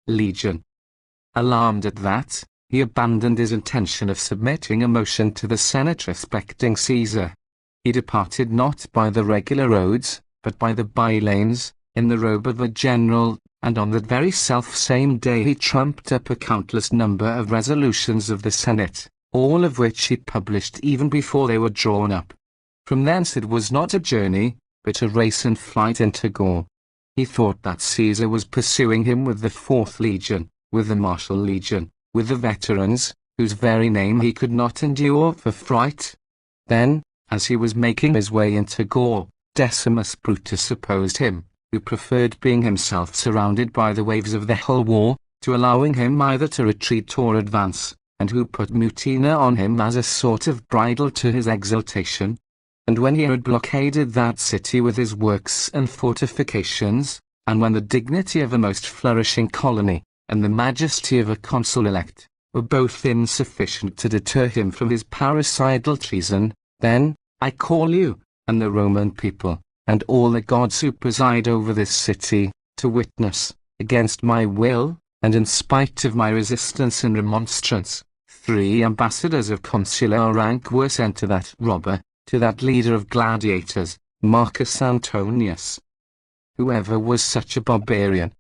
legion. Alarmed at that, he abandoned his intention of submitting a motion to the Senate respecting Caesar. He departed not by the regular roads, but by the by-lanes, in the robe of a general, and on that very self-same day he trumped up a countless number of resolutions of the Senate, all of which he published even before they were drawn up. From thence it was not a journey, but a race and flight into Gaul. He thought that Caesar was pursuing him with the 4th legion, with the martial legion, with the veterans, whose very name he could not endure for fright. Then, as he was making his way into Gaul, Decimus Brutus opposed him, who preferred being himself surrounded by the waves of the whole war, to allowing him either to retreat or advance, and who put Mutina on him as a sort of bridle to his exultation. And when he had blockaded that city with his works and fortifications, and when the dignity of a most flourishing colony, and the majesty of a consul-elect, were both insufficient to deter him from his parricidal treason, then, I call you, and the Roman people, and all the gods who preside over this city, to witness, against my will, and in spite of my resistance and remonstrance, 3 ambassadors of consular rank were sent to that robber, to that leader of gladiators, Marcus Antonius. Whoever was such a barbarian,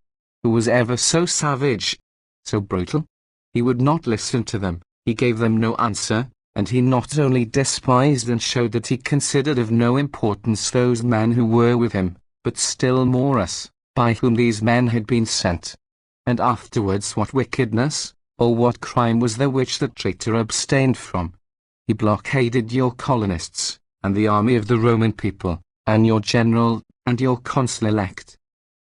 who was ever so savage, so brutal? He would not listen to them, he gave them no answer, and he not only despised and showed that he considered of no importance those men who were with him, but still more us, by whom these men had been sent. And afterwards what wickedness, or what crime was there which the traitor abstained from? He blockaded your colonists, and the army of the Roman people, and your general, and your consul-elect.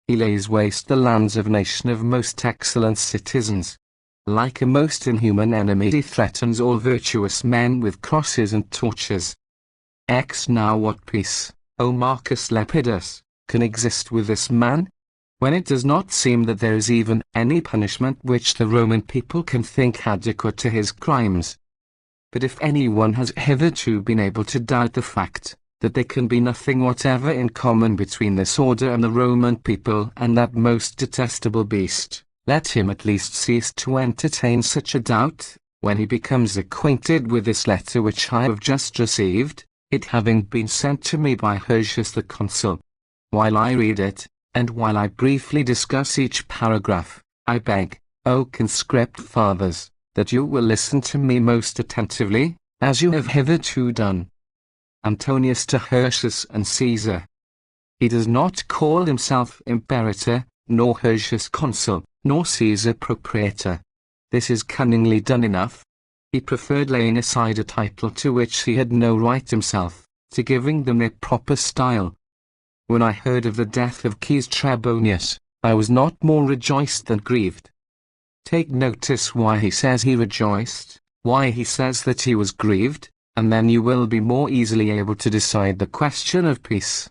He lays waste the lands of nation of most excellent citizens. Like a most inhuman enemy he threatens all virtuous men with crosses and tortures. Now what peace, O Marcus Lepidus, can exist with this man? When it does not seem that there is even any punishment which the Roman people can think adequate to his crimes. But if anyone has hitherto been able to doubt the fact that there can be nothing whatever in common between this order and the Roman people and that most detestable beast, let him at least cease to entertain such a doubt, when he becomes acquainted with this letter which I have just received, it having been sent to me by Hirtius the consul. While I read it, and while I briefly discuss each paragraph, I beg, O conscript fathers, that you will listen to me most attentively, as you have hitherto done. Antonius to Hirtius and Caesar. He does not call himself imperator, nor Hirtius consul, nor Caesar propraetor. This is cunningly done enough. He preferred laying aside a title to which he had no right himself, to giving them their proper style. When I heard of the death of Caius Trebonius, I was not more rejoiced than grieved. Take notice why he says he rejoiced, why he says that he was grieved, and then you will be more easily able to decide the question of peace.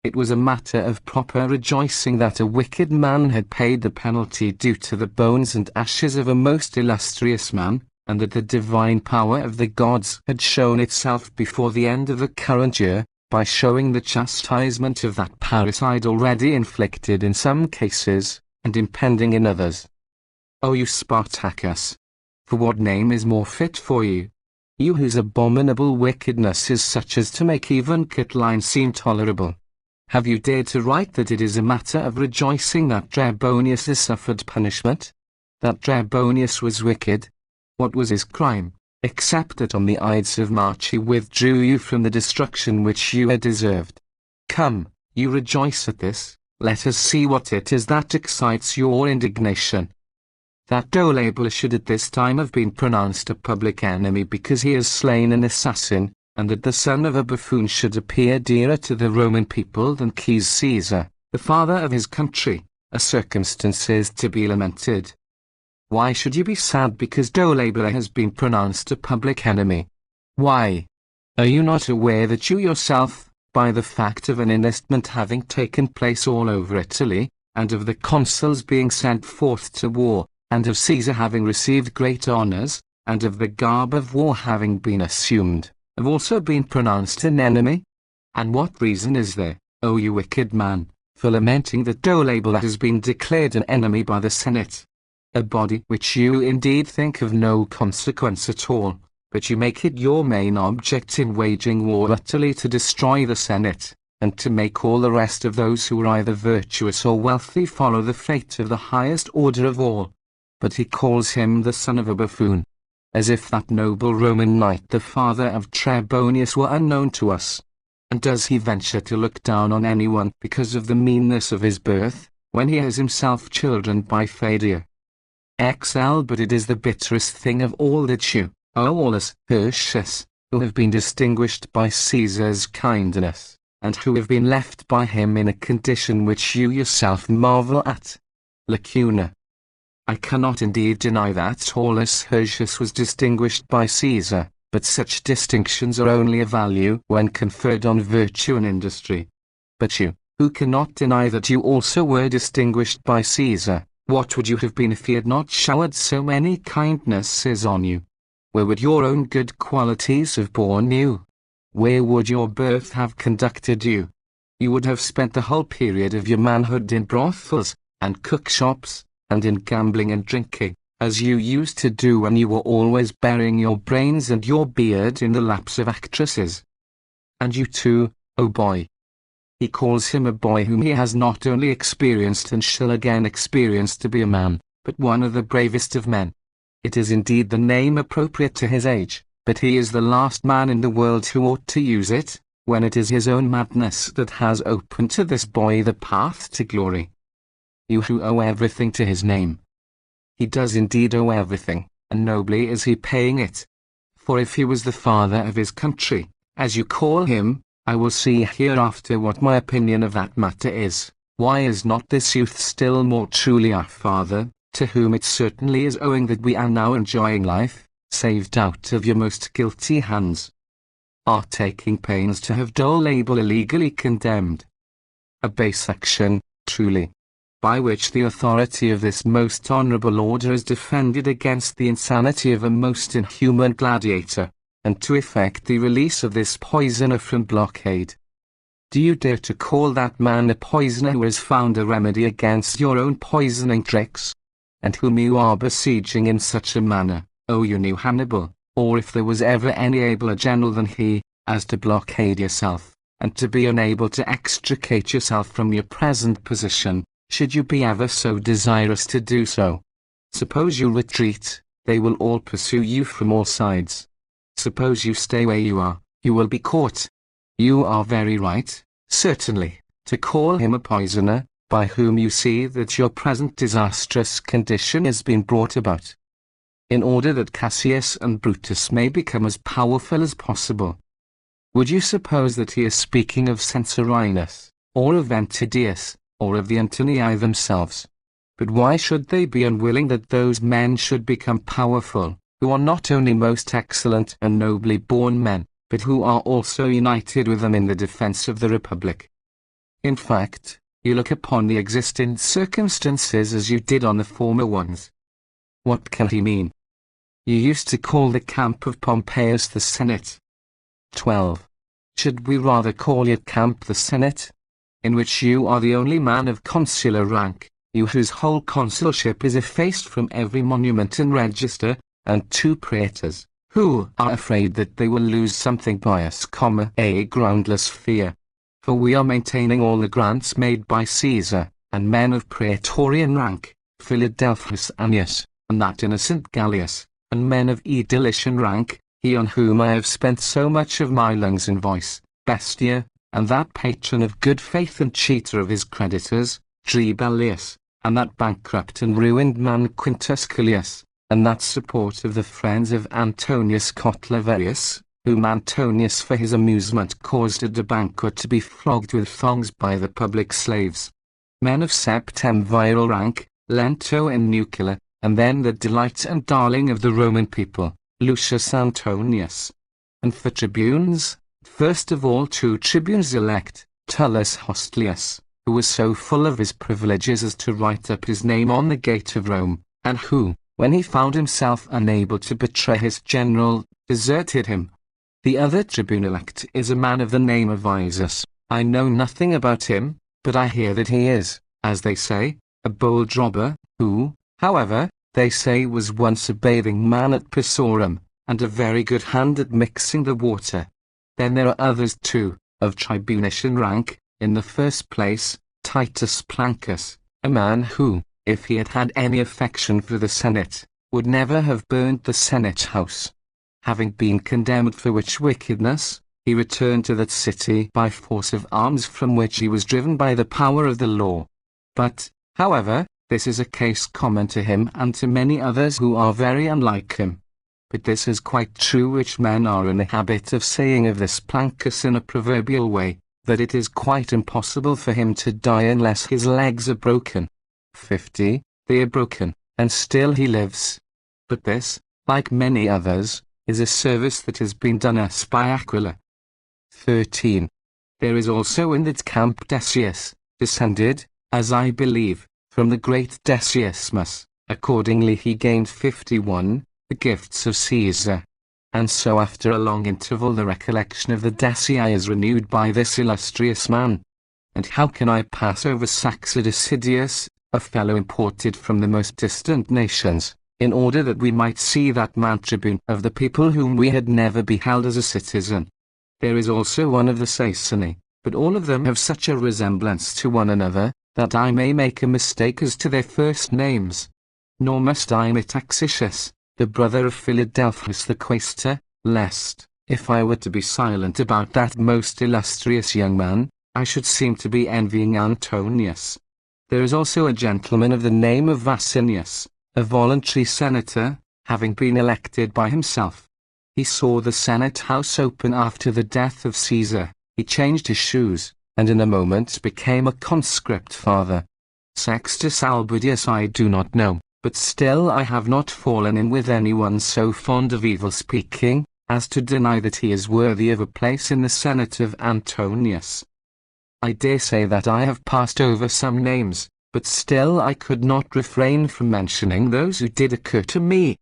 It was a matter of proper rejoicing that a wicked man had paid the penalty due to the bones and ashes of a most illustrious man, and that the divine power of the gods had shown itself before the end of the current year, by showing the chastisement of that parricide already inflicted in some cases, and impending in others. O you Spartacus! For what name is more fit for you? You whose abominable wickedness is such as to make even Catiline seem tolerable. Have you dared to write that it is a matter of rejoicing that Trebonius has suffered punishment? That Trebonius was wicked? What was his crime, except that on the Ides of March he withdrew you from the destruction which you had deserved? Come, you rejoice at this, let us see what it is that excites your indignation. That Dolabella should at this time have been pronounced a public enemy because he has slain an assassin, and that the son of a buffoon should appear dearer to the Roman people than Caius Caesar, the father of his country, a circumstance is to be lamented. Why should you be sad because Dolabella has been pronounced a public enemy? Why? Are you not aware that you yourself, by the fact of an enlistment having taken place all over Italy, and of the consuls being sent forth to war, and of Caesar having received great honours, and of the garb of war having been assumed, have also been pronounced an enemy? And what reason is there, O you wicked man, for lamenting that Dolabella has been declared an enemy by the Senate, a body which you indeed think of no consequence at all, but you make it your main object in waging war utterly to destroy the Senate, and to make all the rest of those who are either virtuous or wealthy follow the fate of the highest order of all. But he calls him the son of a buffoon, as if that noble Roman knight the father of Trebonius were unknown to us. And does he venture to look down on anyone because of the meanness of his birth, when he has himself children by Phaedria? But it is the bitterest thing of all that you, O Aulus Hirtius, who have been distinguished by Caesar's kindness, and who have been left by him in a condition which you yourself marvel at. Lacuna. I cannot indeed deny that Aulus Hirtius was distinguished by Caesar, but such distinctions are only of value when conferred on virtue and industry. But you, who cannot deny that you also were distinguished by Caesar, what would you have been if he had not showered so many kindnesses on you? Where would your own good qualities have borne you? Where would your birth have conducted you? You would have spent the whole period of your manhood in brothels, and cookshops, and in gambling and drinking, as you used to do when you were always burying your brains and your beard in the laps of actresses. And you too, O boy. He calls him a boy whom he has not only experienced and shall again experience to be a man, but one of the bravest of men. It is indeed the name appropriate to his age, but he is the last man in the world who ought to use it, when it is his own madness that has opened to this boy the path to glory. You who owe everything to his name. He does indeed owe everything, and nobly is he paying it. For if he was the father of his country, as you call him, I will see hereafter what my opinion of that matter is. Why is not this youth still more truly our father, to whom it certainly is owing that we are now enjoying life, saved out of your most guilty hands? Are taking pains to have dull label illegally condemned. A base action, truly, by which the authority of this most honourable order is defended against the insanity of a most inhuman gladiator, and to effect the release of this poisoner from blockade. Do you dare to call that man a poisoner who has found a remedy against your own poisoning tricks, and whom you are besieging in such a manner, O you new Hannibal, or if there was ever any abler general than he, as to blockade yourself, and to be unable to extricate yourself from your present position, should you be ever so desirous to do so? Suppose you retreat, they will all pursue you from all sides. Suppose you stay where you are, you will be caught. You are very right, certainly, to call him a poisoner, by whom you see that your present disastrous condition has been brought about, in order that Cassius and Brutus may become as powerful as possible. Would you suppose that he is speaking of Censorinus, or of Ventidius, or of the Antonii themselves? But why should they be unwilling that those men should become powerful, who are not only most excellent and nobly born men, but who are also united with them in the defense of the Republic? In fact, you look upon the existing circumstances as you did on the former ones. What can he mean? You used to call the camp of Pompeius the Senate. 12. Should we rather call your camp the Senate, in which you are the only man of consular rank, you whose whole consulship is effaced from every monument and register, and 2 praetors, who are afraid that they will lose something by us, a groundless fear. For we are maintaining all the grants made by Caesar, and men of praetorian rank, Philadelphus Annius, and that innocent Gallius, and men of aedilician rank, he on whom I have spent so much of my lungs and voice, Bestia, and that patron of good faith and cheater of his creditors, Trebellius, and that bankrupt and ruined man Quintus Callius, and that support of the friends of Antonius Cotleverius, whom Antonius for his amusement caused at a banquet to be flogged with thongs by the public slaves. Men of septemviral rank, Lento and Nucula, and then the delight and darling of the Roman people, Lucius Antonius. And for tribunes, first of all 2 tribunes elect, Tullus Hostilius, who was so full of his privileges as to write up his name on the gate of Rome, and who, when he found himself unable to betray his general, deserted him. The other tribune elect is a man of the name of Isus. I know nothing about him, but I hear that he is, as they say, a bold robber, who, however, they say was once a bathing man at Pisorum, and a very good hand at mixing the water. Then there are others too, of tribunician rank, in the first place, Titus Plancus, a man who, if he had had any affection for the Senate, would never have burned the Senate house. Having been condemned for which wickedness, he returned to that city by force of arms from which he was driven by the power of the law. But, however, this is a case common to him and to many others who are very unlike him. But this is quite true, which men are in the habit of saying of this Plancus in a proverbial way, that it is quite impossible for him to die unless his legs are broken. 50. They are broken, and still he lives. But this, like many others, is a service that has been done us by Aquila. 13. There is also in that camp Decius, descended, as I believe, from the great Deciusmus. Accordingly he gained 51, the gifts of Caesar. And so after a long interval the recollection of the Decii is renewed by this illustrious man. And how can I pass over Saxa Decidius, a fellow imported from the most distant nations, in order that we might see that man tribune of the people whom we had never beheld as a citizen? There is also one of the Caecini, but all of them have such a resemblance to one another, that I may make a mistake as to their first names. Nor must I omit Axicius, the brother of Philadelphus the quaestor, lest, if I were to be silent about that most illustrious young man, I should seem to be envying Antonius. There is also a gentleman of the name of Vasinius, a voluntary senator, having been elected by himself. He saw the Senate house open after the death of Caesar, he changed his shoes, and in a moment became a conscript father. Sextus Albudius I do not know, but still I have not fallen in with anyone so fond of evil speaking, as to deny that he is worthy of a place in the Senate of Antonius. I dare say that I have passed over some names, but still I could not refrain from mentioning those who did occur to me.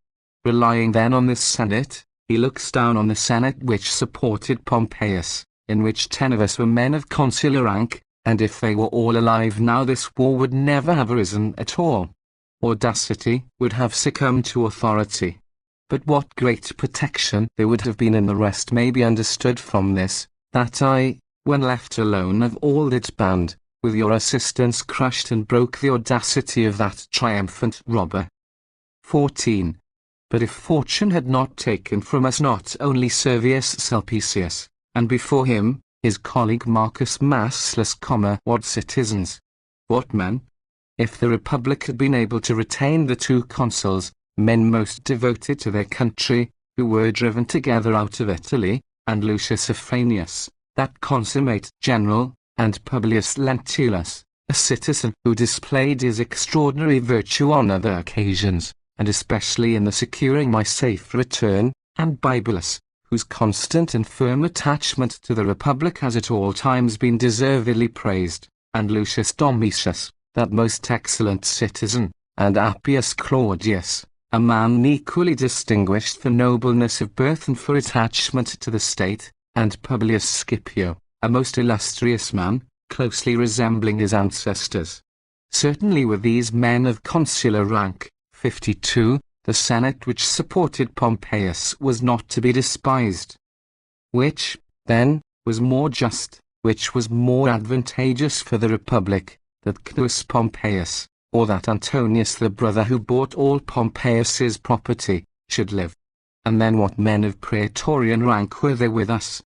Relying then on this Senate, he looks down on the Senate which supported Pompeius, in which 10 of us were men of consular rank, and if they were all alive now this war would never have arisen at all. Audacity would have succumbed to authority. But what great protection there would have been in the rest may be understood from this, that I, when left alone of all that band, with your assistance crushed and broke the audacity of that triumphant robber. 14. But if fortune had not taken from us not only Servius Sulpicius, and before him, his colleague Marcus Masslus, what citizens? What men? If the Republic had been able to retain the 2 consuls, men most devoted to their country, who were driven together out of Italy, and Lucius Afranius, that consummate general, and Publius Lentulus, a citizen who displayed his extraordinary virtue on other occasions, and especially in the securing my safe return, and Bibulus, whose constant and firm attachment to the Republic has at all times been deservedly praised, and Lucius Domitius, that most excellent citizen, and Appius Claudius, a man equally distinguished for nobleness of birth and for attachment to the state, and Publius Scipio, a most illustrious man, closely resembling his ancestors. Certainly were these men of consular rank. 52. The Senate which supported Pompeius was not to be despised. Which, then, was more just, which was more advantageous for the Republic, that Cneius Pompeius, or that Antonius the brother who bought all Pompeius's property, should live? And then what men of praetorian rank were there with us?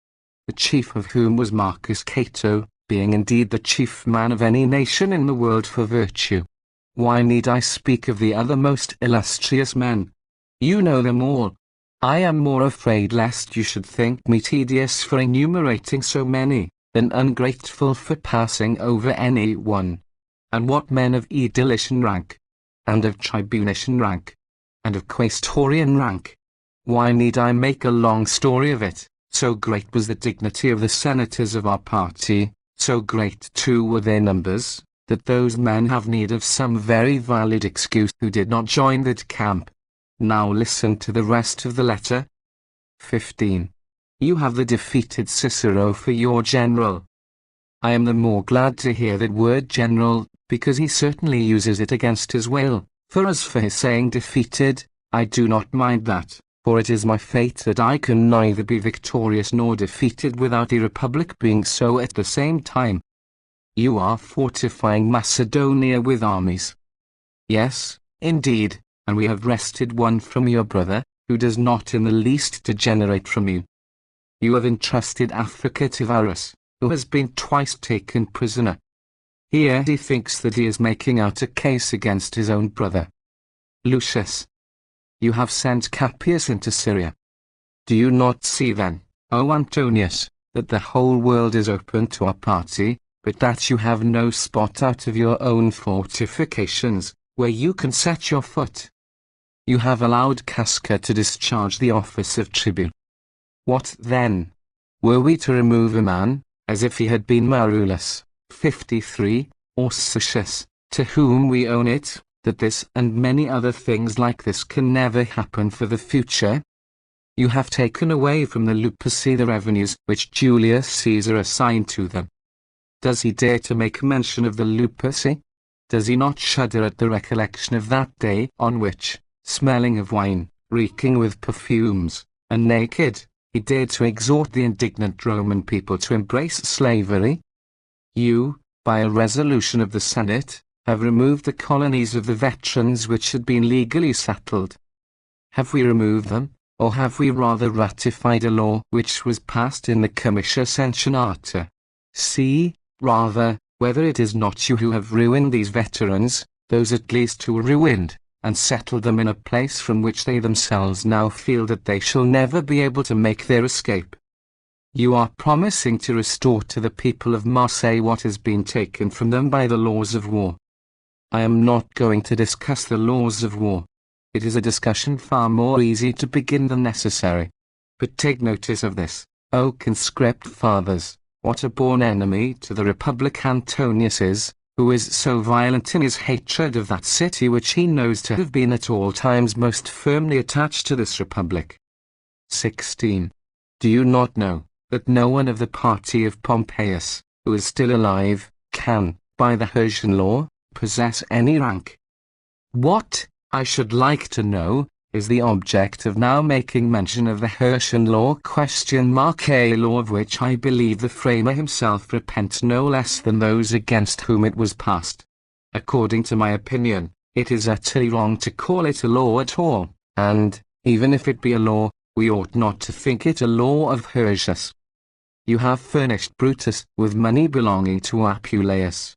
The chief of whom was Marcus Cato, being indeed the chief man of any nation in the world for virtue. Why need I speak of the other most illustrious men? You know them all. I am more afraid lest you should think me tedious for enumerating so many, than ungrateful for passing over any one. And what men of aedilician rank, and of tribunician rank, and of quaestorian rank? Why need I make a long story of it? So great was the dignity of the senators of our party, so great too were their numbers, that those men have need of some very valid excuse who did not join that camp. Now listen to the rest of the letter. 15. You have the defeated Cicero for your general. I am the more glad to hear that word general, because he certainly uses it against his will, For as for his saying defeated, I do not mind that, for it is my fate that I can neither be victorious nor defeated without a republic being so at the same time. You are fortifying Macedonia with armies. Yes, indeed, and we have wrested one from your brother, who does not in the least degenerate from you. You have entrusted Africa to Varus, who has been twice taken prisoner. Here he thinks that he is making out a case against his own brother. Lucius, you have sent Capius into Syria. Do you not see then, O Antonius, that the whole world is open to our party, but that you have no spot out of your own fortifications, where you can set your foot? You have allowed Casca to discharge the office of tribune. What then? Were we to remove a man, as if he had been Marulus, 53, or Cassius, to whom we own it, that this and many other things like this can never happen for the future? You have taken away from the Luperci the revenues which Julius Caesar assigned to them. Does he dare to make mention of the Luperci? Does he not shudder at the recollection of that day on which, smelling of wine, reeking with perfumes, and naked, he dared to exhort the indignant Roman people to embrace slavery? You, by a resolution of the Senate, have removed the colonies of the veterans which had been legally settled. Have we removed them, or have we rather ratified a law which was passed in the Comitia Centionata? See, rather, whether it is not you who have ruined these veterans, those at least who were ruined, and settled them in a place from which they themselves now feel that they shall never be able to make their escape. You are promising to restore to the people of Marseille what has been taken from them by the laws of war. I am not going to discuss the laws of war. It is a discussion far more easy to begin than necessary. But take notice of this, O conscript fathers, what a born enemy to the Republic Antonius is, who is so violent in his hatred of that city which he knows to have been at all times most firmly attached to this Republic. 16. Do you not know that no one of the party of Pompeius, who is still alive, can, by the Hirtian law, possess any rank? What, I should like to know, is the object of now making mention of the Hirtian law a law of which I believe the framer himself repents no less than those against whom it was passed. According to my opinion, it is utterly wrong to call it a law at all, and, even if it be a law, we ought not to think it a law of Hirtius. You have furnished Brutus with money belonging to Apuleius.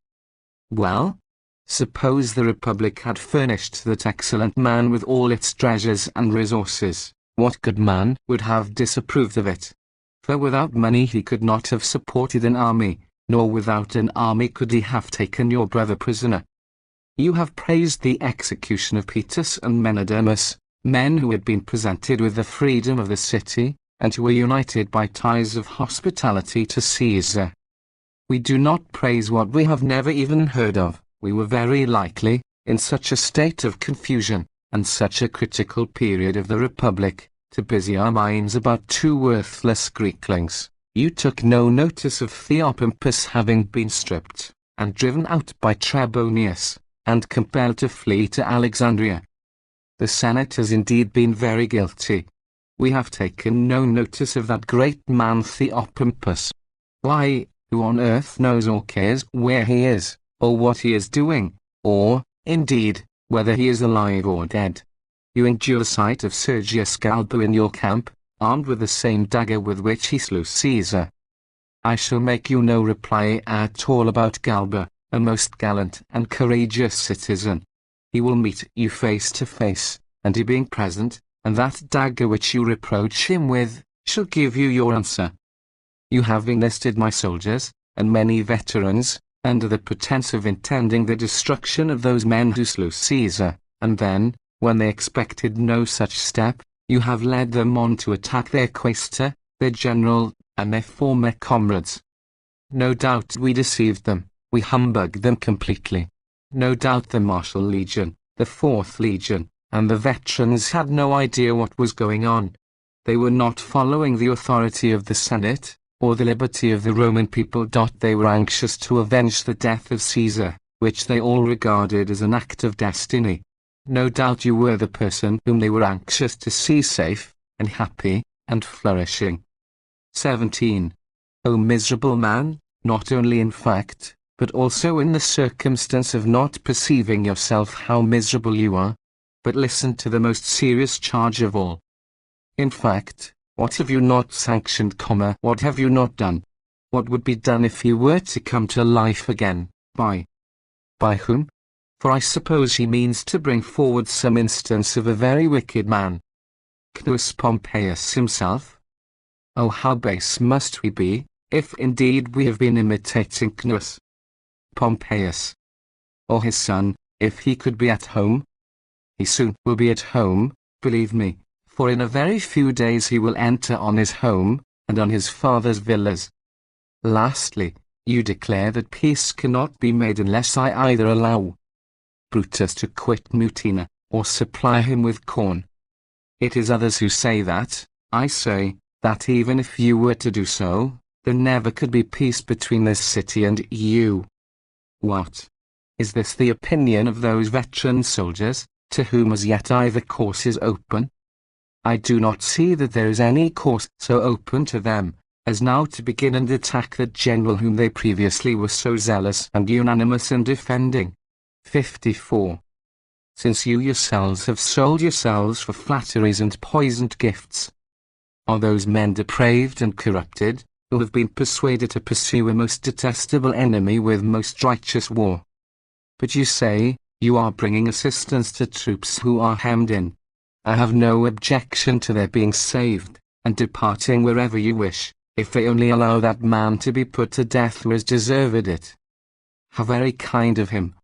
Well, suppose the Republic had furnished that excellent man with all its treasures and resources, what good man would have disapproved of it? For without money he could not have supported an army, nor without an army could he have taken your brother prisoner. You have praised the execution of Petrus and Menedemus, men who had been presented with the freedom of the city, and who were united by ties of hospitality to Caesar. We do not praise what we have never even heard of. We were very likely, in such a state of confusion, and such a critical period of the Republic, to busy our minds about two worthless Greeklings. You took no notice of Theopompus having been stripped, and driven out by Trebonius, and compelled to flee to Alexandria. The Senate has indeed been very guilty. We have taken no notice of that great man Theopompus. Why, who on earth knows or cares where he is, or what he is doing, or, indeed, whether he is alive or dead? You endure the sight of Sergius Galba in your camp, armed with the same dagger with which he slew Caesar. I shall make you no reply at all about Galba, a most gallant and courageous citizen. He will meet you face to face, and he being present, and that dagger which you reproach him with, shall give you your answer. You have enlisted my soldiers, and many veterans, under the pretense of intending the destruction of those men who slew Caesar, and then, when they expected no such step, you have led them on to attack their quaestor, their general, and their former comrades. No doubt we deceived them, we humbugged them completely. No doubt the Martial Legion, the 4th Legion, and the veterans had no idea what was going on. They were not following the authority of the Senate, or the liberty of the Roman people. They were anxious to avenge the death of Caesar, which they all regarded as an act of destiny. No doubt you were the person whom they were anxious to see safe, and happy, and flourishing. 17. O miserable man, not only in fact, but also in the circumstance of not perceiving yourself how miserable you are. But listen to the most serious charge of all. In fact, what have you not sanctioned, what have you not done? What would be done if you were to come to life again? By whom? For I suppose he means to bring forward some instance of a very wicked man. Cnus Pompeius himself? Oh, how base must we be, if indeed we have been imitating Cnus Pompeius. Or his son, if he could be at home? He soon will be at home, believe me, for in a very few days he will enter on his home, and on his father's villas. Lastly, you declare that peace cannot be made unless I either allow Brutus to quit Mutina, or supply him with corn. It is others who say that, I say, that even if you were to do so, there never could be peace between this city and you. What? Is this the opinion of those veteran soldiers, to whom as yet either course is open? I do not see that there is any course so open to them, as now to begin and attack the general whom they previously were so zealous and unanimous in defending. 54. Since you yourselves have sold yourselves for flatteries and poisoned gifts, are those men depraved and corrupted, who have been persuaded to pursue a most detestable enemy with most righteous war? But you say, you are bringing assistance to troops who are hemmed in. I have no objection to their being saved, and departing wherever you wish, if they only allow that man to be put to death who has deserved it. How very kind of him.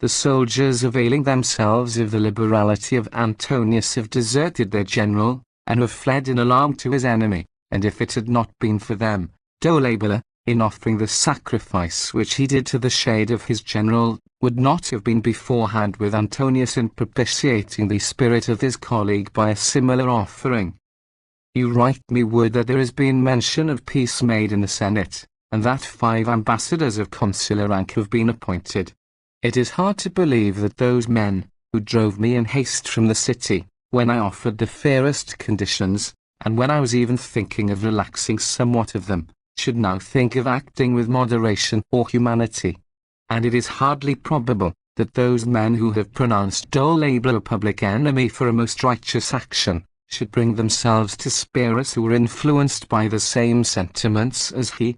The soldiers, availing themselves of the liberality of Antonius, have deserted their general, and have fled in alarm to his enemy, and if it had not been for them, Dolabella, in offering the sacrifice which he did to the shade of his general, would not have been beforehand with Antonius in propitiating the spirit of his colleague by a similar offering. You write me word that there has been mention of peace made in the Senate, and that 5 ambassadors of consular rank have been appointed. It is hard to believe that those men, who drove me in haste from the city, when I offered the fairest conditions, and when I was even thinking of relaxing somewhat of them, should now think of acting with moderation or humanity. And it is hardly probable that those men who have pronounced Dolabella a public enemy for a most righteous action, should bring themselves to spare us who were influenced by the same sentiments as he.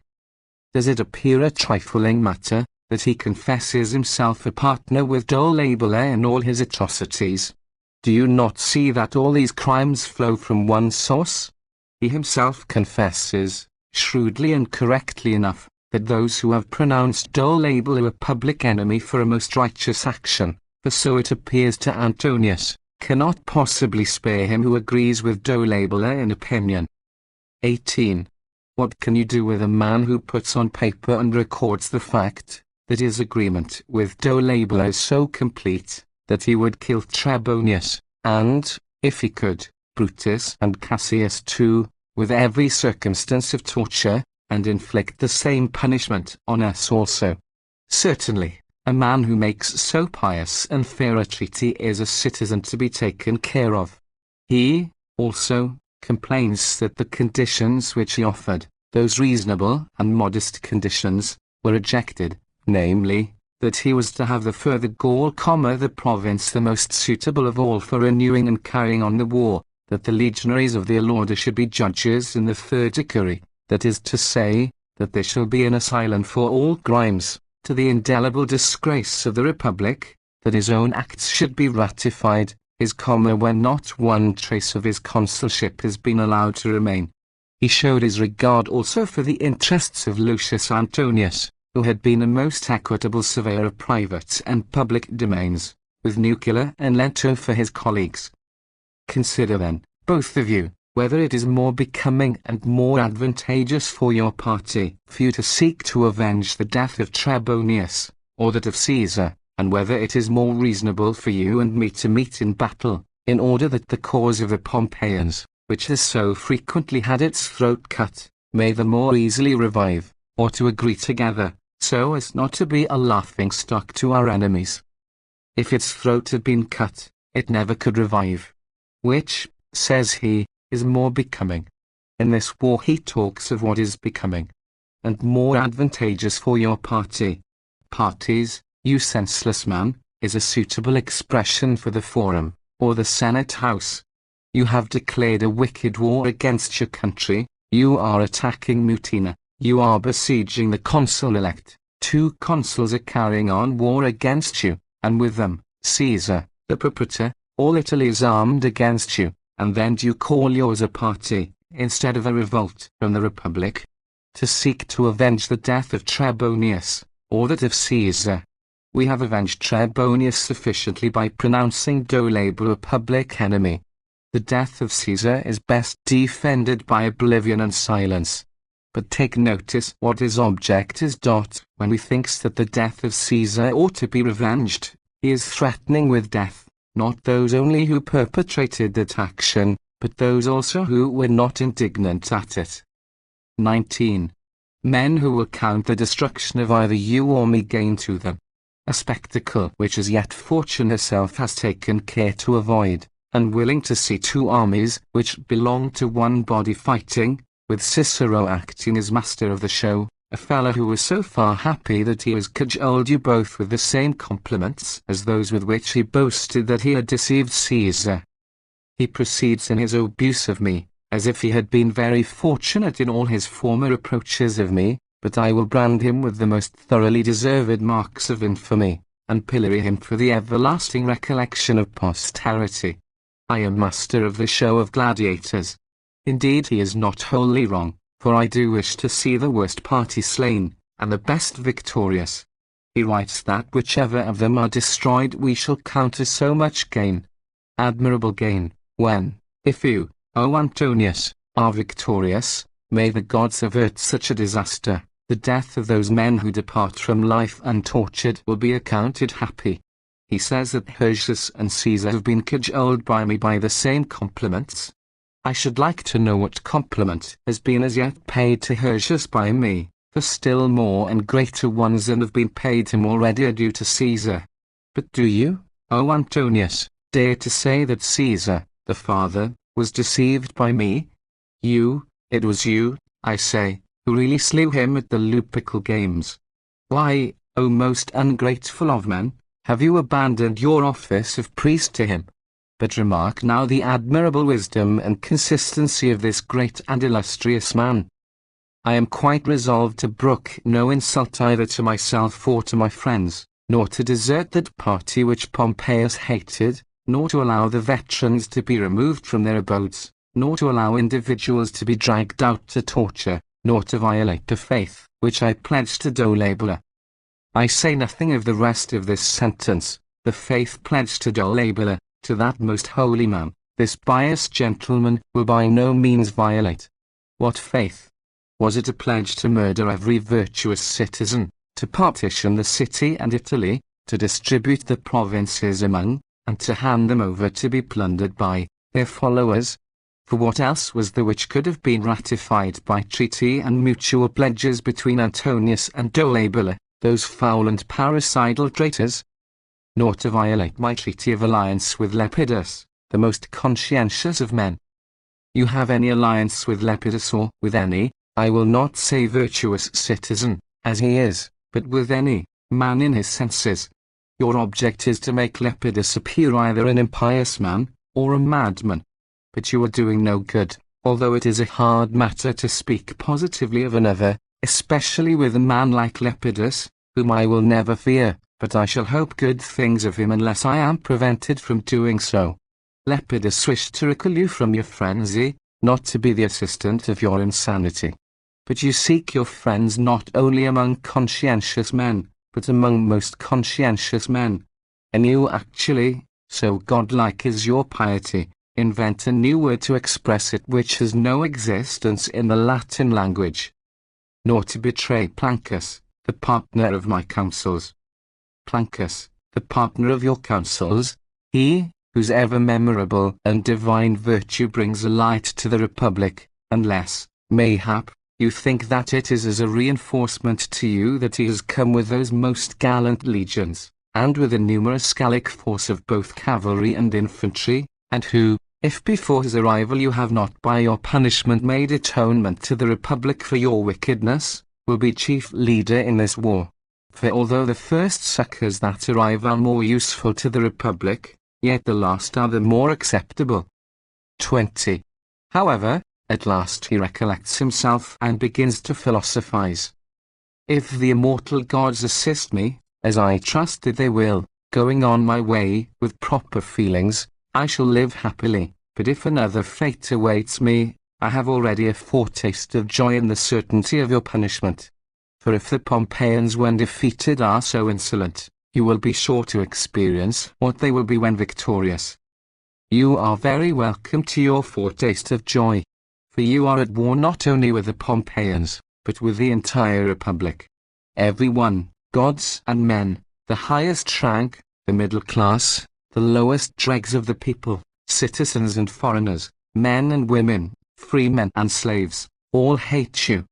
Does it appear a trifling matter, that he confesses himself a partner with Dolabella in all his atrocities? Do you not see that all these crimes flow from one source? He himself confesses, shrewdly and correctly enough, that those who have pronounced Dolabella a public enemy for a most righteous action, for so it appears to Antonius, cannot possibly spare him who agrees with Dolabella in opinion. 18. What can you do with a man who puts on paper and records the fact, that his agreement with Dolabella is so complete, that he would kill Trebonius, and, if he could, Brutus and Cassius too, with every circumstance of torture, and inflict the same punishment on us also? Certainly, a man who makes so pious and fair a treaty is a citizen to be taken care of. He, also, complains that the conditions which he offered, those reasonable and modest conditions, were rejected, namely, that he was to have the further Gaul, the province the most suitable of all for renewing and carrying on the war, that the legionaries of the order should be judges in the 3rd decury, that is to say, that there shall be an asylum for all crimes, to the indelible disgrace of the Republic, that his own acts should be ratified, his when not one trace of his consulship has been allowed to remain. He showed his regard also for the interests of Lucius Antonius, who had been a most equitable surveyor of private and public domains, with Nucula and Lento for his colleagues. Consider then, both of you, whether it is more becoming and more advantageous for your party for you to seek to avenge the death of Trebonius, or that of Caesar, and whether it is more reasonable for you and me to meet in battle, in order that the cause of the Pompeians, which has so frequently had its throat cut, may the more easily revive, or to agree together, so as not to be a laughing stock to our enemies. If its throat had been cut, it never could revive. Which, says he, is more becoming. In this war he talks of what is becoming, and more advantageous for your party. Parties, you senseless man, is a suitable expression for the Forum, or the Senate House. You have declared a wicked war against your country, you are attacking Mutina, you are besieging the consul-elect, 2 consuls are carrying on war against you, and with them, Caesar, the propraetor, all Italy is armed against you, and then do you call yours a party, instead of a revolt from the Republic? To seek to avenge the death of Trebonius, or that of Caesar. We have avenged Trebonius sufficiently by pronouncing Dolabella a public enemy. The death of Caesar is best defended by oblivion and silence. But take notice what his object is. When he thinks that the death of Caesar ought to be revenged, he is threatening with death, not those only who perpetrated that action, but those also who were not indignant at it. 19. Men who will count the destruction of either you or me gain to them. A spectacle which as yet fortune herself has taken care to avoid, unwilling to see 2 armies which belong to one body fighting, with Cicero acting as master of the show, a fellow who was so far happy that he has cajoled you both with the same compliments as those with which he boasted that he had deceived Caesar. He proceeds in his abuse of me, as if he had been very fortunate in all his former reproaches of me, but I will brand him with the most thoroughly deserved marks of infamy, and pillory him for the everlasting recollection of posterity. I am master of the show of gladiators. Indeed he is not wholly wrong, for I do wish to see the worst party slain, and the best victorious. He writes that whichever of them are destroyed we shall count as so much gain. Admirable gain, when, if you, O Antonius, are victorious, may the gods avert such a disaster. The death of those men who depart from life untortured will be accounted happy. He says that Hirtius and Caesar have been cajoled by me by the same compliments. I should like to know what compliment has been as yet paid to Hirtius by me, for still more and greater ones than have been paid him already are due to Caesar. But do you, O Antonius, dare to say that Caesar, the father, was deceived by me? It was you, I say, who really slew him at the Lupical games. Why, O most ungrateful of men, have you abandoned your office of priest to him? But remark now the admirable wisdom and consistency of this great and illustrious man. I am quite resolved to brook no insult either to myself or to my friends, nor to desert that party which Pompeius hated, nor to allow the veterans to be removed from their abodes, nor to allow individuals to be dragged out to torture, nor to violate the faith which I pledged to Dolabella. I say nothing of the rest of this sentence. The faith pledged to Dolabella, to that most holy man, this pious gentleman will by no means violate. What faith? Was it a pledge to murder every virtuous citizen, to partition the city and Italy, to distribute the provinces among, and to hand them over to be plundered by their followers? For what else was there which could have been ratified by treaty and mutual pledges between Antonius and Dolabella, those foul and parricidal traitors? Nor to violate my treaty of alliance with Lepidus, the most conscientious of men. You have any alliance with Lepidus or with any, I will not say virtuous citizen, as he is, but with any man in his senses. Your object is to make Lepidus appear either an impious man, or a madman. But you are doing no good, although it is a hard matter to speak positively of another, especially with a man like Lepidus, whom I will never fear, but I shall hope good things of him unless I am prevented from doing so. Lepidus wished to recall you from your frenzy, not to be the assistant of your insanity. But you seek your friends not only among conscientious men, but among most conscientious men. And you actually, so godlike is your piety, invent a new word to express it which has no existence in the Latin language. Nor to betray Plancus, the partner of my counsels. Plancus, the partner of your counsels, he, whose ever memorable and divine virtue brings a light to the Republic, unless, mayhap, you think that it is as a reinforcement to you that he has come with those most gallant legions, and with a numerous Gallic force of both cavalry and infantry, and who, if before his arrival you have not by your punishment made atonement to the Republic for your wickedness, will be chief leader in this war. For although the first succours that arrive are more useful to the Republic, yet the last are the more acceptable. 20. However, at last he recollects himself and begins to philosophize. If the immortal gods assist me, as I trust that they will, going on my way with proper feelings, I shall live happily, but if another fate awaits me, I have already a foretaste of joy in the certainty of your punishment. For if the Pompeians when defeated are so insolent, you will be sure to experience what they will be when victorious. You are very welcome to your foretaste of joy, for you are at war not only with the Pompeians, but with the entire Republic. Every one, gods and men, the highest rank, the middle class, the lowest dregs of the people, citizens and foreigners, men and women, free men and slaves, all hate you.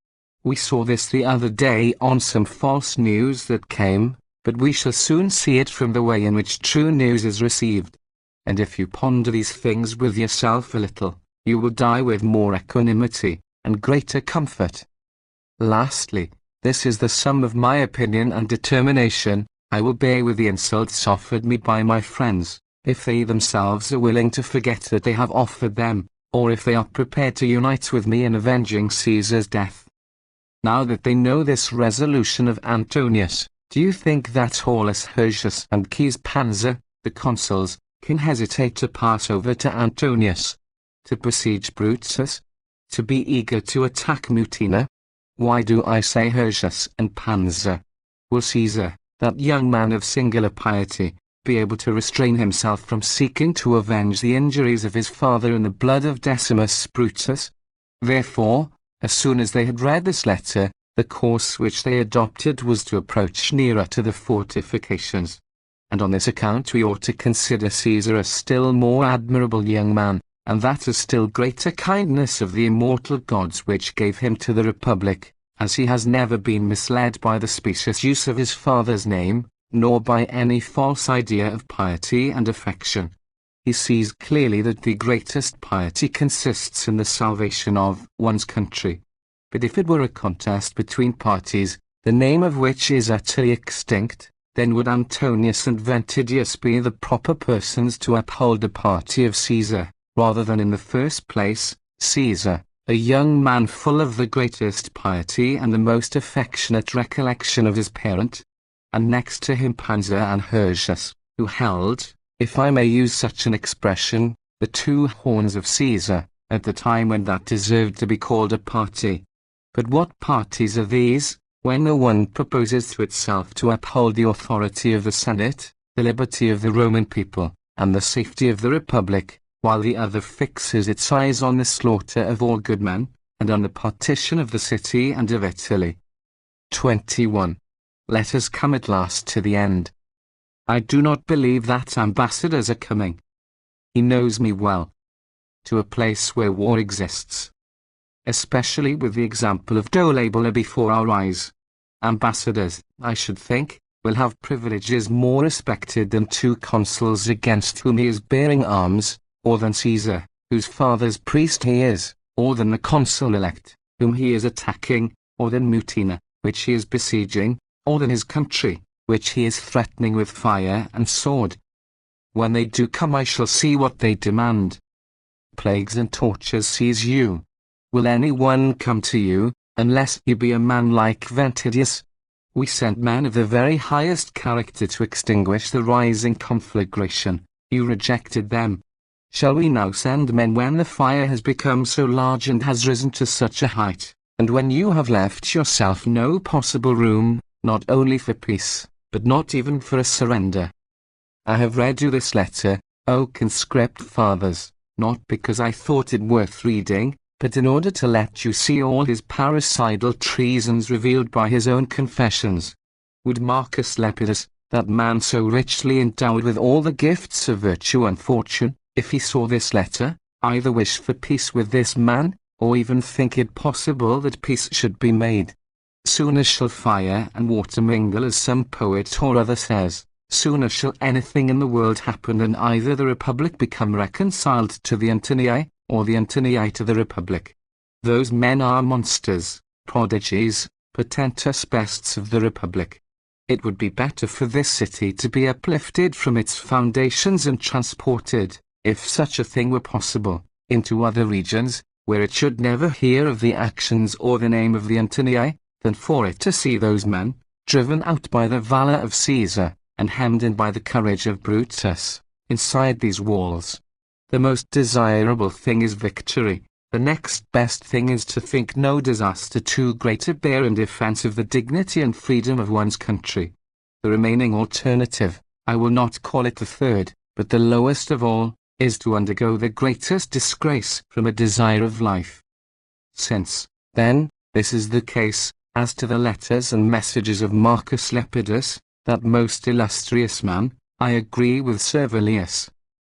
We saw this the other day on some false news that came, but we shall soon see it from the way in which true news is received. And if you ponder these things with yourself a little, you will die with more equanimity, and greater comfort. Lastly, this is the sum of my opinion and determination: I will bear with the insults offered me by my friends, if they themselves are willing to forget that they have offered them, or if they are prepared to unite with me in avenging Caesar's death. Now that they know this resolution of Antonius, do you think that Aulus Hirtius and Caius Pansa, the consuls, can hesitate to pass over to Antonius, to besiege Brutus, to be eager to attack Mutina? Why do I say Hirtius and Pansa? Will Caesar, that young man of singular piety, be able to restrain himself from seeking to avenge the injuries of his father in the blood of Decimus Brutus? Therefore, as soon as they had read this letter, the course which they adopted was to approach nearer to the fortifications. And on this account we ought to consider Caesar a still more admirable young man, and that a still greater kindness of the immortal gods which gave him to the Republic, as he has never been misled by the specious use of his father's name, nor by any false idea of piety and affection. He sees clearly that the greatest piety consists in the salvation of one's country. But if it were a contest between parties, the name of which is utterly extinct, then would Antonius and Ventidius be the proper persons to uphold the party of Caesar, rather than in the first place, Caesar, a young man full of the greatest piety and the most affectionate recollection of his parent, and next to him Pansa and Hirtius, who held, if I may use such an expression, the two horns of Caesar, at the time when that deserved to be called a party. But what parties are these, when no one proposes to itself to uphold the authority of the Senate, the liberty of the Roman people, and the safety of the Republic, while the other fixes its eyes on the slaughter of all good men, and on the partition of the city and of Italy? 21. Let us come at last to the end. I do not believe that ambassadors are coming. He knows me well. To a place where war exists. Especially with the example of Dolabella before our eyes. Ambassadors, I should think, will have privileges more respected than two consuls against whom he is bearing arms, or than Caesar, whose father's priest he is, or than the consul-elect, whom he is attacking, or than Mutina, which he is besieging, or than his country, which he is threatening with fire and sword. When they do come I shall see what they demand. Plagues and tortures seize you. Will any one come to you, unless you be a man like Ventidius? We sent men of the very highest character to extinguish the rising conflagration. You rejected them. Shall we now send men when the fire has become so large and has risen to such a height, and when you have left yourself no possible room, not only for peace, but not even for a surrender? I have read you this letter, O conscript fathers, not because I thought it worth reading, but in order to let you see all his parricidal treasons revealed by his own confessions. Would Marcus Lepidus, that man so richly endowed with all the gifts of virtue and fortune, if he saw this letter, either wish for peace with this man, or even think it possible that peace should be made? Soon as shall fire and water mingle, as some poet or other says, Sooner shall anything in the world happen than either the Republic become reconciled to the Antonii, or the Antonii to the Republic. Those men are monsters, prodigies, portentous beasts of the Republic. It would be better for this city to be uplifted from its foundations and transported, if such a thing were possible, into other regions, where it should never hear of the actions or the name of the Antonii, than for it to see those men, driven out by the valor of Caesar, and hemmed in by the courage of Brutus, inside these walls. The most desirable thing is victory. The next best thing is to think no disaster too great to bear in defense of the dignity and freedom of one's country. The remaining alternative, I will not call it the third, but the lowest of all, is to undergo the greatest disgrace from a desire of life. Since, then, this is the case, as to the letters and messages of Marcus Lepidus, that most illustrious man, I agree with Servilius.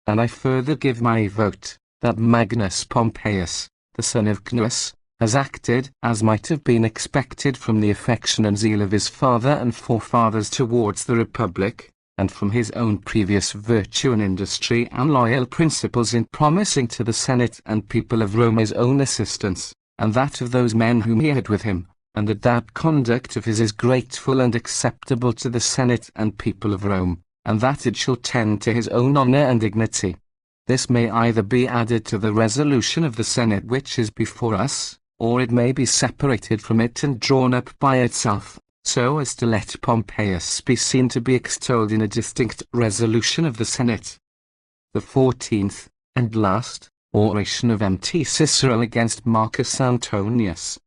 And I further give my vote, that Magnus Pompeius, the son of Cnus, has acted as might have been expected from the affection and zeal of his father and forefathers towards the Republic, and from his own previous virtue and industry and loyal principles in promising to the Senate and people of Rome his own assistance, and that of those men whom he had with him, and that conduct of his is grateful and acceptable to the Senate and people of Rome, and that it shall tend to his own honor and dignity. This may either be added to the resolution of the Senate which is before us, or it may be separated from it and drawn up by itself, so as to let Pompeius be seen to be extolled in a distinct resolution of the Senate. The 14th, and last, oration of Mt. Cicero against Marcus Antonius,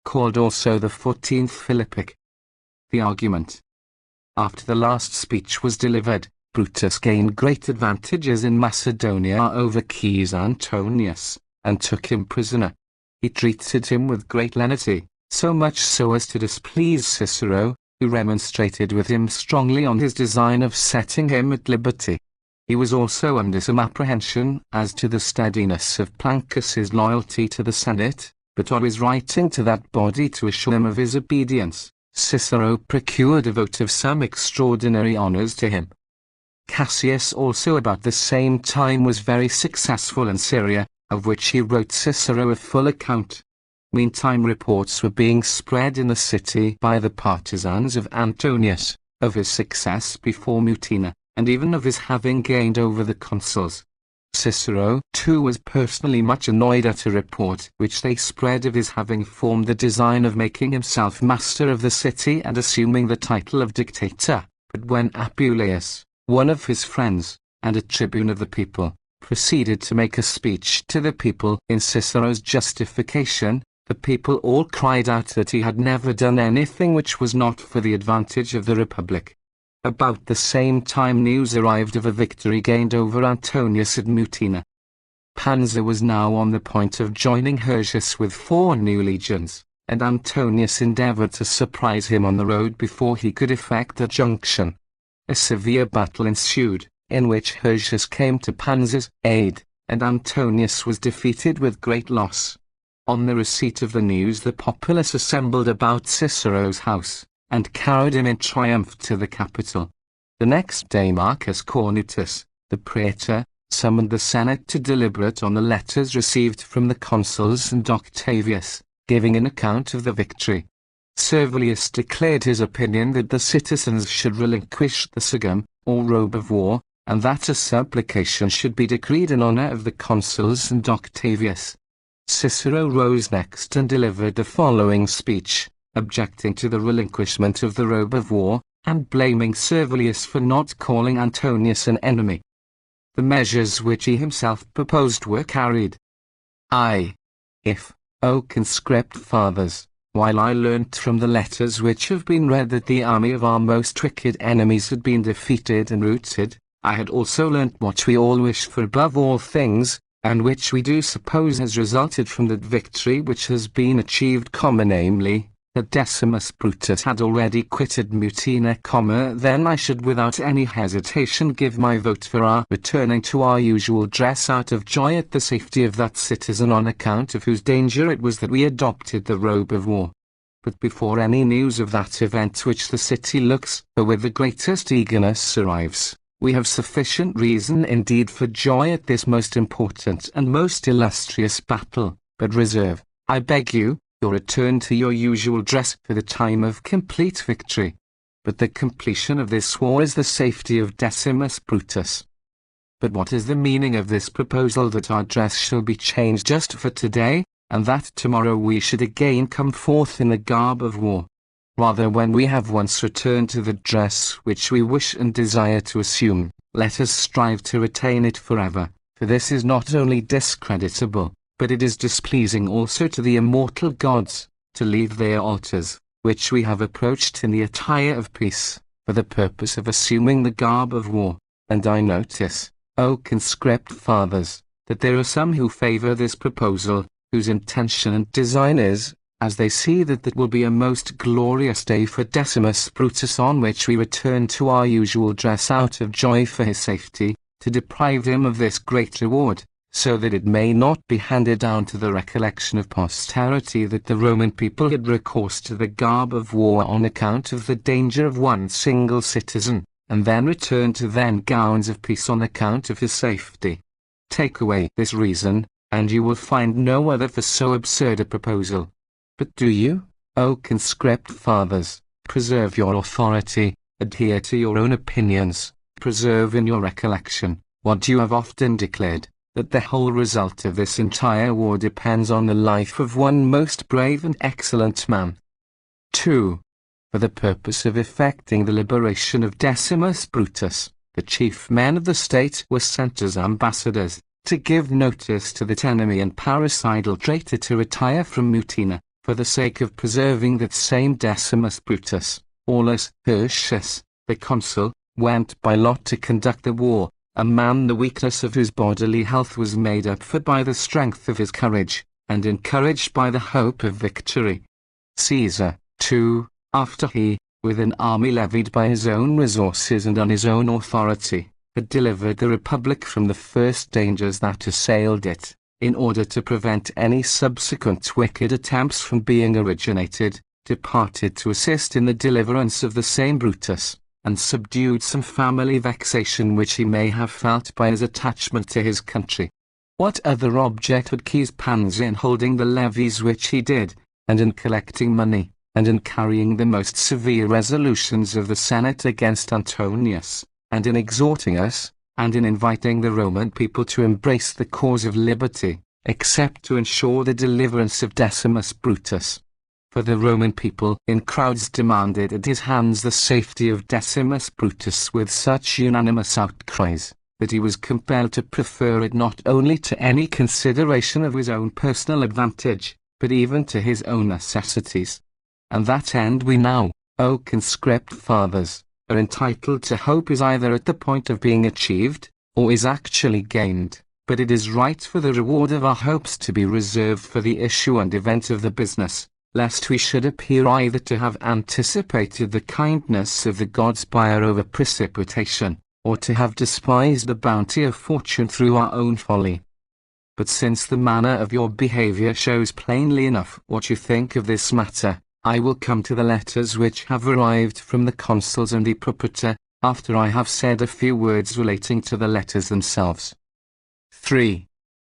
called also the 14th Philippic. The argument. After the last speech was delivered, Brutus gained great advantages in Macedonia over Caius Antonius, and took him prisoner. He treated him with great lenity, so much so as to displease Cicero, who remonstrated with him strongly on his design of setting him at liberty. He was also under some apprehension as to the steadiness of Plancus's loyalty to the Senate, but on his writing to that body to assure him of his obedience, Cicero procured a vote of some extraordinary honors to him. Cassius also about the same time was very successful in Syria, of which he wrote Cicero a full account. Meantime reports were being spread in the city by the partisans of Antonius, of his success before Mutina, and even of his having gained over the consuls. Cicero, too, was personally much annoyed at a report which they spread of his having formed the design of making himself master of the city and assuming the title of dictator, but when Apuleius, one of his friends, and a tribune of the people, proceeded to make a speech to the people in Cicero's justification, the people all cried out that he had never done anything which was not for the advantage of the Republic. About the same time news arrived of a victory gained over Antonius at Mutina. Pansa was now on the point of joining Hirtius with 4 new legions, and Antonius endeavored to surprise him on the road before he could effect a junction. A severe battle ensued, in which Hirtius came to Pansa's aid, and Antonius was defeated with great loss. On the receipt of the news the populace assembled about Cicero's house, and carried him in triumph to the capital. The next day Marcus Cornutus, the praetor, summoned the Senate to deliberate on the letters received from the consuls and Octavius, giving an account of the victory. Servilius declared his opinion that the citizens should relinquish the sigum, or robe of war, and that a supplication should be decreed in honor of the consuls and Octavius. Cicero rose next and delivered the following speech, objecting to the relinquishment of the robe of war, and blaming Servilius for not calling Antonius an enemy. The measures which he himself proposed were carried. If, O conscript fathers, while I learnt from the letters which have been read that the army of our most wicked enemies had been defeated and routed, I had also learnt what we all wish for above all things, and which we do suppose has resulted from that victory which has been achieved, namely, that Decimus Brutus had already quitted Mutina, then I should without any hesitation give my vote for our returning to our usual dress out of joy at the safety of that citizen on account of whose danger it was that we adopted the robe of war. but before any news of that event which the city looks for with the greatest eagerness arrives, we have sufficient reason indeed for joy at this most important and most illustrious battle, but reserve, I beg you, your return to your usual dress for the time of complete victory. But the completion of this war is the safety of Decimus Brutus. But what is the meaning of this proposal that our dress shall be changed just for today, and that tomorrow we should again come forth in the garb of war? Rather, when we have once returned to the dress which we wish and desire to assume, let us strive to retain it forever, for this is not only discreditable, but it is displeasing also to the immortal gods, to leave their altars, which we have approached in the attire of peace, for the purpose of assuming the garb of war. And I notice, O conscript fathers, that there are some who favor this proposal, whose intention and design is, as they see that will be a most glorious day for Decimus Brutus, on which we return to our usual dress out of joy for his safety, to deprive him of this great reward, so that it may not be handed down to the recollection of posterity that the Roman people had recourse to the garb of war on account of the danger of one single citizen, and then return to then gowns of peace on account of his safety. Take away this reason, and you will find no other for so absurd a proposal. But do you, O conscript fathers, preserve your authority, adhere to your own opinions, preserve in your recollection what you have often declared, that the whole result of this entire war depends on the life of one most brave and excellent man. 2. For the purpose of effecting the liberation of Decimus Brutus, the chief men of the state were sent as ambassadors, to give notice to that enemy and parricidal traitor to retire from Mutina, for the sake of preserving that same Decimus Brutus. Aulus Hirtius, the consul, went by lot to conduct the war, a man the weakness of whose bodily health was made up for by the strength of his courage, and encouraged by the hope of victory. Caesar, too, after he, with an army levied by his own resources and on his own authority, had delivered the Republic from the first dangers that assailed it, in order to prevent any subsequent wicked attempts from being originated, departed to assist in the deliverance of the same Brutus, and subdued some family vexation which he may have felt by his attachment to his country. What other object had Caius Pansa in holding the levies which he did, and in collecting money, and in carrying the most severe resolutions of the Senate against Antonius, and in exhorting us, and in inviting the Roman people to embrace the cause of liberty, except to ensure the deliverance of Decimus Brutus? For the Roman people in crowds demanded at his hands the safety of Decimus Brutus with such unanimous outcries, that he was compelled to prefer it not only to any consideration of his own personal advantage, but even to his own necessities. And that end we now, O conscript fathers, are entitled to hope is either at the point of being achieved, or is actually gained, but it is right for the reward of our hopes to be reserved for the issue and event of the business, lest we should appear either to have anticipated the kindness of the gods by our over-precipitation, or to have despised the bounty of fortune through our own folly. But since the manner of your behavior shows plainly enough what you think of this matter, I will come to the letters which have arrived from the consuls and the propraetor, after I have said a few words relating to the letters themselves. 3.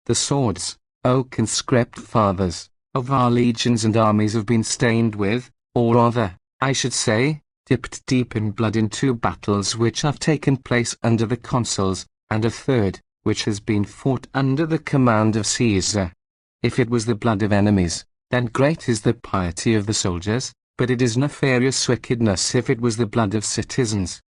The swords, O conscript fathers, of our legions and armies have been stained with, or rather, I should say, dipped deep in blood in 2 battles which have taken place under the consuls, and a third, which has been fought under the command of Caesar. If it was the blood of enemies, then great is the piety of the soldiers, but it is nefarious wickedness if it was the blood of citizens.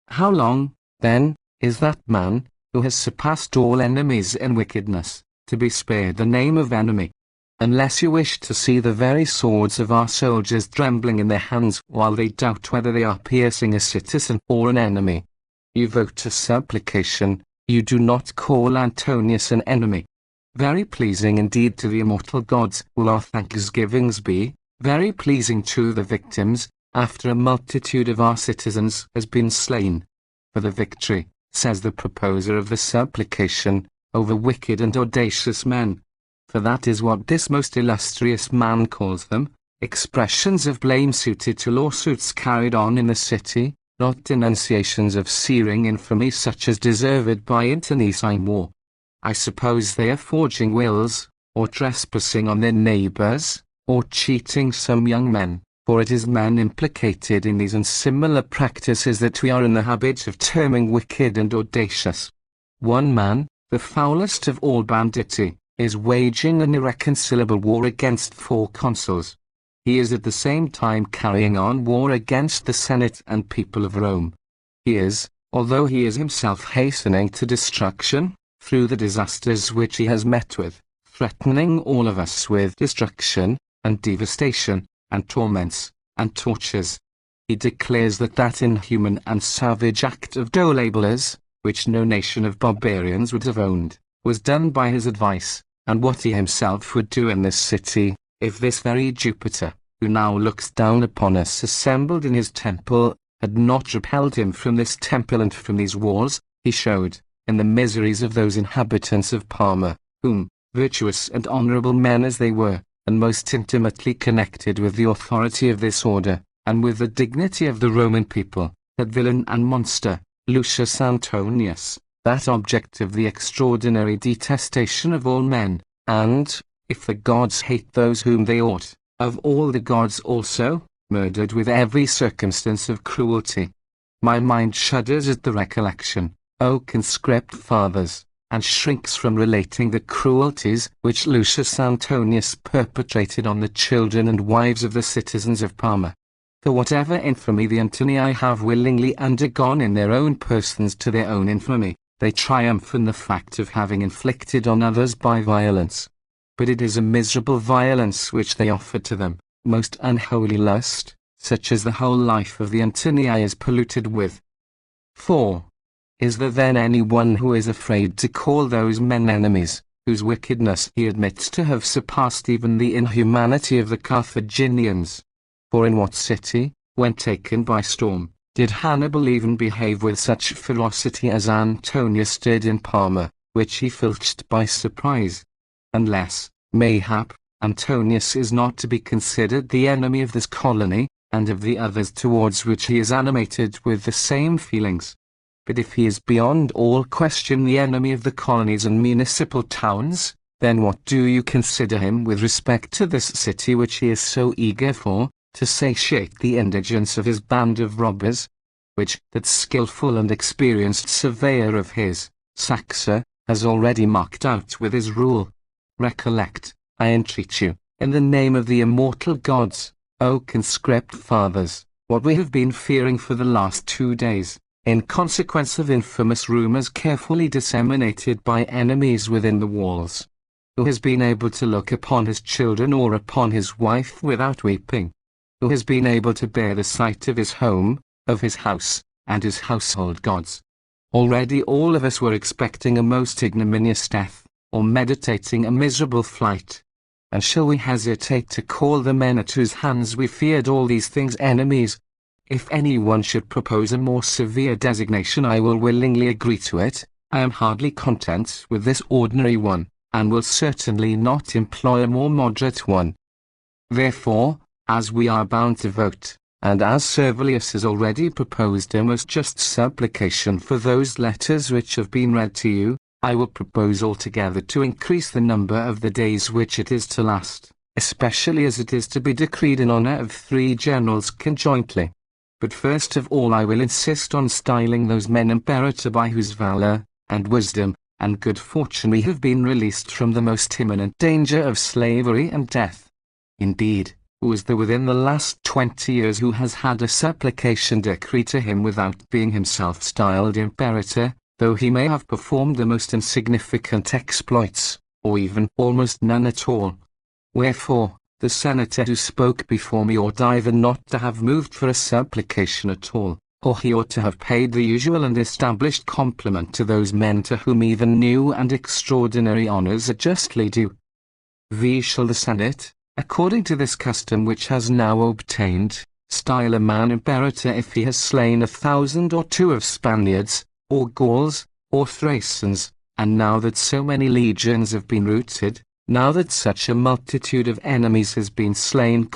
How long, then, is that man, who has surpassed all enemies in wickedness, to be spared the name of enemy? Unless you wish to see the very swords of our soldiers trembling in their hands while they doubt whether they are piercing a citizen or an enemy. You vote to supplication, you do not call Antonius an enemy. Very pleasing indeed to the immortal gods will our thanksgivings be, very pleasing to the victims, after a multitude of our citizens has been slain. For the victory, says the proposer of the supplication, over wicked and audacious men. For that is what this most illustrious man calls them, expressions of blame suited to lawsuits carried on in the city, not denunciations of searing infamy such as deserved by internecine war. I suppose they are forging wills, or trespassing on their neighbours, or cheating some young men, for it is men implicated in these and similar practices that we are in the habit of terming wicked and audacious. One man, the foulest of all banditti, is waging an irreconcilable war against 4 consuls. He is at the same time carrying on war against the Senate and people of Rome. He is, although he is himself hastening to destruction, through the disasters which he has met with, threatening all of us with destruction, and devastation, and torments, and tortures. He declares that inhuman and savage act of dough labellers, which no nation of barbarians would have owned, was done by his advice, and what he himself would do in this city, if this very Jupiter, who now looks down upon us assembled in his temple, had not repelled him from this temple and from these walls, he showed, in the miseries of those inhabitants of Parma, whom, virtuous and honourable men as they were, and most intimately connected with the authority of this order, and with the dignity of the Roman people, that villain and monster, Lucius Antonius, that object of the extraordinary detestation of all men, and, if the gods hate those whom they ought, of all the gods also, murdered with every circumstance of cruelty. My mind shudders at the recollection, O conscript fathers, and shrinks from relating the cruelties which Lucius Antonius perpetrated on the children and wives of the citizens of Parma. For whatever infamy the Antonii have willingly undergone in their own persons to their own infamy, they triumph in the fact of having inflicted on others by violence. But it is a miserable violence which they offer to them, most unholy lust, such as the whole life of the Antonii is polluted with. 4. Is there then any one who is afraid to call those men enemies, whose wickedness he admits to have surpassed even the inhumanity of the Carthaginians? For in what city, when taken by storm, did Hannibal even behave with such ferocity as Antonius did in Parma, which he filched by surprise? Unless, mayhap, Antonius is not to be considered the enemy of this colony, and of the others towards which he is animated with the same feelings. But if he is beyond all question the enemy of the colonies and municipal towns, then what do you consider him with respect to this city which he is so eager for, to satiate the indigence of his band of robbers, which that skilful and experienced surveyor of his, CICERO, has already marked out with his rule? Recollect, I entreat you, in the name of the immortal gods, O conscript fathers, what we have been fearing for the last 2 days, in consequence of infamous rumours carefully disseminated by enemies within the walls. Who has been able to look upon his children or upon his wife without weeping? Who has been able to bear the sight of his home, of his house, and his household gods? Already all of us were expecting a most ignominious death, or meditating a miserable flight. And shall we hesitate to call the men at whose hands we feared all these things enemies? If any one should propose a more severe designation, I will willingly agree to it. I am hardly content with this ordinary one, and will certainly not employ a more moderate one. Therefore, as we are bound to vote, and as Servilius has already proposed a most just supplication for those letters which have been read to you, I will propose altogether to increase the number of the days which it is to last, especially as it is to be decreed in honour of 3 generals conjointly. But first of all I will insist on styling those men imperator by whose valour, and wisdom, and good fortune we have been released from the most imminent danger of slavery and death. Indeed, who is there within the last 20 years who has had a supplication decreed to him without being himself styled imperator, though he may have performed the most insignificant exploits, or even almost none at all? Wherefore, the senator who spoke before me ought either not to have moved for a supplication at all, or he ought to have paid the usual and established compliment to those men to whom even new and extraordinary honours are justly due. Shall the Senate, according to this custom which has now obtained, style a man imperator if he has slain 1,000 or 2 of Spaniards, or Gauls, or Thracians, and now that so many legions have been routed, Now that such a multitude of enemies has been slain,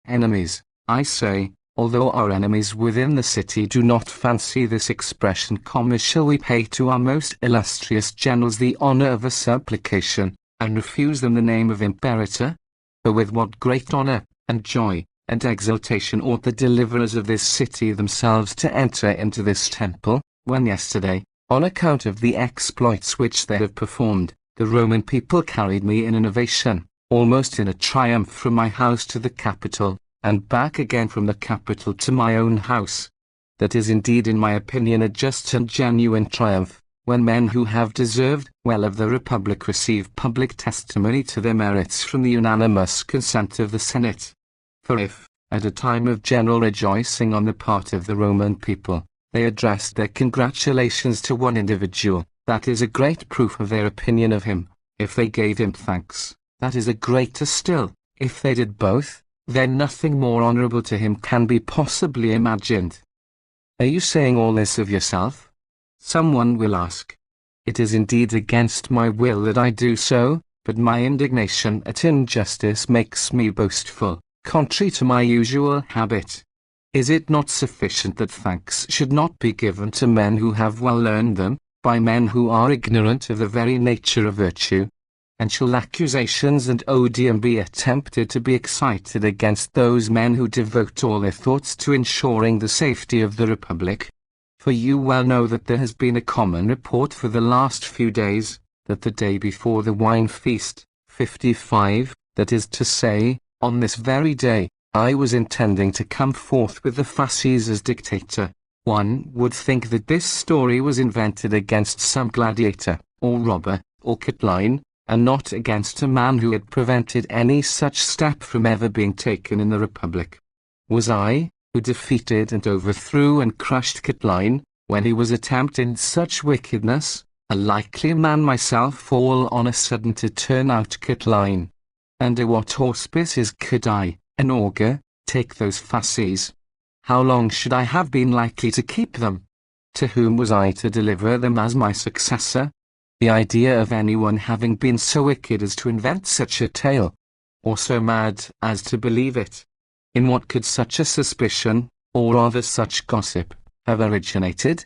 enemies, I say, although our enemies within the city do not fancy this expression, shall we pay to our most illustrious generals the honor of a supplication, and refuse them the name of imperator? For with what great honor, and joy, and exultation ought the deliverers of this city themselves to enter into this temple, when yesterday, on account of the exploits which they have performed, the Roman people carried me in an ovation, almost in a triumph, from my house to the Capitol, and back again from the Capitol to my own house. That is indeed, in my opinion, a just and genuine triumph, when men who have deserved well of the Republic receive public testimony to their merits from the unanimous consent of the Senate. For if, at a time of general rejoicing on the part of the Roman people, they addressed their congratulations to one individual, that is a great proof of their opinion of him. If they gave him thanks, that is a greater still. If they did both, then nothing more honorable to him can be possibly imagined. Are you saying all this of yourself? Someone will ask. It is indeed against my will that I do so, but my indignation at injustice makes me boastful, contrary to my usual habit. Is it not sufficient that thanks should not be given to men who have well earned them, by men who are ignorant of the very nature of virtue? And shall accusations and odium be attempted to be excited against those men who devote all their thoughts to ensuring the safety of the Republic? For you well know that there has been a common report for the last few days, that the day before the wine feast, 55, that is to say, on this very day, I was intending to come forth with the fasces as dictator. One would think that this story was invented against some gladiator, or robber, or Catiline, and not against a man who had prevented any such step from ever being taken in the Republic. Was I, who defeated and overthrew and crushed Catiline, when he was attempting such wickedness, a likely man myself all on a sudden to turn out Catiline? Under what auspices could I, an augur, take those fasces? How long should I have been likely to keep them? To whom was I to deliver them as my successor? The idea of anyone having been so wicked as to invent such a tale, or so mad as to believe it. In what could such a suspicion, or rather such gossip, have originated?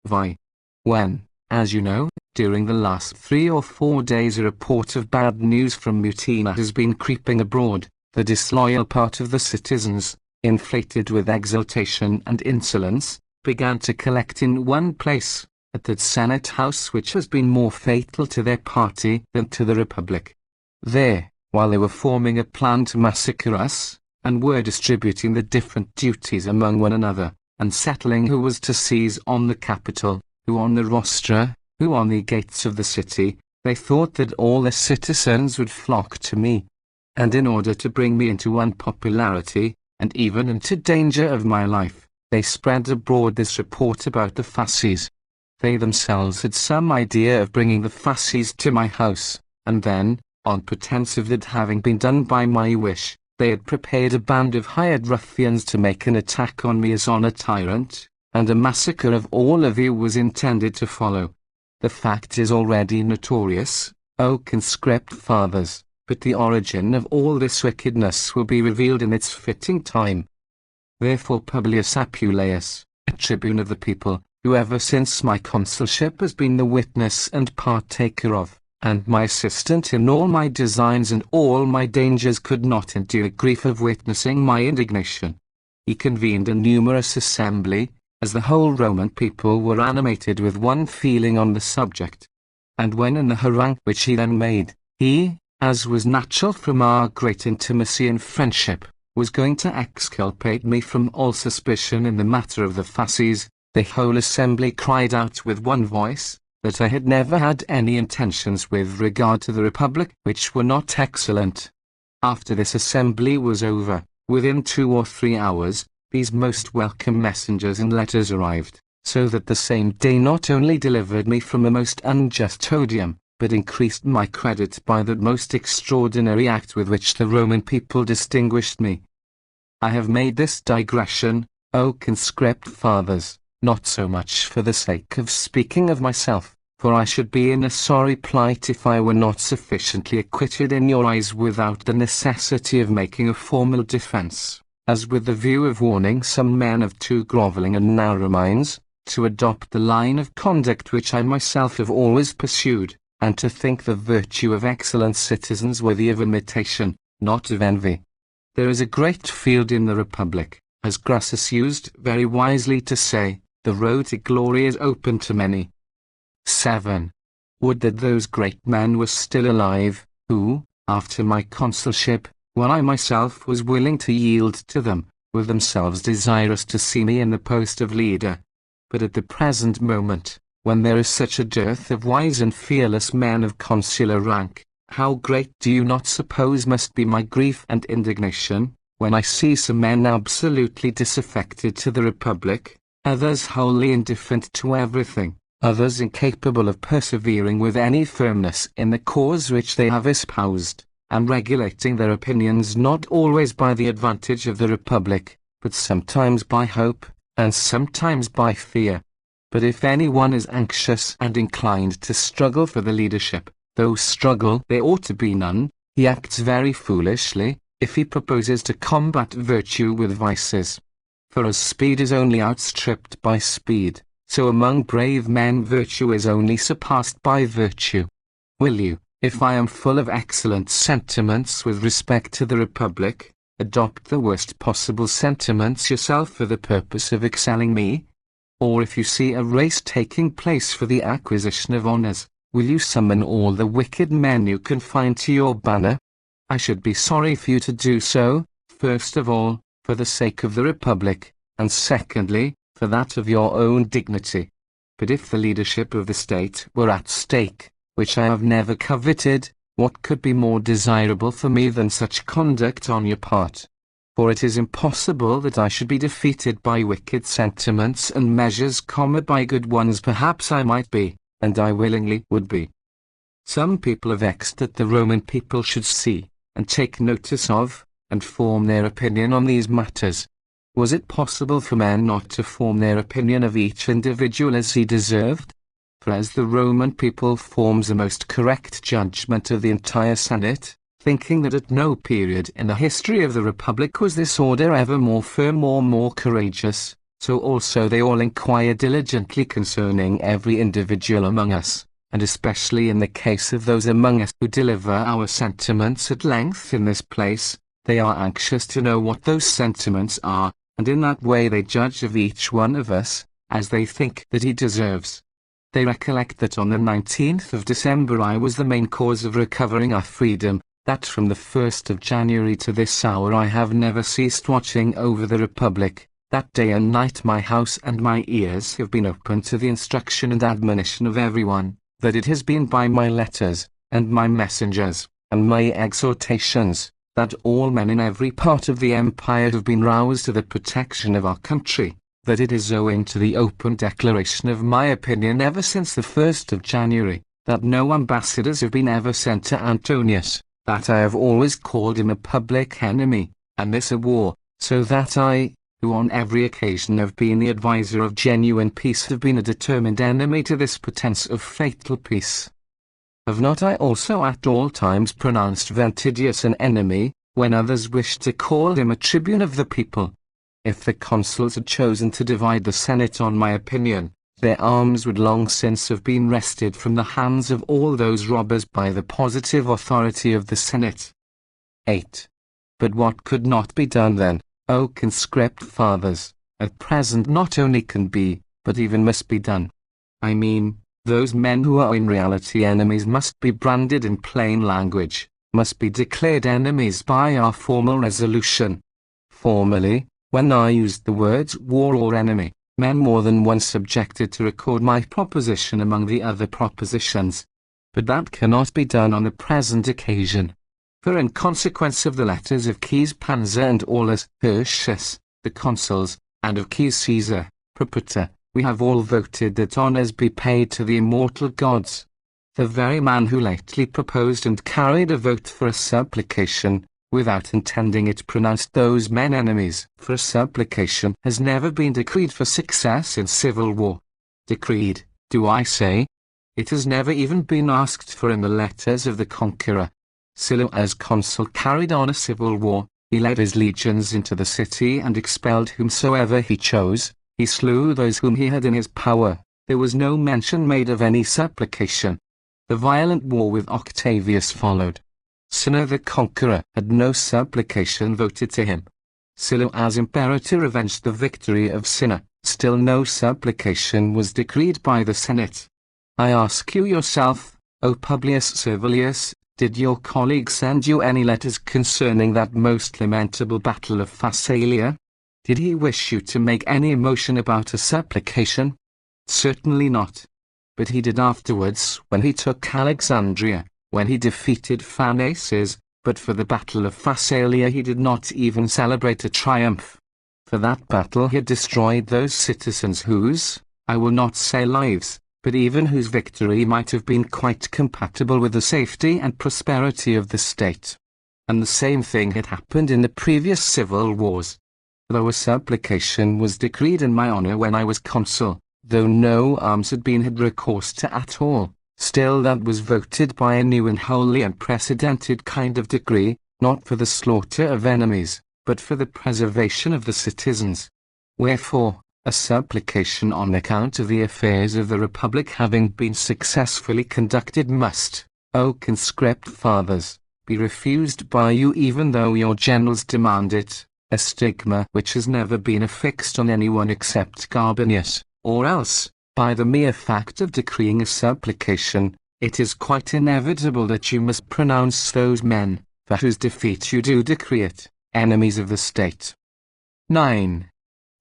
Why, when, as you know, during the last 3 or 4 days a report of bad news from Mutina has been creeping abroad, the disloyal part of the citizens, inflated with exultation and insolence, began to collect in one place, at that Senate House which has been more fatal to their party than to the Republic. There, while they were forming a plan to massacre us, and were distributing the different duties among one another, and settling who was to seize on the Capitol, who on the rostra, who on the gates of the city, they thought that all the citizens would flock to me. And in order to bring me into unpopularity, and even into danger of my life, they spread abroad this report about the fasces. They themselves had some idea of bringing the fasces to my house, and then, on pretense of that having been done by my wish, they had prepared a band of hired ruffians to make an attack on me as on a tyrant, and a massacre of all of you was intended to follow. The fact is already notorious, O conscript fathers, but the origin of all this wickedness will be revealed in its fitting time. Therefore Publius Appuleius, a tribune of the people, who ever since my consulship has been the witness and partaker of, and my assistant in all my designs and all my dangers, could not endure grief of witnessing my indignation. He convened a numerous assembly, as the whole Roman people were animated with one feeling on the subject. And when in the harangue which he then made, he, as was natural from our great intimacy and friendship, was going to exculpate me from all suspicion in the matter of the fasces, the whole assembly cried out with one voice, that I had never had any intentions with regard to the Republic which were not excellent. After this assembly was over, within 2 or 3 hours, these most welcome messengers and letters arrived, so that the same day not only delivered me from a most unjust odium, but increased my credit by that most extraordinary act with which the Roman people distinguished me. I have made this digression, O conscript fathers, not so much for the sake of speaking of myself, for I should be in a sorry plight if I were not sufficiently acquitted in your eyes without the necessity of making a formal defence, as with the view of warning some men of too grovelling and narrow minds, to adopt the line of conduct which I myself have always pursued, and to think the virtue of excellent citizens worthy of imitation, not of envy. There is a great field in the Republic, as Crassus used very wisely to say, the road to glory is open to many. 7. Would that those great men were still alive, who, after my consulship, when I myself was willing to yield to them, were themselves desirous to see me in the post of leader. But at the present moment, when there is such a dearth of wise and fearless men of consular rank, how great do you not suppose must be my grief and indignation, when I see some men absolutely disaffected to the Republic, others wholly indifferent to everything, others incapable of persevering with any firmness in the cause which they have espoused, and regulating their opinions not always by the advantage of the Republic, but sometimes by hope, and sometimes by fear. But if anyone is anxious and inclined to struggle for the leadership, though struggle there ought to be none, he acts very foolishly, if he proposes to combat virtue with vices. For as speed is only outstripped by speed, so among brave men virtue is only surpassed by virtue. Will you, if I am full of excellent sentiments with respect to the Republic, adopt the worst possible sentiments yourself for the purpose of excelling me? Or if you see a race taking place for the acquisition of honours, will you summon all the wicked men you can find to your banner? I should be sorry for you to do so, first of all, for the sake of the Republic, and secondly, for that of your own dignity. But if the leadership of the state were at stake, which I have never coveted, what could be more desirable for me than such conduct on your part? For it is impossible that I should be defeated by wicked sentiments and measures, by good ones perhaps I might be, and I willingly would be. Some people are vexed that the Roman people should see, and take notice of, and form their opinion on these matters. Was it possible for men not to form their opinion of each individual as he deserved? For as the Roman people forms a most correct judgment of the entire Senate, thinking that at no period in the history of the Republic was this order ever more firm or more courageous, so also they all inquire diligently concerning every individual among us, and especially in the case of those among us who deliver our sentiments at length in this place, they are anxious to know what those sentiments are, and in that way they judge of each one of us, as they think that he deserves. They recollect that on the 19th of December I was the main cause of recovering our freedom, that from the 1st of January to this hour I have never ceased watching over the Republic, that day and night my house and my ears have been open to the instruction and admonition of everyone, that it has been by my letters, and my messengers, and my exhortations, that all men in every part of the empire have been roused to the protection of our country, that it is owing to the open declaration of my opinion ever since the 1st of January, that no ambassadors have been ever sent to Antonius, that I have always called him a public enemy, and this a war, so that I, who on every occasion have been the adviser of genuine peace, have been a determined enemy to this pretence of fatal peace. Have not I also at all times pronounced Ventidius an enemy, when others wished to call him a tribune of the people? If the consuls had chosen to divide the Senate on my opinion, their arms would long since have been wrested from the hands of all those robbers by the positive authority of the Senate. 8. But what could not be done then, O conscript fathers, at present not only can be, but even must be done. I mean, those men who are in reality enemies must be branded in plain language, must be declared enemies by our formal resolution. Formerly, when I used the words war or enemy, men more than once objected to record my proposition among the other propositions. But that cannot be done on the present occasion. For in consequence of the letters of Caius Pansa and Aulus Hirtius, the consuls, and of Caius Caesar, Propator, we have all voted that honours be paid to the immortal gods. The very man who lately proposed and carried a vote for a supplication, without intending it, pronounced those men enemies, for a supplication has never been decreed for success in civil war. Decreed, do I say? It has never even been asked for in the letters of the conqueror. Sylla as consul carried on a civil war. He led his legions into the city and expelled whomsoever he chose. He slew those whom he had in his power. There was no mention made of any supplication. The violent war with Octavius followed. Cinna the conqueror had no supplication voted to him. Sylla as imperator avenged the victory of Cinna. Still no supplication was decreed by the Senate. I ask you yourself, O Publius Servilius, did your colleague send you any letters concerning that most lamentable battle of Pharsalia? Did he wish you to make any motion about a supplication? Certainly not. But he did afterwards, when he took Alexandria, when he defeated Pharnaces, but for the battle of Pharsalia he did not even celebrate a triumph. For that battle he had destroyed those citizens whose, I will not say lives, but even whose victory might have been quite compatible with the safety and prosperity of the state. And the same thing had happened in the previous civil wars. Though a supplication was decreed in my honor when I was consul, though no arms had been had recourse to at all, still that was voted by a new and wholly unprecedented kind of decree, not for the slaughter of enemies, but for the preservation of the citizens. Wherefore, a supplication on account of the affairs of the Republic having been successfully conducted must, O conscript fathers, be refused by you even though your generals demand it, a stigma which has never been affixed on anyone except Gabinius, or else, by the mere fact of decreeing a supplication, it is quite inevitable that you must pronounce those men, for whose defeat you do decree it, enemies of the state. 9.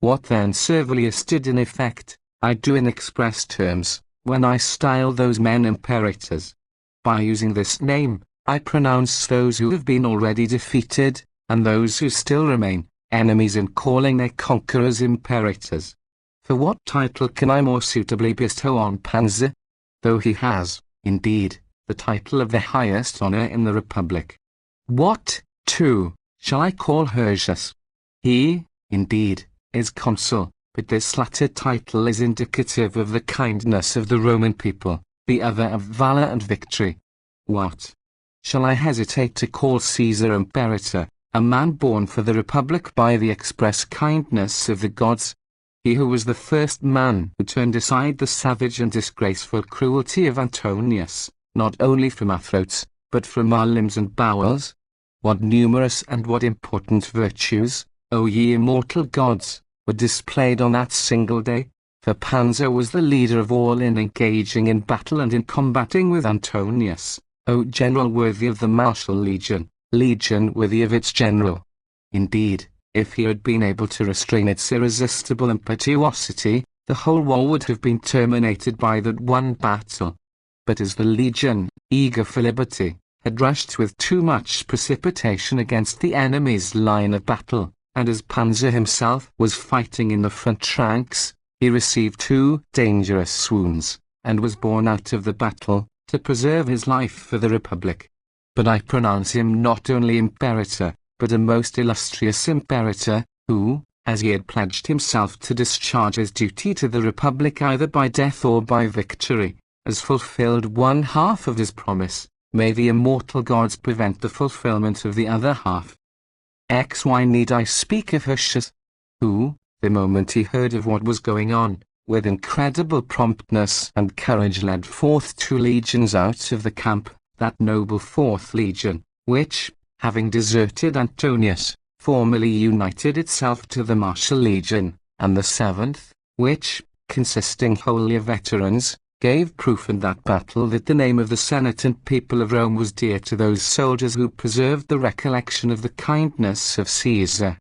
What then Servilius did in effect, I do in express terms, when I style those men imperators. By using this name, I pronounce those who have been already defeated, and those who still remain, enemies, in calling their conquerors imperators. For what title can I more suitably bestow on Pansa? Though he has, indeed, the title of the highest honor in the Republic. What, too, shall I call Hirtius? He, indeed, is consul, but this latter title is indicative of the kindness of the Roman people, the other of valor and victory. What? Shall I hesitate to call Caesar imperator, a man born for the Republic by the express kindness of the gods? He who was the first man who turned aside the savage and disgraceful cruelty of Antonius, not only from our throats, but from our limbs and bowels? What numerous and what important virtues, O ye immortal gods, were displayed on that single day, for Pansa was the leader of all in engaging in battle and in combating with Antonius, O general worthy of the martial legion, legion worthy of its general. Indeed, if he had been able to restrain its irresistible impetuosity, the whole war would have been terminated by that one battle. But as the legion, eager for liberty, had rushed with too much precipitation against the enemy's line of battle, and as Pansa himself was fighting in the front ranks, he received 2 dangerous wounds, and was borne out of the battle, to preserve his life for the Republic. But I pronounce him not only imperator, but a most illustrious imperator, who, as he had pledged himself to discharge his duty to the Republic either by death or by victory, has fulfilled one half of his promise. May the immortal gods prevent the fulfillment of the other half. Why need I speak of Hirtius, who, the moment he heard of what was going on, with incredible promptness and courage led forth 2 legions out of the camp, that noble 4th legion, which, having deserted Antonius, formally united itself to the martial legion, and the 7th, which, consisting wholly of veterans, gave proof in that battle that the name of the Senate and people of Rome was dear to those soldiers who preserved the recollection of the kindness of Caesar.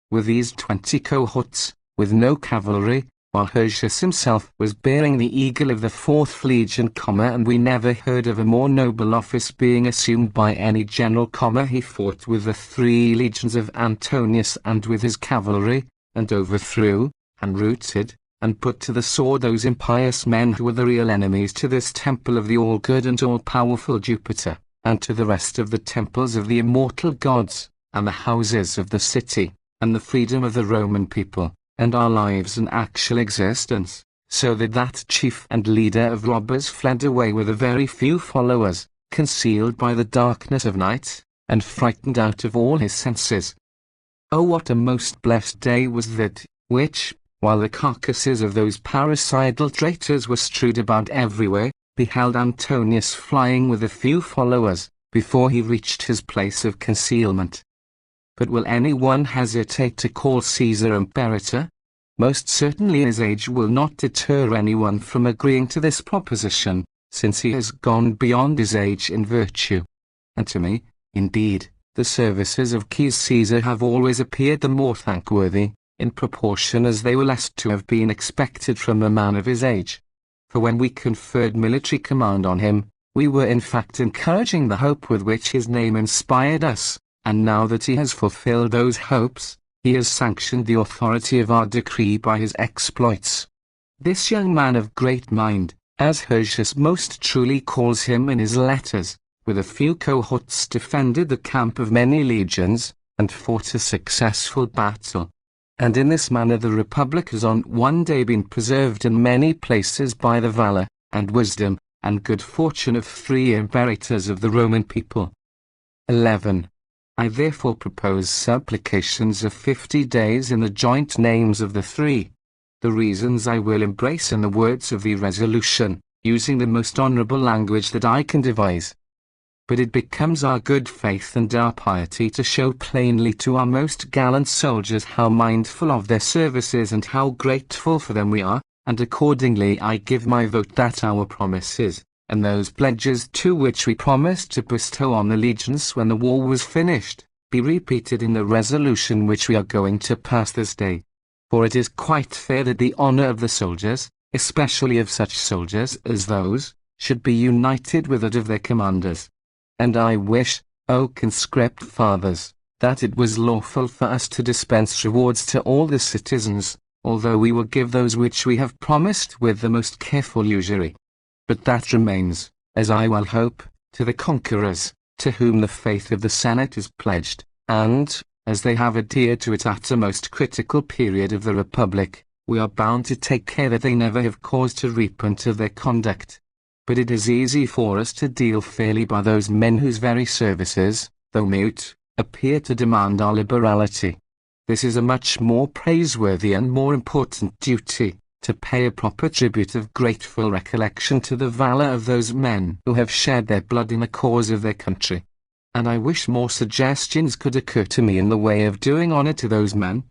With these 20 cohorts, with no cavalry, while Hirtius himself was bearing the eagle of the 4th legion, and we never heard of a more noble office being assumed by any general, he fought with the 3 legions of Antonius and with his cavalry, and overthrew, and routed, and put to the sword those impious men who were the real enemies to this temple of the all-good and all-powerful Jupiter, and to the rest of the temples of the immortal gods, and the houses of the city, and the freedom of the Roman people, and our lives and actual existence. so that that chief and leader of robbers fled away with a very few followers, concealed by the darkness of night, and frightened out of all his senses. Oh, what a most blessed day was that, which, while the carcasses of those parricidal traitors were strewed about everywhere, beheld Antonius flying with a few followers, before he reached his place of concealment. But will any one hesitate to call Caesar Imperator? Most certainly his age will not deter anyone from agreeing to this proposition, since he has gone beyond his age in virtue. And to me, indeed, the services of Caesar have always appeared the more thankworthy, in proportion as they were less to have been expected from a man of his age. For when we conferred military command on him, we were in fact encouraging the hope with which his name inspired us, and now that he has fulfilled those hopes, he has sanctioned the authority of our decree by his exploits. This young man of great mind, as Hirtius most truly calls him in his letters, with a few cohorts defended the camp of many legions, and fought a successful battle. And in this manner the Republic has on one day been preserved in many places by the valor, and wisdom, and good fortune of 3 imperators of the Roman people. 11. I therefore propose supplications of 50 days in the joint names of the 3. The reasons I will embrace in the words of the resolution, using the most honourable language that I can devise. But it becomes our good faith and our piety to show plainly to our most gallant soldiers how mindful of their services and how grateful for them we are, and accordingly I give my vote that our promises, and those pledges to which we promised to bestow on the legions when the war was finished, be repeated in the resolution which we are going to pass this day. For it is quite fair that the honour of the soldiers, especially of such soldiers as those, should be united with that of their commanders. And I wish, O conscript fathers, that it was lawful for us to dispense rewards to all the citizens, although we will give those which we have promised with the most careful usury. But that remains, as I well hope, to the conquerors, to whom the faith of the Senate is pledged, and, as they have adhered to it at a most critical period of the Republic, we are bound to take care that they never have cause to repent of their conduct. But it is easy for us to deal fairly by those men whose very services, though mute, appear to demand our liberality. This is a much more praiseworthy and more important duty, to pay a proper tribute of grateful recollection to the valor of those men who have shed their blood in the cause of their country. And I wish more suggestions could occur to me in the way of doing honor to those men.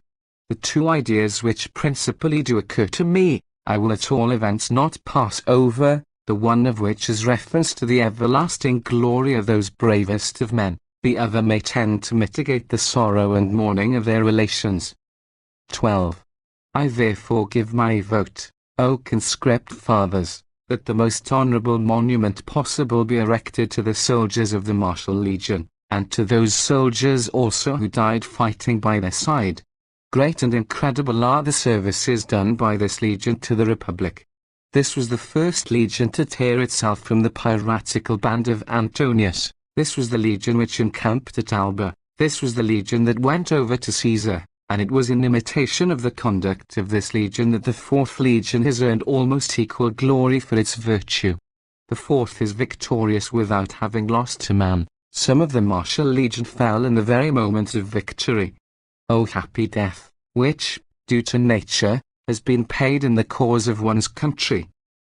The 2 ideas which principally do occur to me, I will at all events not pass over, the one of which is reference to the everlasting glory of those bravest of men, the other may tend to mitigate the sorrow and mourning of their relations. 12. I therefore give my vote, O conscript fathers, that the most honourable monument possible be erected to the soldiers of the Martial Legion, and to those soldiers also who died fighting by their side. Great and incredible are the services done by this legion to the Republic. This was the first legion to tear itself from the piratical band of Antonius. This was the legion which encamped at Alba. This was the legion that went over to Caesar, and it was in imitation of the conduct of this legion that the 4th legion has earned almost equal glory for its virtue. The 4th is victorious without having lost to man. Some of the Martial Legion fell in the very moment of victory. O happy death, which, due to nature, has been paid in the cause of one's country.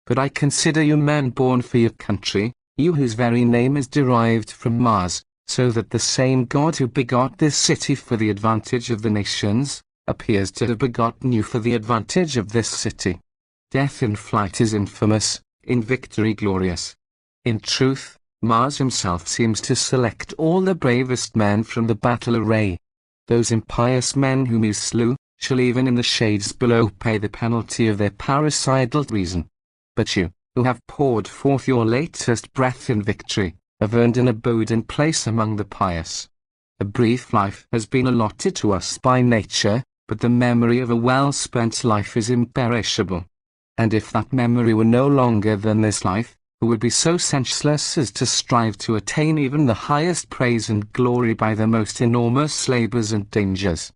But I consider you men born for your country, you whose very name is derived from Mars, so that the same God who begot this city for the advantage of the nations, appears to have begotten you for the advantage of this city. Death in flight is infamous, in victory glorious. In truth, Mars himself seems to select all the bravest men from the battle array. Those impious men whom you slew, shall even in the shades below pay the penalty of their parricidal treason. But you, who have poured forth your latest breath in victory, have earned an abode and place among the pious. A brief life has been allotted to us by nature, but the memory of a well-spent life is imperishable. And if that memory were no longer than this life, who would be so senseless as to strive to attain even the highest praise and glory by the most enormous labours and dangers?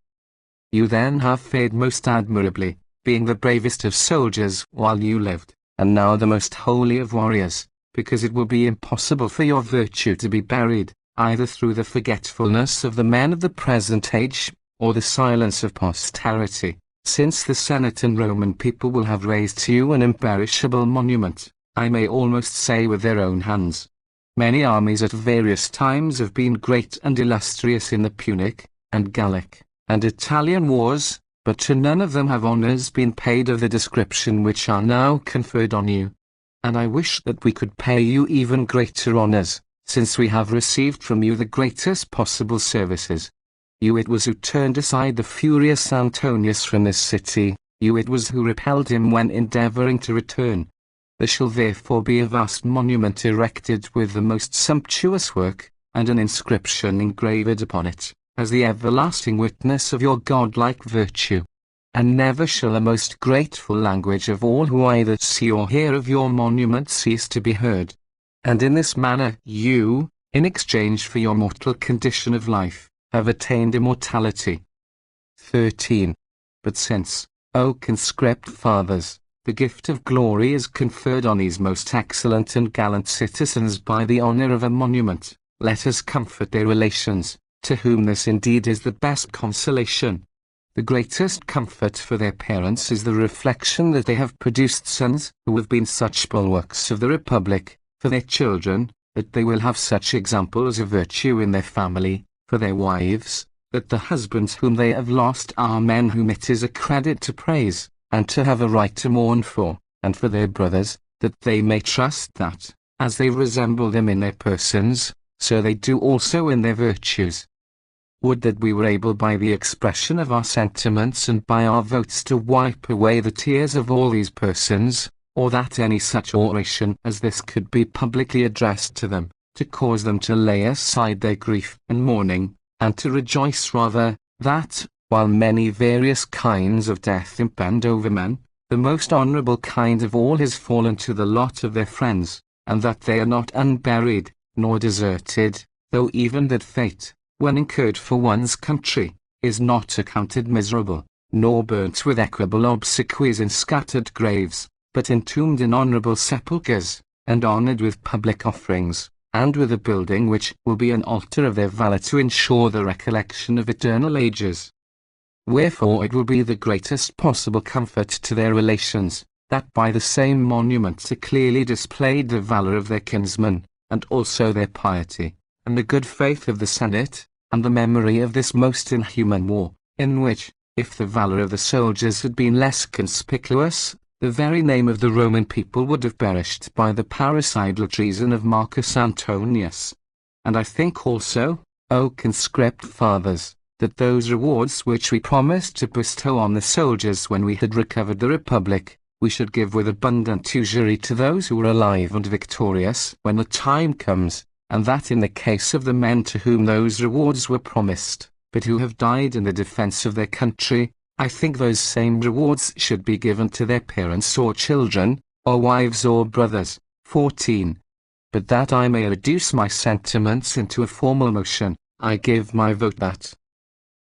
You then have fared most admirably, being the bravest of soldiers while you lived, and now the most holy of warriors, because it will be impossible for your virtue to be buried, either through the forgetfulness of the men of the present age, or the silence of posterity, since the Senate and Roman people will have raised to you an imperishable monument, I may almost say with their own hands. Many armies at various times have been great and illustrious in the Punic, and Gallic, and Italian wars, but to none of them have honors been paid of the description which are now conferred on you. And I wish that we could pay you even greater honors, since we have received from you the greatest possible services. You it was who turned aside the furious Antonius from this city, you it was who repelled him when endeavoring to return. There shall therefore be a vast monument erected with the most sumptuous work, and an inscription engraved upon it, as the everlasting witness of your godlike virtue. And never shall a most grateful language of all who either see or hear of your monument cease to be heard. And in this manner you, in exchange for your mortal condition of life, have attained immortality. 13. But since, O conscript fathers, the gift of glory is conferred on these most excellent and gallant citizens by the honor of a monument, let us comfort their relations, to whom this indeed is the best consolation. The greatest comfort for their parents is the reflection that they have produced sons who have been such bulwarks of the Republic, for their children, that they will have such examples of virtue in their family, for their wives, that the husbands whom they have lost are men whom it is a credit to praise, and to have a right to mourn for, and for their brothers, that they may trust that, as they resemble them in their persons, so they do also in their virtues. Would that we were able by the expression of our sentiments and by our votes to wipe away the tears of all these persons, or that any such oration as this could be publicly addressed to them, to cause them to lay aside their grief and mourning, and to rejoice rather, that, while many various kinds of death impend over men, the most honourable kind of all has fallen to the lot of their friends, and that they are not unburied, nor deserted, though even that fate, when incurred for one's country, is not accounted miserable, nor burnt with equable obsequies in scattered graves, but entombed in honourable sepulchres, and honoured with public offerings, and with a building which will be an altar of their valour to ensure the recollection of eternal ages. Wherefore it will be the greatest possible comfort to their relations, that by the same monument they clearly displayed the valour of their kinsmen, and also their piety, and the good faith of the Senate, and the memory of this most inhuman war, in which, if the valour of the soldiers had been less conspicuous, the very name of the Roman people would have perished by the parricidal treason of Marcus Antonius. And I think also, O conscript fathers, that those rewards which we promised to bestow on the soldiers when we had recovered the Republic, we should give with abundant usury to those who are alive and victorious when the time comes, and that in the case of the men to whom those rewards were promised, but who have died in the defense of their country, I think those same rewards should be given to their parents or children, or wives or brothers. 14. But that I may reduce my sentiments into a formal motion, I give my vote that,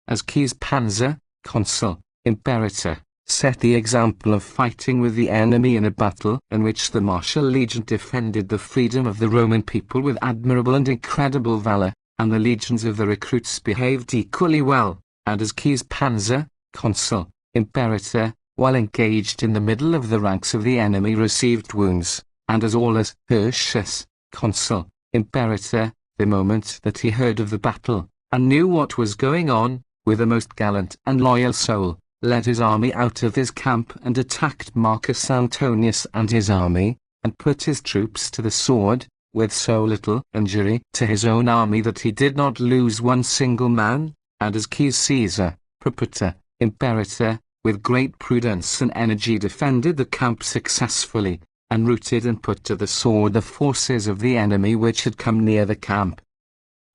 as Keyes Panzer, Consul, Imperator, set the example of fighting with the enemy in a battle in which the martial legion defended the freedom of the Roman people with admirable and incredible valor, and the legions of the recruits behaved equally well, and as Keyes Panzer, Consul, Imperator, while engaged in the middle of the ranks of the enemy received wounds, and as Aulus Hirtius, Consul, Imperator, the moment that he heard of the battle, and knew what was going on, with a most gallant and loyal soul, led his army out of his camp and attacked Marcus Antonius and his army, and put his troops to the sword, with so little injury to his own army that he did not lose one single man, and as Keyes Caesar, Praetor, Imperator, with great prudence and energy defended the camp successfully, and routed and put to the sword the forces of the enemy which had come near the camp.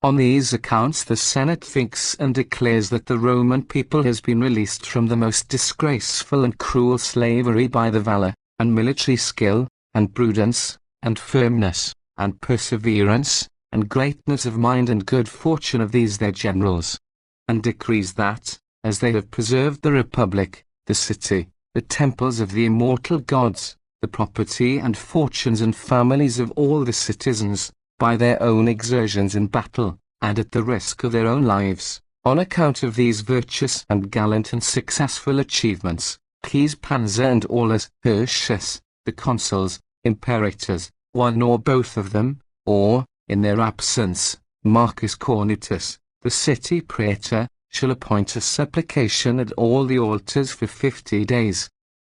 On these accounts the Senate thinks and declares that the Roman people has been released from the most disgraceful and cruel slavery by the valor, and military skill, and prudence, and firmness, and perseverance, and greatness of mind and good fortune of these their generals, and decrees that, as they have preserved the Republic, the city, the temples of the immortal gods, the property and fortunes and families of all the citizens, by their own exertions in battle, and at the risk of their own lives, on account of these virtuous and gallant and successful achievements, Pius Panzer and Aulus Hirtius, the consuls, imperators, one or both of them, or, in their absence, Marcus Cornutus, the city praetor, shall appoint a supplication at all the altars for 50 days.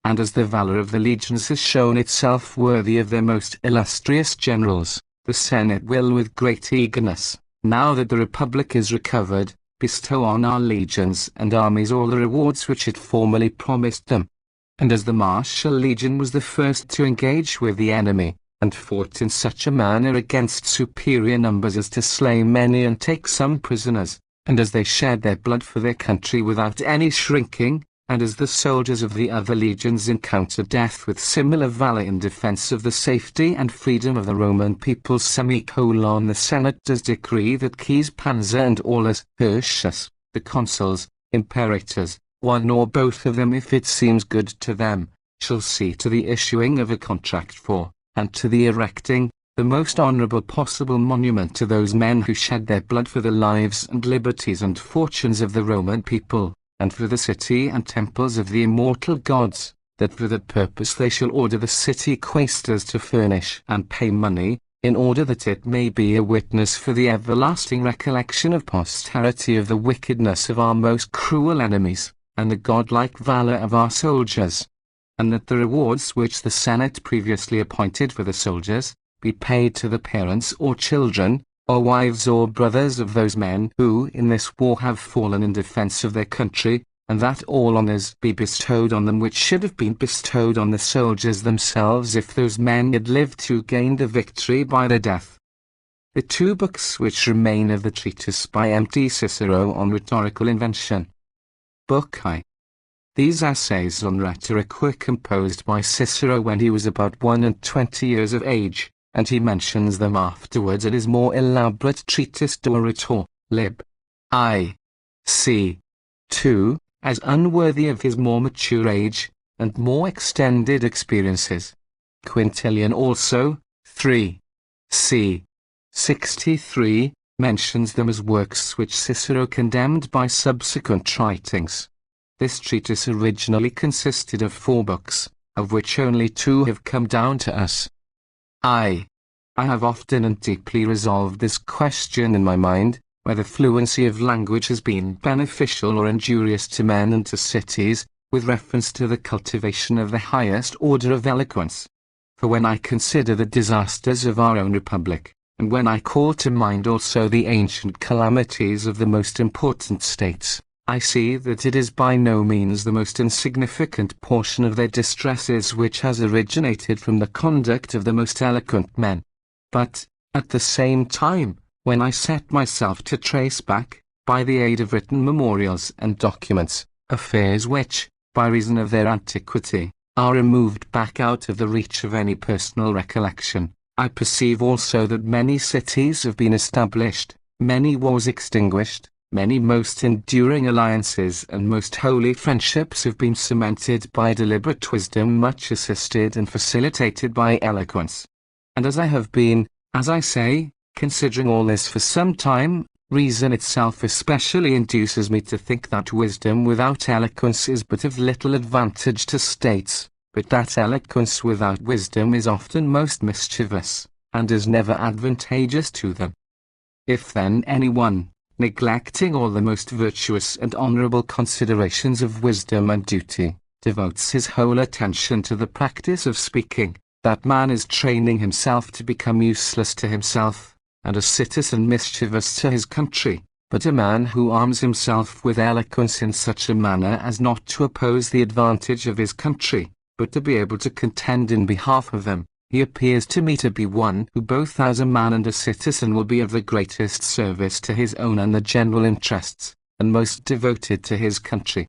And as the valor of the legions has shown itself worthy of their most illustrious generals, the Senate will with great eagerness, now that the Republic is recovered, bestow on our legions and armies all the rewards which it formerly promised them. And as the Martial Legion was the first to engage with the enemy, and fought in such a manner against superior numbers as to slay many and take some prisoners, and as they shed their blood for their country without any shrinking, and as the soldiers of the other legions encountered death with similar valor in defense of the safety and freedom of the Roman people, the Senate does decree that Pius Panzer and Aulus Hirtius, the consuls, imperators, one or both of them if it seems good to them, shall see to the issuing of a contract for, and to the erecting, the most honorable possible monument to those men who shed their blood for the lives and liberties and fortunes of the Roman people, and for the city and temples of the immortal gods, that for that purpose they shall order the city quaestors to furnish and pay money, in order that it may be a witness for the everlasting recollection of posterity of the wickedness of our most cruel enemies, and the godlike valor of our soldiers, and that the rewards which the Senate previously appointed for the soldiers, be paid to the parents or children, or wives or brothers of those men who in this war have fallen in defense of their country, and that all honors be bestowed on them which should have been bestowed on the soldiers themselves if those men had lived to gain the victory by their death. The two books which remain of the treatise by M.T. Cicero on rhetorical invention. Book I. These essays on rhetoric were composed by Cicero when he was about 21 years of age, and he mentions them afterwards in his more elaborate treatise De Orator, lib. I. c. 2, as unworthy of his more mature age, and more extended experiences. Quintilian also, 3. c. 63, mentions them as works which Cicero condemned by subsequent writings. This treatise originally consisted of 4 books, of which only 2 have come down to us. I have often and deeply resolved this question in my mind, whether fluency of language has been beneficial or injurious to men and to cities, with reference to the cultivation of the highest order of eloquence. For when I consider the disasters of our own republic, and when I call to mind also the ancient calamities of the most important states, I see that it is by no means the most insignificant portion of their distresses which has originated from the conduct of the most eloquent men. But, at the same time, when I set myself to trace back, by the aid of written memorials and documents, affairs which, by reason of their antiquity, are removed back out of the reach of any personal recollection, I perceive also that many cities have been established, many wars extinguished, many most enduring alliances and most holy friendships have been cemented by deliberate wisdom, much assisted and facilitated by eloquence. And as I have been, as I say, considering all this for some time, reason itself especially induces me to think that wisdom without eloquence is but of little advantage to states, but that eloquence without wisdom is often most mischievous, and is never advantageous to them. If then anyone, neglecting all the most virtuous and honorable considerations of wisdom and duty, devotes his whole attention to the practice of speaking, that man is training himself to become useless to himself, and a citizen mischievous to his country. But a man who arms himself with eloquence in such a manner as not to oppose the advantage of his country, but to be able to contend in behalf of them, he appears to me to be one who both as a man and a citizen will be of the greatest service to his own and the general interests, and most devoted to his country.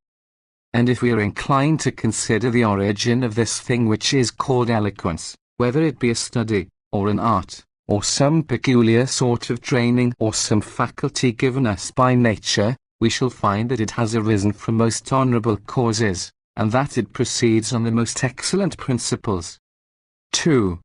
And if we are inclined to consider the origin of this thing which is called eloquence, whether it be a study, or an art, or some peculiar sort of training, or some faculty given us by nature, we shall find that it has arisen from most honorable causes, and that it proceeds on the most excellent principles. 2.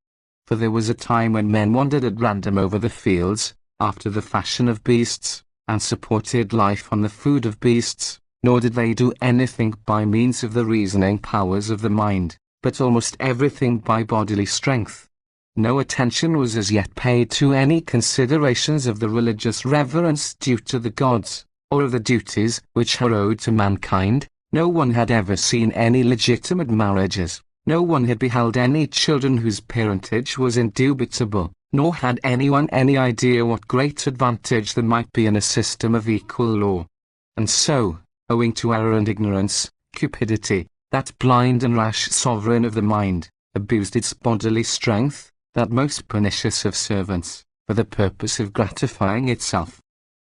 For there was a time when men wandered at random over the fields, after the fashion of beasts, and supported life on the food of beasts, nor did they do anything by means of the reasoning powers of the mind, but almost everything by bodily strength. No attention was as yet paid to any considerations of the religious reverence due to the gods, or of the duties which are owed to mankind. No one had ever seen any legitimate marriages, no one had beheld any children whose parentage was indubitable, nor had anyone any idea what great advantage there might be in a system of equal law. And so, owing to error and ignorance, cupidity, that blind and rash sovereign of the mind, abused its bodily strength, that most pernicious of servants, for the purpose of gratifying itself.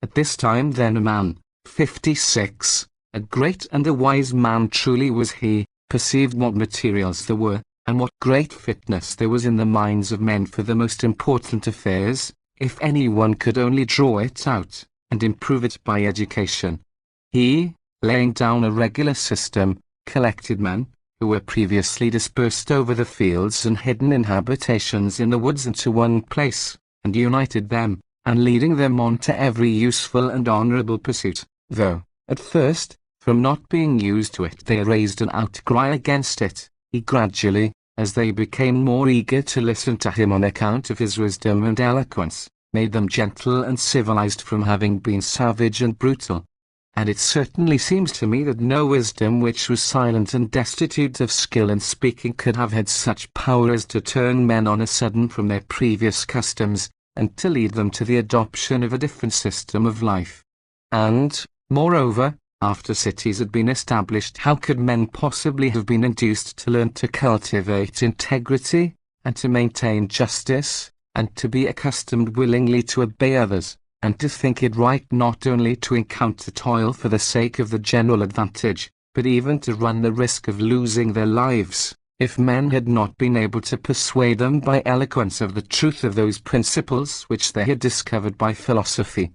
At this time then a man, 56, a great and a wise man truly was he, perceived what materials there were, and what great fitness there was in the minds of men for the most important affairs, if any one could only draw it out, and improve it by education. He, laying down a regular system, collected men, who were previously dispersed over the fields and hidden in habitations in the woods into one place, and united them, and leading them on to every useful and honourable pursuit, though, at first, from not being used to it they raised an outcry against it, he gradually, as they became more eager to listen to him on account of his wisdom and eloquence, made them gentle and civilized from having been savage and brutal. And it certainly seems to me that no wisdom which was silent and destitute of skill in speaking could have had such power as to turn men on a sudden from their previous customs, and to lead them to the adoption of a different system of life. And, moreover, after cities had been established, how could men possibly have been induced to learn to cultivate integrity, and to maintain justice, and to be accustomed willingly to obey others, and to think it right not only to encounter toil for the sake of the general advantage, but even to run the risk of losing their lives, if men had not been able to persuade them by eloquence of the truth of those principles which they had discovered by philosophy?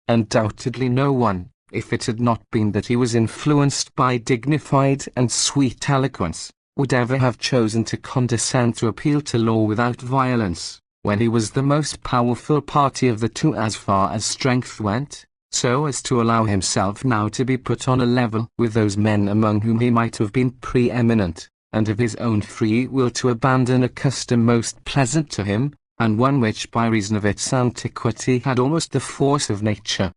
Undoubtedly no one, if it had not been that he was influenced by dignified and sweet eloquence, would ever have chosen to condescend to appeal to law without violence, when he was the most powerful party of the two as far as strength went, so as to allow himself now to be put on a level with those men among whom he might have been preeminent, and of his own free will to abandon a custom most pleasant to him, and one which by reason of its antiquity had almost the force of nature.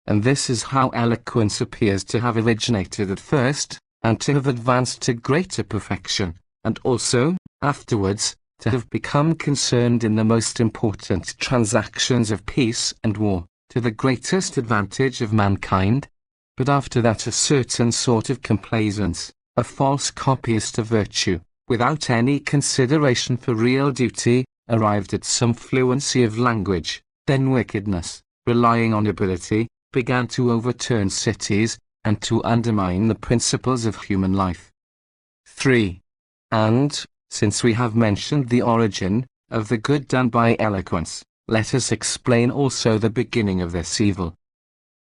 And this is how eloquence appears to have originated at first, and to have advanced to greater perfection, and also, afterwards, to have become concerned in the most important transactions of peace and war, to the greatest advantage of mankind. But after that a certain sort of complaisance, a false copyist of virtue, without any consideration for real duty, arrived at some fluency of language, then wickedness, relying on ability, began to overturn cities, and to undermine the principles of human life. 3. And, since we have mentioned the origin of the good done by eloquence, let us explain also the beginning of this evil.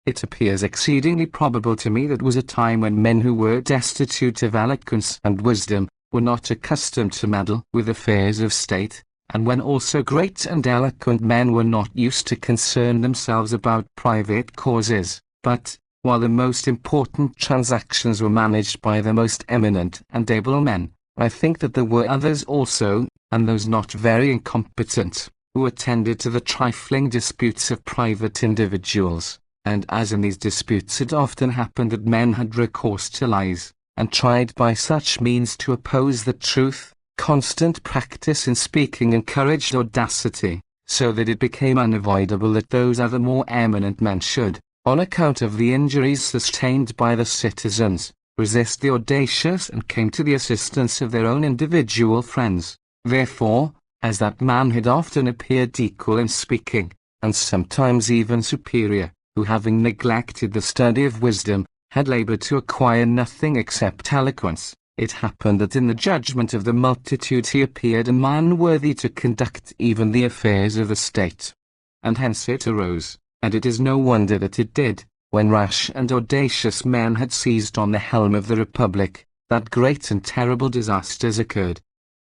It appears exceedingly probable to me that was a time when men who were destitute of eloquence and wisdom were not accustomed to meddle with affairs of state, and when also great and eloquent men were not used to concern themselves about private causes, but, while the most important transactions were managed by the most eminent and able men, I think that there were others also, and those not very incompetent, who attended to the trifling disputes of private individuals, and as in these disputes it often happened that men had recourse to lies, and tried by such means to oppose the truth, constant practice in speaking encouraged audacity, so that it became unavoidable that those other more eminent men should, on account of the injuries sustained by the citizens, resist the audacious and came to the assistance of their own individual friends. Therefore, as that man had often appeared equal in speaking, and sometimes even superior, who having neglected the study of wisdom, had labored to acquire nothing except eloquence, it happened that in the judgment of the multitude he appeared a man worthy to conduct even the affairs of the state. And hence it arose, and it is no wonder that it did, when rash and audacious men had seized on the helm of the republic, that great and terrible disasters occurred,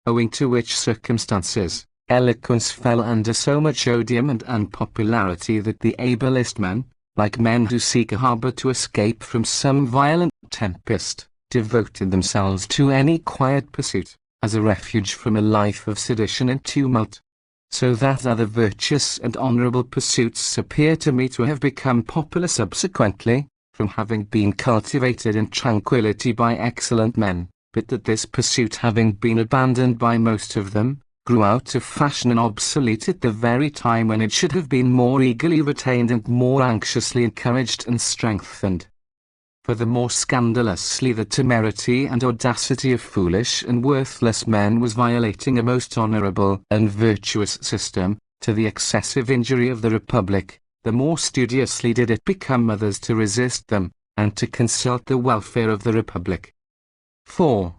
owing to which circumstances, eloquence fell under so much odium and unpopularity that the ablest men, like men who seek a harbour to escape from some violent tempest, devoted themselves to any quiet pursuit, as a refuge from a life of sedition and tumult. So that other virtuous and honourable pursuits appear to me to have become popular subsequently, from having been cultivated in tranquillity by excellent men, but that this pursuit having been abandoned by most of them, grew out of fashion and obsolete at the very time when it should have been more eagerly retained and more anxiously encouraged and strengthened. For the more scandalously the temerity and audacity of foolish and worthless men was violating a most honourable and virtuous system, to the excessive injury of the Republic, the more studiously did it become others to resist them, and to consult the welfare of the Republic. 4.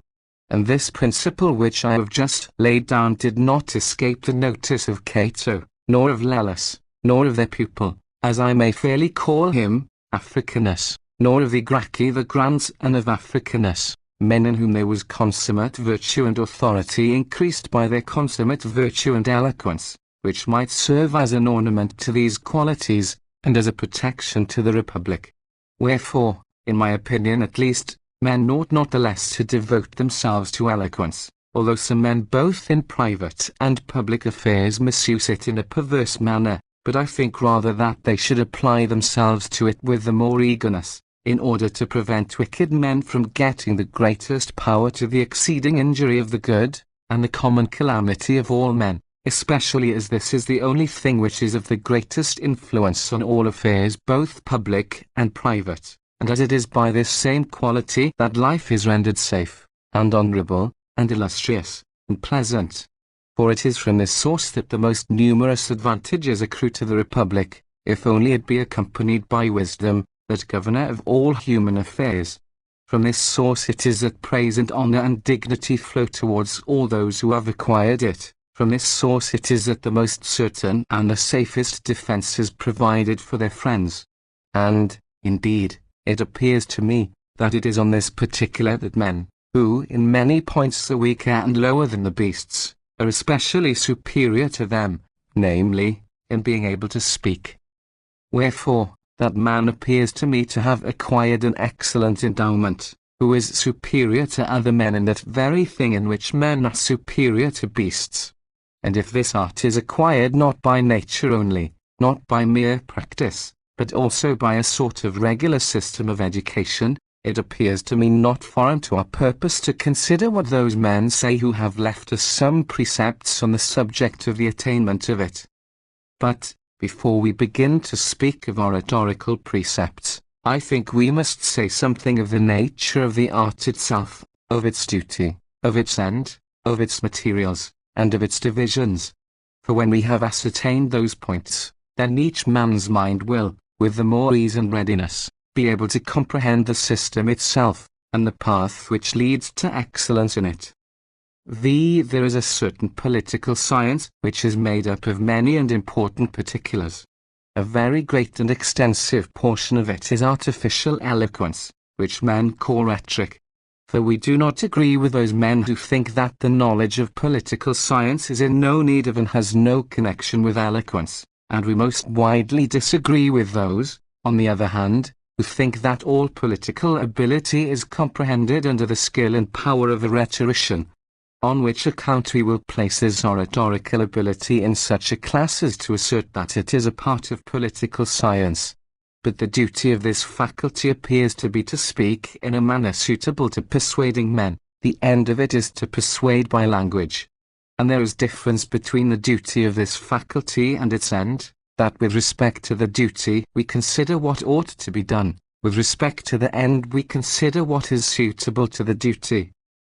And this principle which I have just laid down did not escape the notice of Cato, nor of Lellus, nor of their pupil, as I may fairly call him, Africanus, nor of the Gracchi the grandson of Africanus, men in whom there was consummate virtue and authority increased by their consummate virtue and eloquence, which might serve as an ornament to these qualities, and as a protection to the Republic. Wherefore, in my opinion at least, men ought not the less to devote themselves to eloquence, although some men both in private and public affairs misuse it in a perverse manner, but I think rather that they should apply themselves to it with the more eagerness, in order to prevent wicked men from getting the greatest power to the exceeding injury of the good, and the common calamity of all men, especially as this is the only thing which is of the greatest influence on all affairs both public and private, and as it is by this same quality that life is rendered safe, and honourable, and illustrious, and pleasant. For it is from this source that the most numerous advantages accrue to the Republic, if only it be accompanied by wisdom, that governor of all human affairs. From this source it is that praise and honour and dignity flow towards all those who have acquired it. From this source it is that the most certain and the safest defence is provided for their friends. And, indeed, it appears to me, that it is on this particular that men, who in many points are weaker and lower than the beasts, are especially superior to them, namely, in being able to speak. Wherefore, that man appears to me to have acquired an excellent endowment, who is superior to other men in that very thing in which men are superior to beasts. And if this art is acquired not by nature only, not by mere practice, but also by a sort of regular system of education, it appears to me not foreign to our purpose to consider what those men say who have left us some precepts on the subject of the attainment of it. But, before we begin to speak of oratorical precepts, I think we must say something of the nature of the art itself, of its duty, of its end, of its materials, and of its divisions. For when we have ascertained those points, then each man's mind will, with the more ease and readiness, be able to comprehend the system itself, and the path which leads to excellence in it. There is a certain political science which is made up of many and important particulars. A very great and extensive portion of it is artificial eloquence, which men call rhetoric. For we do not agree with those men who think that the knowledge of political science is in no need of and has no connection with eloquence, and we most widely disagree with those, on the other hand, who think that all political ability is comprehended under the skill and power of a rhetorician, on which account we will place his oratorical ability in such a class as to assert that it is a part of political science. But the duty of this faculty appears to be to speak in a manner suitable to persuading men. The end of it is to persuade by language. And there is difference between the duty of this faculty and its end, that with respect to the duty we consider what ought to be done, with respect to the end we consider what is suitable to the duty.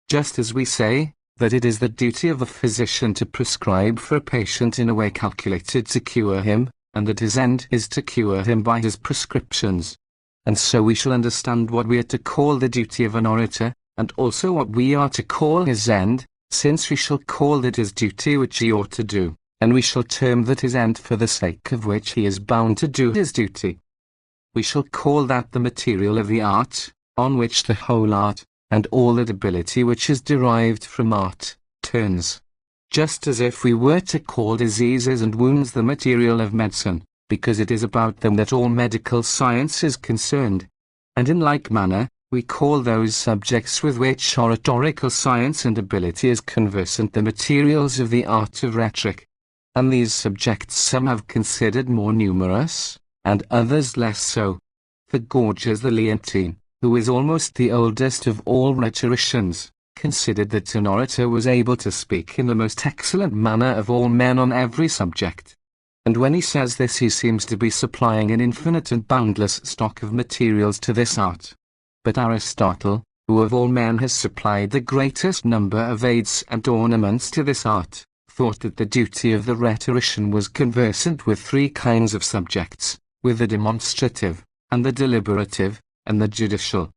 Just as we say, that it is the duty of a physician to prescribe for a patient in a way calculated to cure him, and that his end is to cure him by his prescriptions. And so we shall understand what we are to call the duty of an orator, and also what we are to call his end, since we shall call that his duty which he ought to do, and we shall term that his end for the sake of which he is bound to do his duty. We shall call that the material of the art, on which the whole art, and all that ability which is derived from art, turns. Just as if we were to call diseases and wounds the material of medicine, because it is about them that all medical science is concerned. And in like manner, we call those subjects with which oratorical science and ability is conversant the materials of the art of rhetoric. And these subjects some have considered more numerous, and others less so. For Gorgias the Leontine, who is almost the oldest of all rhetoricians, considered that an orator was able to speak in the most excellent manner of all men on every subject. And when he says this, he seems to be supplying an infinite and boundless stock of materials to this art. But Aristotle, who of all men has supplied the greatest number of aids and ornaments to this art, thought that the duty of the rhetorician was conversant with three kinds of subjects, with the demonstrative, and the deliberative, and the judicial.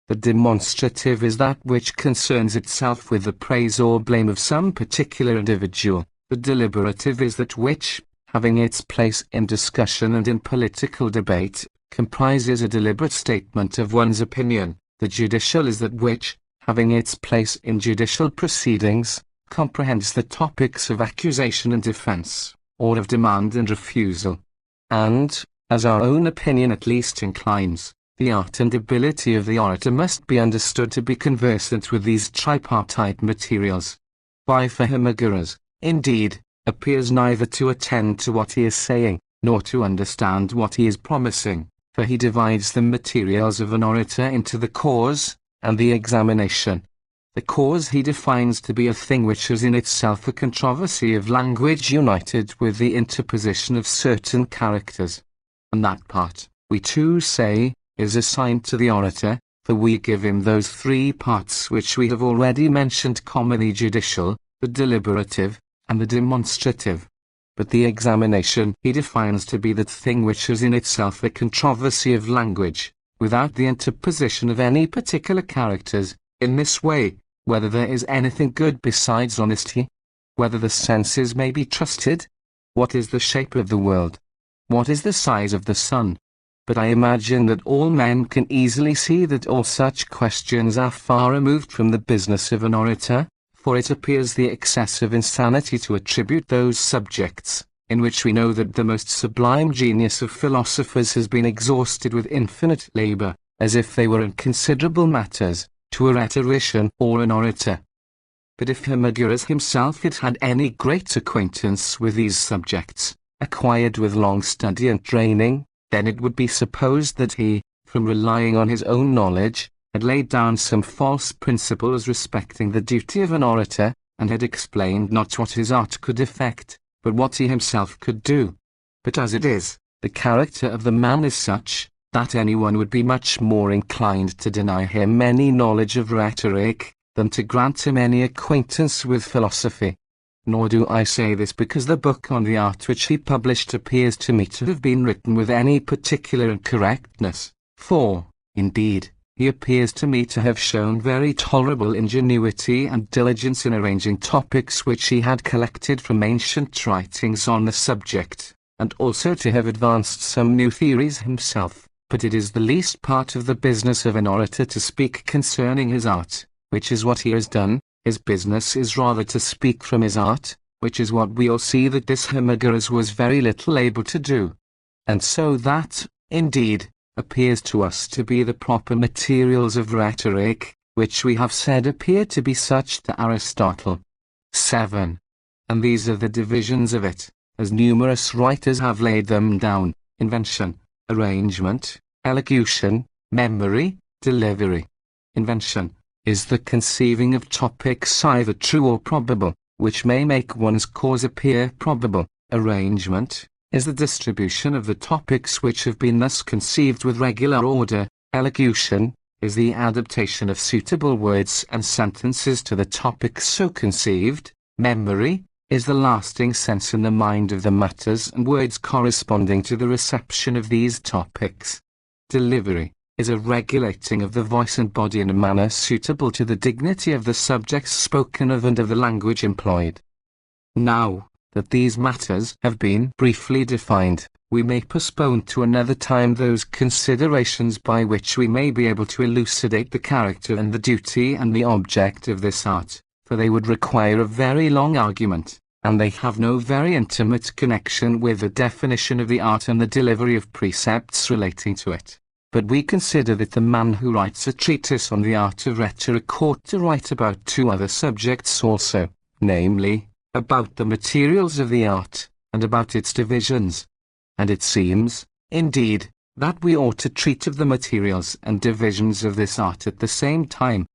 The demonstrative is that which concerns itself with the praise or blame of some particular individual. The deliberative is that which, having its place in discussion and in political debate, comprises a deliberate statement of one's opinion. The judicial is that which, having its place in judicial proceedings, comprehends the topics of accusation and defense, or of demand and refusal. And, as our own opinion at least inclines, the art and ability of the orator must be understood to be conversant with these tripartite materials. Why, for Hermogenes, indeed, appears neither to attend to what he is saying, nor to understand what he is promising, for he divides the materials of an orator into the cause, and the examination. The cause he defines to be a thing which is in itself a controversy of language united with the interposition of certain characters. And that part, we too say, is assigned to the orator, for we give him those three parts which we have already mentioned, commonly judicial, the deliberative, and the demonstrative. But the examination he defines to be that thing which is in itself a controversy of language, without the interposition of any particular characters, in this way, whether there is anything good besides honesty, whether the senses may be trusted, what is the shape of the world, what is the size of the sun. But I imagine that all men can easily see that all such questions are far removed from the business of an orator, for it appears the excess of insanity to attribute those subjects, in which we know that the most sublime genius of philosophers has been exhausted with infinite labour, as if they were inconsiderable matters, to a rhetorician or an orator. But if Hermogenes himself had had any great acquaintance with these subjects, acquired with long study and training, then it would be supposed that he, from relying on his own knowledge, had laid down some false principles respecting the duty of an orator, and had explained not what his art could effect, but what he himself could do. But as it is, the character of the man is such, that anyone would be much more inclined to deny him any knowledge of rhetoric, than to grant him any acquaintance with philosophy. Nor do I say this because the book on the art which he published appears to me to have been written with any particular incorrectness, for, indeed, he appears to me to have shown very tolerable ingenuity and diligence in arranging topics which he had collected from ancient writings on the subject, and also to have advanced some new theories himself. But it is the least part of the business of an orator to speak concerning his art, which is what he has done. His business is rather to speak from his art, which is what we all see that this Hermogenes was very little able to do. And so that, indeed, appears to us to be the proper materials of rhetoric, which we have said appear to be such to Aristotle. 7. And these are the divisions of it, as numerous writers have laid them down: invention, arrangement, elocution, memory, delivery. Invention is the conceiving of topics either true or probable, which may make one's cause appear probable. Arrangement is the distribution of the topics which have been thus conceived with regular order. Elocution is the adaptation of suitable words and sentences to the topics so conceived. Memory is the lasting sense in the mind of the matters and words corresponding to the reception of these topics. Delivery is a regulating of the voice and body in a manner suitable to the dignity of the subjects spoken of and of the language employed. Now, that these matters have been briefly defined, we may postpone to another time those considerations by which we may be able to elucidate the character and the duty and the object of this art, for they would require a very long argument, and they have no very intimate connection with the definition of the art and the delivery of precepts relating to it. But we consider that the man who writes a treatise on the art of rhetoric ought to write about two other subjects also, namely, about the materials of the art, and about its divisions. And it seems, indeed, that we ought to treat of the materials and divisions of this art at the same time.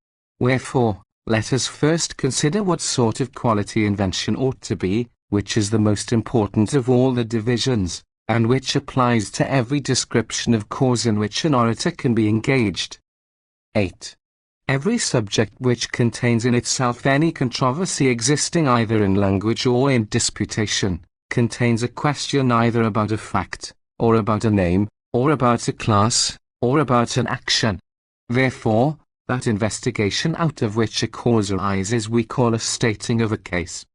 Wherefore, let us first consider what sort of quality invention ought to be, which is the most important of all the divisions, and which applies to every description of cause in which an orator can be engaged. 8. Every subject which contains in itself any controversy existing either in language or in disputation, contains a question either about a fact, or about a name, or about a class, or about an action. Therefore, that investigation out of which a cause arises we call a stating of a case.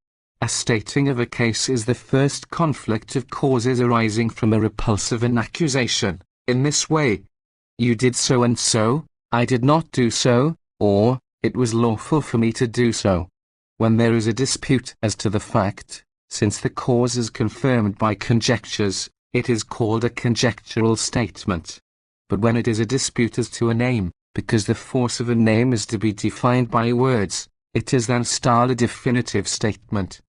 A stating of a case is the first conflict of causes arising from a repulse of an accusation, in this way: you did so and so, I did not do so, or, it was lawful for me to do so. When there is a dispute as to the fact, since the cause is confirmed by conjectures, it is called a conjectural statement. But when it is a dispute as to a name, because the force of a name is to be defined by words, it is then styled a definitive statement.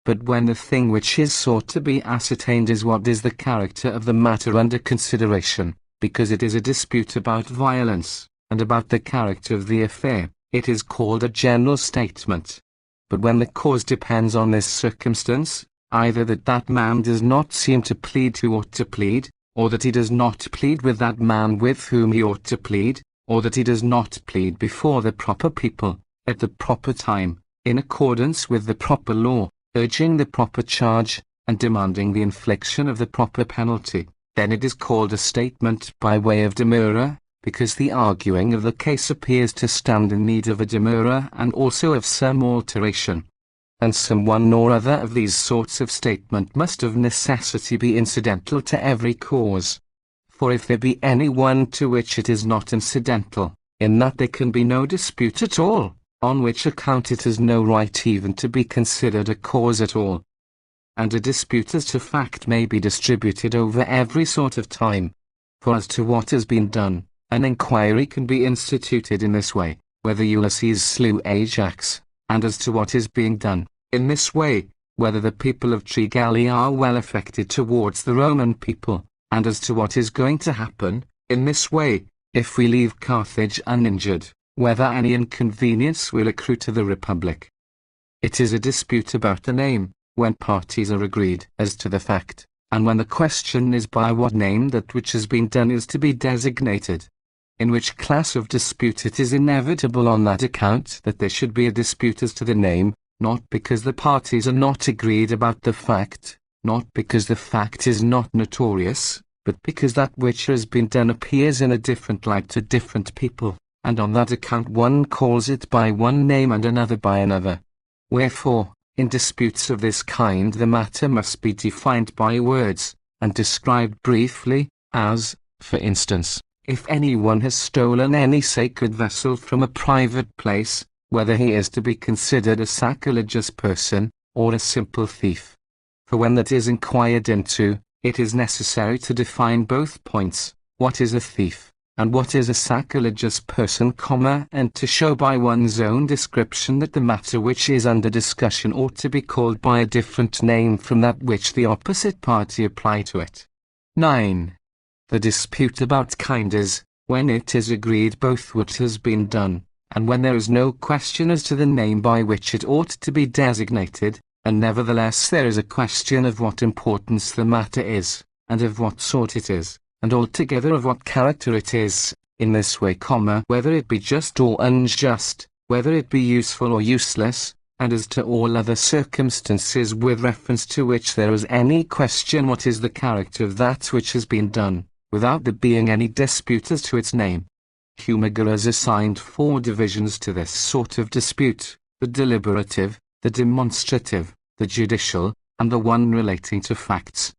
But when the thing which is sought to be ascertained is what is the character of the matter under consideration, because it is a dispute about violence, and about the character of the affair, it is called a general statement. But when the cause depends on this circumstance, either that that man does not seem to plead who ought to plead, or that he does not plead with that man with whom he ought to plead, or that he does not plead before the proper people, at the proper time, in accordance with the proper law, urging the proper charge, and demanding the infliction of the proper penalty, then it is called a statement by way of demurrer, because the arguing of the case appears to stand in need of a demurrer and also of some alteration. And some one or other of these sorts of statement must of necessity be incidental to every cause. For if there be any one to which it is not incidental, in that there can be no dispute at all, on which account it has no right even to be considered a cause at all. And a dispute as to fact may be distributed over every sort of time. For as to what has been done, an inquiry can be instituted in this way, whether Ulysses slew Ajax, and as to what is being done, in this way, whether the people of Trigallia are well affected towards the Roman people, and as to what is going to happen, in this way, if we leave Carthage uninjured, whether any inconvenience will accrue to the Republic. It is a dispute about the name, when parties are agreed as to the fact, and when the question is by what name that which has been done is to be designated. In which class of dispute it is inevitable on that account that there should be a dispute as to the name, not because the parties are not agreed about the fact, not because the fact is not notorious, but because that which has been done appears in a different light to different people, and on that account one calls it by one name and another by another. Wherefore, in disputes of this kind the matter must be defined by words, and described briefly, as, for instance, if anyone has stolen any sacred vessel from a private place, whether he is to be considered a sacrilegious person, or a simple thief. For when that is inquired into, it is necessary to define both points, what is a thief, and what is a sacrilegious person, and to show by one's own description that the matter which is under discussion ought to be called by a different name from that which the opposite party apply to it. 9. The dispute about kind is, when it is agreed both what has been done, and when there is no question as to the name by which it ought to be designated, and nevertheless there is a question of what importance the matter is, and of what sort it is, and altogether of what character it is, in this way, whether it be just or unjust, whether it be useful or useless, and as to all other circumstances with reference to which there is any question what is the character of that which has been done, without there being any dispute as to its name. Humager has assigned 4 divisions to this sort of dispute: the deliberative, the demonstrative, the judicial, and the one relating to facts.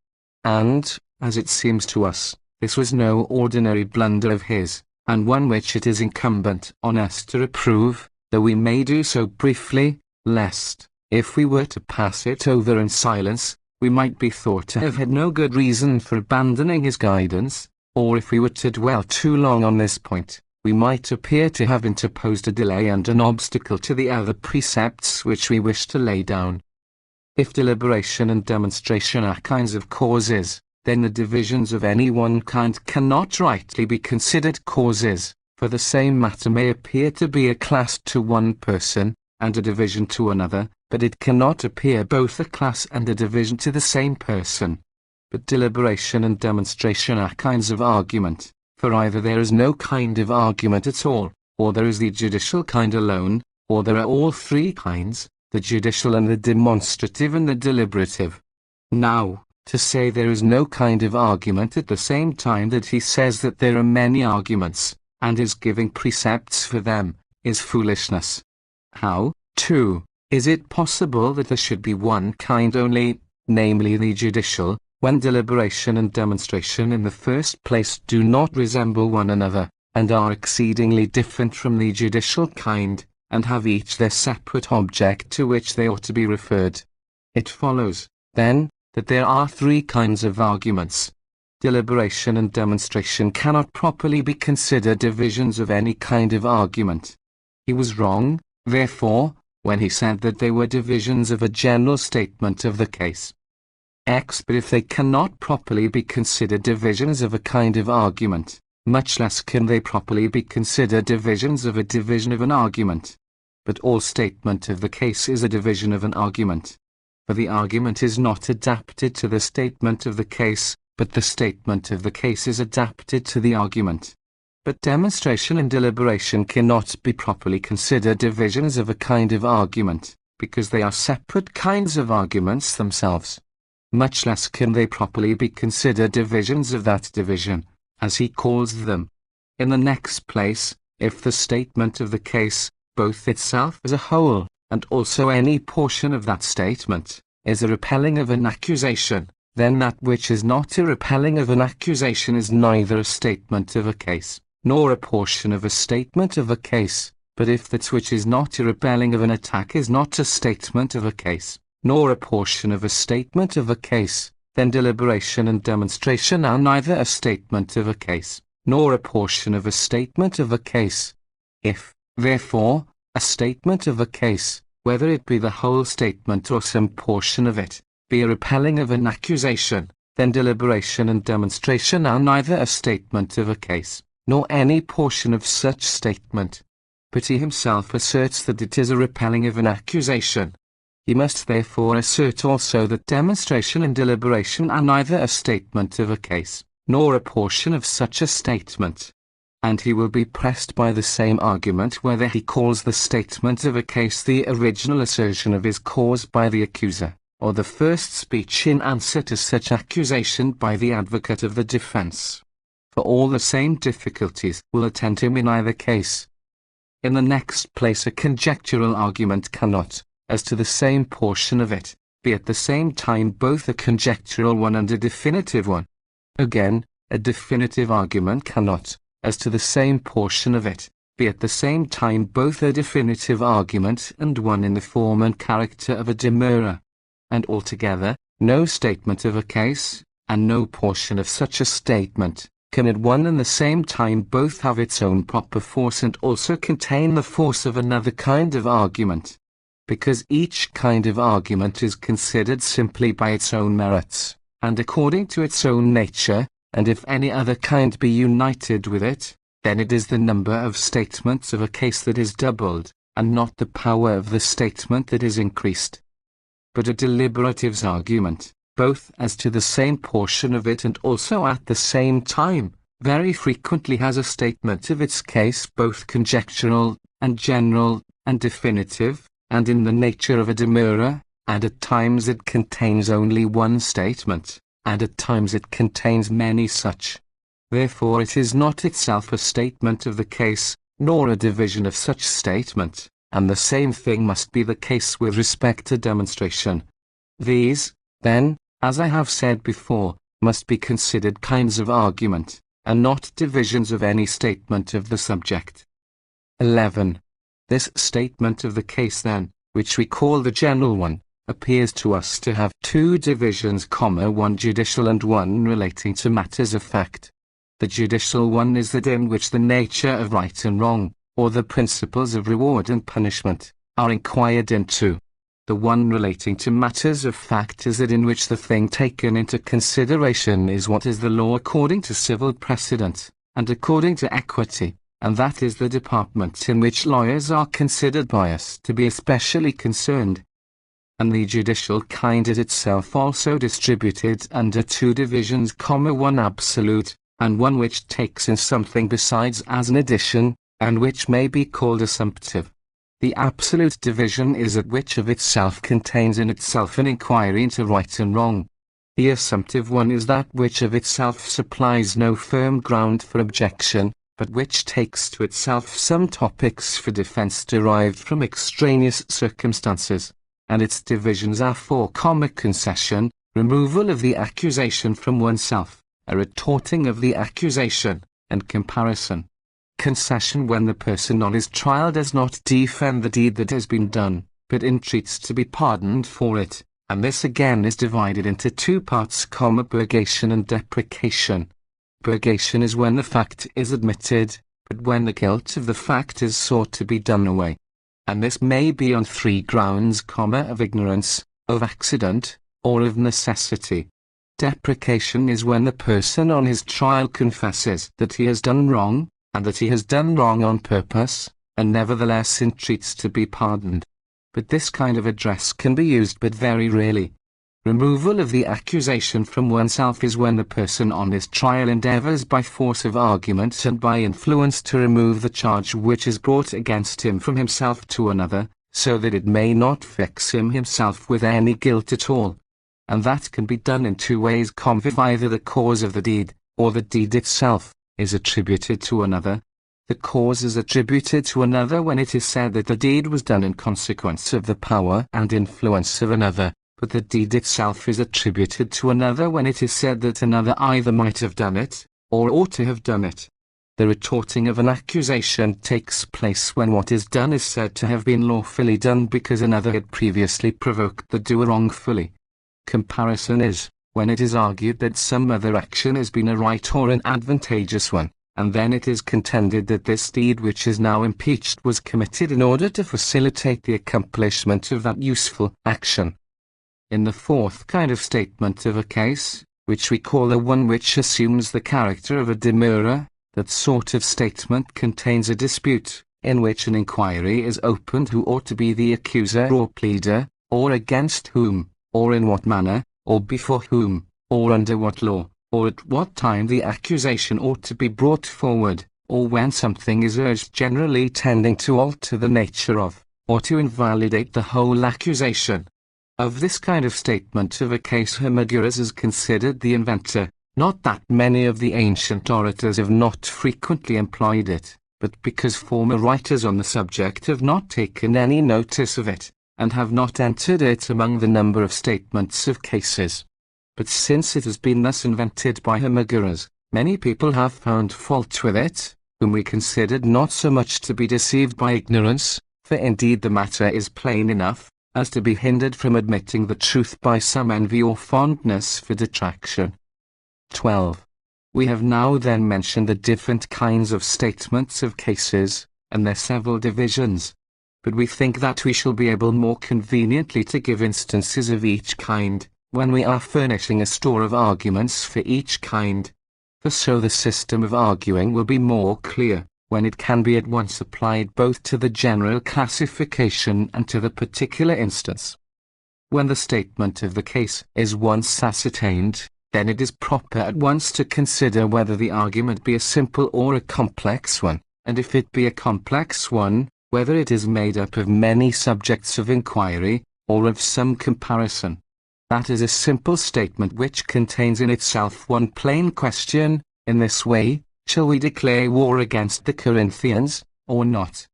And, As it seems to us, this was no ordinary blunder of his, and one which it is incumbent on us to reprove, though we may do so briefly, lest, if we were to pass it over in silence, we might be thought to have had no good reason for abandoning his guidance, or if we were to dwell too long on this point, we might appear to have interposed a delay and an obstacle to the other precepts which we wish to lay down. If deliberation and demonstration are kinds of causes, then the divisions of any one kind cannot rightly be considered causes, for the same matter may appear to be a class to one person, and a division to another, but it cannot appear both a class and a division to the same person. But deliberation and demonstration are kinds of argument, for either there is no kind of argument at all, or there is the judicial kind alone, or there are all three kinds, the judicial and the demonstrative and the deliberative. Now, to say there is no kind of argument at the same time that he says that there are many arguments, and is giving precepts for them, is foolishness. How, too, is it possible that there should be one kind only, namely the judicial, when deliberation and demonstration in the first place do not resemble one another, and are exceedingly different from the judicial kind, and have each their separate object to which they ought to be referred? It follows, then, that there are three kinds of arguments. Deliberation and demonstration cannot properly be considered divisions of any kind of argument. He was wrong, therefore, when he said that they were divisions of a general statement of the case. But if they cannot properly be considered divisions of a kind of argument, much less can they properly be considered divisions of a division of an argument. But all statement of the case is a division of an argument. For the argument is not adapted to the statement of the case, but the statement of the case is adapted to the argument. But demonstration and deliberation cannot be properly considered divisions of a kind of argument, because they are separate kinds of arguments themselves. Much less can they properly be considered divisions of that division, as he calls them. In the next place, if the statement of the case, both itself as a whole, and also any portion of that statement, is a repelling of an accusation, then that which is not a repelling of an accusation is neither a statement of a case, nor a portion of a statement of a case. But if that which is not a repelling of an attack is not a statement of a case, nor a portion of a statement of a case, then deliberation and demonstration are neither a statement of a case, nor a portion of a statement of a case. If, therefore, a statement of a case, whether it be the whole statement or some portion of it, be a repelling of an accusation, then deliberation and demonstration are neither a statement of a case, nor any portion of such statement. But he himself asserts that it is a repelling of an accusation. He must therefore assert also that demonstration and deliberation are neither a statement of a case, nor a portion of such a statement. And he will be pressed by the same argument whether he calls the statement of a case the original assertion of his cause by the accuser, or the first speech in answer to such accusation by the advocate of the defense. For all the same difficulties will attend him in either case. In the next place, a conjectural argument cannot, as to the same portion of it, be at the same time both a conjectural one and a definitive one. Again, a definitive argument cannot, as to the same portion of it, be at the same time both a definitive argument and one in the form and character of a demurrer. And altogether, no statement of a case, and no portion of such a statement, can at one and the same time both have its own proper force and also contain the force of another kind of argument, because each kind of argument is considered simply by its own merits, and according to its own nature, and if any other kind be united with it, then it is the number of statements of a case that is doubled, and not the power of the statement that is increased. But a deliberative's argument, both as to the same portion of it and also at the same time, very frequently has a statement of its case both conjectural, and general, and definitive, and in the nature of a demurrer, and at times it contains only one statement, and at times it contains many such. Therefore it is not itself a statement of the case, nor a division of such statement, and the same thing must be the case with respect to demonstration. These, then, as I have said before, must be considered kinds of argument, and not divisions of any statement of the subject. 11. This statement of the case then, which we call the general one, appears to us to have two divisions, one judicial and one relating to matters of fact. The judicial one is that in which the nature of right and wrong, or the principles of reward and punishment, are inquired into. The one relating to matters of fact is that in which the thing taken into consideration is what is the law according to civil precedent, and according to equity, and that is the department in which lawyers are considered by us to be especially concerned. And the judicial kind is itself also distributed under two divisions, one absolute, and one which takes in something besides as an addition, and which may be called assumptive. The absolute division is that which of itself contains in itself an inquiry into right and wrong. The assumptive one is that which of itself supplies no firm ground for objection, but which takes to itself some topics for defense derived from extraneous circumstances, and its divisions are concession, removal of the accusation from oneself, a retorting of the accusation, and comparison. Concession, when the person on his trial does not defend the deed that has been done, but entreats to be pardoned for it, and this again is divided into two parts, purgation and deprecation. Purgation is when the fact is admitted, but when the guilt of the fact is sought to be done away. And this may be on three grounds, of ignorance, of accident, or of necessity. Deprecation is when the person on his trial confesses that he has done wrong, and that he has done wrong on purpose, and nevertheless entreats to be pardoned. But this kind of address can be used but very rarely. Removal of the accusation from oneself is when the person on his trial endeavors by force of argument and by influence to remove the charge which is brought against him from himself to another, so that it may not vex him himself with any guilt at all. And that can be done in two ways, if either the cause of the deed, or the deed itself, is attributed to another. The cause is attributed to another when it is said that the deed was done in consequence of the power and influence of another, but the deed itself is attributed to another when it is said that another either might have done it, or ought to have done it. The retorting of an accusation takes place when what is done is said to have been lawfully done because another had previously provoked the doer wrongfully. Comparison is when it is argued that some other action has been a right or an advantageous one, and then it is contended that this deed which is now impeached was committed in order to facilitate the accomplishment of that useful action. In the fourth kind of statement of a case, which we call the one which assumes the character of a demurrer, that sort of statement contains a dispute, in which an inquiry is opened who ought to be the accuser or pleader, or against whom, or in what manner, or before whom, or under what law, or at what time the accusation ought to be brought forward, or when something is urged generally tending to alter the nature of, or to invalidate the whole accusation. Of this kind of statement of a case Hermogenes is considered the inventor, not that many of the ancient orators have not frequently employed it, but because former writers on the subject have not taken any notice of it, and have not entered it among the number of statements of cases. But since it has been thus invented by Hermogenes, many people have found fault with it, whom we considered not so much to be deceived by ignorance, for indeed the matter is plain enough, as to be hindered from admitting the truth by some envy or fondness for detraction. 12. We have now then mentioned the different kinds of statements of cases, and their several divisions. But we think that we shall be able more conveniently to give instances of each kind, when we are furnishing a store of arguments for each kind. For so the system of arguing will be more clear, when it can be at once applied both to the general classification and to the particular instance. When the statement of the case is once ascertained, then it is proper at once to consider whether the argument be a simple or a complex one, and if it be a complex one, whether it is made up of many subjects of inquiry, or of some comparison. That is a simple statement which contains in itself one plain question, in this way, shall we declare war against the Corinthians, or not?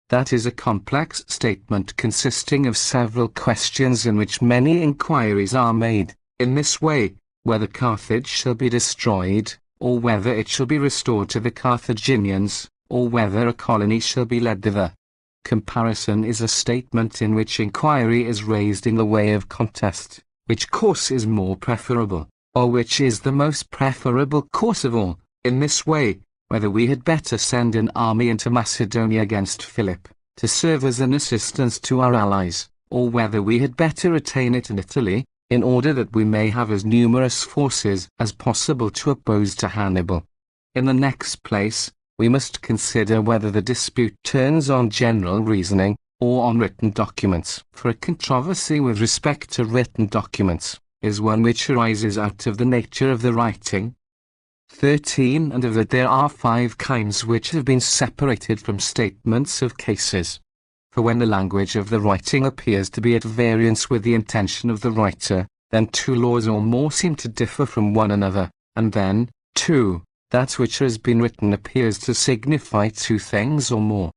That is a complex statement consisting of several questions in which many inquiries are made, in this way, whether Carthage shall be destroyed, or whether it shall be restored to the Carthaginians, or whether a colony shall be led thither. Comparison is a statement in which inquiry is raised in the way of contest, which course is more preferable, or which is the most preferable course of all, in this way, whether we had better send an army into Macedonia against Philip, to serve as an assistance to our allies, or whether we had better retain it in Italy, in order that we may have as numerous forces as possible to oppose to Hannibal. In the next place, we must consider whether the dispute turns on general reasoning, or on written documents. For a controversy with respect to written documents is one which arises out of the nature of the writing. 13. And of that there are 5 kinds which have been separated from statements of cases. For when the language of the writing appears to be at variance with the intention of the writer, then 2 laws or more seem to differ from one another, and then, 2. That which has been written appears to signify 2 things or more.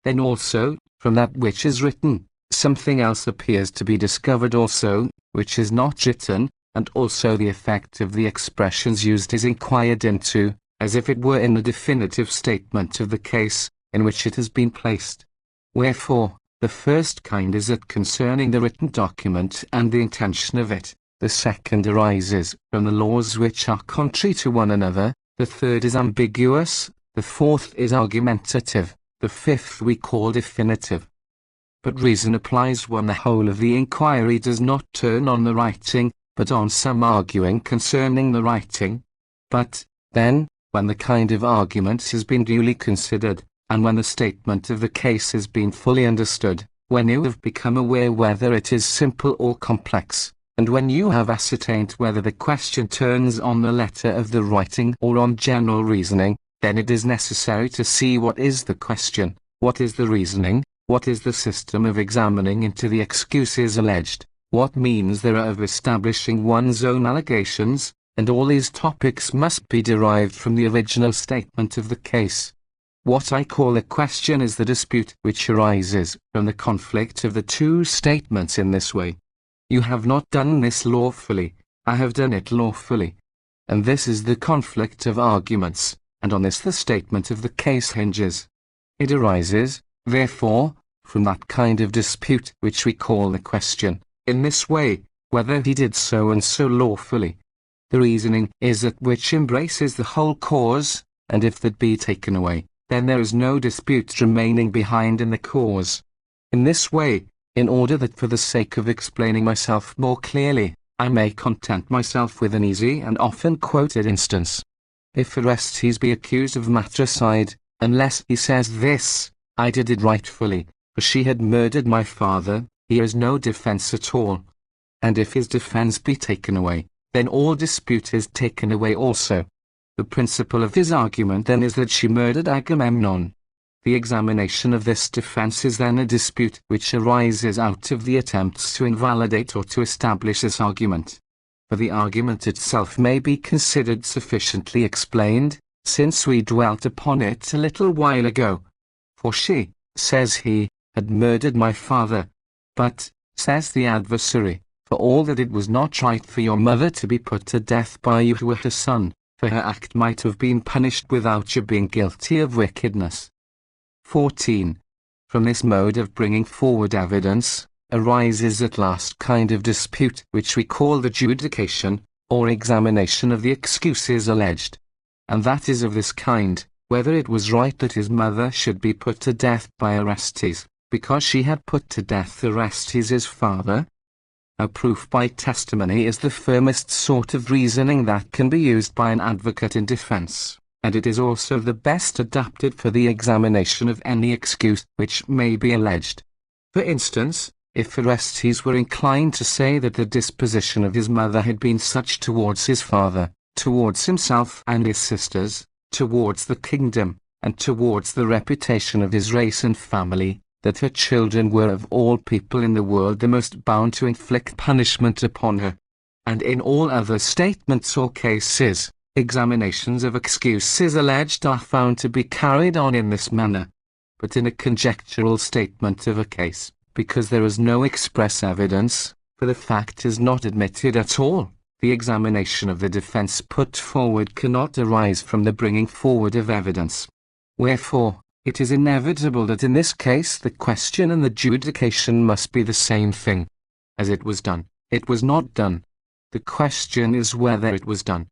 Then also, from that which is written, something else appears to be discovered also, which is not written, and also the effect of the expressions used is inquired into, as if it were in the definitive statement of the case, in which it has been placed. Wherefore, the first kind is that concerning the written document and the intention of it, the second arises from the laws which are contrary to one another, the third is ambiguous, the fourth is argumentative, the fifth we call definitive. But reason applies when the whole of the inquiry does not turn on the writing, but on some arguing concerning the writing. But, then, when the kind of argument has been duly considered, and when the statement of the case has been fully understood, when you have become aware whether it is simple or complex, and when you have ascertained whether the question turns on the letter of the writing or on general reasoning, then it is necessary to see what is the question, what is the reasoning, what is the system of examining into the excuses alleged, what means there are of establishing one's own allegations, and all these topics must be derived from the original statement of the case. What I call a question is the dispute which arises from the conflict of the 2 statements in this way. You have not done this lawfully, I have done it lawfully. And this is the conflict of arguments, and on this the statement of the case hinges. It arises, therefore, from that kind of dispute which we call the question, in this way, whether he did so and so lawfully. The reasoning is that which embraces the whole cause, and if that be taken away, then there is no dispute remaining behind in the cause. In this way, in order that for the sake of explaining myself more clearly, I may content myself with an easy and often quoted instance. If Orestes be accused of matricide, unless he says this, I did it rightfully, for she had murdered my father, he has no defence at all. And if his defence be taken away, then all dispute is taken away also. The principle of his argument then is that she murdered Agamemnon. The examination of this defence is then a dispute which arises out of the attempts to invalidate or to establish this argument. For the argument itself may be considered sufficiently explained, since we dwelt upon it a little while ago. For she, says he, had murdered my father. But, says the adversary, for all that it was not right for your mother to be put to death by you who were her son, for her act might have been punished without your being guilty of wickedness. 14. From this mode of bringing forward evidence, arises at last kind of dispute which we call the judication, or examination of the excuses alleged. And that is of this kind, whether it was right that his mother should be put to death by Orestes, because she had put to death Orestes his father. A proof by testimony is the firmest sort of reasoning that can be used by an advocate in defense, and it is also the best adapted for the examination of any excuse which may be alleged. For instance, if Orestes were inclined to say that the disposition of his mother had been such towards his father, towards himself and his sisters, towards the kingdom, and towards the reputation of his race and family, that her children were of all people in the world the most bound to inflict punishment upon her. And in all other statements or cases, examinations of excuses alleged are found to be carried on in this manner. But in a conjectural statement of a case, because there is no express evidence, for the fact is not admitted at all, the examination of the defense put forward cannot arise from the bringing forward of evidence. Wherefore, it is inevitable that in this case the question and the judication must be the same thing. As it was done, it was not done. The question is whether it was done.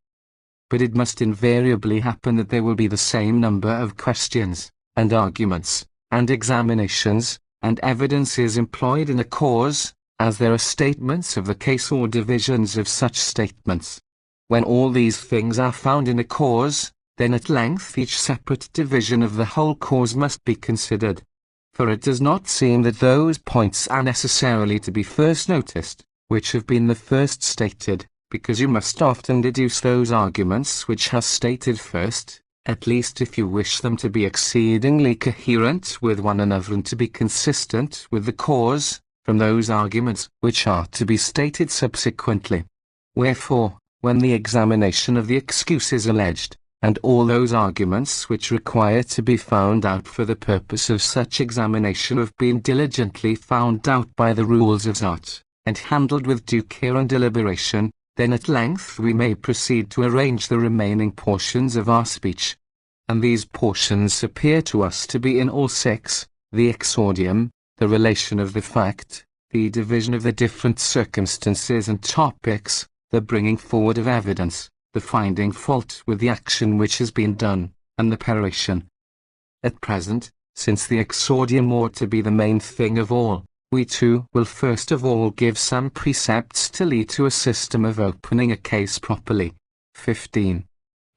But it must invariably happen that there will be the same number of questions, and arguments, and examinations, and evidences employed in a cause, as there are statements of the case or divisions of such statements. When all these things are found in a cause, then at length each separate division of the whole cause must be considered. For it does not seem that those points are necessarily to be first noticed, which have been the first stated, because you must often deduce those arguments which are stated first, at least if you wish them to be exceedingly coherent with one another and to be consistent with the cause, from those arguments which are to be stated subsequently. Wherefore, when the examination of the excuse is alleged, and all those arguments which require to be found out for the purpose of such examination have been diligently found out by the rules of art, and handled with due care and deliberation, then at length we may proceed to arrange the remaining portions of our speech. And these portions appear to us to be in all six: the exordium, the relation of the fact, the division of the different circumstances and topics, the bringing forward of evidence, the finding fault with the action which has been done, and the peroration. At present, since the exordium ought to be the main thing of all, we too will first of all give some precepts to lead to a system of opening a case properly. 15.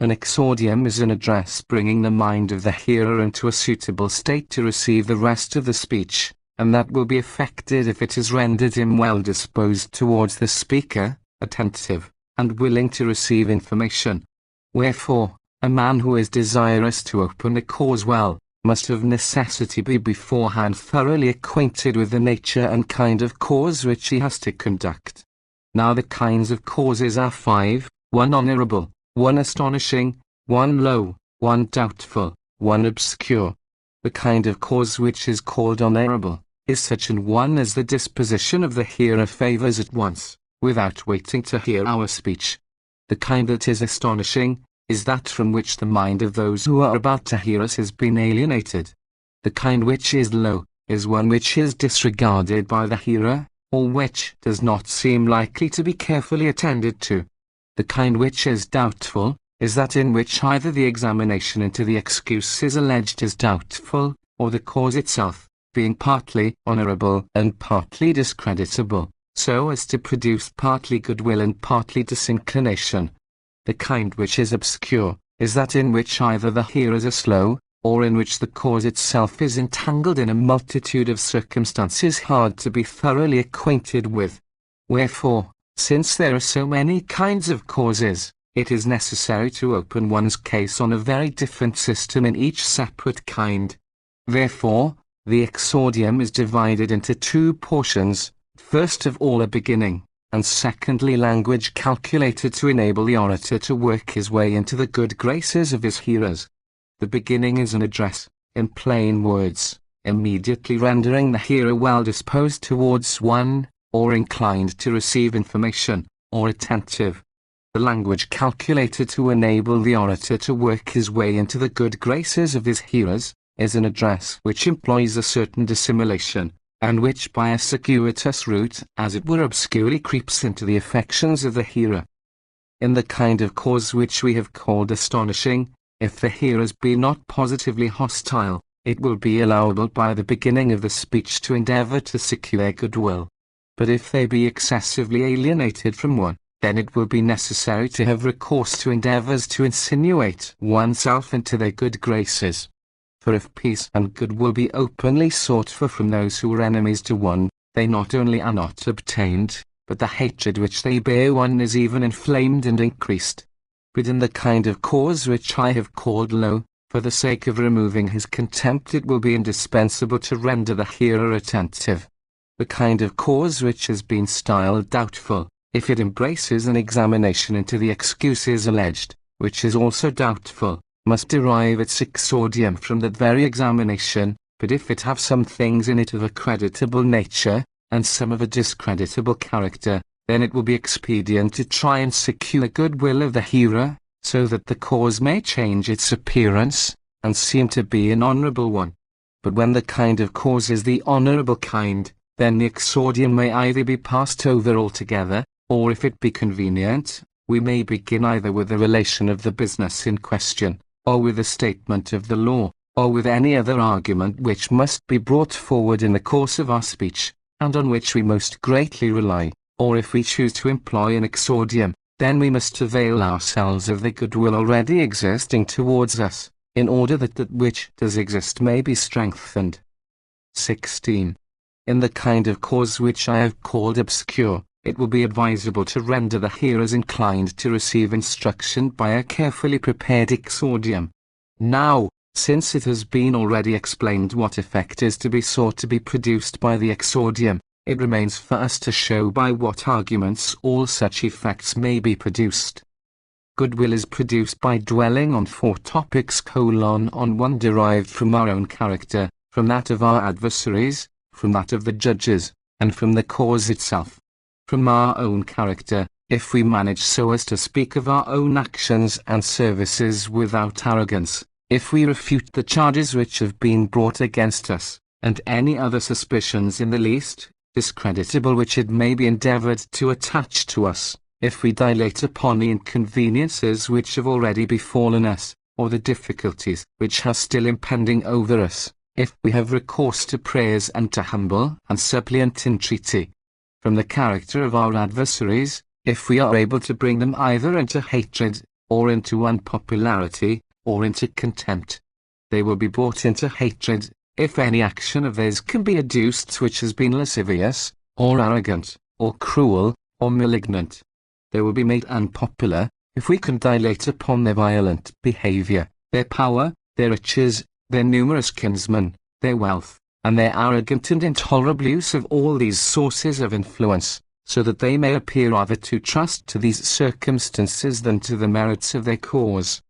An exordium is an address bringing the mind of the hearer into a suitable state to receive the rest of the speech, and that will be effected if it has rendered him well disposed towards the speaker, attentive, and willing to receive information. Wherefore, a man who is desirous to open a cause well, must of necessity be beforehand thoroughly acquainted with the nature and kind of cause which he has to conduct. Now the kinds of causes are 5, 1 honourable, 1 astonishing, 1 low, 1 doubtful, 1 obscure. The kind of cause which is called honourable, is such an one as the disposition of the hearer favours at once, without waiting to hear our speech. The kind that is astonishing, is that from which the mind of those who are about to hear us has been alienated. The kind which is low, is one which is disregarded by the hearer, or which does not seem likely to be carefully attended to. The kind which is doubtful, is that in which either the examination into the excuse is alleged as doubtful, or the cause itself, being partly honourable and partly discreditable, so as to produce partly goodwill and partly disinclination. The kind which is obscure, is that in which either the hearers are slow, or in which the cause itself is entangled in a multitude of circumstances hard to be thoroughly acquainted with. Wherefore, since there are so many kinds of causes, it is necessary to open one's case on a very different system in each separate kind. Therefore, the exordium is divided into 2 portions, first of all a beginning, and secondly language calculated to enable the orator to work his way into the good graces of his hearers. The beginning is an address, in plain words, immediately rendering the hearer well disposed towards one, or inclined to receive information, or attentive. The language calculated to enable the orator to work his way into the good graces of his hearers, is an address which employs a certain dissimulation, and which by a circuitous route, as it were, obscurely creeps into the affections of the hearer. In the kind of cause which we have called astonishing, if the hearers be not positively hostile, it will be allowable by the beginning of the speech to endeavour to secure goodwill. But if they be excessively alienated from one, then it will be necessary to have recourse to endeavours to insinuate oneself into their good graces. For if peace and goodwill be openly sought for from those who are enemies to one, they not only are not obtained, but the hatred which they bear one is even inflamed and increased. But in the kind of cause which I have called low, for the sake of removing his contempt it will be indispensable to render the hearer attentive. The kind of cause which has been styled doubtful, if it embraces an examination into the excuses alleged, which is also doubtful, must derive its exordium from that very examination, but if it have some things in it of a creditable nature, and some of a discreditable character, then it will be expedient to try and secure the goodwill of the hearer, so that the cause may change its appearance, and seem to be an honourable one. But when the kind of cause is the honourable kind, then the exordium may either be passed over altogether, or if it be convenient, we may begin either with the relation of the business in question, or with a statement of the law, or with any other argument which must be brought forward in the course of our speech, and on which we most greatly rely. Or if we choose to employ an exordium, then we must avail ourselves of the goodwill already existing towards us, in order that that which does exist may be strengthened. 16. In the kind of cause which I have called obscure, it will be advisable to render the hearers inclined to receive instruction by a carefully prepared exordium. Now, since it has been already explained what effect is to be sought to be produced by the exordium, it remains for us to show by what arguments all such effects may be produced. Goodwill is produced by dwelling on 4 topics: on one derived from our own character, from that of our adversaries, from that of the judges, and from the cause itself. From our own character, if we manage so as to speak of our own actions and services without arrogance, if we refute the charges which have been brought against us, and any other suspicions in the least discreditable which it may be endeavoured to attach to us, if we dilate upon the inconveniences which have already befallen us, or the difficulties which are still impending over us, if we have recourse to prayers and to humble and suppliant entreaty, from the character of our adversaries, if we are able to bring them either into hatred, or into unpopularity, or into contempt, they will be brought into hatred, if any action of theirs can be adduced which has been lascivious, or arrogant, or cruel, or malignant. They will be made unpopular, if we can dilate upon their violent behaviour, their power, their riches, their numerous kinsmen, their wealth, and their arrogant and intolerable use of all these sources of influence, so that they may appear rather to trust to these circumstances than to the merits of their cause.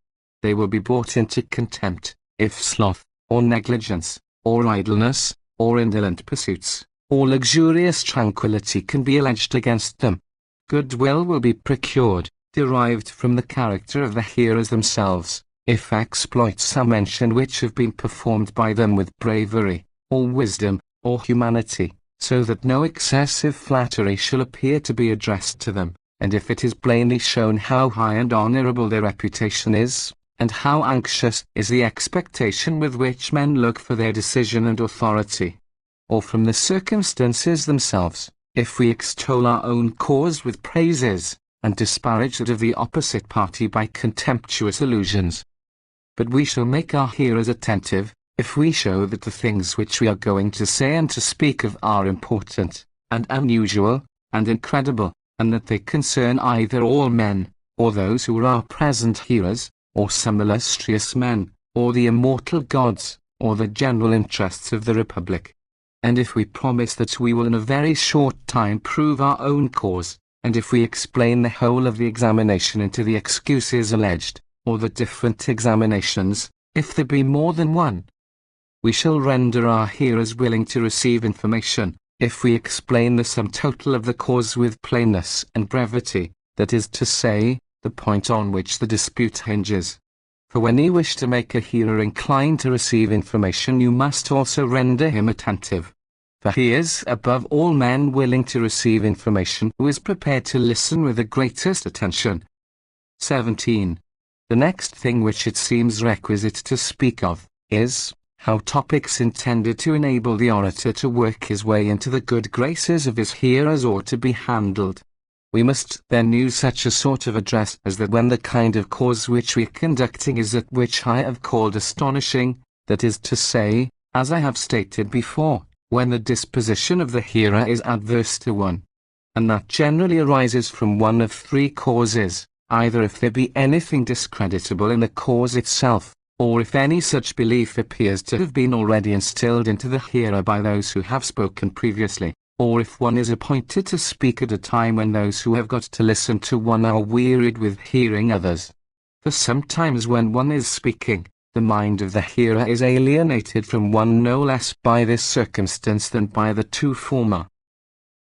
They will be brought into contempt, if sloth, or negligence, or idleness, or indolent pursuits, or luxurious tranquillity can be alleged against them. Goodwill will be procured, derived from the character of the hearers themselves, if exploits are mentioned which have been performed by them with bravery, or wisdom, or humanity, so that no excessive flattery shall appear to be addressed to them, and if it is plainly shown how high and honourable their reputation is, and how anxious is the expectation with which men look for their decision and authority. Or from the circumstances themselves, if we extol our own cause with praises, and disparage that of the opposite party by contemptuous allusions. But we shall make our hearers attentive, if we show that the things which we are going to say and to speak of are important, and unusual, and incredible, and that they concern either all men, or those who are our present hearers, or some illustrious men, or the immortal gods, or the general interests of the Republic. And if we promise that we will in a very short time prove our own cause, and if we explain the whole of the examination into the excuses alleged, or the different examinations, if there be more than one, we shall render our hearers willing to receive information, if we explain the sum total of the cause with plainness and brevity, that is to say, the point on which the dispute hinges. For when you wish to make a hearer inclined to receive information, you must also render him attentive. For he is above all men willing to receive information who is prepared to listen with the greatest attention. 17. The next thing which it seems requisite to speak of, is, how topics intended to enable the orator to work his way into the good graces of his hearers ought to be handled. We must then use such a sort of address as that when the kind of cause which we are conducting is that which I have called astonishing, that is to say, as I have stated before, when the disposition of the hearer is adverse to one. And that generally arises from one of 3 causes, either if there be anything discreditable in the cause itself, or if any such belief appears to have been already instilled into the hearer by those who have spoken previously, or if one is appointed to speak at a time when those who have got to listen to one are wearied with hearing others. For sometimes when one is speaking, the mind of the hearer is alienated from one no less by this circumstance than by the 2 former.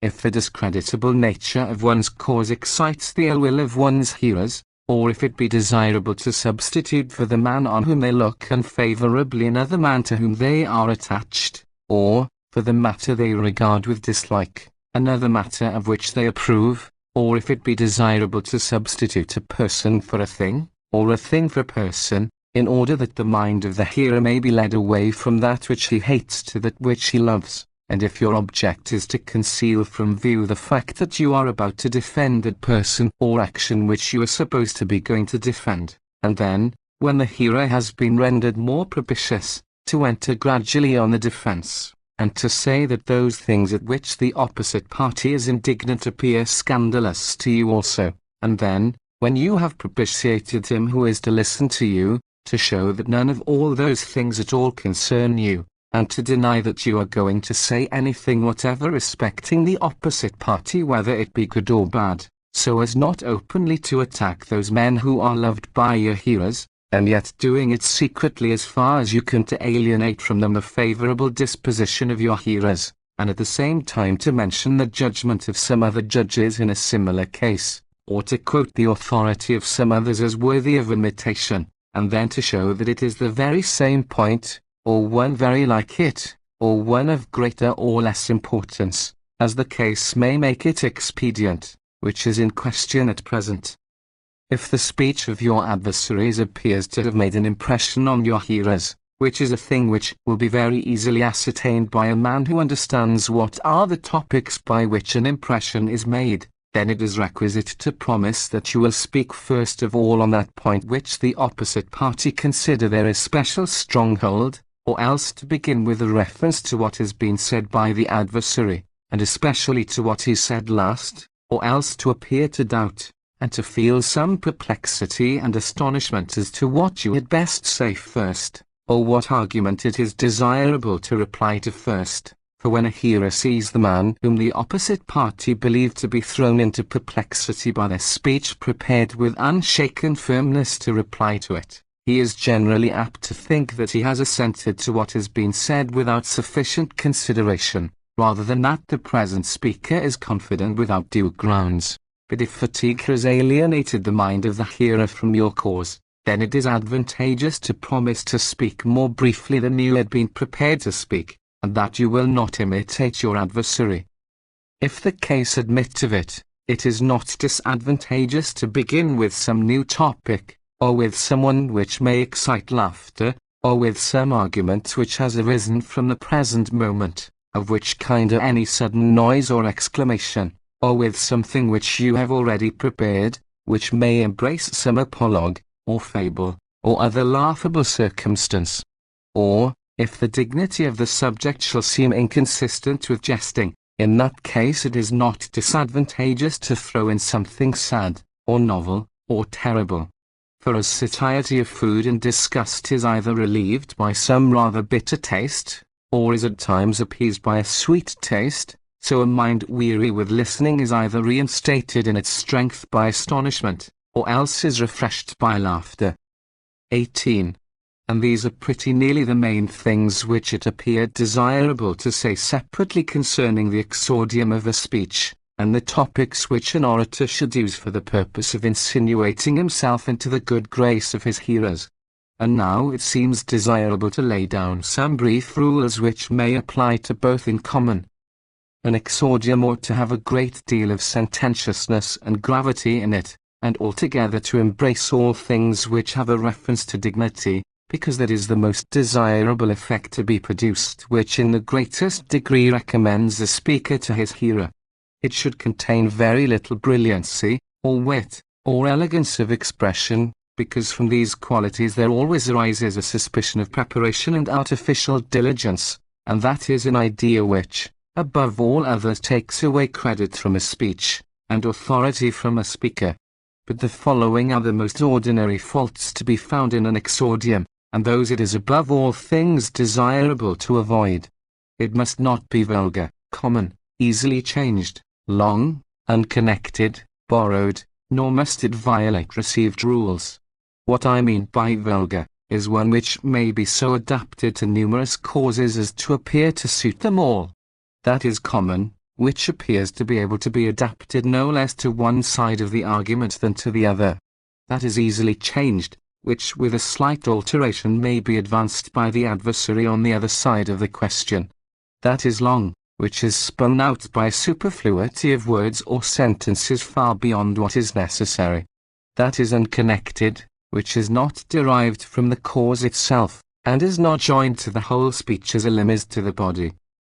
if the discreditable nature of one's cause excites the ill will of one's hearers, or if it be desirable to substitute for the man on whom they look unfavorably another man to whom they are attached, or, for the matter they regard with dislike, another matter of which they approve, or if it be desirable to substitute a person for a thing, or a thing for a person, in order that the mind of the hearer may be led away from that which he hates to that which he loves, and if your object is to conceal from view the fact that you are about to defend that person or action which you are supposed to be going to defend, and then, when the hearer has been rendered more propitious, to enter gradually on the defense, and to say that those things at which the opposite party is indignant appear scandalous to you also, and then, when you have propitiated him who is to listen to you, to show that none of all those things at all concern you, and to deny that you are going to say anything whatever respecting the opposite party whether it be good or bad, so as not openly to attack those men who are loved by your hearers, and yet doing it secretly as far as you can to alienate from them the favorable disposition of your hearers, and at the same time to mention the judgment of some other judges in a similar case, or to quote the authority of some others as worthy of imitation, and then to show that it is the very same point, or one very like it, or one of greater or less importance, as the case may make it expedient, which is in question at present. If the speech of your adversaries appears to have made an impression on your hearers, which is a thing which will be very easily ascertained by a man who understands what are the topics by which an impression is made, then it is requisite to promise that you will speak first of all on that point which the opposite party consider their especial stronghold, or else to begin with a reference to what has been said by the adversary, and especially to what he said last, or else to appear to doubt, and to feel some perplexity and astonishment as to what you had best say first, or what argument it is desirable to reply to first. For when a hearer sees the man whom the opposite party believe to be thrown into perplexity by their speech prepared with unshaken firmness to reply to it, he is generally apt to think that he has assented to what has been said without sufficient consideration, rather than that the present speaker is confident without due grounds. But if fatigue has alienated the mind of the hearer from your cause, then it is advantageous to promise to speak more briefly than you had been prepared to speak, and that you will not imitate your adversary. If the case admit of it, it is not disadvantageous to begin with some new topic, or with someone which may excite laughter, or with some argument which has arisen from the present moment, of which kind are any sudden noise or exclamation, or with something which you have already prepared, which may embrace some apologue, or fable, or other laughable circumstance. Or, if the dignity of the subject shall seem inconsistent with jesting, in that case it is not disadvantageous to throw in something sad, or novel, or terrible. For as satiety of food and disgust is either relieved by some rather bitter taste, or is at times appeased by a sweet taste, so a mind weary with listening is either reinstated in its strength by astonishment, or else is refreshed by laughter. 18. And these are pretty nearly the main things which it appeared desirable to say separately concerning the exordium of a speech, and the topics which an orator should use for the purpose of insinuating himself into the good grace of his hearers. And now it seems desirable to lay down some brief rules which may apply to both in common. An exordium ought to have a great deal of sententiousness and gravity in it, and altogether to embrace all things which have a reference to dignity, because that is the most desirable effect to be produced which in the greatest degree recommends the speaker to his hearer. It should contain very little brilliancy, or wit, or elegance of expression, because from these qualities there always arises a suspicion of preparation and artificial diligence, and that is an idea which, above all others, takes away credit from a speech, and authority from a speaker. But the following are the most ordinary faults to be found in an exordium, and those it is above all things desirable to avoid. It must not be vulgar, common, easily changed, long, unconnected, borrowed, nor must it violate received rules. What I mean by vulgar, is one which may be so adapted to numerous causes as to appear to suit them all. That is common, which appears to be able to be adapted no less to one side of the argument than to the other. That is easily changed, which with a slight alteration may be advanced by the adversary on the other side of the question. That is long, which is spun out by superfluity of words or sentences far beyond what is necessary. That is unconnected, which is not derived from the cause itself, and is not joined to the whole speech as a limb is to the body.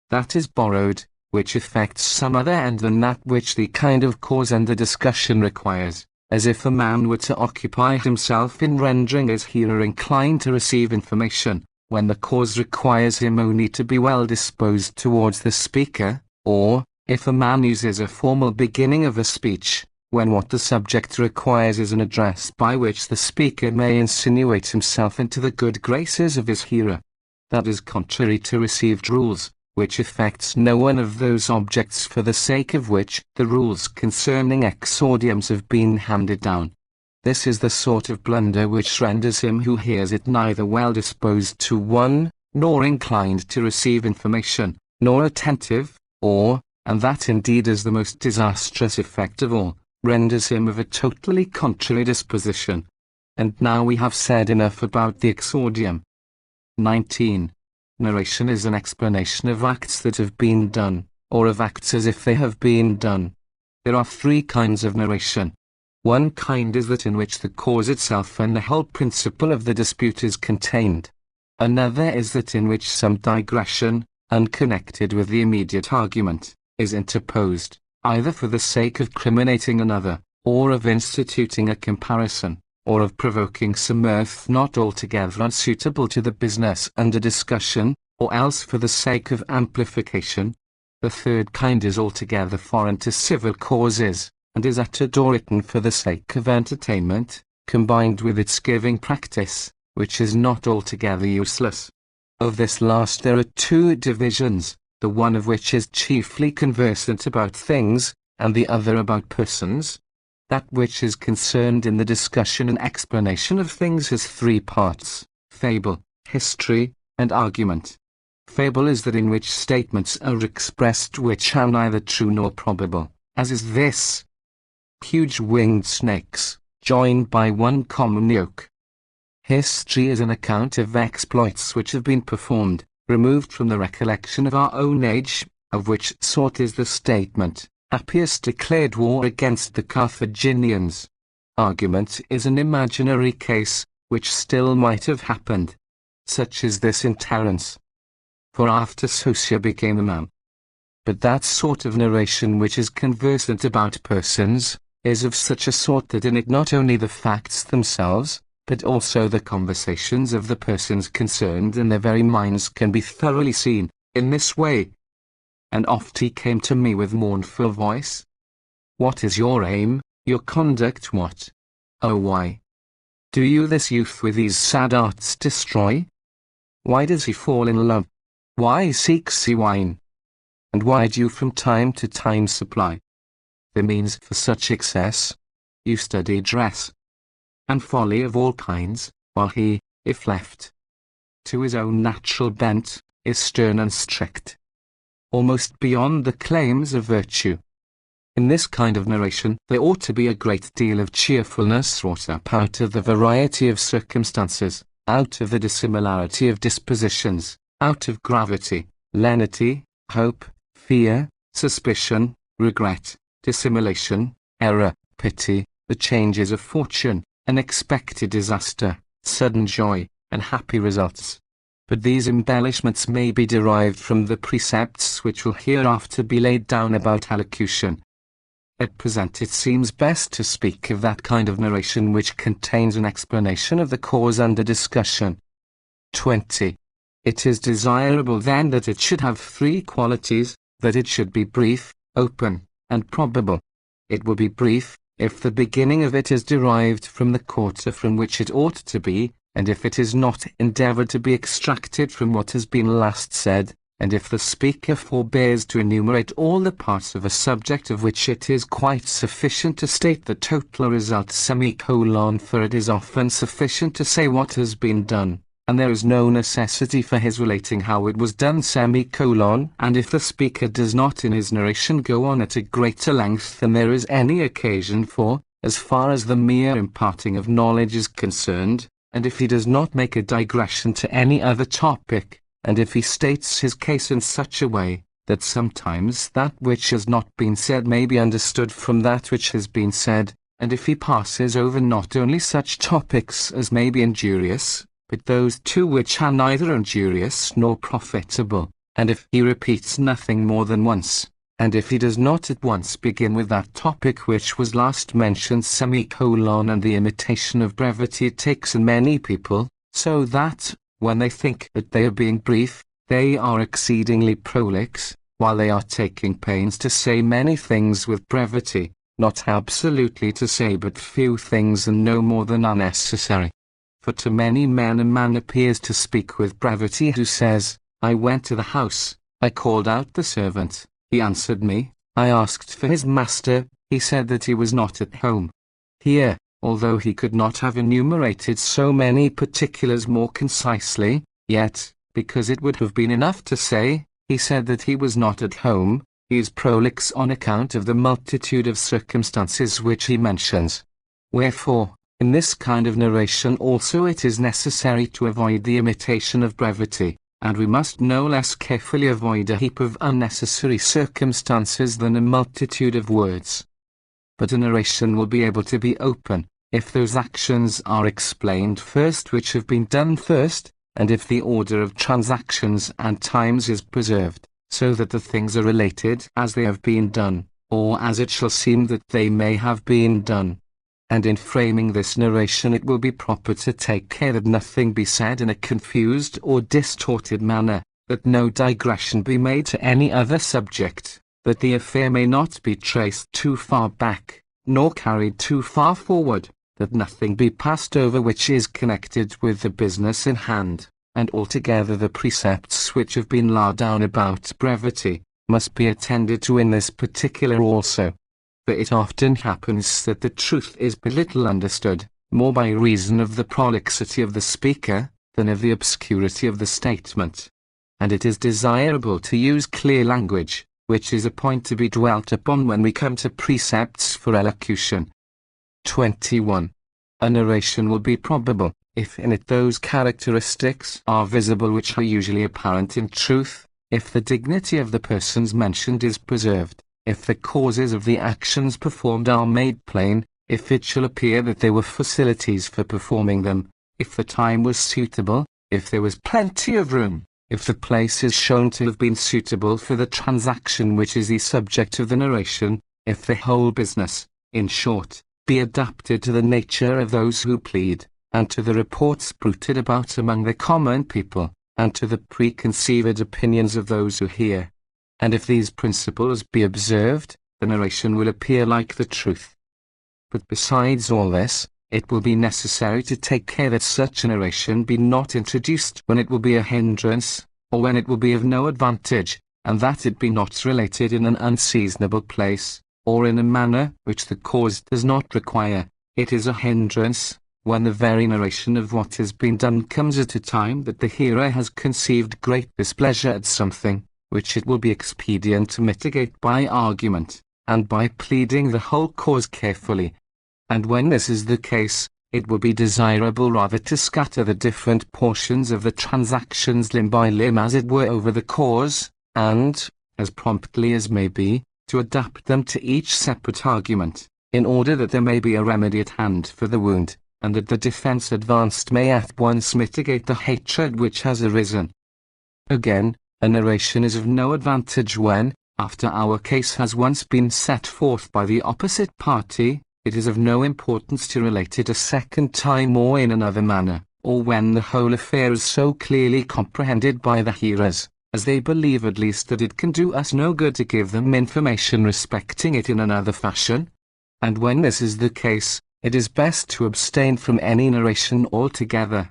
That is borrowed, which effects some other end than that which the kind of cause under discussion requires, as if a man were to occupy himself in rendering his hearer inclined to receive information, when the cause requires him only to be well disposed towards the speaker, or, if a man uses a formal beginning of a speech, when what the subject requires is an address by which the speaker may insinuate himself into the good graces of his hearer. That is contrary to received rules, which affects no one of those objects for the sake of which the rules concerning exordiums have been handed down. This is the sort of blunder which renders him who hears it neither well disposed to one, nor inclined to receive information, nor attentive, or, and that indeed is the most disastrous effect of all, renders him of a totally contrary disposition. And now we have said enough about the exordium. 19. Narration is an explanation of acts that have been done, or of acts as if they have been done. There are three kinds of narration. One kind is that in which the cause itself and the whole principle of the dispute is contained. Another is that in which some digression, unconnected with the immediate argument, is interposed, either for the sake of criminating another, or of instituting a comparison, or of provoking some mirth not altogether unsuitable to the business under discussion, or else for the sake of amplification. The third kind is altogether foreign to civil causes, and is uttered or written for the sake of entertainment, combined with its giving practice, which is not altogether useless. Of this last there are two divisions, the one of which is chiefly conversant about things, and the other about persons. That which is concerned in the discussion and explanation of things has three parts: fable, history, and argument. Fable is that in which statements are expressed which are neither true nor probable, as is this: huge winged snakes, joined by one common yoke. History is an account of exploits which have been performed, removed from the recollection of our own age, of which sort is the statement: Appius declared war against the Carthaginians. Argument is an imaginary case, which still might have happened. Such is this in Terence. For after Socia became a man. But that sort of narration which is conversant about persons, is of such a sort that in it not only the facts themselves, but also the conversations of the persons concerned and their very minds can be thoroughly seen, in this way. And oft he came to me with mournful voice. What is your aim, your conduct what? Oh why? Do you this youth with these sad arts destroy? Why does he fall in love? Why seeks he wine? And why do you from time to time supply the means for such excess? You study dress and folly of all kinds, while he, if left to his own natural bent, is stern and strict, almost beyond the claims of virtue. In this kind of narration there ought to be a great deal of cheerfulness wrought up out of the variety of circumstances, out of the dissimilarity of dispositions, out of gravity, lenity, hope, fear, suspicion, regret, dissimulation, error, pity, the changes of fortune, unexpected disaster, sudden joy, and happy results. But these embellishments may be derived from the precepts which will hereafter be laid down about allocution. At present it seems best to speak of that kind of narration which contains an explanation of the cause under discussion. 20. It is desirable then that it should have three qualities, that it should be brief, open, and probable. It will be brief, if the beginning of it is derived from the quarter from which it ought to be, and if it is not endeavoured to be extracted from what has been last said, and if the speaker forbears to enumerate all the parts of a subject of which it is quite sufficient to state the total result, for it is often sufficient to say what has been done, and there is no necessity for his relating how it was done, and if the speaker does not in his narration go on at a greater length than there is any occasion for, as far as the mere imparting of knowledge is concerned, and if he does not make a digression to any other topic, and if he states his case in such a way, that sometimes that which has not been said may be understood from that which has been said, and if he passes over not only such topics as may be injurious, but those too which are neither injurious nor profitable, and if he repeats nothing more than once, and if he does not at once begin with that topic which was last mentioned, and the imitation of brevity takes in many people, so that, when they think that they are being brief, they are exceedingly prolix, while they are taking pains to say many things with brevity, not absolutely to say but few things and no more than unnecessary. For to many men a man appears to speak with brevity who says, I went to the house, I called out the servant, he answered me, I asked for his master, he said that he was not at home. Here, although he could not have enumerated so many particulars more concisely, yet, because it would have been enough to say, he said that he was not at home, he is prolix on account of the multitude of circumstances which he mentions. Wherefore, in this kind of narration also it is necessary to avoid the imitation of brevity, and we must no less carefully avoid a heap of unnecessary circumstances than a multitude of words. But a narration will be able to be open, if those actions are explained first which have been done first, and if the order of transactions and times is preserved, so that the things are related as they have been done, or as it shall seem that they may have been done. And in framing this narration it will be proper to take care that nothing be said in a confused or distorted manner, that no digression be made to any other subject, that the affair may not be traced too far back, nor carried too far forward, that nothing be passed over which is connected with the business in hand, and altogether the precepts which have been laid down about brevity must be attended to in this particular also. For it often happens that the truth is but little understood, more by reason of the prolixity of the speaker, than of the obscurity of the statement. And it is desirable to use clear language, which is a point to be dwelt upon when we come to precepts for elocution. 21. A narration will be probable, if in it those characteristics are visible which are usually apparent in truth, if the dignity of the persons mentioned is preserved, if the causes of the actions performed are made plain, if it shall appear that there were facilities for performing them, if the time was suitable, if there was plenty of room, if the place is shown to have been suitable for the transaction which is the subject of the narration, if the whole business, in short, be adapted to the nature of those who plead, and to the reports bruited about among the common people, and to the preconceived opinions of those who hear. And if these principles be observed, the narration will appear like the truth. But besides all this, it will be necessary to take care that such a narration be not introduced when it will be a hindrance, or when it will be of no advantage, and that it be not related in an unseasonable place, or in a manner which the cause does not require. It is a hindrance, when the very narration of what has been done comes at a time that the hearer has conceived great displeasure at something, which it will be expedient to mitigate by argument, and by pleading the whole cause carefully. And when this is the case, it will be desirable rather to scatter the different portions of the transactions limb by limb as it were over the cause, and, as promptly as may be, to adapt them to each separate argument, in order that there may be a remedy at hand for the wound, and that the defense advanced may at once mitigate the hatred which has arisen. Again, a narration is of no advantage when, after our case has once been set forth by the opposite party, it is of no importance to relate it a second time or in another manner, or when the whole affair is so clearly comprehended by the hearers, as they believe at least that it can do us no good to give them information respecting it in another fashion. And when this is the case, it is best to abstain from any narration altogether.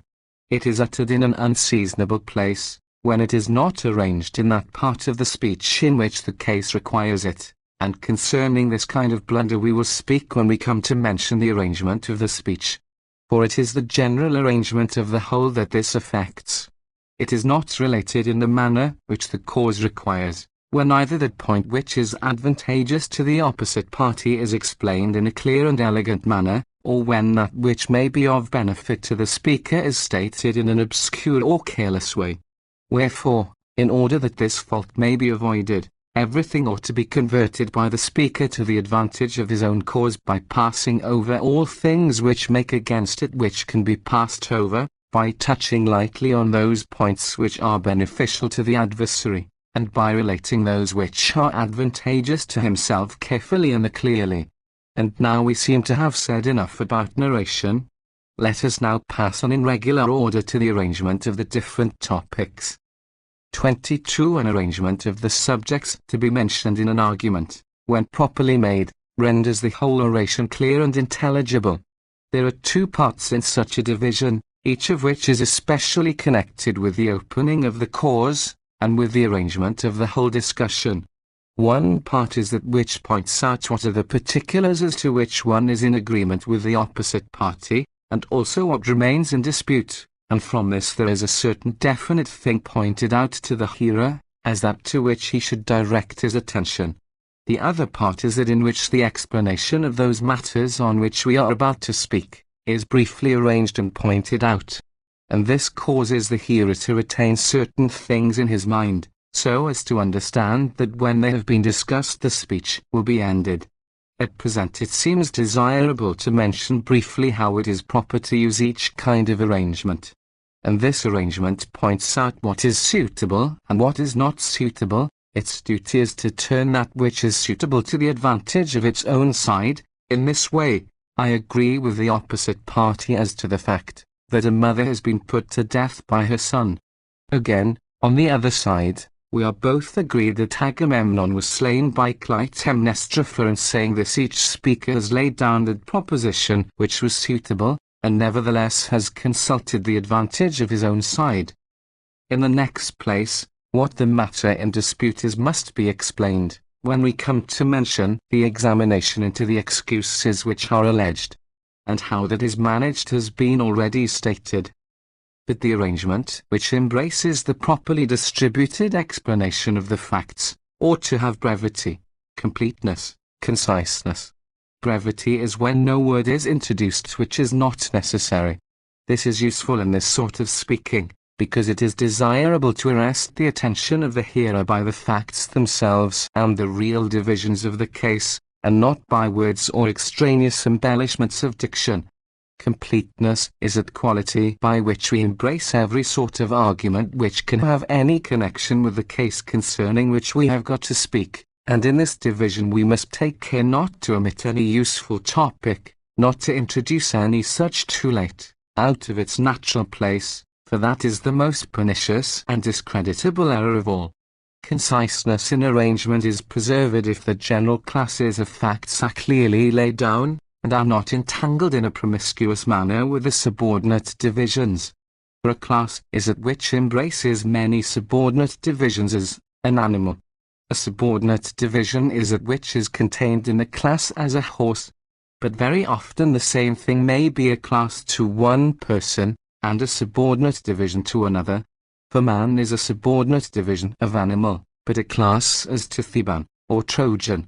It is uttered in an unseasonable place, when it is not arranged in that part of the speech in which the case requires it, and concerning this kind of blunder we will speak when we come to mention the arrangement of the speech. for it is the general arrangement of the whole that this affects. It is not related in the manner which the cause requires, when either that point which is advantageous to the opposite party is explained in a clear and elegant manner, or when that which may be of benefit to the speaker is stated in an obscure or careless way. Wherefore, in order that this fault may be avoided, everything ought to be converted by the speaker to the advantage of his own cause by passing over all things which make against it which can be passed over, by touching lightly on those points which are beneficial to the adversary, and by relating those which are advantageous to himself carefully and clearly. And now we seem to have said enough about narration. Let us now pass on in regular order to the arrangement of the different topics. 22. An arrangement of the subjects to be mentioned in an argument, when properly made, renders the whole oration clear and intelligible. There are two parts in such a division, each of which is especially connected with the opening of the cause, and with the arrangement of the whole discussion. One part is that which points out what are the particulars as to which one is in agreement with the opposite party, and also what remains in dispute, and from this there is a certain definite thing pointed out to the hearer, as that to which he should direct his attention. The other part is that in which the explanation of those matters on which we are about to speak, is briefly arranged and pointed out. And this causes the hearer to retain certain things in his mind, so as to understand that when they have been discussed the speech will be ended. At present it seems desirable to mention briefly how it is proper to use each kind of arrangement. And this arrangement points out what is suitable and what is not suitable. Its duty is to turn that which is suitable to the advantage of its own side. In this way, I agree with the opposite party as to the fact that a mother has been put to death by her son. Again, on the other side, we are both agreed that Agamemnon was slain by Clytemnestra. For in saying this each speaker has laid down the proposition which was suitable, and nevertheless has consulted the advantage of his own side. In the next place, what the matter in dispute is must be explained, when we come to mention the examination into the excuses which are alleged, and how that is managed has been already stated. But the arrangement which embraces the properly distributed explanation of the facts ought to have brevity, completeness, conciseness. Brevity is when no word is introduced which is not necessary. This is useful in this sort of speaking, because it is desirable to arrest the attention of the hearer by the facts themselves and the real divisions of the case, and not by words or extraneous embellishments of diction. Completeness is that quality by which we embrace every sort of argument which can have any connection with the case concerning which we have got to speak, and in this division we must take care not to omit any useful topic, not to introduce any such too late, out of its natural place, for that is the most pernicious and discreditable error of all. Conciseness in arrangement is preserved if the general classes of facts are clearly laid down, and are not entangled in a promiscuous manner with the subordinate divisions. For a class is that which embraces many subordinate divisions as an animal. A subordinate division is that which is contained in the class as a horse. But very often the same thing may be a class to one person, and a subordinate division to another. For man is a subordinate division of animal, but a class as to Theban, or Trojan.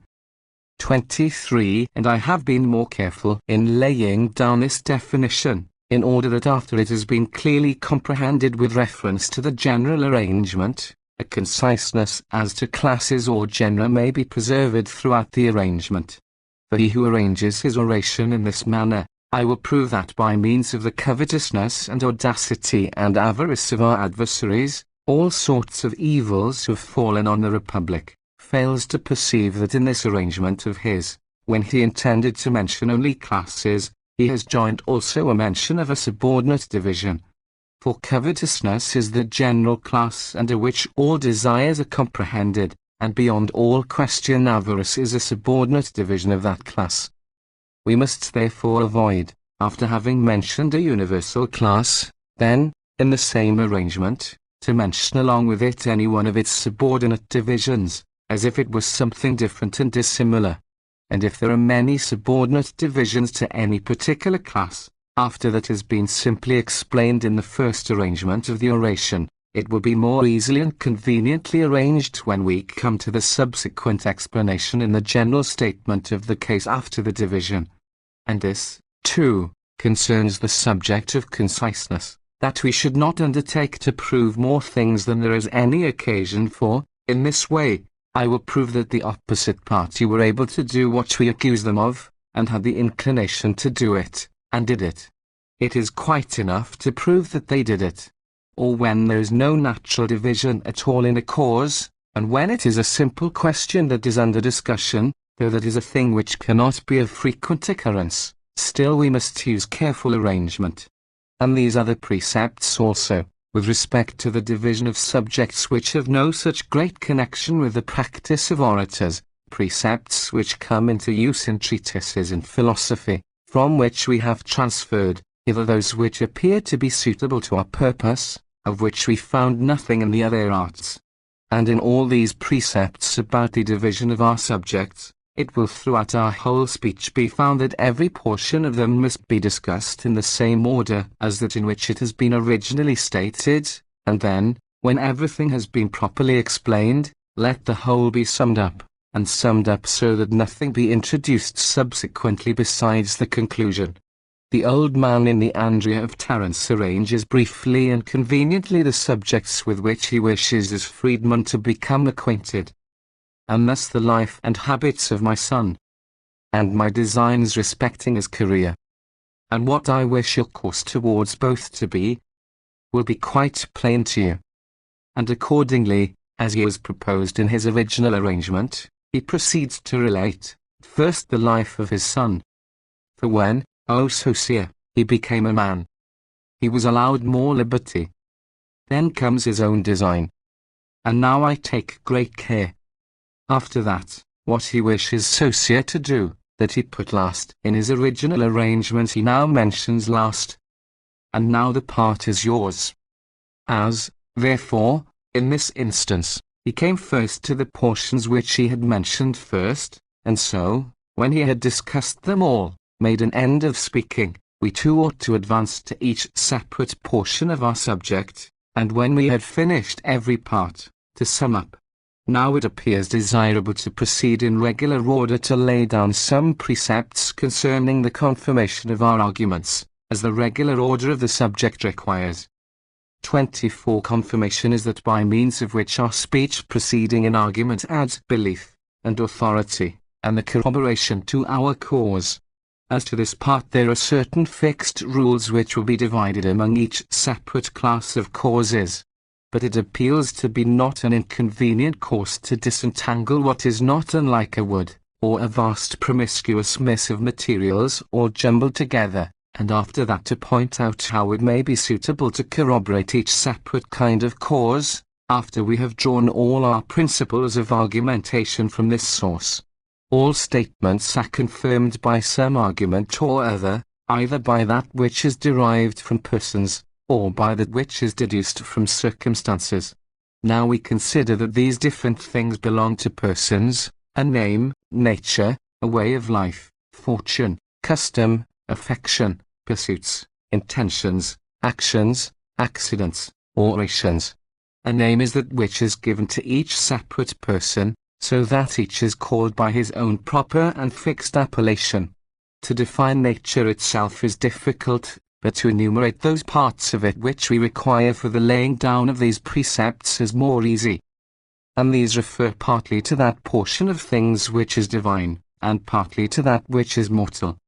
23. And I have been more careful in laying down this definition, in order that after it has been clearly comprehended with reference to the general arrangement, a conciseness as to classes or genera may be preserved throughout the arrangement. For he who arranges his oration in this manner, I will prove that by means of the covetousness and audacity and avarice of our adversaries, all sorts of evils have fallen on the Republic, fails to perceive that in this arrangement of his, when he intended to mention only classes, he has joined also a mention of a subordinate division. For covetousness is the general class under which all desires are comprehended, and beyond all question avarice is a subordinate division of that class. We must therefore avoid, after having mentioned a universal class, then, in the same arrangement, to mention along with it any one of its subordinate divisions, as if it was something different and dissimilar. And if there are many subordinate divisions to any particular class, after that has been simply explained in the first arrangement of the oration, it will be more easily and conveniently arranged when we come to the subsequent explanation in the general statement of the case after the division. And this, too, concerns the subject of conciseness, that we should not undertake to prove more things than there is any occasion for. In this way, I will prove that the opposite party were able to do what we accuse them of, and had the inclination to do it, and did it. It is quite enough to prove that they did it. Or when there is no natural division at all in a cause, and when it is a simple question that is under discussion, though that is a thing which cannot be of frequent occurrence, still we must use careful arrangement. And these are the precepts also, with respect to the division of subjects which have no such great connection with the practice of orators, precepts which come into use in treatises in philosophy, from which we have transferred hither those which appear to be suitable to our purpose, of which we found nothing in the other arts. And in all these precepts about the division of our subjects, it will throughout our whole speech be found that every portion of them must be discussed in the same order as that in which it has been originally stated, and then, when everything has been properly explained, let the whole be summed up, and summed up so that nothing be introduced subsequently besides the conclusion. The old man in the Andria of Terence arranges briefly and conveniently the subjects with which he wishes his freedman to become acquainted. And thus the life and habits of my son, and my designs respecting his career, and what I wish your course towards both to be, will be quite plain to you. And accordingly, as he was proposed in his original arrangement, he proceeds to relate, first the life of his son. For when, O Socia, he became a man, he was allowed more liberty. Then comes his own design. And now I take great care. After that, what he wishes Socia to do, that he put last in his original arrangement he now mentions last. And now the part is yours. As, therefore, in this instance, he came first to the portions which he had mentioned first, and so, when he had discussed them all, made an end of speaking, we too ought to advance to each separate portion of our subject, and when we had finished every part, to sum up. Now it appears desirable to proceed in regular order to lay down some precepts concerning the confirmation of our arguments, as the regular order of the subject requires. 24. Confirmation is that by means of which our speech proceeding in argument adds belief, and authority, and the corroboration to our cause. As to this part there are certain fixed rules which will be divided among each separate class of causes. But it appeals to be not an inconvenient course to disentangle what is not unlike a wood, or a vast promiscuous mass of materials all jumbled together, and after that to point out how it may be suitable to corroborate each separate kind of cause, after we have drawn all our principles of argumentation from this source. All statements are confirmed by some argument or other, either by that which is derived from persons, or by that which is deduced from circumstances. Now we consider that these different things belong to persons, a name, nature, a way of life, fortune, custom, affection, pursuits, intentions, actions, accidents, orations. A name is that which is given to each separate person, so that each is called by his own proper and fixed appellation. To define nature itself is difficult, but to enumerate those parts of it which we require for the laying down of these precepts is more easy. And these refer partly to that portion of things which is divine, and partly to that which is mortal.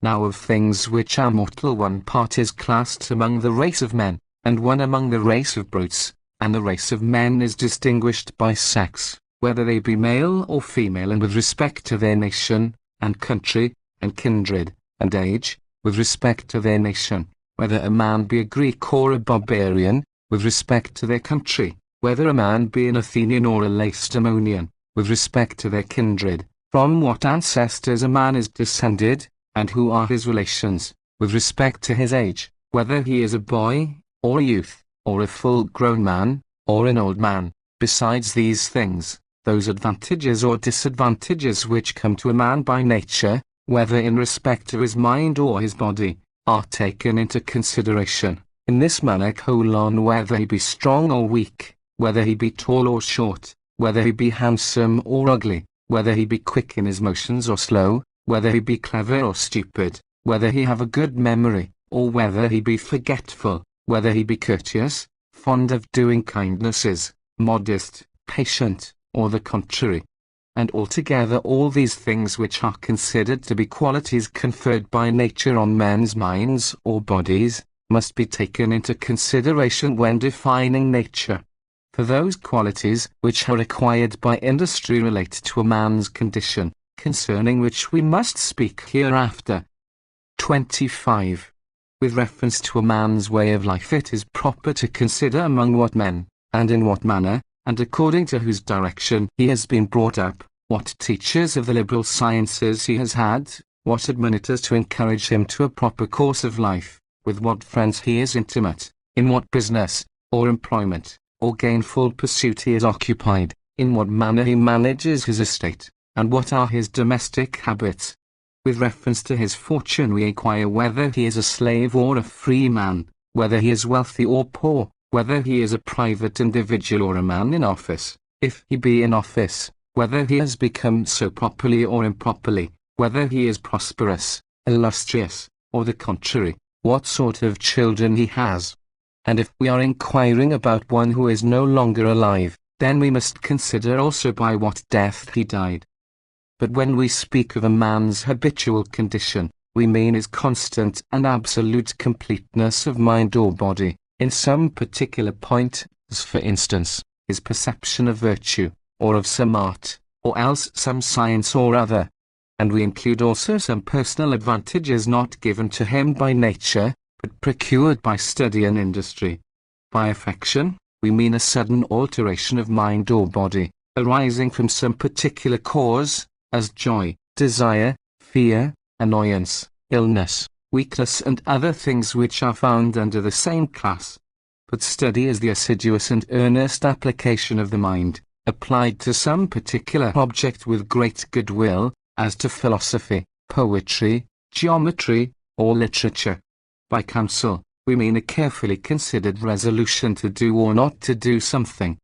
Now of things which are mortal one part is classed among the race of men, and one among the race of brutes, and the race of men is distinguished by sex, whether they be male or female, and with respect to their nation, and country, and kindred, and age, with respect to their nation, whether a man be a Greek or a barbarian, with respect to their country, whether a man be an Athenian or a Lacedaemonian, with respect to their kindred, from what ancestors a man is descended, and who are his relations, with respect to his age, whether he is a boy, or a youth, or a full-grown man, or an old man. Besides these things, those advantages or disadvantages which come to a man by nature, whether in respect to his mind or his body, are taken into consideration. In this manner, whether he be strong or weak, whether he be tall or short, whether he be handsome or ugly, whether he be quick in his motions or slow, whether he be clever or stupid, whether he have a good memory, or whether he be forgetful, whether he be courteous, fond of doing kindnesses, modest, patient, or the contrary. And altogether all these things which are considered to be qualities conferred by nature on men's minds or bodies, must be taken into consideration when defining nature. For those qualities which are acquired by industry relate to a man's condition, concerning which we must speak hereafter. 25. With reference to a man's way of life, it is proper to consider among what men, and in what manner, and according to whose direction he has been brought up, what teachers of the liberal sciences he has had, what admonitors to encourage him to a proper course of life, with what friends he is intimate, in what business, or employment, or gainful pursuit he is occupied, in what manner he manages his estate, and what are his domestic habits. With reference to his fortune we inquire whether he is a slave or a free man, whether he is wealthy or poor, whether he is a private individual or a man in office, if he be in office, whether he has become so properly or improperly, whether he is prosperous, illustrious, or the contrary, what sort of children he has. And if we are inquiring about one who is no longer alive, then we must consider also by what death he died. But when we speak of a man's habitual condition, we mean his constant and absolute completeness of mind or body, in some particular point, as for instance, his perception of virtue, or of some art, or else some science or other. And we include also some personal advantages not given to him by nature, but procured by study and industry. By affection, we mean a sudden alteration of mind or body, arising from some particular cause, as joy, desire, fear, annoyance, illness, weakness, and other things which are found under the same class. But study is the assiduous and earnest application of the mind, applied to some particular object with great goodwill, as to philosophy, poetry, geometry, or literature. By counsel, we mean a carefully considered resolution to do or not to do something.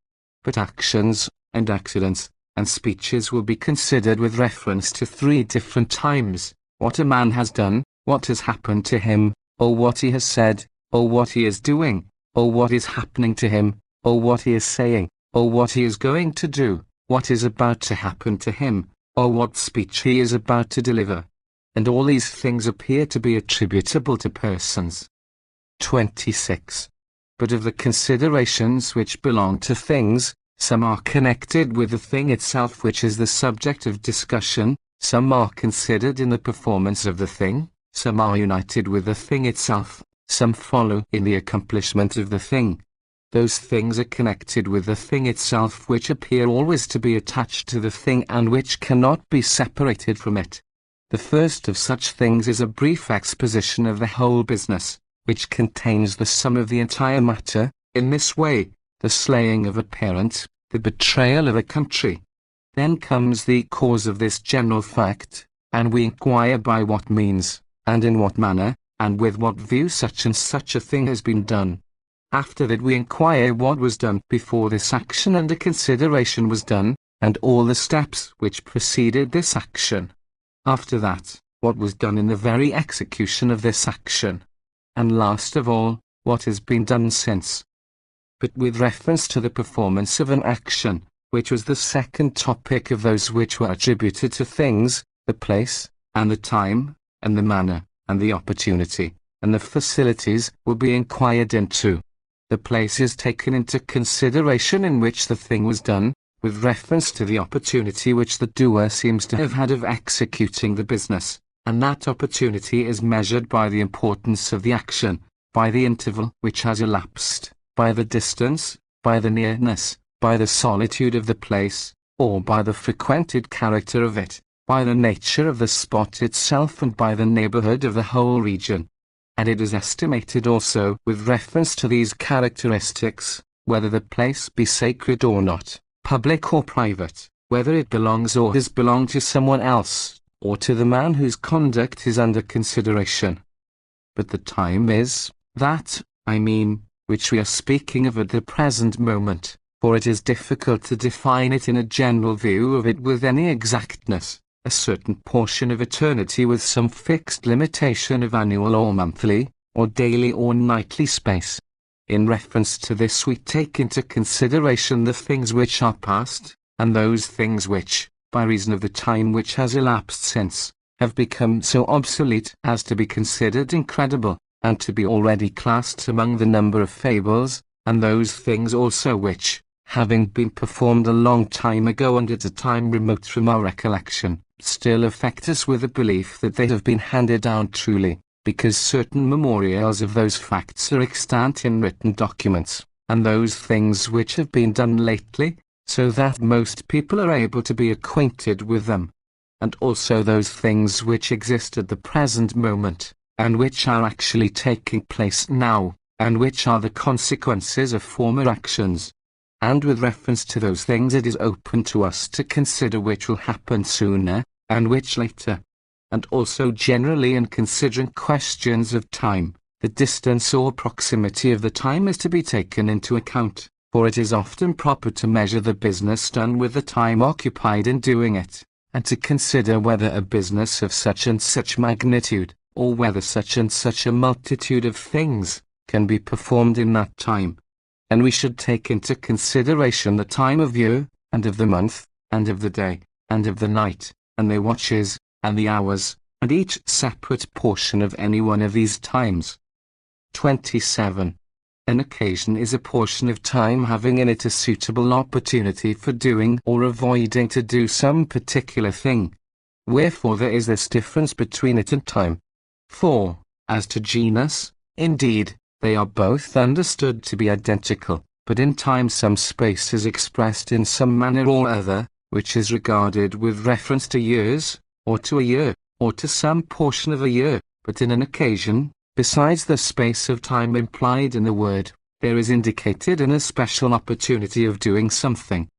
But actions, and accidents, and speeches will be considered with reference to three different times: what a man has done, what has happened to him, or what he has said, or what he is doing, or what is happening to him, or what he is saying, or what he is going to do, what is about to happen to him, or what speech he is about to deliver. And all these things appear to be attributable to persons. 26. But of the considerations which belong to things, some are connected with the thing itself, which is the subject of discussion, some are considered in the performance of the thing, some are united with the thing itself, some follow in the accomplishment of the thing. Those things are connected with the thing itself which appear always to be attached to the thing and which cannot be separated from it. The first of such things is a brief exposition of the whole business, which contains the sum of the entire matter, in this way: the slaying of a parent, the betrayal of a country. Then comes the cause of this general fact, and we inquire by what means, and in what manner, and with what view such and such a thing has been done. After that we inquire what was done before this action and a consideration was done, and all the steps which preceded this action. After that, what was done in the very execution of this action. And last of all, what has been done since. But with reference to the performance of an action, which was the second topic of those which were attributed to things, the place, and the time, and the manner, and the opportunity, and the facilities will be inquired into. The place is taken into consideration in which the thing was done, with reference to the opportunity which the doer seems to have had of executing the business, and that opportunity is measured by the importance of the action, by the interval which has elapsed, by the distance, by the nearness, by the solitude of the place, or by the frequented character of it, by the nature of the spot itself, and by the neighborhood of the whole region. And it is estimated also, with reference to these characteristics, whether the place be sacred or not, public or private, whether it belongs or has belonged to someone else, or to the man whose conduct is under consideration. but the time is that, I mean, which we are speaking of at the present moment, for it is difficult to define it in a general view of it with any exactness, a certain portion of eternity with some fixed limitation of annual or monthly, or daily or nightly space. In reference to this we take into consideration the things which are past, and those things which, by reason of the time which has elapsed since, have become so obsolete as to be considered incredible, and to be already classed among the number of fables, and those things also which, having been performed a long time ago and at a time remote from our recollection, still affect us with a belief that they have been handed down truly, because certain memorials of those facts are extant in written documents, and those things which have been done lately, so that most people are able to be acquainted with them, and also those things which exist at the present moment, and which are actually taking place now, and which are the consequences of former actions. And with reference to those things it is open to us to consider which will happen sooner, and which later. And also generally in considering questions of time, the distance or proximity of the time is to be taken into account, for it is often proper to measure the business done with the time occupied in doing it, and to consider whether a business of such and such magnitude, or whether such and such a multitude of things, can be performed in that time. And we should take into consideration the time of year, and of the month, and of the day, and of the night, and their watches, and the hours, and each separate portion of any one of these times. 27. An occasion is a portion of time having in it a suitable opportunity for doing or avoiding to do some particular thing. Wherefore there is this difference between it and time. For, as to genus, indeed, they are both understood to be identical, but in time some space is expressed in some manner or other, which is regarded with reference to years, or to a year, or to some portion of a year, but in an occasion, besides the space of time implied in the word, there is indicated an especial opportunity of doing something.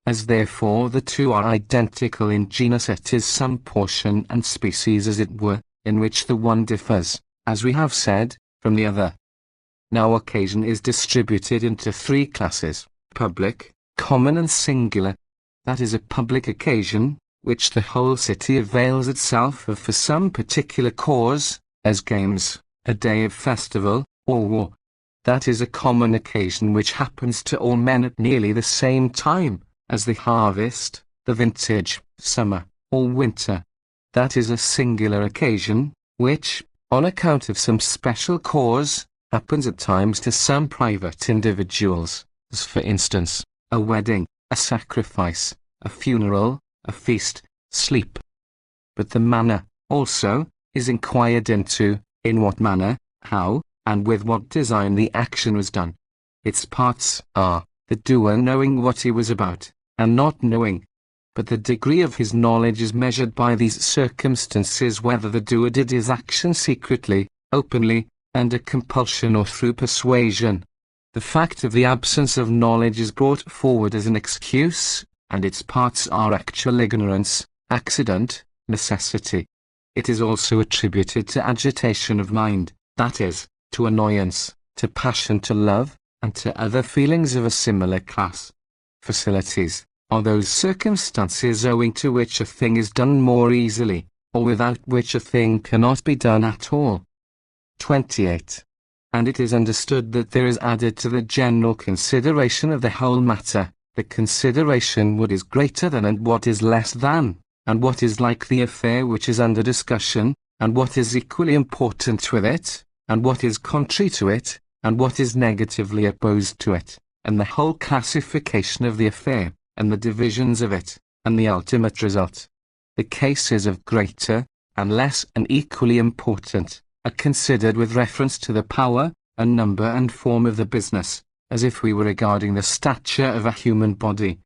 As therefore the two are identical in genus, it is some portion and species as it were, in which the one differs, as we have said, from the other. Now occasion is distributed into three classes: public, common and singular. That is a public occasion, which the whole city avails itself of for some particular cause, as games, a day of festival, or war. That is a common occasion which happens to all men at nearly the same time, as the harvest, the vintage, summer, or winter. That is a singular occasion, which, on account of some special cause, happens at times to some private individuals, as for instance, a wedding, a sacrifice, a funeral, a feast, sleep. But the manner, also, is inquired into, in what manner, how, and with what design the action was done. Its parts are, the doer knowing what he was about, and not knowing. But the degree of his knowledge is measured by these circumstances, whether the doer did his action secretly, openly, under compulsion or through persuasion. The fact of the absence of knowledge is brought forward as an excuse, and its parts are actual ignorance, accident, necessity. It is also attributed to agitation of mind, that is, to annoyance, to passion, to love, and to other feelings of a similar class. Facilities are those circumstances owing to which a thing is done more easily, or without which a thing cannot be done at all. 28. And it is understood that there is added to the general consideration of the whole matter, the consideration what is greater than and what is less than, and what is like the affair which is under discussion, and what is equally important with it, and what is contrary to it, and what is negatively opposed to it, and the whole classification of the affair, and the divisions of it, and the ultimate result. The cases of greater, and less and equally important, are considered with reference to the power, and number and form of the business, as if we were regarding the stature of a human body.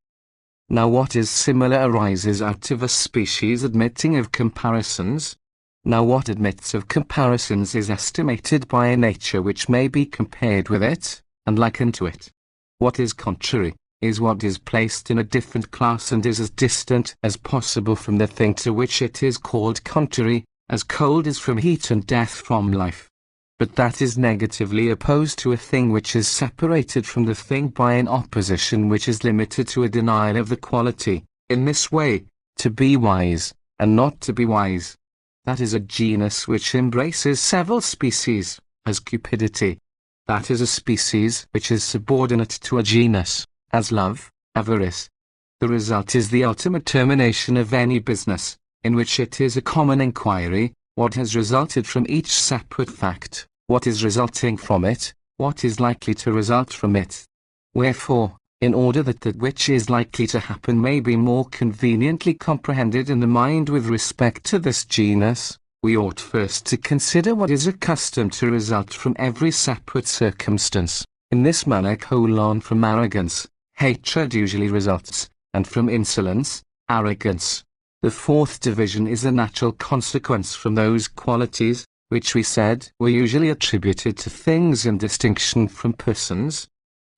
Now what is similar arises out of a species admitting of comparisons. Now what admits of comparisons is estimated by a nature which may be compared with it, and likened to it. What is contrary, is what is placed in a different class and is as distant as possible from the thing to which it is called contrary, as cold is from heat and death from life. but that is negatively opposed to a thing which is separated from the thing by an opposition which is limited to a denial of the quality. In this way, to be wise, and not to be wise. That is a genus which embraces several species, as cupidity. That is a species which is subordinate to a genus, as love, avarice. The result is the ultimate termination of any business, in which it is a common inquiry, what has resulted from each separate fact, what is resulting from it, what is likely to result from it. Wherefore, in order that that which is likely to happen may be more conveniently comprehended in the mind with respect to this genus, we ought first to consider what is accustomed to result from every separate circumstance. In this manner from arrogance, hatred usually results, and from insolence, arrogance. The fourth division is a natural consequence from those qualities, which we said were usually attributed to things in distinction from persons.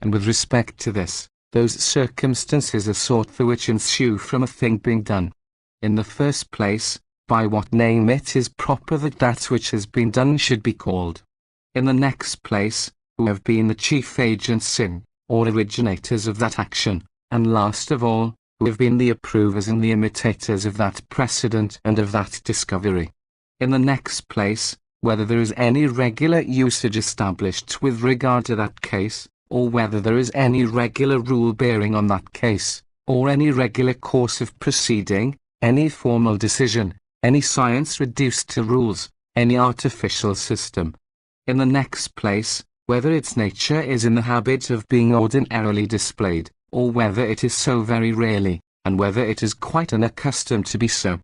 And with respect to this, those circumstances are sought for which ensue from a thing being done. In the first place, by what name it is proper that that which has been done should be called. In the next place, who have been the chief agents in, or originators of that action, and last of all, who have been the approvers and the imitators of that precedent and of that discovery. In the next place, whether there is any regular usage established with regard to that case, or whether there is any regular rule bearing on that case, or any regular course of proceeding, any formal decision, any science reduced to rules, any artificial system. In the next place, whether its nature is in the habit of being ordinarily displayed, or whether it is so very rarely, and whether it is quite unaccustomed to be so.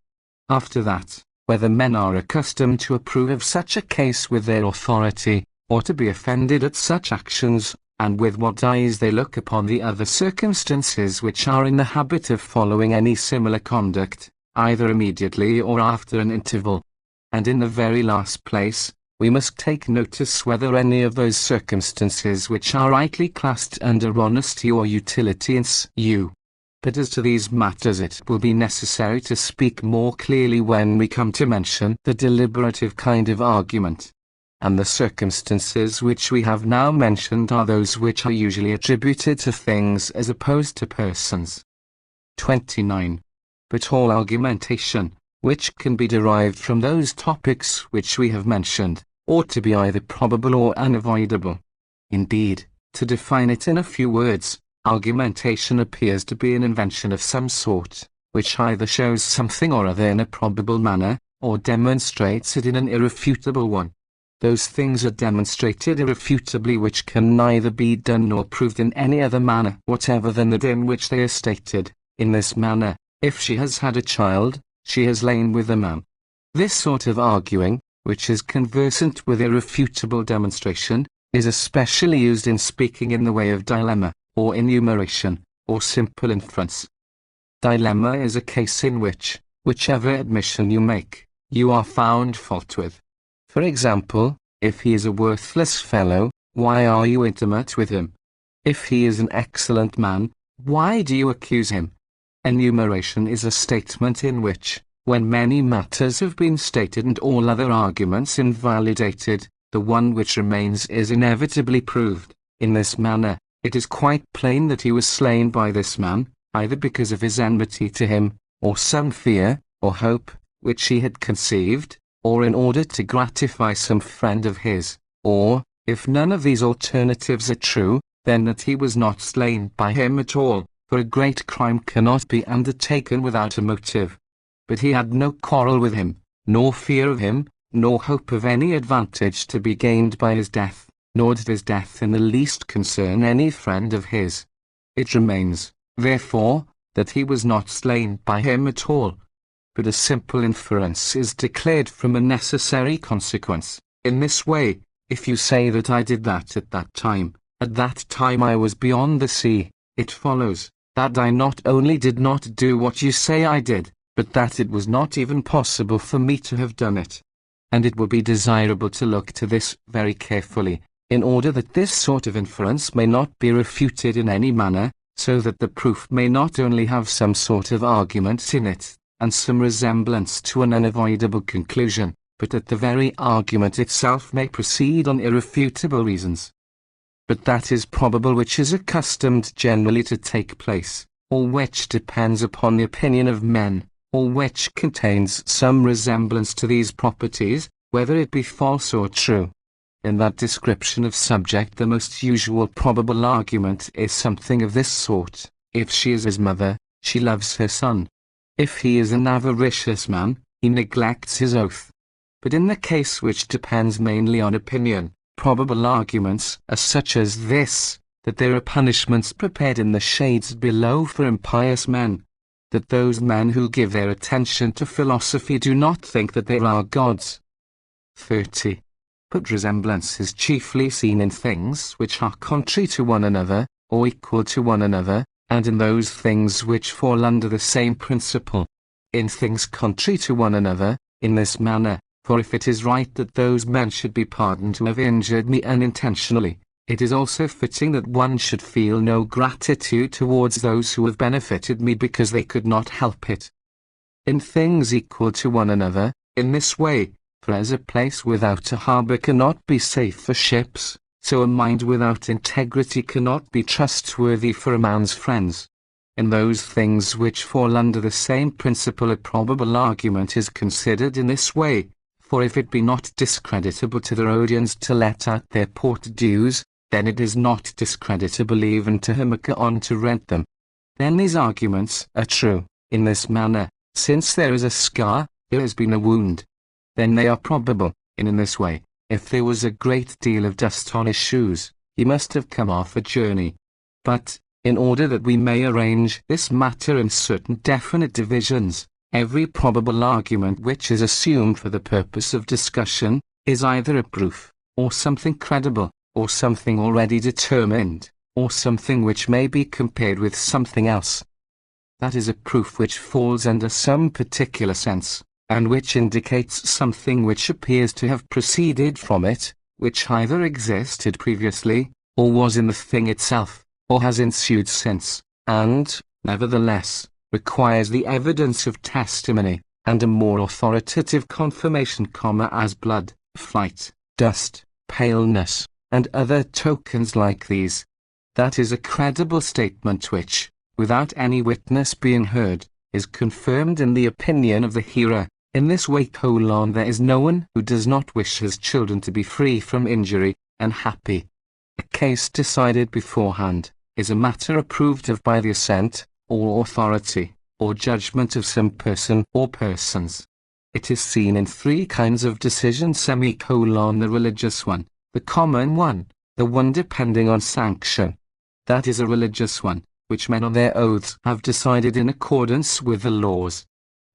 After that, whether men are accustomed to approve of such a case with their authority, or to be offended at such actions, and with what eyes they look upon the other circumstances which are in the habit of following any similar conduct, either immediately or after an interval. And in the very last place, we must take notice whether any of those circumstances which are rightly classed under honesty or utility ensue. But as to these matters it will be necessary to speak more clearly when we come to mention the deliberative kind of argument. And the circumstances which we have now mentioned are those which are usually attributed to things as opposed to persons. 29. But all argumentation, which can be derived from those topics which we have mentioned, ought to be either probable or unavoidable. Indeed, to define it in a few words, argumentation appears to be an invention of some sort, which either shows something or other in a probable manner, or demonstrates it in an irrefutable one. Those things are demonstrated irrefutably which can neither be done nor proved in any other manner whatever than that in which they are stated. In this manner, if she has had a child, she has lain with a man. This sort of arguing, which is conversant with irrefutable demonstration, is especially used in speaking in the way of dilemma, or enumeration, or simple inference. Dilemma is a case in which, whichever admission you make, you are found fault with. For example, if he is a worthless fellow, why are you intimate with him? If he is an excellent man, why do you accuse him? Enumeration is a statement in which, when many matters have been stated and all other arguments invalidated, the one which remains is inevitably proved. In this manner, it is quite plain that he was slain by this man, either because of his enmity to him, or some fear, or hope, which he had conceived, or in order to gratify some friend of his, or, if none of these alternatives are true, then that he was not slain by him at all, for a great crime cannot be undertaken without a motive. But he had no quarrel with him, nor fear of him, nor hope of any advantage to be gained by his death, nor did his death in the least concern any friend of his. It remains, therefore, that he was not slain by him at all. But a simple inference is declared from a necessary consequence. In this way, if you say that I did that at that time I was beyond the sea, it follows, that I not only did not do what you say I did, but that it was not even possible for me to have done it. And it will be desirable to look to this very carefully, in order that this sort of inference may not be refuted in any manner, so that the proof may not only have some sort of argument in it, and some resemblance to an unavoidable conclusion, but that the very argument itself may proceed on irrefutable reasons. But that is probable which is accustomed generally to take place, or which depends upon the opinion of men, or which contains some resemblance to these properties, whether it be false or true. In that description of subject the most usual probable argument is something of this sort: if she is his mother, she loves her son. If he is an avaricious man, he neglects his oath. But in the case which depends mainly on opinion, probable arguments are such as this, that there are punishments prepared in the shades below for impious men, that those men who give their attention to philosophy do not think that there are gods. 30. But resemblance is chiefly seen in things which are contrary to one another, or equal to one another, and in those things which fall under the same principle. In things contrary to one another, in this manner: for if it is right that those men should be pardoned who have injured me unintentionally, it is also fitting that one should feel no gratitude towards those who have benefited me because they could not help it. In things equal to one another, in this way: for as a place without a harbour cannot be safe for ships, so a mind without integrity cannot be trustworthy for a man's friends. In those things which fall under the same principle a probable argument is considered in this way: for if it be not discreditable to the Rhodians to let out their port dues, then it is not discreditable even to Hermacaon to rent them. Then these arguments are true, in this manner: since there is a scar, there has been a wound. Then they are probable, in this way: if there was a great deal of dust on his shoes, he must have come off a journey. But, in order that we may arrange this matter in certain definite divisions, every probable argument which is assumed for the purpose of discussion is either a proof, or something credible, or something already determined, or something which may be compared with something else. That is a proof which falls under some particular sense, and which indicates something which appears to have proceeded from it, which either existed previously, or was in the thing itself, or has ensued since, and, nevertheless, requires the evidence of testimony, and a more authoritative confirmation, as blood, flight, dust, paleness, and other tokens like these. That is a credible statement which, without any witness being heard, is confirmed in the opinion of the hearer. In this way: there is no one who does not wish his children to be free from injury, and happy. A case decided beforehand is a matter approved of by the assent, or authority, or judgment of some person or persons. It is seen in three kinds of decision: the religious one, the common one, the one depending on sanction. That is a religious one, which men on their oaths have decided in accordance with the laws.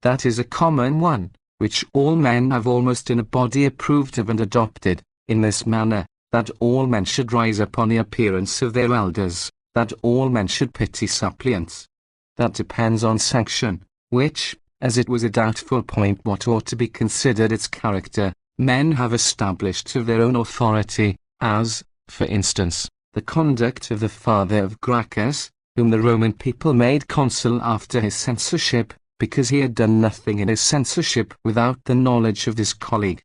That is a common one, which all men have almost in a body approved of and adopted, in this manner: that all men should rise up on the appearance of their elders, that all men should pity suppliants. That depends on sanction, which, as it was a doubtful point what ought to be considered its character, men have established of their own authority, as, for instance, the conduct of the father of Gracchus, whom the Roman people made consul after his censorship, because he had done nothing in his censorship without the knowledge of his colleague.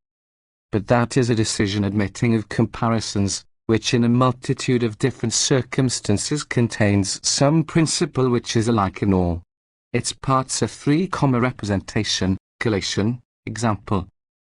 But that is a decision admitting of comparisons, which in a multitude of different circumstances contains some principle which is alike in all. Its parts are three: representation, collation, example.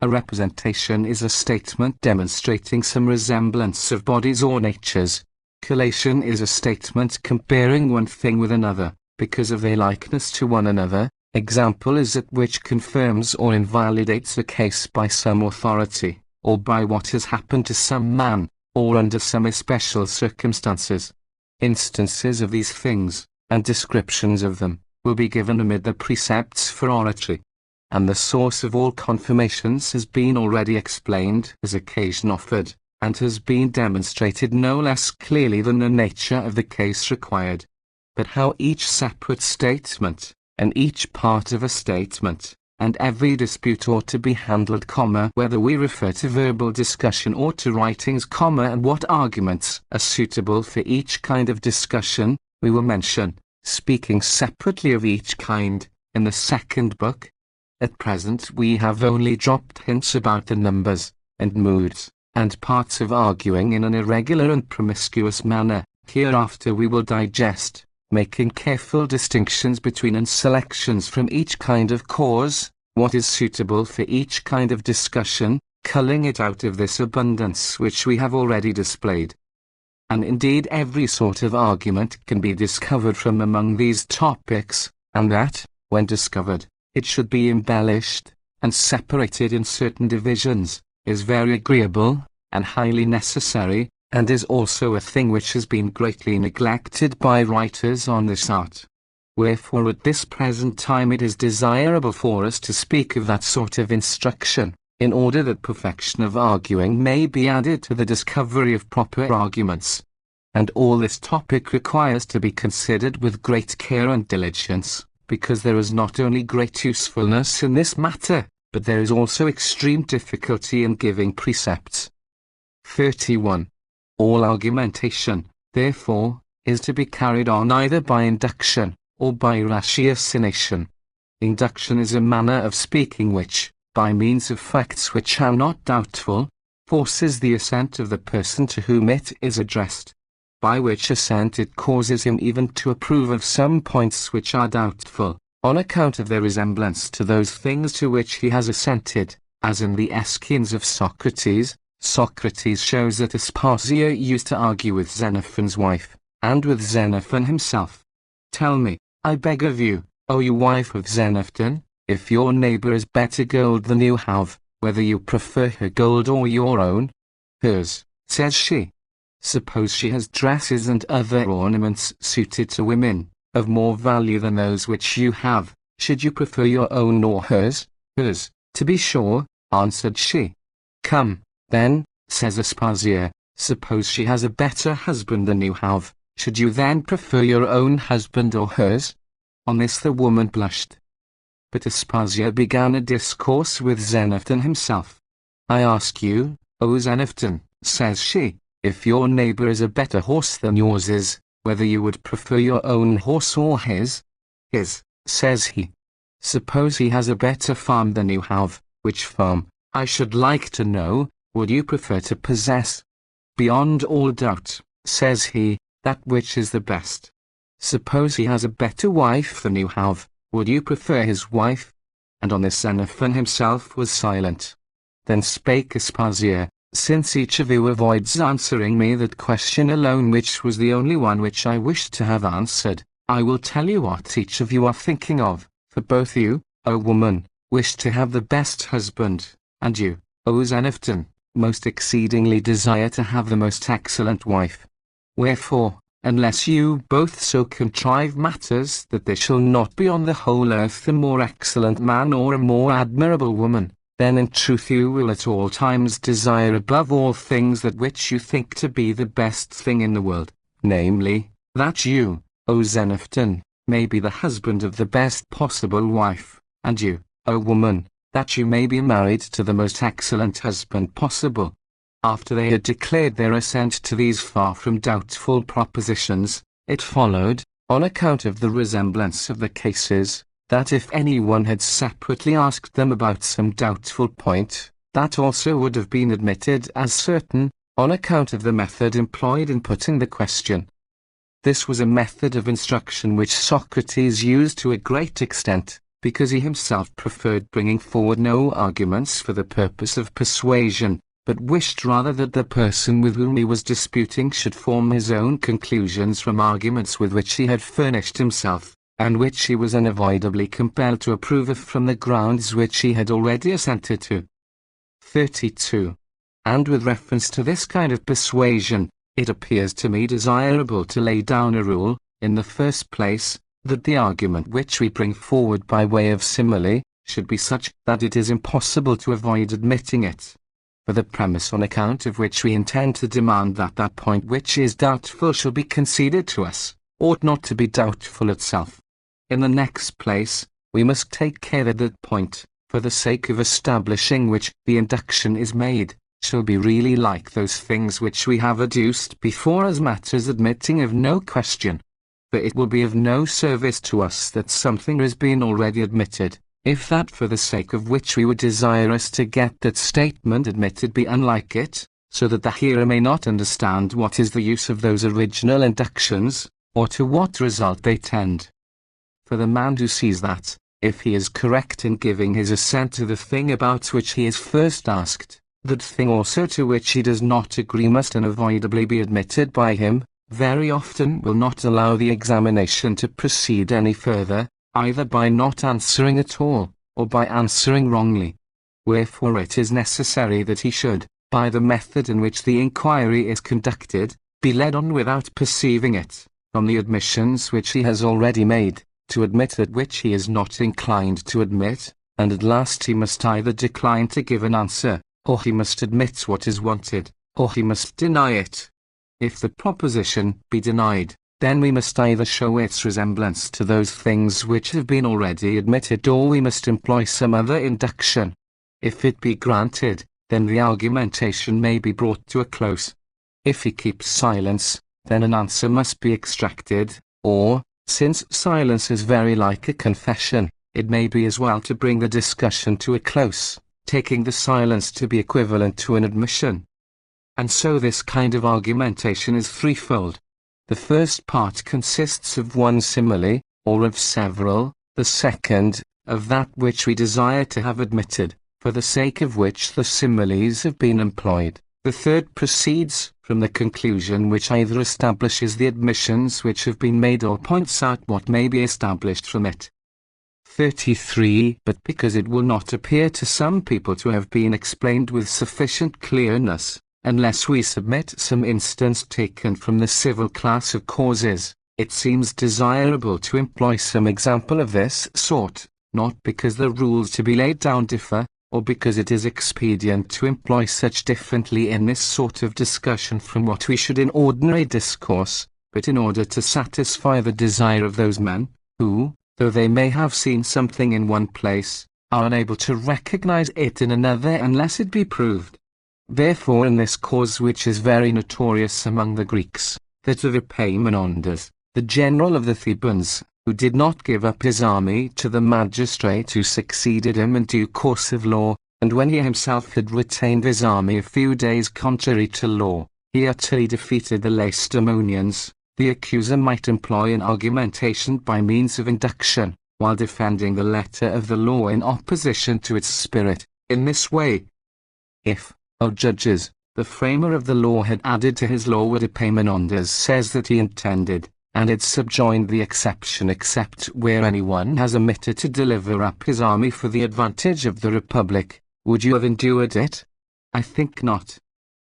A representation is a statement demonstrating some resemblance of bodies or natures. Collation is a statement comparing one thing with another, because of their likeness to one another. Example is that which confirms or invalidates a case by some authority, or by what has happened to some man, or under some especial circumstances. Instances of these things, and descriptions of them, will be given amid the precepts for oratory. And the source of all confirmations has been already explained as occasion offered, and has been demonstrated no less clearly than the nature of the case required. But how each separate statement, and each part of a statement, and every dispute ought to be handled, whether we refer to verbal discussion or to writings, and what arguments are suitable for each kind of discussion, we will mention, speaking separately of each kind, in the second book. At present we have only dropped hints about the numbers, and moods, and parts of arguing in an irregular and promiscuous manner. Hereafter we will digest, making careful distinctions between and selections from each kind of cause, what is suitable for each kind of discussion, culling it out of this abundance which we have already displayed. And indeed every sort of argument can be discovered from among these topics, and that, when discovered, it should be embellished, and separated in certain divisions, is very agreeable, and highly necessary, and is also a thing which has been greatly neglected by writers on this art. Wherefore at this present time it is desirable for us to speak of that sort of instruction, in order that perfection of arguing may be added to the discovery of proper arguments. And all this topic requires to be considered with great care and diligence, because there is not only great usefulness in this matter, but there is also extreme difficulty in giving precepts. 31. All argumentation, therefore, is to be carried on either by induction, or by ratiocination. Induction is a manner of speaking which, by means of facts which are not doubtful, forces the assent of the person to whom it is addressed, by which assent it causes him even to approve of some points which are doubtful, on account of their resemblance to those things to which he has assented, as in the Aeschines of Socrates. Socrates shows that Aspasia used to argue with Xenophon's wife, and with Xenophon himself. Tell me, I beg of you, O you wife of Xenophon, if your neighbor has better gold than you have, whether you prefer her gold or your own? Hers, says she. Suppose she has dresses and other ornaments suited to women, of more value than those which you have, should you prefer your own or hers? Hers, to be sure, answered she. Come, then, says Aspasia, suppose she has a better husband than you have, should you then prefer your own husband or hers? On this the woman blushed. But Aspasia began a discourse with Xenophon himself. I ask you, O Xenophon, says she, if your neighbor is a better horse than yours is, whether you would prefer your own horse or his? His, says he. Suppose he has a better farm than you have, which farm, I should like to know, would you prefer to possess? Beyond all doubt, says he, that which is the best. Suppose he has a better wife than you have, would you prefer his wife? And on this Xenophon himself was silent. Then spake Aspasia, since each of you avoids answering me that question alone, which was the only one which I wished to have answered, I will tell you what each of you are thinking of, for both you, O woman, wish to have the best husband, and you, O Xenophon, most exceedingly desire to have the most excellent wife. Wherefore, unless you both so contrive matters that there shall not be on the whole earth a more excellent man or a more admirable woman, then in truth you will at all times desire above all things that which you think to be the best thing in the world, namely, that you, O Xenophon, may be the husband of the best possible wife, and you, O woman, that you may be married to the most excellent husband possible. After they had declared their assent to these far from doubtful propositions, it followed, on account of the resemblance of the cases, that if anyone had separately asked them about some doubtful point, that also would have been admitted as certain, on account of the method employed in putting the question. This was a method of instruction which Socrates used to a great extent, because he himself preferred bringing forward no arguments for the purpose of persuasion, but wished rather that the person with whom he was disputing should form his own conclusions from arguments with which he had furnished himself, and which he was unavoidably compelled to approve of from the grounds which he had already assented to. 32. And with reference to this kind of persuasion, it appears to me desirable to lay down a rule, in the first place, that the argument which we bring forward by way of simile, should be such that it is impossible to avoid admitting it. For the premise on account of which we intend to demand that that point which is doubtful shall be conceded to us, ought not to be doubtful itself. In the next place, we must take care that that point, for the sake of establishing which the induction is made, shall be really like those things which we have adduced before as matters admitting of no question. For it will be of no service to us that something has been already admitted, If that for the sake of which we would desirous to get that statement admitted be unlike it, so that the hearer may not understand what is the use of those original inductions, or to what result they tend. For the man who sees that, if he is correct in giving his assent to the thing about which he is first asked, that thing also to which he does not agree must unavoidably be admitted by him, very often will not allow the examination to proceed any further, either by not answering at all, or by answering wrongly. Wherefore it is necessary that he should, by the method in which the inquiry is conducted, be led on without perceiving it, from the admissions which he has already made, to admit that which he is not inclined to admit, and at last he must either decline to give an answer, or he must admit what is wanted, or he must deny it. If the proposition be denied, then we must either show its resemblance to those things which have been already admitted, or we must employ some other induction. If it be granted, then the argumentation may be brought to a close. If he keeps silence, then an answer must be extracted, or, since silence is very like a confession, it may be as well to bring the discussion to a close, taking the silence to be equivalent to an admission. And so this kind of argumentation is threefold. The first part consists of one simile, or of several, the second, of that which we desire to have admitted, for the sake of which the similes have been employed. The third proceeds from the conclusion which either establishes the admissions which have been made or points out what may be established from it. 33. But because it will not appear to some people to have been explained with sufficient clearness, unless we submit some instance taken from the civil class of causes, it seems desirable to employ some example of this sort, not because the rules to be laid down differ, or because it is expedient to employ such differently in this sort of discussion from what we should in ordinary discourse, but in order to satisfy the desire of those men, who, though they may have seen something in one place, are unable to recognize it in another unless it be proved. Therefore in this cause, which is very notorious among the Greeks, that of Epaminondas, the general of the Thebans, who did not give up his army to the magistrate who succeeded him in due course of law, and when he himself had retained his army a few days contrary to law, he utterly defeated the Lacedaemonians, the accuser might employ an argumentation by means of induction, while defending the letter of the law in opposition to its spirit, in this way: if, O judges, the framer of the law had added to his law what Epaminondas says that he intended, and had subjoined the exception except where anyone has omitted to deliver up his army for the advantage of the Republic, would you have endured it? I think not.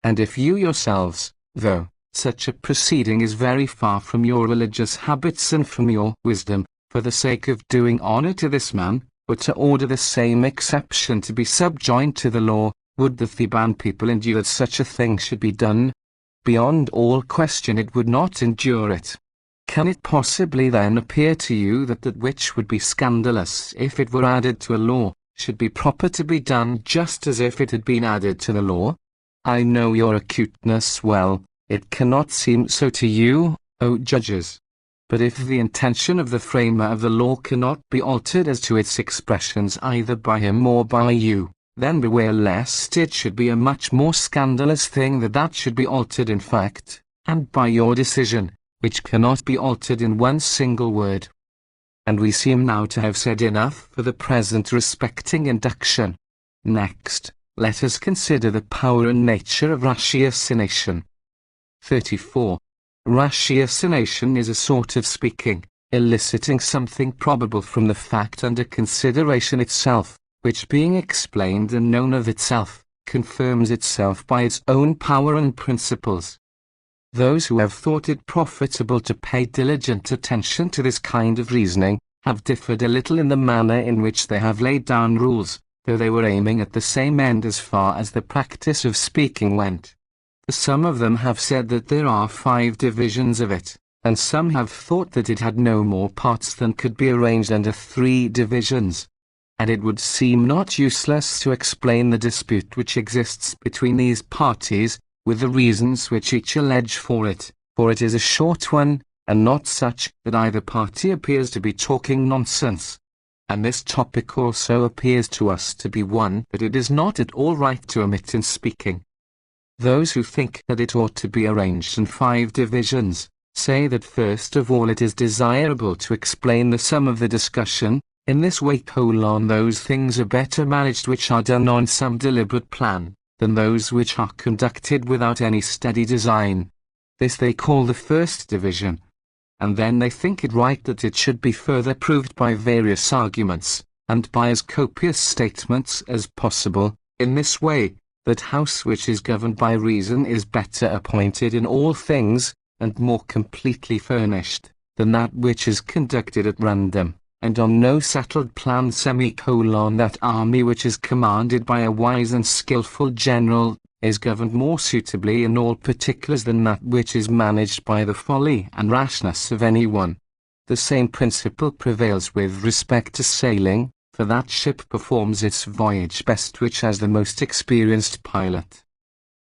And if you yourselves, though such a proceeding is very far from your religious habits and from your wisdom, for the sake of doing honor to this man, were to order the same exception to be subjoined to the law, would the Theban people endure that such a thing should be done? Beyond all question it would not endure it. Can it possibly then appear to you that that which would be scandalous if it were added to a law, should be proper to be done just as if it had been added to the law? I know your acuteness well. It cannot seem so to you, O judges. But if the intention of the framer of the law cannot be altered as to its expressions either by him or by you, then beware lest it should be a much more scandalous thing that should be altered in fact, and by your decision, which cannot be altered in one single word. And we seem now to have said enough for the present respecting induction. Next, let us consider the power and nature of ratiocination. 34. Ratiocination is a sort of speaking, eliciting something probable from the fact under consideration itself, which being explained and known of itself, confirms itself by its own power and principles. Those who have thought it profitable to pay diligent attention to this kind of reasoning, have differed a little in the manner in which they have laid down rules, though they were aiming at the same end as far as the practice of speaking went. Some of them have said that there are 5 divisions of it, and some have thought that it had no more parts than could be arranged under 3 divisions. And it would seem not useless to explain the dispute which exists between these parties, with the reasons which each allege for it is a short one, and not such that either party appears to be talking nonsense. And this topic also appears to us to be one that it is not at all right to omit in speaking. Those who think that it ought to be arranged in 5 divisions, say that first of all it is desirable to explain the sum of the discussion. In this way those things are better managed which are done on some deliberate plan, than those which are conducted without any steady design. This they call the first division. And then they think it right that it should be further proved by various arguments, and by as copious statements as possible, in this way, that house which is governed by reason is better appointed in all things, and more completely furnished, than that which is conducted at random, and on no settled plan that army which is commanded by a wise and skillful general, is governed more suitably in all particulars than that which is managed by the folly and rashness of any one. The same principle prevails with respect to sailing, for that ship performs its voyage best which has the most experienced pilot.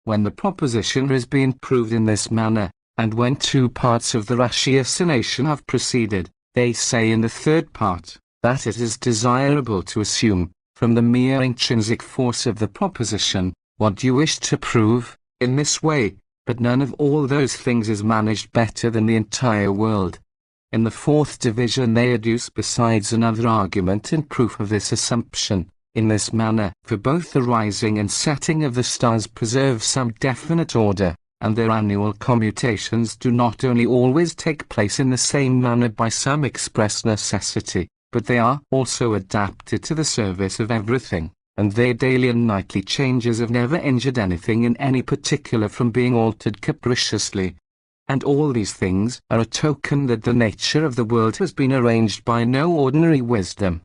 When the proposition has been proved in this manner, and when 2 parts of the ratiocination have proceeded, they say in the 3rd part, that it is desirable to assume, from the mere intrinsic force of the proposition, what you wish to prove, in this way, but none of all those things is managed better than the entire world. In the 4th division they adduce besides another argument in proof of this assumption, in this manner, for both the rising and setting of the stars preserve some definite order, and their annual commutations do not only always take place in the same manner by some express necessity, but they are also adapted to the service of everything, and their daily and nightly changes have never injured anything in any particular from being altered capriciously. And all these things are a token that the nature of the world has been arranged by no ordinary wisdom.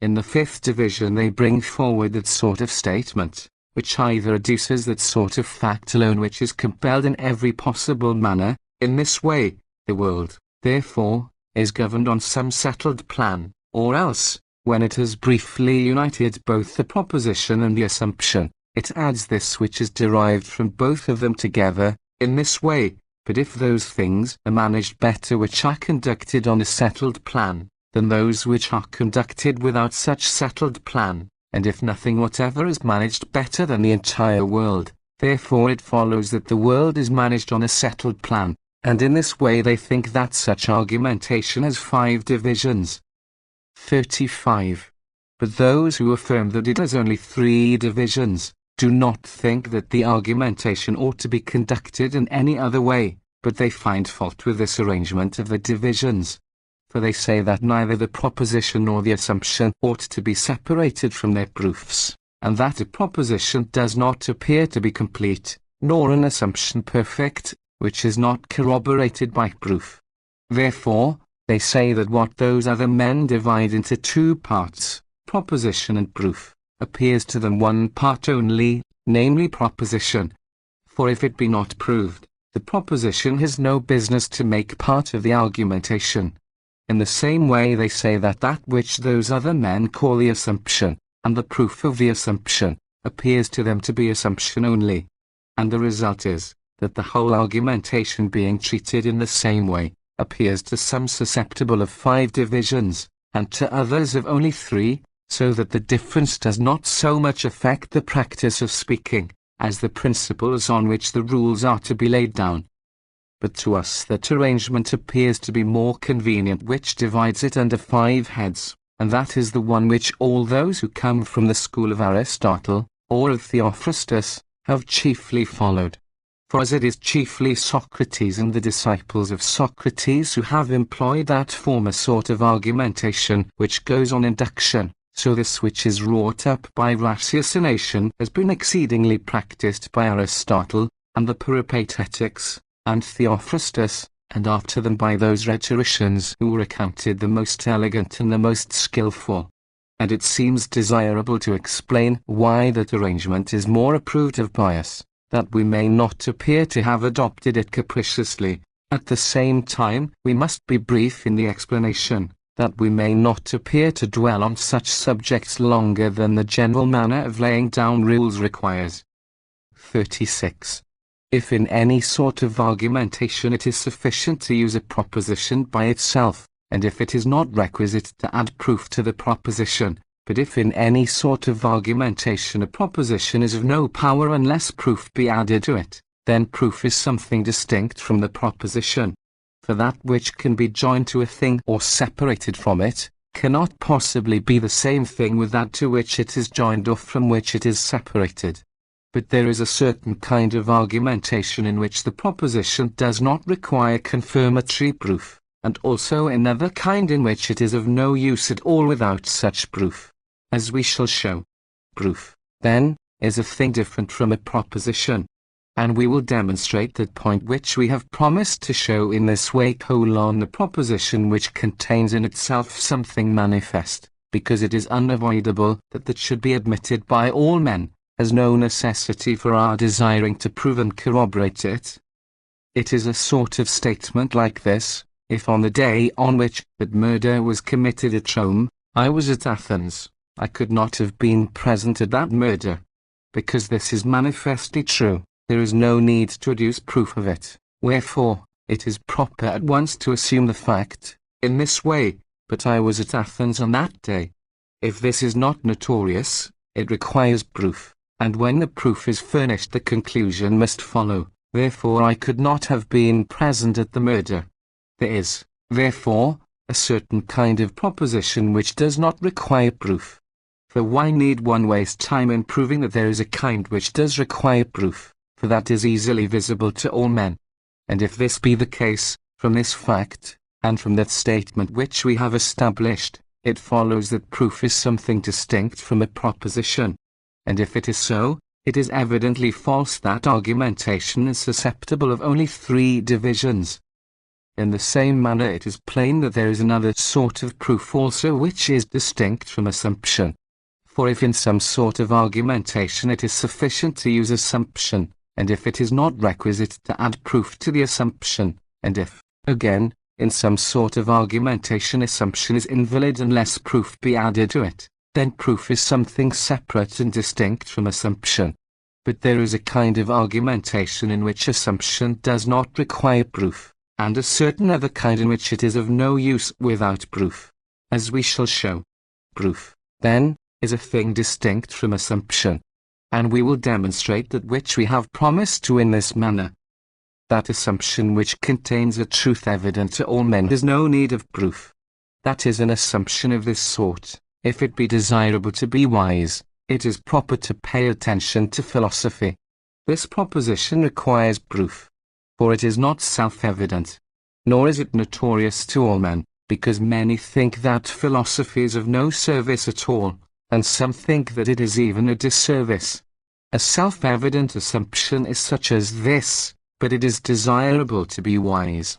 In the 5th division they bring forward that sort of statement, which either adduces that sort of fact alone which is compelled in every possible manner. In this way, the world, therefore, is governed on some settled plan, or else, when it has briefly united both the proposition and the assumption, it adds this which is derived from both of them together, in this way. But if those things are managed better which are conducted on a settled plan, than those which are conducted without such settled plan, and if nothing whatever is managed better than the entire world, therefore it follows that the world is managed on a settled plan, and in this way they think that such argumentation has 5 divisions. 35. But those who affirm that it has only 3 divisions, do not think that the argumentation ought to be conducted in any other way, but they find fault with this arrangement of the divisions. For they say that neither the proposition nor the assumption ought to be separated from their proofs, and that a proposition does not appear to be complete, nor an assumption perfect, which is not corroborated by proof. Therefore, they say that what those other men divide into 2 parts, proposition and proof, appears to them 1 part only, namely proposition. For if it be not proved, the proposition has no business to make part of the argumentation. In the same way they say that that which those other men call the assumption, and the proof of the assumption, appears to them to be assumption only. And the result is, that the whole argumentation being treated in the same way, appears to some susceptible of 5 divisions, and to others of only 3, so that the difference does not so much affect the practice of speaking, as the principles on which the rules are to be laid down. But to us that arrangement appears to be more convenient which divides it under 5 heads, and that is the one which all those who come from the school of Aristotle, or of Theophrastus, have chiefly followed. For as it is chiefly Socrates and the disciples of Socrates who have employed that former sort of argumentation which goes on induction, so this which is wrought up by ratiocination has been exceedingly practiced by Aristotle, and the Peripatetics, and Theophrastus, and after them by those rhetoricians who were accounted the most elegant and the most skillful. And it seems desirable to explain why that arrangement is more approved of by us, that we may not appear to have adopted it capriciously. At the same time, we must be brief in the explanation, that we may not appear to dwell on such subjects longer than the general manner of laying down rules requires. 36. If in any sort of argumentation it is sufficient to use a proposition by itself, and if it is not requisite to add proof to the proposition, but if in any sort of argumentation a proposition is of no power unless proof be added to it, then proof is something distinct from the proposition. For that which can be joined to a thing or separated from it, cannot possibly be the same thing with that to which it is joined or from which it is separated. But there is a certain kind of argumentation in which the proposition does not require confirmatory proof, and also another kind in which it is of no use at all without such proof, as we shall show. Proof, then, is a thing different from a proposition. And we will demonstrate that point which we have promised to show in this way: the proposition which contains in itself something manifest, because it is unavoidable that that should be admitted by all men, has no necessity for our desiring to prove and corroborate it. It is a sort of statement like this: if on the day on which that murder was committed at Rome, I was at Athens, I could not have been present at that murder. Because this is manifestly true, there is no need to adduce proof of it. Wherefore, it is proper at once to assume the fact, in this way, but I was at Athens on that day. If this is not notorious, it requires proof, and when the proof is furnished the conclusion must follow, therefore I could not have been present at the murder. There is, therefore, a certain kind of proposition which does not require proof. For why need one waste time in proving that there is a kind which does require proof? For that is easily visible to all men. And if this be the case, from this fact, and from that statement which we have established, it follows that proof is something distinct from a proposition. And if it is so, it is evidently false that argumentation is susceptible of only 3 divisions. In the same manner it is plain that there is another sort of proof also which is distinct from assumption. For if in some sort of argumentation it is sufficient to use assumption, and if it is not requisite to add proof to the assumption, and if, again, in some sort of argumentation assumption is invalid unless proof be added to it, then proof is something separate and distinct from assumption. But there is a kind of argumentation in which assumption does not require proof, and a certain other kind in which it is of no use without proof, as we shall show. Proof, then, is a thing distinct from assumption. And we will demonstrate that which we have promised to in this manner. That assumption which contains a truth evident to all men has no need of proof. That is an assumption of this sort: if it be desirable to be wise, it is proper to pay attention to philosophy. This proposition requires proof, for it is not self-evident, nor is it notorious to all men, because many think that philosophy is of no service at all, and some think that it is even a disservice. A self-evident assumption is such as this: but it is desirable to be wise.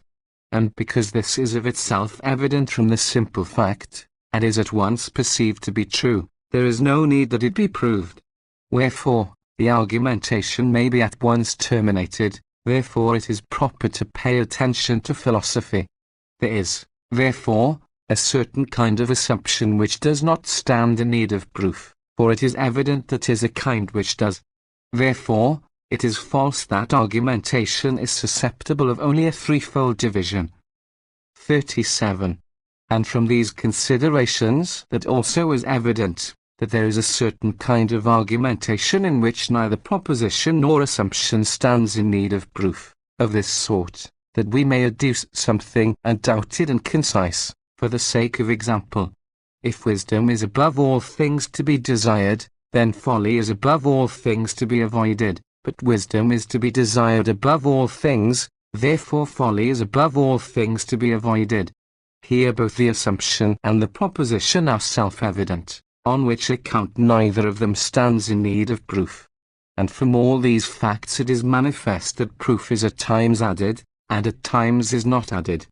And because this is of itself evident from the simple fact, and is at once perceived to be true, there is no need that it be proved. Wherefore, the argumentation may be at once terminated, therefore it is proper to pay attention to philosophy. There is, therefore, a certain kind of assumption which does not stand in need of proof, for it is evident that is a kind which does. Therefore, it is false that argumentation is susceptible of only a 3-fold division. 37. And from these considerations that also is evident, that there is a certain kind of argumentation in which neither proposition nor assumption stands in need of proof, of this sort, that we may adduce something undoubted and concise, for the sake of example. If wisdom is above all things to be desired, then folly is above all things to be avoided, but wisdom is to be desired above all things, therefore folly is above all things to be avoided. Here both the assumption and the proposition are self-evident, on which account neither of them stands in need of proof. And from all these facts it is manifest that proof is at times added, and at times is not added.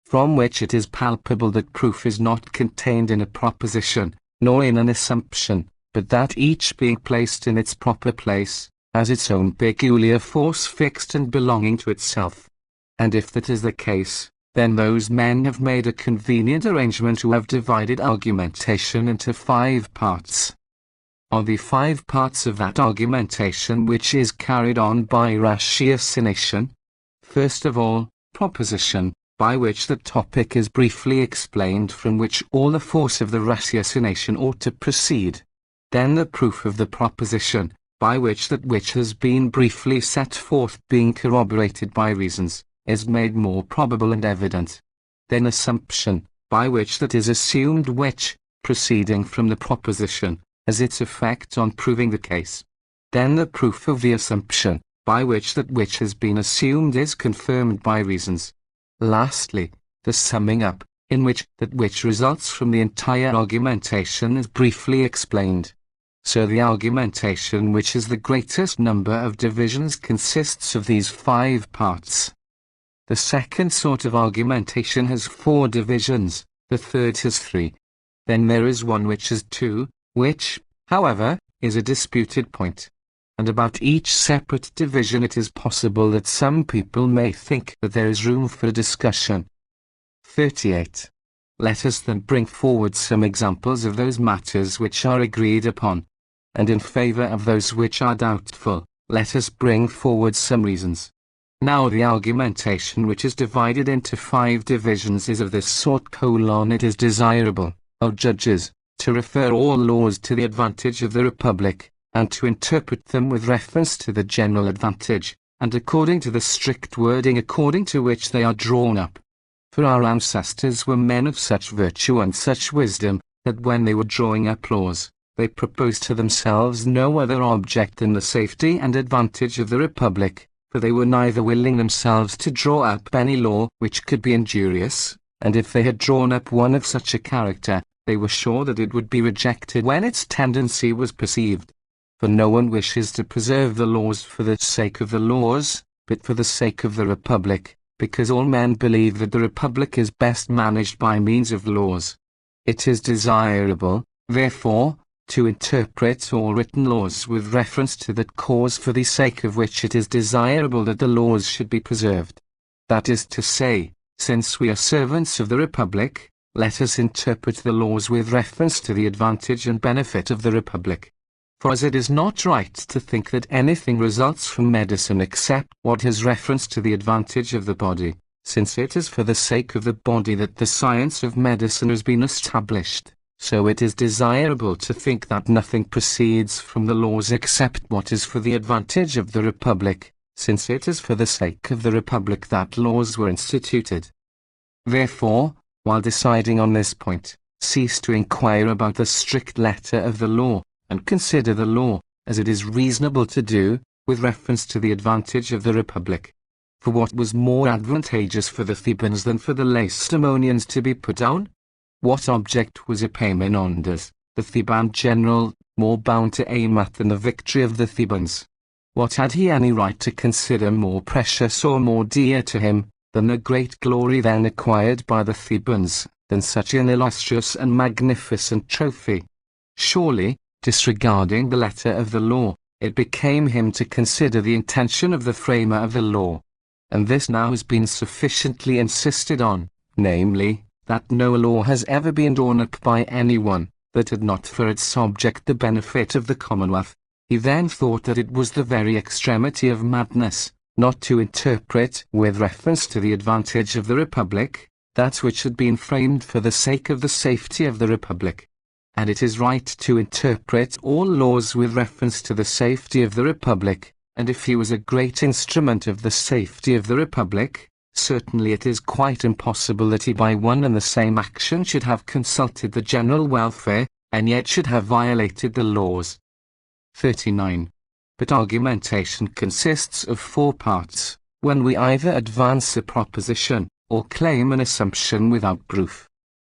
From which it is palpable that proof is not contained in a proposition, nor in an assumption, but that each being placed in its proper place, has its own peculiar force fixed and belonging to itself. And if that is the case, then those men have made a convenient arrangement who have divided argumentation into 5 parts. Are the 5 parts of that argumentation which is carried on by ratiocination? First of all, proposition, by which the topic is briefly explained, from which all the force of the ratiocination ought to proceed. Then the proof of the proposition, by which that which has been briefly set forth, being corroborated by reasons, is made more probable and evident. Then assumption, by which that is assumed which, proceeding from the proposition, has its effect on proving the case. Then the proof of the assumption, by which that which has been assumed is confirmed by reasons. Lastly, the summing up, in which that which results from the entire argumentation is briefly explained. So the argumentation which has the greatest number of divisions consists of these 5 parts. The second sort of argumentation has 4 divisions, the third has 3. Then there is one which has 2, which, however, is a disputed point. And about each separate division it is possible that some people may think that there is room for a discussion. 38. Let us then bring forward some examples of those matters which are agreed upon, and in favor of those which are doubtful, let us bring forward some reasons. Now the argumentation which is divided into 5 divisions is of this sort: it is desirable, O judges, to refer all laws to the advantage of the Republic, and to interpret them with reference to the general advantage, and according to the strict wording according to which they are drawn up. For our ancestors were men of such virtue and such wisdom, that when they were drawing up laws, they proposed to themselves no other object than the safety and advantage of the Republic, for they were neither willing themselves to draw up any law which could be injurious, and if they had drawn up one of such a character, they were sure that it would be rejected when its tendency was perceived. For no one wishes to preserve the laws for the sake of the laws, but for the sake of the Republic, because all men believe that the Republic is best managed by means of laws. It is desirable, therefore, to interpret all written laws with reference to that cause for the sake of which it is desirable that the laws should be preserved. That is to say, since we are servants of the Republic, let us interpret the laws with reference to the advantage and benefit of the Republic. For as it is not right to think that anything results from medicine except what has reference to the advantage of the body, since it is for the sake of the body that the science of medicine has been established, so it is desirable to think that nothing proceeds from the laws except what is for the advantage of the Republic, since it is for the sake of the Republic that laws were instituted. Therefore, while deciding on this point, cease to inquire about the strict letter of the law, and consider the law, as it is reasonable to do, with reference to the advantage of the Republic. For what was more advantageous for the Thebans than for the Lacedaemonians to be put down? What object was Epaminondas, the Theban general, more bound to aim at than the victory of the Thebans? What had he any right to consider more precious or more dear to him, than the great glory then acquired by the Thebans, than such an illustrious and magnificent trophy? Surely, disregarding the letter of the law, it became him to consider the intention of the framer of the law. And this now has been sufficiently insisted on, namely, that no law has ever been drawn up by anyone, that had not for its object the benefit of the Commonwealth. He then thought that it was the very extremity of madness, not to interpret, with reference to the advantage of the Republic, that which had been framed for the sake of the safety of the Republic. And it is right to interpret all laws with reference to the safety of the Republic, and if he was a great instrument of the safety of the Republic, certainly it is quite impossible that he by one and the same action should have consulted the general welfare, and yet should have violated the laws. 39. But argumentation consists of 4 parts, when we either advance a proposition, or claim an assumption without proof.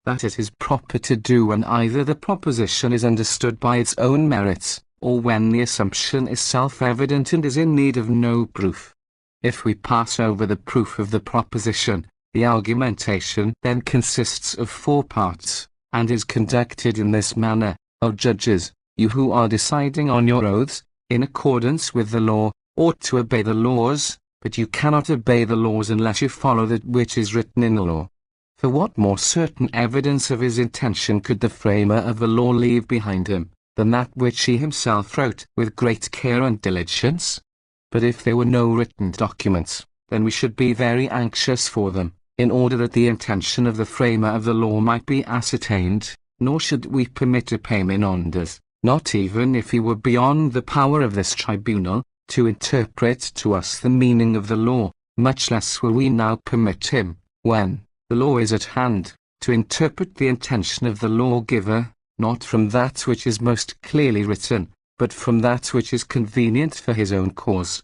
That it is proper to do when either the proposition is understood by its own merits, or when the assumption is self-evident and is in need of no proof. If we pass over the proof of the proposition, the argumentation then consists of 4 parts, and is conducted in this manner: O judges, you who are deciding on your oaths, in accordance with the law, ought to obey the laws, but you cannot obey the laws unless you follow that which is written in the law. For what more certain evidence of his intention could the framer of the law leave behind him, than that which he himself wrote with great care and diligence? But if there were no written documents, then we should be very anxious for them, in order that the intention of the framer of the law might be ascertained, nor should we permit Epaminondas, not even if he were beyond the power of this tribunal, to interpret to us the meaning of the law, much less will we now permit him, when the law is at hand, to interpret the intention of the lawgiver, not from that which is most clearly written, but from that which is convenient for his own cause.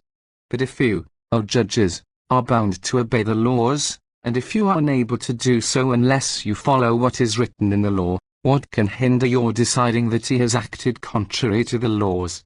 But if you, O judges, are bound to obey the laws, and if you are unable to do so unless you follow what is written in the law, what can hinder your deciding that he has acted contrary to the laws?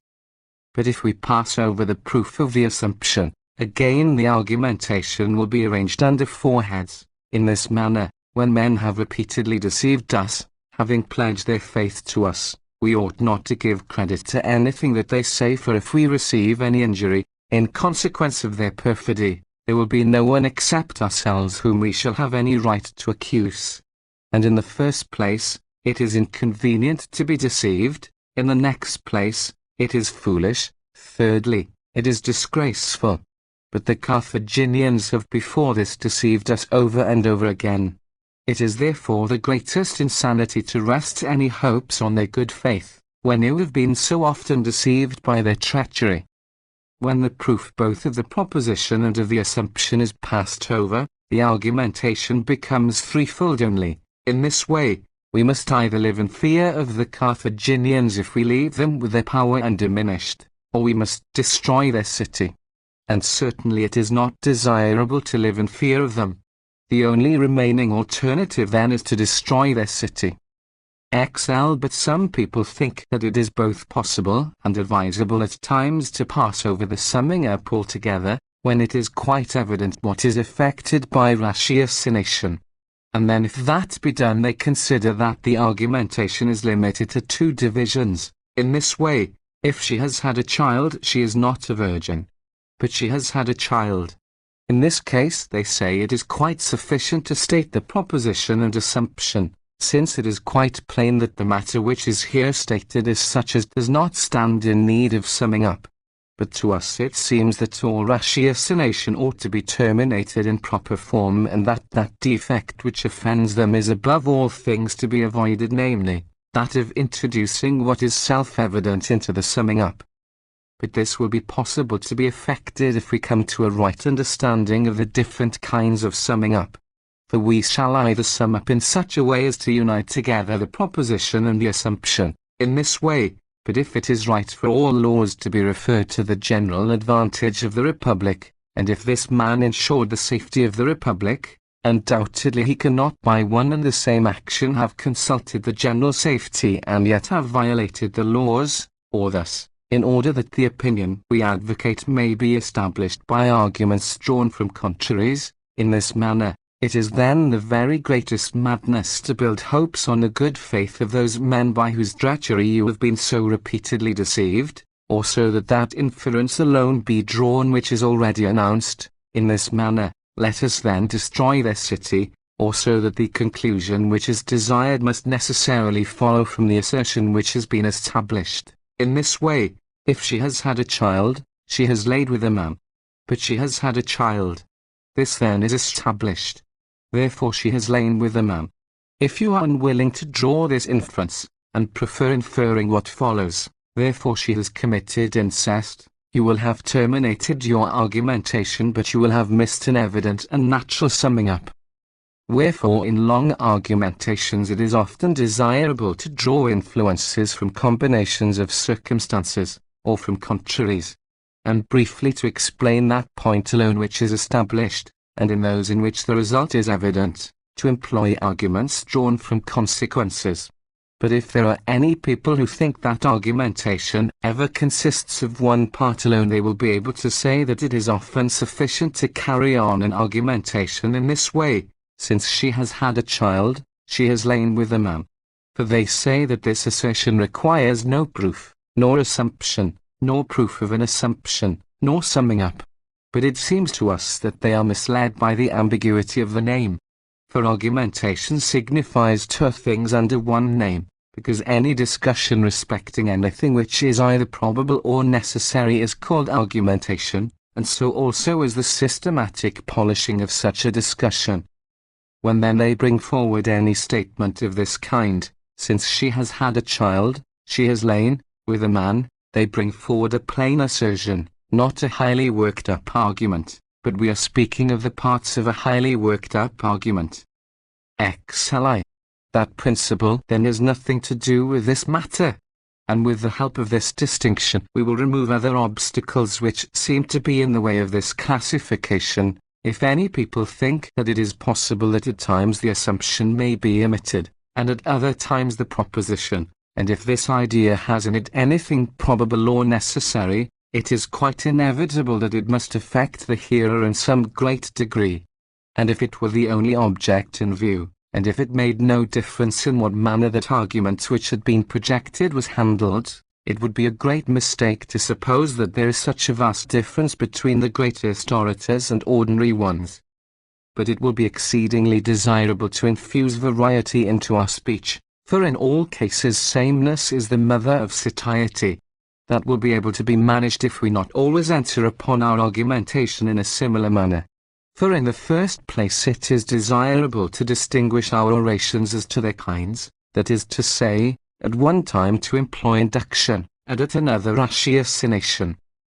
But if we pass over the proof of the assumption, again the argumentation will be arranged under four heads, in this manner: when men have repeatedly deceived us, having pledged their faith to us, we ought not to give credit to anything that they say, for if we receive any injury, in consequence of their perfidy, there will be no one except ourselves whom we shall have any right to accuse. And in the first place, it is inconvenient to be deceived; in the next place, it is foolish; thirdly, it is disgraceful. But the Carthaginians have before this deceived us over and over again. It is therefore the greatest insanity to rest any hopes on their good faith, when you have been so often deceived by their treachery. When the proof both of the proposition and of the assumption is passed over, the argumentation becomes threefold only. In this way, we must either live in fear of the Carthaginians if we leave them with their power undiminished, or we must destroy their city. And certainly it is not desirable to live in fear of them. The only remaining alternative then is to destroy their city. But some people think that it is both possible and advisable at times to pass over the summing up altogether, when it is quite evident what is effected by ratiocination. And then if that be done, they consider that the argumentation is limited to two divisions. In this way, if she has had a child, she is not a virgin, but she has had a child. In this case, they say, it is quite sufficient to state the proposition and assumption, since it is quite plain that the matter which is here stated is such as does not stand in need of summing up. But to us it seems that all ratiocination ought to be terminated in proper form, and that defect which offends them is above all things to be avoided, namely, that of introducing what is self-evident into the summing up. But this will be possible to be effected if we come to a right understanding of the different kinds of summing up. For we shall either sum up in such a way as to unite together the proposition and the assumption, in this way. But if it is right for all laws to be referred to the general advantage of the Republic, and if this man ensured the safety of the Republic, undoubtedly he cannot by one and the same action have consulted the general safety and yet have violated the laws, or thus, in order that the opinion we advocate may be established by arguments drawn from contraries, in this manner, it is then the very greatest madness to build hopes on the good faith of those men by whose treachery you have been so repeatedly deceived, or so that that inference alone be drawn which is already announced. In this manner, let us then destroy their city, or so that the conclusion which is desired must necessarily follow from the assertion which has been established. In this way, if she has had a child, she has laid with a man. But she has had a child. This then is established. Therefore she has lain with a man. If you are unwilling to draw this inference, and prefer inferring what follows, therefore she has committed incest, you will have terminated your argumentation, but you will have missed an evident and natural summing up. Wherefore in long argumentations it is often desirable to draw influences from combinations of circumstances, or from contraries, and briefly to explain that point alone which is established, and in those in which the result is evident, to employ arguments drawn from consequences. But if there are any people who think that argumentation ever consists of one part alone, they will be able to say that it is often sufficient to carry on an argumentation in this way: since she has had a child, she has lain with a man. For they say that this assertion requires no proof, nor assumption, nor proof of an assumption, nor summing up. But it seems to us that they are misled by the ambiguity of the name. For argumentation signifies two things under one name, because any discussion respecting anything which is either probable or necessary is called argumentation, and so also is the systematic polishing of such a discussion. when then they bring forward any statement of this kind, since she has had a child, she has lain with a man, they bring forward a plain assertion, not a highly worked up argument, but we are speaking of the parts of a highly worked up argument. XLI. That principle then has nothing to do with this matter. And with the help of this distinction we will remove other obstacles which seem to be in the way of this classification. If any people think that it is possible that at times the assumption may be omitted, and at other times the proposition, and if this idea has in it anything probable or necessary, it is quite inevitable that it must affect the hearer in some great degree. And if it were the only object in view, and if it made no difference in what manner that argument which had been projected was handled, it would be a great mistake to suppose that there is such a vast difference between the greatest orators and ordinary ones. But it will be exceedingly desirable to infuse variety into our speech, for in all cases sameness is the mother of satiety. That will be able to be managed if we not always enter upon our argumentation in a similar manner. For in the first place it is desirable to distinguish our orations as to their kinds, that is to say, at one time to employ induction, and at another ratiocination.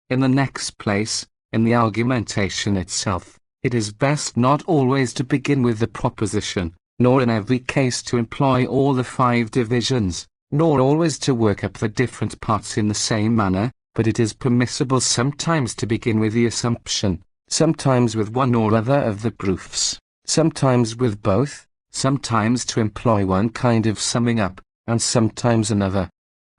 In the next place, in the argumentation itself, it is best not always to begin with the proposition, nor in every case to employ all the 5 divisions, nor always to work up the different parts in the same manner, but it is permissible sometimes to begin with the assumption, sometimes with one or other of the proofs, sometimes with both, sometimes to employ one kind of summing up, and sometimes another.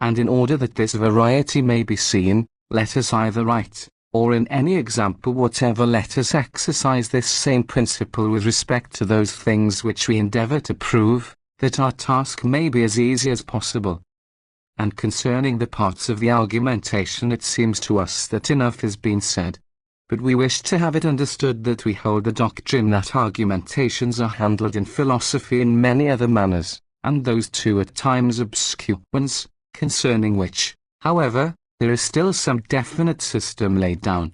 And in order that this variety may be seen, let us either write, or in any example whatever let us exercise this same principle with respect to those things which we endeavour to prove, that our task may be as easy as possible. And concerning the parts of the argumentation it seems to us that enough has been said. But we wish to have it understood that we hold the doctrine that argumentations are handled in philosophy in many other manners, and those too at times obscure ones, concerning which, however, there is still some definite system laid down.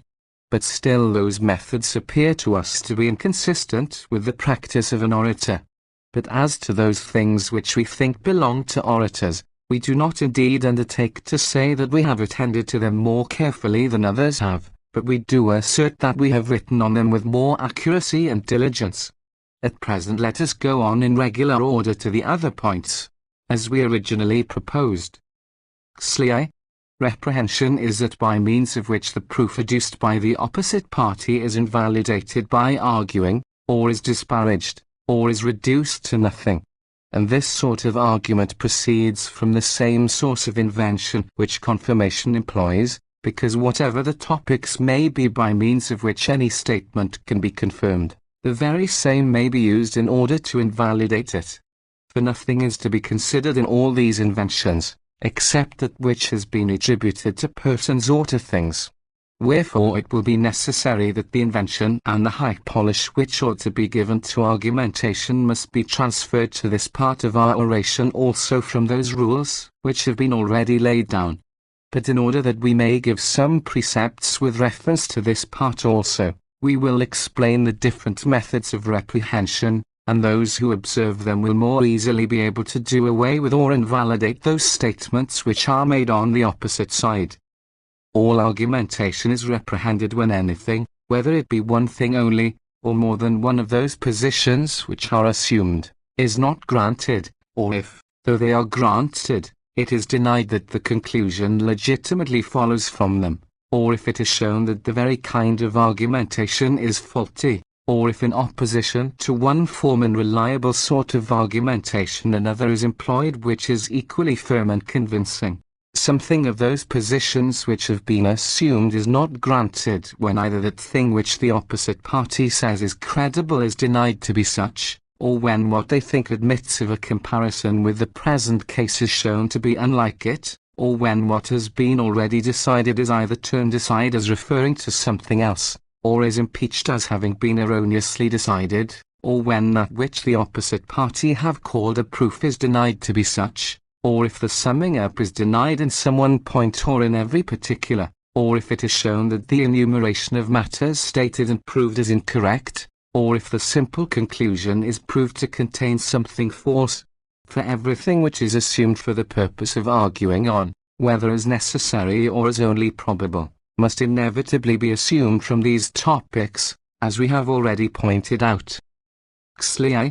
But still those methods appear to us to be inconsistent with the practice of an orator. But as to those things which we think belong to orators, we do not indeed undertake to say that we have attended to them more carefully than others have, but we do assert that we have written on them with more accuracy and diligence. At present let us go on in regular order to the other points, as we originally proposed. XLI. Reprehension is that by means of which the proof adduced by the opposite party is invalidated by arguing, or is disparaged, or is reduced to nothing. And this sort of argument proceeds from the same source of invention which confirmation employs, because whatever the topics may be by means of which any statement can be confirmed, the very same may be used in order to invalidate it. For nothing is to be considered in all these inventions, except that which has been attributed to persons or to things. Wherefore it will be necessary that the invention and the high polish which ought to be given to argumentation must be transferred to this part of our oration also from those rules which have been already laid down. But in order that we may give some precepts with reference to this part also, we will explain the different methods of reprehension, and those who observe them will more easily be able to do away with or invalidate those statements which are made on the opposite side. All argumentation is reprehended when anything, whether it be one thing only, or more than one of those positions which are assumed, is not granted, or if, though they are granted, it is denied that the conclusion legitimately follows from them, or if it is shown that the very kind of argumentation is faulty, or if in opposition to one form and reliable sort of argumentation another is employed which is equally firm and convincing. Something of those positions which have been assumed is not granted when either that thing which the opposite party says is credible is denied to be such, or when what they think admits of a comparison with the present case is shown to be unlike it, or when what has been already decided is either turned aside as referring to something else, or is impeached as having been erroneously decided, or when that which the opposite party have called a proof is denied to be such, or if the summing up is denied in some one point or in every particular, or if it is shown that the enumeration of matters stated and proved is incorrect, or if the simple conclusion is proved to contain something false. For everything which is assumed for the purpose of arguing on, whether as necessary or as only probable, must inevitably be assumed from these topics, as we have already pointed out. Xli,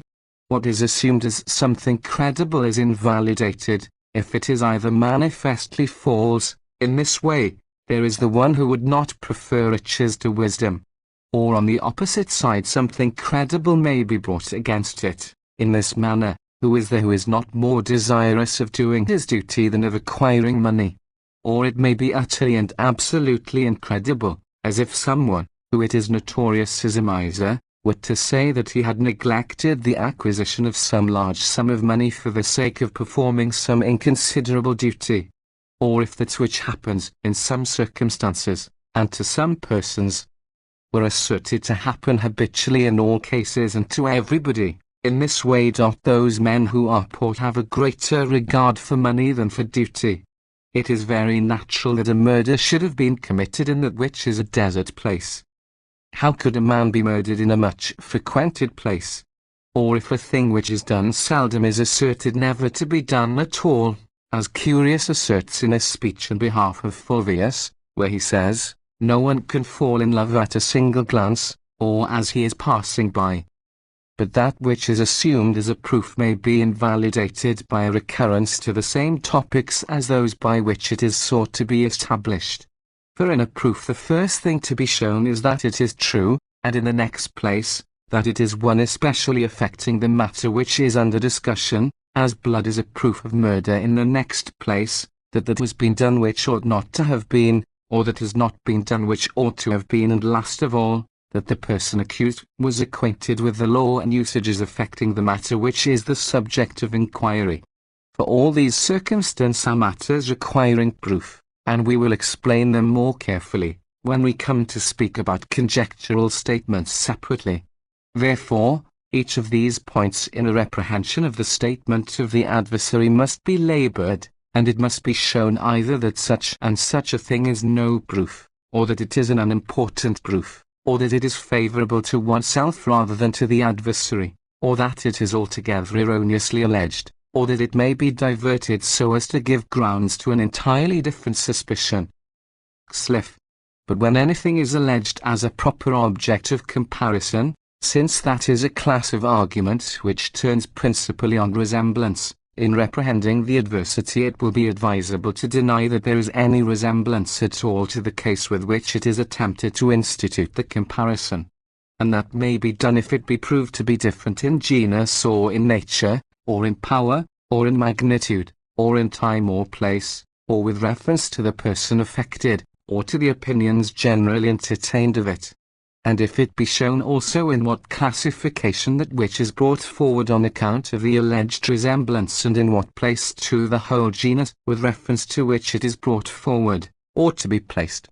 what is assumed as something credible is invalidated, if it is either manifestly false. In this way, there is the one who would not prefer riches to wisdom. Or on the opposite side, something credible may be brought against it. In this manner, who is there who is not more desirous of doing his duty than of acquiring money? Or it may be utterly and absolutely incredible, as if someone, who it is notorious as a miser, were to say that he had neglected the acquisition of some large sum of money for the sake of performing some inconsiderable duty. Or if that which happens in some circumstances, and to some persons, were asserted to happen habitually in all cases and to everybody, in this way those men who are poor have a greater regard for money than for duty. It is very natural that a murder should have been committed in that which is a desert place. How could a man be murdered in a much frequented place? Or if a thing which is done seldom is asserted never to be done at all, as Curius asserts in a speech on behalf of Fulvius, where he says, no one can fall in love at a single glance, or as he is passing by. But that which is assumed as a proof may be invalidated by a recurrence to the same topics as those by which it is sought to be established. For in a proof the first thing to be shown is that it is true, and in the next place, that it is one especially affecting the matter which is under discussion, as blood is a proof of murder. In the next place, that has been done which ought not to have been, or that has not been done which ought to have been, and last of all, that the person accused was acquainted with the law and usages affecting the matter which is the subject of inquiry. For all these circumstances are matters requiring proof, and we will explain them more carefully, when we come to speak about conjectural statements separately. Therefore, each of these points in a reprehension of the statement of the adversary must be laboured, and it must be shown either that such and such a thing is no proof, or that it is an unimportant proof, or that it is favourable to oneself rather than to the adversary, or that it is altogether erroneously alleged, or that it may be diverted so as to give grounds to an entirely different suspicion. Slif. But when anything is alleged as a proper object of comparison, since that is a class of argument which turns principally on resemblance, in reprehending the adversity it will be advisable to deny that there is any resemblance at all to the case with which it is attempted to institute the comparison. And that may be done if it be proved to be different in genus or in nature, or in power, or in magnitude, or in time or place, or with reference to the person affected, or to the opinions generally entertained of it. And if it be shown also in what classification that which is brought forward on account of the alleged resemblance, and in what place to the whole genus with reference to which it is brought forward, ought to be placed.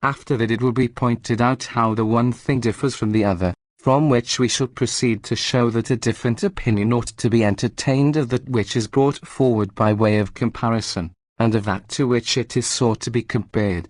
After that it will be pointed out how the one thing differs from the other, from which we shall proceed to show that a different opinion ought to be entertained of that which is brought forward by way of comparison, and of that to which it is sought to be compared.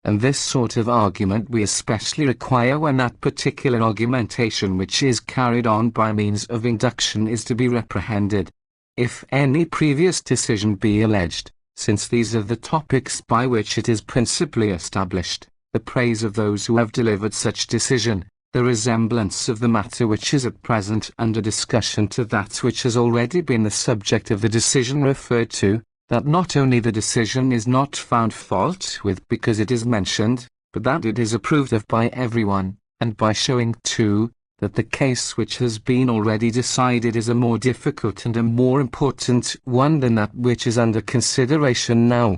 And this sort of argument we especially require when that particular argumentation which is carried on by means of induction is to be reprehended. If any previous decision be alleged, since these are the topics by which it is principally established, the praise of those who have delivered such decision, the resemblance of the matter which is at present under discussion to that which has already been the subject of the decision referred to, that not only the decision is not found fault with because it is mentioned, but that it is approved of by everyone, and by showing too, that the case which has been already decided is a more difficult and a more important one than that which is under consideration now.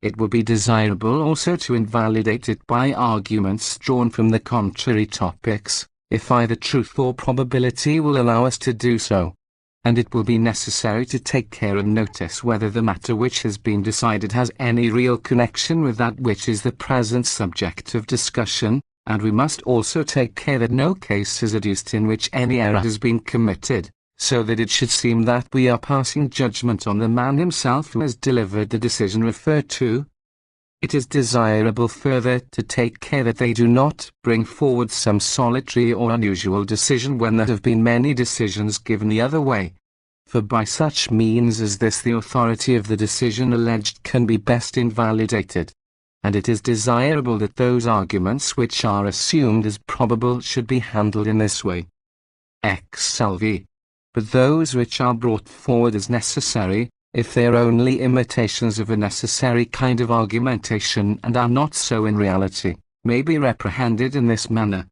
It will be desirable also to invalidate it by arguments drawn from the contrary topics, if either truth or probability will allow us to do so. And it will be necessary to take care and notice whether the matter which has been decided has any real connection with that which is the present subject of discussion, and we must also take care that no case is adduced in which any error has been committed, so that it should seem that we are passing judgment on the man himself who has delivered the decision referred to. It is desirable further to take care that they do not bring forward some solitary or unusual decision when there have been many decisions given the other way. For by such means as this the authority of the decision alleged can be best invalidated. And it is desirable that those arguments which are assumed as probable should be handled in this way. XLV. But those which are brought forward as necessary, if they are only imitations of a necessary kind of argumentation and are not so in reality, may be reprehended in this manner.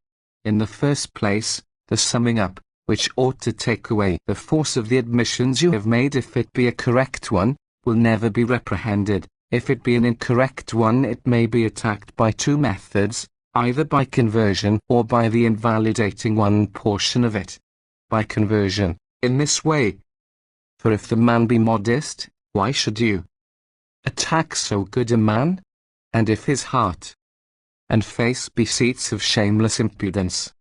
In the first place, the summing up, which ought to take away the force of the admissions you have made if it be a correct one, will never be reprehended. If it be an incorrect one, it may be attacked by two methods, either by conversion or by the invalidating one portion of it. By conversion, in this way. For if the man be modest, why should you attack so good a man? And if his heart and face be seats of shameless impudence,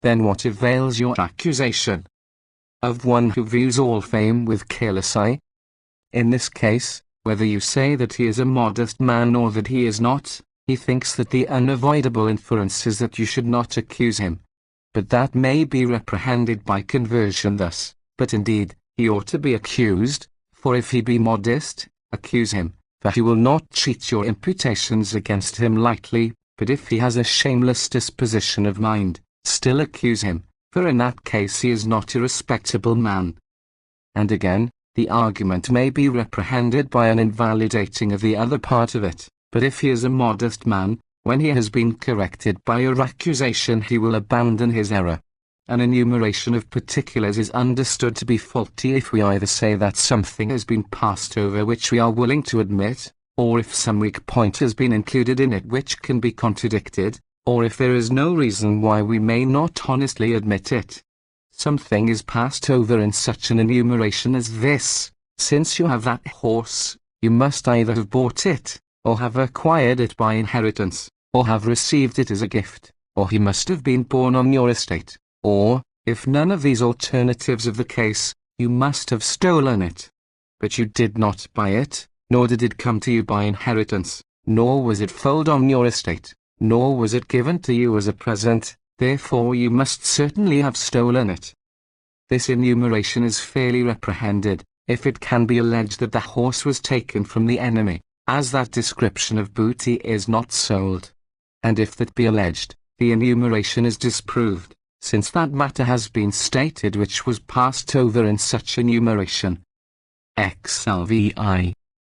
then what avails your accusation of one who views all fame with careless eye? In this case, whether you say that he is a modest man or that he is not, he thinks that the unavoidable inference is that you should not accuse him. But that may be reprehended by conversion thus. But indeed, he ought to be accused, for if he be modest, accuse him, for he will not treat your imputations against him lightly, but if he has a shameless disposition of mind, still accuse him, for in that case he is not a respectable man. And again, the argument may be reprehended by an invalidating of the other part of it, but if he is a modest man, when he has been corrected by your accusation he will abandon his error. An enumeration of particulars is understood to be faulty if we either say that something has been passed over which we are willing to admit, or if some weak point has been included in it which can be contradicted, or if there is no reason why we may not honestly admit it. Something is passed over in such an enumeration as this: since you have that horse, you must either have bought it, or have acquired it by inheritance, or have received it as a gift, or he must have been born on your estate. Or, if none of these alternatives of the case, you must have stolen it. But you did not buy it, nor did it come to you by inheritance, nor was it foaled on your estate, nor was it given to you as a present, therefore you must certainly have stolen it. This enumeration is fairly reprehended, if it can be alleged that the horse was taken from the enemy, as that description of booty is not sold. And if that be alleged, the enumeration is disproved, since that matter has been stated which was passed over in such enumeration. XLVI.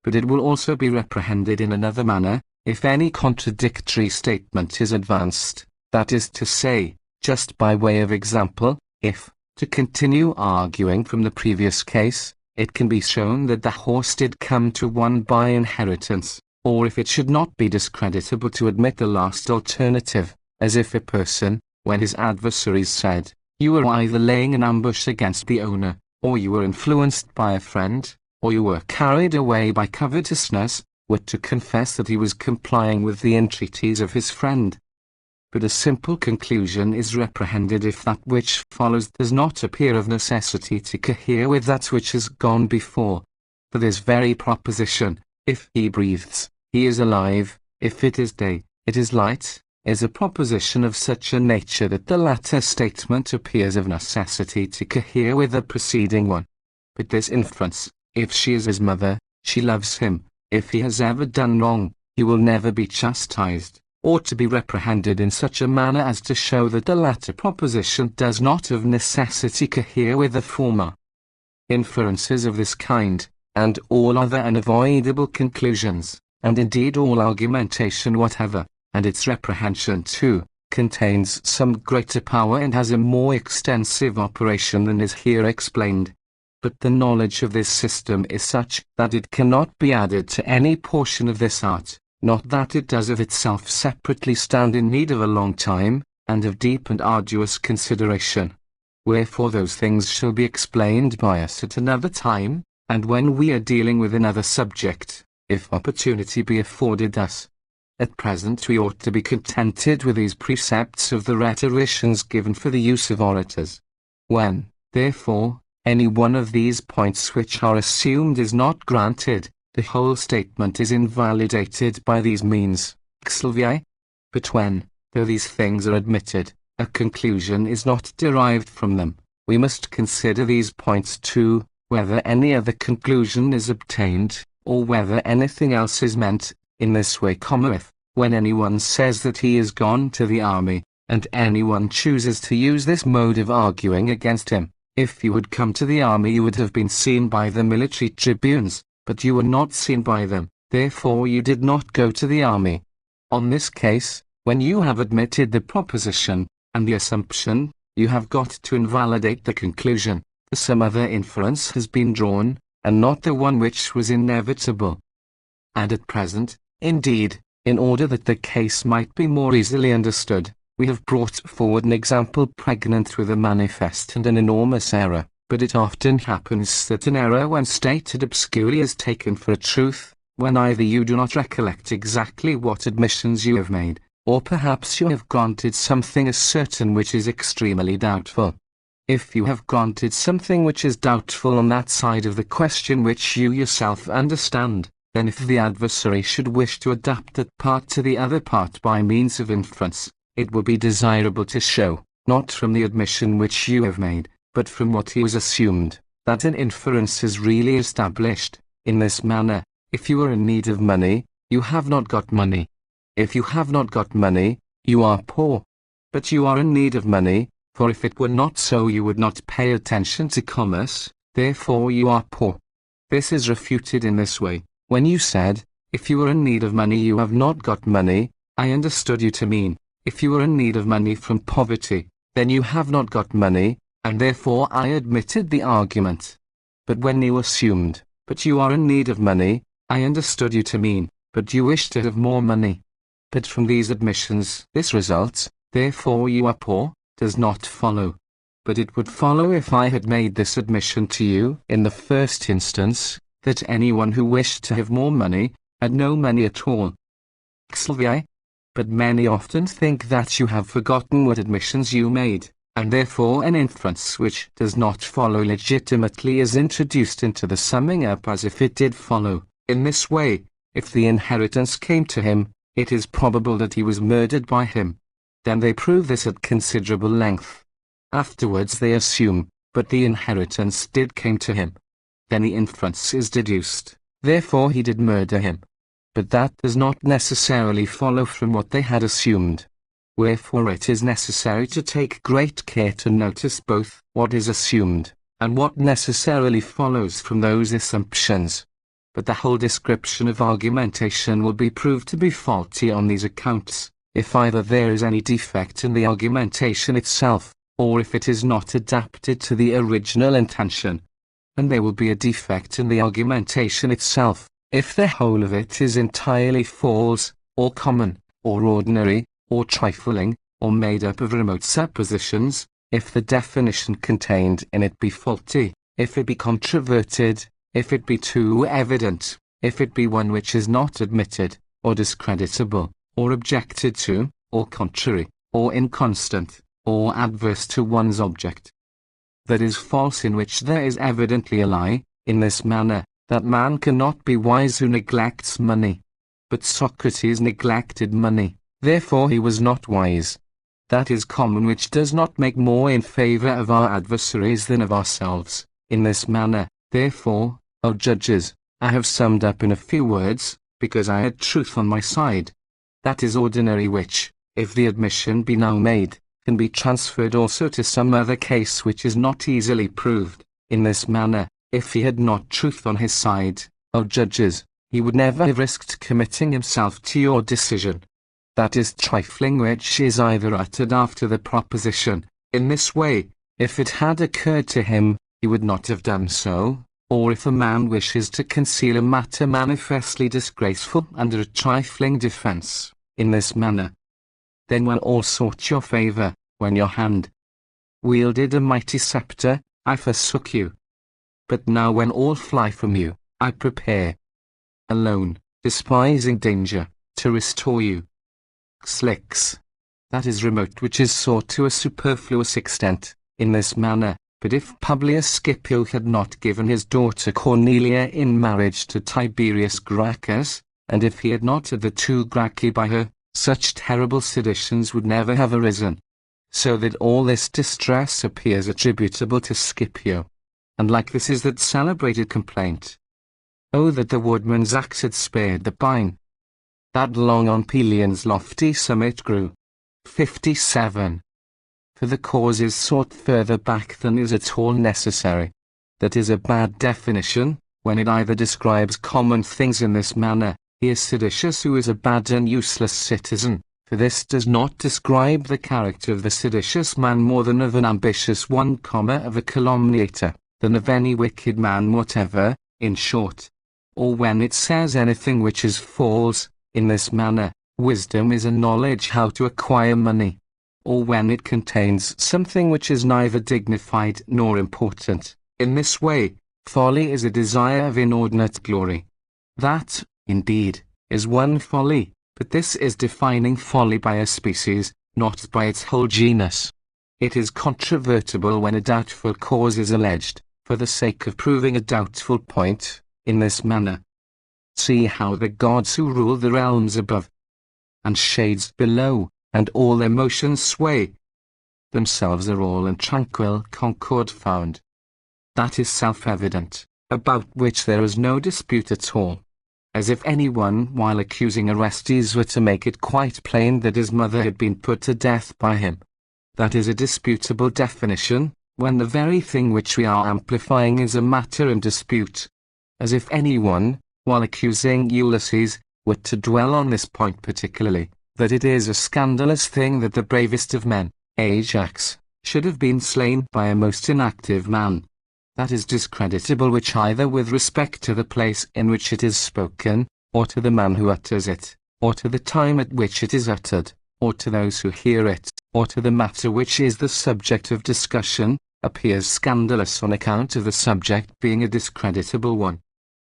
But it will also be reprehended in another manner, if any contradictory statement is advanced, that is to say, just by way of example, if, to continue arguing from the previous case, it can be shown that the horse did come to one by inheritance, or if it should not be discreditable to admit the last alternative, as if a person, when his adversaries said, you were either laying an ambush against the owner, or you were influenced by a friend, or you were carried away by covetousness, were to confess that he was complying with the entreaties of his friend. But a simple conclusion is reprehended if that which follows does not appear of necessity to cohere with that which has gone before. For this very proposition, if he breathes, he is alive, if it is day, it is light, is a proposition of such a nature that the latter statement appears of necessity to cohere with the preceding one. But this inference, if she is his mother, she loves him, if he has ever done wrong, he will never be chastised, ought to be reprehended in such a manner as to show that the latter proposition does not of necessity cohere with the former. Inferences of this kind, and all other unavoidable conclusions, and indeed all argumentation whatever, and its reprehension too, contains some greater power and has a more extensive operation than is here explained. But the knowledge of this system is such that it cannot be added to any portion of this art, not that it does of itself separately stand in need of a long time, and of deep and arduous consideration. Wherefore those things shall be explained by us at another time, and when we are dealing with another subject, if opportunity be afforded us. At present we ought to be contented with these precepts of the rhetoricians given for the use of orators. When, therefore, any one of these points which are assumed is not granted, the whole statement is invalidated by these means. But when, though these things are admitted, a conclusion is not derived from them, we must consider these points too, whether any other conclusion is obtained, or whether anything else is meant. In this way cometh, when anyone says that he is gone to the army, and anyone chooses to use this mode of arguing against him. If you had come to the army you would have been seen by the military tribunes, but you were not seen by them, therefore you did not go to the army. On this case, when you have admitted the proposition, and the assumption, you have got to invalidate the conclusion, for some other inference has been drawn, and not the one which was inevitable. And at present, indeed, in order that the case might be more easily understood, we have brought forward an example pregnant with a manifest and an enormous error, but it often happens that an error when stated obscurely is taken for a truth, when either you do not recollect exactly what admissions you have made, or perhaps you have granted something as certain which is extremely doubtful. If you have granted something which is doubtful on that side of the question which you yourself understand, then if the adversary should wish to adapt that part to the other part by means of inference, it will be desirable to show, not from the admission which you have made, but from what he was assumed, that an inference is really established. In this manner, if you are in need of money, you have not got money. If you have not got money, you are poor. But you are in need of money, for if it were not so you would not pay attention to commerce, therefore you are poor. This is refuted in this way. When you said, if you are in need of money you have not got money, I understood you to mean, if you are in need of money from poverty, then you have not got money, and therefore I admitted the argument. But when you assumed, but you are in need of money, I understood you to mean, but you wish to have more money. But from these admissions this results, therefore you are poor, does not follow. But it would follow if I had made this admission to you in the first instance, that anyone who wished to have more money, had no money at all. But many often think that you have forgotten what admissions you made, and therefore an inference which does not follow legitimately is introduced into the summing up as if it did follow. In this way, if the inheritance came to him, it is probable that he was murdered by him. Then they prove this at considerable length. Afterwards they assume, but the inheritance did came to him. Then the inference is deduced, therefore he did murder him. But that does not necessarily follow from what they had assumed. Wherefore it is necessary to take great care to notice both what is assumed, and what necessarily follows from those assumptions. But the whole description of argumentation will be proved to be faulty on these accounts, if either there is any defect in the argumentation itself, or if it is not adapted to the original intention. And there will be a defect in the argumentation itself, if the whole of it is entirely false, or common, or ordinary, or trifling, or made up of remote suppositions, if the definition contained in it be faulty, if it be controverted, if it be too evident, if it be one which is not admitted, or discreditable, or objected to, or contrary, or inconstant, or adverse to one's object. That is false in which there is evidently a lie, in this manner, that man cannot be wise who neglects money. But Socrates neglected money, therefore he was not wise. That is common which does not make more in favour of our adversaries than of ourselves. In this manner, therefore, O judges, I have summed up in a few words, because I had truth on my side. That is ordinary which, if the admission be now made, can be transferred also to some other case which is not easily proved. In this manner, if he had not truth on his side, O judges, he would never have risked committing himself to your decision. That is trifling which is either uttered after the proposition. In this way, if it had occurred to him, he would not have done so, or if a man wishes to conceal a matter manifestly disgraceful under a trifling defence, in this manner, then when all sought your favour, when your hand wielded a mighty sceptre, I forsook you. But now when all fly from you, I prepare, alone, despising danger, to restore you. That is remote which is sought to a superfluous extent. In this manner, But if Publius Scipio had not given his daughter Cornelia in marriage to Tiberius Gracchus, and if he had not had the 2 Gracchi by her, such terrible seditions would never have arisen. So that all this distress appears attributable to Scipio. And like this is that celebrated complaint. Oh, that the woodman's axe had spared the pine, that long on Pelion's lofty summit grew. 57. For the cause is sought further back than is at all necessary. That is a bad definition, when it either describes common things in this manner, he is seditious who is a bad and useless citizen, for this does not describe the character of the seditious man more than of an ambitious one, of a calumniator, than of any wicked man whatever, in short. Or when it says anything which is false, in this manner, wisdom is a knowledge how to acquire money. Or when it contains something which is neither dignified nor important, in this way, folly is a desire of inordinate glory. That, indeed, is one folly, but this is defining folly by a species, not by its whole genus. It is controvertible when a doubtful cause is alleged, for the sake of proving a doubtful point, in this manner. See how the gods who rule the realms above, and shades below, and all their motions sway, themselves are all in tranquil concord found. That is self-evident, about which there is no dispute at all. As if anyone, while accusing Orestes, were to make it quite plain that his mother had been put to death by him. That is a disputable definition, when the very thing which we are amplifying is a matter in dispute. As if anyone, while accusing Ulysses, were to dwell on this point particularly, that it is a scandalous thing that the bravest of men, Ajax, should have been slain by a most inactive man. That is discreditable, which either with respect to the place in which it is spoken, or to the man who utters it, or to the time at which it is uttered, or to those who hear it, or to the matter which is the subject of discussion, appears scandalous on account of the subject being a discreditable one.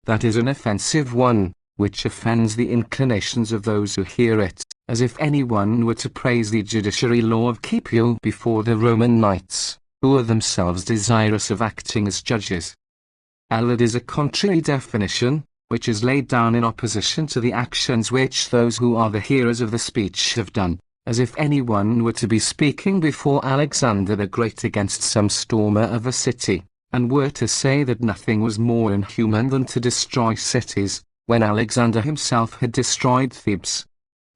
That is an offensive one, which offends the inclinations of those who hear it, as if anyone were to praise the judiciary law of Scipio before the Roman knights, who are themselves desirous of acting as judges. It is a contrary definition, which is laid down in opposition to the actions which those who are the hearers of the speech have done, as if anyone were to be speaking before Alexander the Great against some stormer of a city, and were to say that nothing was more inhuman than to destroy cities, when Alexander himself had destroyed Thebes.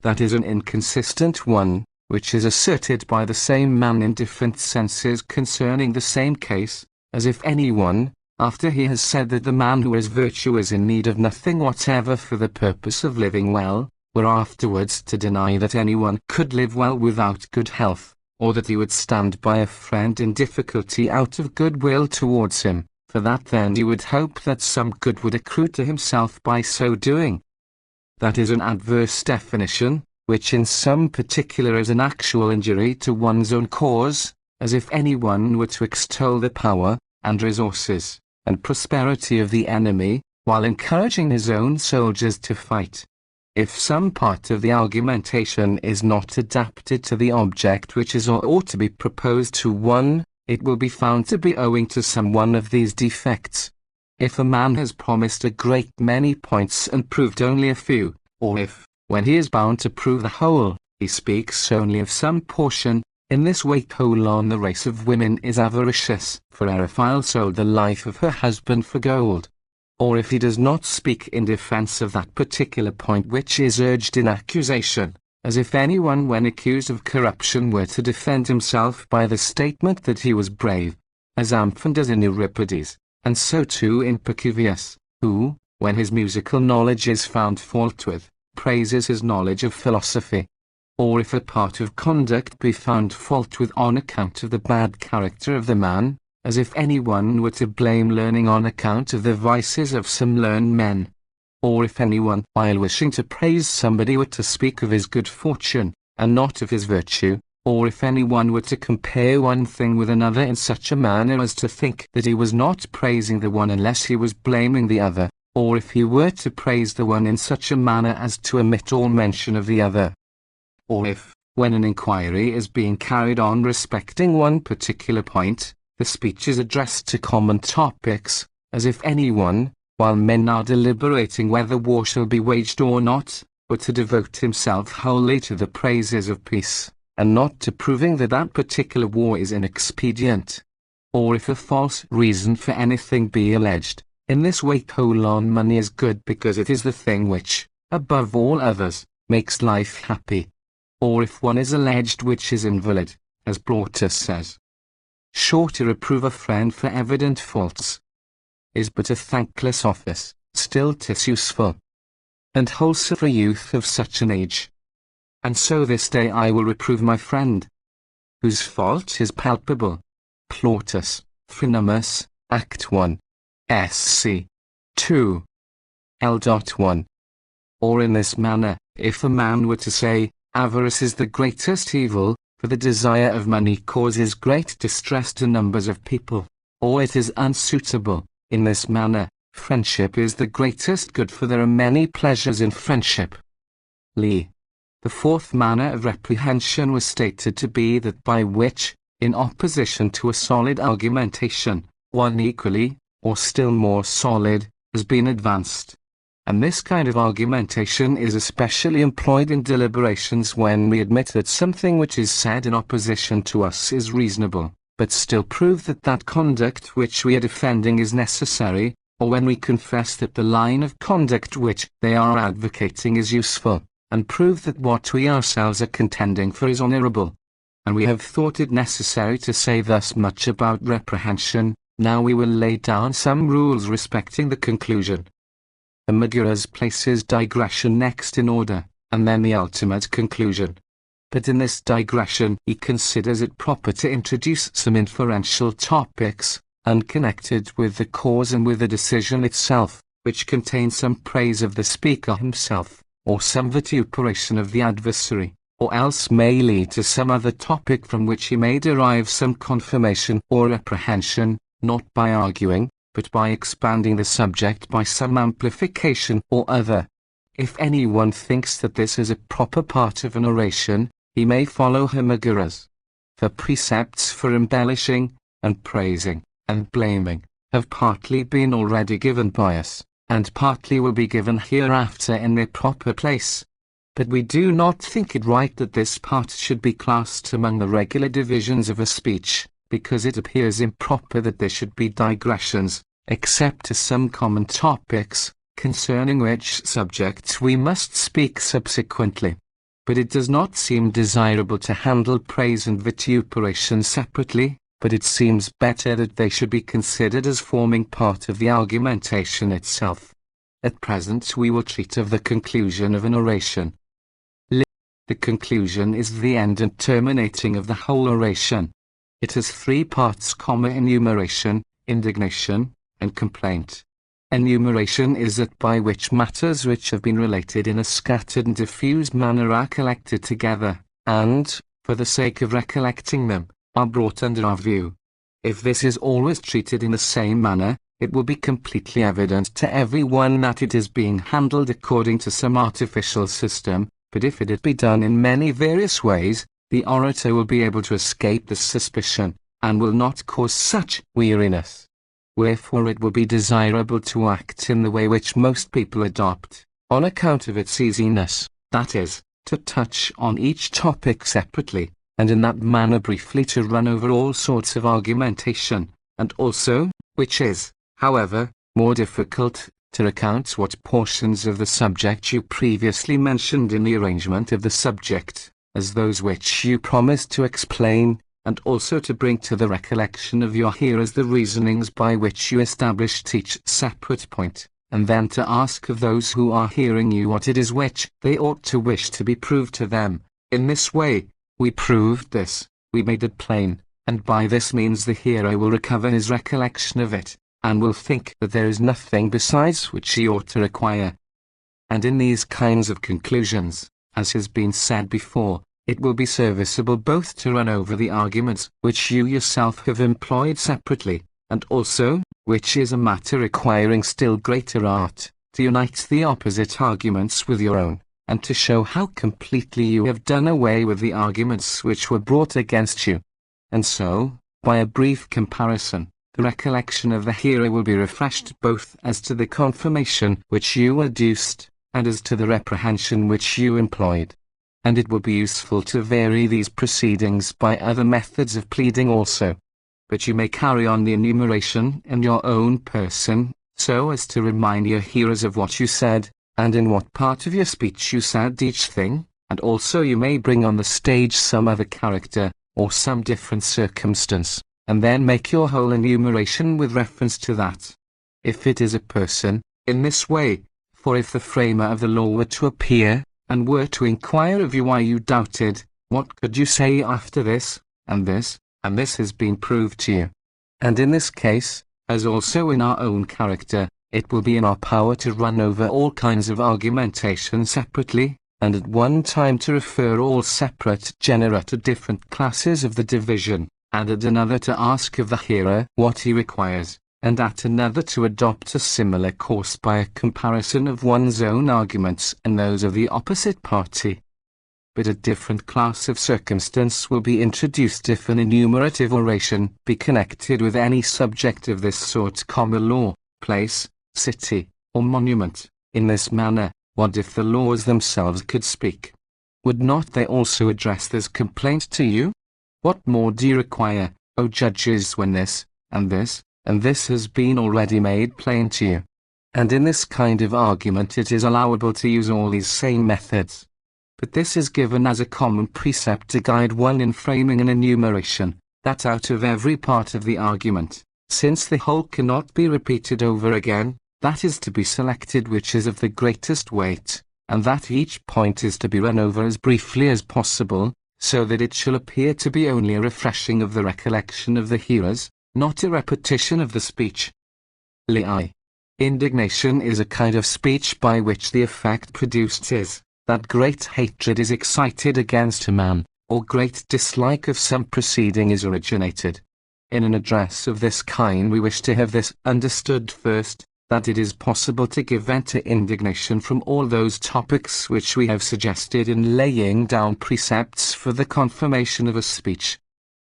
That is an inconsistent one, which is asserted by the same man in different senses concerning the same case, as if anyone, after he has said that the man who has virtue is in need of nothing whatever for the purpose of living well, were afterwards to deny that anyone could live well without good health, or that he would stand by a friend in difficulty out of goodwill towards him, for that then he would hope that some good would accrue to himself by so doing. That is an adverse definition, which in some particular is an actual injury to one's own cause, as if anyone were to extol the power, and resources, and prosperity of the enemy, while encouraging his own soldiers to fight. If some part of the argumentation is not adapted to the object which is or ought to be proposed to one, it will be found to be owing to some one of these defects. If a man has promised a great many points and proved only a few, or if, when he is bound to prove the whole, he speaks only of some portion, in this way the race of women is avaricious, for Eriphyle sold the life of her husband for gold. Or if he does not speak in defense of that particular point which is urged in accusation, as if anyone when accused of corruption were to defend himself by the statement that he was brave, as Amphon does in Euripides, and so too in Pacuvius, who, when his musical knowledge is found fault with, praises his knowledge of philosophy. Or if a part of conduct be found fault with on account of the bad character of the man, as if anyone were to blame learning on account of the vices of some learned men. Or if anyone, while wishing to praise somebody, were to speak of his good fortune, and not of his virtue, or if anyone were to compare one thing with another in such a manner as to think that he was not praising the one unless he was blaming the other, or if he were to praise the one in such a manner as to omit all mention of the other. Or if, when an inquiry is being carried on respecting one particular point, The speech is addressed to common topics, as if anyone, while men are deliberating whether war shall be waged or not, were to devote himself wholly to the praises of peace, and not to proving that that particular war is inexpedient. Or if a false reason for anything be alleged, in this way hold on money is good because it is the thing which, above all others, makes life happy. Or if one is alleged which is invalid, as Plautus says, sure to reprove a friend for evident faults, is but a thankless office, still 'tis useful and wholesome for youth of such an age. And so this day I will reprove my friend, whose fault is palpable. Plautus, Phrynimus, Act 1, SC 2, L.1. Or in this manner, if a man were to say, avarice is the greatest evil, for the desire of money causes great distress to numbers of people, or it is unsuitable, in this manner, friendship is the greatest good, for there are many pleasures in friendship. Lee. The fourth manner of reprehension was stated to be that by which, in opposition to a solid argumentation, one equally, or still more solid, has been advanced. And this kind of argumentation is especially employed in deliberations when we admit that something which is said in opposition to us is reasonable, but still prove that that conduct which we are defending is necessary, or when we confess that the line of conduct which they are advocating is useful, and prove that what we ourselves are contending for is honorable. And we have thought it necessary to say thus much about reprehension. Now we will lay down some rules respecting the conclusion. The Maguras places digression next in order, and then the ultimate conclusion. But in this digression he considers it proper to introduce some inferential topics, unconnected with the cause and with the decision itself, which contain some praise of the speaker himself, or some vituperation of the adversary, or else may lead to some other topic from which he may derive some confirmation or reprehension, not by arguing, but by expanding the subject by some amplification or other. If anyone thinks that this is a proper part of an oration, he may follow Hermogenes. The precepts for embellishing, and praising, and blaming, have partly been already given by us, and partly will be given hereafter in their proper place. But we do not think it right that this part should be classed among the regular divisions of a speech, because it appears improper that there should be digressions, except to some common topics, concerning which subjects we must speak subsequently. But it does not seem desirable to handle praise and vituperation separately, but it seems better that they should be considered as forming part of the argumentation itself. At present we will treat of the conclusion of an oration. The conclusion is the end and terminating of the whole oration. It has three parts: enumeration, indignation, and complaint. Enumeration is that by which matters which have been related in a scattered and diffused manner are collected together, and, for the sake of recollecting them, are brought under our view. If this is always treated in the same manner, it will be completely evident to every one that it is being handled according to some artificial system, but if it be done in many various ways, the orator will be able to escape this suspicion, and will not cause such weariness. Wherefore it will be desirable to act in the way which most people adopt, on account of its easiness, that is, to touch on each topic separately, and in that manner briefly to run over all sorts of argumentation, and also, which is, however, more difficult, to recount what portions of the subject you previously mentioned in the arrangement of the subject, as those which you promised to explain, and also to bring to the recollection of your hearers the reasonings by which you established each separate point, and then to ask of those who are hearing you what it is which they ought to wish to be proved to them. In this way, we proved this, we made it plain, and by this means the hearer will recover his recollection of it, and will think that there is nothing besides which he ought to require. And in these kinds of conclusions, as has been said before, it will be serviceable both to run over the arguments which you yourself have employed separately, and also, which is a matter requiring still greater art, to unite the opposite arguments with your own, and to show how completely you have done away with the arguments which were brought against you. And so, By a brief comparison, the recollection of the hearer will be refreshed both as to the confirmation which you adduced, and as to the reprehension which you employed. And it will be useful to vary these proceedings by other methods of pleading also. But you may carry on the enumeration in your own person, so as to remind your hearers of what you said, and in what part of your speech you said each thing, and also you may bring on the stage some other character, or some different circumstance, and then make your whole enumeration with reference to that. If it is a person, in this way, for if the framer of the law were to appear, and were to inquire of you why you doubted, what could you say after this, and this has been proved to you? And in this case, as also in our own character, it will be in our power to run over all kinds of argumentation separately, and at one time to refer all separate genera to different classes of the division, and at another to ask of the hearer what he requires, and at another to adopt a similar course by a comparison of one's own arguments and those of the opposite party. But a different class of circumstance will be introduced if an enumerative oration be connected with any subject of this sort: common law, place, city, or monument. In this manner, what if the laws themselves could speak? Would not they also address this complaint to you? What more do you require, O judges, when this, and this has been already made plain to you? And in this kind of argument it is allowable to use all these same methods. But this is given as a common precept to guide one in framing an enumeration, that out of every part of the argument, since the whole cannot be repeated over again, that is to be selected which is of the greatest weight, and that each point is to be run over as briefly as possible, so that it shall appear to be only a refreshing of the recollection of the hearers, not a repetition of the speech. Li. Indignation is a kind of speech by which the effect produced is, that great hatred is excited against a man, or great dislike of some proceeding is originated. In an address of this kind we wish to have this understood first, that it is possible to give vent to indignation from all those topics which we have suggested in laying down precepts for the confirmation of a speech.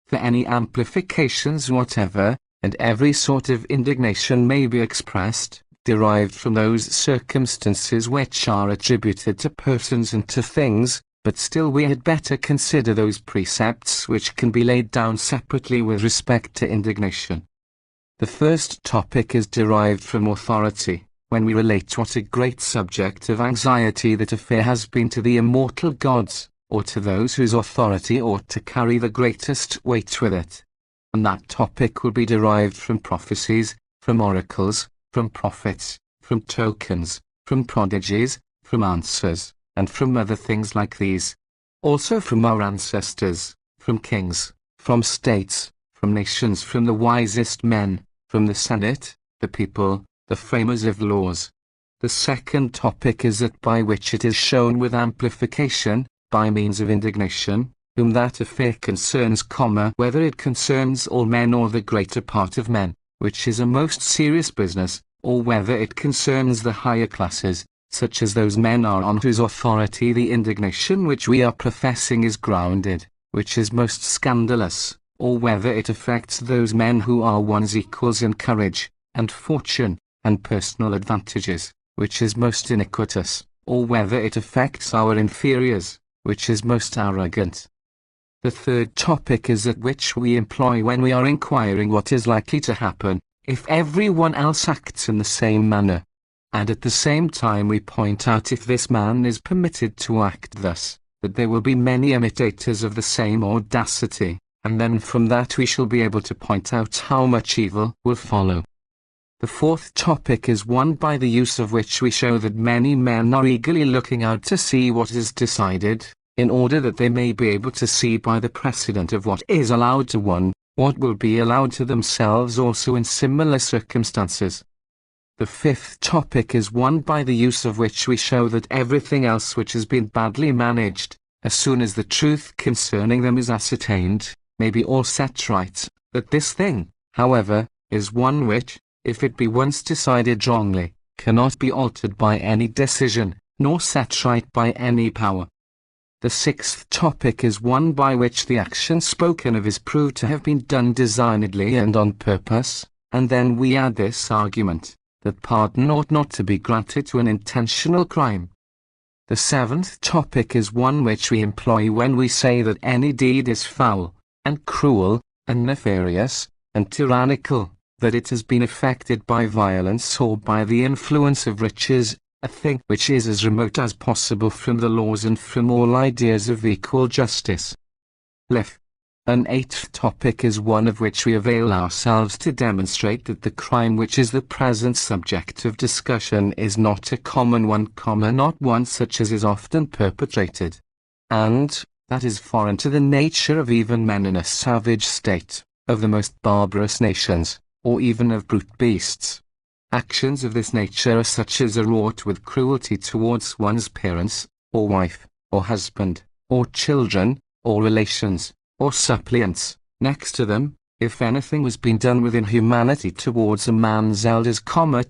For any amplifications whatever, and every sort of indignation may be expressed, derived from those circumstances which are attributed to persons and to things, but still we had better consider those precepts which can be laid down separately with respect to indignation. The first topic is derived from authority, when we relate what a great subject of anxiety that affair has been to the immortal gods, or to those whose authority ought to carry the greatest weight with it. And that topic will be derived from prophecies, from oracles, from prophets, from tokens, from prodigies, from answers, and from other things like these. Also from our ancestors, from kings, from states, from nations, from the wisest men, from the Senate, the people, the framers of laws. The second topic is that by which it is shown with amplification, by means of indignation, whom that affair concerns, whether it concerns all men or the greater part of men, which is a most serious business, or whether it concerns the higher classes, such as those men are on whose authority the indignation which we are professing is grounded, which is most scandalous, or whether it affects those men who are one's equals in courage, and fortune, and personal advantages, which is most iniquitous, or whether it affects our inferiors, which is most arrogant. The third topic is that which we employ when we are inquiring what is likely to happen, if every one else acts in the same manner, and at the same time we point out if this man is permitted to act thus, that there will be many imitators of the same audacity, and then from that we shall be able to point out how much evil will follow. The fourth topic is one by the use of which we show that many men are eagerly looking out to see what is decided, in order that they may be able to see by the precedent of what is allowed to one, what will be allowed to themselves also in similar circumstances. The fifth topic is one by the use of which we show that everything else which has been badly managed, as soon as the truth concerning them is ascertained, may be all set right, that this thing, however, is one which, if it be once decided wrongly, cannot be altered by any decision, nor set right by any power. The sixth topic is one by which the action spoken of is proved to have been done designedly and on purpose, and then we add this argument, that pardon ought not to be granted to an intentional crime. The seventh topic is one which we employ when we say that any deed is foul, and cruel, and nefarious, and tyrannical, that it has been effected by violence or by the influence of riches, a thing which is as remote as possible from the laws and from all ideas of equal justice. Lef. An eighth topic is one of which we avail ourselves to demonstrate that the crime which is the present subject of discussion is not a common one, not one such as is often perpetrated, and that is foreign to the nature of even men in a savage state, of the most barbarous nations, or even of brute beasts. Actions of this nature are such as are wrought with cruelty towards one's parents, or wife, or husband, or children, or relations, or suppliants. Next to them, if anything was being done with inhumanity towards a man's elders,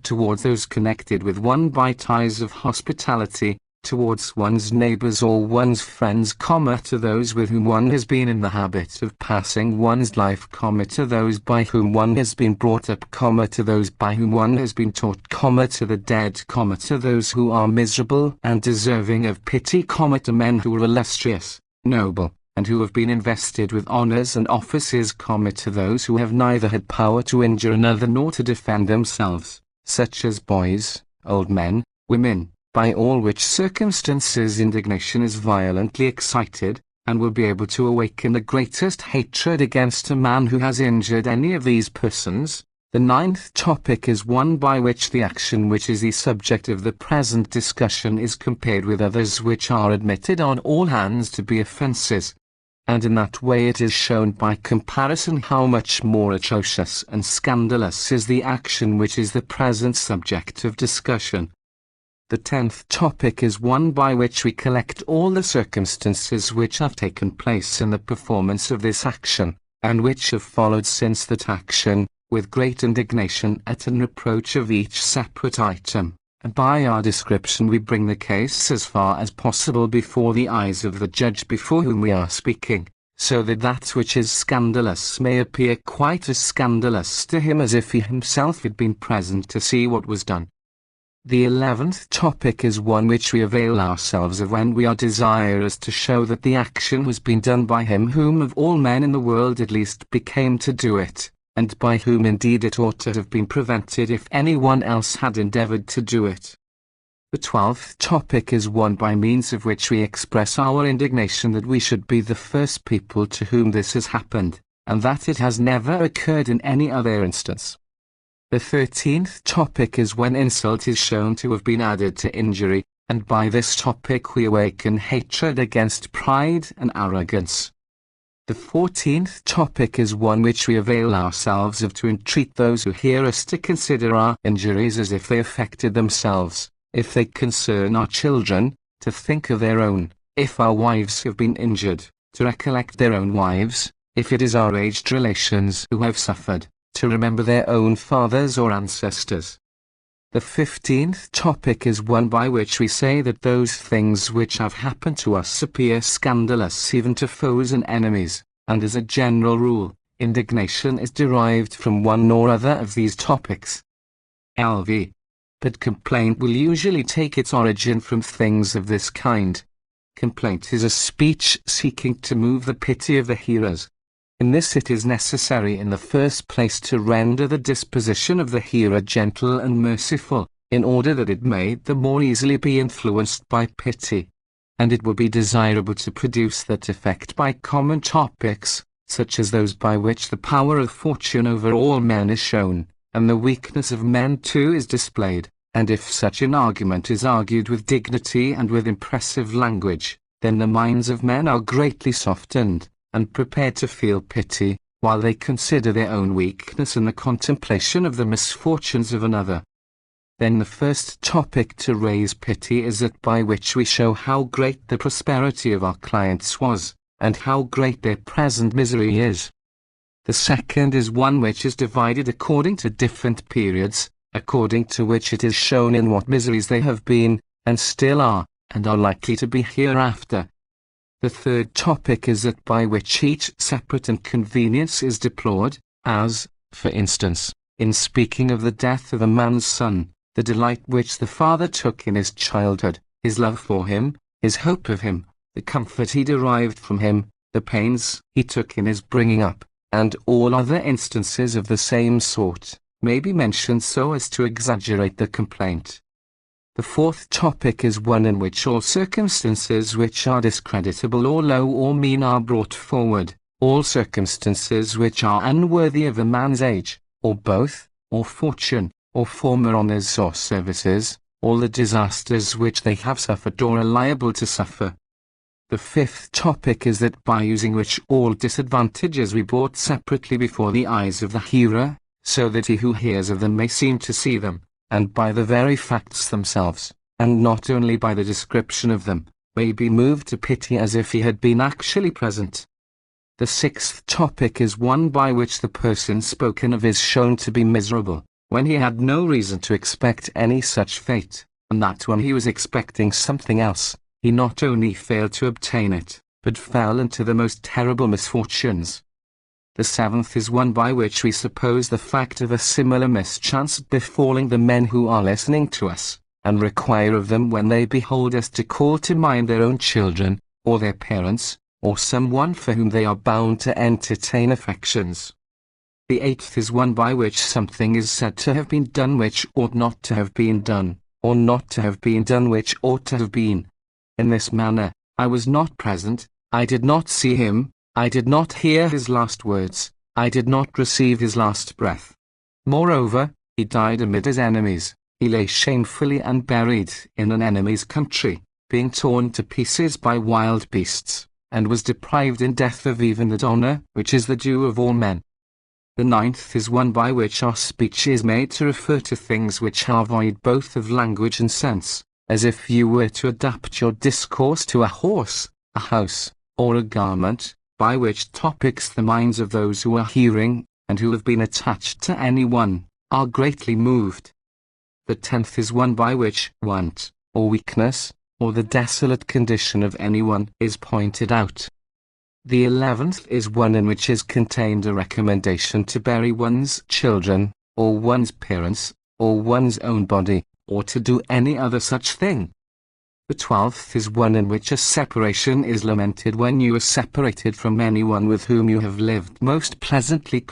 towards those connected with one by ties of hospitality, towards one's neighbors or one's friends, to those with whom one has been in the habit of passing one's life, to those by whom one has been brought up, to those by whom one has been taught, to the dead, to those who are miserable and deserving of pity, to men who are illustrious, noble, and who have been invested with honors and offices, to those who have neither had power to injure another nor to defend themselves, such as boys, old men, women, by all which circumstances indignation is violently excited, and will be able to awaken the greatest hatred against a man who has injured any of these persons. The ninth topic is one by which the action which is the subject of the present discussion is compared with others which are admitted on all hands to be offences, and in that way it is shown by comparison how much more atrocious and scandalous is the action which is the present subject of discussion. The 10th topic is one by which we collect all the circumstances which have taken place in the performance of this action, and which have followed since that action, with great indignation at and reproach of each separate item, and by our description we bring the case as far as possible before the eyes of the judge before whom we are speaking, so that that which is scandalous may appear quite as scandalous to him as if he himself had been present to see what was done. The 11th topic is one which we avail ourselves of when we are desirous to show that the action was been done by him whom of all men in the world at least became to do it, and by whom indeed it ought to have been prevented if anyone else had endeavored to do it. The 12th topic is one by means of which we express our indignation that we should be the first people to whom this has happened, and that it has never occurred in any other instance. The 13th topic is when insult is shown to have been added to injury, and by this topic we awaken hatred against pride and arrogance. The 14th topic is one which we avail ourselves of to entreat those who hear us to consider our injuries as if they affected themselves, if they concern our children, to think of their own, if our wives have been injured, to recollect their own wives, if it is our aged relations who have suffered, to remember their own fathers or ancestors. The 15th topic is one by which we say that those things which have happened to us appear scandalous even to foes and enemies, and as a general rule, indignation is derived from one or other of these topics. LV. But complaint will usually take its origin from things of this kind. Complaint is a speech seeking to move the pity of the hearers. In this it is necessary in the first place to render the disposition of the hearer gentle and merciful, in order that it may the more easily be influenced by pity. And it will be desirable to produce that effect by common topics, such as those by which the power of fortune over all men is shown, and the weakness of men too is displayed, and if such an argument is argued with dignity and with impressive language, then the minds of men are greatly softened, and prepared to feel pity, while they consider their own weakness in the contemplation of the misfortunes of another. Then the first topic to raise pity is that by which we show how great the prosperity of our clients was, and how great their present misery is. The second is one which is divided according to different periods, according to which it is shown in what miseries they have been, and still are, and are likely to be hereafter. The third topic is that by which each separate inconvenience is deplored, as, for instance, in speaking of the death of a man's son, the delight which the father took in his childhood, his love for him, his hope of him, the comfort he derived from him, the pains he took in his bringing up, and all other instances of the same sort, may be mentioned so as to exaggerate the complaint. The fourth topic is one in which all circumstances which are discreditable or low or mean are brought forward, all circumstances which are unworthy of a man's age, or both, or fortune, or former honours or services, all the disasters which they have suffered or are liable to suffer. The fifth topic is that by using which all disadvantages we brought separately before the eyes of the hearer, so that he who hears of them may seem to see them, and by the very facts themselves, and not only by the description of them, may be moved to pity as if he had been actually present. The sixth topic is one by which the person spoken of is shown to be miserable, when he had no reason to expect any such fate, and that when he was expecting something else, he not only failed to obtain it, but fell into the most terrible misfortunes. The seventh is one by which we suppose the fact of a similar mischance befalling the men who are listening to us, and require of them when they behold us to call to mind their own children, or their parents, or someone for whom they are bound to entertain affections. The eighth is one by which something is said to have been done which ought not to have been done, or not to have been done which ought to have been. In this manner, I was not present, I did not see him, I did not hear his last words, I did not receive his last breath. Moreover, he died amid his enemies, he lay shamefully and buried in an enemy's country, being torn to pieces by wild beasts, and was deprived in death of even that honour which is the due of all men. The ninth is one by which our speech is made to refer to things which are void both of language and sense, as if you were to adapt your discourse to a horse, a house, or a garment, by which topics the minds of those who are hearing, and who have been attached to any one, are greatly moved. The 10th is one by which want, or weakness, or the desolate condition of anyone is pointed out. The 11th is one in which is contained a recommendation to bury one's children, or one's parents, or one's own body, or to do any other such thing. The 12th is one in which a separation is lamented when you are separated from anyone with whom you have lived most pleasantly,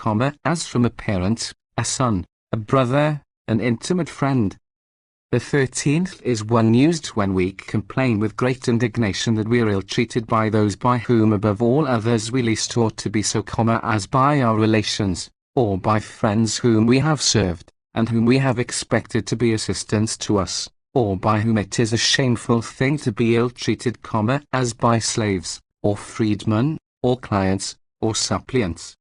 as from a parent, a son, a brother, an intimate friend. The 13th is one used when we complain with great indignation that we are ill-treated by those by whom above all others we least ought to be so, as by our relations, or by friends whom we have served, and whom we have expected to be assistants to us, or by whom it is a shameful thing to be ill-treated, as by slaves, or freedmen, or clients, or suppliants.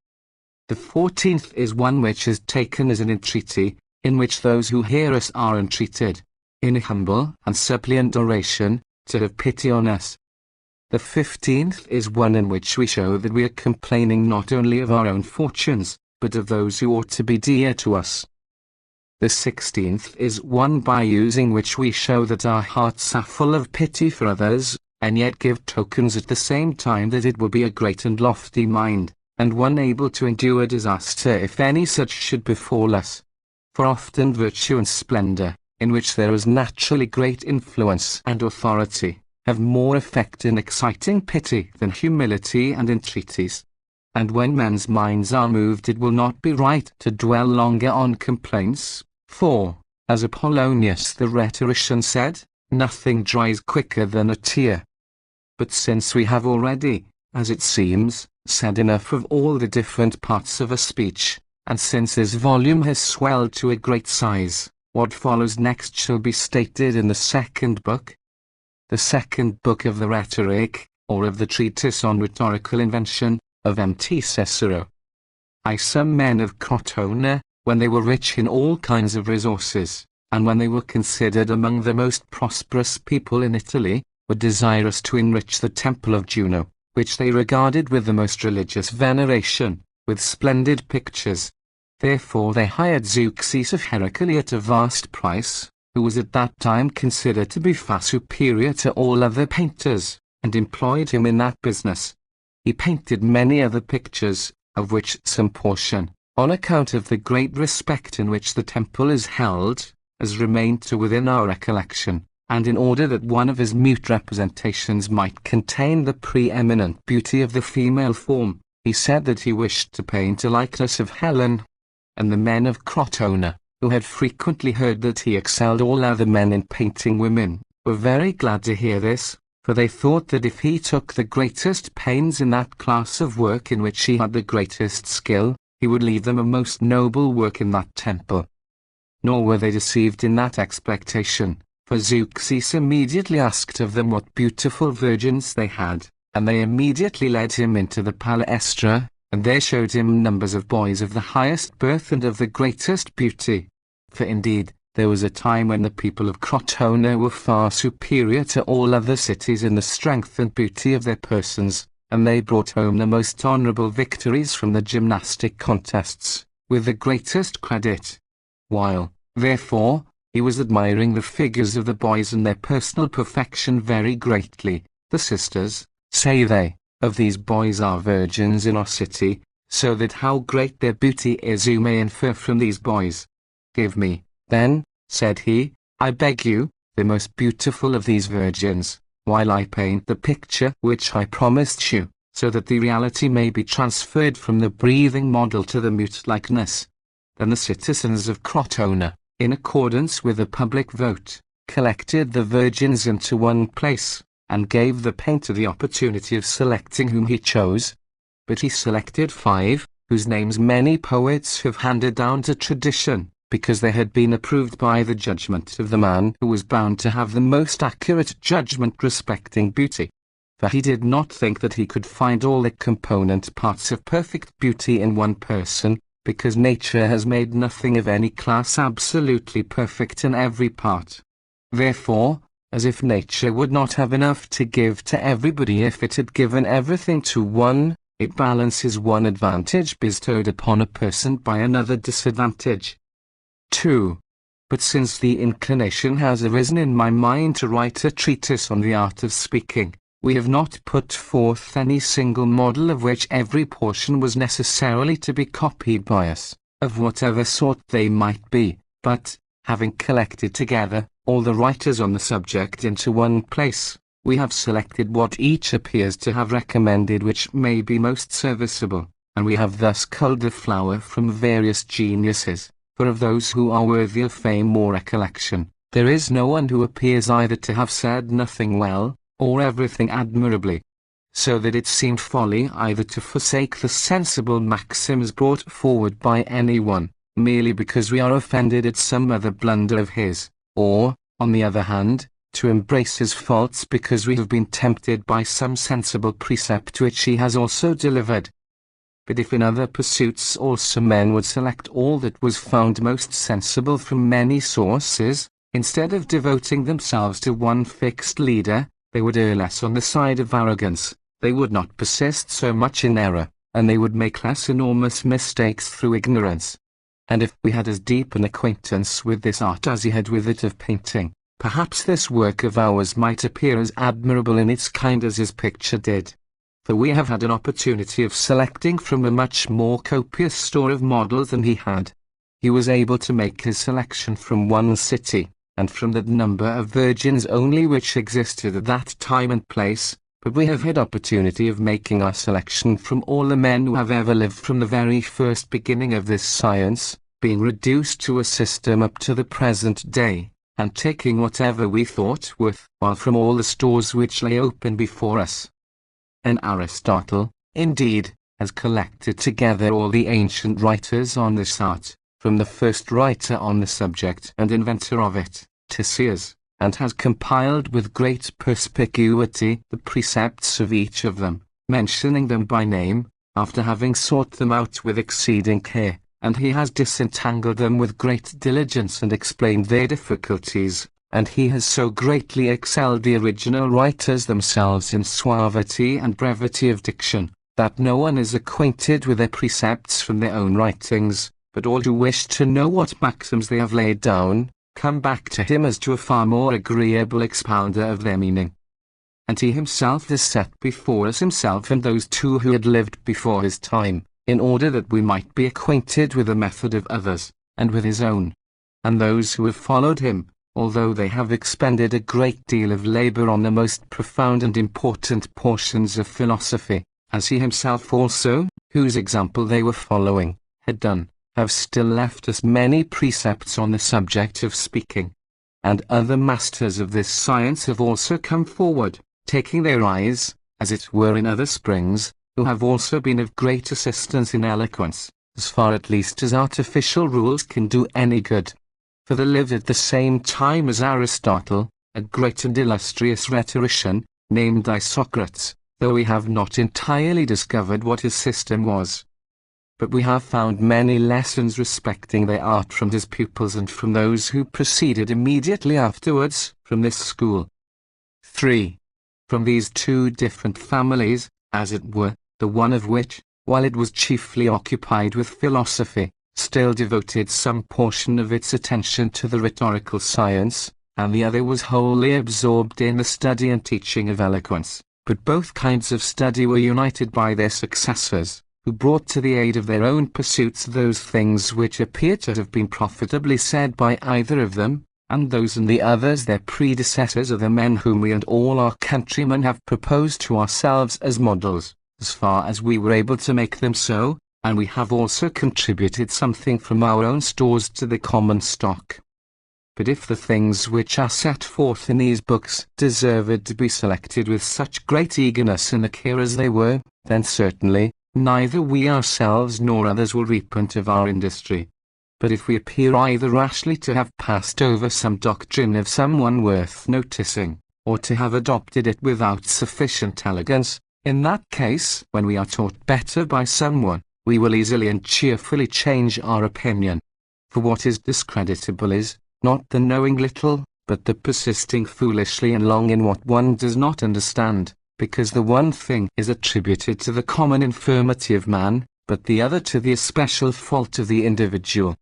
The 14th is one which is taken as an entreaty, in which those who hear us are entreated, in a humble and suppliant oration, to have pity on us. The 15th is one in which we show that we are complaining not only of our own fortunes, but of those who ought to be dear to us. The 16th is one by using which we show that our hearts are full of pity for others, and yet give tokens at the same time that it will be a great and lofty mind, and one able to endure disaster if any such should befall us. For often virtue and splendour, in which there is naturally great influence and authority, have more effect in exciting pity than humility and entreaties. And when men's minds are moved, it will not be right to dwell longer on complaints, for, as Apollonius the rhetorician said, nothing dries quicker than a tear. But since we have already, as it seems, said enough of all the different parts of a speech, and since his volume has swelled to a great size, what follows next shall be stated in the second book. The second book of the Rhetoric, or of the Treatise on Rhetorical Invention, of M.T. Cicero. Some men of Crotona, when they were rich in all kinds of resources, and when they were considered among the most prosperous people in Italy, were desirous to enrich the temple of Juno, which they regarded with the most religious veneration, with splendid pictures. Therefore they hired Zeuxis of Heraclea at a vast price, who was at that time considered to be far superior to all other painters, and employed him in that business. He painted many other pictures, of which some portion, on account of the great respect in which the temple is held, has remained to within our recollection, and in order that one of his mute representations might contain the preeminent beauty of the female form, he said that he wished to paint a likeness of Helen. And the men of Crotona, who had frequently heard that he excelled all other men in painting women, were very glad to hear this, for they thought that if he took the greatest pains in that class of work in which he had the greatest skill, he would leave them a most noble work in that temple. Nor were they deceived in that expectation, for Zeuxis immediately asked of them what beautiful virgins they had, and they immediately led him into the palaestra, and there showed him numbers of boys of the highest birth and of the greatest beauty. For indeed, there was a time when the people of Crotona were far superior to all other cities in the strength and beauty of their persons, and they brought home the most honourable victories from the gymnastic contests, with the greatest credit. While, therefore, he was admiring the figures of the boys and their personal perfection very greatly, the sisters, say they, of these boys are virgins in our city, so that how great their beauty is you may infer from these boys. Give me, then, said he, I beg you, the most beautiful of these virgins, while I paint the picture which I promised you, so that the reality may be transferred from the breathing model to the mute likeness. Then the citizens of Crotona, in accordance with a public vote, collected the virgins into one place, and gave the painter the opportunity of selecting whom he chose. But he selected 5, whose names many poets have handed down to tradition, because they had been approved by the judgment of the man who was bound to have the most accurate judgment respecting beauty. For he did not think that he could find all the component parts of perfect beauty in one person, because nature has made nothing of any class absolutely perfect in every part. Therefore, as if nature would not have enough to give to everybody if it had given everything to one, it balances one advantage bestowed upon a person by another disadvantage. 2. But since the inclination has arisen in my mind to write a treatise on the art of speaking, we have not put forth any single model of which every portion was necessarily to be copied by us, of whatever sort they might be, but, having collected together all the writers on the subject into one place, we have selected what each appears to have recommended which may be most serviceable, and we have thus culled the flower from various geniuses, for of those who are worthy of fame or recollection, there is no one who appears either to have said nothing well, or everything admirably, so that it seemed folly either to forsake the sensible maxims brought forward by any one, merely because we are offended at some other blunder of his, or, on the other hand, to embrace his faults because we have been tempted by some sensible precept which he has also delivered. But if in other pursuits also men would select all that was found most sensible from many sources, instead of devoting themselves to one fixed leader, they would err less on the side of arrogance, they would not persist so much in error, and they would make less enormous mistakes through ignorance. And if we had as deep an acquaintance with this art as he had with it of painting, perhaps this work of ours might appear as admirable in its kind as his picture did. For we have had an opportunity of selecting from a much more copious store of models than he had. He was able to make his selection from one city, and from that number of virgins only which existed at that time and place, but we have had opportunity of making our selection from all the men who have ever lived from the very first beginning of this science, being reduced to a system up to the present day, and taking whatever we thought worth while from all the stores which lay open before us. And Aristotle, indeed, has collected together all the ancient writers on this art, from the first writer on the subject and inventor of it, Tisias, and has compiled with great perspicuity the precepts of each of them, mentioning them by name, after having sought them out with exceeding care, and he has disentangled them with great diligence and explained their difficulties, and he has so greatly excelled the original writers themselves in suavity and brevity of diction, that no one is acquainted with their precepts from their own writings, but all who wish to know what maxims they have laid down, come back to him as to a far more agreeable expounder of their meaning. and he himself has set before us himself and those too who had lived before his time, in order that we might be acquainted with the method of others, and with his own. And those who have followed him, although they have expended a great deal of labor on the most profound and important portions of philosophy, as he himself also, whose example they were following, had done, have still left us many precepts on the subject of speaking. And other masters of this science have also come forward, taking their rise, as it were, in other springs, who have also been of great assistance in eloquence, as far at least as artificial rules can do any good. For they lived at the same time as Aristotle, a great and illustrious rhetorician, named Isocrates, though we have not entirely discovered what his system was. But we have found many lessons respecting their art from his pupils and from those who proceeded immediately afterwards from this school. 3. From these two different families, as it were, the one of which, while it was chiefly occupied with philosophy, still devoted some portion of its attention to the rhetorical science, and the other was wholly absorbed in the study and teaching of eloquence. But both kinds of study were united by their successors, who brought to the aid of their own pursuits those things which appear to have been profitably said by either of them, and those in the others their predecessors are the men whom we and all our countrymen have proposed to ourselves as models, as far as we were able to make them so, and we have also contributed something from our own stores to the common stock. But if the things which are set forth in these books deserved to be selected with such great eagerness and care as they were, then certainly, neither we ourselves nor others will repent of our industry. But if we appear either rashly to have passed over some doctrine of some one worth noticing, or to have adopted it without sufficient elegance, in that case, when we are taught better by someone, we will easily and cheerfully change our opinion. For what is discreditable is, not the knowing little, but the persisting foolishly and long in what one does not understand, because the one thing is attributed to the common infirmity of man, but the other to the especial fault of the individual.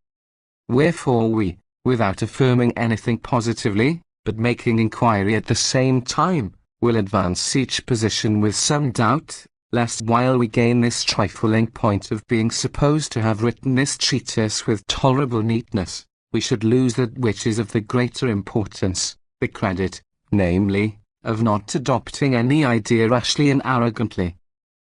Wherefore we, without affirming anything positively, but making inquiry at the same time, will advance each position with some doubt, lest while we gain this trifling point of being supposed to have written this treatise with tolerable neatness, we should lose that which is of the greater importance, the credit, namely, of not adopting any idea rashly and arrogantly.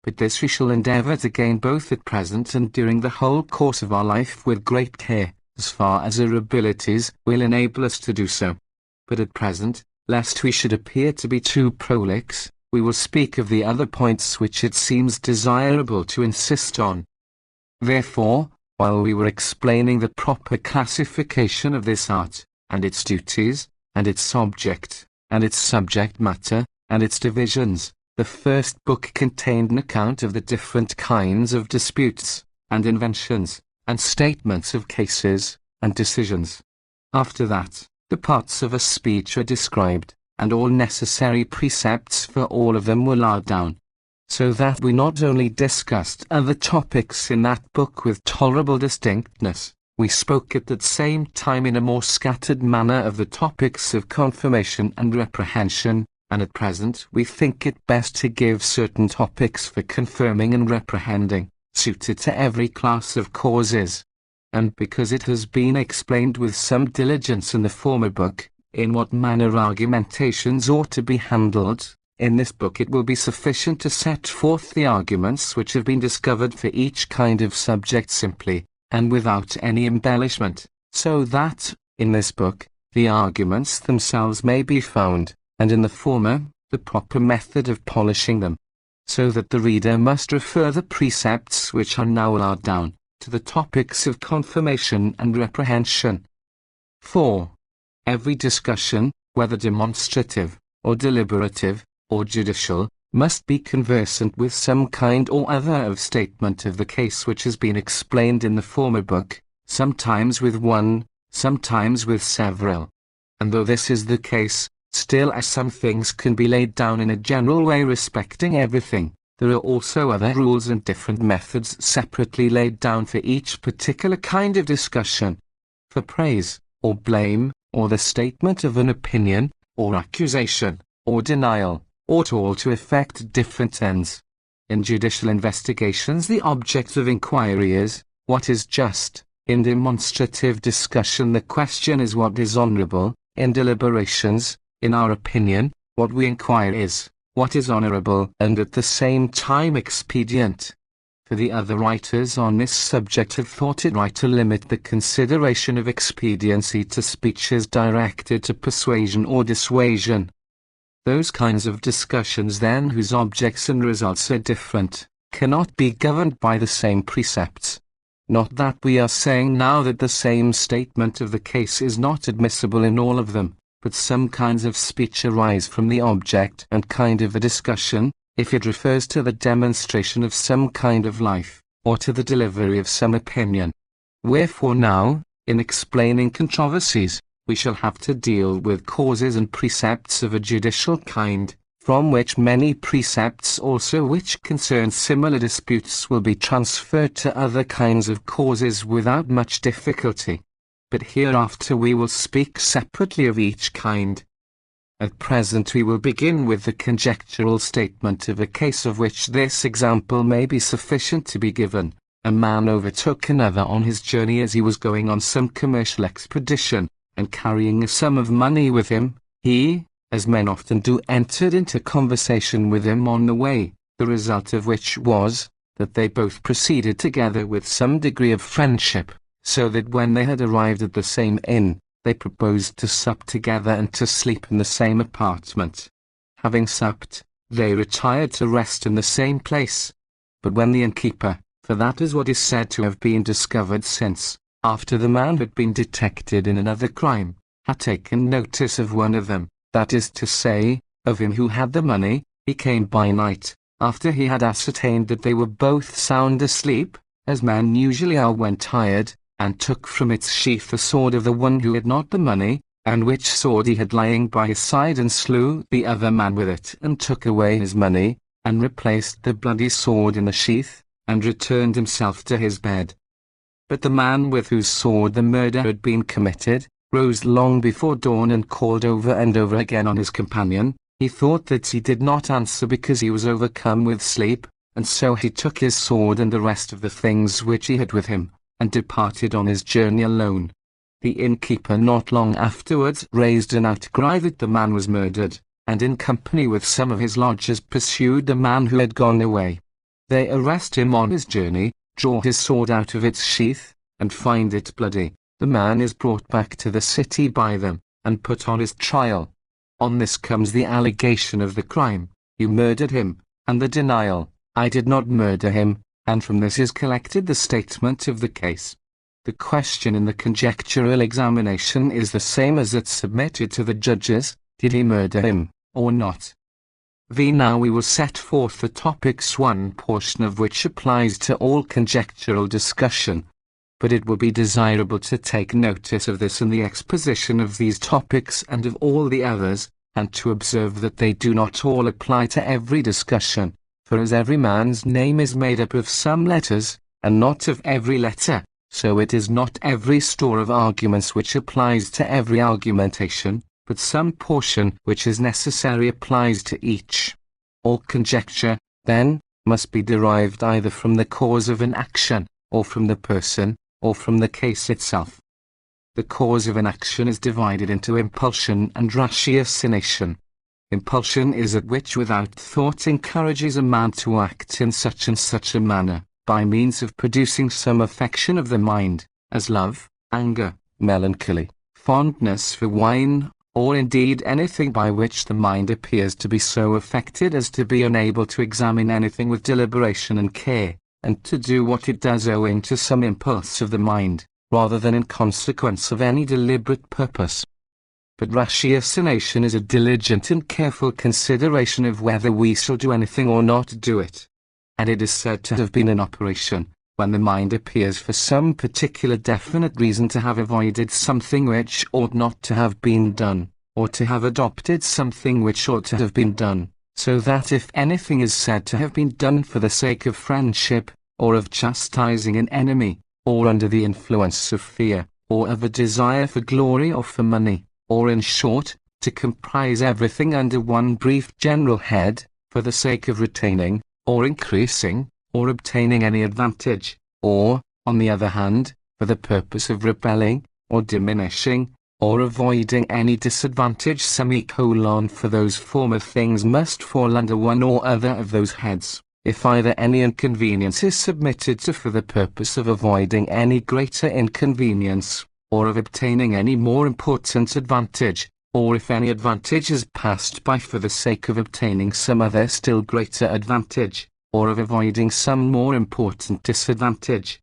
But this we shall endeavour to gain both at present and during the whole course of our life with great care, as far as our abilities will enable us to do so. But at present, lest we should appear to be too prolix, we will speak of the other points which it seems desirable to insist on. Therefore, while we were explaining the proper classification of this art, and its duties, and its object, and its subject matter, and its divisions, the first book contained an account of the different kinds of disputes, and inventions, and statements of cases, and decisions. After that, the parts of a speech are described, and all necessary precepts for all of them were laid down, so that we not only discussed other topics in that book with tolerable distinctness, we spoke at the same time in a more scattered manner of the topics of confirmation and reprehension, and at present we think it best to give certain topics for confirming and reprehending, suited to every class of causes. And because it has been explained with some diligence in the former book, in what manner argumentations ought to be handled, in this book it will be sufficient to set forth the arguments which have been discovered for each kind of subject simply, and without any embellishment, so that, in this book, the arguments themselves may be found, and in the former, the proper method of polishing them, so that the reader must refer the precepts which are now laid down, to the topics of confirmation and reprehension. 4. Every discussion, whether demonstrative, or deliberative, or judicial, must be conversant with some kind or other of statement of the case which has been explained in the former book, sometimes with one, sometimes with several. And though this is the case, still as some things can be laid down in a general way respecting everything, there are also other rules and different methods separately laid down for each particular kind of discussion. For praise, or blame, or the statement of an opinion, or accusation, or denial, ought all to effect different ends. In judicial investigations the object of inquiry is, what is just. In demonstrative discussion the question is what is honorable. In deliberations, in our opinion, what we inquire is, what is honorable and at the same time expedient. For the other writers on this subject have thought it right to limit the consideration of expediency to speeches directed to persuasion or dissuasion. Those kinds of discussions then whose objects and results are different, cannot be governed by the same precepts. Not that we are saying now that the same statement of the case is not admissible in all of them, but some kinds of speech arise from the object and kind of a discussion, if it refers to the demonstration of some kind of life, or to the delivery of some opinion. Wherefore now, in explaining controversies, we shall have to deal with causes and precepts of a judicial kind, from which many precepts also which concern similar disputes will be transferred to other kinds of causes without much difficulty. But hereafter we will speak separately of each kind. At present we will begin with the conjectural statement of a case of which this example may be sufficient to be given. A man overtook another on his journey as he was going on some commercial expedition, and carrying a sum of money with him, he, as men often do, entered into conversation with him on the way, the result of which was, that they both proceeded together with some degree of friendship, so that when they had arrived at the same inn, they proposed to sup together and to sleep in the same apartment. Having supped, they retired to rest in the same place. But when the innkeeper, for that is what is said to have been discovered since, after the man had been detected in another crime, had taken notice of one of them, that is to say, of him who had the money, he came by night, after he had ascertained that they were both sound asleep, as men usually are when tired, and took from its sheath the sword of the one who had not the money, and which sword he had lying by his side, and slew the other man with it, and took away his money, and replaced the bloody sword in the sheath, and returned himself to his bed. But the man with whose sword the murder had been committed, rose long before dawn and called over and over again on his companion. He thought that he did not answer because he was overcome with sleep, and so he took his sword and the rest of the things which he had with him, and departed on his journey alone. The innkeeper not long afterwards raised an outcry that the man was murdered, and in company with some of his lodgers pursued the man who had gone away. They arrest him on his journey, draw his sword out of its sheath, and find it bloody. The man is brought back to the city by them, and put on his trial. On this comes the allegation of the crime, "You murdered him," and the denial, "I did not murder him," and from this is collected the statement of the case. The question in the conjectural examination is the same as that submitted to the judges: did he murder him, or not? Now we will set forth the topics, one portion of which applies to all conjectural discussion. But it will be desirable to take notice of this in the exposition of these topics and of all the others, and to observe that they do not all apply to every discussion, for as every man's name is made up of some letters, and not of every letter, so it is not every store of arguments which applies to every argumentation, but some portion which is necessary applies to each. All conjecture, then, must be derived either from the cause of an action, or from the person, or from the case itself. The cause of an action is divided into impulsion and ratiocination. Impulsion is that which without thought encourages a man to act in such and such a manner, by means of producing some affection of the mind, as love, anger, melancholy, fondness for wine, or indeed anything by which the mind appears to be so affected as to be unable to examine anything with deliberation and care, and to do what it does owing to some impulse of the mind, rather than in consequence of any deliberate purpose. But ratiocination is a diligent and careful consideration of whether we shall do anything or not do it. And it is said to have been in operation, when the mind appears for some particular definite reason to have avoided something which ought not to have been done, or to have adopted something which ought to have been done, so that if anything is said to have been done for the sake of friendship, or of chastising an enemy, or under the influence of fear, or of a desire for glory or for money, or in short, to comprise everything under one brief general head, for the sake of retaining, or increasing, or obtaining any advantage, or, on the other hand, for the purpose of repelling, or diminishing, or avoiding any disadvantage. For those former things must fall under one or other of those heads, if either any inconvenience is submitted to for the purpose of avoiding any greater inconvenience, or of obtaining any more important advantage, or if any advantage is passed by for the sake of obtaining some other still greater advantage, or of avoiding some more important disadvantage.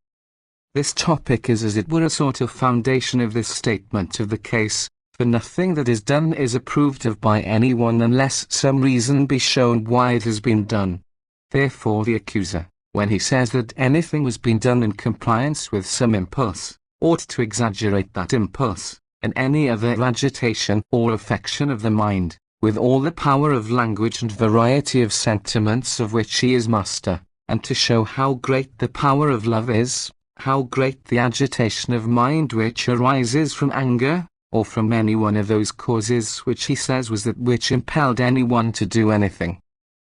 This topic is as it were a sort of foundation of this statement of the case, for nothing that is done is approved of by anyone unless some reason be shown why it has been done. Therefore the accuser, when he says that anything was been done in compliance with some impulse, ought to exaggerate that impulse, and any other agitation or affection of the mind, with all the power of language and variety of sentiments of which he is master, and to show how great the power of love is, how great the agitation of mind which arises from anger, or from any one of those causes which he says was that which impelled anyone to do anything.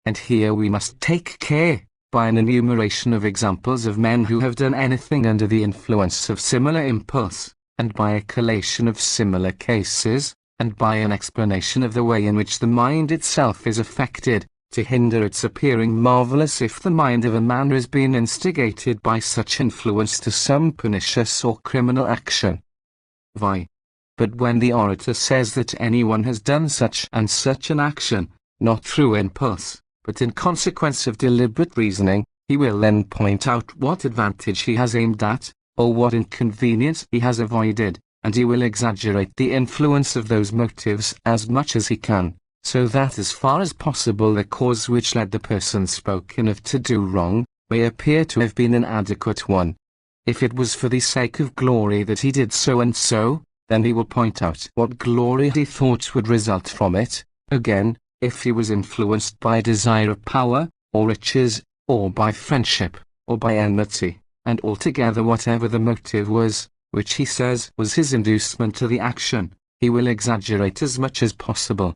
And here we must take care, by an enumeration of examples of men who have done anything under the influence of similar impulse, and by a collation of similar cases, and by an explanation of the way in which the mind itself is affected, to hinder its appearing marvelous if the mind of a man has been instigated by such influence to some pernicious or criminal action. Why? But when the orator says that anyone has done such and such an action, not through impulse, but in consequence of deliberate reasoning, he will then point out what advantage he has aimed at, or what inconvenience he has avoided, and he will exaggerate the influence of those motives as much as he can, so that as far as possible the cause which led the person spoken of to do wrong, may appear to have been an adequate one. If it was for the sake of glory that he did so and so, then he will point out what glory he thought would result from it. Again, if he was influenced by desire of power, or riches, or by friendship, or by enmity, and altogether whatever the motive was, which he says was his inducement to the action, he will exaggerate as much as possible.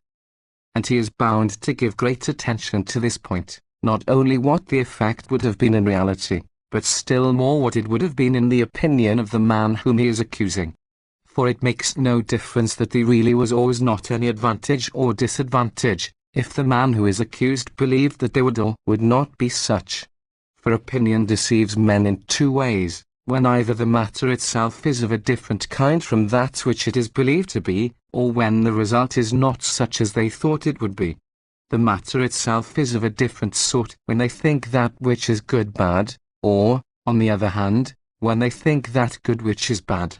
And he is bound to give great attention to this point, not only what the effect would have been in reality, but still more what it would have been in the opinion of the man whom he is accusing. For it makes no difference that there really was or was not any advantage or disadvantage, if the man who is accused believed that there would or would not be such. For opinion deceives men in two ways, when either the matter itself is of a different kind from that which it is believed to be, or when the result is not such as they thought it would be. The matter itself is of a different sort when they think that which is good bad, or, on the other hand, when they think that good which is bad,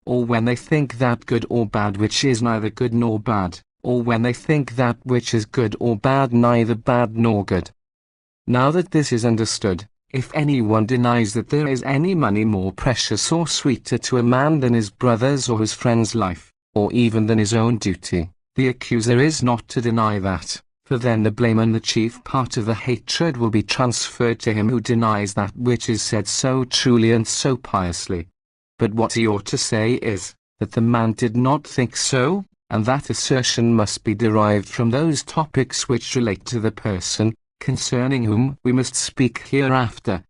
or when they think that good or bad which is neither good nor bad, or when they think that which is good or bad neither bad nor good. Now that this is understood, if anyone denies that there is any money more precious or sweeter to a man than his brother's or his friend's life, or even than his own duty, the accuser is not to deny that, for then the blame and the chief part of the hatred will be transferred to him who denies that which is said so truly and so piously. But what he ought to say is, that the man did not think so, and that assertion must be derived from those topics which relate to the person, concerning whom we must speak hereafter.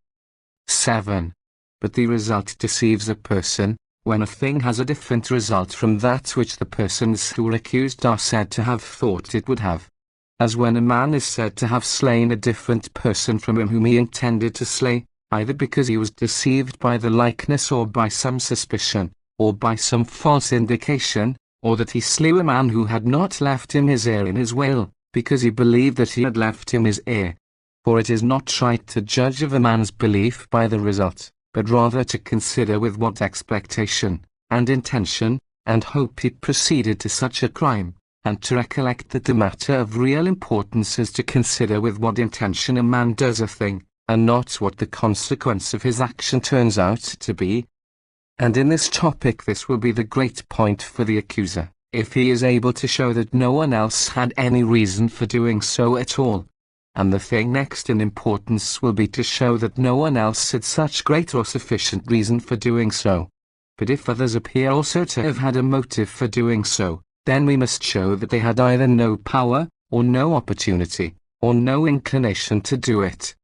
7. But the result deceives a person, when a thing has a different result from that which the persons who are accused are said to have thought it would have. As when a man is said to have slain a different person from him whom he intended to slay, either because he was deceived by the likeness or by some suspicion, or by some false indication, or that he slew a man who had not left him his heir in his will, because he believed that he had left him his heir. For it is not right to judge of a man's belief by the result, but rather to consider with what expectation, and intention, and hope he proceeded to such a crime, and to recollect that the matter of real importance is to consider with what intention a man does a thing, and not what the consequence of his action turns out to be. And in this topic this will be the great point for the accuser, if he is able to show that no one else had any reason for doing so at all. And the thing next in importance will be to show that no one else had such great or sufficient reason for doing so. But if others appear also to have had a motive for doing so, then we must show that they had either no power, or no opportunity, or no inclination to do it.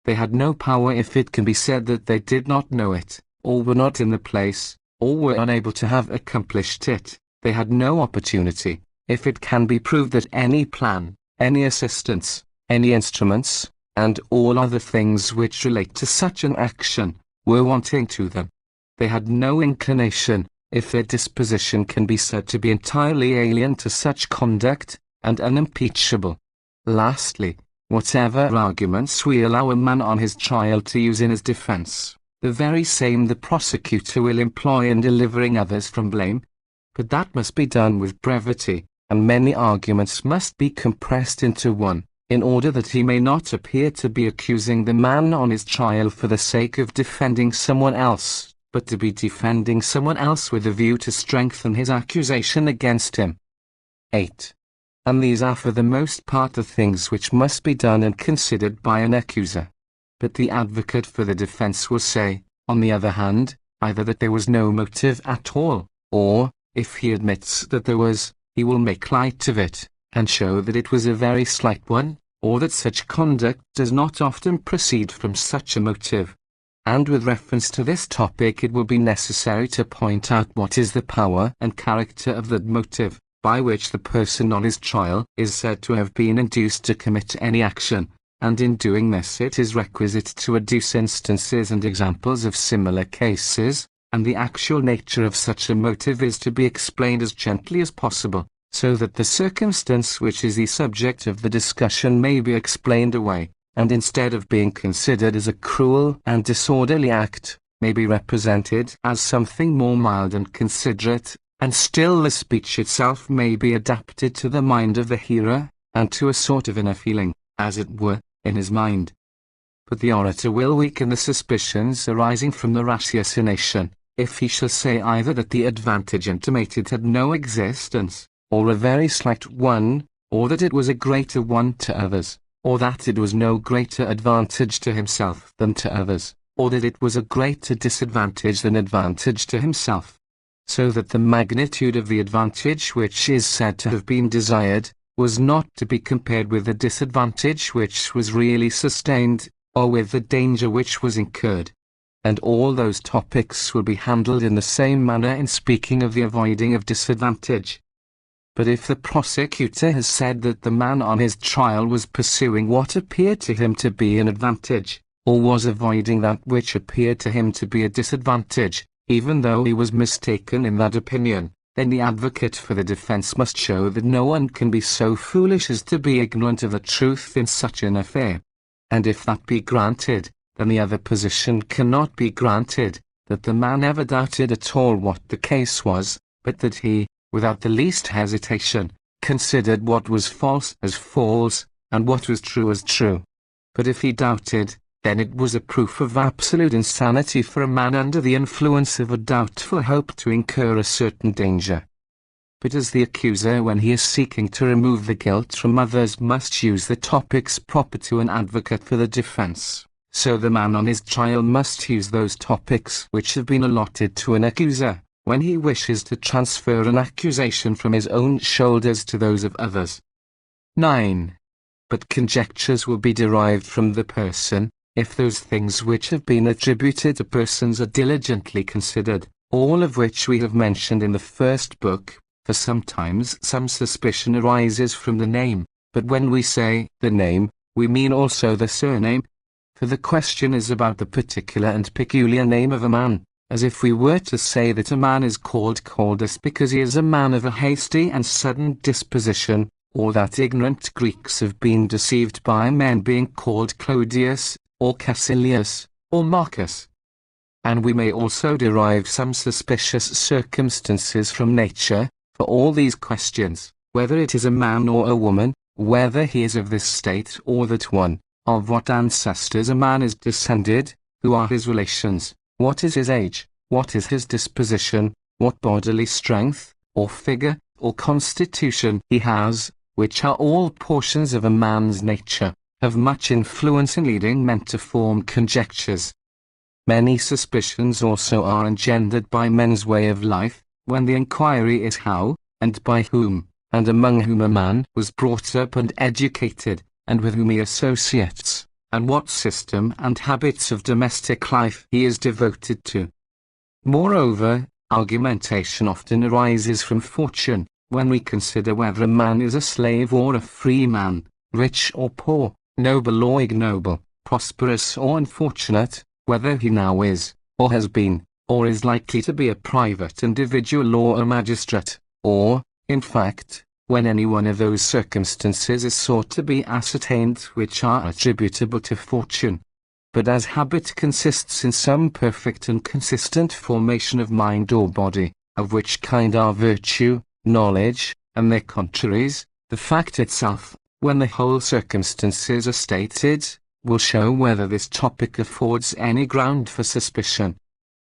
They had no power if it can be said that they did not know it, or were not in the place, or were unable to have accomplished it. They had no opportunity, if it can be proved that any plan, any assistance, any instruments, and all other things which relate to such an action, were wanting to them. They had no inclination, if their disposition can be said to be entirely alien to such conduct, and unimpeachable. Lastly, whatever arguments we allow a man on his trial to use in his defense, the very same the prosecutor will employ in delivering others from blame. But that must be done with brevity, and many arguments must be compressed into one, in order that he may not appear to be accusing the man on his trial for the sake of defending someone else, but to be defending someone else with a view to strengthen his accusation against him. 8. And these are for the most part the things which must be done and considered by an accuser. But the advocate for the defense will say, on the other hand, either that there was no motive at all, or, if he admits that there was, he will make light of it, and show that it was a very slight one, or that such conduct does not often proceed from such a motive. And with reference to this topic it will be necessary to point out what is the power and character of that motive, by which the person on his trial is said to have been induced to commit any action, and in doing this it is requisite to adduce instances and examples of similar cases, and the actual nature of such a motive is to be explained as gently as possible, so that the circumstance which is the subject of the discussion may be explained away, and instead of being considered as a cruel and disorderly act, may be represented as something more mild and considerate, and still the speech itself may be adapted to the mind of the hearer, and to a sort of inner feeling, as it were, in his mind. But the orator will weaken the suspicions arising from the ratiocination, if he shall say either that the advantage intimated had no existence, or a very slight one, or that it was a greater one to others, or that it was no greater advantage to himself than to others, or that it was a greater disadvantage than advantage to himself. So that the magnitude of the advantage which is said to have been desired, was not to be compared with the disadvantage which was really sustained, or with the danger which was incurred. And all those topics will be handled in the same manner in speaking of the avoiding of disadvantage. But if the prosecutor has said that the man on his trial was pursuing what appeared to him to be an advantage, or was avoiding that which appeared to him to be a disadvantage, even though he was mistaken in that opinion, then the advocate for the defense must show that no one can be so foolish as to be ignorant of the truth in such an affair. And if that be granted, then the other position cannot be granted, that the man ever doubted at all what the case was, but that he, without the least hesitation, considered what was false as false, and what was true as true. But if he doubted, then it was a proof of absolute insanity for a man under the influence of a doubtful hope to incur a certain danger. But as the accuser, when he is seeking to remove the guilt from others, must use the topics proper to an advocate for the defense, so the man on his trial must use those topics which have been allotted to an accuser, when he wishes to transfer an accusation from his own shoulders to those of others. 9. But conjectures will be derived from the person, if those things which have been attributed to persons are diligently considered, all of which we have mentioned in the first book, for sometimes some suspicion arises from the name, but when we say the name, we mean also the surname, for the question is about the particular and peculiar name of a man, as if we were to say that a man is called Caldus because he is a man of a hasty and sudden disposition, or that ignorant Greeks have been deceived by men being called Clodius, or Cassilius, or Marcus. And we may also derive some suspicious circumstances from nature, for all these questions, whether it is a man or a woman, whether he is of this state or that one, of what ancestors a man is descended, who are his relations, what is his age, what is his disposition, what bodily strength, or figure, or constitution he has, which are all portions of a man's nature, have much influence in leading men to form conjectures. Many suspicions also are engendered by men's way of life, when the inquiry is how, and by whom, and among whom a man was brought up and educated, and with whom he associates, and what system and habits of domestic life he is devoted to. Moreover, argumentation often arises from fortune, when we consider whether a man is a slave or a free man, rich or poor, noble or ignoble, prosperous or unfortunate, whether he now is, or has been, or is likely to be a private individual or a magistrate, or, in fact, when any one of those circumstances is sought to be ascertained which are attributable to fortune. But as habit consists in some perfect and consistent formation of mind or body, of which kind are virtue, knowledge, and their contraries, the fact itself, when the whole circumstances are stated, will show whether this topic affords any ground for suspicion.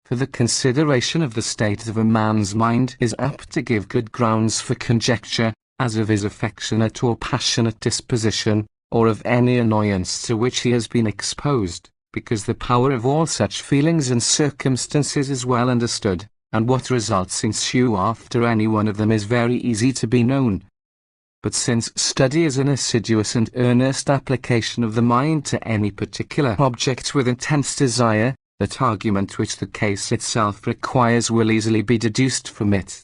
For the consideration of the state of a man's mind is apt to give good grounds for conjecture, as of his affectionate or passionate disposition, or of any annoyance to which he has been exposed, because the power of all such feelings and circumstances is well understood, and what results ensue after any one of them is very easy to be known. But since study is an assiduous and earnest application of the mind to any particular object with intense desire, that argument which the case itself requires will easily be deduced from it.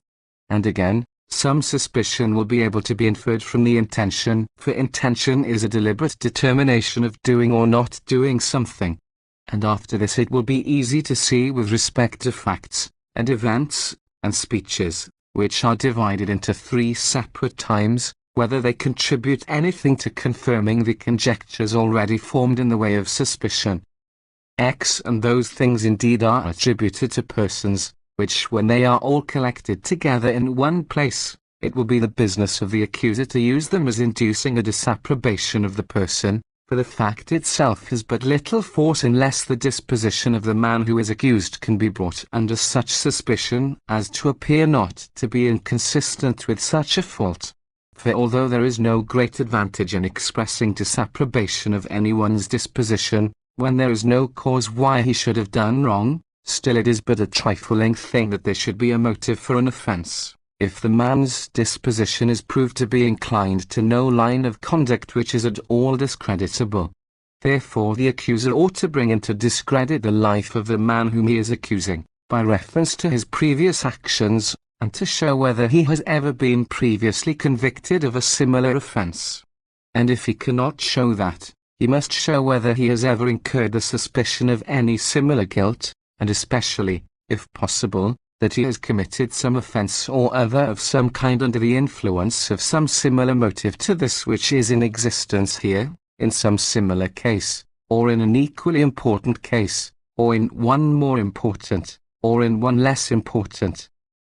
And again, some suspicion will be able to be inferred from the intention, for intention is a deliberate determination of doing or not doing something. And after this it will be easy to see with respect to facts, and events, and speeches, which are divided into 3 separate times, whether they contribute anything to confirming the conjectures already formed in the way of suspicion. X and those things indeed are attributed to persons, which when they are all collected together in one place, it will be the business of the accuser to use them as inducing a disapprobation of the person, for the fact itself has but little force unless the disposition of the man who is accused can be brought under such suspicion as to appear not to be inconsistent with such a fault. For although there is no great advantage in expressing disapprobation of anyone's disposition, when there is no cause why he should have done wrong, still it is but a trifling thing that there should be a motive for an offence, if the man's disposition is proved to be inclined to no line of conduct which is at all discreditable. Therefore the accuser ought to bring into discredit the life of the man whom he is accusing, by reference to his previous actions, and to show whether he has ever been previously convicted of a similar offence. And if he cannot show that, he must show whether he has ever incurred the suspicion of any similar guilt, and especially, if possible, that he has committed some offence or other of some kind under the influence of some similar motive to this which is in existence here, in some similar case, or in an equally important case, or in one more important, or in one less important.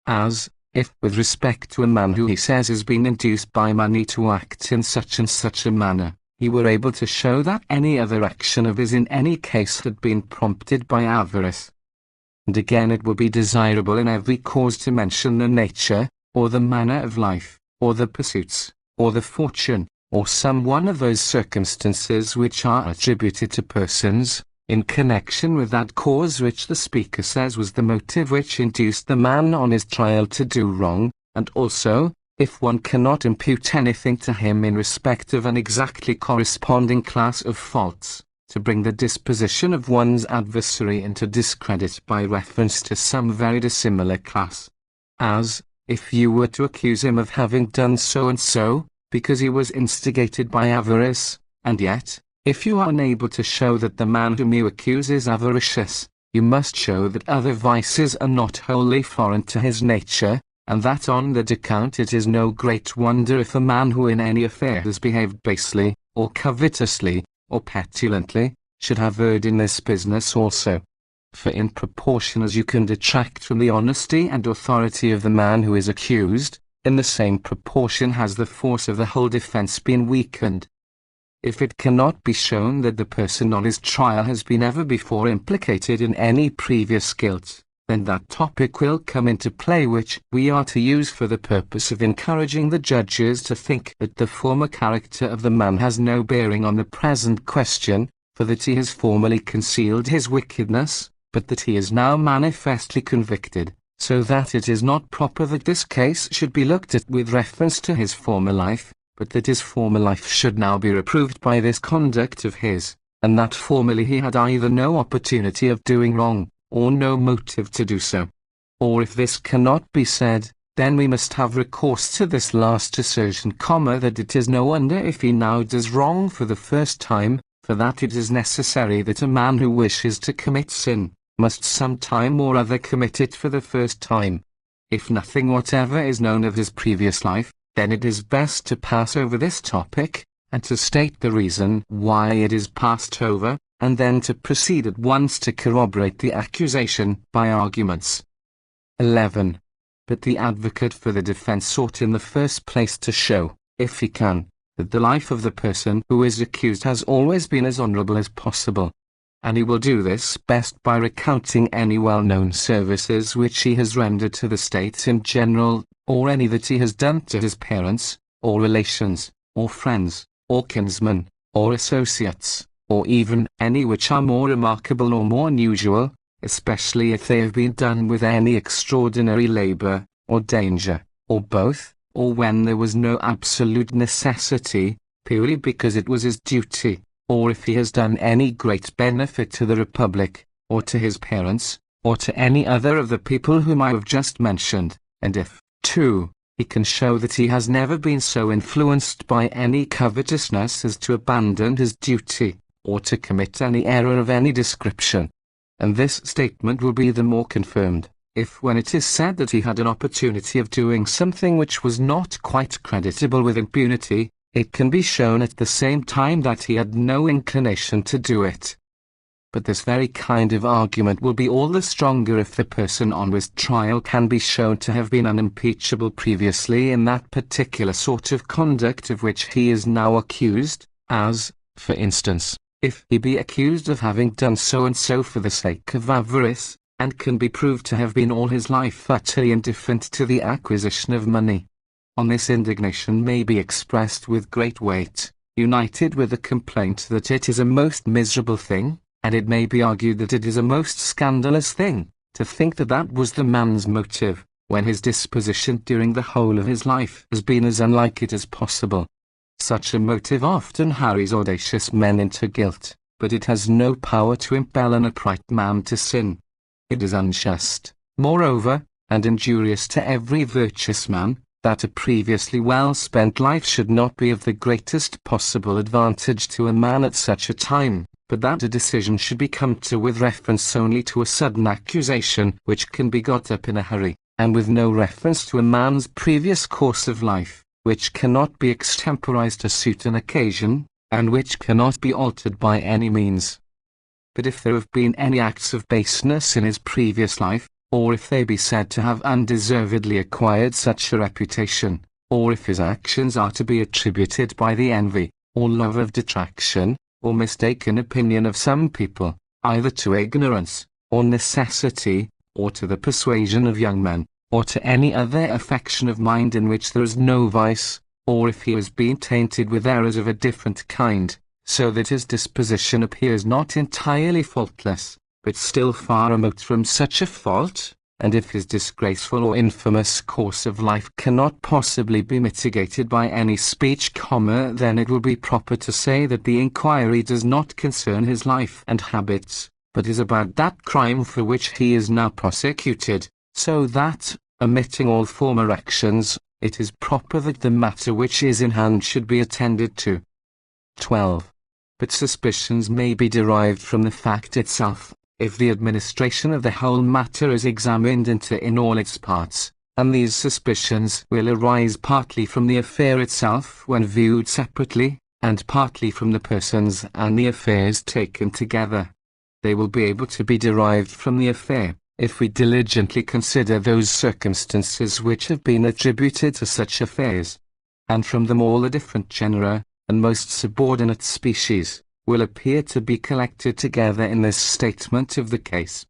As, if with respect to a man who he says has been induced by money to act in such and such a manner, he were able to show that any other action of his in any case had been prompted by avarice. And again it will be desirable in every cause to mention the nature, or the manner of life, or the pursuits, or the fortune, or some one of those circumstances which are attributed to persons, in connection with that cause which the speaker says was the motive which induced the man on his trial to do wrong, and also, if one cannot impute anything to him in respect of an exactly corresponding class of faults, to bring the disposition of one's adversary into discredit by reference to some very dissimilar class. As, if you were to accuse him of having done so and so, because he was instigated by avarice, and yet, if you are unable to show that the man whom you accuse is avaricious, you must show that other vices are not wholly foreign to his nature, and that on that account it is no great wonder if a man who in any affair has behaved basely, or covetously, or petulantly, should have erred in this business also. For in proportion as you can detract from the honesty and authority of the man who is accused, in the same proportion has the force of the whole defense been weakened. If it cannot be shown that the person on his trial has been ever before implicated in any previous guilt, then that topic will come into play which we are to use for the purpose of encouraging the judges to think that the former character of the man has no bearing on the present question, for that he has formerly concealed his wickedness, but that he is now manifestly convicted, so that it is not proper that this case should be looked at with reference to his former life, but that his former life should now be reproved by this conduct of his, and that formerly he had either no opportunity of doing wrong, or no motive to do so. Or if this cannot be said, then we must have recourse to this last assertion, that it is no wonder if he now does wrong for the first time, for that it is necessary that a man who wishes to commit sin, must some time or other commit it for the first time. If nothing whatever is known of his previous life, then it is best to pass over this topic, and to state the reason why it is passed over, and then to proceed at once to corroborate the accusation by arguments. 11. But the advocate for the defense sought in the first place to show, if he can, that the life of the person who is accused has always been as honorable as possible. And he will do this best by recounting any well-known services which he has rendered to the state in general, or any that he has done to his parents, or relations, or friends, or kinsmen, or associates, or even any which are more remarkable or more unusual, especially if they have been done with any extraordinary labor, or danger, or both, or when there was no absolute necessity, purely because it was his duty, or if he has done any great benefit to the Republic, or to his parents, or to any other of the people whom I have just mentioned, and if, too, he can show that he has never been so influenced by any covetousness as to abandon his duty, or to commit any error of any description. And this statement will be the more confirmed, if when it is said that he had an opportunity of doing something which was not quite creditable with impunity, it can be shown at the same time that he had no inclination to do it. But this very kind of argument will be all the stronger if the person on whose trial can be shown to have been unimpeachable previously in that particular sort of conduct of which he is now accused, as, for instance, if he be accused of having done so and so for the sake of avarice, and can be proved to have been all his life utterly indifferent to the acquisition of money. On this indignation may be expressed with great weight, united with the complaint that it is a most miserable thing, and it may be argued that it is a most scandalous thing, to think that that was the man's motive, when his disposition during the whole of his life has been as unlike it as possible. Such a motive often hurries audacious men into guilt, but it has no power to impel an upright man to sin. It is unjust, moreover, and injurious to every virtuous man, that a previously well-spent life should not be of the greatest possible advantage to a man at such a time, but that a decision should be come to with reference only to a sudden accusation which can be got up in a hurry, and with no reference to a man's previous course of life, which cannot be extemporized to suit an occasion, and which cannot be altered by any means. But if there have been any acts of baseness in his previous life, or if they be said to have undeservedly acquired such a reputation, or if his actions are to be attributed by the envy, or love of detraction, or mistaken opinion of some people, either to ignorance, or necessity, or to the persuasion of young men, or to any other affection of mind in which there is no vice, or if he has been tainted with errors of a different kind, so that his disposition appears not entirely faultless, but still far remote from such a fault, and if his disgraceful or infamous course of life cannot possibly be mitigated by any speech, then it will be proper to say that the inquiry does not concern his life and habits, but is about that crime for which he is now prosecuted, so that, omitting all former actions, it is proper that the matter which is in hand should be attended to. 12. But suspicions may be derived from the fact itself, if the administration of the whole matter is examined into in all its parts, and these suspicions will arise partly from the affair itself when viewed separately, and partly from the persons and the affairs taken together. They will be able to be derived from the affair, if we diligently consider those circumstances which have been attributed to such affairs, and from them all the different genera, and most subordinate species, will appear to be collected together in this statement of the case.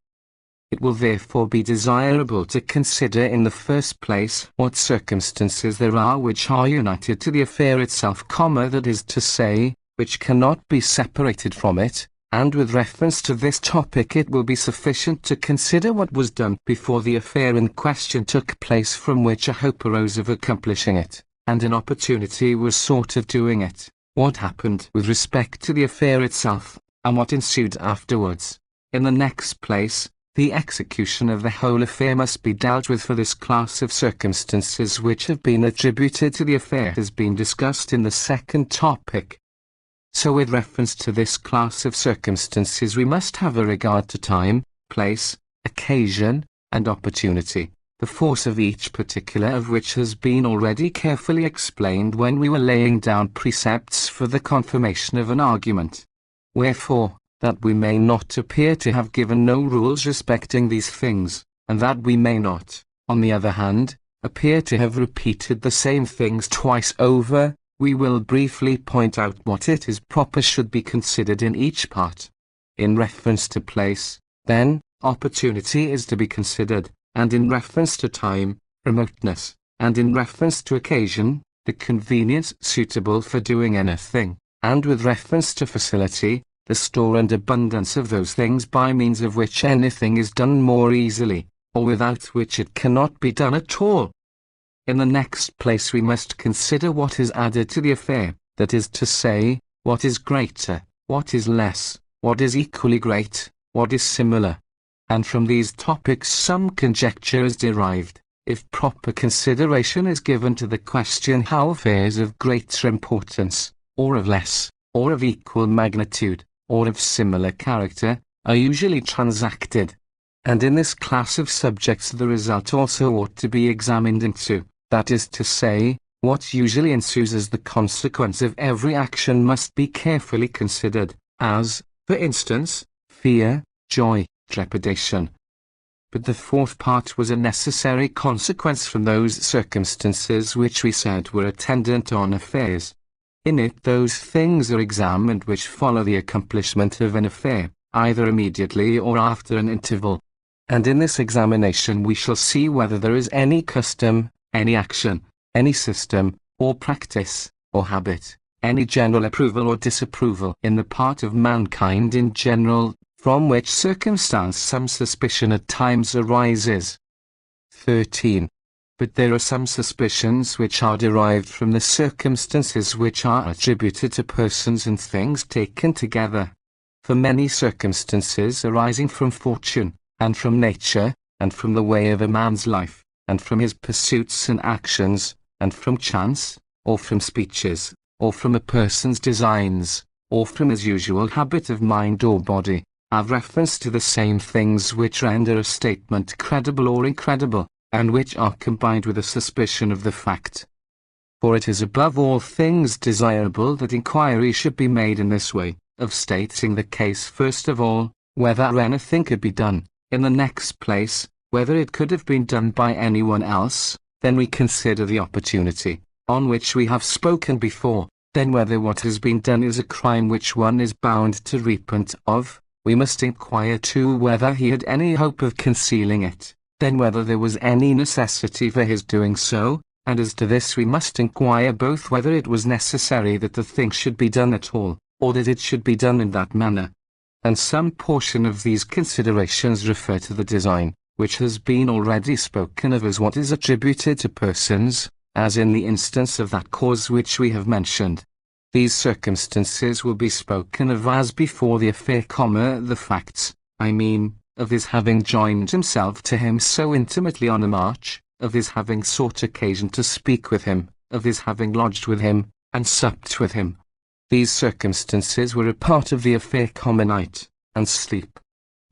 It will therefore be desirable to consider in the first place what circumstances there are which are united to the affair itself, that is to say, which cannot be separated from it, and with reference to this topic it will be sufficient to consider what was done before the affair in question took place, from which a hope arose of accomplishing it, and an opportunity was sought of doing it, what happened with respect to the affair itself, and what ensued afterwards. In the next place, the execution of the whole affair must be dealt with, for this class of circumstances which have been attributed to the affair has been discussed in the second topic. So with reference to this class of circumstances we must have a regard to time, place, occasion, and opportunity, the force of each particular of which has been already carefully explained when we were laying down precepts for the confirmation of an argument. Wherefore, that we may not appear to have given no rules respecting these things, and that we may not, on the other hand, appear to have repeated the same things twice over, we will briefly point out what it is proper should be considered in each part. In reference to place, then, opportunity is to be considered, and in reference to time, remoteness, and in reference to occasion, the convenience suitable for doing anything, and with reference to facility, the store and abundance of those things by means of which anything is done more easily, or without which it cannot be done at all. In the next place we must consider what is added to the affair, that is to say, what is greater, what is less, what is equally great, what is similar. And from these topics some conjecture is derived, if proper consideration is given to the question how affairs of greater importance, or of less, or of equal magnitude, or of similar character, are usually transacted. And in this class of subjects the result also ought to be examined into. That is to say, what usually ensues as the consequence of every action must be carefully considered, as, for instance, fear, joy, trepidation. But the fourth part was a necessary consequence from those circumstances which we said were attendant on affairs. In it those things are examined which follow the accomplishment of an affair, either immediately or after an interval. And in this examination we shall see whether there is any custom, any action, any system, or practice, or habit, any general approval or disapproval in the part of mankind in general, from which circumstance some suspicion at times arises. 13. But there are some suspicions which are derived from the circumstances which are attributed to persons and things taken together. For many circumstances arising from fortune, and from nature, and from the way of a man's life, and from his pursuits and actions, and from chance, or from speeches, or from a person's designs, or from his usual habit of mind or body, have reference to the same things which render a statement credible or incredible, and which are combined with a suspicion of the fact. For it is above all things desirable that inquiry should be made in this way, of stating the case first of all, whether anything could be done, in the next place, whether it could have been done by anyone else, then we consider the opportunity, on which we have spoken before, then whether what has been done is a crime which one is bound to repent of, we must inquire too whether he had any hope of concealing it, then whether there was any necessity for his doing so, and as to this we must inquire both whether it was necessary that the thing should be done at all, or that it should be done in that manner. And some portion of these considerations refer to the design, which has been already spoken of as what is attributed to persons, as in the instance of that cause which we have mentioned. These circumstances will be spoken of as before the affair, the facts, I mean, of his having joined himself to him so intimately on a march, of his having sought occasion to speak with him, of his having lodged with him, and supped with him. These circumstances were a part of the affair, night, and sleep.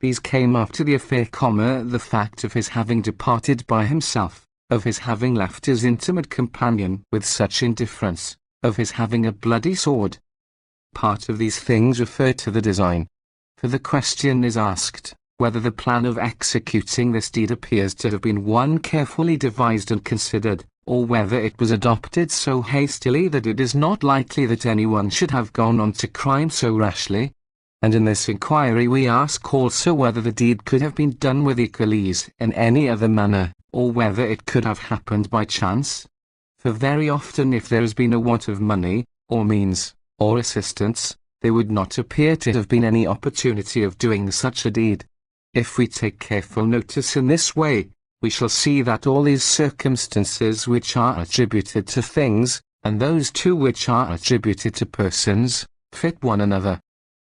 These came after the affair, the fact of his having departed by himself, of his having left his intimate companion with such indifference, of his having a bloody sword. Part of these things refer to the design. For the question is asked, whether the plan of executing this deed appears to have been one carefully devised and considered, or whether it was adopted so hastily that it is not likely that anyone should have gone on to crime so rashly. And in this inquiry we ask also whether the deed could have been done with equal ease in any other manner, or whether it could have happened by chance. For very often if there has been a want of money, or means, or assistance, there would not appear to have been any opportunity of doing such a deed. If we take careful notice in this way, we shall see that all these circumstances which are attributed to things, and those too which are attributed to persons, fit one another.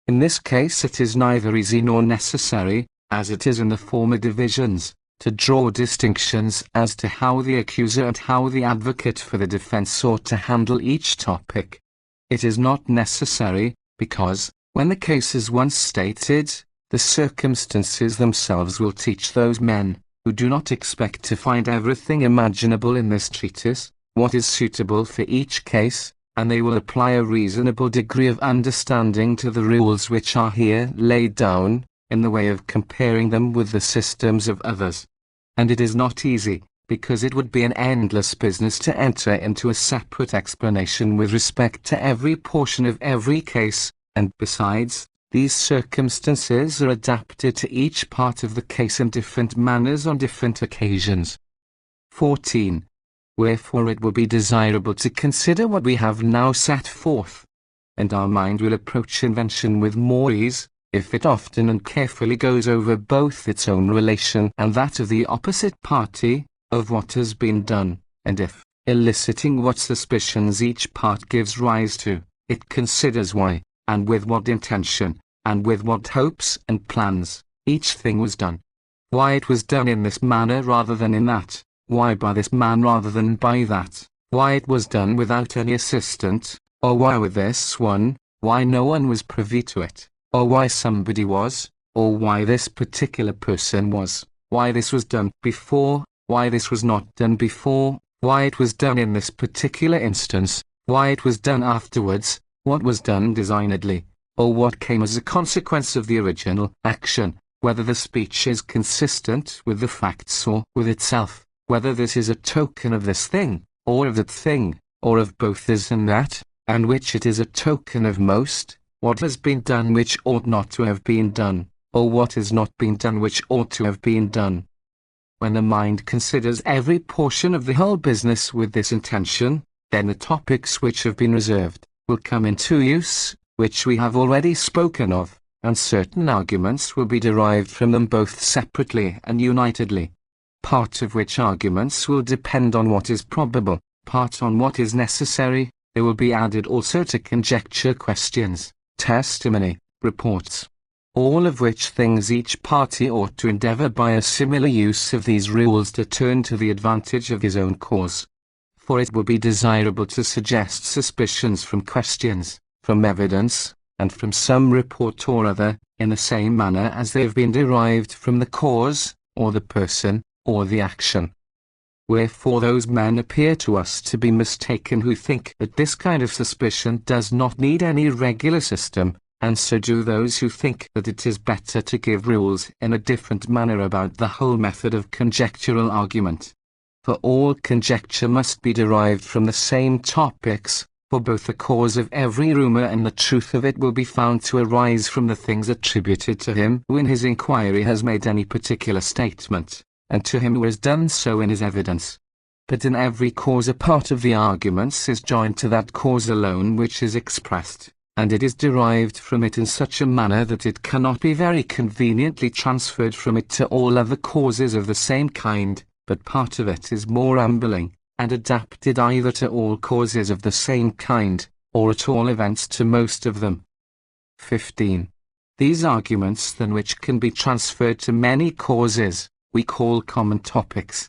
In this case it is neither easy nor necessary, as it is in the former divisions, to draw distinctions as to how the accuser and how the advocate for the defense ought to handle each topic. It is not necessary, because, when the case is once stated, the circumstances themselves will teach those men, who do not expect to find everything imaginable in this treatise, what is suitable for each case, and they will apply a reasonable degree of understanding to the rules which are here laid down, in the way of comparing them with the systems of others. And it is not easy, because it would be an endless business to enter into a separate explanation with respect to every portion of every case, and besides, these circumstances are adapted to each part of the case in different manners on different occasions. 14. Wherefore it will be desirable to consider what we have now set forth, and our mind will approach invention with more ease, if it often and carefully goes over both its own relation and that of the opposite party, of what has been done, and if, eliciting what suspicions each part gives rise to, it considers why, and with what intention, and with what hopes and plans, each thing was done. Why it was done in this manner rather than in that, why by this man rather than by that, why it was done without any assistant, or why with this one, why no one was privy to it, or why somebody was, or why this particular person was, why this was done before, why this was not done before, why it was done in this particular instance, why it was done afterwards, what was done designedly, or what came as a consequence of the original action, whether the speech is consistent with the facts or with itself, whether this is a token of this thing, or of that thing, or of both this and that, and which it is a token of most, what has been done which ought not to have been done, or what has not been done which ought to have been done. When the mind considers every portion of the whole business with this intention, then the topics which have been reserved will come into use, which we have already spoken of, and certain arguments will be derived from them both separately and unitedly. Part of which arguments will depend on what is probable, part on what is necessary. There will be added also to conjecture questions, testimony, reports. All of which things each party ought to endeavour by a similar use of these rules to turn to the advantage of his own cause. For it will be desirable to suggest suspicions from questions, from evidence, and from some report or other, in the same manner as they have been derived from the cause, or the person, or the action. Wherefore those men appear to us to be mistaken who think that this kind of suspicion does not need any regular system, and so do those who think that it is better to give rules in a different manner about the whole method of conjectural argument. For all conjecture must be derived from the same topics, for both the cause of every rumour and the truth of it will be found to arise from the things attributed to him who in his inquiry has made any particular statement, and to him who has done so in his evidence. But in every cause a part of the arguments is joined to that cause alone which is expressed, and it is derived from it in such a manner that it cannot be very conveniently transferred from it to all other causes of the same kind, but part of it is more ambling, and adapted either to all causes of the same kind, or at all events to most of them. 15. These arguments then which can be transferred to many causes, we call common topics.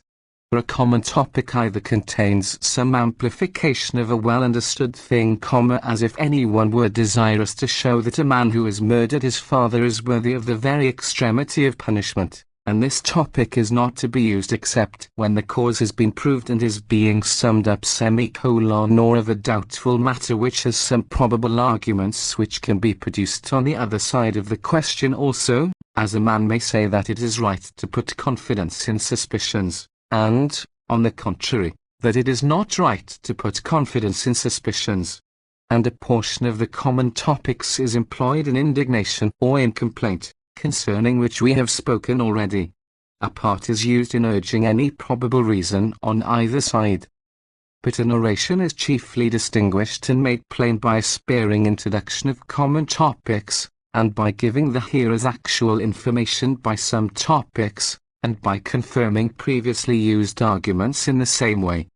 For a common topic either contains some amplification of a well-understood thing, as if anyone were desirous to show that a man who has murdered his father is worthy of the very extremity of punishment, and this topic is not to be used except when the cause has been proved and is being summed up or of a doubtful matter which has some probable arguments which can be produced on the other side of the question also, as a man may say that it is right to put confidence in suspicions, and, on the contrary, that it is not right to put confidence in suspicions. And a portion of the common topics is employed in indignation or in complaint, concerning which we have spoken already. A part is used in urging any probable reason on either side. But an oration is chiefly distinguished and made plain by a sparing introduction of common topics, and by giving the hearers actual information by some topics, and by confirming previously used arguments in the same way.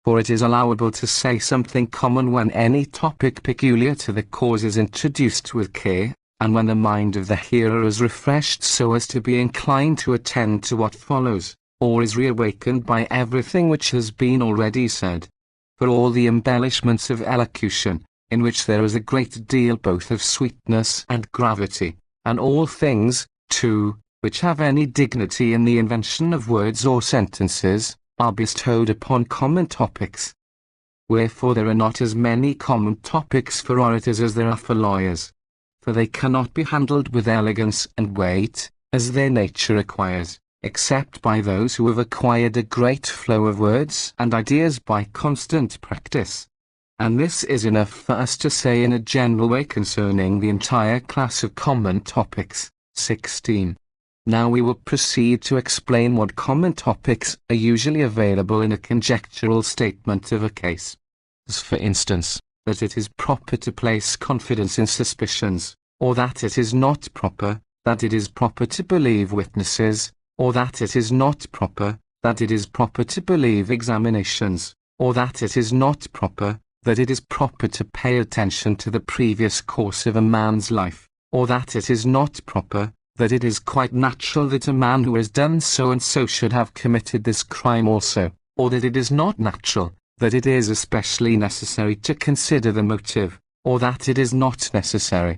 For it is allowable to say something common when any topic peculiar to the cause is introduced with care, and when the mind of the hearer is refreshed so as to be inclined to attend to what follows, or is reawakened by everything which has been already said. For all the embellishments of elocution, in which there is a great deal both of sweetness and gravity, and all things, too, which have any dignity in the invention of words or sentences, are bestowed upon common topics. Wherefore there are not as many common topics for orators as there are for lawyers. For they cannot be handled with elegance and weight, as their nature requires, except by those who have acquired a great flow of words and ideas by constant practice. And this is enough for us to say in a general way concerning the entire class of common topics. 16. Now we will proceed to explain what common topics are usually available in a conjectural statement of a case. As for instance, that it is proper to place confidence in suspicions, or that it is not proper, that it is proper to believe witnesses, or that it is not proper, that it is proper to believe examinations, or that it is not proper, that it is proper to pay attention to the previous course of a man's life, or that it is not proper, that it is quite natural that a man who has done so and so should have committed this crime also, or that it is not natural, that it is especially necessary to consider the motive, or that it is not necessary.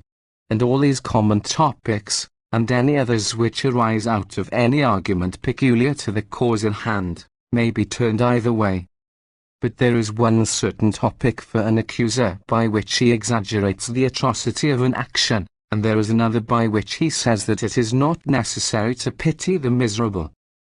And all these common topics, and any others which arise out of any argument peculiar to the cause in hand, may be turned either way. But there is one certain topic for an accuser by which he exaggerates the atrocity of an action, and there is another by which he says that it is not necessary to pity the miserable.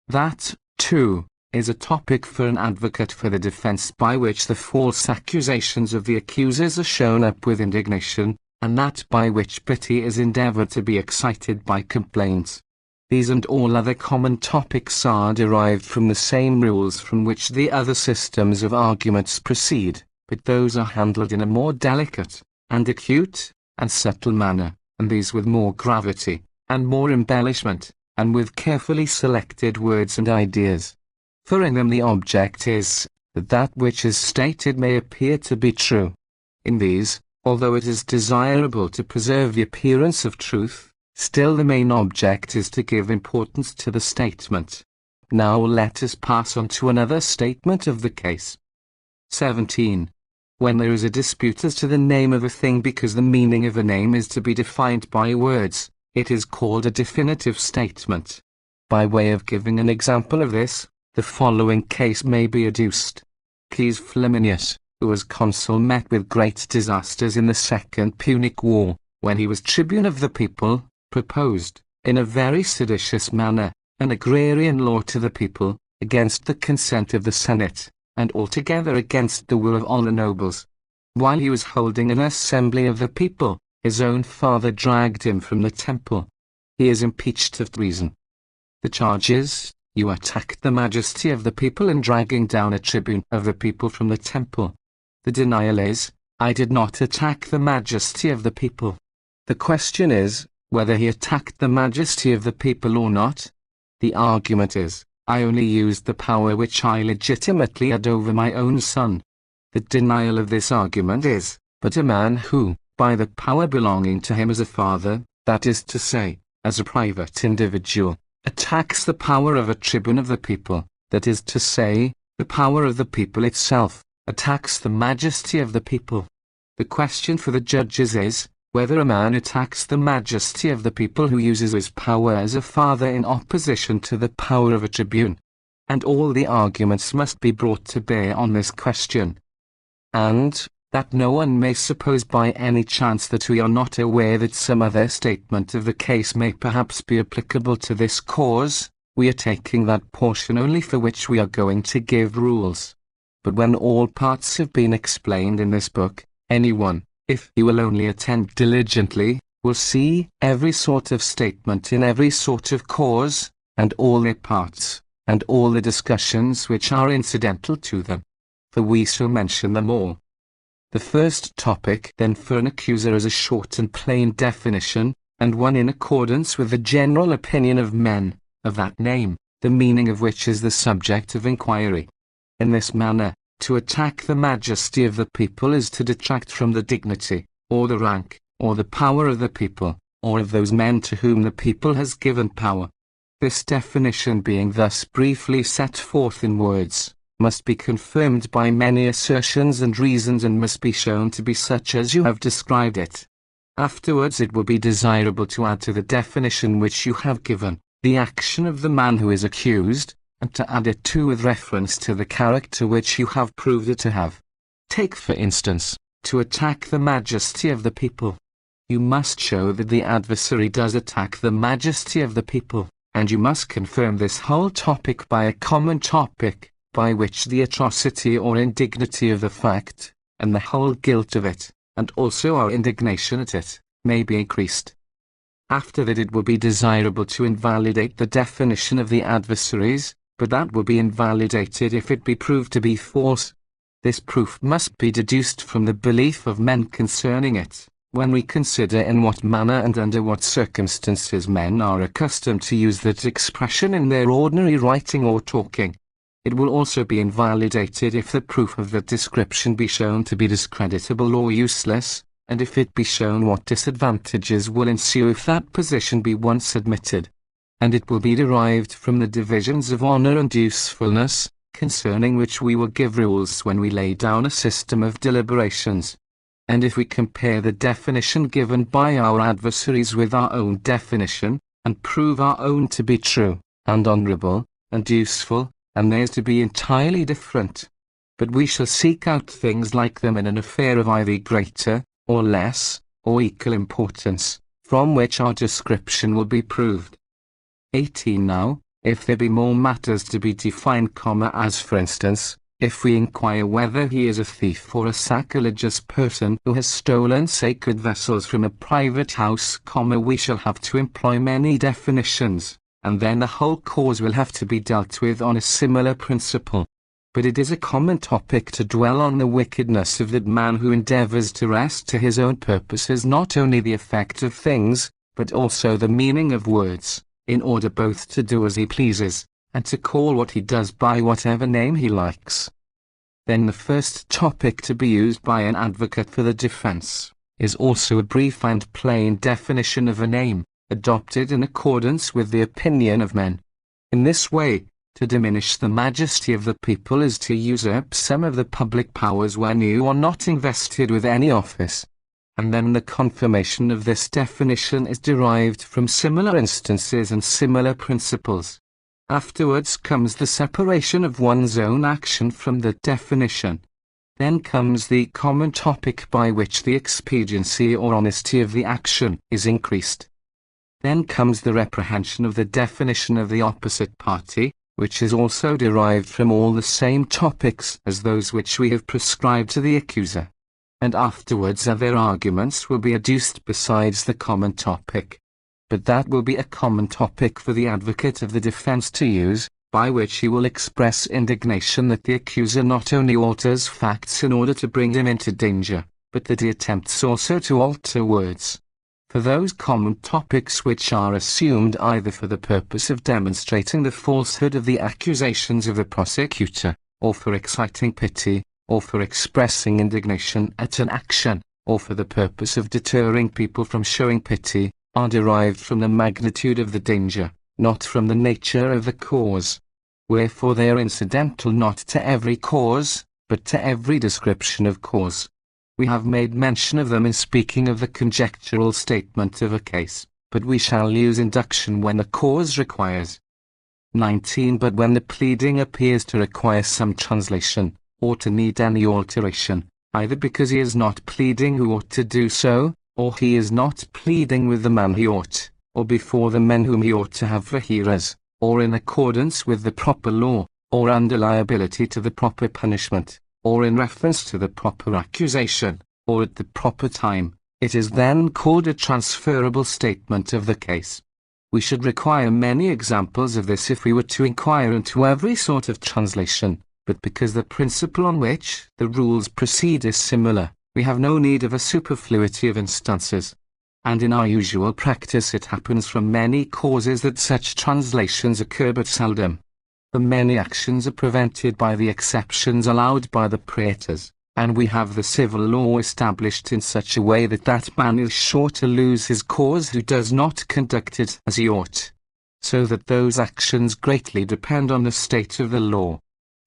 That, too, is a topic for an advocate for the defense by which the false accusations of the accusers are shown up with indignation, and that by which pity is endeavored to be excited by complaints. These and all other common topics are derived from the same rules from which the other systems of arguments proceed, but those are handled in a more delicate, and acute, and subtle manner, and these with more gravity, and more embellishment, and with carefully selected words and ideas. For in them the object is, that that which is stated may appear to be true. In these, although it is desirable to preserve the appearance of truth, still the main object is to give importance to the statement. Now let us pass on to another statement of the case. 17. When there is a dispute as to the name of a thing because the meaning of a name is to be defined by words, it is called a definitive statement. By way of giving an example of this, the following case may be adduced. Caius Flaminius, who was consul, met with great disasters in the Second Punic War, when he was tribune of the people, proposed, in a very seditious manner, an agrarian law to the people, against the consent of the Senate, and altogether against the will of all the nobles. While he was holding an assembly of the people, his own father dragged him from the temple. He is impeached of treason. The charge is, you attacked the majesty of the people in dragging down a tribune of the people from the temple. The denial is, I did not attack the majesty of the people. The question is, whether he attacked the majesty of the people or not. The argument is, I only used the power which I legitimately had over my own son. The denial of this argument is, but a man who, by the power belonging to him as a father, that is to say, as a private individual, attacks the power of a tribune of the people, that is to say, the power of the people itself, attacks the majesty of the people. The question for the judges is, whether a man attacks the majesty of the people who uses his power as a father in opposition to the power of a tribune. And all the arguments must be brought to bear on this question. And, that no one may suppose by any chance that we are not aware that some other statement of the case may perhaps be applicable to this cause, we are taking that portion only for which we are going to give rules. But when all parts have been explained in this book, anyone, if he will only attend diligently, will see every sort of statement in every sort of cause, and all their parts, and all the discussions which are incidental to them. for we shall mention them all. The first topic then for an accuser is a short and plain definition, and one in accordance with the general opinion of men, of that name, the meaning of which is the subject of inquiry. In this manner, to attack the majesty of the people is to detract from the dignity, or the rank, or the power of the people, or of those men to whom the people has given power. This definition being thus briefly set forth in words, must be confirmed by many assertions and reasons and must be shown to be such as you have described it. Afterwards it will be desirable to add to the definition which you have given, the action of the man who is accused, and to add it too with reference to the character which you have proved it to have. Take for instance, to attack the majesty of the people. You must show that the adversary does attack the majesty of the people, and you must confirm this whole topic by a common topic, by which the atrocity or indignity of the fact, and the whole guilt of it, and also our indignation at it, may be increased. After that it will be desirable to invalidate the definition of the adversaries, but that will be invalidated if it be proved to be false. This proof must be deduced from the belief of men concerning it, when we consider in what manner and under what circumstances men are accustomed to use that expression in their ordinary writing or talking. It will also be invalidated if the proof of that description be shown to be discreditable or useless, and if it be shown what disadvantages will ensue if that position be once admitted. And it will be derived from the divisions of honor and usefulness, concerning which we will give rules when we lay down a system of deliberations. And if we compare the definition given by our adversaries with our own definition, and prove our own to be true, and honorable, and useful, and theirs to be entirely different. But we shall seek out things like them in an affair of either greater, or less, or equal importance, from which our description will be proved. 18 Now, if there be more matters to be defined, as for instance, if we inquire whether he is a thief or a sacrilegious person who has stolen sacred vessels from a private house, we shall have to employ many definitions, and then the whole cause will have to be dealt with on a similar principle. But it is a common topic to dwell on the wickedness of that man who endeavors to wrest to his own purposes not only the effect of things, but also the meaning of words, in order both to do as he pleases, and to call what he does by whatever name he likes. Then the first topic to be used by an advocate for the defense, is also a brief and plain definition of a name, adopted in accordance with the opinion of men. In this way, to diminish the majesty of the people is to usurp some of the public powers when you are not invested with any office. And then the confirmation of this definition is derived from similar instances and similar principles. Afterwards comes the separation of one's own action from the definition. Then comes the common topic by which the expediency or honesty of the action is increased. Then comes the reprehension of the definition of the opposite party, which is also derived from all the same topics as those which we have prescribed to the accuser. And afterwards other arguments will be adduced besides the common topic. But that will be a common topic for the advocate of the defense to use, by which he will express indignation that the accuser not only alters facts in order to bring him into danger, but that he attempts also to alter words. For those common topics which are assumed either for the purpose of demonstrating the falsehood of the accusations of the prosecutor, or for exciting pity, or for expressing indignation at an action, or for the purpose of deterring people from showing pity, are derived from the magnitude of the danger, not from the nature of the cause. Wherefore they are incidental not to every cause, but to every description of cause. We have made mention of them in speaking of the conjectural statement of a case, but we shall use induction when the cause requires. 19 But when the pleading appears to require some translation, or to need any alteration, either because he is not pleading who ought to do so, or he is not pleading with the man he ought, or before the men whom he ought to have for hearers, or in accordance with the proper law, or under liability to the proper punishment, or in reference to the proper accusation, or at the proper time, it is then called a transferable statement of the case. We should require many examples of this if we were to inquire into every sort of translation, but because the principle on which the rules proceed is similar, we have no need of a superfluity of instances. And in our usual practice it happens from many causes that such translations occur but seldom. The many actions are prevented by the exceptions allowed by the praetors, and we have the civil law established in such a way that that man is sure to lose his cause who does not conduct it as he ought. So that those actions greatly depend on the state of the law.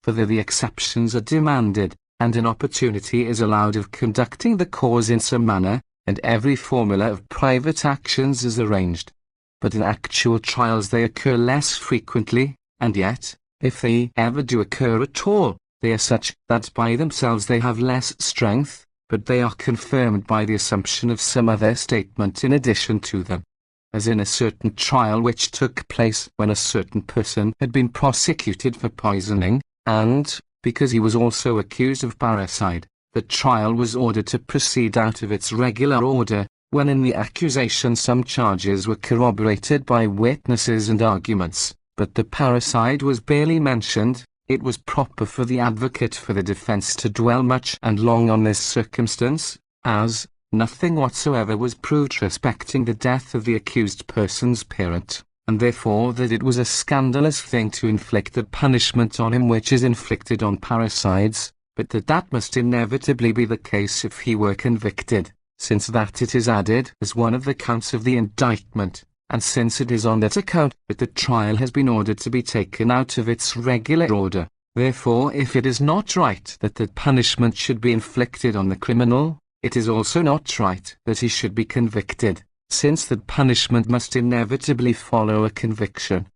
For the exceptions are demanded, and an opportunity is allowed of conducting the cause in some manner, and every formula of private actions is arranged. But in actual trials they occur less frequently, and yet, if they ever do occur at all, they are such that by themselves they have less strength, but they are confirmed by the assumption of some other statement in addition to them. As in a certain trial which took place when a certain person had been prosecuted for poisoning, and, because he was also accused of parricide, the trial was ordered to proceed out of its regular order, when in the accusation some charges were corroborated by witnesses and arguments, but the parricide was barely mentioned. It was proper for the advocate for the defense to dwell much and long on this circumstance, as nothing whatsoever was proved respecting the death of the accused person's parent, and therefore that it was a scandalous thing to inflict the punishment on him which is inflicted on parricides, but that must inevitably be the case if he were convicted, since that it is added as one of the counts of the indictment, and since it is on that account that the trial has been ordered to be taken out of its regular order. Therefore if it is not right that the punishment should be inflicted on the criminal, it is also not right that he should be convicted, since that punishment must inevitably follow a conviction.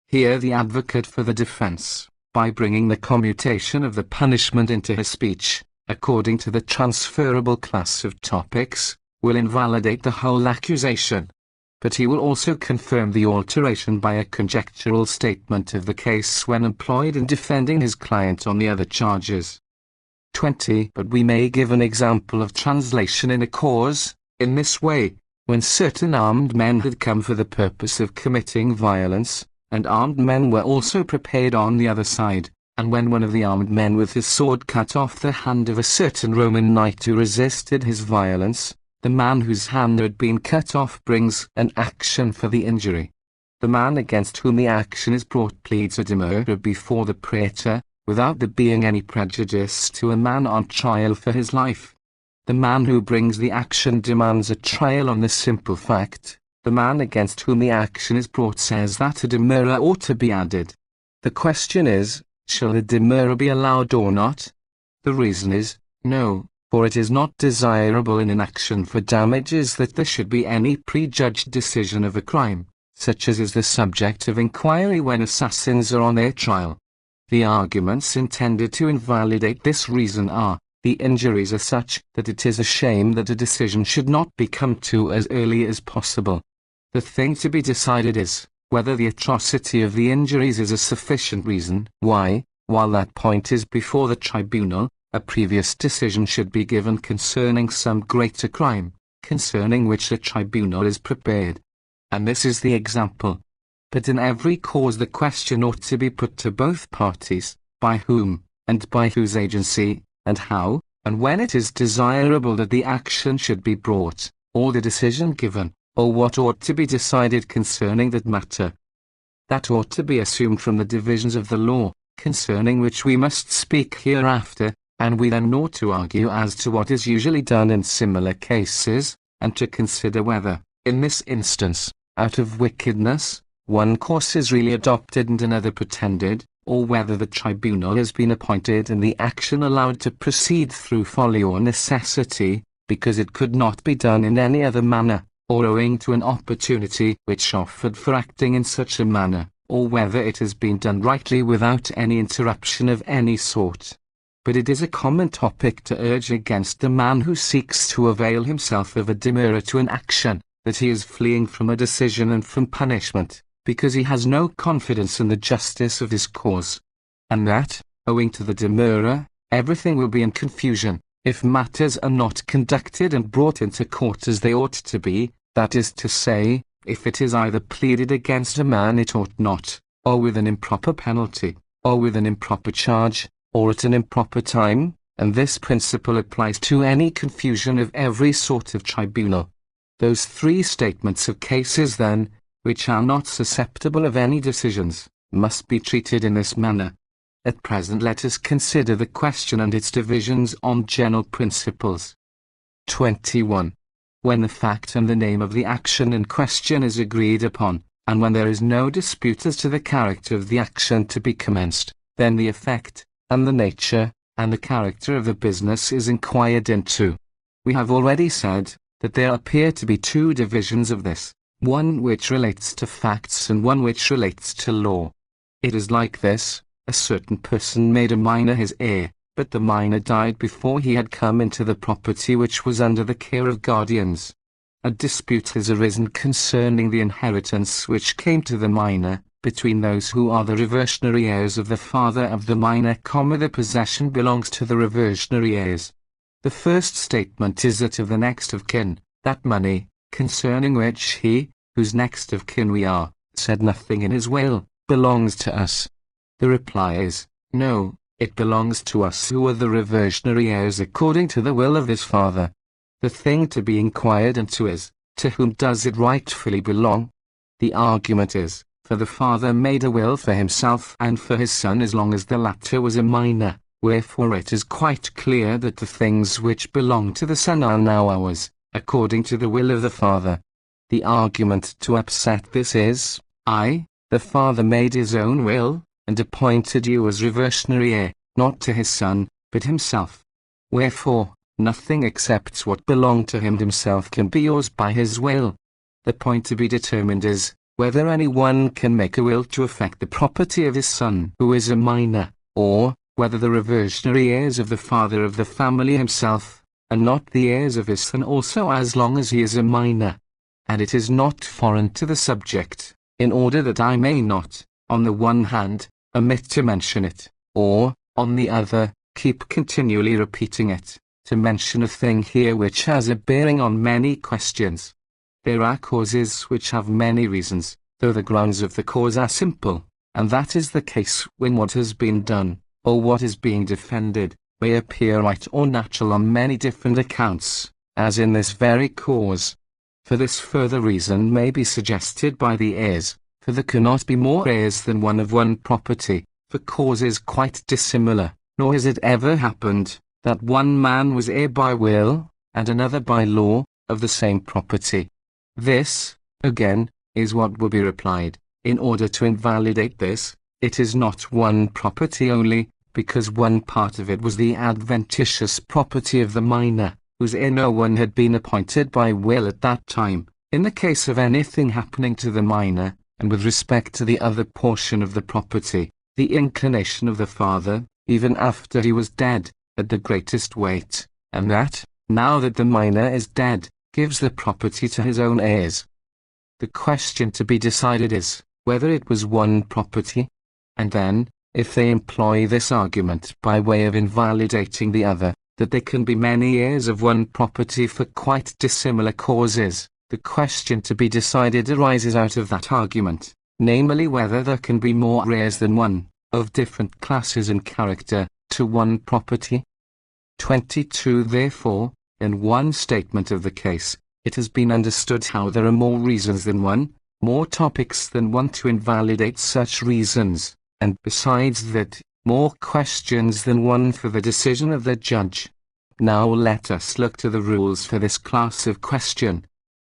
Here the advocate for the defense, by bringing the commutation of the punishment into his speech, according to the transferable class of topics, will invalidate the whole accusation. But he will also confirm the alteration by a conjectural statement of the case when employed in defending his client on the other charges. 20. But we may give an example of translation in a cause, in this way, when certain armed men had come for the purpose of committing violence, and armed men were also prepared on the other side, and when one of the armed men with his sword cut off the hand of a certain Roman knight who resisted his violence, the man whose hand had been cut off brings an action for the injury. The man against whom the action is brought pleads a demurrer before the praetor, without there being any prejudice to a man on trial for his life. The man who brings the action demands a trial on the simple fact. The man against whom the action is brought says that a demurrer ought to be added. The question is, shall a demurrer be allowed or not? The reason is, no, for it is not desirable in an action for damages that there should be any prejudged decision of a crime, such as is the subject of inquiry when assassins are on their trial. The arguments intended to invalidate this reason are, the injuries are such that it is a shame that a decision should not be come to as early as possible. The thing to be decided is, whether the atrocity of the injuries is a sufficient reason why, while that point is before the tribunal, a previous decision should be given concerning some greater crime, concerning which the tribunal is prepared. And this is the example. But in every cause the question ought to be put to both parties, by whom, and by whose agency, and how, and when it is desirable that the action should be brought, or the decision given, or what ought to be decided concerning that matter. That ought to be assumed from the divisions of the law, concerning which we must speak hereafter, and we then ought to argue as to what is usually done in similar cases, and to consider whether, in this instance, out of wickedness, one course is really adopted and another pretended, or whether the tribunal has been appointed and the action allowed to proceed through folly or necessity, because it could not be done in any other manner, or owing to an opportunity which offered for acting in such a manner, or whether it has been done rightly without any interruption of any sort. But it is a common topic to urge against the man who seeks to avail himself of a demurrer to an action, that he is fleeing from a decision and from punishment, because he has no confidence in the justice of his cause, and that, owing to the demurrer, everything will be in confusion, if matters are not conducted and brought into court as they ought to be, that is to say, if it is either pleaded against a man it ought not, or with an improper penalty, or with an improper charge, or at an improper time, and this principle applies to any confusion of every sort of tribunal. Those three statements of cases, then, which are not susceptible of any decisions, must be treated in this manner. At present let us consider the question and its divisions on general principles. 21. When the fact and the name of the action in question is agreed upon, and when there is no dispute as to the character of the action to be commenced, then the effect, and the nature, and the character of the business is inquired into. We have already said, that there appear to be two divisions of this, one which relates to facts and one which relates to law. It is like this: a certain person made a minor his heir, but the minor died before he had come into the property which was under the care of guardians. A dispute has arisen concerning the inheritance which came to the minor, between those who are the reversionary heirs of the father of the minor, the possession belongs to the reversionary heirs. The first statement is that of the next of kin, that money, concerning which he, whose next of kin we are, said nothing in his will, belongs to us. The reply is, no, it belongs to us who are the reversionary heirs according to the will of his father. The thing to be inquired into is, to whom does it rightfully belong? The argument is, for the father made a will for himself and for his son as long as the latter was a minor, wherefore it is quite clear that the things which belong to the son are now ours, according to the will of the father. The argument to upset this is, the father made his own will, and appointed you as reversionary heir, not to his son, but himself. Wherefore, nothing except what belonged to him himself can be yours by his will. The point to be determined is, whether anyone can make a will to affect the property of his son who is a minor, or whether the reversionary heirs of the father of the family himself, and not the heirs of his son also as long as he is a minor. And it is not foreign to the subject, in order that I may not, on the one hand, omit to mention it, or, on the other, keep continually repeating it, to mention a thing here which has a bearing on many questions. There are causes which have many reasons, though the grounds of the cause are simple, and that is the case when what has been done, or what is being defended, may appear right or natural on many different accounts, as in this very cause. For this further reason may be suggested by the heirs, for there cannot be more heirs than one of one property, for causes quite dissimilar, nor has it ever happened, that one man was heir by will, and another by law, of the same property. This, again, is what will be replied. In order to invalidate this, it is not one property only, because one part of it was the adventitious property of the minor, whose heir no one had been appointed by will at that time. In the case of anything happening to the minor, and with respect to the other portion of the property, the inclination of the father, even after he was dead, had the greatest weight, and that, now that the minor is dead, gives the property to his own heirs. The question to be decided is, whether it was one property, and then, if they employ this argument by way of invalidating the other, that there can be many heirs of one property for quite dissimilar causes, the question to be decided arises out of that argument, namely whether there can be more heirs than one, of different classes and character, to one property. 22. Therefore, in one statement of the case, it has been understood how there are more reasons than one, more topics than one to invalidate such reasons, and besides that, more questions than one for the decision of the judge. Now let us look to the rules for this class of question.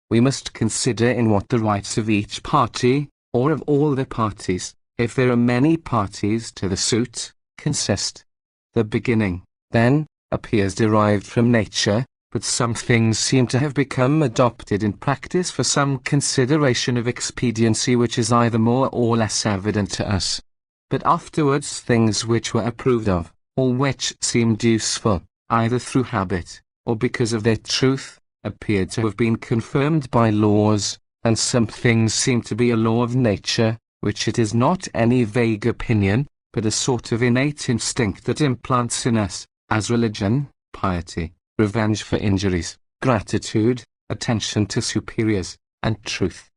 We must consider in what the rights of each party, or of all the parties, if there are many parties to the suit, consist. The beginning, then, appears derived from nature, but some things seem to have become adopted in practice for some consideration of expediency which is either more or less evident to us. But afterwards things which were approved of, or which seemed useful, either through habit, or because of their truth, appeared to have been confirmed by laws, and some things seem to be a law of nature, which it is not any vague opinion, but a sort of innate instinct that implants in us, as religion, piety, revenge for injuries, gratitude, attention to superiors, and truth.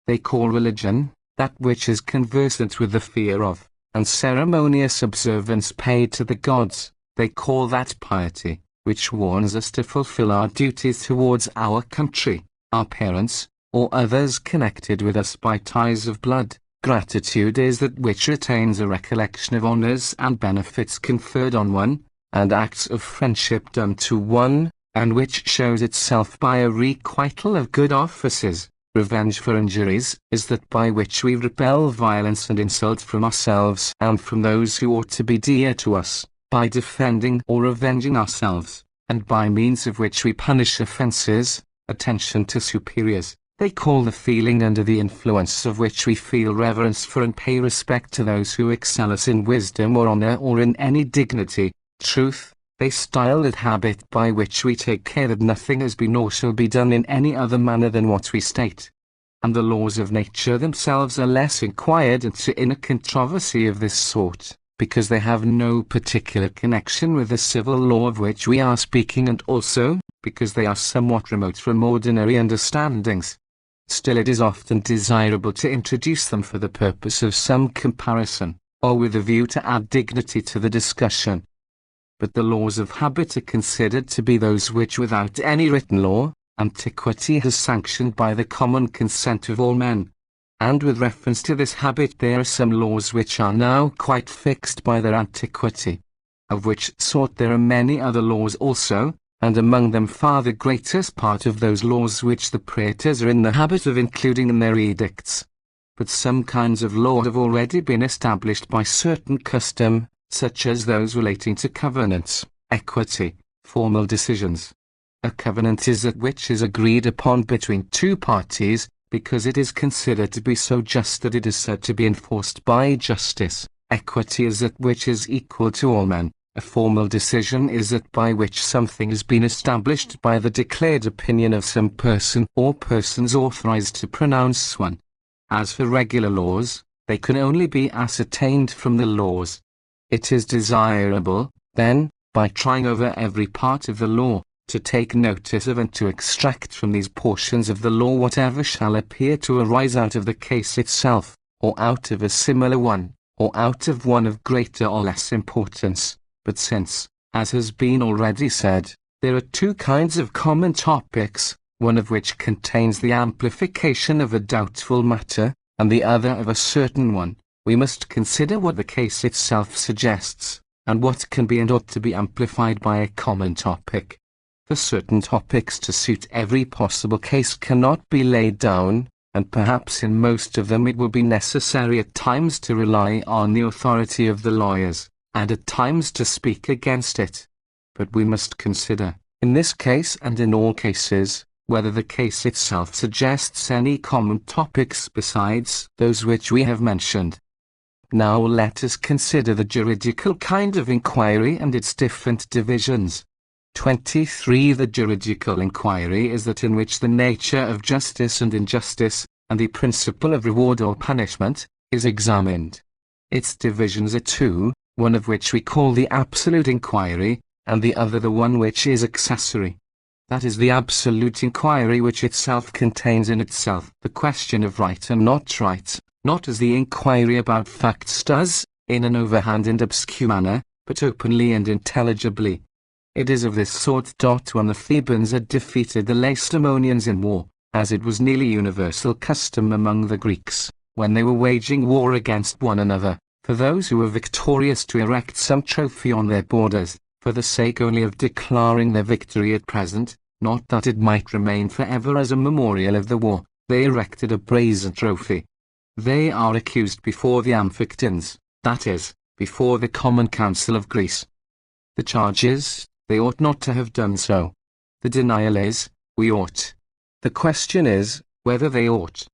They call religion, that which is conversant with the fear of, and ceremonious observance paid to the gods. They call that piety, which warns us to fulfill our duties towards our country, our parents, or others connected with us by ties of blood. Gratitude is that which retains a recollection of honors and benefits conferred on one, and acts of friendship done to one, and which shows itself by a requital of good offices. Revenge for injuries is that by which we repel violence and insult from ourselves and from those who ought to be dear to us, by defending or avenging ourselves, and by means of which we punish offenses. Attention to superiors, they call the feeling under the influence of which we feel reverence for and pay respect to those who excel us in wisdom or honor or in any dignity. Truth, they style that habit by which we take care that nothing has been or shall be done in any other manner than what we state. And the laws of nature themselves are less inquired into in a controversy of this sort, because they have no particular connection with the civil law of which we are speaking, and also because they are somewhat remote from ordinary understandings. Still, it is often desirable to introduce them for the purpose of some comparison, or with a view to add dignity to the discussion. But the laws of habit are considered to be those which, without any written law, antiquity has sanctioned by the common consent of all men. And with reference to this habit there are some laws which are now quite fixed by their antiquity. Of which sort there are many other laws also, and among them far the greatest part of those laws which the praetors are in the habit of including in their edicts. But some kinds of law have already been established by certain custom, such as those relating to covenants, equity, formal decisions. A covenant is that which is agreed upon between two parties, because it is considered to be so just that it is said to be enforced by justice. Equity is that which is equal to all men. A formal decision is that by which something has been established by the declared opinion of some person or persons authorized to pronounce one. As for regular laws, they can only be ascertained from the laws. It is desirable, then, by trying over every part of the law, to take notice of and to extract from these portions of the law whatever shall appear to arise out of the case itself, or out of a similar one, or out of one of greater or less importance. But since, as has been already said, there are two kinds of common topics, one of which contains the amplification of a doubtful matter, and the other of a certain one, we must consider what the case itself suggests, and what can be and ought to be amplified by a common topic. For certain topics to suit every possible case cannot be laid down, and perhaps in most of them it will be necessary at times to rely on the authority of the lawyers, and at times to speak against it. But we must consider, in this case and in all cases, whether the case itself suggests any common topics besides those which we have mentioned. Now let us consider the juridical kind of inquiry and its different divisions. 23. The juridical inquiry is that in which the nature of justice and injustice, and the principle of reward or punishment, is examined. Its divisions are two, one of which we call the absolute inquiry, and the other the one which is accessory. That is the absolute inquiry which itself contains in itself the question of right and not right, not as the inquiry about facts does, in an overhand and obscure manner, but openly and intelligibly. It is of this sort. When the Thebans had defeated the Lacedaemonians in war, as it was nearly universal custom among the Greeks, when they were waging war against one another, for those who were victorious to erect some trophy on their borders, for the sake only of declaring their victory at present, not that it might remain forever as a memorial of the war, they erected a brazen trophy. They are accused before the Amphictyons, that is, before the Common Council of Greece. The charge is, they ought not to have done so. The denial is, we ought. The question is, whether they ought.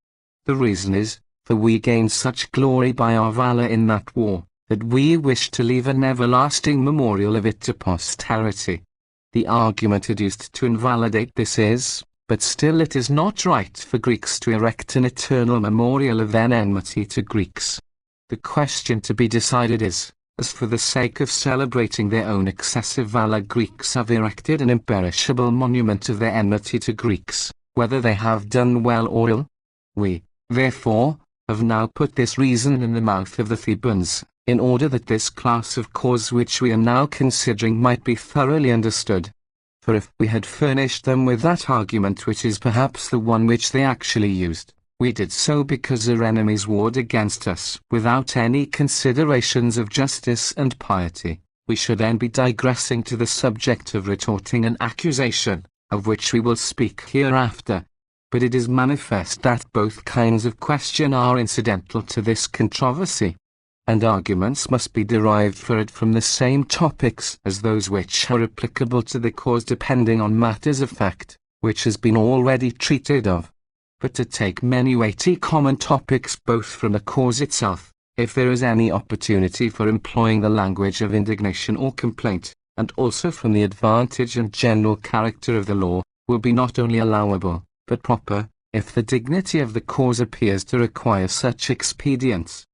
The reason is, for we gained such glory by our valor in that war, that we wish to leave an everlasting memorial of it to posterity. The argument adduced to invalidate this is, but still it is not right for Greeks to erect an eternal memorial of their enmity to Greeks. The question to be decided is, as for the sake of celebrating their own excessive valor Greeks have erected an imperishable monument of their enmity to Greeks, whether they have done well or ill. We, therefore, have now put this reason in the mouth of the Thebans, in order that this class of cause which we are now considering might be thoroughly understood. For if we had furnished them with that argument which is perhaps the one which they actually used, we did so because their enemies warred against us without any considerations of justice and piety, we should then be digressing to the subject of retorting an accusation, of which we will speak hereafter. But it is manifest that both kinds of question are incidental to this controversy, and arguments must be derived for it from the same topics as those which are applicable to the cause, depending on matters of fact, which has been already treated of. But to take many weighty common topics both from the cause itself, if there is any opportunity for employing the language of indignation or complaint, and also from the advantage and general character of the law, will be not only allowable, but proper, if the dignity of the cause appears to require such expedients.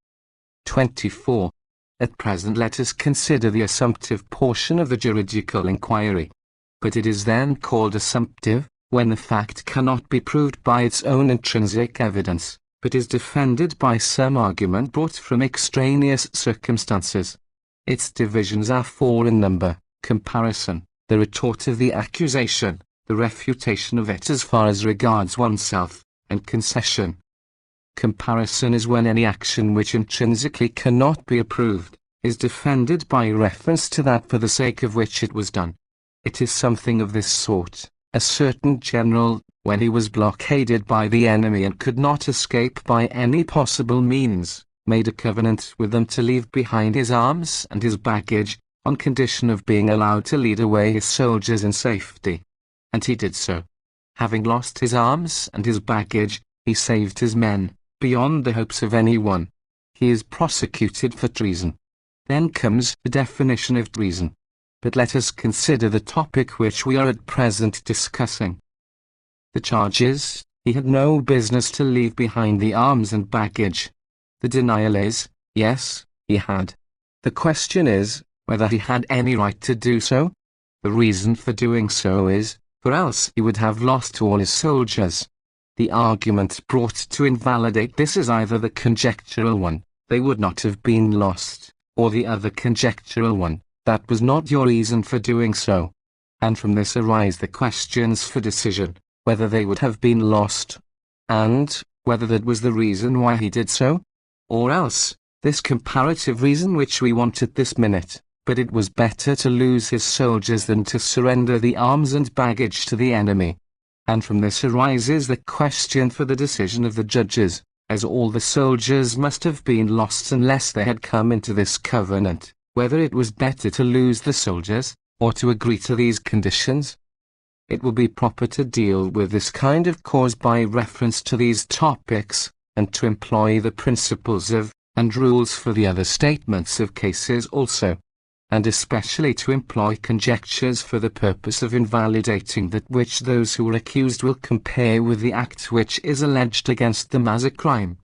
24. At present let us consider the assumptive portion of the juridical inquiry. But it is then called assumptive, when the fact cannot be proved by its own intrinsic evidence, but is defended by some argument brought from extraneous circumstances. Its divisions are four in number: comparison, the retort of the accusation, the refutation of it as far as regards oneself, and concession. Comparison is when any action which intrinsically cannot be approved, is defended by reference to that for the sake of which it was done. It is something of this sort: a certain general, when he was blockaded by the enemy and could not escape by any possible means, made a covenant with them to leave behind his arms and his baggage, on condition of being allowed to lead away his soldiers in safety. And he did so. Having lost his arms and his baggage, he saved his men, beyond the hopes of anyone. He is prosecuted for treason. Then comes the definition of treason. But let us consider the topic which we are at present discussing. The charge is, he had no business to leave behind the arms and baggage. The denial is, yes, he had. The question is, whether he had any right to do so. The reason for doing so is, for else he would have lost all his soldiers. The argument brought to invalidate this is either the conjectural one, they would not have been lost, or the other conjectural one, that was not your reason for doing so. And from this arise the questions for decision, whether they would have been lost, and whether that was the reason why he did so, or else, this comparative reason which we want at this minute, but it was better to lose his soldiers than to surrender the arms and baggage to the enemy. And from this arises the question for the decision of the judges, as all the soldiers must have been lost unless they had come into this covenant, whether it was better to lose the soldiers, or to agree to these conditions. It will be proper to deal with this kind of cause by reference to these topics, and to employ the principles of, and rules for the other statements of cases also, and especially to employ conjectures for the purpose of invalidating that which those who are accused will compare with the act which is alleged against them as a crime.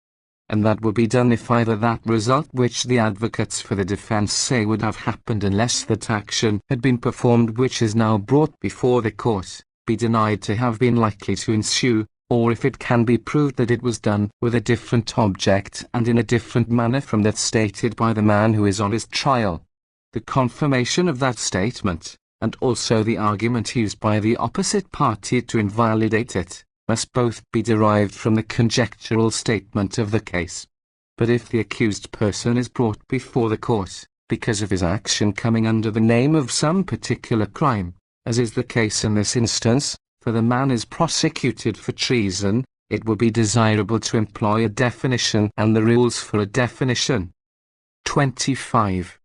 And that will be done if either that result which the advocates for the defense say would have happened unless that action had been performed which is now brought before the court, be denied to have been likely to ensue, or if it can be proved that it was done with a different object and in a different manner from that stated by the man who is on his trial. The confirmation of that statement, and also the argument used by the opposite party to invalidate it, must both be derived from the conjectural statement of the case. But if the accused person is brought before the court, because of his action coming under the name of some particular crime, as is the case in this instance, for the man is prosecuted for treason, it will be desirable to employ a definition and the rules for a definition. 25.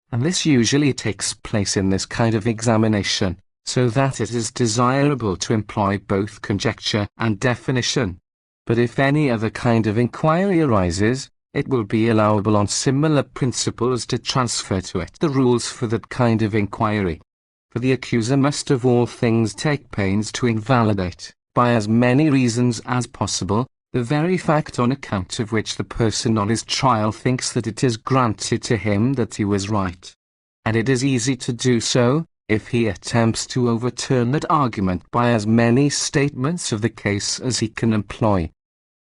And this usually takes place in this kind of examination, so that it is desirable to employ both conjecture and definition. But if any other kind of inquiry arises, it will be allowable on similar principles to transfer to it the rules for that kind of inquiry. For the accuser must of all things take pains to invalidate, by as many reasons as possible, the very fact on account of which the person on his trial thinks that it is granted to him that he was right. And it is easy to do so, if he attempts to overturn that argument by as many statements of the case as he can employ.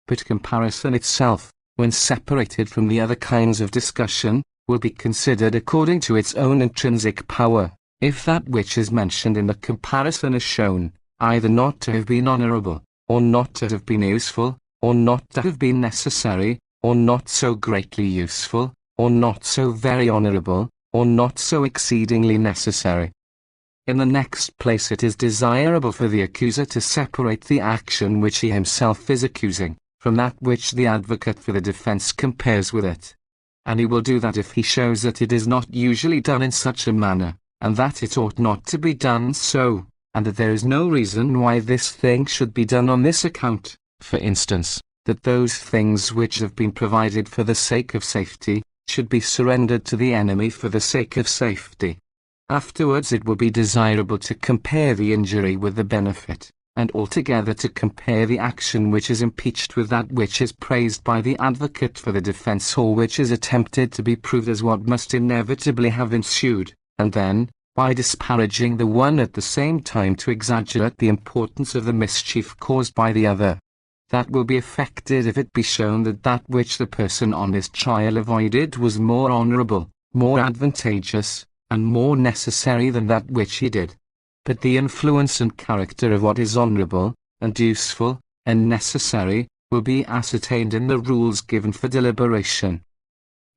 But comparison itself, when separated from the other kinds of discussion, will be considered according to its own intrinsic power, if that which is mentioned in the comparison is shown, either not to have been honorable, or not to have been useful, or not to have been necessary, or not so greatly useful, or not so very honorable, or not so exceedingly necessary. In the next place, it is desirable for the accuser to separate the action which he himself is accusing, from that which the advocate for the defense compares with it. And he will do that if he shows that it is not usually done in such a manner, and that it ought not to be done so, and that there is no reason why this thing should be done on this account. For instance, that those things which have been provided for the sake of safety, should be surrendered to the enemy for the sake of safety. Afterwards it will be desirable to compare the injury with the benefit, and altogether to compare the action which is impeached with that which is praised by the advocate for the defense, or which is attempted to be proved as what must inevitably have ensued, and then, by disparaging the one at the same time, to exaggerate the importance of the mischief caused by the other. That will be effected if it be shown that that which the person on his trial avoided was more honorable, more advantageous, and more necessary than that which he did. But the influence and character of what is honorable, and useful, and necessary, will be ascertained in the rules given for deliberation.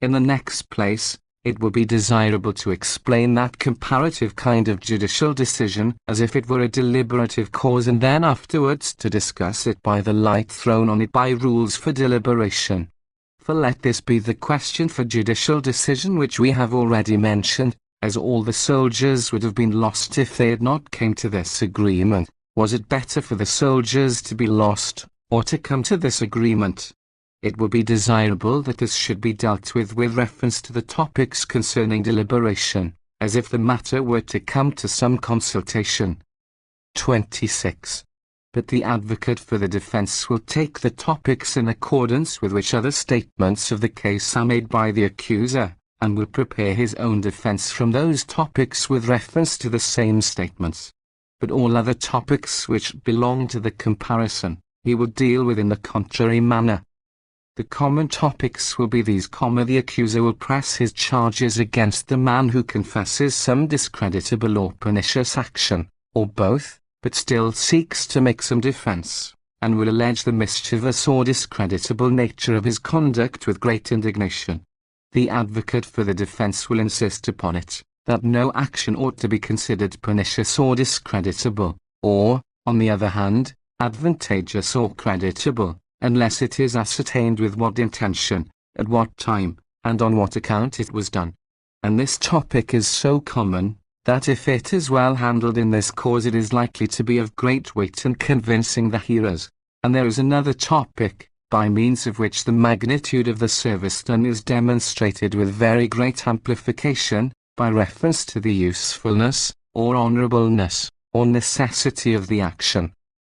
In the next place, it will be desirable to explain that comparative kind of judicial decision as if it were a deliberative cause, and then afterwards to discuss it by the light thrown on it by rules for deliberation. For let this be the question for judicial decision which we have already mentioned, as all the soldiers would have been lost if they had not come to this agreement. Was it better for the soldiers to be lost, or to come to this agreement? It will be desirable that this should be dealt with reference to the topics concerning deliberation, as if the matter were to come to some consultation. 26. But the advocate for the defense will take the topics in accordance with which other statements of the case are made by the accuser, and will prepare his own defense from those topics with reference to the same statements. But all other topics which belong to the comparison, he will deal with in the contrary manner. The common topics will be these, the accuser will press his charges against the man who confesses some discreditable or pernicious action, or both, but still seeks to make some defense, and will allege the mischievous or discreditable nature of his conduct with great indignation. The advocate for the defense will insist upon it, that no action ought to be considered pernicious or discreditable, or, on the other hand, advantageous or creditable, unless it is ascertained with what intention, at what time, and on what account it was done. And this topic is so common, that if it is well handled in this cause it is likely to be of great weight in convincing the hearers. And there is another topic, by means of which the magnitude of the service done is demonstrated with very great amplification, by reference to the usefulness, or honorableness, or necessity of the action.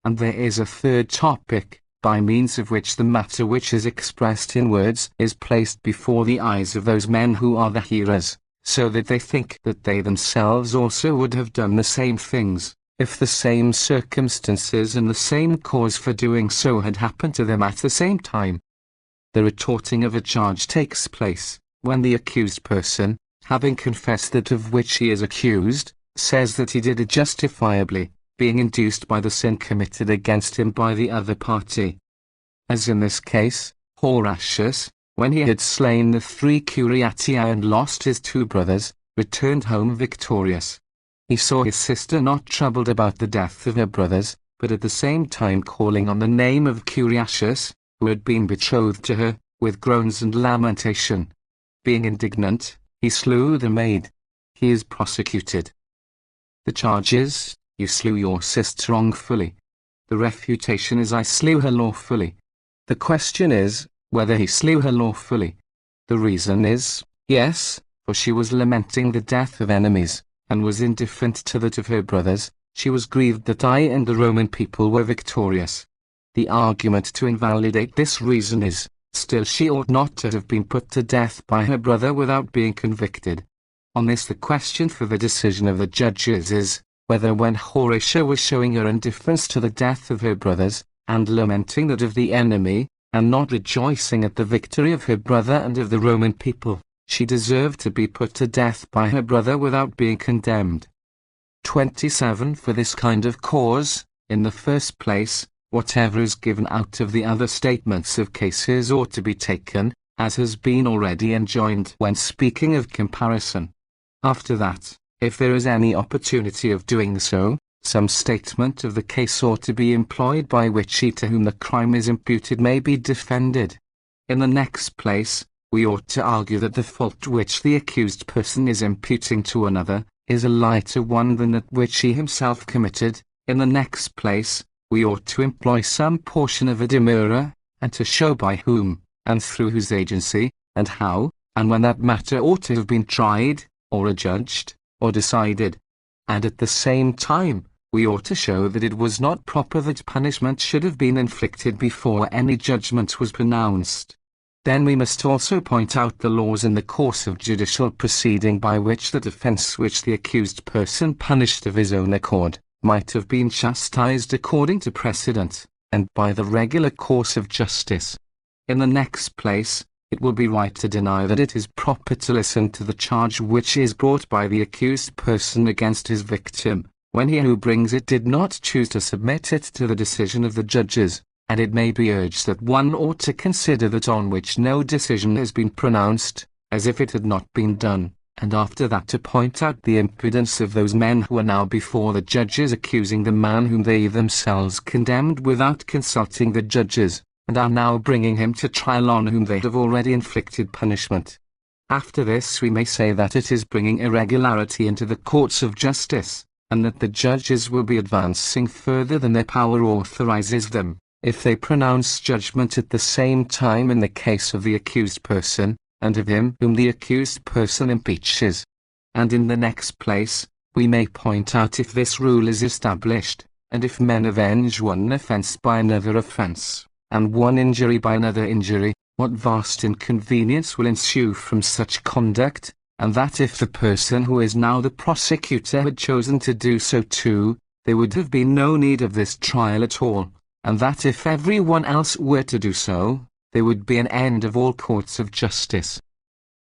And there is a third topic, by means of which the matter which is expressed in words is placed before the eyes of those men who are the hearers, so that they think that they themselves also would have done the same things, if the same circumstances and the same cause for doing so had happened to them at the same time. The retorting of a charge takes place, when the accused person, having confessed that of which he is accused, says that he did it justifiably, being induced by the sin committed against him by the other party. As in this case, Horatius, when he had slain the 3 Curiatii and lost his 2 brothers, returned home victorious. He saw his sister not troubled about the death of her brothers, but at the same time calling on the name of Curiatius, who had been betrothed to her, with groans and lamentation. Being indignant, he slew the maid. He is prosecuted. The charge is, "You slew your sister wrongfully." The refutation is, "I slew her lawfully." The question is, whether he slew her lawfully. The reason is, yes, for she was lamenting the death of enemies, and was indifferent to that of her brothers. She was grieved that I and the Roman people were victorious. The argument to invalidate this reason is, still she ought not to have been put to death by her brother without being convicted. On this the question for the decision of the judges is, whether when Horatia was showing her indifference to the death of her brothers, and lamenting that of the enemy, and not rejoicing at the victory of her brother and of the Roman people, she deserved to be put to death by her brother without being condemned. 27. For this kind of cause, in the first place, whatever is given out of the other statements of cases ought to be taken, as has been already enjoined when speaking of comparison. After that, if there is any opportunity of doing so, some statement of the case ought to be employed by which he to whom the crime is imputed may be defended. In the next place, we ought to argue that the fault which the accused person is imputing to another is a lighter one than that which he himself committed. In the next place, we ought to employ some portion of a demurrer, and to show by whom, and through whose agency, and how, and when that matter ought to have been tried, or adjudged, or decided. And at the same time, we ought to show that it was not proper that punishment should have been inflicted before any judgment was pronounced. Then we must also point out the laws in the course of judicial proceeding by which the defense which the accused person punished of his own accord might have been chastised according to precedent, and by the regular course of justice. In the next place, it will be right to deny that it is proper to listen to the charge which is brought by the accused person against his victim, when he who brings it did not choose to submit it to the decision of the judges, and it may be urged that one ought to consider that on which no decision has been pronounced, as if it had not been done, and after that to point out the impudence of those men who are now before the judges accusing the man whom they themselves condemned without consulting the judges, and are now bringing him to trial on whom they have already inflicted punishment. After this we may say that it is bringing irregularity into the courts of justice, and that the judges will be advancing further than their power authorizes them, if they pronounce judgment at the same time in the case of the accused person, and of him whom the accused person impeaches. And in the next place, we may point out if this rule is established, and if men avenge one offence by another offence, and one injury by another injury, what vast inconvenience will ensue from such conduct, and that if the person who is now the prosecutor had chosen to do so too, there would have been no need of this trial at all, and that if every one else were to do so, there would be an end of all courts of justice.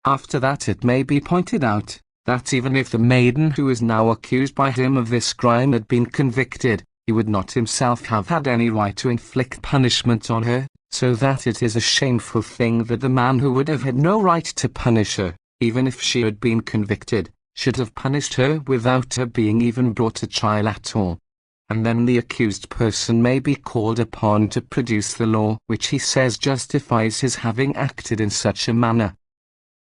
After that it may be pointed out, that even if the maiden who is now accused by him of this crime had been convicted, he would not himself have had any right to inflict punishment on her, so that it is a shameful thing that the man who would have had no right to punish her, even if she had been convicted, should have punished her without her being even brought to trial at all. And then the accused person may be called upon to produce the law which he says justifies his having acted in such a manner.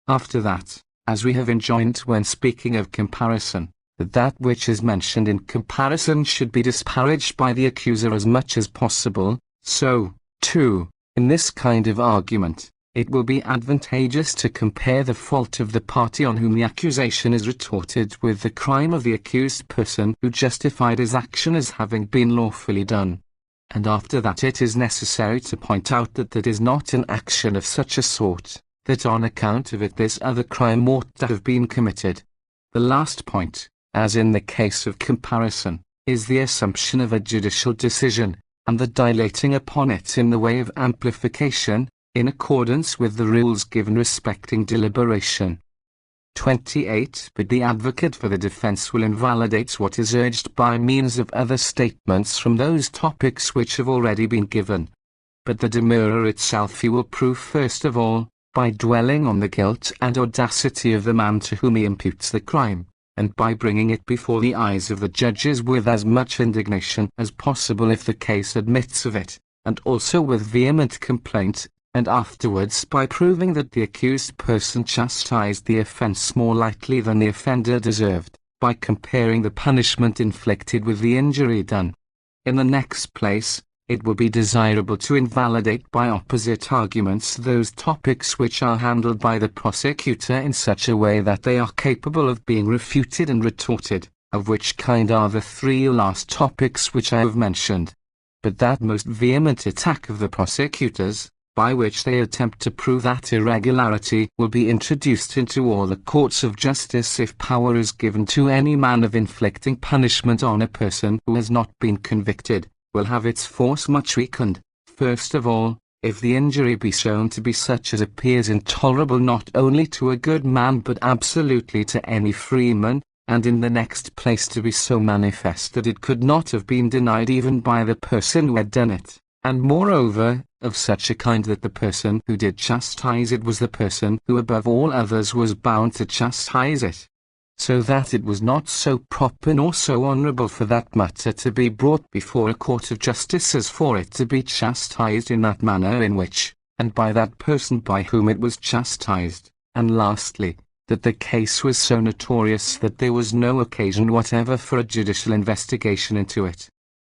After that, as we have enjoined when speaking of comparison, that which is mentioned in comparison should be disparaged by the accuser as much as possible, so, too, in this kind of argument, it will be advantageous to compare the fault of the party on whom the accusation is retorted with the crime of the accused person who justified his action as having been lawfully done. And after that it is necessary to point out that that is not an action of such a sort, that on account of it this other crime ought to have been committed. The last point, as in the case of comparison, is the assumption of a judicial decision, and the dilating upon it in the way of amplification, in accordance with the rules given respecting deliberation. 28. But the advocate for the defense will invalidate what is urged by means of other statements from those topics which have already been given. But the demurrer itself he will prove first of all, by dwelling on the guilt and audacity of the man to whom he imputes the crime, and by bringing it before the eyes of the judges with as much indignation as possible if the case admits of it, and also with vehement complaint, and afterwards by proving that the accused person chastised the offence more lightly than the offender deserved, by comparing the punishment inflicted with the injury done. In the next place, it will be desirable to invalidate by opposite arguments those topics which are handled by the prosecutor in such a way that they are capable of being refuted and retorted, of which kind are the three last topics which I have mentioned. But that most vehement attack of the prosecutors, by which they attempt to prove that irregularity will be introduced into all the courts of justice if power is given to any man of inflicting punishment on a person who has not been convicted, will have its force much weakened. First of all, if the injury be shown to be such as appears intolerable not only to a good man but absolutely to any freeman, and in the next place to be so manifest that it could not have been denied even by the person who had done it, and moreover, of such a kind that the person who did chastise it was the person who above all others was bound to chastise it, so that it was not so proper nor so honourable for that matter to be brought before a court of justice as for it to be chastised in that manner in which, and by that person by whom it was chastised, and lastly, that the case was so notorious that there was no occasion whatever for a judicial investigation into it.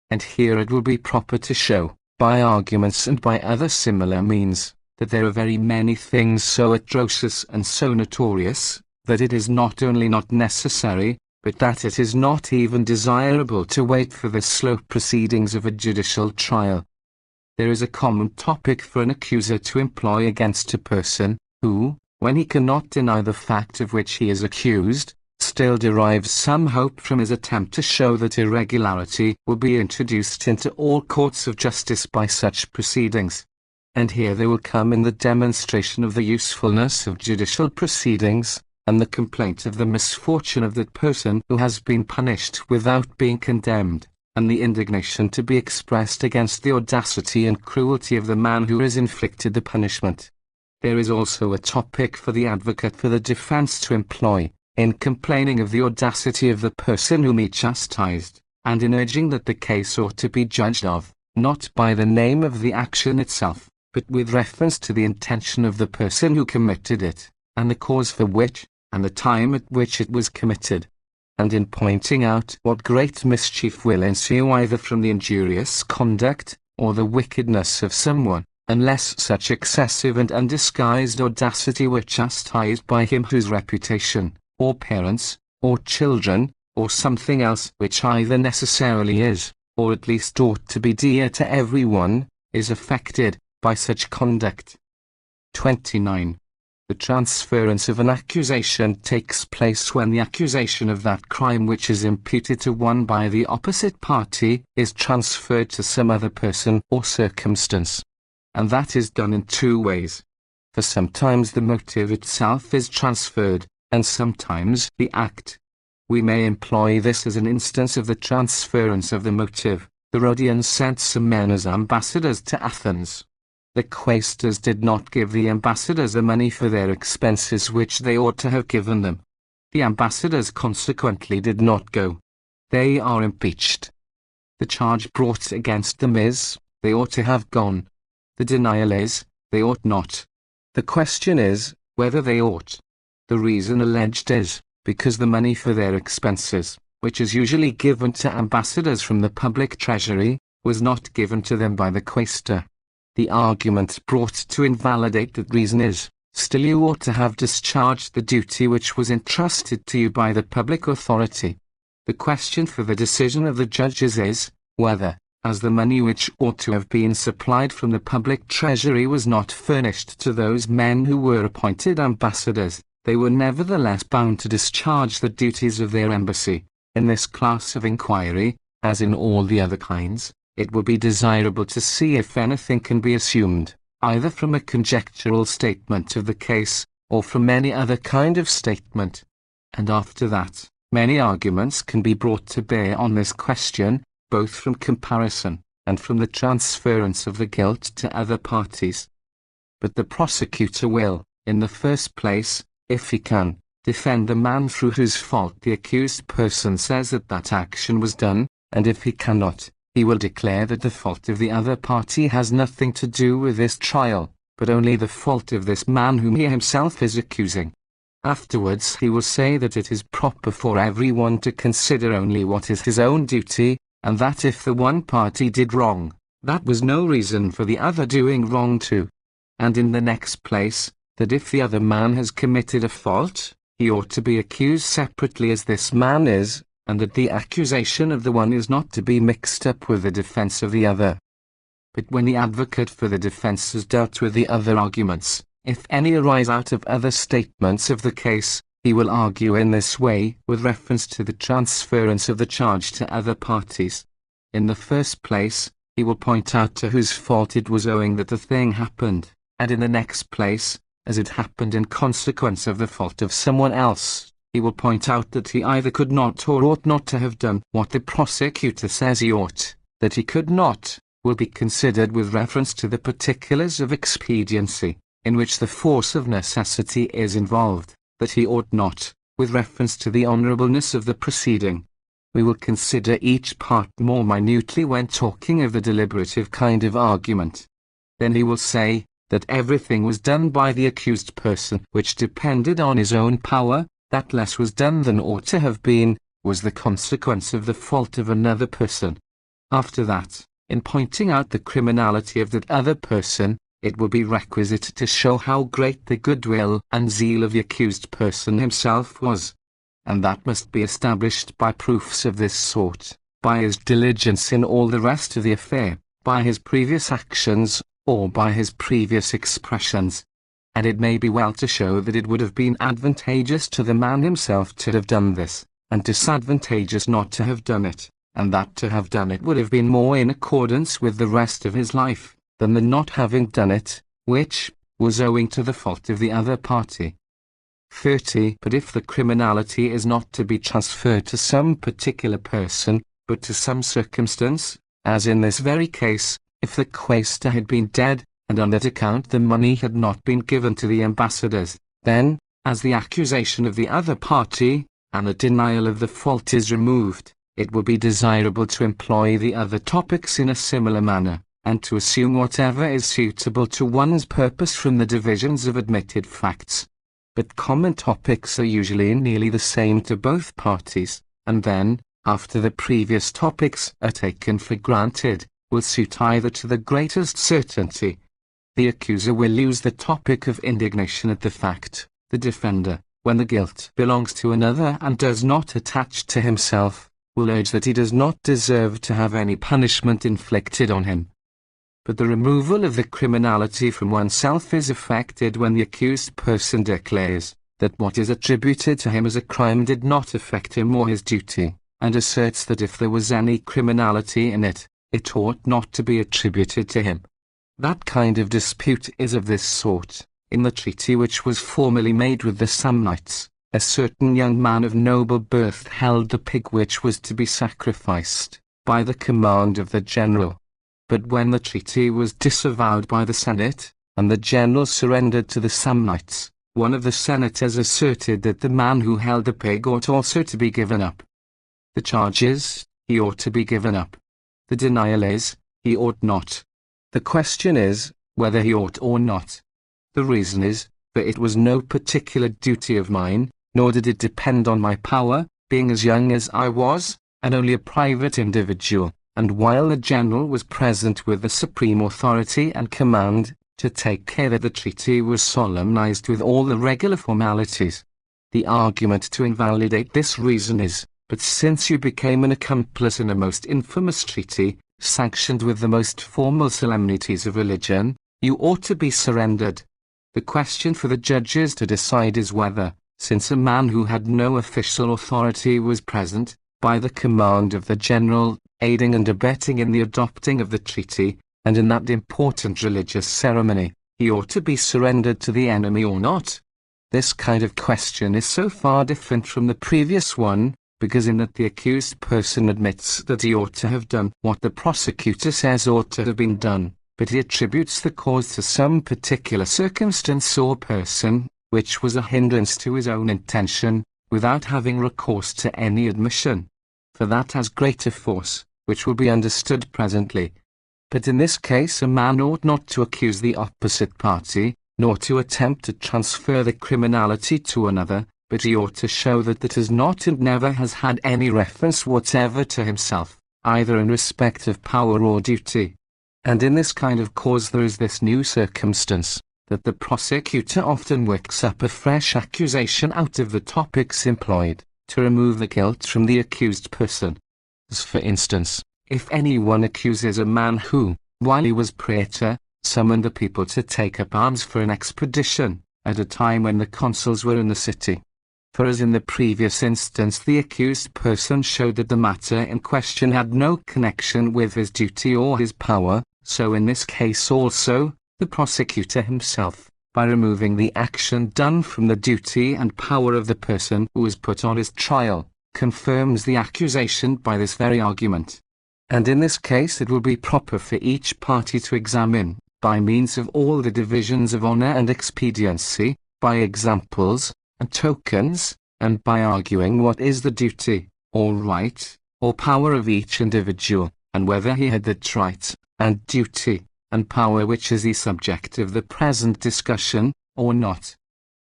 And here it will be proper to show, by arguments and by other similar means, that there are very many things so atrocious and so notorious, that it is not only not necessary, but that it is not even desirable to wait for the slow proceedings of a judicial trial. There is a common topic for an accuser to employ against a person, who, when he cannot deny the fact of which he is accused, still derives some hope from his attempt to show that irregularity will be introduced into all courts of justice by such proceedings. And here there will come in the demonstration of the usefulness of judicial proceedings, and the complaint of the misfortune of that person who has been punished without being condemned, and the indignation to be expressed against the audacity and cruelty of the man who has inflicted the punishment. There is also a topic for the advocate for the defense to employ, in complaining of the audacity of the person whom he chastised, and in urging that the case ought to be judged of, not by the name of the action itself, but with reference to the intention of the person who committed it, and the cause for which, and the time at which it was committed, and in pointing out what great mischief will ensue either from the injurious conduct, or the wickedness of someone, unless such excessive and undisguised audacity were chastised by him whose reputation, or parents, or children, or something else which either necessarily is, or at least ought to be dear to every one, is affected by such conduct. 29. The transference of an accusation takes place when the accusation of that crime which is imputed to one by the opposite party is transferred to some other person or circumstance. And that is done in two ways. For sometimes the motive itself is transferred, and sometimes the act. We may employ this as an instance of the transference of the motive. The Rhodians sent some men as ambassadors to Athens. The quaestors did not give the ambassadors the money for their expenses which they ought to have given them. The ambassadors consequently did not go. They are impeached. The charge brought against them is, they ought to have gone. The denial is, they ought not. The question is, whether they ought. The reason alleged is, because the money for their expenses, which is usually given to ambassadors from the public treasury, was not given to them by the quaestor. The argument brought to invalidate that reason is, still you ought to have discharged the duty which was entrusted to you by the public authority. The question for the decision of the judges is, whether, as the money which ought to have been supplied from the public treasury was not furnished to those men who were appointed ambassadors, they were nevertheless bound to discharge the duties of their embassy. In this class of inquiry, as in all the other kinds, it will be desirable to see if anything can be assumed, either from a conjectural statement of the case, or from any other kind of statement. And after that, many arguments can be brought to bear on this question, both from comparison, and from the transference of the guilt to other parties. But the prosecutor will, in the first place, if he can, defend the man through whose fault the accused person says that that action was done, and if he cannot, he will declare that the fault of the other party has nothing to do with this trial, but only the fault of this man whom he himself is accusing. Afterwards he will say that it is proper for everyone to consider only what is his own duty, and that if the one party did wrong, that was no reason for the other doing wrong too. And in the next place, that if the other man has committed a fault, he ought to be accused separately as this man is, and that the accusation of the one is not to be mixed up with the defense of the other. But when the advocate for the defense has dealt with the other arguments, if any arise out of other statements of the case, he will argue in this way with reference to the transference of the charge to other parties. In the first place, he will point out to whose fault it was owing that the thing happened, and in the next place, as it happened in consequence of the fault of someone else, he will point out that he either could not or ought not to have done what the prosecutor says he ought, that he could not, will be considered with reference to the particulars of expediency, in which the force of necessity is involved, that he ought not, with reference to the honourableness of the proceeding. We will consider each part more minutely when talking of the deliberative kind of argument. Then he will say, that everything was done by the accused person which depended on his own power, that less was done than ought to have been, was the consequence of the fault of another person. After that, in pointing out the criminality of that other person, it will be requisite to show how great the goodwill and zeal of the accused person himself was. And that must be established by proofs of this sort, by his diligence in all the rest of the affair, by his previous actions, or by his previous expressions. And it may be well to show that it would have been advantageous to the man himself to have done this, and disadvantageous not to have done it, and that to have done it would have been more in accordance with the rest of his life, than the not having done it, which was owing to the fault of the other party. 30. But if the criminality is not to be transferred to some particular person, but to some circumstance, as in this very case, if the quaestor had been dead, and on that account the money had not been given to the ambassadors, then, as the accusation of the other party, and the denial of the fault is removed, it will be desirable to employ the other topics in a similar manner, and to assume whatever is suitable to one's purpose from the divisions of admitted facts. But common topics are usually nearly the same to both parties, and then, after the previous topics are taken for granted, will suit either to the greatest certainty. The accuser will use the topic of indignation at the fact, the defender, when the guilt belongs to another and does not attach to himself, will urge that he does not deserve to have any punishment inflicted on him. But the removal of the criminality from oneself is effected when the accused person declares that what is attributed to him as a crime did not affect him or his duty, and asserts that if there was any criminality in it, it ought not to be attributed to him. That kind of dispute is of this sort. In the treaty which was formerly made with the Samnites, a certain young man of noble birth held the pig which was to be sacrificed, by the command of the general. But when the treaty was disavowed by the Senate, and the general surrendered to the Samnites, one of the senators asserted that the man who held the pig ought also to be given up. The charge is, he ought to be given up. The denial is, he ought not. The question is, whether he ought or not. The reason is, for it was no particular duty of mine, nor did it depend on my power, being as young as I was, and only a private individual, and while the general was present with the supreme authority and command, to take care that the treaty was solemnized with all the regular formalities. The argument to invalidate this reason is, but since you became an accomplice in a most infamous treaty, sanctioned with the most formal solemnities of religion, you ought to be surrendered. The question for the judges to decide is whether, since a man who had no official authority was present, by the command of the general, aiding and abetting in the adopting of the treaty, and in that important religious ceremony, he ought to be surrendered to the enemy or not. This kind of question is so far different from the previous one, because in that the accused person admits that he ought to have done what the prosecutor says ought to have been done, but he attributes the cause to some particular circumstance or person, which was a hindrance to his own intention, without having recourse to any admission. For that has greater force, which will be understood presently. But in this case a man ought not to accuse the opposite party, nor to attempt to transfer the criminality to another, but he ought to show that that has not and never has had any reference whatever to himself, either in respect of power or duty. And in this kind of cause there is this new circumstance, that the prosecutor often works up a fresh accusation out of the topics employed, to remove the guilt from the accused person. As for instance, if anyone accuses a man who, while he was praetor, summoned the people to take up arms for an expedition, at a time when the consuls were in the city, For as in the previous instance the accused person showed that the matter in question had no connection with his duty or his power, so in this case also, the prosecutor himself, by removing the action done from the duty and power of the person who was put on his trial, confirms the accusation by this very argument. And in this case it will be proper for each party to examine, by means of all the divisions of honor and expediency, by examples, and tokens, and by arguing what is the duty, or right, or power of each individual, and whether he had that right, and duty, and power which is the subject of the present discussion, or not.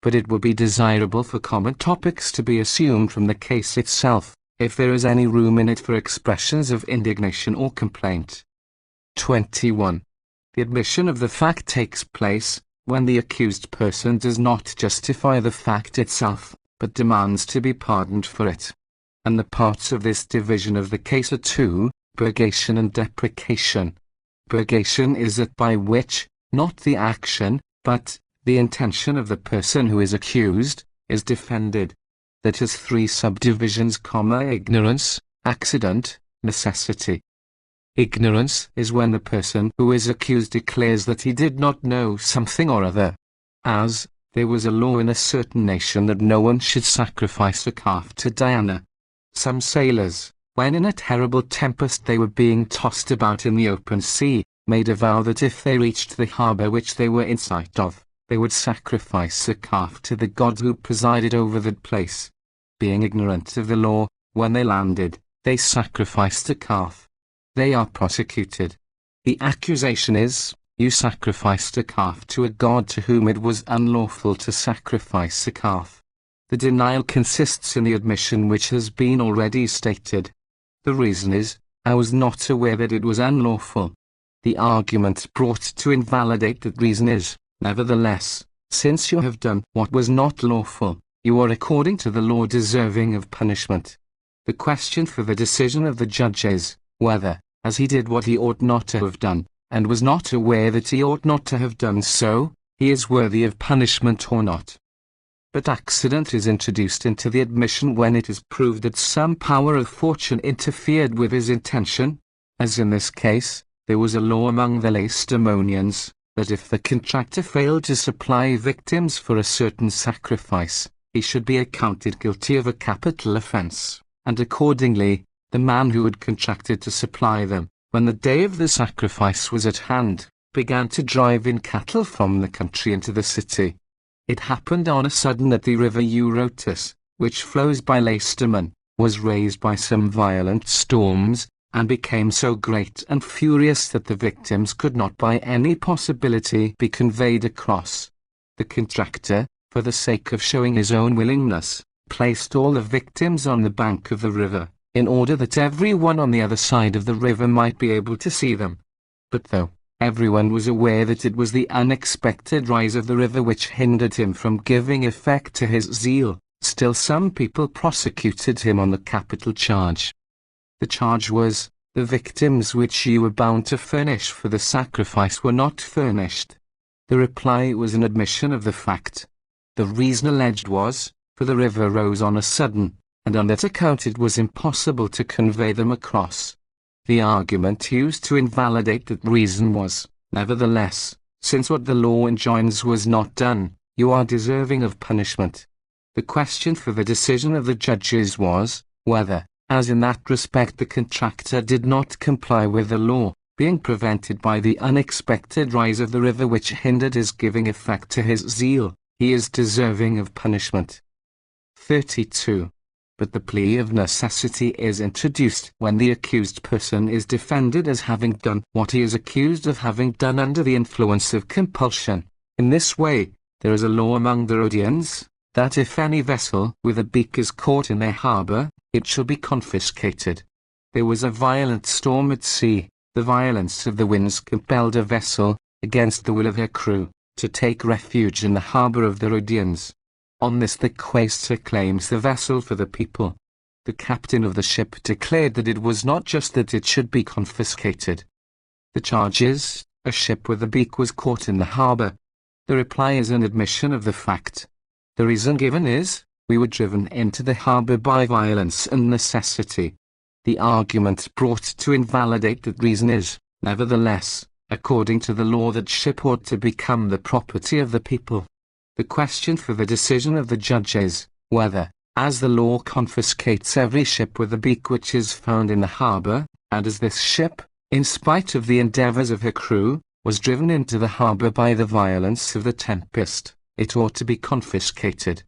But it would be desirable for common topics to be assumed from the case itself, if there is any room in it for expressions of indignation or complaint. 21. The admission of the fact takes place when the accused person does not justify the fact itself, but demands to be pardoned for it. And the parts of this division of the case are two, purgation and deprecation. Purgation is that by which, not the action, but the intention of the person who is accused, is defended. That has three subdivisions, ignorance, accident, necessity. Ignorance is when the person who is accused declares that he did not know something or other. As, there was a law in a certain nation that no one should sacrifice a calf to Diana. Some sailors, when in a terrible tempest they were being tossed about in the open sea, made a vow that if they reached the harbour which they were in sight of, they would sacrifice a calf to the god who presided over that place. Being ignorant of the law, when they landed, they sacrificed a calf. They are prosecuted. The accusation is, you sacrificed a calf to a god to whom it was unlawful to sacrifice a calf. The denial consists in the admission which has been already stated. The reason is, I was not aware that it was unlawful. The argument brought to invalidate that reason is, nevertheless, since you have done what was not lawful, you are according to the law deserving of punishment. The question for the decision of the judge is, whether, as he did what he ought not to have done, and was not aware that he ought not to have done so, he is worthy of punishment or not. But accident is introduced into the admission when it is proved that some power of fortune interfered with his intention, as in this case, there was a law among the Lacedaemonians, that if the contractor failed to supply victims for a certain sacrifice, he should be accounted guilty of a capital offence, and accordingly, the man who had contracted to supply them, when the day of the sacrifice was at hand, began to drive in cattle from the country into the city. It happened on a sudden that the river Eurotas, which flows by Lacedaemon, was raised by some violent storms, and became so great and furious that the victims could not by any possibility be conveyed across. The contractor, for the sake of showing his own willingness, placed all the victims on the bank of the river, in order that everyone on the other side of the river might be able to see them. But though everyone was aware that it was the unexpected rise of the river which hindered him from giving effect to his zeal, still some people prosecuted him on the capital charge. The charge was, the victims which you were bound to furnish for the sacrifice were not furnished. The reply was an admission of the fact. The reason alleged was, for the river rose on a sudden, and on that account it was impossible to convey them across. The argument used to invalidate that reason was, nevertheless, since what the law enjoins was not done, you are deserving of punishment. The question for the decision of the judges was, whether, as in that respect the contractor did not comply with the law, being prevented by the unexpected rise of the river which hindered his giving effect to his zeal, he is deserving of punishment. 32. But the plea of necessity is introduced when the accused person is defended as having done what he is accused of having done under the influence of compulsion. In this way, there is a law among the Rhodians, that if any vessel with a beak is caught in their harbour, it shall be confiscated. There was a violent storm at sea. The violence of the winds compelled a vessel, against the will of her crew, to take refuge in the harbour of the Rhodians. On this the quaestor claims the vessel for the people. The captain of the ship declared that it was not just that it should be confiscated. The charge is, a ship with a beak was caught in the harbour. The reply is an admission of the fact. The reason given is, We were driven into the harbour by violence and necessity. The argument brought to invalidate that reason is, nevertheless, according to the law, that ship ought to become the property of the people. The question for the decision of the judge is, whether, as the law confiscates every ship with a beak which is found in the harbour, and as this ship, in spite of the endeavours of her crew, was driven into the harbour by the violence of the tempest, it ought to be confiscated.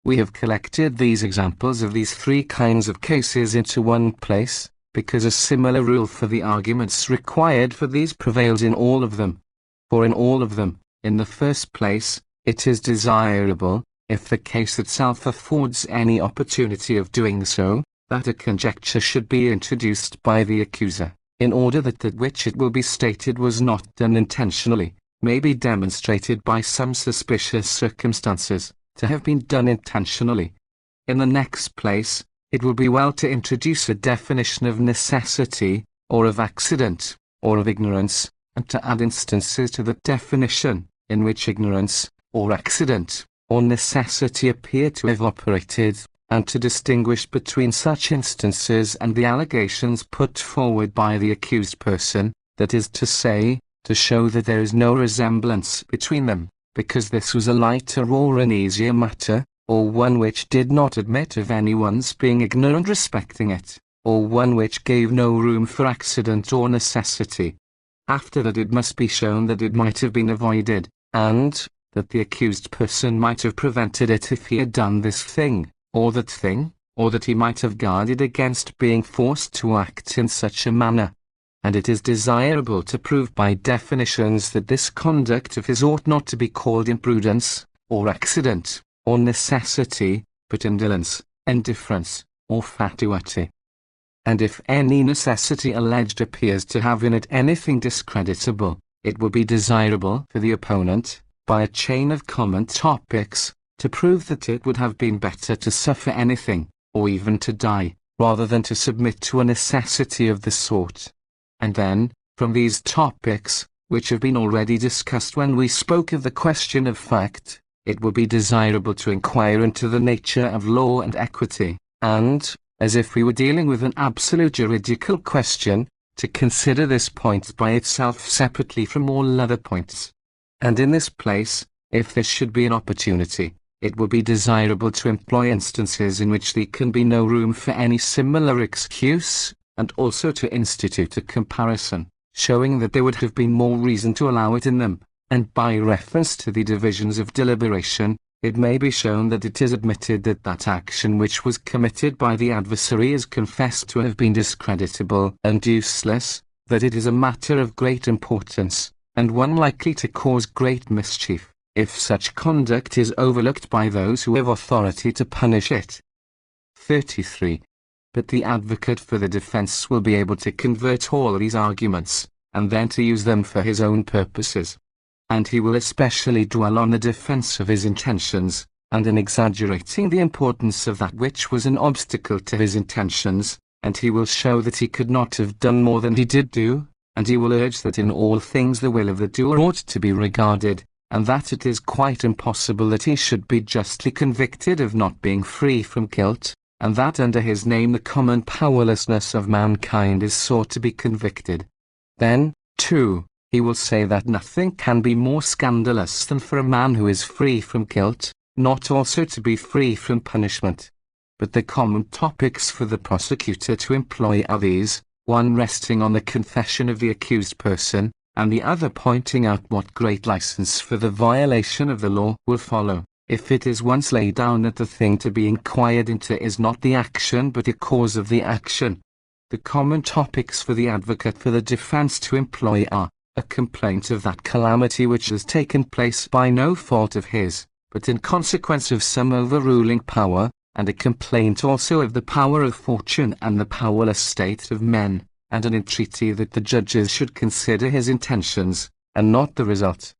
We have collected these examples of these three kinds of cases into one place, because a similar rule for the arguments required for these prevails in all of them. For in all of them, in the first place, it is desirable, if the case itself affords any opportunity of doing so, that a conjecture should be introduced by the accuser, in order that that which it will be stated was not done intentionally, may be demonstrated by some suspicious circumstances to have been done intentionally. In the next place, it will be well to introduce a definition of necessity, or of accident, or of ignorance, and to add instances to that definition, in which ignorance, or accident, or necessity appear to have operated, and to distinguish between such instances and the allegations put forward by the accused person, that is to say, to show that there is no resemblance between them, because this was a lighter or an easier matter, or one which did not admit of anyone's being ignorant respecting it, or one which gave no room for accident or necessity. After that, it must be shown that it might have been avoided, and that the accused person might have prevented it if he had done this thing, or that he might have guarded against being forced to act in such a manner. And it is desirable to prove by definitions that this conduct of his ought not to be called imprudence, or accident, or necessity, but indolence, indifference, or fatuity. And if any necessity alleged appears to have in it anything discreditable, it will be desirable for the opponent, by a chain of common topics, to prove that it would have been better to suffer anything, or even to die, rather than to submit to a necessity of this sort. And then, from these topics, which have been already discussed when we spoke of the question of fact, it will be desirable to inquire into the nature of law and equity, and, as if we were dealing with an absolute juridical question, to consider this point by itself separately from all other points. And in this place, if there should be an opportunity, it will be desirable to employ instances in which there can be no room for any similar excuse, and also to institute a comparison, showing that there would have been more reason to allow it in them, and by reference to the divisions of deliberation, it may be shown that it is admitted that that action which was committed by the adversary is confessed to have been discreditable and useless, that it is a matter of great importance, and one likely to cause great mischief, if such conduct is overlooked by those who have authority to punish it. 33. But the advocate for the defense will be able to convert all these arguments, and then to use them for his own purposes. And he will especially dwell on the defense of his intentions, and in exaggerating the importance of that which was an obstacle to his intentions, and he will show that he could not have done more than he did do, and he will urge that in all things the will of the doer ought to be regarded, and that it is quite impossible that he should be justly convicted of not being free from guilt, and that under his name the common powerlessness of mankind is sought to be convicted. Then, too, he will say that nothing can be more scandalous than for a man who is free from guilt, not also to be free from punishment. But the common topics for the prosecutor to employ are these, one resting on the confession of the accused person, and the other pointing out what great license for the violation of the law will follow, if it is once laid down that the thing to be inquired into is not the action but the cause of the action. The common topics for the advocate for the defense to employ are, a complaint of that calamity which has taken place by no fault of his, but in consequence of some overruling power, and a complaint also of the power of fortune and the powerless state of men, and an entreaty that the judges should consider his intentions, and not the result.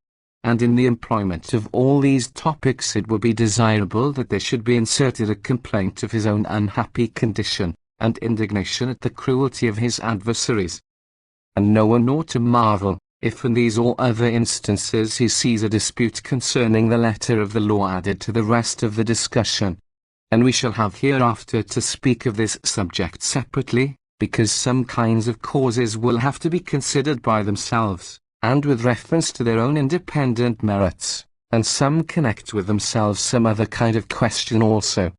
And in the employment of all these topics it will be desirable that there should be inserted a complaint of his own unhappy condition, and indignation at the cruelty of his adversaries. And no one ought to marvel, if in these or other instances he sees a dispute concerning the letter of the law added to the rest of the discussion, and we shall have hereafter to speak of this subject separately, because some kinds of causes will have to be considered by themselves, and with reference to their own independent merits, and some connect with themselves some other kind of question also.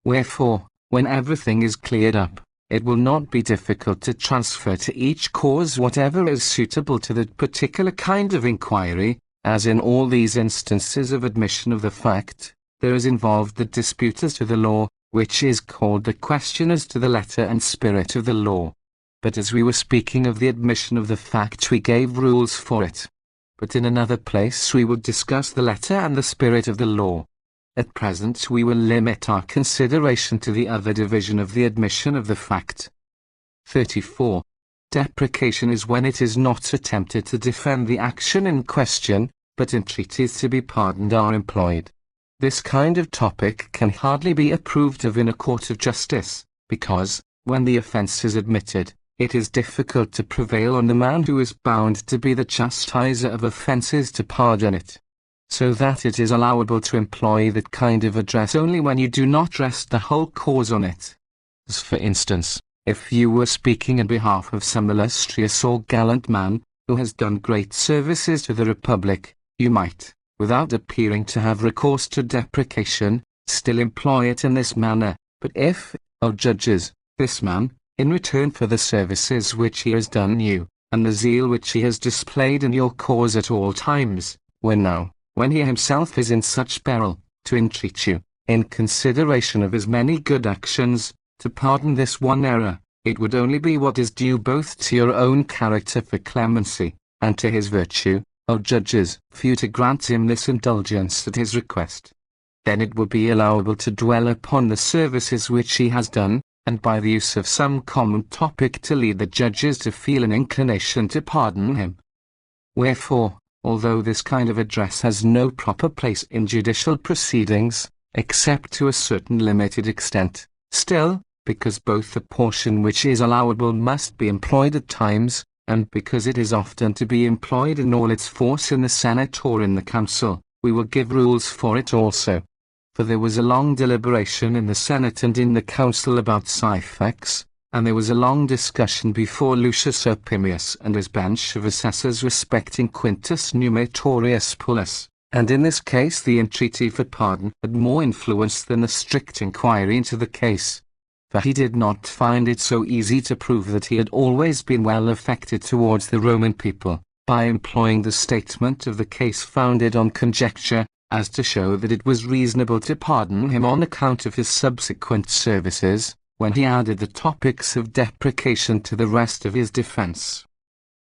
Wherefore, when everything is cleared up, it will not be difficult to transfer to each cause whatever is suitable to the particular kind of inquiry, as in all these instances of admission of the fact, there is involved the dispute as to the law, which is called the question as to the letter and spirit of the law. But as we were speaking of the admission of the fact, we gave rules for it. But in another place we will discuss the letter and the spirit of the law. At present we will limit our consideration to the other division of the admission of the fact. 34. Deprecation is when it is not attempted to defend the action in question, but entreaties to be pardoned are employed. This kind of topic can hardly be approved of in a court of justice, because, when the offence is admitted, it is difficult to prevail on the man who is bound to be the chastiser of offences to pardon it. So that it is allowable to employ that kind of address only when you do not rest the whole cause on it. As for instance, if you were speaking in behalf of some illustrious or gallant man, who has done great services to the Republic, you might, without appearing to have recourse to deprecation, still employ it in this manner. But if, O judges, this man, in return for the services which he has done you, and the zeal which he has displayed in your cause at all times, when he himself is in such peril, to entreat you, in consideration of his many good actions, to pardon this one error, it would only be what is due both to your own character for clemency, and to his virtue, O judges, for you to grant him this indulgence at his request. Then it would be allowable to dwell upon the services which he has done, and by the use of some common topic to lead the judges to feel an inclination to pardon him. Wherefore, although this kind of address has no proper place in judicial proceedings, except to a certain limited extent, still, because both the portion which is allowable must be employed at times, and because it is often to be employed in all its force in the Senate or in the Council, we will give rules for it also. For there was a long deliberation in the Senate and in the Council about Syphax, and there was a long discussion before Lucius Opimius and his bench of assessors respecting Quintus Numitorius Pullus, and in this case the entreaty for pardon had more influence than the strict inquiry into the case. For he did not find it so easy to prove that he had always been well affected towards the Roman people, by employing the statement of the case founded on conjecture, as to show that it was reasonable to pardon him on account of his subsequent services, when he added the topics of deprecation to the rest of his defense.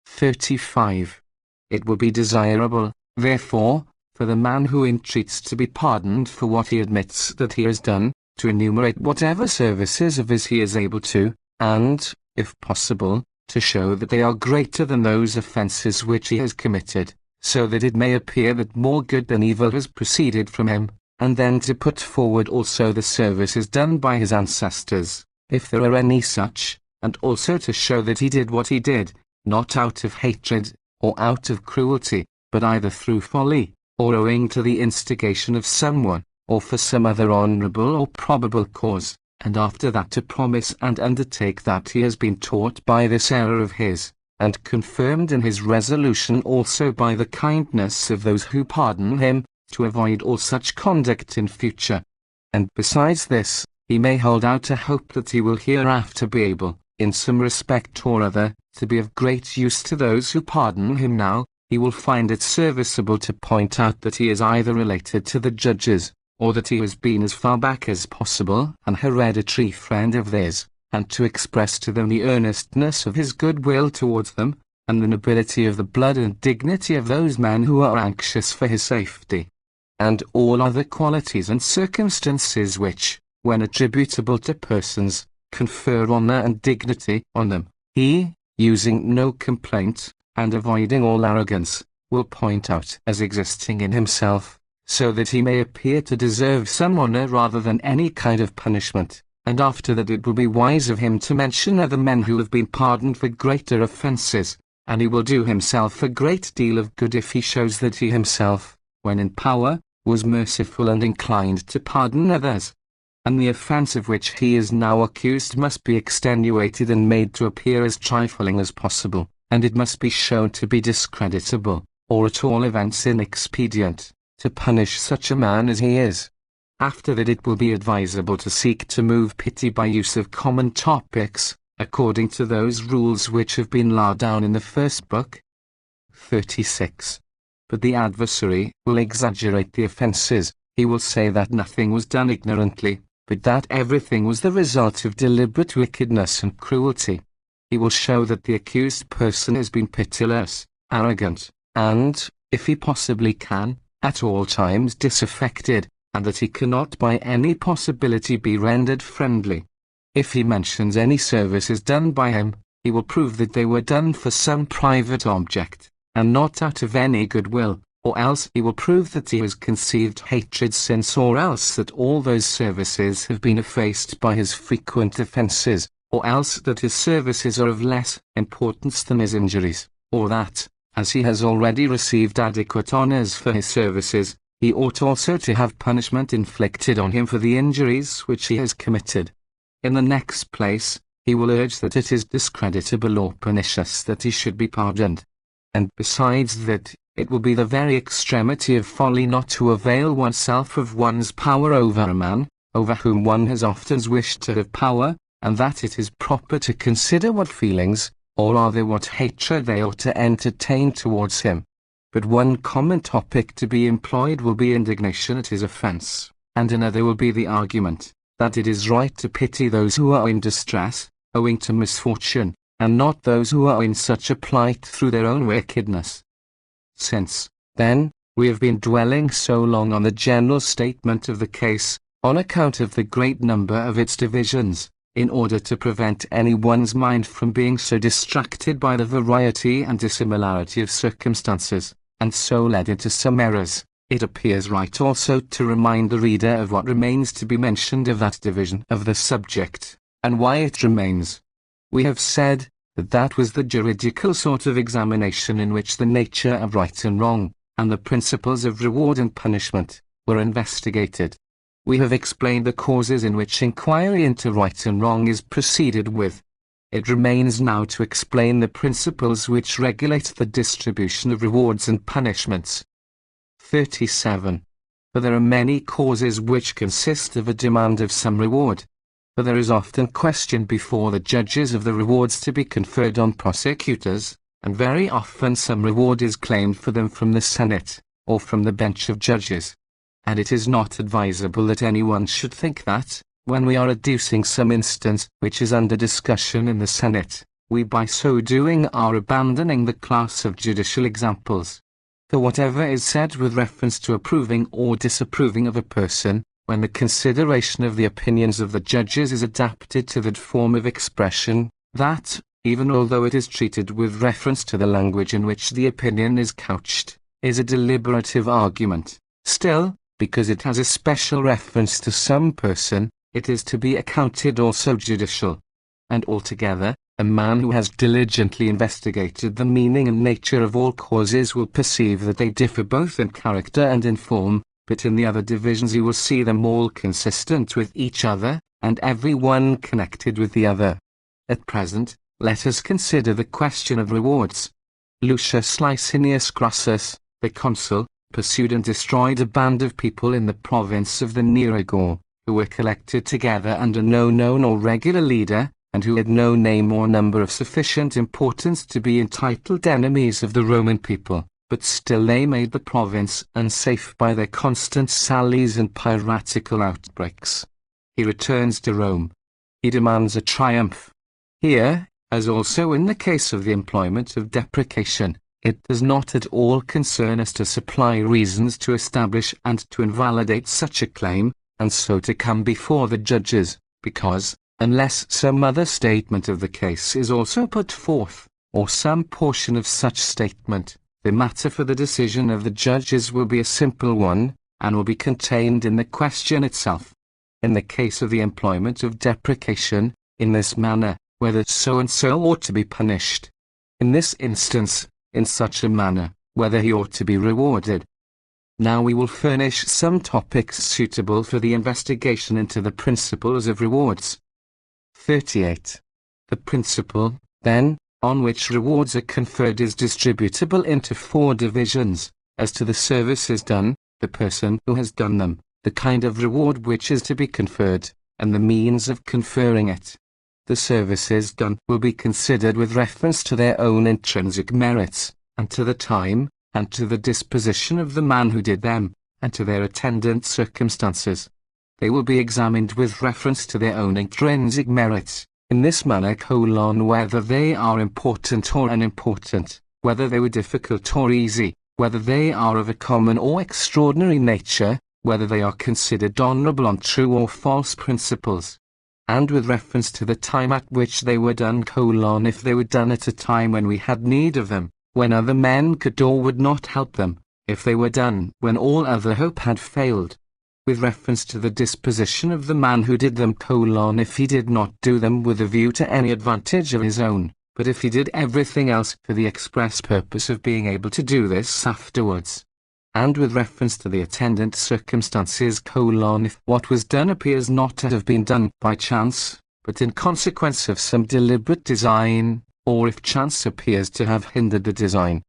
35. It would be desirable, therefore, for the man who entreats to be pardoned for what he admits that he has done, to enumerate whatever services of his he is able to, and, if possible, to show that they are greater than those offences which he has committed, so that it may appear that more good than evil has proceeded from him, and then to put forward also the services done by his ancestors, if there are any such, and also to show that he did what he did, not out of hatred, or out of cruelty, but either through folly, or owing to the instigation of someone, or for some other honourable or probable cause, and after that to promise and undertake that he has been taught by this error of his, and confirmed in his resolution also by the kindness of those who pardon him, to avoid all such conduct in future. And besides this, he may hold out a hope that he will hereafter be able, in some respect or other, to be of great use to those who pardon him now. He will find it serviceable to point out that he is either related to the judges, or that he has been as far back as possible an hereditary friend of theirs, and to express to them the earnestness of his goodwill towards them, and the nobility of the blood and dignity of those men who are anxious for his safety, and all other qualities and circumstances which, when attributable to persons, confer honour and dignity on them. He, using no complaint, and avoiding all arrogance, will point out as existing in himself, so that he may appear to deserve some honour rather than any kind of punishment, and after that it will be wise of him to mention other men who have been pardoned for greater offences, and he will do himself a great deal of good if he shows that he himself, when in power, was merciful and inclined to pardon others. and the offence of which he is now accused must be extenuated and made to appear as trifling as possible, and it must be shown to be discreditable, or at all events inexpedient, to punish such a man as he is. After that it will be advisable to seek to move pity by use of common topics, according to those rules which have been laid down in the first book. 36. But the adversary will exaggerate the offences. He will say that nothing was done ignorantly, but that everything was the result of deliberate wickedness and cruelty. He will show that the accused person has been pitiless, arrogant, and, if he possibly can, at all times disaffected, and that he cannot by any possibility be rendered friendly. If he mentions any services done by him, he will prove that they were done for some private object, and not out of any goodwill, or else he will prove that he has conceived hatred since, or else that all those services have been effaced by his frequent offences, or else that his services are of less importance than his injuries, or that, as he has already received adequate honours for his services, he ought also to have punishment inflicted on him for the injuries which he has committed. In the next place, he will urge that it is discreditable or pernicious that he should be pardoned. And besides that, it will be the very extremity of folly not to avail oneself of one's power over a man, over whom one has often wished to have power, and that it is proper to consider what feelings, or rather what hatred they ought to entertain towards him. But one common topic to be employed will be indignation at his offence, and another will be the argument that it is right to pity those who are in distress, owing to misfortune, and not those who are in such a plight through their own wickedness. Since, then, we have been dwelling so long on the general statement of the case, on account of the great number of its divisions, in order to prevent any one's mind from being so distracted by the variety and dissimilarity of circumstances, and so led into some errors, it appears right also to remind the reader of what remains to be mentioned of that division of the subject, and why it remains. We have said that that was the juridical sort of examination in which the nature of right and wrong, and the principles of reward and punishment, were investigated. We have explained the causes in which inquiry into right and wrong is proceeded with. It remains now to explain the principles which regulate the distribution of rewards and punishments. 37. For there are many causes which consist of a demand of some reward. For there is often questioned before the judges of the rewards to be conferred on prosecutors, and very often some reward is claimed for them from the Senate, or from the bench of judges. And it is not advisable that anyone should think that, when we are adducing some instance which is under discussion in the Senate, we by so doing are abandoning the class of judicial examples. For whatever is said with reference to approving or disapproving of a person, when the consideration of the opinions of the judges is adapted to that form of expression, that, even although it is treated with reference to the language in which the opinion is couched, is a deliberative argument, still, because it has a special reference to some person, it is to be accounted also judicial. And altogether, a man who has diligently investigated the meaning and nature of all causes will perceive that they differ both in character and in form, but in the other divisions he will see them all consistent with each other, and every one connected with the other. At present, let us consider the question of rewards. Lucius Licinius Crassus, the consul, pursued and destroyed a band of people in the province of the Near Gaul, who were collected together under no known or regular leader, and who had no name or number of sufficient importance to be entitled enemies of the Roman people, but still they made the province unsafe by their constant sallies and piratical outbreaks. He returns to Rome. He demands a triumph. Here, as also in the case of the employment of deprecation, it does not at all concern us to supply reasons to establish and to invalidate such a claim, and so to come before the judges, because, unless some other statement of the case is also put forth, or some portion of such statement, the matter for the decision of the judges will be a simple one, and will be contained in the question itself. In the case of the employment of deprecation, in this manner, whether so-and-so ought to be punished. In this instance, in such a manner, whether he ought to be rewarded. Now we will furnish some topics suitable for the investigation into the principles of rewards. 38. The principle, then, on which rewards are conferred is distributable into 4 divisions, as to the services done, the person who has done them, the kind of reward which is to be conferred, and the means of conferring it. The services done will be considered with reference to their own intrinsic merits, and to the time, and to the disposition of the man who did them, and to their attendant circumstances. They will be examined with reference to their own intrinsic merits, in this manner: whether they are important or unimportant, whether they were difficult or easy, whether they are of a common or extraordinary nature, whether they are considered honorable on true or false principles, and with reference to the time at which they were done: if they were done at a time when we had need of them, when other men could or would not help them, if they were done when all other hope had failed, with reference to the disposition of the man who did them: if he did not do them with a view to any advantage of his own, but if he did everything else for the express purpose of being able to do this afterwards, and with reference to the attendant circumstances: if what was done appears not to have been done by chance, but in consequence of some deliberate design, or if chance appears to have hindered the design.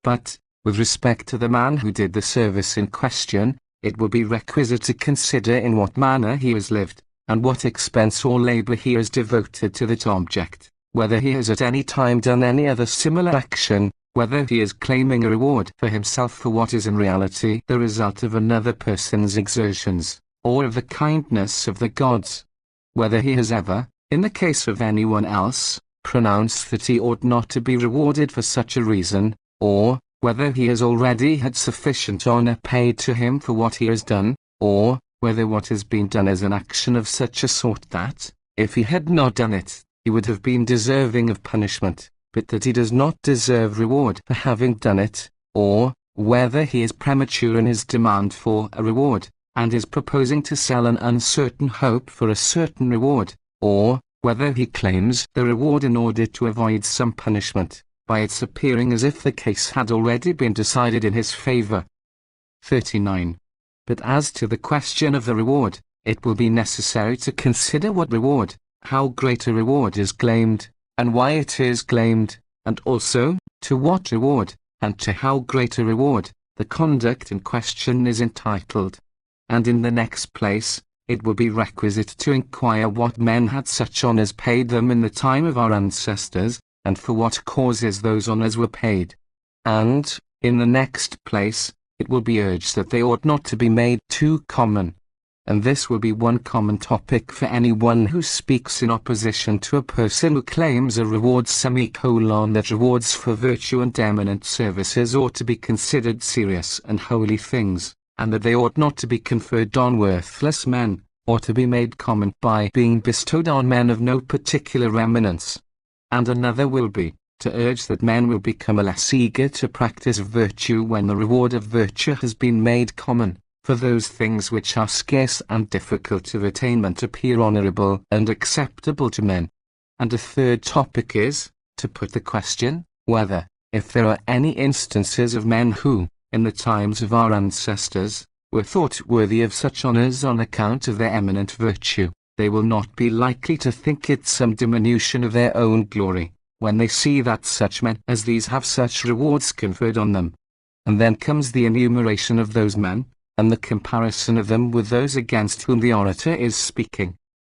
But, with respect to the man who did the service in question, it will be requisite to consider in what manner he has lived, and what expense or labor he has devoted to that object, whether he has at any time done any other similar action, whether he is claiming a reward for himself for what is in reality the result of another person's exertions, or of the kindness of the gods, whether he has ever, in the case of anyone else, pronounced that he ought not to be rewarded for such a reason, or whether he has already had sufficient honor paid to him for what he has done, or whether what has been done is an action of such a sort that, if he had not done it, he would have been deserving of punishment, but that he does not deserve reward for having done it, or whether he is premature in his demand for a reward, and is proposing to sell an uncertain hope for a certain reward, or whether he claims the reward in order to avoid some punishment, by its appearing as if the case had already been decided in his favor. 39. But as to the question of the reward, it will be necessary to consider what reward, how great a reward is claimed, and why it is claimed, and also, to what reward, and to how great a reward, the conduct in question is entitled. And in the next place, it will be requisite to inquire what men had such honours paid them in the time of our ancestors, and for what causes those honours were paid. And, in the next place, it will be urged that they ought not to be made too common. And this will be one common topic for anyone who speaks in opposition to a person who claims a reward: that rewards for virtue and eminent services ought to be considered serious and holy things, and that they ought not to be conferred on worthless men, or to be made common by being bestowed on men of no particular eminence. And another will be, to urge that men will become less eager to practice virtue when the reward of virtue has been made common, for those things which are scarce and difficult of attainment appear honourable and acceptable to men. And a third topic is, to put the question, whether, if there are any instances of men who, in the times of our ancestors, were thought worthy of such honours on account of their eminent virtue, they will not be likely to think it some diminution of their own glory, when they see that such men as these have such rewards conferred on them. And then comes the enumeration of those men, and the comparison of them with those against whom the orator is speaking.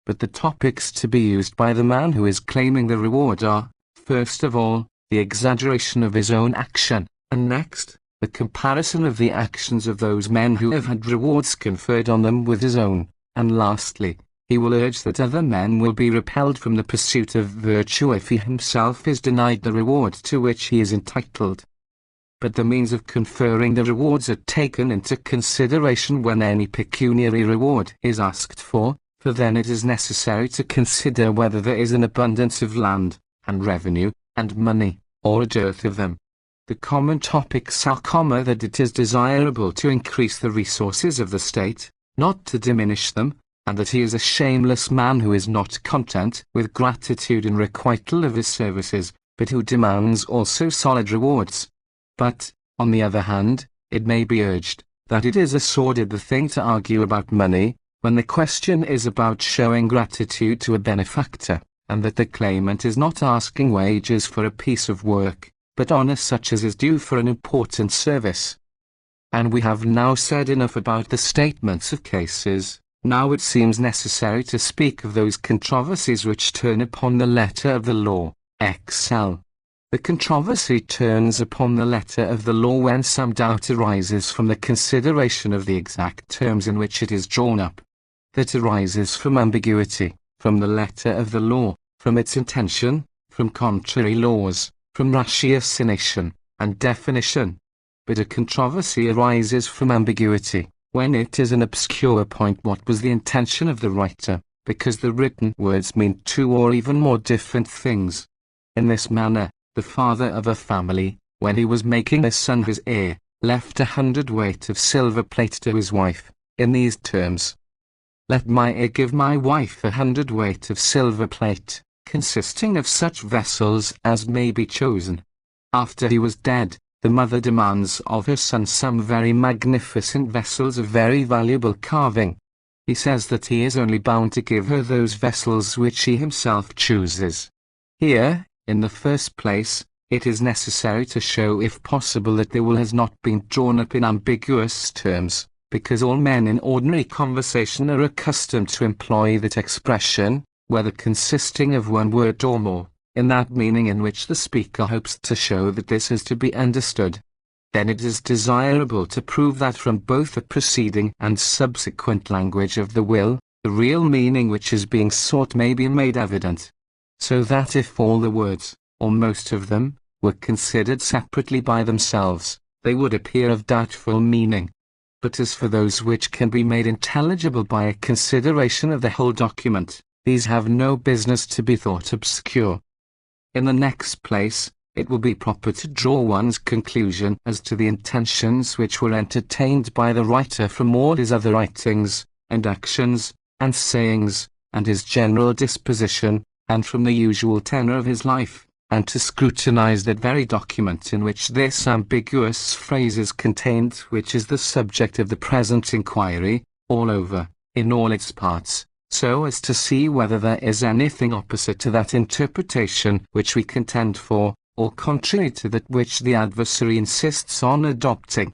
But the topics to be used by the man who is claiming the reward are, first of all, the exaggeration of his own action, and next, the comparison of the actions of those men who have had rewards conferred on them with his own, and lastly, he will urge that other men will be repelled from the pursuit of virtue if he himself is denied the reward to which he is entitled. But the means of conferring the rewards are taken into consideration when any pecuniary reward is asked for then it is necessary to consider whether there is an abundance of land, and revenue, and money, or a dearth of them. The common topics are that it is desirable to increase the resources of the state, not to diminish them, and that he is a shameless man who is not content with gratitude in requital of his services, but who demands also solid rewards. But, on the other hand, it may be urged, that it is a sordid thing to argue about money, when the question is about showing gratitude to a benefactor, and that the claimant is not asking wages for a piece of work, but honor such as is due for an important service. And we have now said enough about the statements of cases. Now it seems necessary to speak of those controversies which turn upon the letter of the law. XL. The controversy turns upon the letter of the law when some doubt arises from the consideration of the exact terms in which it is drawn up. That arises from ambiguity, from the letter of the law, from its intention, from contrary laws, from ratiocination, and definition. But a controversy arises from ambiguity, when it is an obscure point what was the intention of the writer, because the written words mean two or even more different things. In this manner, the father of a family, when he was making a son his heir, left 100 weight of silver plate to his wife, in these terms: "Let my heir give my wife 100 weight of silver plate, consisting of such vessels as may be chosen." After he was dead, the mother demands of her son some very magnificent vessels of very valuable carving. He says that he is only bound to give her those vessels which he himself chooses. Here, in the first place, it is necessary to show if possible that the will has not been drawn up in ambiguous terms, because all men in ordinary conversation are accustomed to employ that expression, whether consisting of one word or more, in that meaning in which the speaker hopes to show that this is to be understood. Then it is desirable to prove that from both the preceding and subsequent language of the will, the real meaning which is being sought may be made evident. So that if all the words, or most of them, were considered separately by themselves, they would appear of doubtful meaning. But as for those which can be made intelligible by a consideration of the whole document, these have no business to be thought obscure. In the next place, it will be proper to draw one's conclusion as to the intentions which were entertained by the writer from all his other writings, and actions, and sayings, and his general disposition, and from the usual tenor of his life, and to scrutinize that very document in which this ambiguous phrase is contained, which is the subject of the present inquiry, all over, in all its parts, so as to see whether there is anything opposite to that interpretation which we contend for, or contrary to that which the adversary insists on adopting.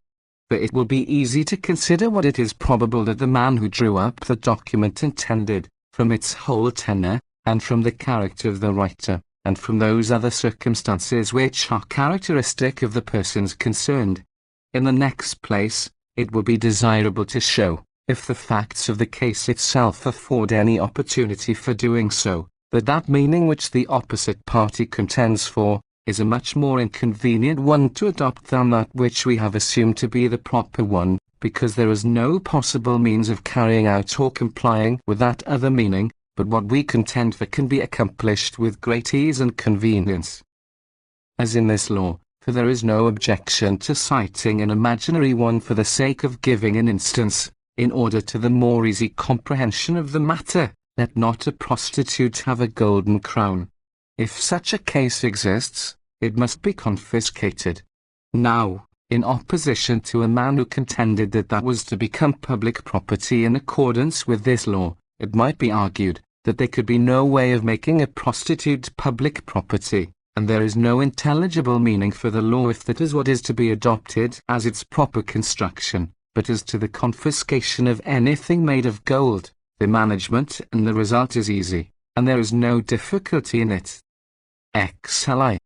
For it will be easy to consider what it is probable that the man who drew up the document intended, from its whole tenor, and from the character of the writer, and from those other circumstances which are characteristic of the persons concerned. In the next place, it will be desirable to show, if the facts of the case itself afford any opportunity for doing so, that that meaning which the opposite party contends for, is a much more inconvenient one to adopt than that which we have assumed to be the proper one, because there is no possible means of carrying out or complying with that other meaning, but what we contend for can be accomplished with great ease and convenience. As in this law, for there is no objection to citing an imaginary one for the sake of giving an instance, in order to the more easy comprehension of the matter, let not a prostitute have a golden crown. If such a case exists, it must be confiscated. Now, in opposition to a man who contended that that was to become public property in accordance with this law, it might be argued that there could be no way of making a prostitute public property, and there is no intelligible meaning for the law if that is what is to be adopted as its proper construction. But as to the confiscation of anything made of gold, the management and the result is easy, and there is no difficulty in it. XLI.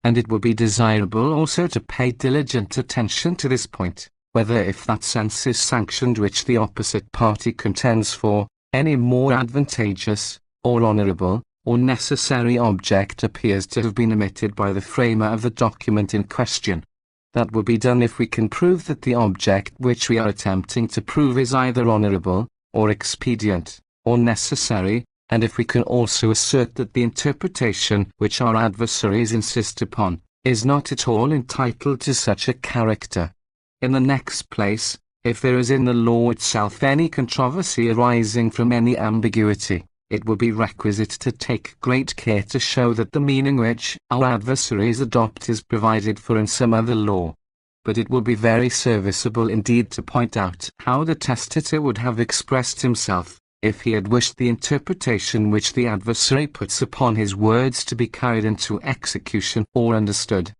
And it will be desirable also to pay diligent attention to this point, whether if that sense is sanctioned which the opposite party contends for, any more advantageous, or honourable, or necessary object appears to have been omitted by the framer of the document in question. That will be done if we can prove that the object which we are attempting to prove is either honourable, or expedient, or necessary, and if we can also assert that the interpretation which our adversaries insist upon, is not at all entitled to such a character. In the next place, if there is in the law itself any controversy arising from any ambiguity, it will be requisite to take great care to show that the meaning which our adversaries adopt is provided for in some other law. but it will be very serviceable indeed to point out how the testator would have expressed himself, if he had wished the interpretation which the adversary puts upon his words to be carried into execution or understood.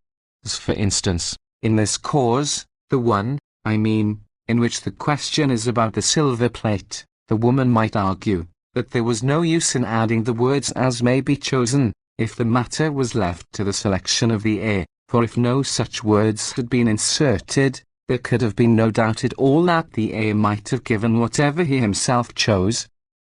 As for instance, in this cause, the one, I mean, in which the question is about the silver plate, the woman might argue that there was no use in adding the words as may be chosen, if the matter was left to the selection of the heir, for if no such words had been inserted, there could have been no doubt at all that the heir might have given whatever he himself chose,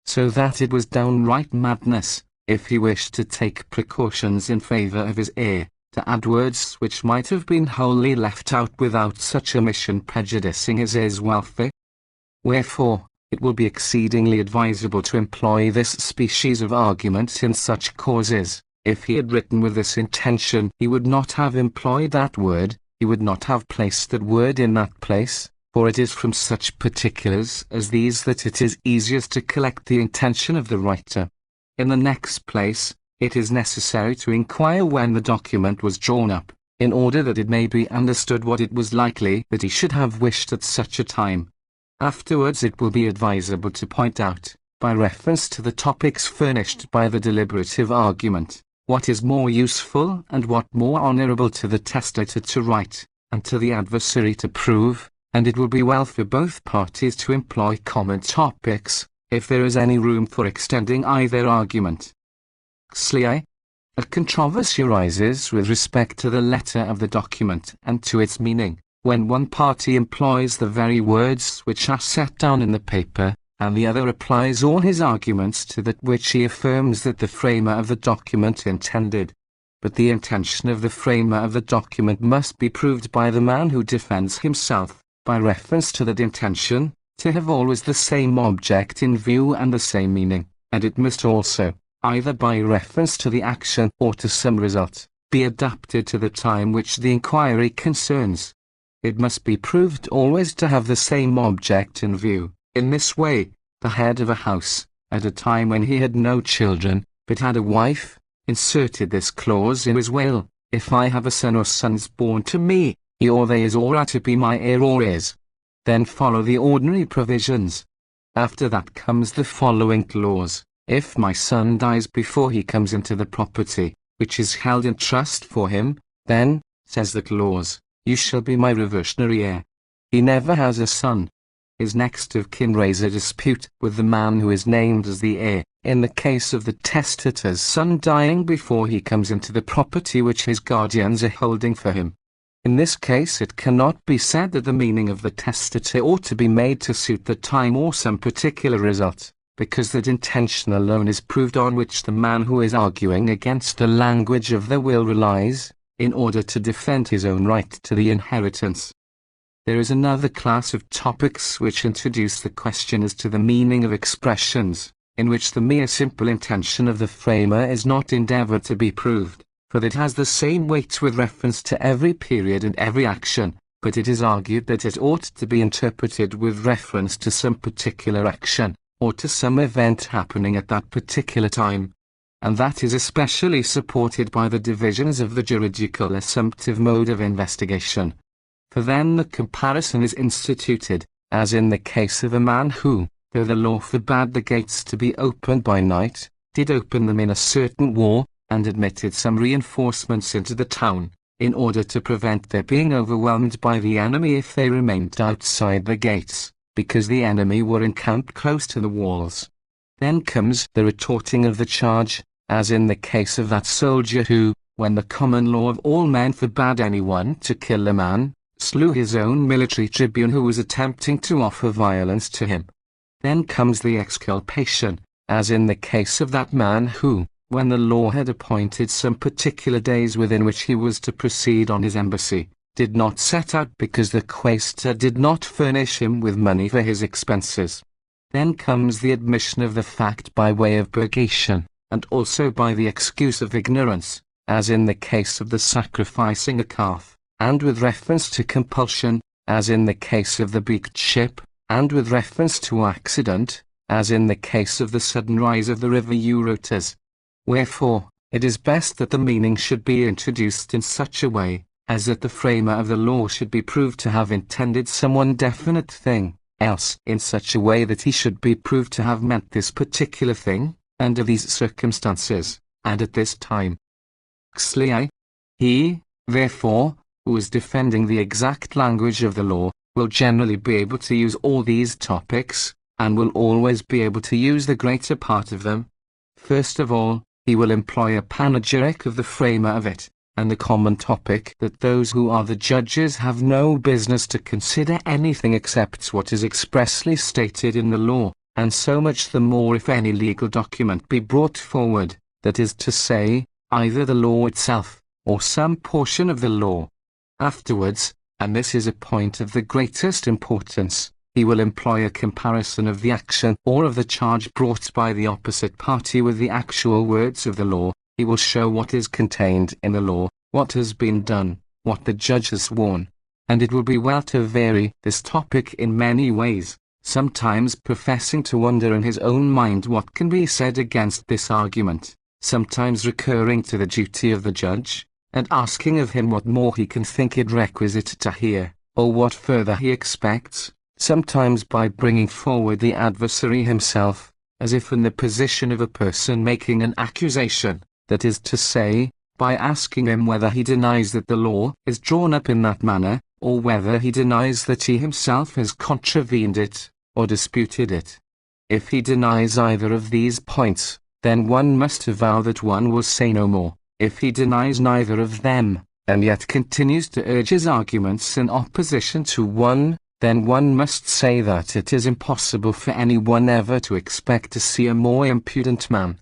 so that it was downright madness, if he wished to take precautions in favour of his heir, to add words which might have been wholly left out without such omission prejudicing his heir's welfare. Wherefore, it will be exceedingly advisable to employ this species of argument in such causes. If he had written with this intention, he would not have employed that word, he would not have placed that word in that place, for it is from such particulars as these that it is easiest to collect the intention of the writer. In the next place, it is necessary to inquire when the document was drawn up, in order that it may be understood what it was likely that he should have wished at such a time. Afterwards it will be advisable to point out, by reference to the topics furnished by the deliberative argument, what is more useful and what more honourable to the testator to write, and to the adversary to prove, and it will be well for both parties to employ common topics, if there is any room for extending either argument. Xli, a controversy arises with respect to the letter of the document and to its meaning, when one party employs the very words which are set down in the paper, and the other applies all his arguments to that which he affirms that the framer of the document intended. But the intention of the framer of the document must be proved by the man who defends himself, by reference to that intention, to have always the same object in view and the same meaning, and it must also, either by reference to the action or to some result, be adapted to the time which the inquiry concerns. It must be proved always to have the same object in view. In this way, the head of a house, at a time when he had no children, but had a wife, inserted this clause in his will: if I have a son or sons born to me, he or they is or are to be my heir or is. Then follow the ordinary provisions. After that comes the following clause: if my son dies before he comes into the property, which is held in trust for him, then, says the clause, you shall be my reversionary heir. He never has a son. His next of kin raise a dispute with the man who is named as the heir, in the case of the testator's son dying before he comes into the property which his guardians are holding for him. In this case it cannot be said that the meaning of the testator ought to be made to suit the time or some particular result, because that intention alone is proved on which the man who is arguing against the language of the will relies, in order to defend his own right to the inheritance. There is another class of topics which introduce the question as to the meaning of expressions, in which the mere simple intention of the framer is not endeavoured to be proved, for it has the same weight with reference to every period and every action, but it is argued that it ought to be interpreted with reference to some particular action, or to some event happening at that particular time, and that is especially supported by the divisions of the juridical assumptive mode of investigation. For then the comparison is instituted, as in the case of a man who, though the law forbade the gates to be opened by night, did open them in a certain war, and admitted some reinforcements into the town, in order to prevent their being overwhelmed by the enemy if they remained outside the gates, because the enemy were encamped close to the walls. Then comes the retorting of the charge, as in the case of that soldier who, when the common law of all men forbade anyone to kill a man, slew his own military tribune who was attempting to offer violence to him. Then comes the exculpation, as in the case of that man who, when the law had appointed some particular days within which he was to proceed on his embassy, did not set out because the quaestor did not furnish him with money for his expenses. Then comes the admission of the fact by way of purgation, and also by the excuse of ignorance, as in the case of the sacrificing a calf, and with reference to compulsion, as in the case of the beaked ship, and with reference to accident, as in the case of the sudden rise of the river Eurotas. Wherefore, it is best that the meaning should be introduced in such a way, as that the framer of the law should be proved to have intended some one definite thing, else in such a way that he should be proved to have meant this particular thing, under these circumstances, and at this time. He, therefore, who is defending the exact language of the law, will generally be able to use all these topics, and will always be able to use the greater part of them. First of all, he will employ a panegyric of the framer of it, and the common topic that those who are the judges have no business to consider anything except what is expressly stated in the law, and so much the more if any legal document be brought forward, that is to say, either the law itself, or some portion of the law. Afterwards, and this is a point of the greatest importance, he will employ a comparison of the action or of the charge brought by the opposite party with the actual words of the law. He will show what is contained in the law, what has been done, what the judge has sworn. And it will be well to vary this topic in many ways, sometimes professing to wonder in his own mind what can be said against this argument, sometimes recurring to the duty of the judge, and asking of him what more he can think it requisite to hear, or what further he expects, sometimes by bringing forward the adversary himself, as if in the position of a person making an accusation, that is to say, by asking him whether he denies that the law is drawn up in that manner, or whether he denies that he himself has contravened it, or disputed it. If he denies either of these points, then one must avow that one will say no more. If he denies neither of them, and yet continues to urge his arguments in opposition to one, then one must say that it is impossible for anyone ever to expect to see a more impudent man.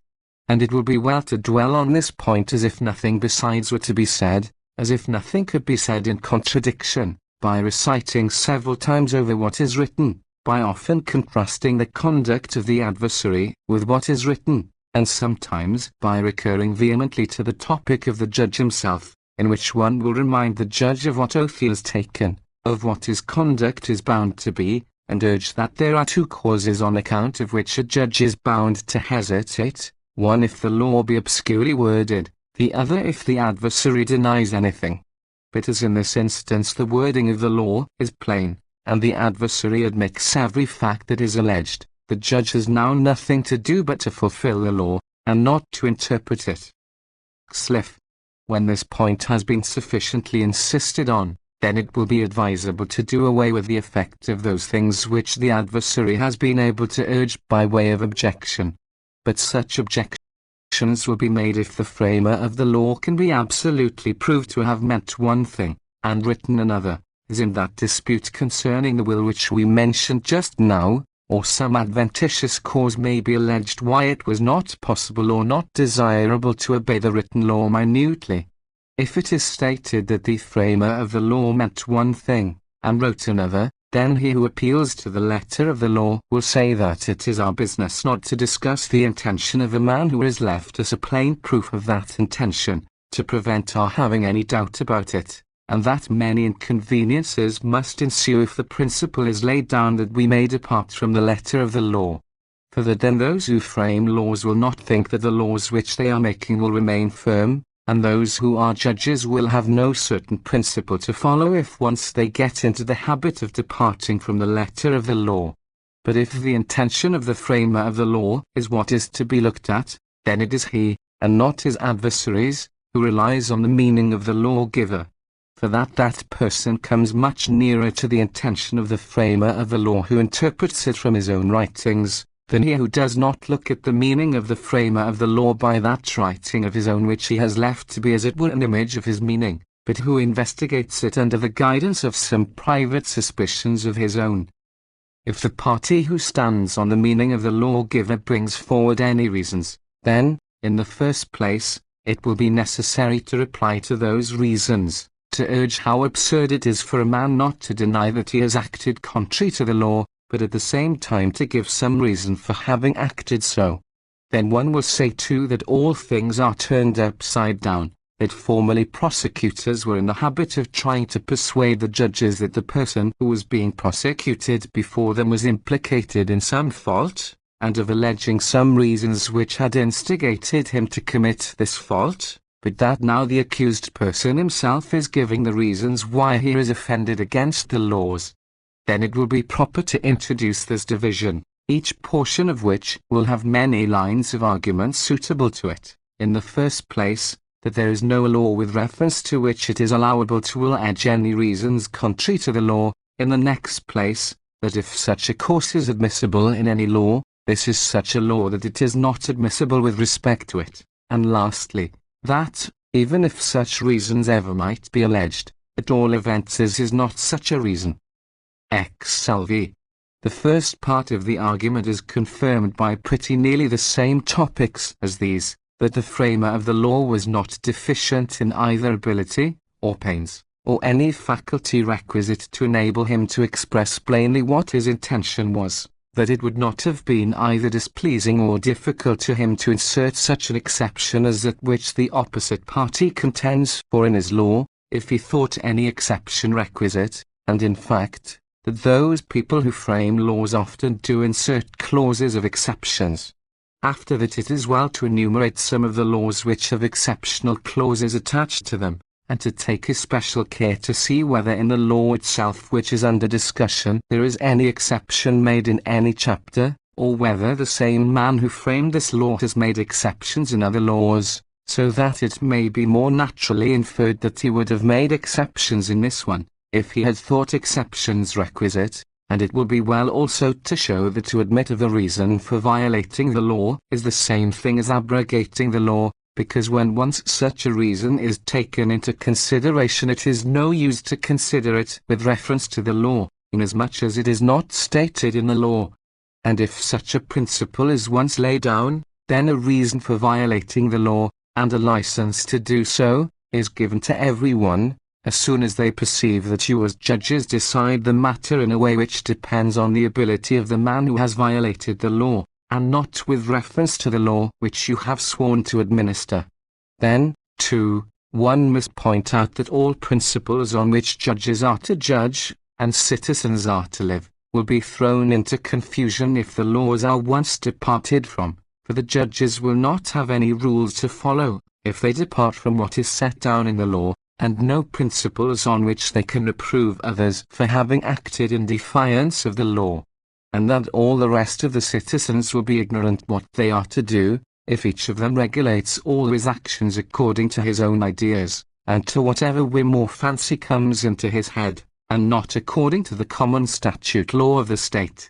And it will be well to dwell on this point as if nothing besides were to be said, as if nothing could be said in contradiction, by reciting several times over what is written, by often contrasting the conduct of the adversary with what is written, and sometimes by recurring vehemently to the topic of the judge himself, in which one will remind the judge of what oath he has taken, of what his conduct is bound to be, and urge that there are two causes on account of which a judge is bound to hesitate, one if the law be obscurely worded, the other if the adversary denies anything. But as in this instance the wording of the law is plain, and the adversary admits every fact that is alleged, the judge has now nothing to do but to fulfill the law, and not to interpret it. When this point has been sufficiently insisted on, then it will be advisable to do away with the effect of those things which the adversary has been able to urge by way of objection. But such objections will be made if the framer of the law can be absolutely proved to have meant one thing, and written another, as in that dispute concerning the will which we mentioned just now, or some adventitious cause may be alleged why it was not possible or not desirable to obey the written law minutely. If it is stated that the framer of the law meant one thing, and wrote another, then he who appeals to the letter of the law will say that it is our business not to discuss the intention of a man who has left us a plain proof of that intention, to prevent our having any doubt about it, and that many inconveniences must ensue if the principle is laid down that we may depart from the letter of the law. For that then those who frame laws will not think that the laws which they are making will remain firm, and those who are judges will have no certain principle to follow if once they get into the habit of departing from the letter of the law. But if the intention of the framer of the law is what is to be looked at, then it is he, and not his adversaries, who relies on the meaning of the lawgiver. For that person comes much nearer to the intention of the framer of the law who interprets it from his own writings, than he who does not look at the meaning of the framer of the law by that writing of his own which he has left to be as it were an image of his meaning, but who investigates it under the guidance of some private suspicions of his own. If the party who stands on the meaning of the lawgiver brings forward any reasons, then, in the first place, it will be necessary to reply to those reasons, to urge how absurd it is for a man not to deny that he has acted contrary to the law, but at the same time to give some reason for having acted so. Then one will say too that all things are turned upside down, that formerly prosecutors were in the habit of trying to persuade the judges that the person who was being prosecuted before them was implicated in some fault, and of alleging some reasons which had instigated him to commit this fault, but that now the accused person himself is giving the reasons why he is offended against the laws. Then it will be proper to introduce this division, each portion of which will have many lines of argument suitable to it. In the first place, that there is no law with reference to which it is allowable to allege any reasons contrary to the law. In the next place, that if such a course is admissible in any law, this is such a law that it is not admissible with respect to it. And lastly, that, even if such reasons ever might be alleged, at all events is not such a reason. XLV. The first part of the argument is confirmed by pretty nearly the same topics as these, that the framer of the law was not deficient in either ability, or pains, or any faculty requisite to enable him to express plainly what his intention was, that it would not have been either displeasing or difficult to him to insert such an exception as that which the opposite party contends for in his law, if he thought any exception requisite, and in fact, that those people who frame laws often do insert clauses of exceptions. After that, it is well to enumerate some of the laws which have exceptional clauses attached to them, and to take especial care to see whether in the law itself which is under discussion there is any exception made in any chapter, or whether the same man who framed this law has made exceptions in other laws, so that it may be more naturally inferred that he would have made exceptions in this one, if he had thought exceptions requisite. And it will be well also to show that to admit of a reason for violating the law is the same thing as abrogating the law, because when once such a reason is taken into consideration it is no use to consider it with reference to the law, inasmuch as it is not stated in the law. And if such a principle is once laid down, then a reason for violating the law, and a license to do so, is given to everyone, as soon as they perceive that you as judges decide the matter in a way which depends on the ability of the man who has violated the law, and not with reference to the law which you have sworn to administer. Then, too, one must point out that all principles on which judges are to judge, and citizens are to live, will be thrown into confusion if the laws are once departed from, for the judges will not have any rules to follow, if they depart from what is set down in the law, and no principles on which they can reprove others for having acted in defiance of the law. And that all the rest of the citizens will be ignorant what they are to do, if each of them regulates all his actions according to his own ideas, and to whatever whim or fancy comes into his head, and not according to the common statute law of the state.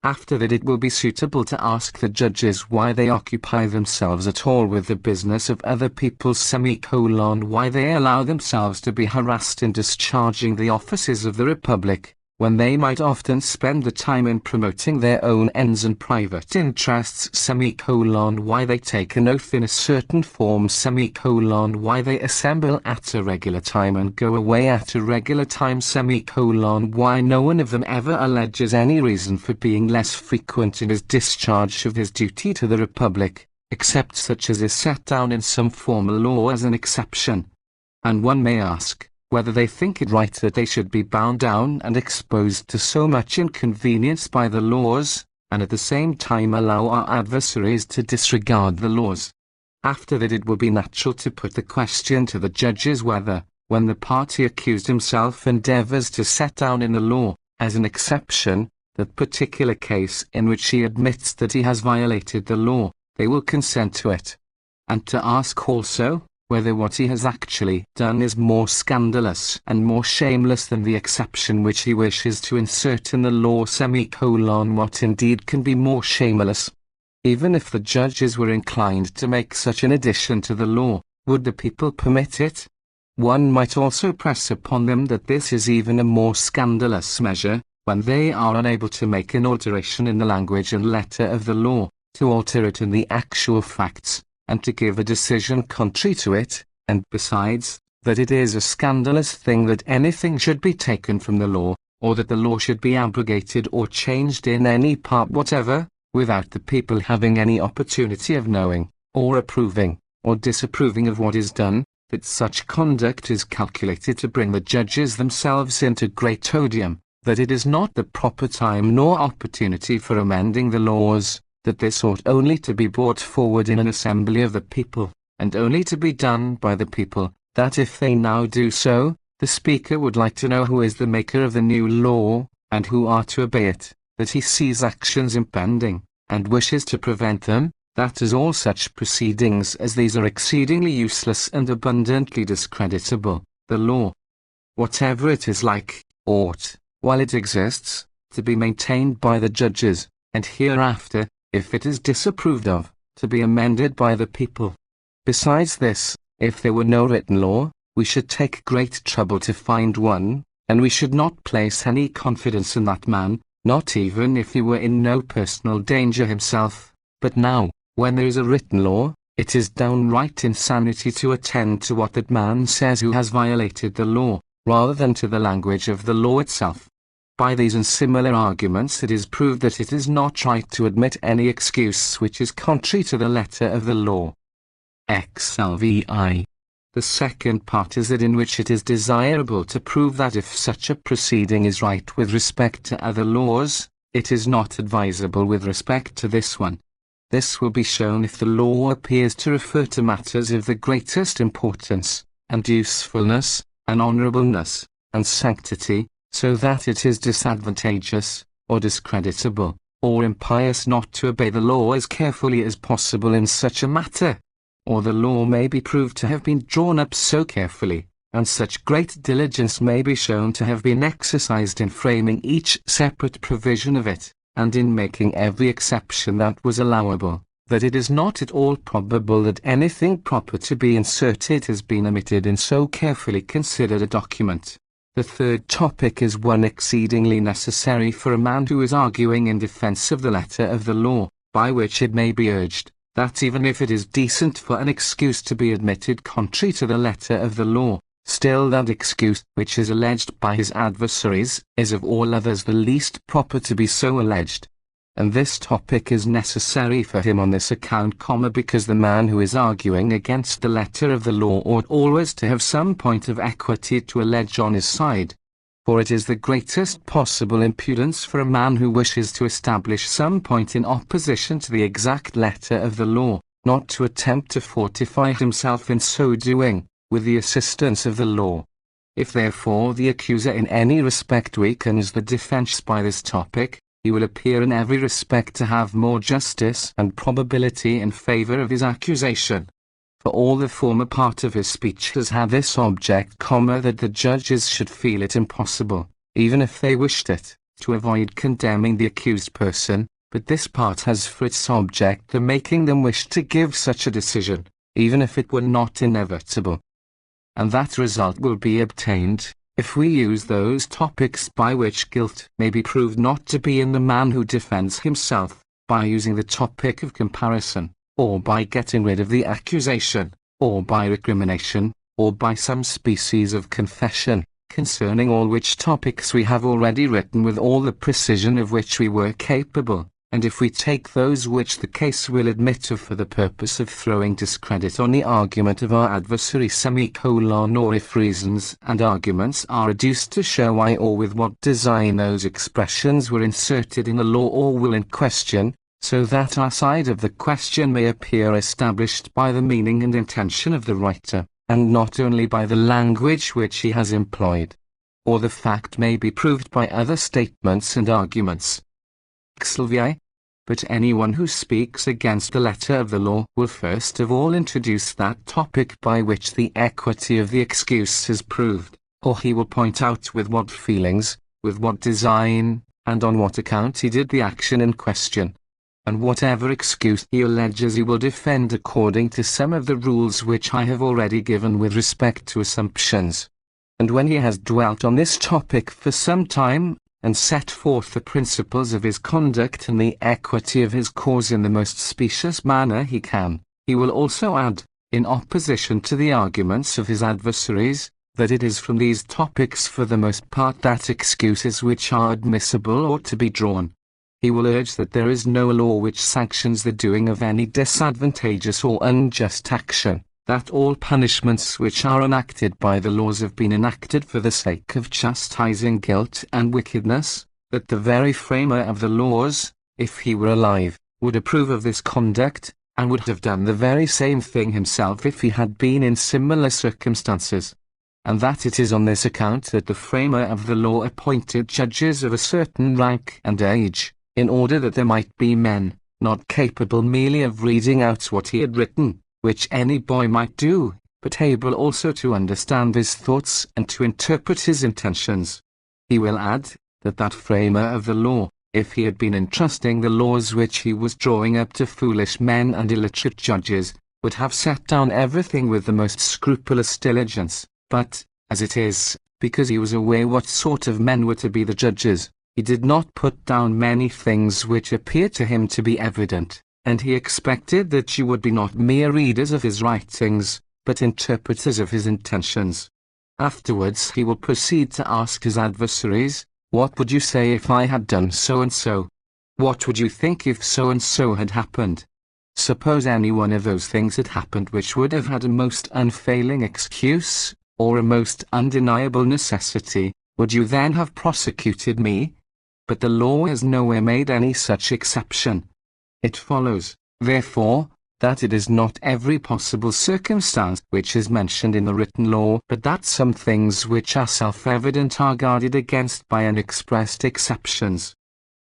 After that, it will be suitable to ask the judges why they occupy themselves at all with the business of other people, why they allow themselves to be harassed in discharging the offices of the Republic, when they might often spend the time in promoting their own ends and private interests, why they take an oath in a certain form, why they assemble at a regular time and go away at a regular time, why no one of them ever alleges any reason for being less frequent in his discharge of his duty to the Republic, except such as is set down in some formal law as an exception. And one may ask, whether they think it right that they should be bound down and exposed to so much inconvenience by the laws, and at the same time allow our adversaries to disregard the laws. After that, it will be natural to put the question to the judges whether, when the party accused himself endeavors to set down in the law, as an exception, that particular case in which he admits that he has violated the law, they will consent to it. And to ask also, whether what he has actually done is more scandalous and more shameless than the exception which he wishes to insert in the law, what indeed can be more shameless. Even if the judges were inclined to make such an addition to the law, would the people permit it? One might also press upon them that this is even a more scandalous measure, when they are unable to make an alteration in the language and letter of the law, to alter it in the actual facts, and to give a decision contrary to it, and besides, that it is a scandalous thing that anything should be taken from the law, or that the law should be abrogated or changed in any part whatever, without the people having any opportunity of knowing, or approving, or disapproving of what is done, that such conduct is calculated to bring the judges themselves into great odium, that it is not the proper time nor opportunity for amending the laws, that this ought only to be brought forward in an assembly of the people, and only to be done by the people, that if they now do so, the speaker would like to know who is the maker of the new law, and who are to obey it, that he sees actions impending, and wishes to prevent them, that as all such proceedings as these are exceedingly useless and abundantly discreditable, the law, whatever it is like, ought, while it exists, to be maintained by the judges, and hereafter, if it is disapproved of, to be amended by the people. Besides this, if there were no written law, we should take great trouble to find one, and we should not place any confidence in that man, not even if he were in no personal danger himself. But now, when there is a written law, it is downright insanity to attend to what that man says who has violated the law, rather than to the language of the law itself. By these and similar arguments it is proved that it is not right to admit any excuse which is contrary to the letter of the law. XLVI. The second part is that in which it is desirable to prove that if such a proceeding is right with respect to other laws, it is not advisable with respect to this one. This will be shown if the law appears to refer to matters of the greatest importance, and usefulness, and honorableness, and sanctity, so that it is disadvantageous, or discreditable, or impious not to obey the law as carefully as possible in such a matter. Or the law may be proved to have been drawn up so carefully, and such great diligence may be shown to have been exercised in framing each separate provision of it, and in making every exception that was allowable, that it is not at all probable that anything proper to be inserted has been omitted in so carefully considered a document. The third topic is one exceedingly necessary for a man who is arguing in defense of the letter of the law, by which it may be urged, that even if it is decent for an excuse to be admitted contrary to the letter of the law, still that excuse which is alleged by his adversaries is of all others the least proper to be so alleged. And this topic is necessary for him on this account, because the man who is arguing against the letter of the law ought always to have some point of equity to allege on his side. For it is the greatest possible impudence for a man who wishes to establish some point in opposition to the exact letter of the law, not to attempt to fortify himself in so doing, with the assistance of the law. If therefore the accuser in any respect weakens the defense by this topic, he will appear in every respect to have more justice and probability in favor of his accusation. For all the former part of his speech has had this object, that the judges should feel it impossible, even if they wished it, to avoid condemning the accused person, but this part has for its object the making them wish to give such a decision, even if it were not inevitable. And that result will be obtained, if we use those topics by which guilt may be proved not to be in the man who defends himself, by using the topic of comparison, or by getting rid of the accusation, or by recrimination, or by some species of confession, concerning all which topics we have already written with all the precision of which we were capable. And if we take those which the case will admit of for the purpose of throwing discredit on the argument of our adversary, or if reasons and arguments are adduced to show why or with what design those expressions were inserted in the law or will in question, so that our side of the question may appear established by the meaning and intention of the writer, and not only by the language which he has employed. Or the fact may be proved by other statements and arguments. But anyone who speaks against the letter of the law will first of all introduce that topic by which the equity of the excuse is proved, or he will point out with what feelings, with what design, and on what account he did the action in question. And whatever excuse he alleges he will defend according to some of the rules which I have already given with respect to assumptions. And when he has dwelt on this topic for some time, and set forth the principles of his conduct and the equity of his cause in the most specious manner he can, he will also add, in opposition to the arguments of his adversaries, that it is from these topics for the most part that excuses which are admissible ought to be drawn. He will urge that there is no law which sanctions the doing of any disadvantageous or unjust action, that all punishments which are enacted by the laws have been enacted for the sake of chastising guilt and wickedness, that the very framer of the laws, if he were alive, would approve of this conduct, and would have done the very same thing himself if he had been in similar circumstances. And that it is on this account that the framer of the law appointed judges of a certain rank and age, in order that there might be men, not capable merely of reading out what he had written, which any boy might do, but able also to understand his thoughts and to interpret his intentions. He will add, that framer of the law, if he had been entrusting the laws which he was drawing up to foolish men and illiterate judges, would have set down everything with the most scrupulous diligence. But, as it is, because he was aware what sort of men were to be the judges, he did not put down many things which appeared to him to be evident, and he expected that you would be not mere readers of his writings, but interpreters of his intentions. Afterwards he will proceed to ask his adversaries, "What would you say if I had done so and so? What would you think if so and so had happened?" Suppose any one of those things had happened which would have had a most unfailing excuse, or a most undeniable necessity, would you then have prosecuted me? But the law has nowhere made any such exception. It follows, therefore, that it is not every possible circumstance which is mentioned in the written law, but that some things which are self-evident are guarded against by unexpressed exceptions.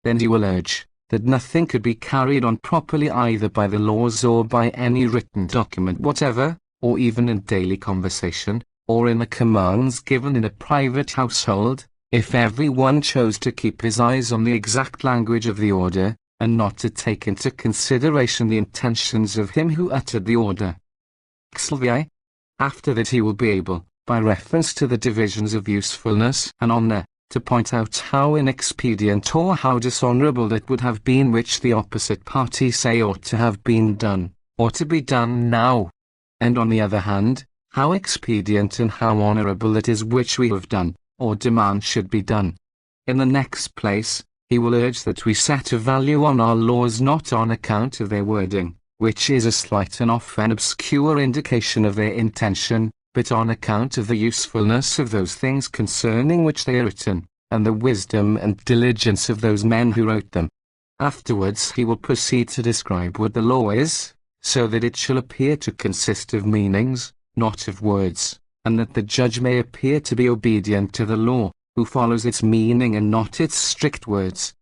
Then he will urge, that nothing could be carried on properly either by the laws or by any written document whatever, or even in daily conversation, or in the commands given in a private household, if every one chose to keep his eyes on the exact language of the order, and not to take into consideration the intentions of him who uttered the order. After that he will be able, by reference to the divisions of usefulness and honor, to point out how inexpedient or how dishonorable it would have been which the opposite party say ought to have been done, or to be done now. And on the other hand, how expedient and how honorable it is which we have done, or demand should be done. In the next place, he will urge that we set a value on our laws not on account of their wording, which is a slight and often obscure indication of their intention, but on account of the usefulness of those things concerning which they are written, and the wisdom and diligence of those men who wrote them. Afterwards he will proceed to describe what the law is, so that it shall appear to consist of meanings, not of words, and that the judge may appear to be obedient to the law, who follows its meaning and not its strict words.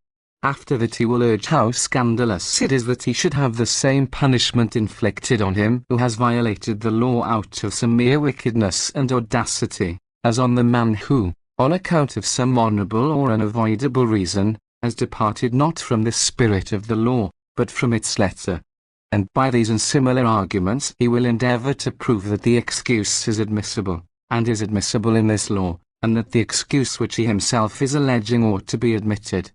After that he will urge how scandalous it is that he should have the same punishment inflicted on him who has violated the law out of some mere wickedness and audacity, as on the man who, on account of some honorable or unavoidable reason, has departed not from the spirit of the law, but from its letter. And by these and similar arguments he will endeavor to prove that the excuse is admissible, and is admissible in this law, and that the excuse which he himself is alleging ought to be admitted.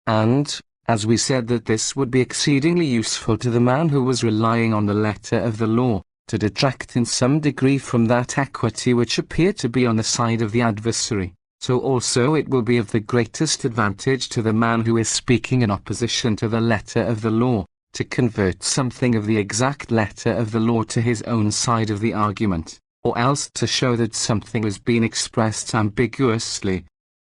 And, as we said, that this would be exceedingly useful to the man who was relying on the letter of the law, to detract in some degree from that equity which appeared to be on the side of the adversary, so also it will be of the greatest advantage to the man who is speaking in opposition to the letter of the law, to convert something of the exact letter of the law to his own side of the argument, or else to show that something has been expressed ambiguously,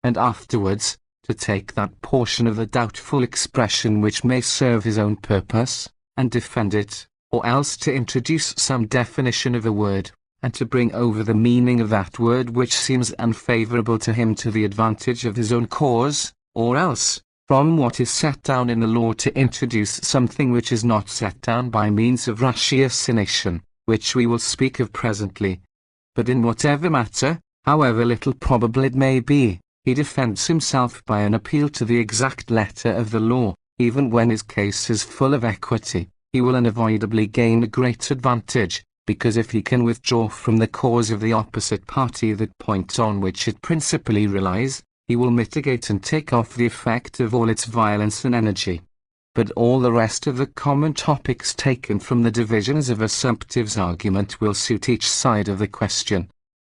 and afterwards, to take that portion of the doubtful expression which may serve his own purpose, and defend it, or else to introduce some definition of a word, and to bring over the meaning of that word which seems unfavorable to him to the advantage of his own cause, or else, from what is set down in the law to introduce something which is not set down by means of ratiocination, which we will speak of presently. But in whatever matter, however little probable it may be, he defends himself by an appeal to the exact letter of the law, even when his case is full of equity. He will unavoidably gain a great advantage, because if he can withdraw from the cause of the opposite party that point on which it principally relies, he will mitigate and take off the effect of all its violence and energy. But all the rest of the common topics taken from the divisions of assumptive's argument will suit each side of the question.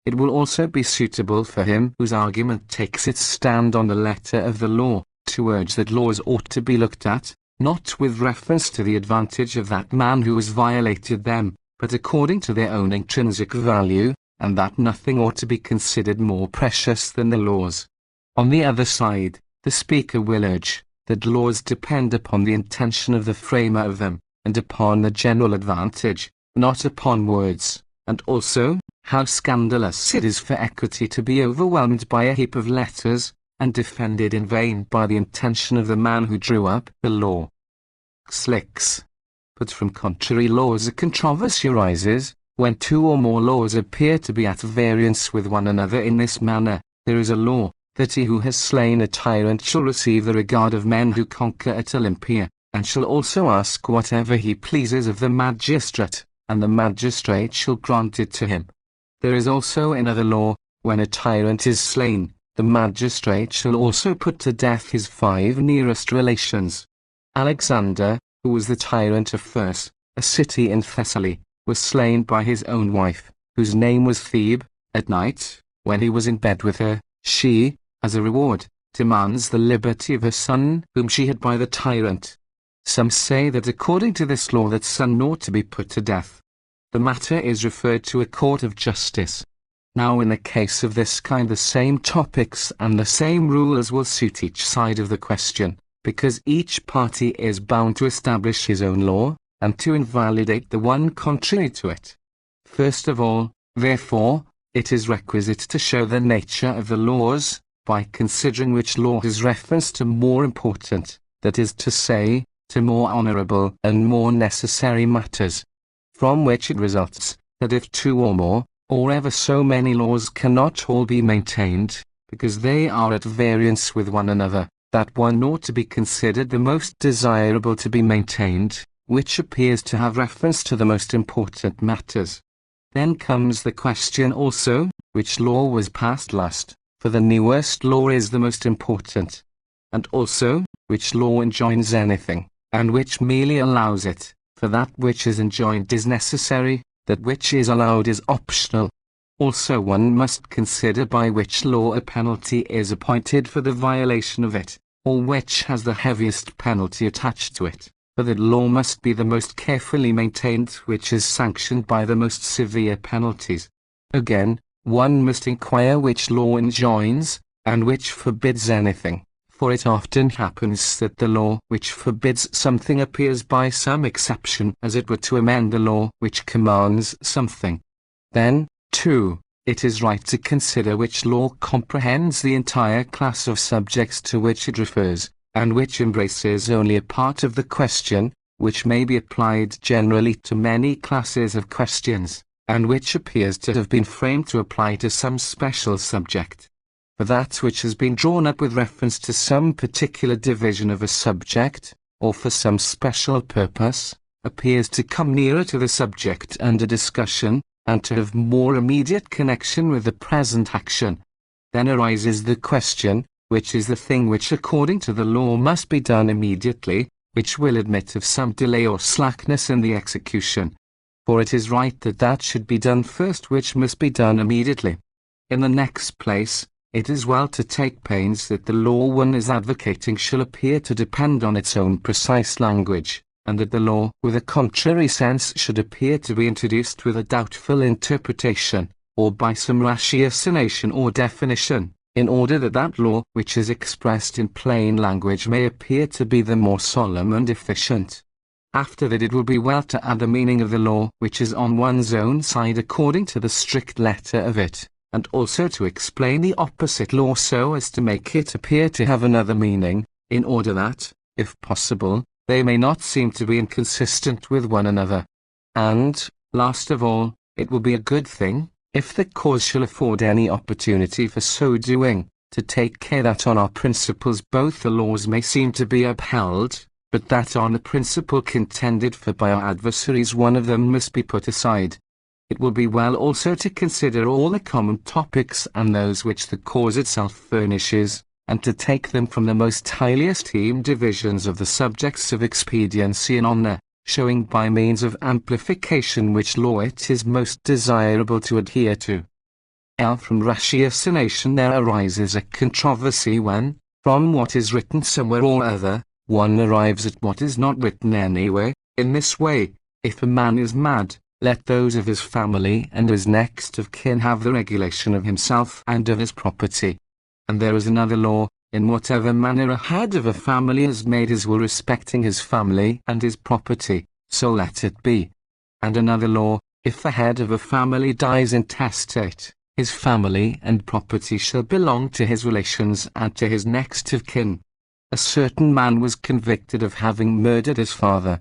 It will also be suitable for him whose argument takes its stand on the letter of the law, to urge that laws ought to be looked at, not with reference to the advantage of that man who has violated them, but according to their own intrinsic value, and that nothing ought to be considered more precious than the laws. On the other side, the speaker will urge that laws depend upon the intention of the framer of them, and upon the general advantage, not upon words, and also, how scandalous it is for equity to be overwhelmed by a heap of letters, and defended in vain by the intention of the man who drew up the law. 6. But from contrary laws a controversy arises, when two or more laws appear to be at variance with one another in this manner. There is a law, that he who has slain a tyrant shall receive the regard of men who conquer at Olympia, and shall also ask whatever he pleases of the magistrate, and the magistrate shall grant it to him. There is also another law, when a tyrant is slain, the magistrate shall also put to death his 5 nearest relations. Alexander, who was the tyrant of Thurs, a city in Thessaly, was slain by his own wife, whose name was Thebe. At night, when he was in bed with her, she, as a reward, demands the liberty of her son whom she had by the tyrant. Some say that according to this law that son ought to be put to death. The matter is referred to a court of justice. Now in the case of this kind the same topics and the same rulers will suit each side of the question, because each party is bound to establish his own law, and to invalidate the one contrary to it. First of all, therefore, it is requisite to show the nature of the laws, by considering which law has reference to more important, that is to say, to more honorable and more necessary matters. From which it results, that if 2 or more, or ever so many laws cannot all be maintained, because they are at variance with one another, that one ought to be considered the most desirable to be maintained, which appears to have reference to the most important matters. Then comes the question also, which law was passed last, for the newest law is the most important. And also, which law enjoins anything, and which merely allows it, for that which is enjoined is necessary, that which is allowed is optional. Also one must consider by which law a penalty is appointed for the violation of it, or which has the heaviest penalty attached to it. For that law must be the most carefully maintained which is sanctioned by the most severe penalties. Again, one must inquire which law enjoins, and which forbids anything, for it often happens that the law which forbids something appears by some exception as it were to amend the law which commands something. Then, too, it is right to consider which law comprehends the entire class of subjects to which it refers, and which embraces only a part of the question, which may be applied generally to many classes of questions, and which appears to have been framed to apply to some special subject. For that which has been drawn up with reference to some particular division of a subject, or for some special purpose, appears to come nearer to the subject under discussion, and to have more immediate connection with the present action. Then arises the question, which is the thing which according to the law must be done immediately, which will admit of some delay or slackness in the execution. For it is right that that should be done first which must be done immediately. In the next place, it is well to take pains that the law one is advocating shall appear to depend on its own precise language, and that the law with a contrary sense should appear to be introduced with a doubtful interpretation, or by some ratiocination or definition, in order that that law which is expressed in plain language may appear to be the more solemn and efficient. After that it will be well to add the meaning of the law which is on one's own side according to the strict letter of it, and also to explain the opposite law so as to make it appear to have another meaning, in order that, if possible, they may not seem to be inconsistent with one another. And, last of all, it will be a good thing, if the cause shall afford any opportunity for so doing, to take care that on our principles both the laws may seem to be upheld, but that on the principle contended for by our adversaries one of them must be put aside. It will be well also to consider all the common topics and those which the cause itself furnishes, and to take them from the most highly esteemed divisions of the subjects of expediency and honour, showing by means of amplification which law it is most desirable to adhere to. From ratiocination there arises a controversy when, from what is written somewhere or other, one arrives at what is not written anywhere. In this way, if a man is mad, let those of his family and his next of kin have the regulation of himself and of his property. And there is another law, in whatever manner a head of a family has made his will respecting his family and his property, so let it be. And another law, if the head of a family dies intestate, his family and property shall belong to his relations and to his next of kin. A certain man was convicted of having murdered his father.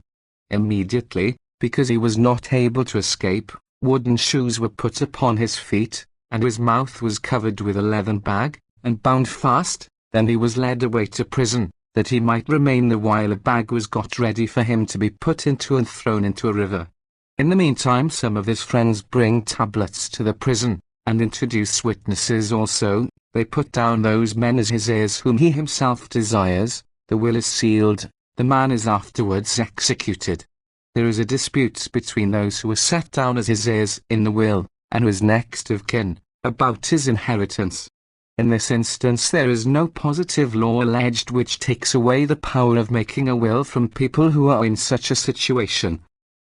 Immediately, because he was not able to escape, wooden shoes were put upon his feet, and his mouth was covered with a leathern bag, and bound fast. Then he was led away to prison, that he might remain the while a bag was got ready for him to be put into and thrown into a river. In the meantime some of his friends bring tablets to the prison, and introduce witnesses also. They put down those men as his heirs whom he himself desires. The will is sealed. The man is afterwards executed. There is a dispute between those who are set down as his heirs in the will, and his next of kin, about his inheritance. In this instance there is no positive law alleged which takes away the power of making a will from people who are in such a situation.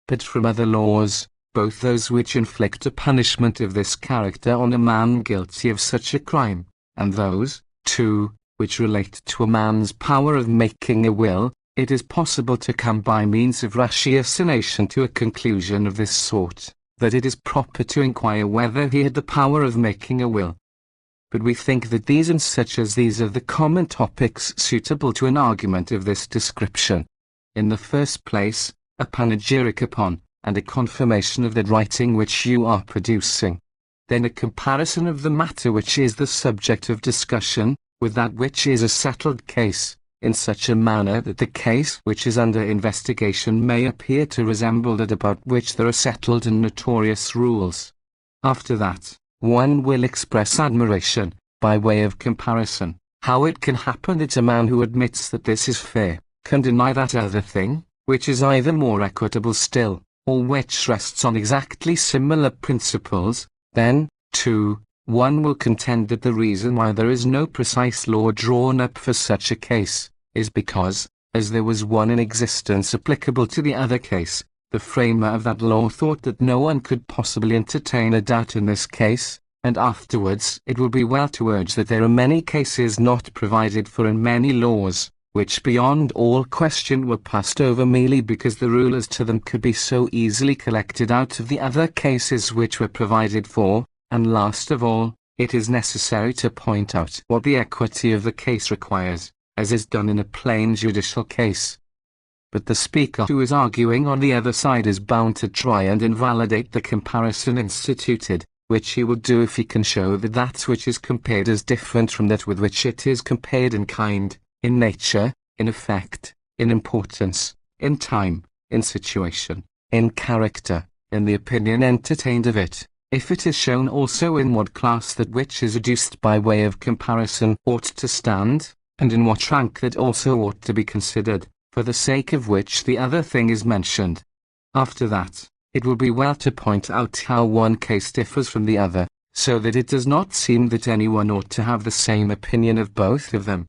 But from other laws, both those which inflict a punishment of this character on a man guilty of such a crime, and those, too, which relate to a man's power of making a will, it is possible to come by means of ratiocination to a conclusion of this sort, that it is proper to inquire whether he had the power of making a will. But we think that these and such as these are the common topics suitable to an argument of this description. In the first place, a panegyric upon, and a confirmation of the writing which you are producing. Then a comparison of the matter which is the subject of discussion, with that which is a settled case, in such a manner that the case which is under investigation may appear to resemble that about which there are settled and notorious rules. After that, one will express admiration, by way of comparison, how it can happen that a man who admits that this is fair, can deny that other thing, which is either more equitable still, or which rests on exactly similar principles. Then, too, one will contend that the reason why there is no precise law drawn up for such a case, is because, as there was one in existence applicable to the other case, the framer of that law thought that no one could possibly entertain a doubt in this case, and afterwards it will be well to urge that there are many cases not provided for in many laws, which beyond all question were passed over merely because the rule as to them could be so easily collected out of the other cases which were provided for. And last of all, it is necessary to point out what the equity of the case requires, as is done in a plain judicial case. But the speaker who is arguing on the other side is bound to try and invalidate the comparison instituted, which he will do if he can show that that which is compared is different from that with which it is compared in kind, in nature, in effect, in importance, in time, in situation, in character, in the opinion entertained of it. If it is shown also in what class that which is adduced by way of comparison ought to stand, and in what rank that also ought to be considered, for the sake of which the other thing is mentioned. After that, it will be well to point out how one case differs from the other, so that it does not seem that anyone ought to have the same opinion of both of them.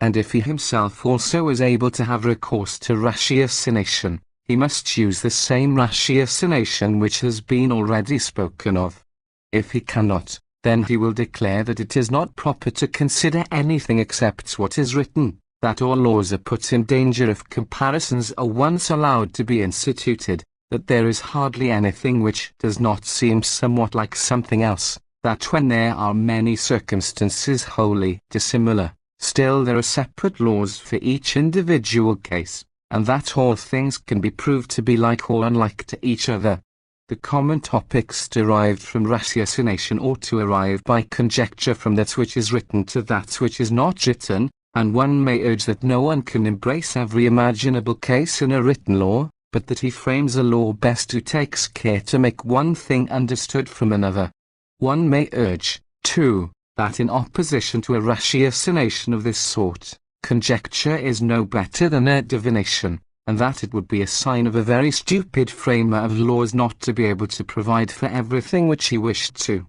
And if he himself also is able to have recourse to ratiocination, he must use the same ratiocination which has been already spoken of. If he cannot, then he will declare that it is not proper to consider anything except what is written, that all laws are put in danger if comparisons are once allowed to be instituted, that there is hardly anything which does not seem somewhat like something else, that when there are many circumstances wholly dissimilar, still there are separate laws for each individual case, and that all things can be proved to be like or unlike to each other. The common topics derived from ratiocination ought to arrive by conjecture from that which is written to that which is not written, and one may urge that no one can embrace every imaginable case in a written law, but that he frames a law best who takes care to make one thing understood from another. One may urge, too, that in opposition to a ratiocination of this sort, conjecture is no better than a divination, and that it would be a sign of a very stupid framer of laws not to be able to provide for everything which he wished to.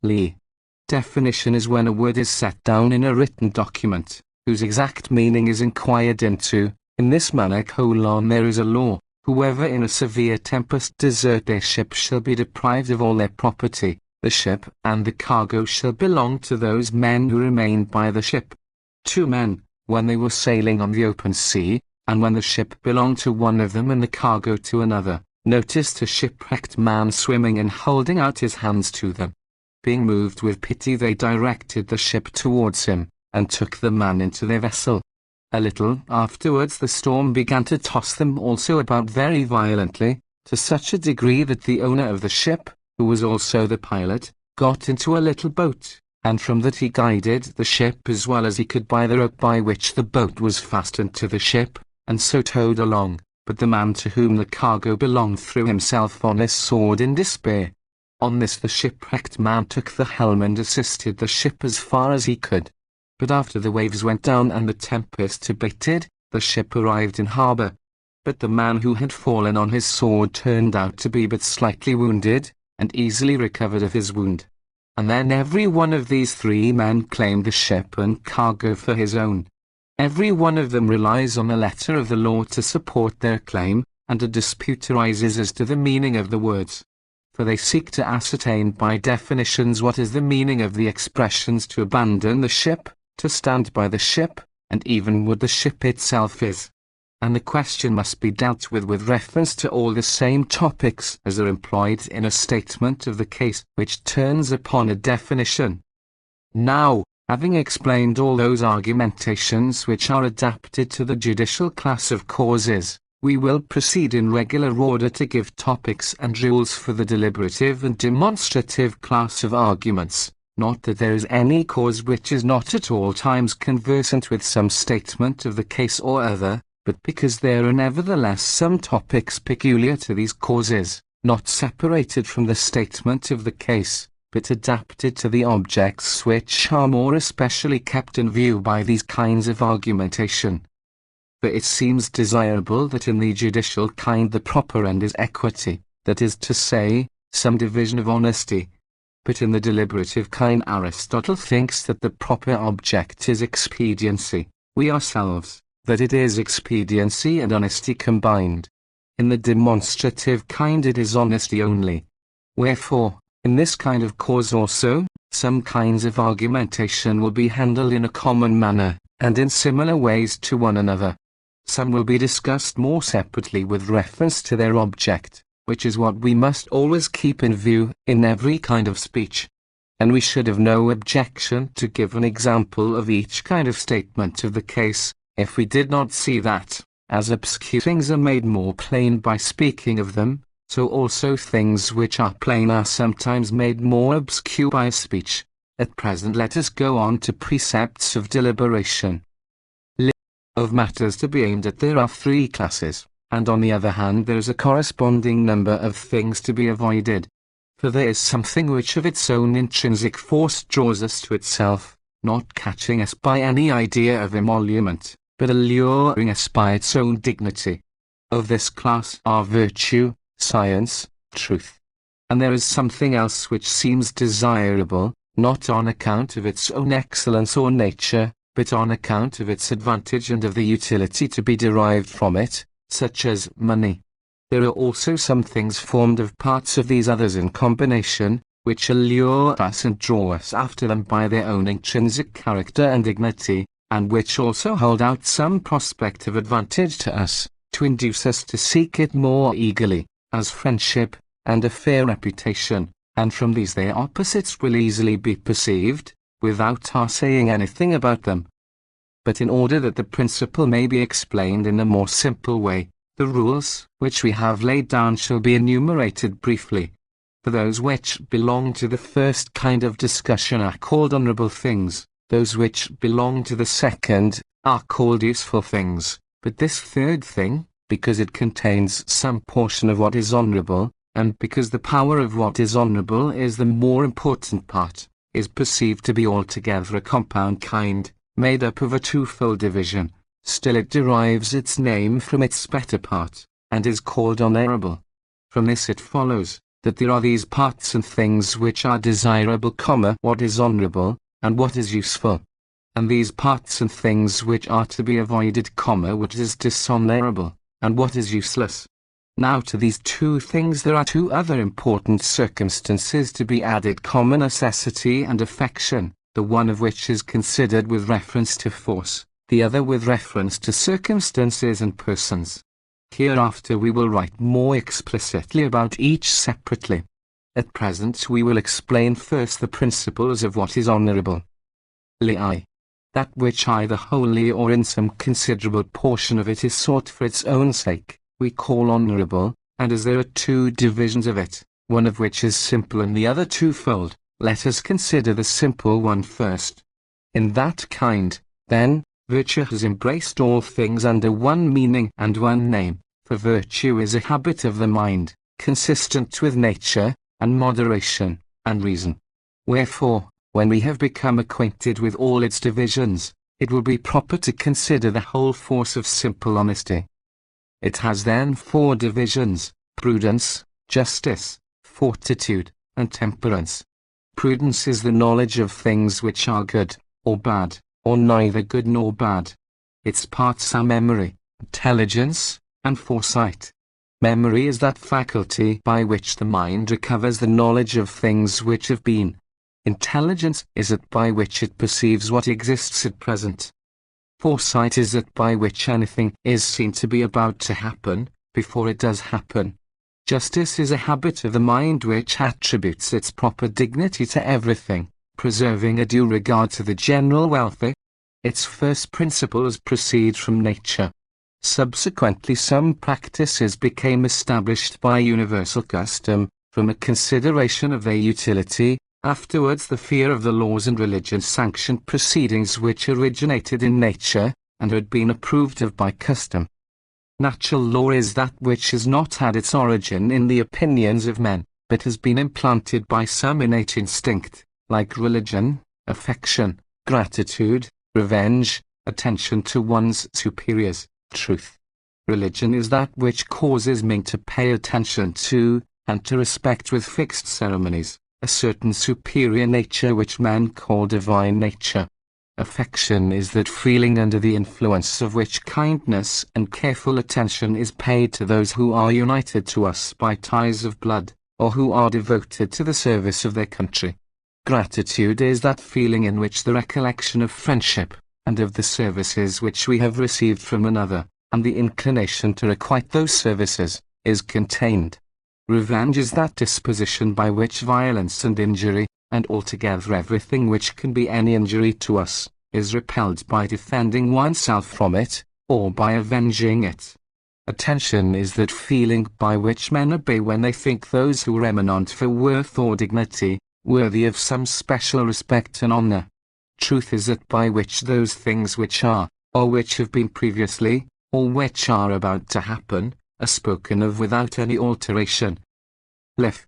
Lee. Definition is when a word is set down in a written document, whose exact meaning is inquired into. In this manner there is a law, whoever in a severe tempest desert their ship shall be deprived of all their property, the ship and the cargo shall belong to those men who remained by the ship. 2 men, when they were sailing on the open sea, and when the ship belonged to one of them and the cargo to another, noticed a shipwrecked man swimming and holding out his hands to them. Being moved with pity, they directed the ship towards him, and took the man into their vessel. A little afterwards the storm began to toss them also about very violently, to such a degree that the owner of the ship, who was also the pilot, got into a little boat, and from that he guided the ship as well as he could by the rope by which the boat was fastened to the ship, and so towed along. But the man to whom the cargo belonged threw himself on his sword in despair. On this the shipwrecked man took the helm and assisted the ship as far as he could. But after the waves went down and the tempest abated, the ship arrived in harbour. But the man who had fallen on his sword turned out to be but slightly wounded, and easily recovered of his wound. And then every one of these three men claimed the ship and cargo for his own. Every one of them relies on the letter of the law to support their claim, and a dispute arises as to the meaning of the words. For they seek to ascertain by definitions what is the meaning of the expressions to abandon the ship, to stand by the ship, and even what the ship itself is. And the question must be dealt with reference to all the same topics as are employed in a statement of the case which turns upon a definition. Now, having explained all those argumentations which are adapted to the judicial class of causes, we will proceed in regular order to give topics and rules for the deliberative and demonstrative class of arguments, not that there is any cause which is not at all times conversant with some statement of the case or other, but because there are nevertheless some topics peculiar to these causes, not separated from the statement of the case, but adapted to the objects which are more especially kept in view by these kinds of argumentation. For it seems desirable that in the judicial kind the proper end is equity, that is to say, some division of honesty. But in the deliberative kind Aristotle thinks that the proper object is expediency, we ourselves, that it is expediency and honesty combined. In the demonstrative kind it is honesty only. Wherefore, in this kind of cause also, some kinds of argumentation will be handled in a common manner, and in similar ways to one another. Some will be discussed more separately with reference to their object, which is what we must always keep in view in every kind of speech. And we should have no objection to give an example of each kind of statement of the case, if we did not see that, as obscure things are made more plain by speaking of them, so also things which are plain are sometimes made more obscure by speech. At present let us go on to precepts of deliberation. Of matters to be aimed at there are three classes, and on the other hand there is a corresponding number of things to be avoided. For there is something which of its own intrinsic force draws us to itself, not catching us by any idea of emolument, but alluring us by its own dignity. Of this class are virtue, science, truth. And there is something else which seems desirable, not on account of its own excellence or nature, but on account of its advantage and of the utility to be derived from it, such as money. There are also some things formed of parts of these others in combination, which allure us and draw us after them by their own intrinsic character and dignity, and which also hold out some prospect of advantage to us, to induce us to seek it more eagerly, as friendship, and a fair reputation, and from these their opposites will easily be perceived, without our saying anything about them. But in order that the principle may be explained in a more simple way, the rules which we have laid down shall be enumerated briefly. For those which belong to the first kind of discussion are called honourable things, those which belong to the second are called useful things, but this third thing, because it contains some portion of what is honourable, and because the power of what is honourable is the more important part, is perceived to be altogether a compound kind, made up of a twofold division, still it derives its name from its better part, and is called honourable. From this it follows, that there are these parts and things which are desirable, what is honourable, and what is useful, and these parts and things which are to be avoided, what is dishonourable, and what is useless. Now to these two things there are two other important circumstances to be added, necessity and affection, the one of which is considered with reference to force, the other with reference to circumstances and persons. Hereafter we will write more explicitly about each separately. At present we will explain first the principles of what is honourable. I. That which either wholly or in some considerable portion of it is sought for its own sake, we call honourable, and as there are two divisions of it, one of which is simple and the other twofold, let us consider the simple one first. In that kind, then, virtue has embraced all things under one meaning and one name, for virtue is a habit of the mind, consistent with nature, and moderation, and reason. Wherefore, when we have become acquainted with all its divisions, it will be proper to consider the whole force of simple honesty. It has then 4 divisions: prudence, justice, fortitude, and temperance. Prudence is the knowledge of things which are good, or bad, or neither good nor bad. Its parts are memory, intelligence, and foresight. Memory is that faculty by which the mind recovers the knowledge of things which have been. Intelligence is that by which it perceives what exists at present. Foresight is that by which anything is seen to be about to happen, before it does happen. Justice is a habit of the mind which attributes its proper dignity to everything, preserving a due regard to the general welfare. Its first principles proceed from nature. Subsequently some practices became established by universal custom, from a consideration of their utility. Afterwards the fear of the laws and religion sanctioned proceedings which originated in nature, and had been approved of by custom. Natural law is that which has not had its origin in the opinions of men, but has been implanted by some innate instinct, like religion, affection, gratitude, revenge, attention to one's superiors, truth. Religion is that which causes men to pay attention to, and to respect with fixed ceremonies, a certain superior nature which men call divine nature. Affection is that feeling under the influence of which kindness and careful attention is paid to those who are united to us by ties of blood, or who are devoted to the service of their country. Gratitude is that feeling in which the recollection of friendship, and of the services which we have received from another, and the inclination to requite those services, is contained. Revenge is that disposition by which violence and injury, and altogether everything which can be any injury to us, is repelled by defending oneself from it, or by avenging it. Attention is that feeling by which men obey when they think those who are eminent for worth or dignity, worthy of some special respect and honor. Truth is that by which those things which are, or which have been previously, or which are about to happen, are spoken of without any alteration. Lef.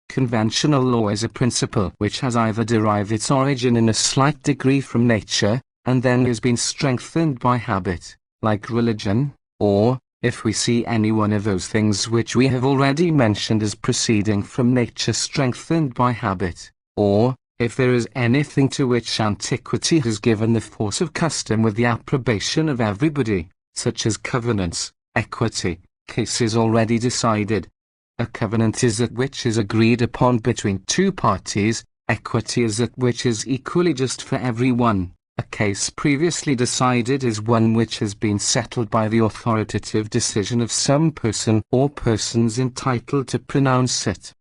Conventional law is a principle which has either derived its origin in a slight degree from nature, and then has been strengthened by habit, like religion, or, if we see any one of those things which we have already mentioned as proceeding from nature strengthened by habit, or, if there is anything to which antiquity has given the force of custom with the approbation of everybody, such as covenants, equity, cases already decided. A covenant is that which is agreed upon between two parties, equity is that which is equally just for every one, a case previously decided is one which has been settled by the authoritative decision of some person or persons entitled to pronounce it.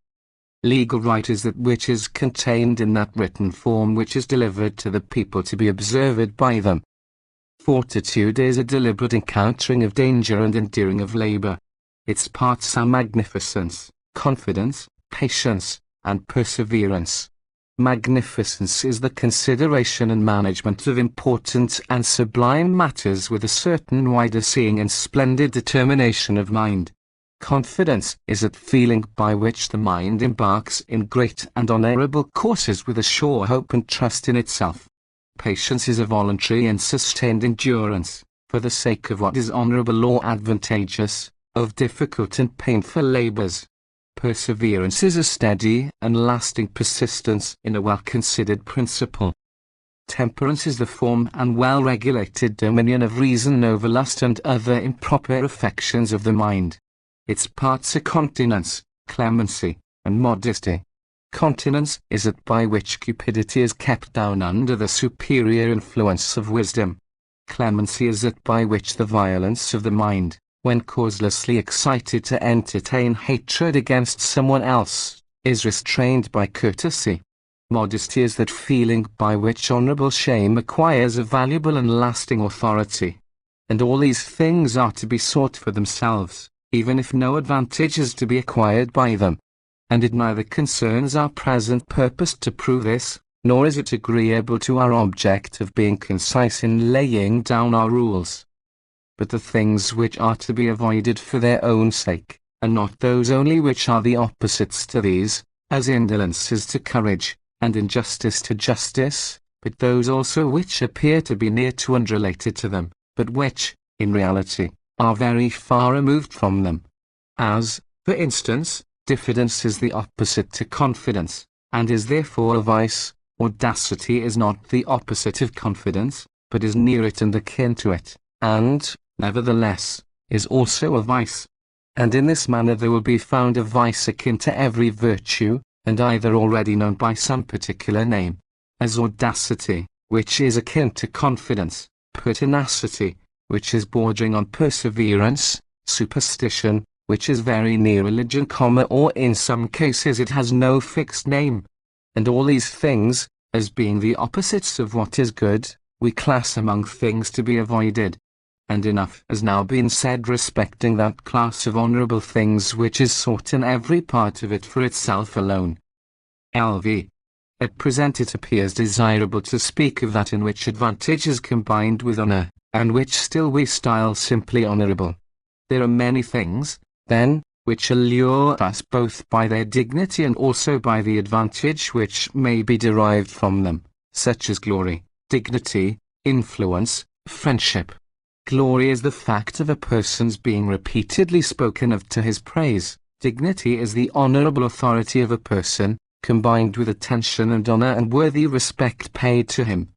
Legal right is that which is contained in that written form which is delivered to the people to be observed by them. Fortitude is a deliberate encountering of danger and enduring of labor. Its parts are magnificence, confidence, patience, and perseverance. Magnificence is the consideration and management of important and sublime matters with a certain wider seeing and splendid determination of mind. Confidence is that feeling by which the mind embarks in great and honorable courses with a sure hope and trust in itself. Patience is a voluntary and sustained endurance, for the sake of what is honorable or advantageous, of difficult and painful labors. Perseverance is a steady and lasting persistence in a well-considered principle. Temperance is the form and well-regulated dominion of reason over lust and other improper affections of the mind. Its parts are continence, clemency, and modesty. Continence is that by which cupidity is kept down under the superior influence of wisdom. Clemency is that by which the violence of the mind, when causelessly excited to entertain hatred against someone else, is restrained by courtesy. Modesty is that feeling by which honorable shame acquires a valuable and lasting authority. And all these things are to be sought for themselves, even if no advantage is to be acquired by them. And it neither concerns our present purpose to prove this, nor is it agreeable to our object of being concise in laying down our rules. But the things which are to be avoided for their own sake, and not those only which are the opposites to these, as indolence is to courage, and injustice to justice, but those also which appear to be near to and related to them, but which, in reality, are very far removed from them. As, for instance, diffidence is the opposite to confidence, and is therefore a vice. Audacity is not the opposite of confidence, but is near it and akin to it, and, nevertheless, is also a vice. And in this manner there will be found a vice akin to every virtue, and either already known by some particular name, as audacity, which is akin to confidence, pertinacity, which is bordering on perseverance, superstition, which is very near religion, or in some cases it has no fixed name. And all these things, as being the opposites of what is good, we class among things to be avoided. And enough has now been said respecting that class of honorable things which is sought in every part of it for itself alone. LV. At present it appears desirable to speak of that in which advantage is combined with honor, and which still we style simply honorable. There are many things, then, which allure us both by their dignity and also by the advantage which may be derived from them, such as glory, dignity, influence, friendship. Glory is the fact of a person's being repeatedly spoken of to his praise. Dignity is the honorable authority of a person, combined with attention and honor and worthy respect paid to him.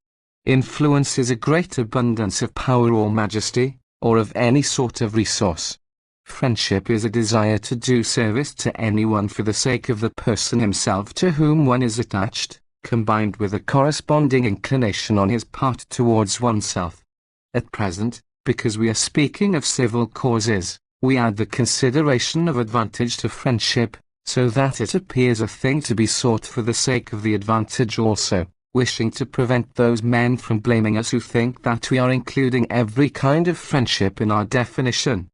Influence is a great abundance of power or majesty, or of any sort of resource. Friendship is a desire to do service to anyone for the sake of the person himself to whom one is attached, combined with a corresponding inclination on his part towards oneself. At present, because we are speaking of civil causes, we add the consideration of advantage to friendship, so that it appears a thing to be sought for the sake of the advantage also, wishing to prevent those men from blaming us who think that we are including every kind of friendship in our definition.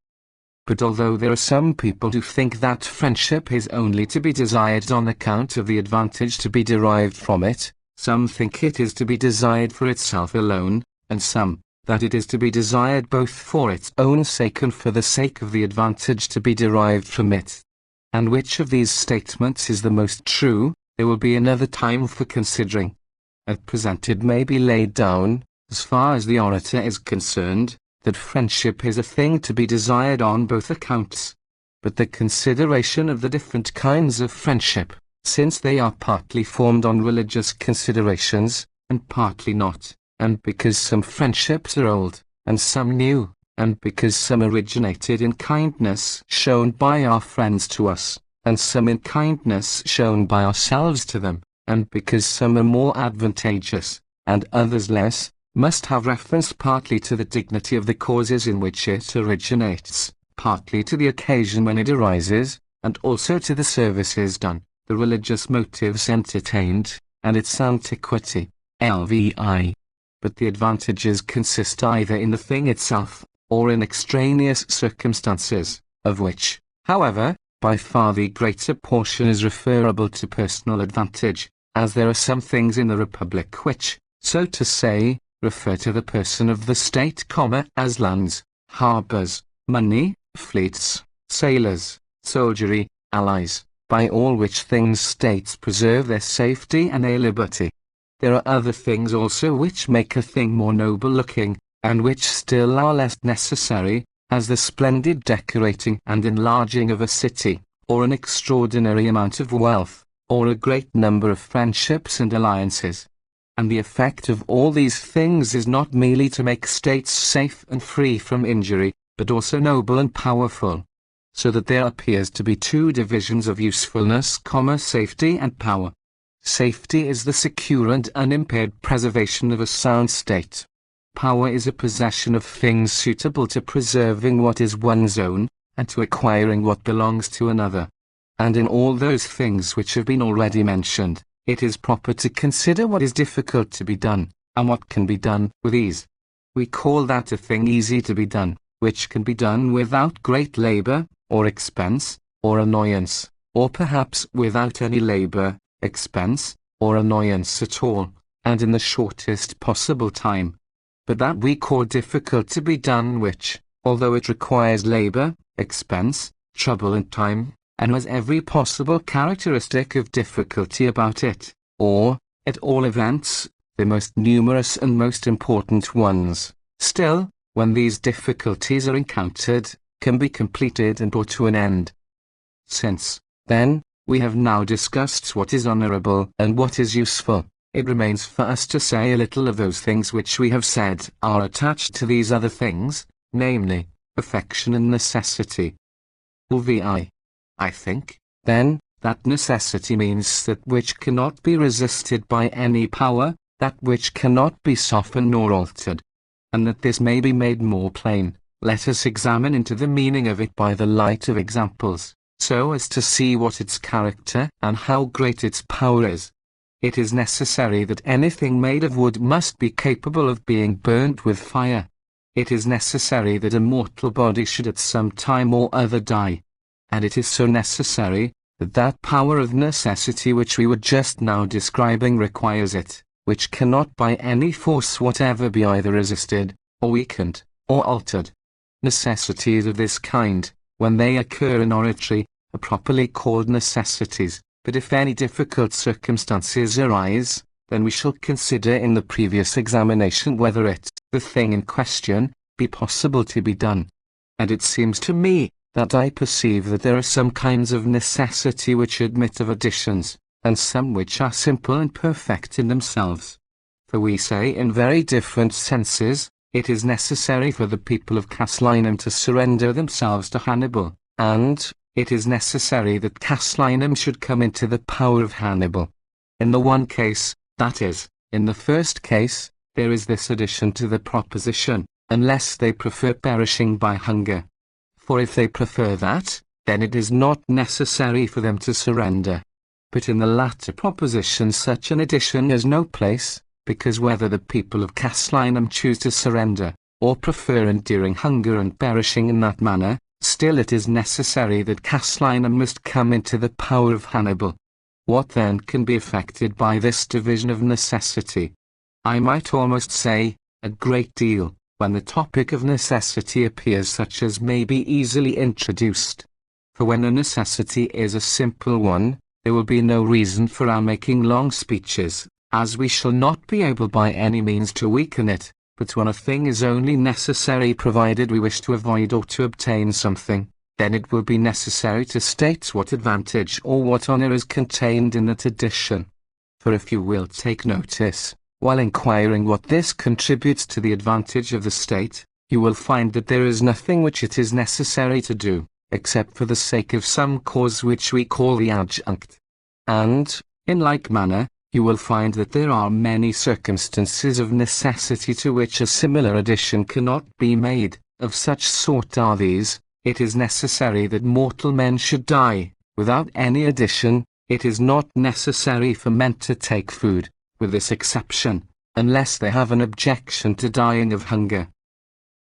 But although there are some people who think that friendship is only to be desired on account of the advantage to be derived from it, some think it is to be desired for itself alone, and some, that it is to be desired both for its own sake and for the sake of the advantage to be derived from it. And which of these statements is the most true, there will be another time for considering. At present it may be laid down, as far as the orator is concerned, that friendship is a thing to be desired on both accounts. But the consideration of the different kinds of friendship, since they are partly formed on religious considerations, and partly not, and because some friendships are old, and some new, and because some originated in kindness shown by our friends to us, and some in kindness shown by ourselves to them, and because some are more advantageous, and others less, must have reference partly to the dignity of the causes in which it originates, partly to the occasion when it arises, and also to the services done, the religious motives entertained, and its antiquity. LVI. But the advantages consist either in the thing itself, or in extraneous circumstances, of which, however, by far the greater portion is referable to personal advantage, as there are some things in the Republic which, so to say, refer to the person of the state, as lands, harbours, money, fleets, sailors, soldiery, allies, by all which things states preserve their safety and their liberty. There are other things also which make a thing more noble looking, and which still are less necessary, as the splendid decorating and enlarging of a city, or an extraordinary amount of wealth, or a great number of friendships and alliances. And the effect of all these things is not merely to make states safe and free from injury, but also noble and powerful. So that there appears to be two divisions of usefulness, safety and power. Safety is the secure and unimpaired preservation of a sound state. Power is a possession of things suitable to preserving what is one's own, and to acquiring what belongs to another. And in all those things which have been already mentioned, it is proper to consider what is difficult to be done, and what can be done with ease. We call that a thing easy to be done, which can be done without great labor, or expense, or annoyance, or perhaps without any labor, expense, or annoyance at all, and in the shortest possible time. But that we call difficult to be done which, although it requires labor, expense, trouble and time, and has every possible characteristic of difficulty about it, or, at all events, the most numerous and most important ones, still, when these difficulties are encountered, can be completed and brought to an end. Since, then, we have now discussed what is honorable and what is useful, it remains for us to say a little of those things which we have said are attached to these other things, namely, affection and necessity. I think, then, that necessity means that which cannot be resisted by any power, that which cannot be softened nor altered. And that this may be made more plain, let us examine into the meaning of it by the light of examples, so as to see what its character and how great its power is. It is necessary that anything made of wood must be capable of being burnt with fire. It is necessary that a mortal body should at some time or other die. And it is so necessary that that power of necessity which we were just now describing requires it, which cannot by any force whatever be either resisted, or weakened, or altered. Necessities of this kind, when they occur in oratory, are properly called necessities, but if any difficult circumstances arise, then we shall consider in the previous examination whether it, the thing in question, be possible to be done. And it seems to me that I perceive that there are some kinds of necessity which admit of additions, and some which are simple and perfect in themselves. For we say in very different senses, it is necessary for the people of Caslinum to surrender themselves to Hannibal, and it is necessary that Caslinum should come into the power of Hannibal. In the one case, that is, in the first case, there is this addition to the proposition, unless they prefer perishing by hunger. For if they prefer that, then it is not necessary for them to surrender. But in the latter proposition such an addition has no place, because whether the people of Caslinum choose to surrender, or prefer enduring hunger and perishing in that manner, still it is necessary that Caslinum must come into the power of Hannibal. What then can be effected by this division of necessity? I might almost say, a great deal, when the topic of necessity appears such as may be easily introduced. For when a necessity is a simple one, there will be no reason for our making long speeches, as we shall not be able by any means to weaken it. But when a thing is only necessary provided we wish to avoid or to obtain something, then it will be necessary to state what advantage or what honor is contained in that addition. For if you will take notice, while inquiring what this contributes to the advantage of the state, you will find that there is nothing which it is necessary to do, except for the sake of some cause which we call the adjunct. And, in like manner, you will find that there are many circumstances of necessity to which a similar addition cannot be made. Of such sort are these: it is necessary that mortal men should die. Without any addition, it is not necessary for men to take food, with this exception, unless they have an objection to dying of hunger.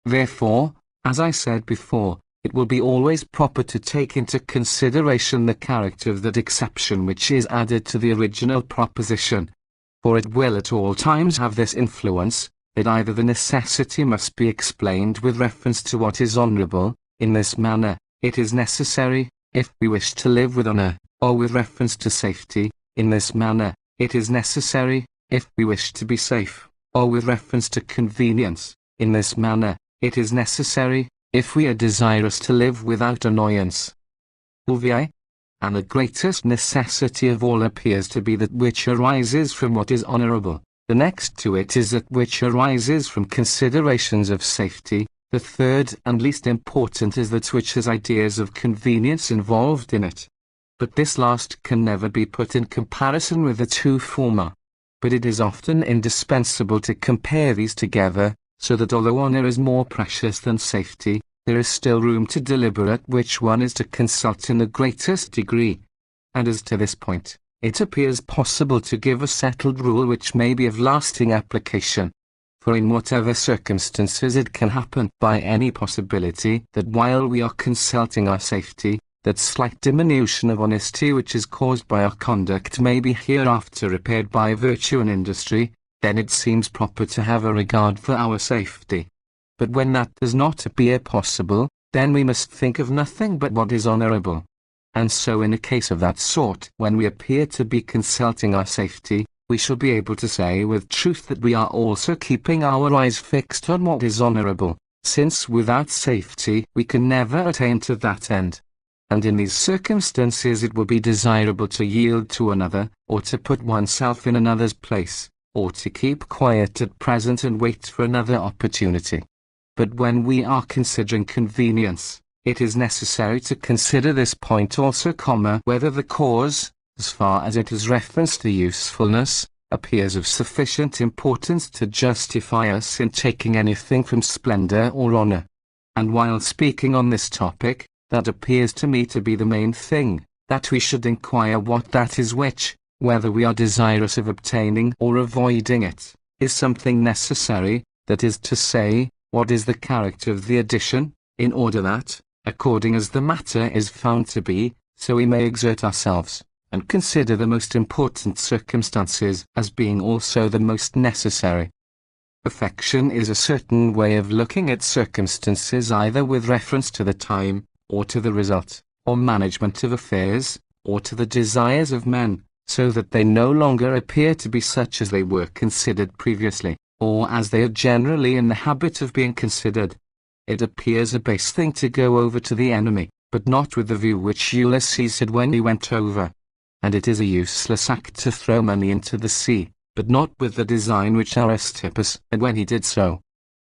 Therefore, as I said before, it will be always proper to take into consideration the character of that exception which is added to the original proposition. For it will at all times have this influence, that either the necessity must be explained with reference to what is honorable, in this manner, it is necessary, if we wish to live with honor, or with reference to safety, in this manner, it is necessary, if we wish to be safe, or with reference to convenience, in this manner, it is necessary, if we are desirous to live without annoyance. And the greatest necessity of all appears to be that which arises from what is honorable. The next to it is that which arises from considerations of safety. The third and least important is that which has ideas of convenience involved in it. But this last can never be put in comparison with the two former. But it is often indispensable to compare these together, so that although honor is more precious than safety, there is still room to deliberate which one is to consult in the greatest degree. And as to this point, it appears possible to give a settled rule which may be of lasting application. For in whatever circumstances it can happen by any possibility that while we are consulting our safety, that slight diminution of honesty which is caused by our conduct may be hereafter repaired by virtue and industry, then it seems proper to have a regard for our safety. But when that does not appear possible, then we must think of nothing but what is honorable. And so in a case of that sort, when we appear to be consulting our safety, we shall be able to say with truth that we are also keeping our eyes fixed on what is honorable, since without safety we can never attain to that end. And in these circumstances it will be desirable to yield to another, or to put oneself in another's place, or to keep quiet at present and wait for another opportunity. But when we are considering convenience, it is necessary to consider this point also, whether the cause, as far as it has reference to usefulness, appears of sufficient importance to justify us in taking anything from splendor or honor. And while speaking on this topic, that appears to me to be the main thing, that we should inquire what that is which, whether we are desirous of obtaining or avoiding it, is something necessary, that is to say, what is the character of the addition, in order that, according as the matter is found to be, so we may exert ourselves, and consider the most important circumstances as being also the most necessary. Affection is a certain way of looking at circumstances either with reference to the time, or to the result, or management of affairs, or to the desires of men, so that they no longer appear to be such as they were considered previously, or as they are generally in the habit of being considered. It appears a base thing to go over to the enemy, but not with the view which Ulysses had when he went over. And it is a useless act to throw money into the sea, but not with the design which Aristippus had when he did so.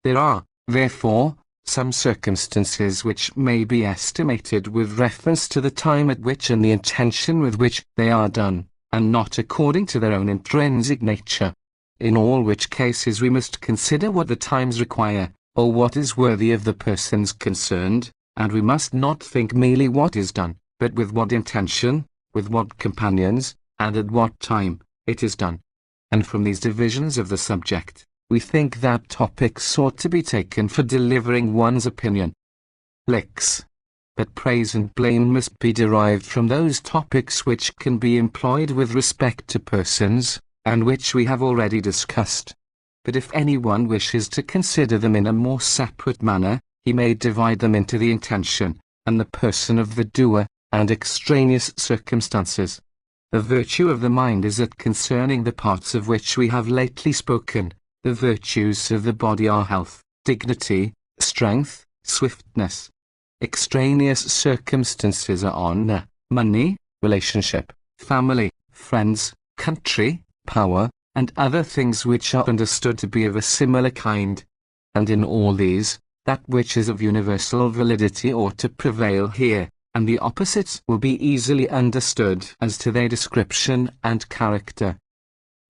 There are, therefore, some circumstances which may be estimated with reference to the time at which and the intention with which they are done, and not according to their own intrinsic nature. In all which cases we must consider what the times require, or what is worthy of the persons concerned, and we must not think merely what is done, but with what intention, with what companions, and at what time, it is done. And from these divisions of the subject, we think that topics ought to be taken for delivering one's opinion. Licks. But praise and blame must be derived from those topics which can be employed with respect to persons, and which we have already discussed. But if anyone wishes to consider them in a more separate manner, he may divide them into the intention, and the person of the doer, and extraneous circumstances. The virtue of the mind is that concerning the parts of which we have lately spoken, the virtues of the body are health, dignity, strength, swiftness. Extraneous circumstances are honor, money, relationship, family, friends, country, power, and other things which are understood to be of a similar kind. And in all these, that which is of universal validity ought to prevail here, and the opposites will be easily understood as to their description and character.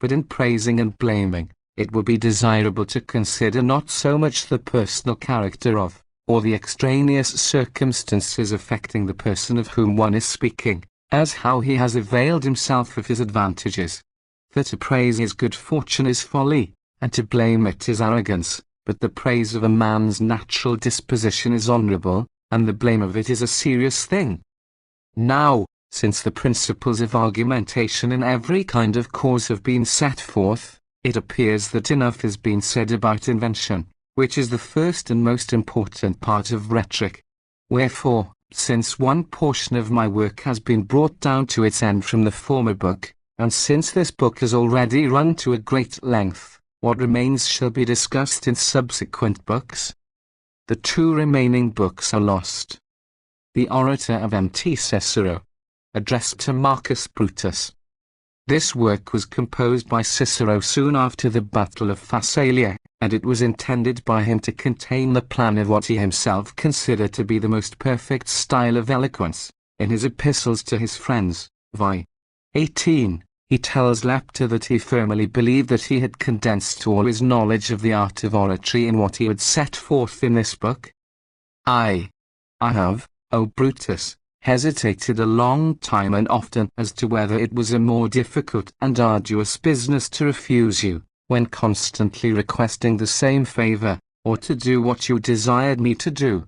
But in praising and blaming, it will be desirable to consider not so much the personal character of, or the extraneous circumstances affecting the person of whom one is speaking, as how he has availed himself of his advantages. For to praise his good fortune is folly, and to blame it is arrogance, but the praise of a man's natural disposition is honourable, and the blame of it is a serious thing. Now, since the principles of argumentation in every kind of cause have been set forth, it appears that enough has been said about invention, which is the first and most important part of rhetoric. Wherefore, since one portion of my work has been brought down to its end from the former book, and since this book has already run to a great length, what remains shall be discussed in subsequent books. The two remaining books are lost. The Orator of Mt. Cicero, addressed to Marcus Brutus. This work was composed by Cicero soon after the Battle of Pharsalia, and it was intended by him to contain the plan of what he himself considered to be the most perfect style of eloquence, in his epistles to his friends, vi. 18, He tells Lepta that he firmly believed that he had condensed all his knowledge of the art of oratory in what he had set forth in this book. I have, O Brutus, hesitated a long time and often as to whether it was a more difficult and arduous business to refuse you, when constantly requesting the same favor, or to do what you desired me to do.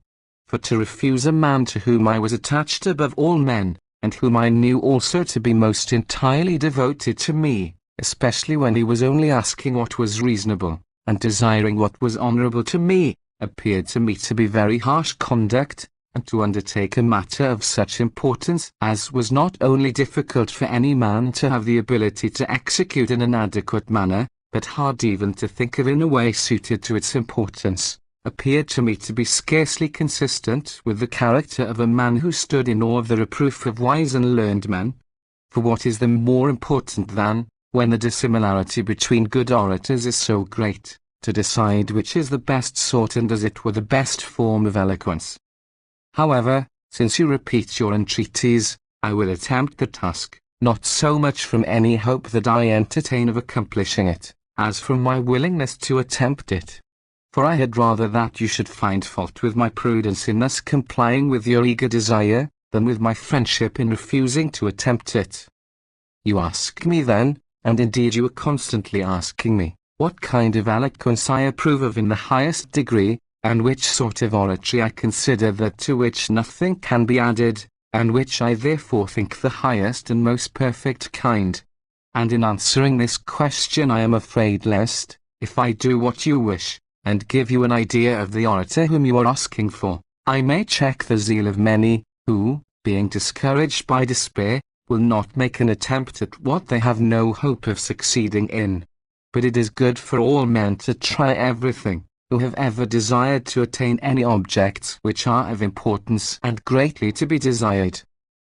For to refuse a man to whom I was attached above all men, and whom I knew also to be most entirely devoted to me, especially when he was only asking what was reasonable, and desiring what was honorable to me, appeared to me to be very harsh conduct, and to undertake a matter of such importance as was not only difficult for any man to have the ability to execute in an adequate manner, but hard even to think of in a way suited to its importance, appeared to me to be scarcely consistent with the character of a man who stood in awe of the reproof of wise and learned men. For what is the more important than, when the dissimilarity between good orators is so great, to decide which is the best sort and as it were the best form of eloquence? However, since you repeat your entreaties, I will attempt the task, not so much from any hope that I entertain of accomplishing it, as from my willingness to attempt it. For I had rather that you should find fault with my prudence in thus complying with your eager desire, than with my friendship in refusing to attempt it. You ask me then, and indeed you are constantly asking me, what kind of eloquence I approve of in the highest degree, and which sort of oratory I consider that to which nothing can be added, and which I therefore think the highest and most perfect kind. And in answering this question I am afraid lest, if I do what you wish, and give you an idea of the orator whom you are asking for, I may check the zeal of many, who, being discouraged by despair, will not make an attempt at what they have no hope of succeeding in. But it is good for all men to try everything, who have ever desired to attain any objects which are of importance and greatly to be desired.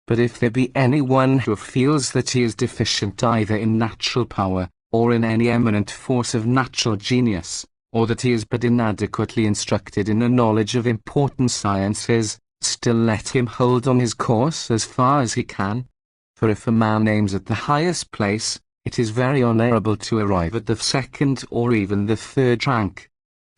But if there be any one who feels that he is deficient either in natural power, or in any eminent force of natural genius, or that he is but inadequately instructed in a knowledge of important sciences, still let him hold on his course as far as he can. For if a man aims at the highest place, it is very honorable to arrive at the second or even the third rank.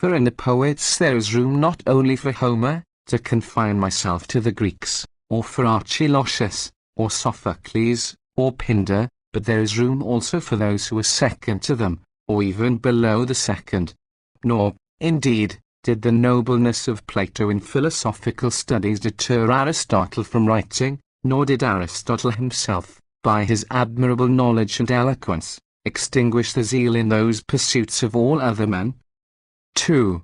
For in the poets there is room not only for Homer, to confine myself to the Greeks, or for Archilochus, or Sophocles, or Pindar, but there is room also for those who are second to them, or even below the second. Nor, indeed, did the nobleness of Plato in philosophical studies deter Aristotle from writing, nor did Aristotle himself, by his admirable knowledge and eloquence, extinguish the zeal in those pursuits of all other men. 2.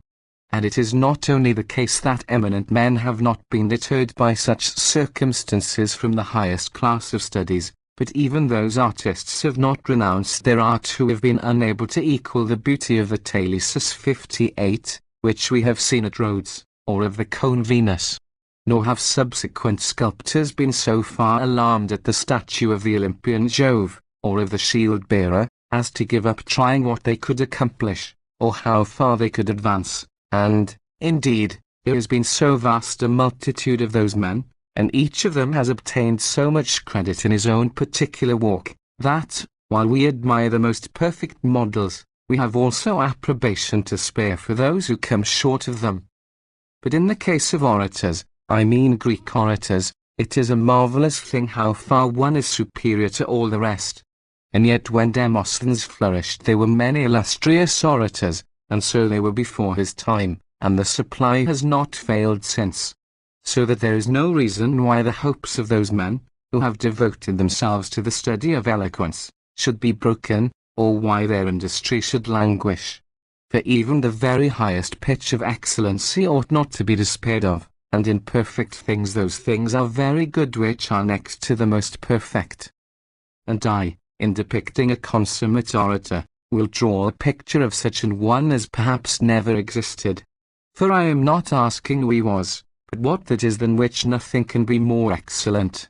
And it is not only the case that eminent men have not been deterred by such circumstances from the highest class of studies, but even those artists have not renounced their art who have been unable to equal the beauty of the Talesus 58, which we have seen at Rhodes, or of the cone Venus. Nor have subsequent sculptors been so far alarmed at the statue of the Olympian Jove, or of the shield-bearer, as to give up trying what they could accomplish, or how far they could advance, and, indeed, there has been so vast a multitude of those men, and each of them has obtained so much credit in his own particular walk, that, while we admire the most perfect models, we have also approbation to spare for those who come short of them. But in the case of orators, I mean Greek orators, it is a marvelous thing how far one is superior to all the rest. And yet when Demosthenes flourished there were many illustrious orators, and so they were before his time, and the supply has not failed since. So that there is no reason why the hopes of those men, who have devoted themselves to the study of eloquence, should be broken, or why their industry should languish. For even the very highest pitch of excellency ought not to be despaired of, and in perfect things those things are very good which are next to the most perfect. And I, in depicting a consummate orator, will draw a picture of such an one as perhaps never existed. For I am not asking who he was, but what that is than which nothing can be more excellent.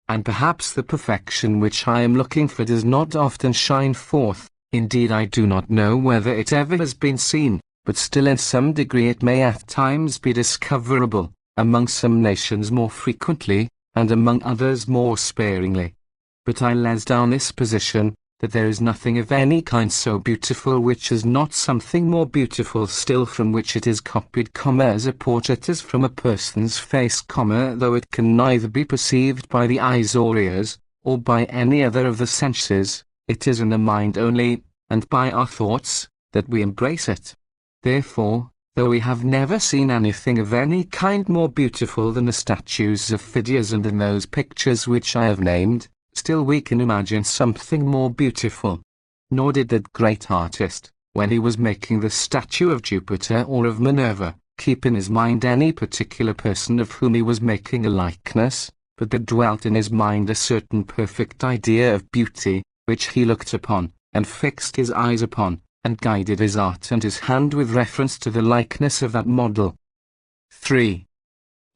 And perhaps the perfection which I am looking for does not often shine forth, indeed I do not know whether it ever has been seen, but still in some degree it may at times be discoverable, among some nations more frequently, and among others more sparingly. But I lays down this position, that there is nothing of any kind so beautiful which is not something more beautiful still, from which it is copied, as a portrait is from a person's face, though it can neither be perceived by the eyes or ears, or by any other of the senses, it is in the mind only, and by our thoughts, that we embrace it. Therefore, though we have never seen anything of any kind more beautiful than the statues of Phidias and in those pictures which I have named, still we can imagine something more beautiful. Nor did that great artist, when he was making the statue of Jupiter or of Minerva, keep in his mind any particular person of whom he was making a likeness, but there dwelt in his mind a certain perfect idea of beauty, which he looked upon, and fixed his eyes upon, and guided his art and his hand with reference to the likeness of that model. 3.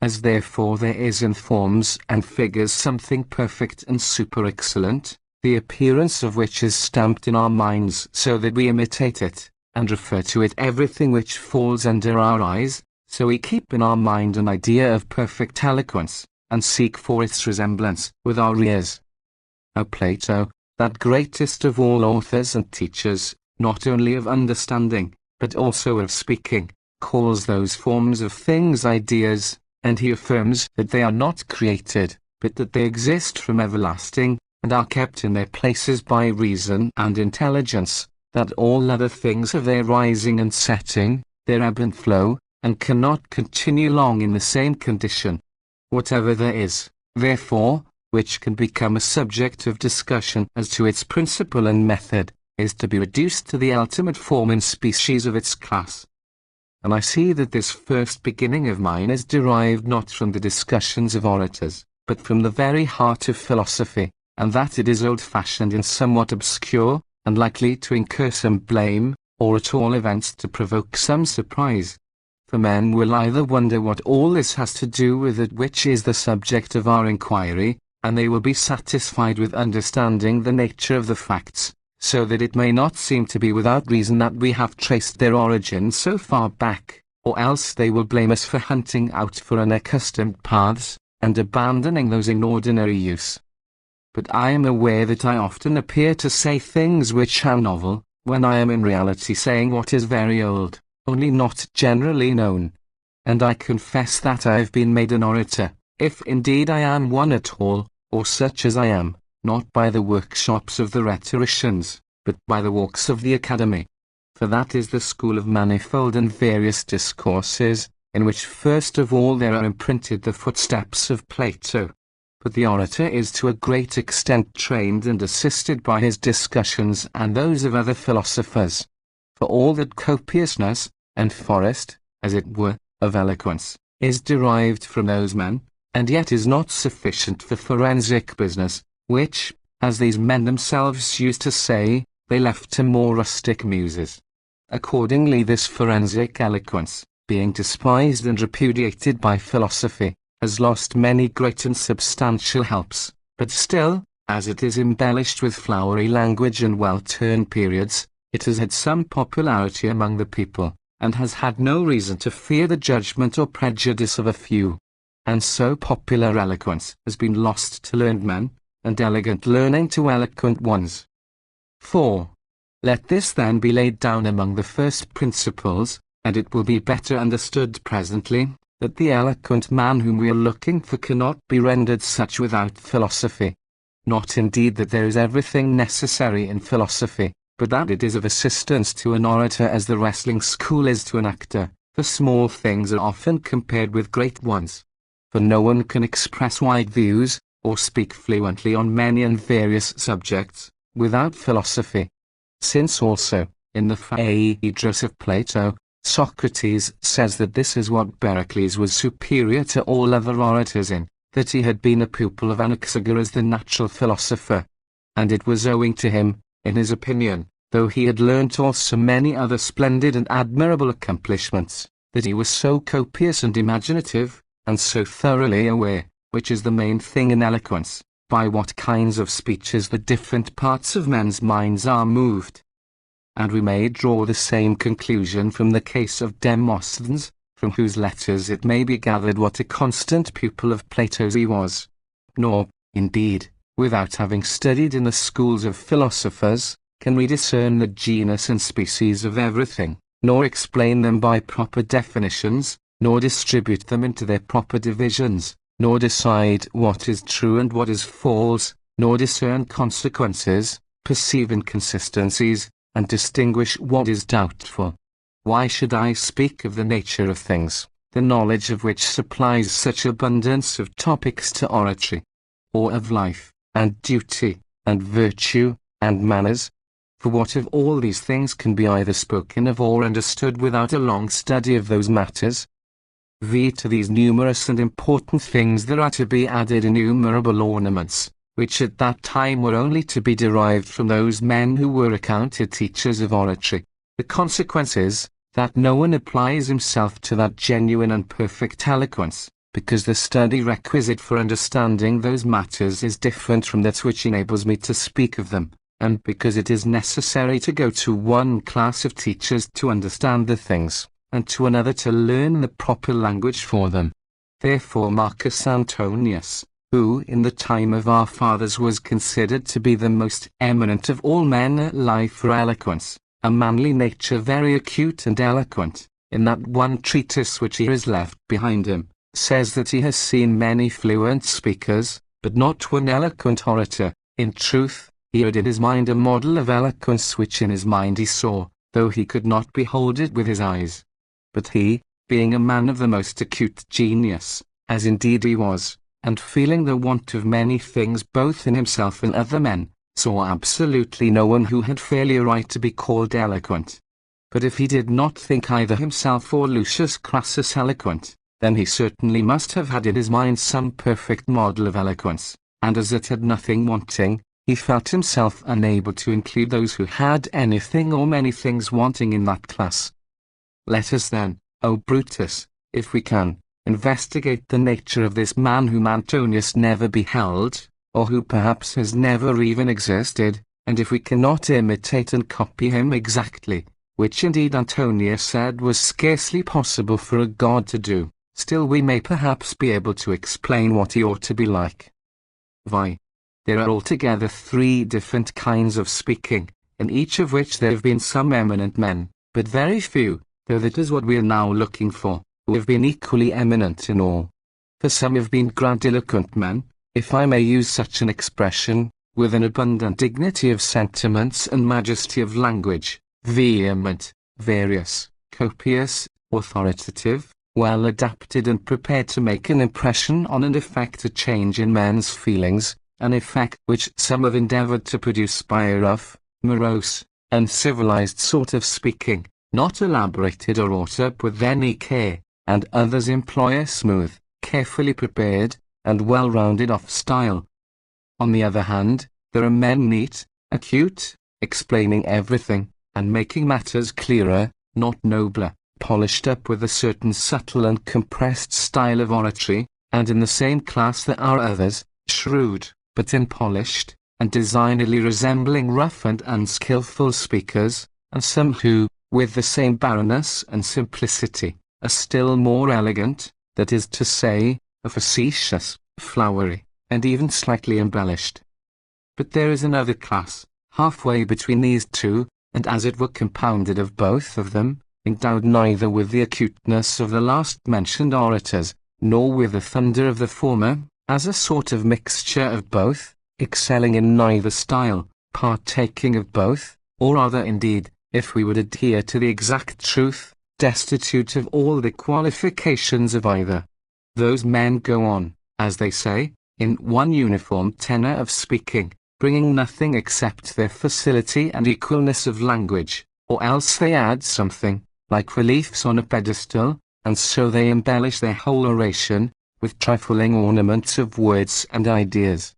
As therefore there is in forms and figures something perfect and super excellent, the appearance of which is stamped in our minds so that we imitate it, and refer to it everything which falls under our eyes, so we keep in our mind an idea of perfect eloquence, and seek for its resemblance with our ears. Now Plato, that greatest of all authors and teachers, not only of understanding, but also of speaking, calls those forms of things ideas, and he affirms that they are not created, but that they exist from everlasting, and are kept in their places by reason and intelligence, that all other things have their rising and setting, their ebb and flow, and cannot continue long in the same condition. Whatever there is, therefore, which can become a subject of discussion as to its principle and method, is to be reduced to the ultimate form and species of its class. And I see that this first beginning of mine is derived not from the discussions of orators, but from the very heart of philosophy, and that it is old-fashioned and somewhat obscure, and likely to incur some blame, or at all events to provoke some surprise. For men will either wonder what all this has to do with it which is the subject of our inquiry, and they will be satisfied with understanding the nature of the facts, so that it may not seem to be without reason that we have traced their origin so far back, or else they will blame us for hunting out for unaccustomed paths, and abandoning those in ordinary use. But I am aware that I often appear to say things which are novel, when I am in reality saying what is very old, only not generally known. And I confess that I have been made an orator, if indeed I am one at all, or such as I am, not by the workshops of the rhetoricians, but by the walks of the academy. For that is the school of manifold and various discourses, in which first of all there are imprinted the footsteps of Plato. But the orator is to a great extent trained and assisted by his discussions and those of other philosophers. For all that copiousness, and forest, as it were, of eloquence, is derived from those men, and yet is not sufficient for forensic business, which, as these men themselves used to say, they left to more rustic muses. Accordingly this forensic eloquence, being despised and repudiated by philosophy, has lost many great and substantial helps, but still, as it is embellished with flowery language and well-turned periods, it has had some popularity among the people, and has had no reason to fear the judgment or prejudice of a few. And so popular eloquence has been lost to learned men, and elegant learning to eloquent ones. 4. Let this then be laid down among the first principles, and it will be better understood presently, that the eloquent man whom we are looking for cannot be rendered such without philosophy. Not indeed that there is everything necessary in philosophy, but that it is of assistance to an orator as the wrestling school is to an actor, for small things are often compared with great ones. For no one can express wide views, or speak fluently on many and various subjects, without philosophy. Since also, in the Phaedrus of Plato, Socrates says that this is what Pericles was superior to all other orators in, that he had been a pupil of Anaxagoras the natural philosopher. And it was owing to him, in his opinion, though he had learnt also many other splendid and admirable accomplishments, that he was so copious and imaginative, and so thoroughly aware, which is the main thing in eloquence, by what kinds of speeches the different parts of men's minds are moved. And we may draw the same conclusion from the case of Demosthenes, from whose letters it may be gathered what a constant pupil of Plato's he was. Nor, indeed, without having studied in the schools of philosophers, can we discern the genus and species of everything, nor explain them by proper definitions, nor distribute them into their proper divisions, nor decide what is true and what is false, nor discern consequences, perceive inconsistencies, and distinguish what is doubtful. Why should I speak of the nature of things, the knowledge of which supplies such abundance of topics to oratory? Or of life, and duty, and virtue, and manners? For what of all these things can be either spoken of or understood without a long study of those matters? To these numerous and important things there are to be added innumerable ornaments, which at that time were only to be derived from those men who were accounted teachers of oratory. The consequence is, that no one applies himself to that genuine and perfect eloquence, because the study requisite for understanding those matters is different from that which enables me to speak of them, and because it is necessary to go to one class of teachers to understand the things, and to another to learn the proper language for them. Therefore Marcus Antonius, who in the time of our fathers was considered to be the most eminent of all men alive for eloquence, a manly nature very acute and eloquent, in that one treatise which he has left behind him, says that he has seen many fluent speakers, but not one eloquent orator. In truth, he had in his mind a model of eloquence which in his mind he saw, though he could not behold it with his eyes. But he, being a man of the most acute genius, as indeed he was, and feeling the want of many things both in himself and other men, saw absolutely no one who had fairly a right to be called eloquent. But if he did not think either himself or Lucius Crassus eloquent, then he certainly must have had in his mind some perfect model of eloquence, and as it had nothing wanting, he felt himself unable to include those who had anything or many things wanting in that class. Let us then, O Brutus, if we can, investigate the nature of this man whom Antonius never beheld, or who perhaps has never even existed, and if we cannot imitate and copy him exactly, which indeed Antonius said was scarcely possible for a god to do, still we may perhaps be able to explain what he ought to be like. Why, there are altogether 3 different kinds of speaking, in each of which there have been some eminent men, but very few, though that is what we are now looking for, who have been equally eminent in all. For some have been grandiloquent men, if I may use such an expression, with an abundant dignity of sentiments and majesty of language, vehement, various, copious, authoritative, well adapted and prepared to make an impression on and effect a change in men's feelings, an effect which some have endeavored to produce by a rough, morose, uncivilized sort of speaking, not elaborated or wrought up with any care, and others employ a smooth, carefully prepared, and well-rounded off style. On the other hand, there are men neat, acute, explaining everything, and making matters clearer, not nobler, polished up with a certain subtle and compressed style of oratory, and in the same class there are others, shrewd, but unpolished, and designedly resembling rough and unskilful speakers, and some who, with the same barrenness and simplicity, are still more elegant, that is to say, are facetious, flowery, and even slightly embellished. But there is another class, halfway between these two, and as it were compounded of both of them, endowed neither with the acuteness of the last-mentioned orators, nor with the thunder of the former, as a sort of mixture of both, excelling in neither style, partaking of both, or rather indeed, if we would adhere to the exact truth, destitute of all the qualifications of either. Those men go on, as they say, in one uniform tenor of speaking, bringing nothing except their facility and equalness of language, or else they add something, like reliefs on a pedestal, and so they embellish their whole oration, with trifling ornaments of words and ideas.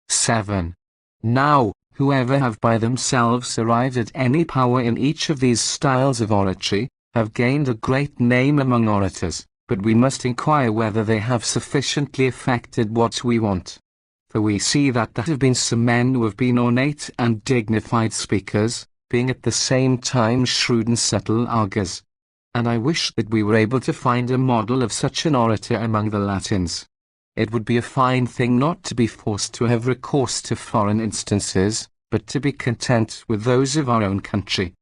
7. Now, whoever have by themselves arrived at any power in each of these styles of oratory, have gained a great name among orators, but we must inquire whether they have sufficiently effected what we want. For we see that there have been some men who have been ornate and dignified speakers, being at the same time shrewd and subtle arguers. And I wish that we were able to find a model of such an orator among the Latins. it would be a fine thing not to be forced to have recourse to foreign instances, but to be content with those of our own country.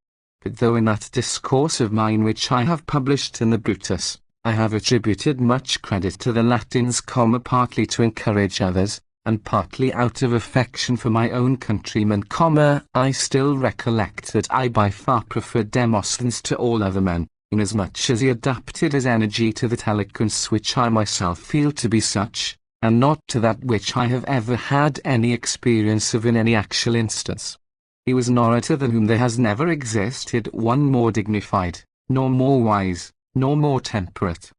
But though in that discourse of mine which I have published in the Brutus, I have attributed much credit to the Latins, partly to encourage others, and partly out of affection for my own countrymen, I still recollect that I by far preferred Demosthenes to all other men, inasmuch as he adapted his energy to that eloquence which I myself feel to be such, and not to that which I have ever had any experience of in any actual instance. He was an orator than whom there has never existed one more dignified, nor more wise, nor more temperate.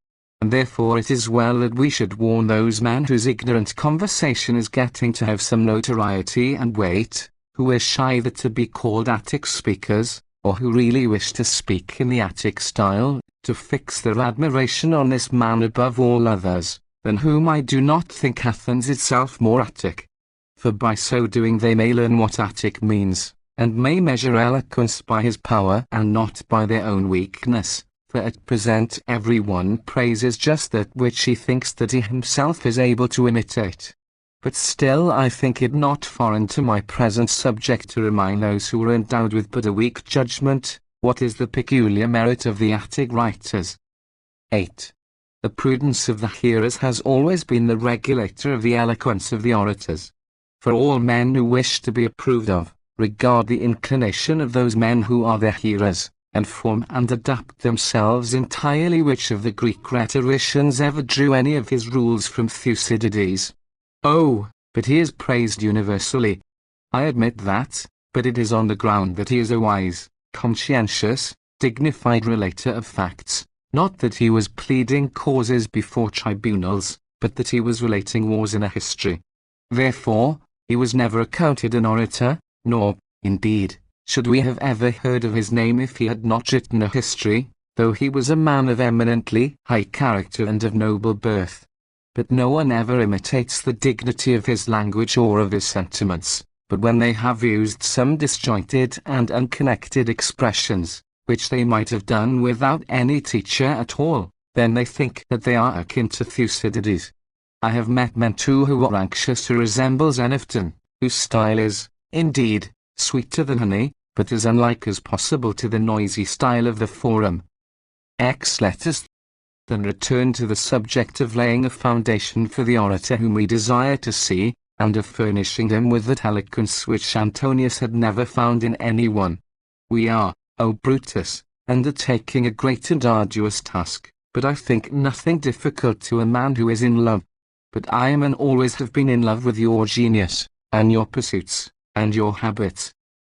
And therefore it is well that we should warn those men whose ignorant conversation is getting to have some notoriety and weight, who are shy that to be called Attic speakers, or who really wish to speak in the Attic style, to fix their admiration on this man above all others, than whom I do not think Athens itself more Attic. For by so doing they may learn what Attic means, and may measure eloquence by his power and not by their own weakness. For at present every one praises just that which he thinks that he himself is able to imitate. But still I think it not foreign to my present subject to remind those who are endowed with but a weak judgment, what is the peculiar merit of the Attic writers. 8. The prudence of the hearers has always been the regulator of the eloquence of the orators. For all men who wish to be approved of, regard the inclination of those men who are their hearers, and form and adapt themselves entirely. Which of the Greek rhetoricians ever drew any of his rules from Thucydides? Oh, but he is praised universally. I admit that, but it is on the ground that he is a wise, conscientious, dignified relator of facts, not that he was pleading causes before tribunals, but that he was relating wars in a history. Therefore, he was never accounted an orator, nor, indeed, should we have ever heard of his name if he had not written a history, though he was a man of eminently high character and of noble birth. But no one ever imitates the dignity of his language or of his sentiments, but when they have used some disjointed and unconnected expressions, which they might have done without any teacher at all, then they think that they are akin to Thucydides. I have met men too who are anxious to resemble Xenophon, whose style is, indeed, sweeter than honey, but as unlike as possible to the noisy style of the Forum. Let us then return to the subject of laying a foundation for the orator whom we desire to see, and of furnishing him with that eloquence which Antonius had never found in any one. We are, O Brutus, undertaking a great and arduous task, but I think nothing difficult to a man who is in love. But I am and always have been in love with your genius, and your pursuits, and your habits.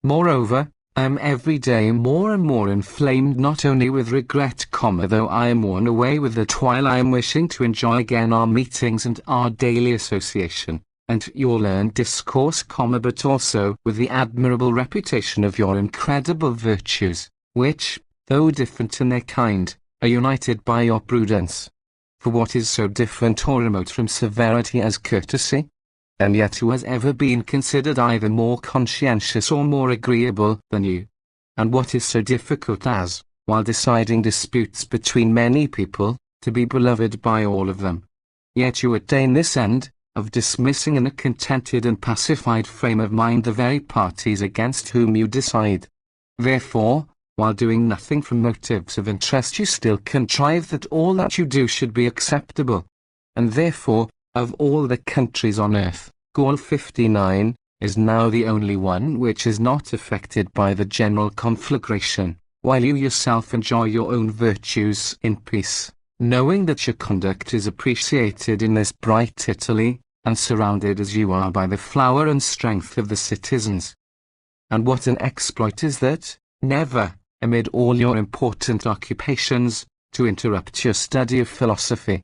Moreover, I am every day more and more inflamed not only with regret, though I am worn away with it while I am wishing to enjoy again our meetings and our daily association, and your learned discourse, but also with the admirable reputation of your incredible virtues, which, though different in their kind, are united by your prudence. For what is so different or remote from severity as courtesy? And yet who has ever been considered either more conscientious or more agreeable than you? And what is so difficult as, while deciding disputes between many people, to be beloved by all of them? Yet you attain this end, of dismissing in a contented and pacified frame of mind the very parties against whom you decide. Therefore, while doing nothing from motives of interest, you still contrive that all that you do should be acceptable. And therefore, of all the countries on earth, Gaul 59 is now the only one which is not affected by the general conflagration, while you yourself enjoy your own virtues in peace, knowing that your conduct is appreciated in this bright Italy, and surrounded as you are by the flower and strength of the citizens. And what an exploit is that, never, amid all your important occupations, to interrupt your study of philosophy.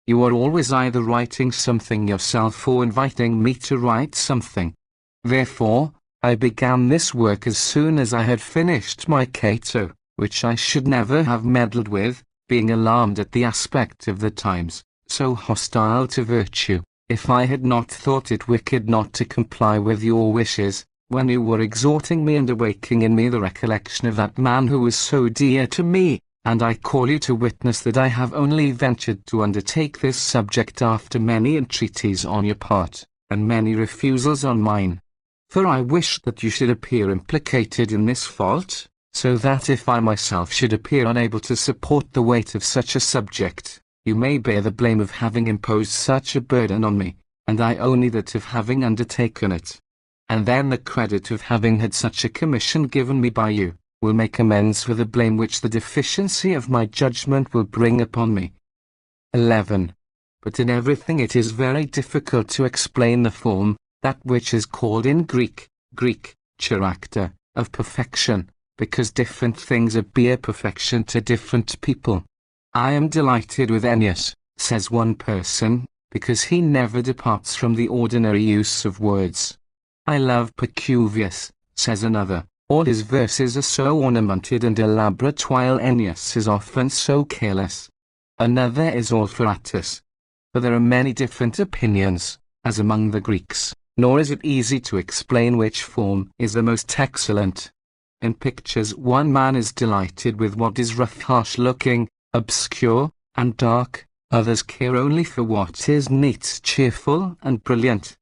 You are always either writing something yourself or inviting me to write something. Therefore, I began this work as soon as I had finished my Cato, which I should never have meddled with, being alarmed at the aspect of the times, so hostile to virtue, if I had not thought it wicked not to comply with your wishes, when you were exhorting me and awaking in me the recollection of that man who was so dear to me, and I call you to witness that I have only ventured to undertake this subject after many entreaties on your part, and many refusals on mine. For I wish that you should appear implicated in this fault, so that if I myself should appear unable to support the weight of such a subject, you may bear the blame of having imposed such a burden on me, and I only that of having undertaken it. And then the credit of having had such a commission given me by you, will make amends for the blame which the deficiency of my judgment will bring upon me. 11. But in everything it is very difficult to explain the form, that which is called in Greek, character, of perfection, because different things appear perfection to different people. I am delighted with Ennius, says one person, because he never departs from the ordinary use of words. I love Pacuvius, says another, all his verses are so ornamented and elaborate while Ennius is often so careless. Another is Orphoratus. For there are many different opinions, as among the Greeks, nor is it easy to explain which form is the most excellent. In pictures one man is delighted with what is rough, harsh-looking, obscure, and dark, others care only for what is neat, cheerful, and brilliant.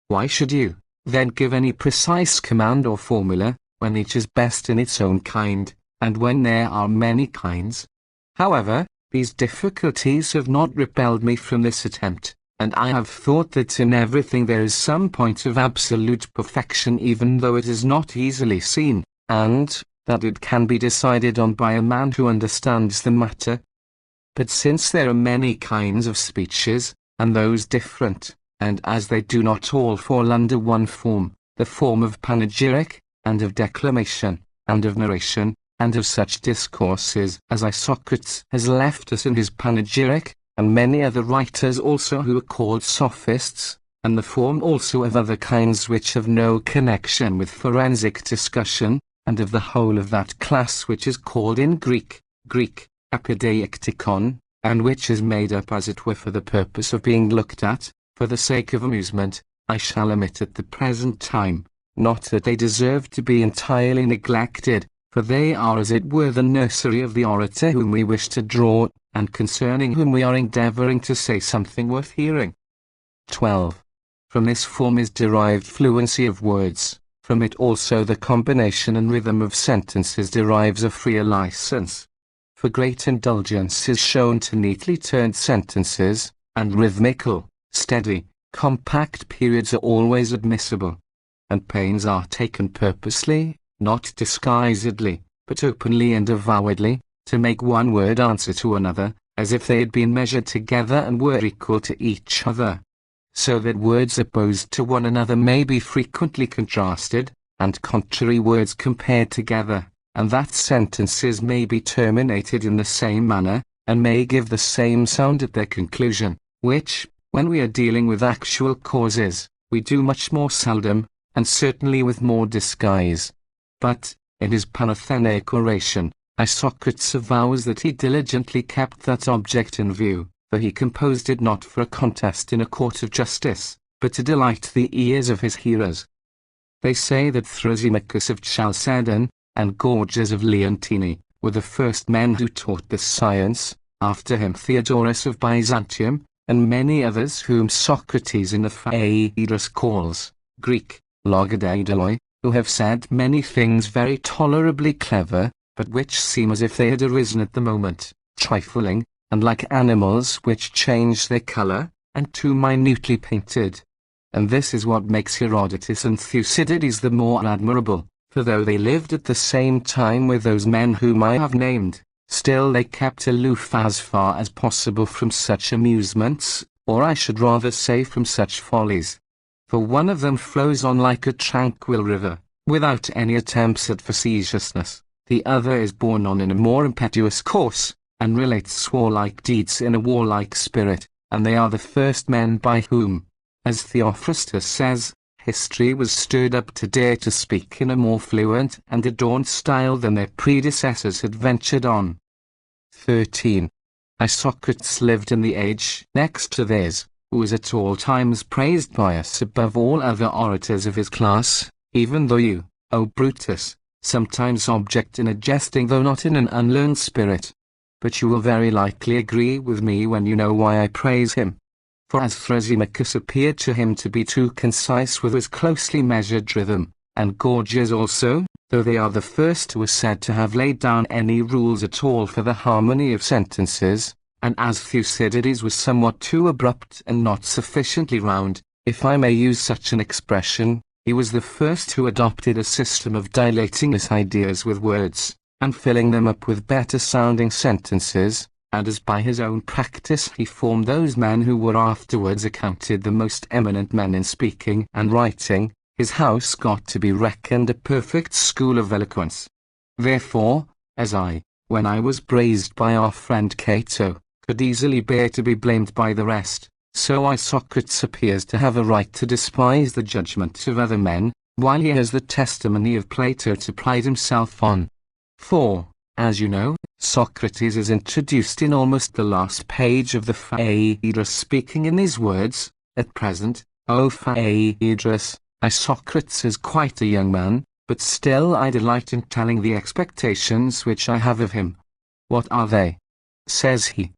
Why should you, then, give any precise command or formula, when each is best in its own kind, and when there are many kinds? However, these difficulties have not repelled me from this attempt, and I have thought that in everything there is some point of absolute perfection even though it is not easily seen, and that it can be decided on by a man who understands the matter. But since there are many kinds of speeches, and those different, and as they do not all fall under one form, the form of panegyric, and of declamation, and of narration, and of such discourses as Isocrates has left us in his panegyric, and many other writers also who are called sophists, and the form also of other kinds which have no connection with forensic discussion, and of the whole of that class which is called in Greek, epideictikon, and which is made up as it were for the purpose of being looked at, for the sake of amusement, I shall omit at the present time, not that they deserve to be entirely neglected, for they are as it were the nursery of the orator whom we wish to draw, and concerning whom we are endeavouring to say something worth hearing. 12. From this form is derived fluency of words. From it also the combination and rhythm of sentences derives a freer license. For great indulgence is shown to neatly turned sentences, and rhythmical, steady, compact periods are always admissible. And pains are taken purposely, not disguisedly, but openly and avowedly, to make one word answer to another, as if they had been measured together and were equal to each other. So that words opposed to one another may be frequently contrasted, and contrary words compared together, and that sentences may be terminated in the same manner, and may give the same sound at their conclusion, which, when we are dealing with actual causes, we do much more seldom, and certainly with more disguise. But, in his Panathenaic oration, Isocrates avows that he diligently kept that object in view, for he composed it not for a contest in a court of justice, but to delight the ears of his hearers. They say that Thrasymachus of Chalcedon, and Gorgias of Leontini, were the first men who taught this science, after him Theodorus of Byzantium, and many others whom Socrates in the Phaedrus calls, Greek, logodaidoloi, who have said many things very tolerably clever, but which seem as if they had arisen at the moment, trifling, and like animals which change their colour, and too minutely painted. And this is what makes Herodotus and Thucydides the more admirable, for though they lived at the same time with those men whom I have named, still they kept aloof as far as possible from such amusements, or I should rather say from such follies. For one of them flows on like a tranquil river, without any attempts at facetiousness, the other is borne on in a more impetuous course, and relates warlike deeds in a warlike spirit, and they are the first men by whom, as Theophrastus says, history was stirred up to dare to speak in a more fluent and adorned style than their predecessors had ventured on. 13. Isocrates lived in the age next to theirs, who was at all times praised by us above all other orators of his class, even though you, O Brutus, sometimes object in a jesting though not in an unlearned spirit. but you will very likely agree with me when you know why I praise him. For as Thrasymachus appeared to him to be too concise with his closely measured rhythm, and Gorgias also, though they are the first who are said to have laid down any rules at all for the harmony of sentences, and as Thucydides was somewhat too abrupt and not sufficiently round, if I may use such an expression, he was the first who adopted a system of dilating his ideas with words, and filling them up with better-sounding sentences, and as by his own practice he formed those men who were afterwards accounted the most eminent men in speaking and writing, his house got to be reckoned a perfect school of eloquence. Therefore, as I, when I was praised by our friend Cato, could easily bear to be blamed by the rest, so Isocrates appears to have a right to despise the judgment of other men, while he has the testimony of Plato to pride himself on. For, as you know, Socrates is introduced in almost the last page of the Phaedrus, speaking in these words, "At present, O Phaedrus, Isocrates is quite a young man, but still I delight in telling the expectations which I have of him." "What are they?" says he.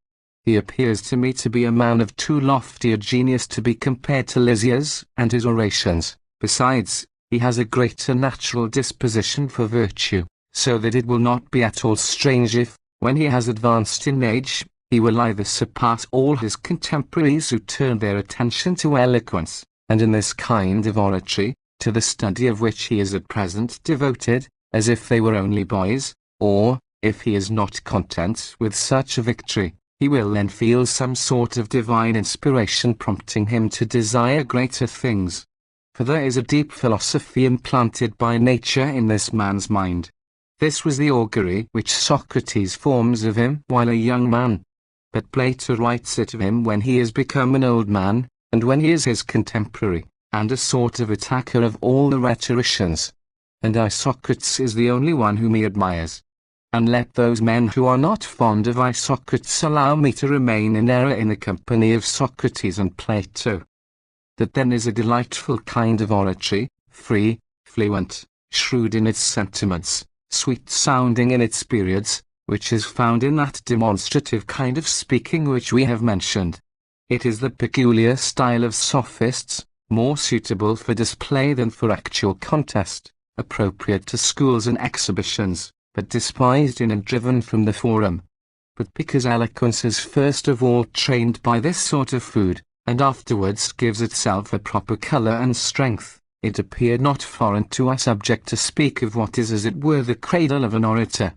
"He appears to me to be a man of too lofty a genius to be compared to Lysias and his orations. Besides, he has a greater natural disposition for virtue, so that it will not be at all strange if, when he has advanced in age, he will either surpass all his contemporaries who turn their attention to eloquence, and in this kind of oratory, to the study of which he is at present devoted, as if they were only boys, or, if he is not content with such a victory, he will then feel some sort of divine inspiration prompting him to desire greater things. For there is a deep philosophy implanted by nature in this man's mind. This was the augury which Socrates forms of him while a young man. But Plato writes it of him when he is become an old man, and when he is his contemporary, and a sort of attacker of all the rhetoricians. And Isocrates is the only one whom he admires. And let those men who are not fond of Isocrates allow me to remain in error in the company of Socrates and Plato. That then is a delightful kind of oratory, free, fluent, shrewd in its sentiments, sweet-sounding in its periods, which is found in that demonstrative kind of speaking which we have mentioned. It is the peculiar style of sophists, more suitable for display than for actual contest, appropriate to schools and exhibitions, but despised in and driven from the forum. But because eloquence is first of all trained by this sort of food, and afterwards gives itself a proper colour and strength, it appeared not foreign to our subject to speak of what is as it were the cradle of an orator.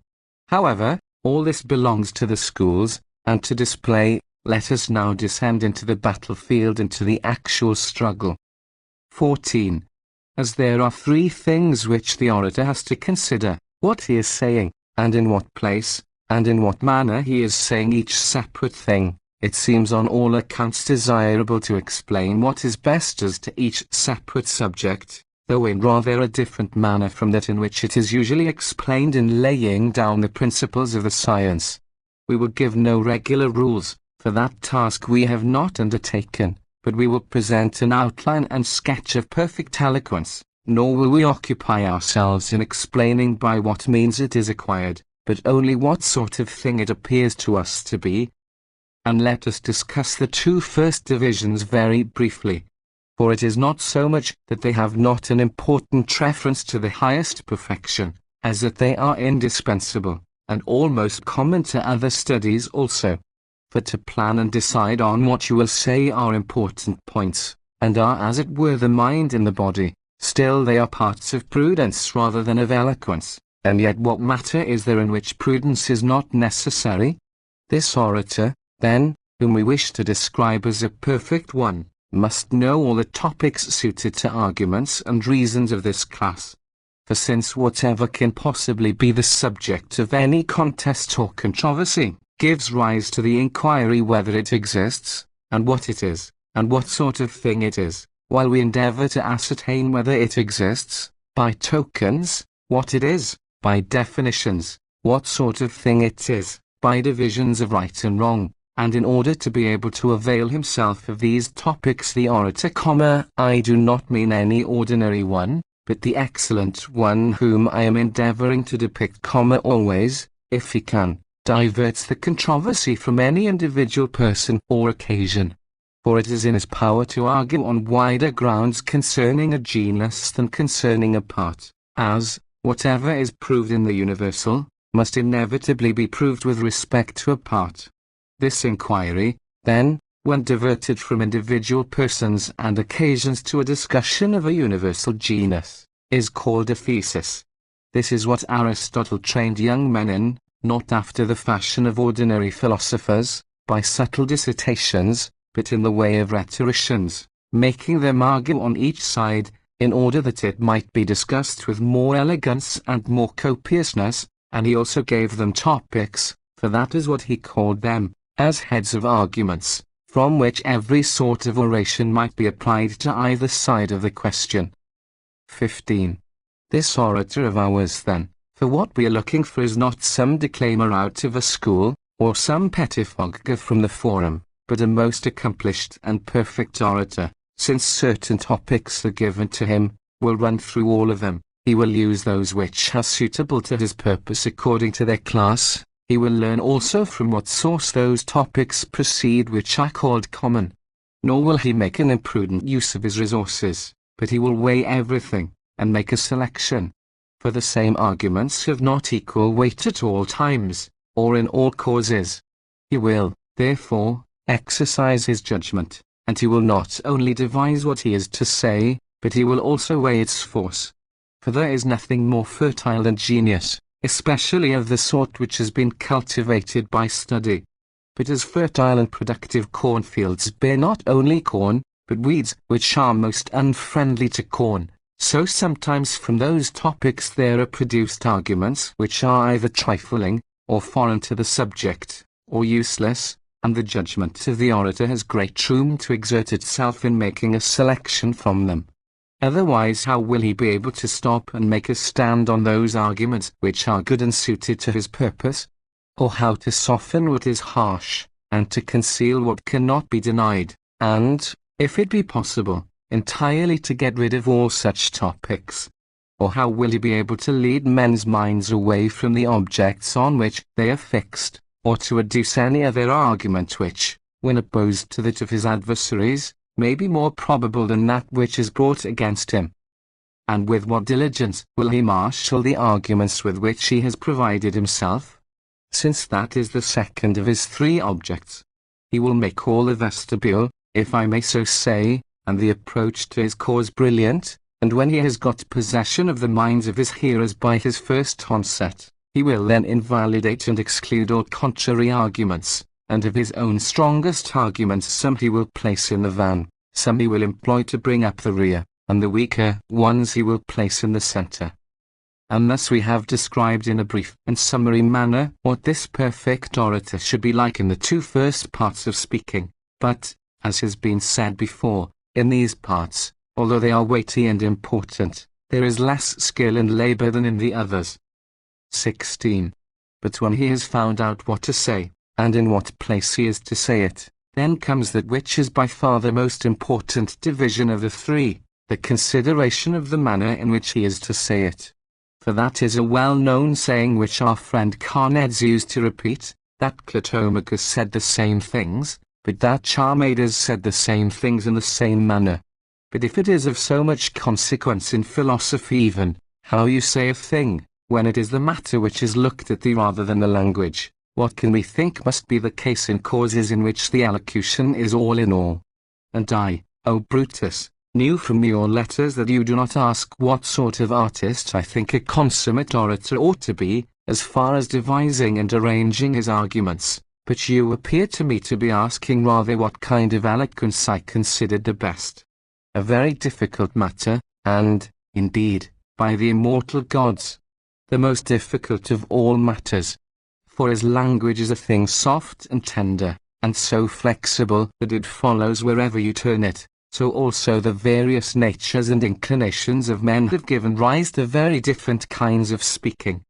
However, all this belongs to the schools, and to display, let us now descend into the battlefield and to the actual struggle. 14. As there are three things which the orator has to consider: what he is saying, and in what place, and in what manner he is saying each separate thing, it seems on all accounts desirable to explain what is best as to each separate subject, though in rather a different manner from that in which it is usually explained in laying down the principles of the science. We will give no regular rules, for that task we have not undertaken, but we will present an outline and sketch of perfect eloquence, nor will we occupy ourselves in explaining by what means it is acquired, but only what sort of thing it appears to us to be. And let us discuss the two first divisions very briefly, for it is not so much that they have not an important reference to the highest perfection, as that they are indispensable, and almost common to other studies also. For to plan and decide on what you will say are important points, and are as it were the mind in the body. Still they are parts of prudence rather than of eloquence, and yet what matter is there in which prudence is not necessary? This orator, then, whom we wish to describe as a perfect one, must know all the topics suited to arguments and reasons of this class. For since whatever can possibly be the subject of any contest or controversy, gives rise to the inquiry whether it exists, and what it is, and what sort of thing it is, while we endeavour to ascertain whether it exists, by tokens, what it is, by definitions, what sort of thing it is, by divisions of right and wrong, and in order to be able to avail himself of these topics the orator, I do not mean any ordinary one, but the excellent one whom I am endeavouring to depict, always, if he can, diverts the controversy from any individual person or occasion. For it is in his power to argue on wider grounds concerning a genus than concerning a part, as, whatever is proved in the universal, must inevitably be proved with respect to a part. This inquiry, then, when diverted from individual persons and occasions to a discussion of a universal genus, is called a thesis. This is what Aristotle trained young men in, not after the fashion of ordinary philosophers, by subtle dissertations, but in the way of rhetoricians, making them argue on each side, in order that it might be discussed with more elegance and more copiousness, and he also gave them topics, for that is what he called them, as heads of arguments, from which every sort of oration might be applied to either side of the question. 15. This orator of ours then, for what we are looking for is not some declaimer out of a school, or some pettifogger from the forum, but a most accomplished and perfect orator, since certain topics are given to him, will run through all of them. He will use those which are suitable to his purpose according to their class. He will learn also from what source those topics proceed which are called common. Nor will he make an imprudent use of his resources, but he will weigh everything, and make a selection. For the same arguments have not equal weight at all times, or in all causes. He will, therefore, exercise his judgment, and he will not only devise what he is to say, but he will also weigh its force. For there is nothing more fertile than genius, especially of the sort which has been cultivated by study. But as fertile and productive cornfields bear not only corn, but weeds which are most unfriendly to corn, so sometimes from those topics there are produced arguments which are either trifling, or foreign to the subject, or useless, and the judgment of the orator has great room to exert itself in making a selection from them. Otherwise how will he be able to stop and make a stand on those arguments which are good and suited to his purpose? Or how to soften what is harsh, and to conceal what cannot be denied, and, if it be possible, entirely to get rid of all such topics? Or how will he be able to lead men's minds away from the objects on which they are fixed, or to adduce any other argument which, when opposed to that of his adversaries, may be more probable than that which is brought against him? And with what diligence will he marshal the arguments with which he has provided himself? Since that is the second of his three objects. He will make all the vestibule, if I may so say, and the approach to his cause brilliant, and when he has got possession of the minds of his hearers by his first onset, he will then invalidate and exclude all contrary arguments, and of his own strongest arguments some he will place in the van, some he will employ to bring up the rear, and the weaker ones he will place in the centre. And thus we have described in a brief and summary manner what this perfect orator should be like in the two first parts of speaking. But, as has been said before, in these parts, although they are weighty and important, there is less skill and labour than in the others. 16. But when he has found out what to say, and in what place he is to say it, then comes that which is by far the most important division of the three, the consideration of the manner in which he is to say it. For that is a well-known saying which our friend Carneades used to repeat, that Clitomachus said the same things, but that Charmides said the same things in the same manner. But if it is of so much consequence in philosophy even, how you say a thing, when it is the matter which is looked at rather than the language, what can we think must be the case in causes in which the elocution is all in all? And I, O Brutus, knew from your letters that you do not ask what sort of artist I think a consummate orator ought to be, as far as devising and arranging his arguments, but you appear to me to be asking rather what kind of eloquence I considered the best. A very difficult matter, and, indeed, by the immortal gods, the most difficult of all matters. For as language is a thing soft and tender, and so flexible that it follows wherever you turn it, so also the various natures and inclinations of men have given rise to very different kinds of speaking.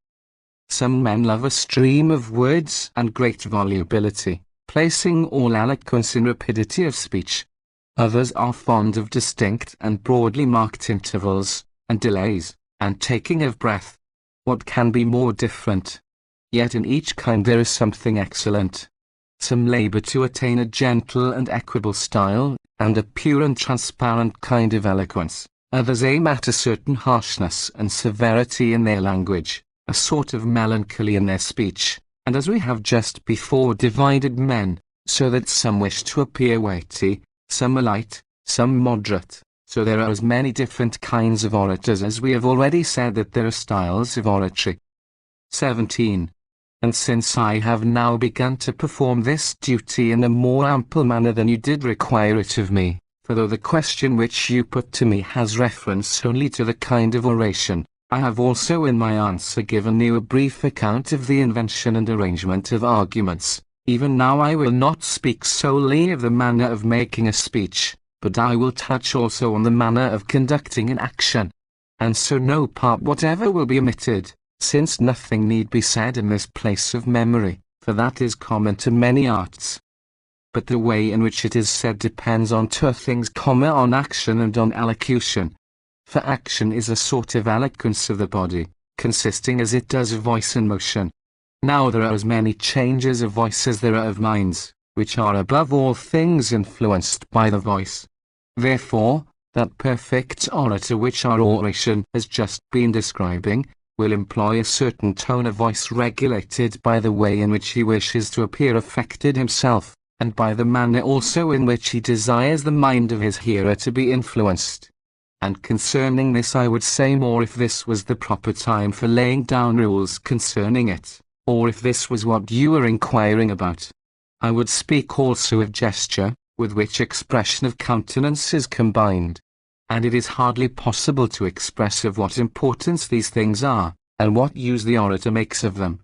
Some men love a stream of words and great volubility, placing all eloquence in rapidity of speech. Others are fond of distinct and broadly marked intervals, and delays, and taking of breath. What can be more different? Yet in each kind there is something excellent. Some labor to attain a gentle and equable style, and a pure and transparent kind of eloquence. Others aim at a certain harshness and severity in their language, a sort of melancholy in their speech, and as we have just before divided men, so that some wish to appear weighty, some are light, some moderate, so there are as many different kinds of orators as we have already said that there are styles of oratory. 17. And since I have now begun to perform this duty in a more ample manner than you did require it of me, for though the question which you put to me has reference only to the kind of oration, I have also in my answer given you a brief account of the invention and arrangement of arguments. Even now I will not speak solely of the manner of making a speech, but I will touch also on the manner of conducting an action. And so no part whatever will be omitted, since nothing need be said in this place of memory, for that is common to many arts. But the way in which it is said depends on two things, on action and on elocution. For action is a sort of eloquence of the body, consisting as it does of voice and motion. Now there are as many changes of voice as there are of minds, which are above all things influenced by the voice. Therefore, that perfect orator which our oration has just been describing, will employ a certain tone of voice regulated by the way in which he wishes to appear affected himself, and by the manner also in which he desires the mind of his hearer to be influenced. And concerning this I would say more if this was the proper time for laying down rules concerning it, or if this was what you were inquiring about. I would speak also of gesture, with which expression of countenance is combined. And it is hardly possible to express of what importance these things are, and what use the orator makes of them.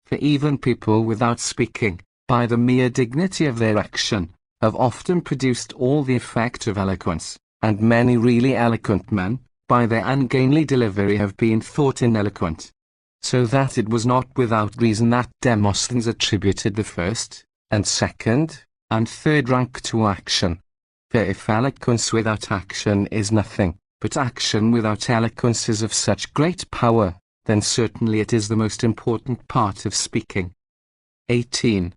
For even people without speaking, by the mere dignity of their action, have often produced all the effect of eloquence, and many really eloquent men, by their ungainly delivery have been thought ineloquent. So that it was not without reason that Demosthenes attributed the first, and second, and third rank to action. For if eloquence without action is nothing, but action without eloquence is of such great power, then certainly it is the most important part of speaking. 18.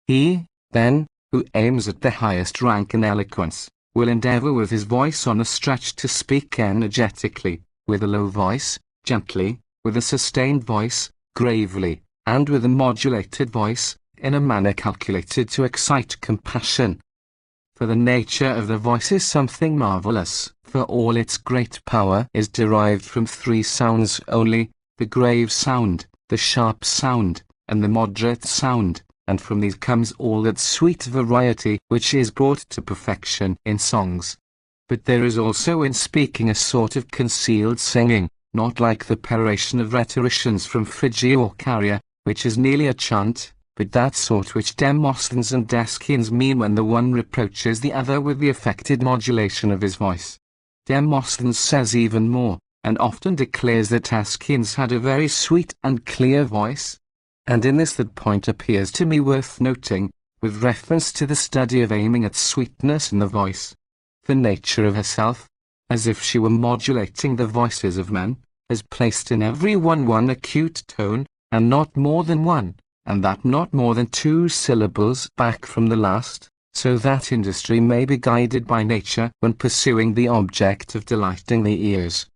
He, then, who aims at the highest rank in eloquence, will endeavor with his voice on a stretch to speak energetically, with a low voice, gently, with a sustained voice, gravely, and with a modulated voice, in a manner calculated to excite compassion. For the nature of the voice is something marvelous, for all its great power is derived from three sounds only, the grave sound, the sharp sound, and the moderate sound, and from these comes all that sweet variety which is brought to perfection in songs. But there is also in speaking a sort of concealed singing, not like the peroration of rhetoricians from Phrygia or Caria, which is nearly a chant, but that sort which Demosthenes and Aeschines mean when the one reproaches the other with the affected modulation of his voice. Demosthenes says even more, and often declares that Aeschines had a very sweet and clear voice. And in this that point appears to me worth noting, with reference to the study of aiming at sweetness in the voice. The nature of herself, as if she were modulating the voices of men, has placed in every one acute tone, and not more than one, and that not more than 2 syllables back from the last, so that industry may be guided by nature when pursuing the object of delighting the ears.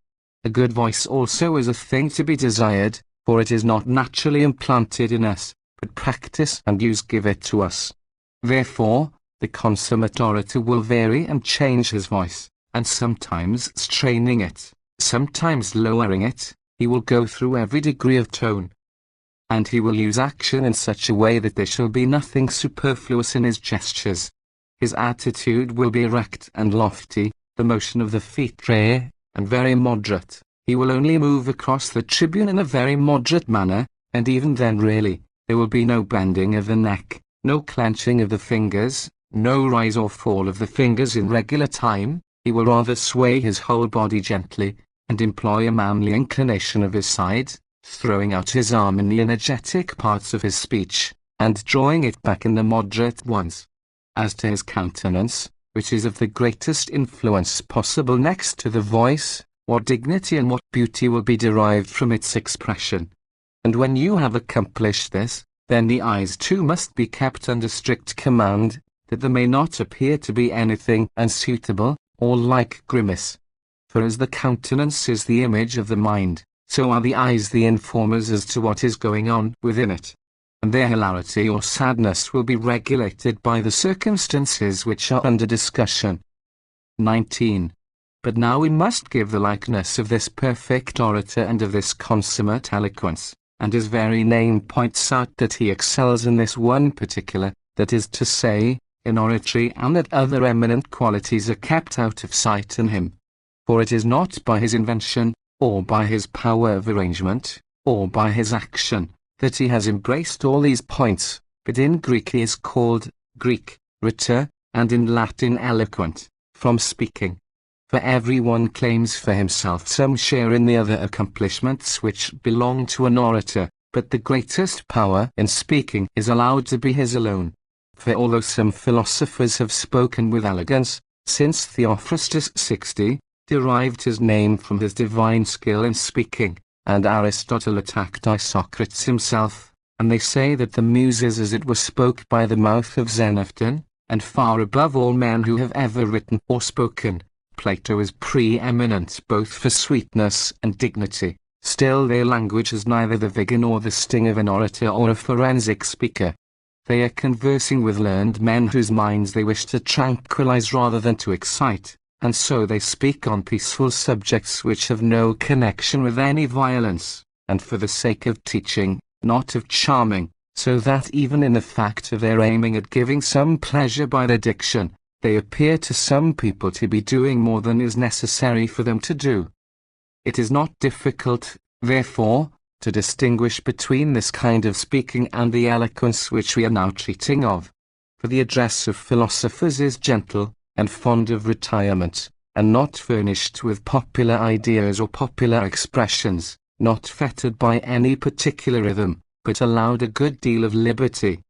A good voice also is a thing to be desired, for it is not naturally implanted in us, but practice and use give it to us. Therefore, the consummate orator will vary and change his voice, and sometimes straining it, sometimes lowering it. He will go through every degree of tone, and he will use action in such a way that there shall be nothing superfluous in his gestures. His attitude will be erect and lofty, the motion of the feet rare, and very moderate. He will only move across the tribune in a very moderate manner, and even then really, there will be no bending of the neck, no clenching of the fingers, no rise or fall of the fingers in regular time. He will rather sway his whole body gently, and employ a manly inclination of his side, throwing out his arm in the energetic parts of his speech, and drawing it back in the moderate ones. As to his countenance, which is of the greatest influence possible next to the voice, what dignity and what beauty will be derived from its expression. And when you have accomplished this, then the eyes too must be kept under strict command, that there may not appear to be anything unsuitable, or like grimace. For as the countenance is the image of the mind, so are the eyes the informers as to what is going on within it. And their hilarity or sadness will be regulated by the circumstances which are under discussion. 19. But now we must give the likeness of this perfect orator and of this consummate eloquence, and his very name points out that he excels in this one particular, that is to say, in oratory, and that other eminent qualities are kept out of sight in him. For it is not by his invention, or by his power of arrangement, or by his action, that he has embraced all these points, but in Greek he is called Greek, rhetor, and in Latin eloquent, from speaking. For everyone claims for himself some share in the other accomplishments which belong to an orator, but the greatest power in speaking is allowed to be his alone. For although some philosophers have spoken with elegance, since Theophrastus 60 derived his name from his divine skill in speaking, and Aristotle attacked Isocrates himself, and they say that the Muses as it were spoke by the mouth of Xenophon, and far above all men who have ever written or spoken, Plato is pre-eminent both for sweetness and dignity. Still their language has neither the vigour nor the sting of an orator or a forensic speaker. They are conversing with learned men whose minds they wish to tranquilize rather than to excite, and so they speak on peaceful subjects which have no connection with any violence, and for the sake of teaching, not of charming, so that even in the fact of their aiming at giving some pleasure by their diction, they appear to some people to be doing more than is necessary for them to do. It is not difficult, therefore, to distinguish between this kind of speaking and the eloquence which we are now treating of. For the address of philosophers is gentle, and fond of retirement, and not furnished with popular ideas or popular expressions, not fettered by any particular rhythm, but allowed a good deal of liberty.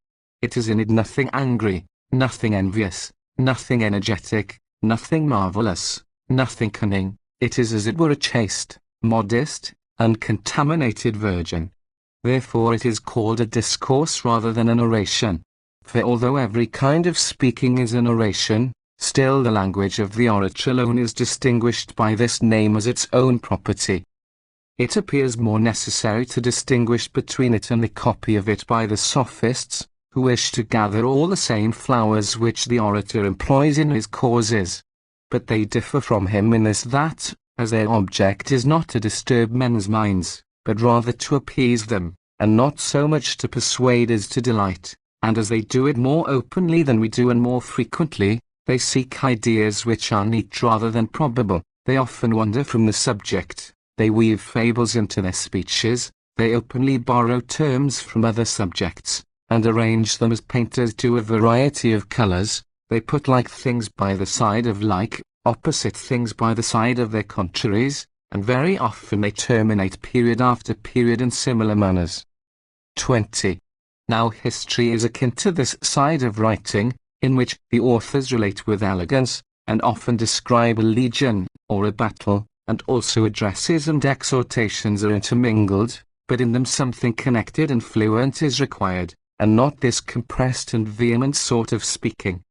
It is in it nothing angry, nothing envious, nothing energetic, nothing marvelous, nothing cunning. It is as it were a chaste, modest, uncontaminated virgin. Therefore it is called a discourse rather than an oration. For although every kind of speaking is an oration, still the language of the orator alone is distinguished by this name as its own property. It appears more necessary to distinguish between it and the copy of it by the sophists, who wish to gather all the same flowers which the orator employs in his causes. But they differ from him in this, that, as their object is not to disturb men's minds, but rather to appease them, and not so much to persuade as to delight, and as they do it more openly than we do and more frequently, they seek ideas which are neat rather than probable, they often wander from the subject, they weave fables into their speeches, they openly borrow terms from other subjects, and arrange them as painters do a variety of colours. They put like things by the side of like, opposite things by the side of their contraries, and very often they terminate period after period in similar manners. 20. Now history is akin to this side of writing, in which the authors relate with elegance, and often describe a legion, or a battle, and also addresses and exhortations are intermingled, but in them something connected and fluent is required, and not this compressed and vehement sort of speaking.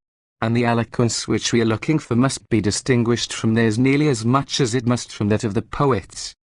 And the eloquence which we are looking for must be distinguished from theirs nearly as much as it must from that of the poets.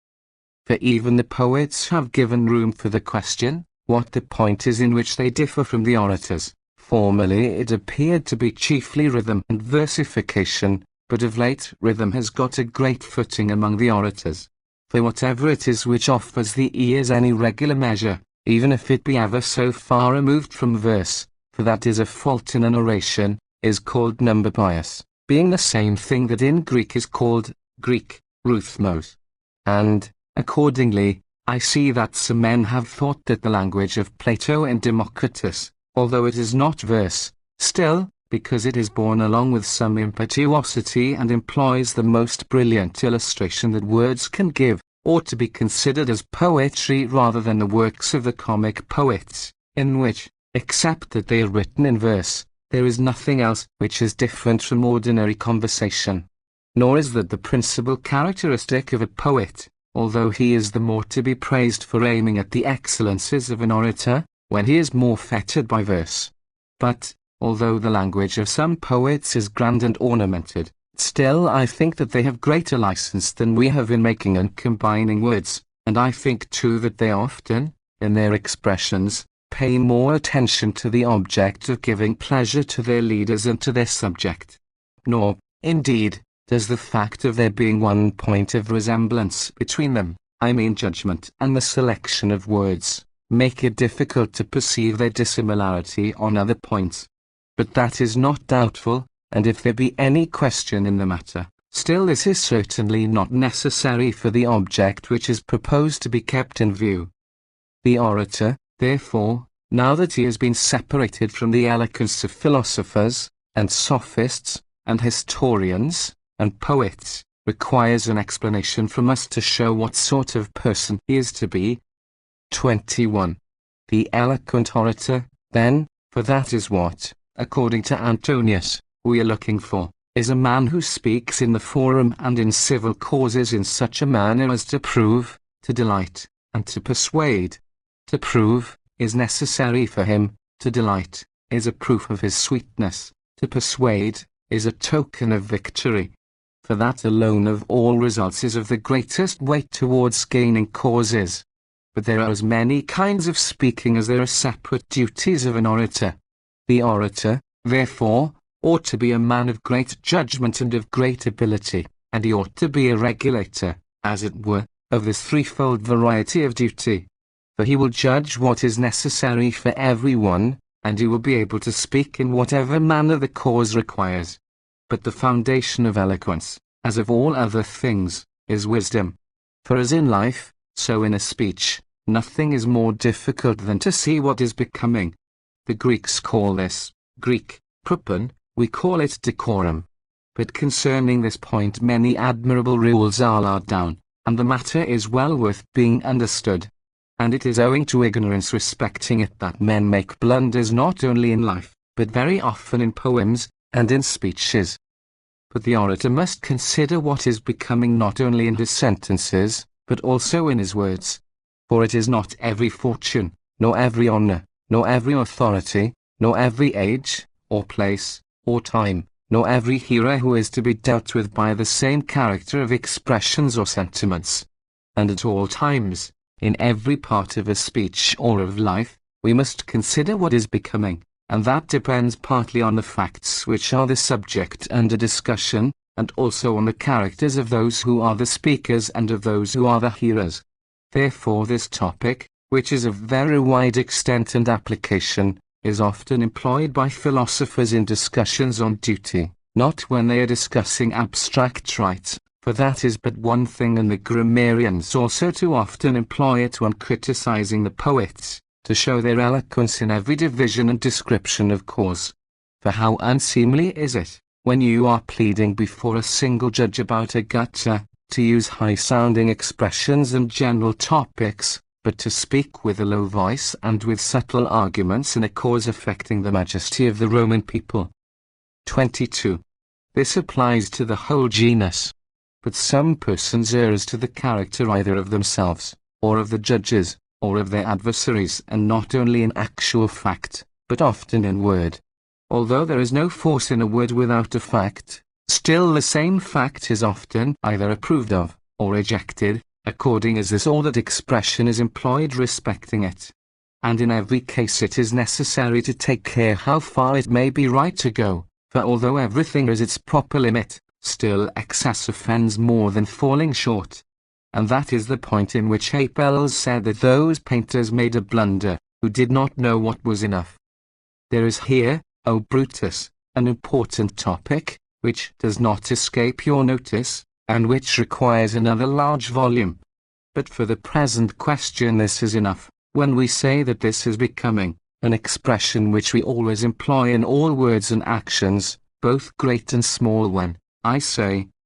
For even the poets have given room for the question, what the point is in which they differ from the orators. Formerly it appeared to be chiefly rhythm and versification, but of late rhythm has got a great footing among the orators. For whatever it is which offers the ears any regular measure, even if it be ever so far removed from verse, for that is a fault in an oration, is called number bias, being the same thing that in Greek is called Greek rhythmos. And, accordingly, I see that some men have thought that the language of Plato and Democritus, although it is not verse, still, because it is borne along with some impetuosity and employs the most brilliant illustration that words can give, ought to be considered as poetry rather than the works of the comic poets, in which, except that they are written in verse, there is nothing else which is different from ordinary conversation. Nor is that the principal characteristic of a poet, although he is the more to be praised for aiming at the excellences of an orator, when he is more fettered by verse. But, although the language of some poets is grand and ornamented, still I think that they have greater license than we have in making and combining words, and I think too that they often, in their expressions, pay more attention to the object of giving pleasure to their leaders and to their subject. Nor, indeed, does the fact of there being one point of resemblance between them, I mean judgment and the selection of words, make it difficult to perceive their dissimilarity on other points. But that is not doubtful, and if there be any question in the matter, still this is certainly not necessary for the object which is proposed to be kept in view. The orator, therefore, now that he has been separated from the eloquence of philosophers, and sophists, and historians, and poets, requires an explanation from us to show what sort of person he is to be. 21. The eloquent orator, then, for that is what, according to Antonius, we are looking for, is a man who speaks in the forum and in civil causes in such a manner as to prove, to delight, and to persuade. To prove, is necessary for him, to delight, is a proof of his sweetness, to persuade, is a token of victory. For that alone of all results is of the greatest weight towards gaining causes. But there are as many kinds of speaking as there are separate duties of an orator. The orator, therefore, ought to be a man of great judgment and of great ability, and he ought to be a regulator, as it were, of this threefold variety of duty. For he will judge what is necessary for everyone, and he will be able to speak in whatever manner the cause requires. But the foundation of eloquence, as of all other things, is wisdom. For as in life, so in a speech, nothing is more difficult than to see what is becoming. The Greeks call this, Greek, propon, we call it decorum. But concerning this point many admirable rules are laid down, and the matter is well worth being understood. And it is owing to ignorance respecting it that men make blunders not only in life, but very often in poems, and in speeches. But the orator must consider what is becoming not only in his sentences, but also in his words. For it is not every fortune, nor every honor, nor every authority, nor every age, or place, or time, nor every hearer who is to be dealt with by the same character of expressions or sentiments. And at all times, in every part of a speech or of life, we must consider what is becoming, and that depends partly on the facts which are the subject under discussion, and also on the characters of those who are the speakers and of those who are the hearers. Therefore this topic, which is of very wide extent and application, is often employed by philosophers in discussions on duty, not when they are discussing abstract rights, for that is but one thing, and the grammarians also too often employ it when criticizing the poets, to show their eloquence in every division and description of cause. For how unseemly is it, when you are pleading before a single judge about a gutta, to use high-sounding expressions and general topics, but to speak with a low voice and with subtle arguments in a cause affecting the majesty of the Roman people. 22. This applies to the whole genus. But some persons err as to the character either of themselves, or of the judges, or of their adversaries, and not only in actual fact, but often in word. Although there is no force in a word without a fact, still the same fact is often either approved of, or rejected, according as this or that expression is employed respecting it. And in every case it is necessary to take care how far it may be right to go, for although everything is its proper limit, still excess offends more than falling short. And that is the point in which Apelles said that those painters made a blunder, who did not know what was enough. There is here, O Brutus, an important topic, which does not escape your notice, and which requires another large volume. But for the present question this is enough, when we say that this is becoming, an expression which we always employ in all words and actions, both great and small. When,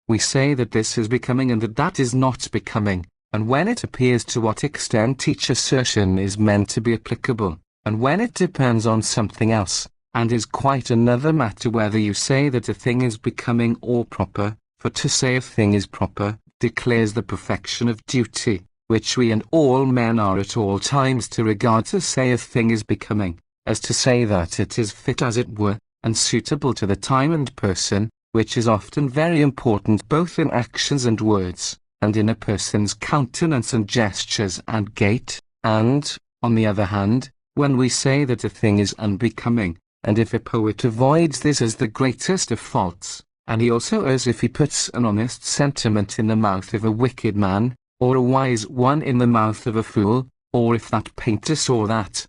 we say that this is becoming and that that is not becoming, and when it appears to what extent each assertion is meant to be applicable, and when it depends on something else, and is quite another matter whether you say that a thing is becoming or proper, for to say a thing is proper, declares the perfection of duty, which we and all men are at all times to regard. To say a thing is becoming, as to say that it is fit as it were, and suitable to the time and person, which is often very important both in actions and words, and in a person's countenance and gestures and gait, and, on the other hand, when we say that a thing is unbecoming, and if a poet avoids this as the greatest of faults, and he also as if he puts an honest sentiment in the mouth of a wicked man, or a wise one in the mouth of a fool, or if that painter saw that,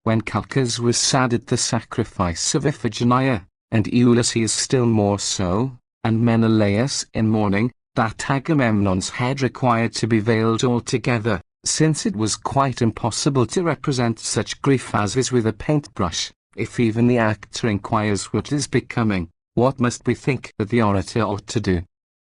when Calchas was sad at the sacrifice of Iphigenia, and Ulysses still more so, and Menelaus in mourning, that Agamemnon's head required to be veiled altogether, since it was quite impossible to represent such grief as is with a paintbrush. If even the actor inquires what is becoming, what must we think that the orator ought to do?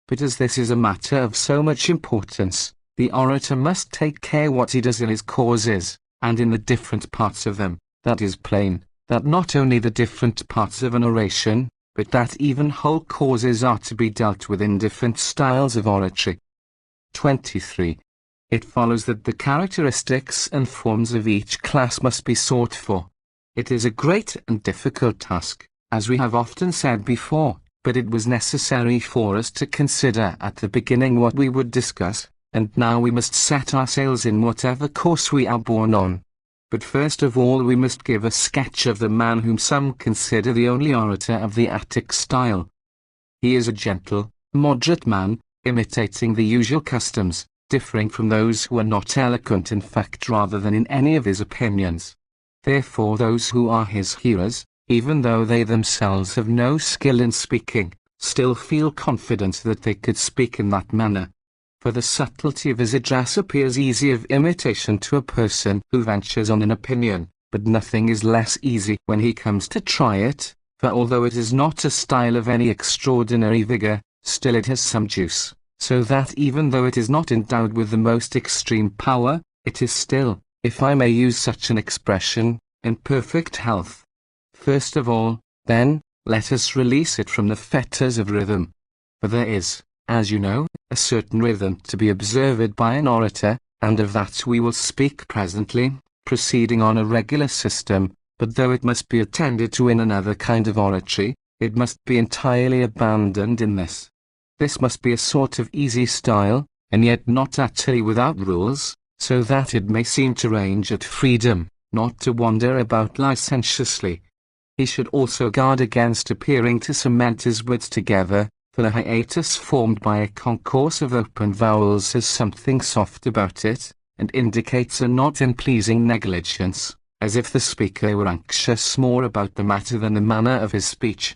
But as this is a matter of so much importance, the orator must take care what he does in his causes, and in the different parts of them. That is plain, that not only the different parts of an oration, but that even whole causes are to be dealt with in different styles of oratory. 23. It follows that the characteristics and forms of each class must be sought for. It is a great and difficult task, as we have often said before, but it was necessary for us to consider at the beginning what we would discuss, and now we must set our sails in whatever course we are borne on. But first of all we must give a sketch of the man whom some consider the only orator of the Attic style. He is a gentle, moderate man, imitating the usual customs, differing from those who are not eloquent in fact rather than in any of his opinions. Therefore those who are his hearers, even though they themselves have no skill in speaking, still feel confident that they could speak in that manner. For the subtlety of his address appears easy of imitation to a person who ventures on an opinion, but nothing is less easy when he comes to try it, for although it is not a style of any extraordinary vigor, still it has some juice, so that even though it is not endowed with the most extreme power, it is still, if I may use such an expression, in perfect health. First of all, then, let us release it from the fetters of rhythm. For there is, as you know, a certain rhythm to be observed by an orator, and of that we will speak presently, proceeding on a regular system, but though it must be attended to in another kind of oratory, it must be entirely abandoned in this. This must be a sort of easy style, and yet not utterly without rules, so that it may seem to range at freedom, not to wander about licentiously. He should also guard against appearing to cement his words together, for the hiatus formed by a concourse of open vowels has something soft about it, and indicates a not unpleasing negligence, as if the speaker were anxious more about the matter than the manner of his speech.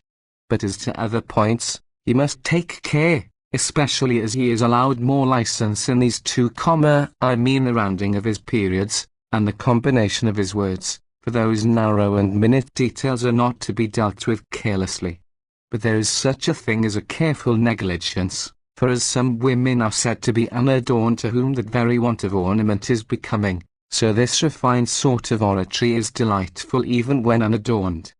But as to other points, he must take care, especially as he is allowed more license in these two the rounding of his periods, and the combination of his words, for those narrow and minute details are not to be dealt with carelessly. But there is such a thing as a careful negligence, for as some women are said to be unadorned to whom that very want of ornament is becoming, so this refined sort of oratory is delightful even when unadorned.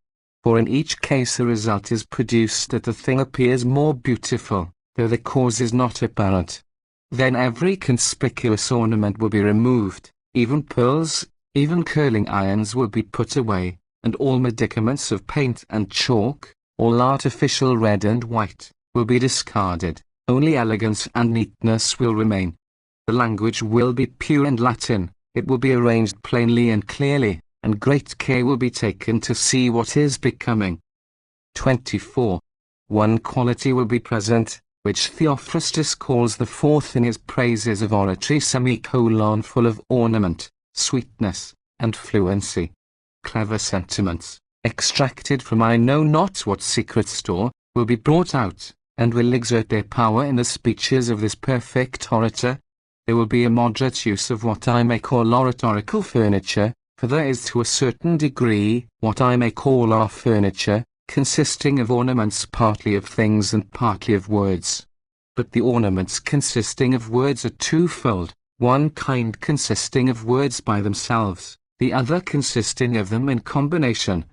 For in each case the result is produced that the thing appears more beautiful, though the cause is not apparent. Then every conspicuous ornament will be removed, even pearls, even curling irons will be put away, and all medicaments of paint and chalk, all artificial red and white, will be discarded, only elegance and neatness will remain. The language will be pure and Latin, it will be arranged plainly and clearly, and great care will be taken to see what is becoming. 24. One quality will be present, which Theophrastus calls the fourth in his praises of oratory full of ornament, sweetness, and fluency. Clever sentiments, extracted from I know not what secret store, will be brought out, and will exert their power in the speeches of this perfect orator. There will be a moderate use of what I may call oratorical furniture, for there is to a certain degree what I may call our furniture, consisting of ornaments partly of things and partly of words. But the ornaments consisting of words are twofold, one kind consisting of words by themselves, the other consisting of them in combination.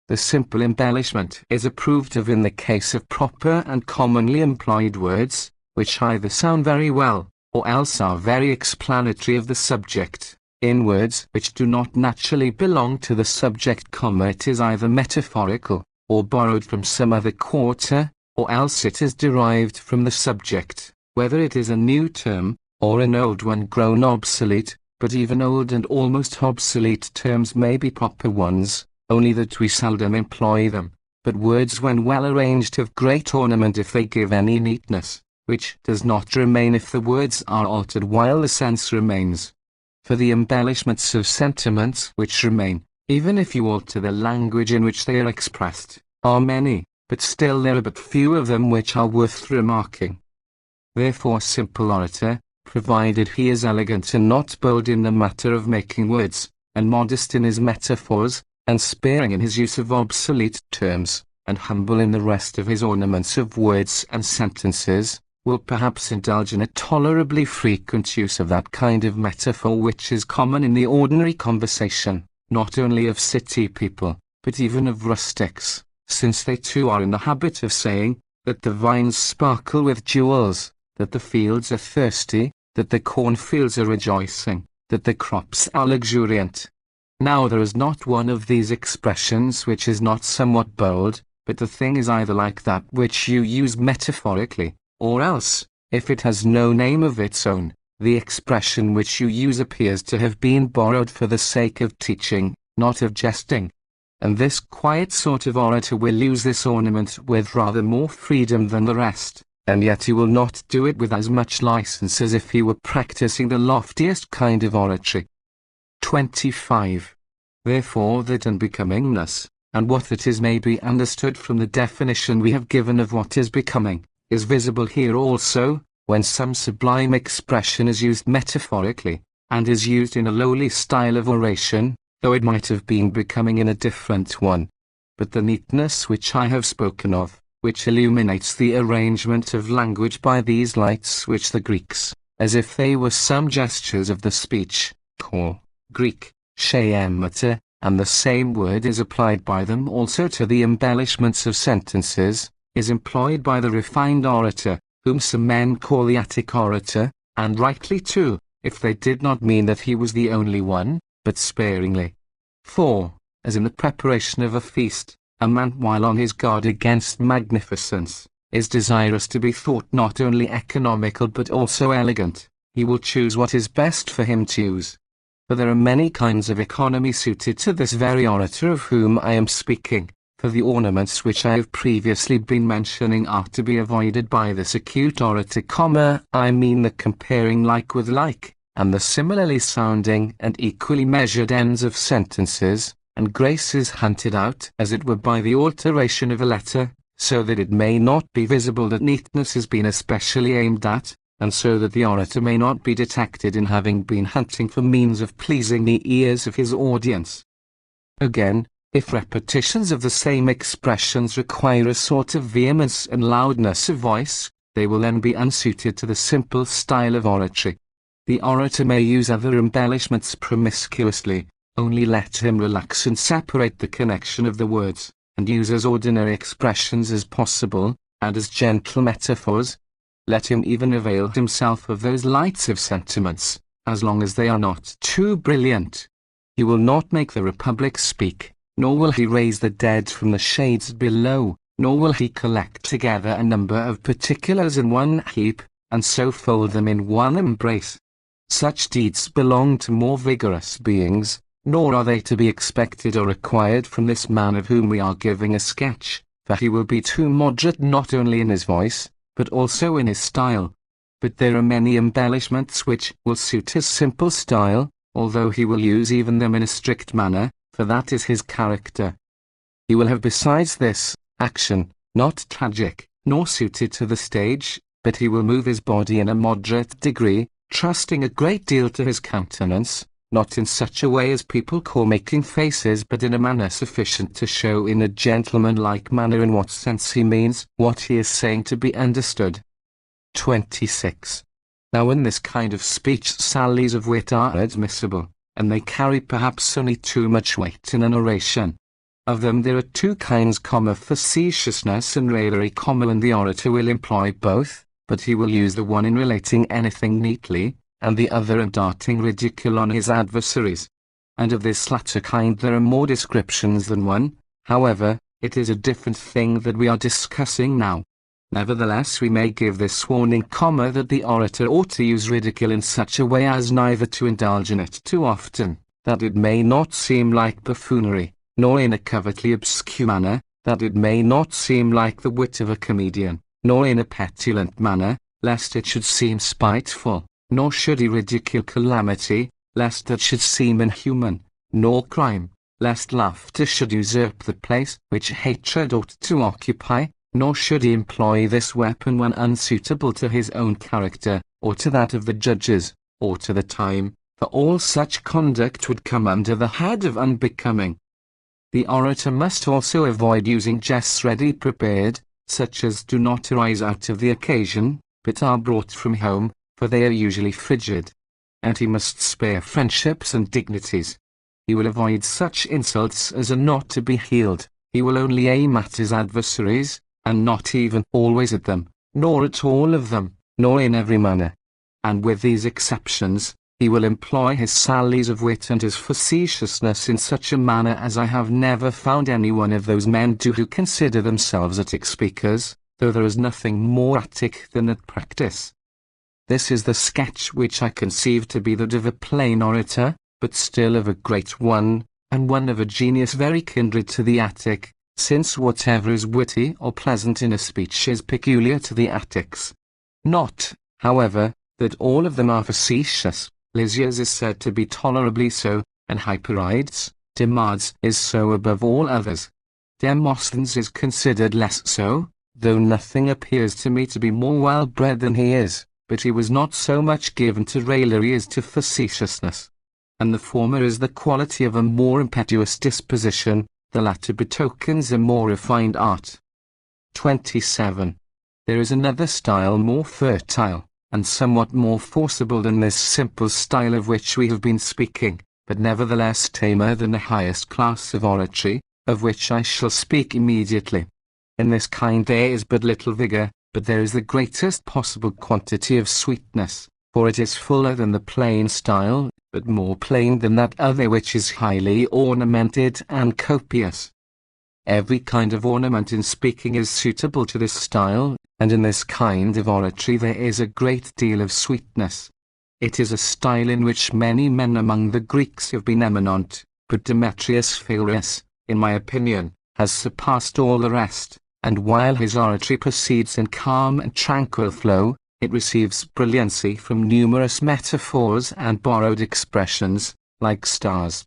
The simple embellishment is approved of in the case of proper and commonly employed words, which either sound very well, or else are very explanatory of the subject. In words which do not naturally belong to the subject, it is either metaphorical, or borrowed from some other quarter, or else it is derived from the subject, whether it is a new term, or an old one grown obsolete. But even old and almost obsolete terms may be proper ones, only that we seldom employ them. But words when well arranged have great ornament if they give any neatness, which does not remain if the words are altered while the sense remains. For the embellishments of sentiments which remain, even if you alter the language in which they are expressed, are many, but still there are but few of them which are worth remarking. Therefore simple orator, provided he is elegant and not bold in the matter of making words, and modest in his metaphors, and sparing in his use of obsolete terms, and humble in the rest of his ornaments of words and sentences, will perhaps indulge in a tolerably frequent use of that kind of metaphor which is common in the ordinary conversation, not only of city people, but even of rustics, since they too are in the habit of saying, that the vines sparkle with jewels, that the fields are thirsty, that the cornfields are rejoicing, that the crops are luxuriant. Now there is not one of these expressions which is not somewhat bold, but the thing is either like that which you use metaphorically, or else, if it has no name of its own, the expression which you use appears to have been borrowed for the sake of teaching, not of jesting. And this quiet sort of orator will use this ornament with rather more freedom than the rest, and yet he will not do it with as much license as if he were practicing the loftiest kind of oratory. 25. Therefore that unbecomingness, and what that is may be understood from the definition we have given of what is becoming, is visible here also, when some sublime expression is used metaphorically, and is used in a lowly style of oration, though it might have been becoming in a different one. But the neatness which I have spoken of, which illuminates the arrangement of language by these lights which the Greeks, as if they were some gestures of the speech, call Greek schemat, and the same word is applied by them also to the embellishments of sentences, is employed by the refined orator, whom some men call the Attic orator, and rightly too, if they did not mean that he was the only one, but sparingly. For, as in the preparation of a feast, a man while on his guard against magnificence, is desirous to be thought not only economical but also elegant, he will choose what is best for him to use. For there are many kinds of economy suited to this very orator of whom I am speaking, for the ornaments which I have previously been mentioning are to be avoided by this acute orator, I mean the comparing like with like, and the similarly sounding and equally measured ends of sentences, and grace is hunted out as it were by the alteration of a letter, so that it may not be visible that neatness has been especially aimed at, and so that the orator may not be detected in having been hunting for means of pleasing the ears of his audience. Again, if repetitions of the same expressions require a sort of vehemence and loudness of voice, they will then be unsuited to the simple style of oratory. The orator may use other embellishments promiscuously, only let him relax and separate the connection of the words, and use as ordinary expressions as possible, and as gentle metaphors. Let him even avail himself of those lights of sentiments, as long as they are not too brilliant. He will not make the Republic speak, nor will he raise the dead from the shades below, nor will he collect together a number of particulars in one heap, and so fold them in one embrace. Such deeds belong to more vigorous beings, nor are they to be expected or required from this man of whom we are giving a sketch, for he will be too moderate not only in his voice, but also in his style. But there are many embellishments which will suit his simple style, although he will use even them in a strict manner, for that is his character. He will have besides this, action, not tragic, nor suited to the stage, but he will move his body in a moderate degree, trusting a great deal to his countenance, not in such a way as people call making faces, but in a manner sufficient to show in a gentlemanlike manner in what sense he means what he is saying to be understood. 26. Now in this kind of speech sallies of wit are admissible, and they carry perhaps only too much weight in an oration. Of them there are two kinds, facetiousness and raillery, and the orator will employ both, but he will use the one in relating anything neatly, and the other in darting ridicule on his adversaries. And of this latter kind there are more descriptions than one. However, it is a different thing that we are discussing now. Nevertheless, we may give this warning, that the orator ought to use ridicule in such a way as neither to indulge in it too often, that it may not seem like buffoonery, nor in a covertly obscure manner, that it may not seem like the wit of a comedian, nor in a petulant manner, lest it should seem spiteful, nor should he ridicule calamity, lest that should seem inhuman, nor crime, lest laughter should usurp the place which hatred ought to occupy, nor should he employ this weapon when unsuitable to his own character, or to that of the judges, or to the time, for all such conduct would come under the head of unbecoming. The orator must also avoid using jests ready prepared, such as do not arise out of the occasion, but are brought from home, for they are usually frigid. And he must spare friendships and dignities. He will avoid such insults as are not to be healed. He will only aim at his adversaries, and not even always at them, nor at all of them, nor in every manner. And with these exceptions, he will employ his sallies of wit and his facetiousness in such a manner as I have never found any one of those men do who consider themselves Attic speakers, though there is nothing more Attic than that practice. This is the sketch which I conceive to be that of a plain orator, but still of a great one, and one of a genius very kindred to the Attic, since whatever is witty or pleasant in a speech is peculiar to the Attics. Not, however, that all of them are facetious. Lysias is said to be tolerably so, and Hyperides, Demades is so above all others. Demosthenes is considered less so, though nothing appears to me to be more well-bred than he is, but he was not so much given to raillery as to facetiousness. And the former is the quality of a more impetuous disposition, the latter betokens a more refined art. 27. There is another style more fertile, and somewhat more forcible than this simple style of which we have been speaking, but nevertheless tamer than the highest class of oratory, of which I shall speak immediately. In this kind there is but little vigour, but there is the greatest possible quantity of sweetness, for it is fuller than the plain style, but more plain than that other which is highly ornamented and copious. Every kind of ornament in speaking is suitable to this style, and in this kind of oratory there is a great deal of sweetness. It is a style in which many men among the Greeks have been eminent, but Demetrius Phalereus, in my opinion, has surpassed all the rest, and while his oratory proceeds in calm and tranquil flow, it receives brilliancy from numerous metaphors and borrowed expressions, like stars.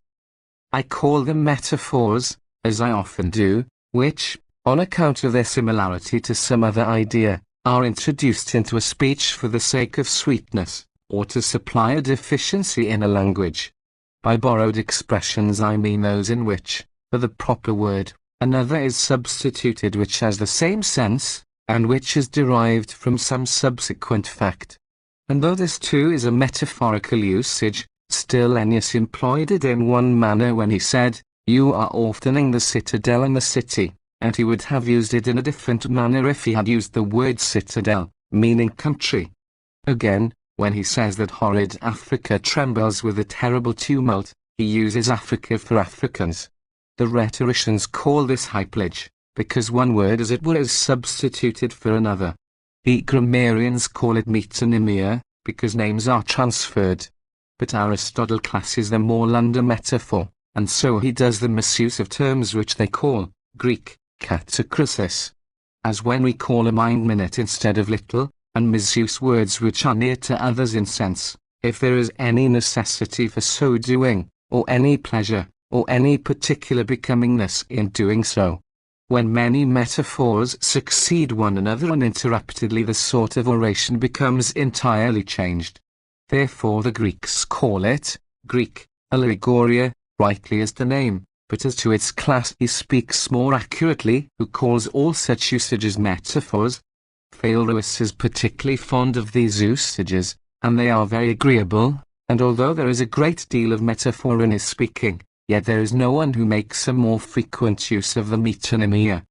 I call them metaphors, as I often do, which, on account of their similarity to some other idea, are introduced into a speech for the sake of sweetness, or to supply a deficiency in a language. By borrowed expressions I mean those in which, for the proper word, another is substituted which has the same sense, and which is derived from some subsequent fact. And though this too is a metaphorical usage, still Ennius employed it in one manner when he said, "You are oftening the citadel and the city," and he would have used it in a different manner if he had used the word citadel, meaning country. Again, when he says that horrid Africa trembles with a terrible tumult, he uses Africa for Africans. The rhetoricians call this hyplage, because one word as it were is substituted for another. The grammarians call it metonymia, because names are transferred. But Aristotle classes them all under metaphor, and so he does the misuse of terms which they call, Greek, katachrysis. As when we call a minute instead of little, and misuse words which are near to others in sense, if there is any necessity for so doing, or any pleasure, or any particular becomingness in doing so. When many metaphors succeed one another uninterruptedly, the sort of oration becomes entirely changed. Therefore the Greeks call it, Greek, allegoria, rightly as the name, but as to its class he speaks more accurately, who calls all such usages metaphors. Phalereus is particularly fond of these usages, and they are very agreeable, and although there is a great deal of metaphor in his speaking, yet there is no one who makes a more frequent use of the metonymia.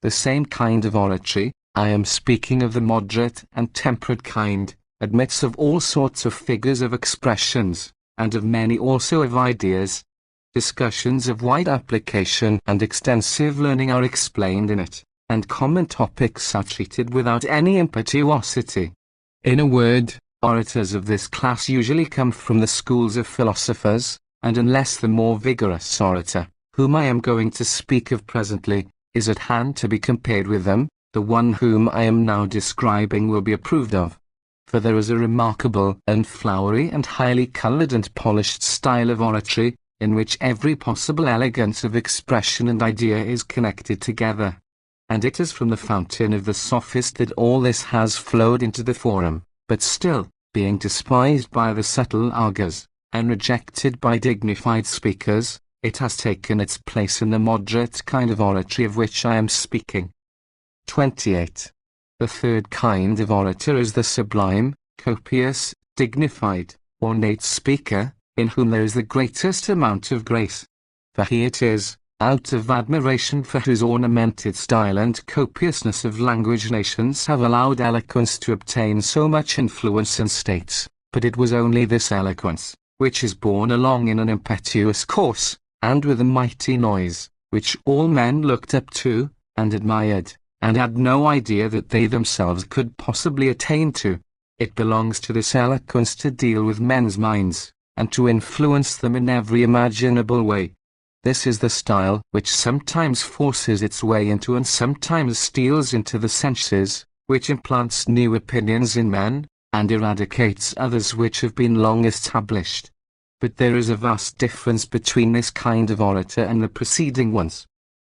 The same kind of oratory, I am speaking of the moderate and temperate kind, admits of all sorts of figures of expressions, and of many also of ideas. Discussions of wide application and extensive learning are explained in it, and common topics are treated without any impetuosity. In a word, orators of this class usually come from the schools of philosophers, and unless the more vigorous orator, whom I am going to speak of presently, is at hand to be compared with them, the one whom I am now describing will be approved of. For there is a remarkable and flowery and highly coloured and polished style of oratory, in which every possible elegance of expression and idea is connected together. And it is from the fountain of the sophist that all this has flowed into the forum, but still, being despised by the subtle arguers, and rejected by dignified speakers, it has taken its place in the moderate kind of oratory of which I am speaking. 28. The third kind of orator is the sublime, copious, dignified, ornate speaker, in whom there is the greatest amount of grace. For he it is, out of admiration for whose ornamented style and copiousness of language nations have allowed eloquence to obtain so much influence in states, but it was only this eloquence, which is borne along in an impetuous course, and with a mighty noise, which all men looked up to, and admired, and had no idea that they themselves could possibly attain to. It belongs to this eloquence to deal with men's minds, and to influence them in every imaginable way. This is the style which sometimes forces its way into and sometimes steals into the senses, which implants new opinions in men, and eradicates others which have been long established. But there is a vast difference between this kind of orator and the preceding ones.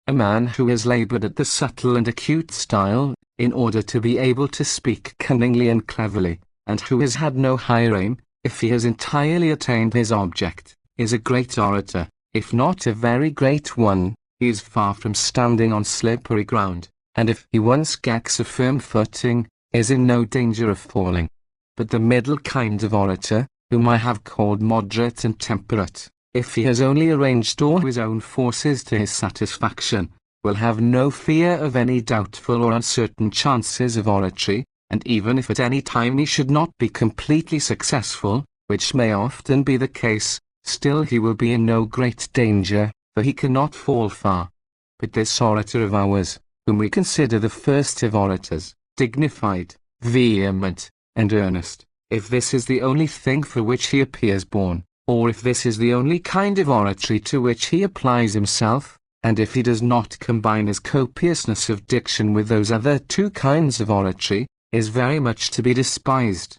A man who has laboured at the subtle and acute style, in order to be able to speak cunningly and cleverly, and who has had no higher aim, if he has entirely attained his object, is a great orator. If not a very great one, he is far from standing on slippery ground, and if he once gets a firm footing, is in no danger of falling. But the middle kind of orator, whom I have called moderate and temperate, if he has only arranged all his own forces to his satisfaction, will have no fear of any doubtful or uncertain chances of oratory, and even if at any time he should not be completely successful, which may often be the case, still he will be in no great danger, for he cannot fall far. But this orator of ours, whom we consider the first of orators, dignified, vehement, and earnest, if this is the only thing for which he appears born, or if this is the only kind of oratory to which he applies himself, and if he does not combine his copiousness of diction with those other two kinds of oratory, is very much to be despised.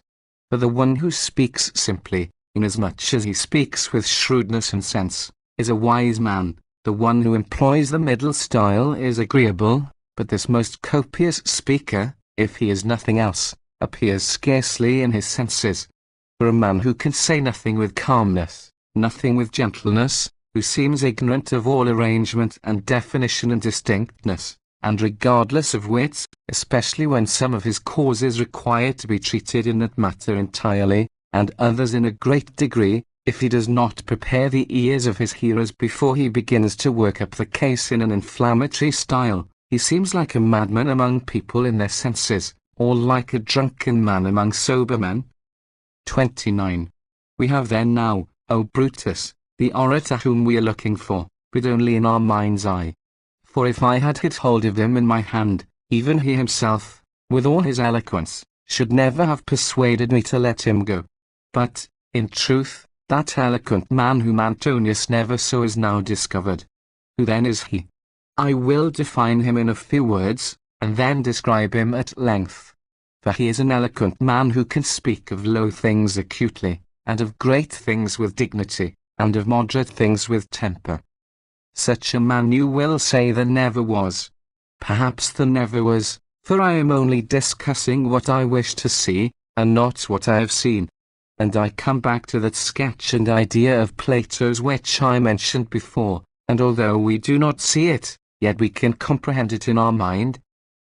For the one who speaks simply, inasmuch as he speaks with shrewdness and sense, is a wise man. The one who employs the middle style is agreeable, but this most copious speaker, if he is nothing else, appears scarcely in his senses. For a man who can say nothing with calmness, nothing with gentleness, who seems ignorant of all arrangement and definition and distinctness, and regardless of wit, especially when some of his causes require to be treated in that matter entirely, and others in a great degree, if he does not prepare the ears of his hearers before he begins to work up the case in an inflammatory style, he seems like a madman among people in their senses, or like a drunken man among sober men. 29. We have then now, O Brutus, the orator whom we are looking for, but only in our mind's eye. For if I had hit hold of him in my hand, even he himself, with all his eloquence, should never have persuaded me to let him go. But, in truth, that eloquent man whom Antonius never saw is now discovered. Who then is he? I will define him in a few words, and then describe him at length. For he is an eloquent man who can speak of low things acutely, and of great things with dignity, and of moderate things with temper. Such a man you will say there never was. Perhaps there never was, for I am only discussing what I wish to see, and not what I have seen. And I come back to that sketch and idea of Plato's which I mentioned before, and although we do not see it, yet we can comprehend it in our mind.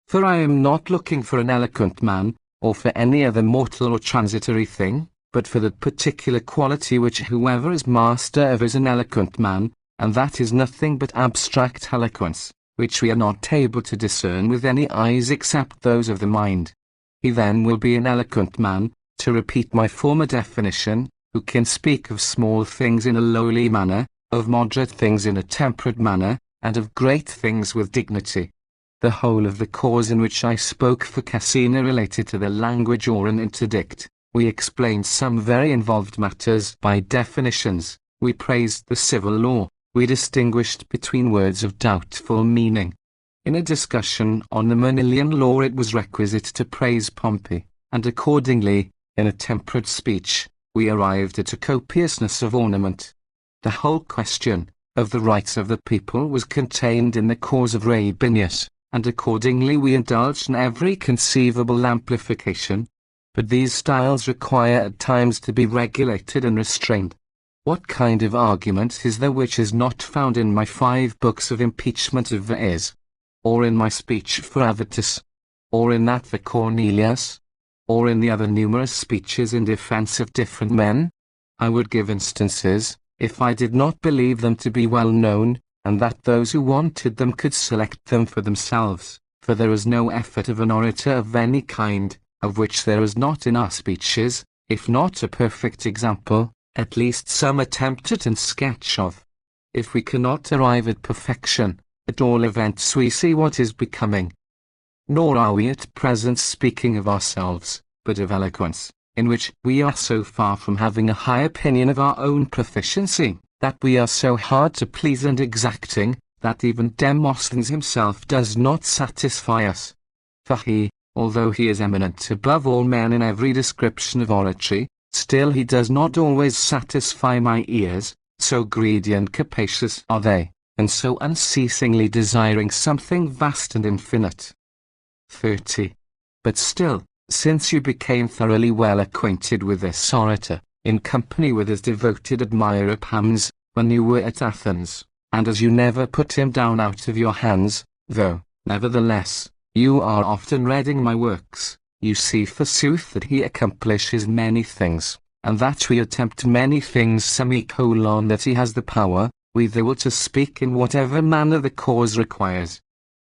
For I am not looking for an eloquent man, or for any other mortal or transitory thing, but for that particular quality which whoever is master of is an eloquent man, and that is nothing but abstract eloquence, which we are not able to discern with any eyes except those of the mind. He then will be an eloquent man, to repeat my former definition, who can speak of small things in a lowly manner, of moderate things in a temperate manner, and of great things with dignity. The whole of the cause in which I spoke for Cassina related to the language or an interdict. We explained some very involved matters by definitions. We praised the civil law. We distinguished between words of doubtful meaning. In a discussion on the Manilian law it was requisite to praise Pompey, and accordingly, in a temperate speech, we arrived at a copiousness of ornament. The whole question of the rights of the people was contained in the cause of Rabinius, and accordingly we indulged in every conceivable amplification. But these styles require at times to be regulated and restrained. What kind of argument is there which is not found in my 5 books of impeachment of Vers, or in my speech for Avitus, or in that for Cornelius, or in the other numerous speeches in defense of different men? I would give instances, if I did not believe them to be well known, and that those who wanted them could select them for themselves, for there is no effort of an orator of any kind, of which there is not in our speeches, if not a perfect example, at least some attempt at and sketch of. If we cannot arrive at perfection, at all events we see what is becoming. Nor are we at present speaking of ourselves, but of eloquence, in which we are so far from having a high opinion of our own proficiency, that we are so hard to please and exacting, that even Demosthenes himself does not satisfy us. For he, although he is eminent above all men in every description of oratory, still he does not always satisfy my ears, so greedy and capacious are they, and so unceasingly desiring something vast and infinite. 30. But still, since you became thoroughly well acquainted with this orator, in company with his devoted admirer Pams, when you were at Athens, and as you never put him down out of your hands, though, nevertheless, you are often reading my works, you see forsooth that he accomplishes many things, and that we attempt many things that he has the power, we will to speak in whatever manner the cause requires.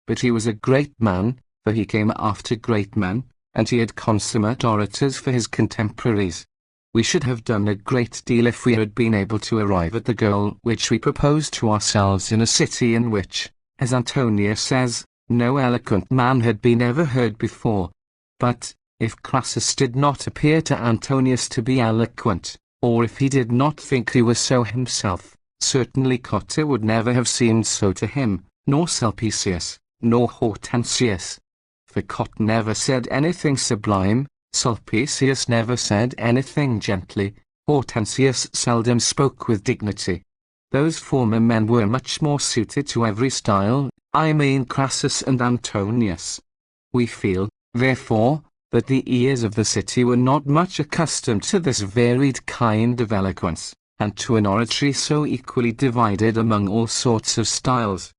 But he was a great man, for he came after great men, and he had consummate orators for his contemporaries. We should have done a great deal if we had been able to arrive at the goal which we proposed to ourselves in a city in which, as Antonius says, no eloquent man had been ever heard before. But, if Crassus did not appear to Antonius to be eloquent, or if he did not think he was so himself, certainly Cotta would never have seemed so to him, nor Sulpicius, nor Hortensius. For Cotta never said anything sublime, Sulpicius never said anything gently, Hortensius seldom spoke with dignity. Those former men were much more suited to every style, I mean Crassus and Antonius. We feel, therefore, that the ears of the city were not much accustomed to this varied kind of eloquence, and to an oratory so equally divided among all sorts of styles.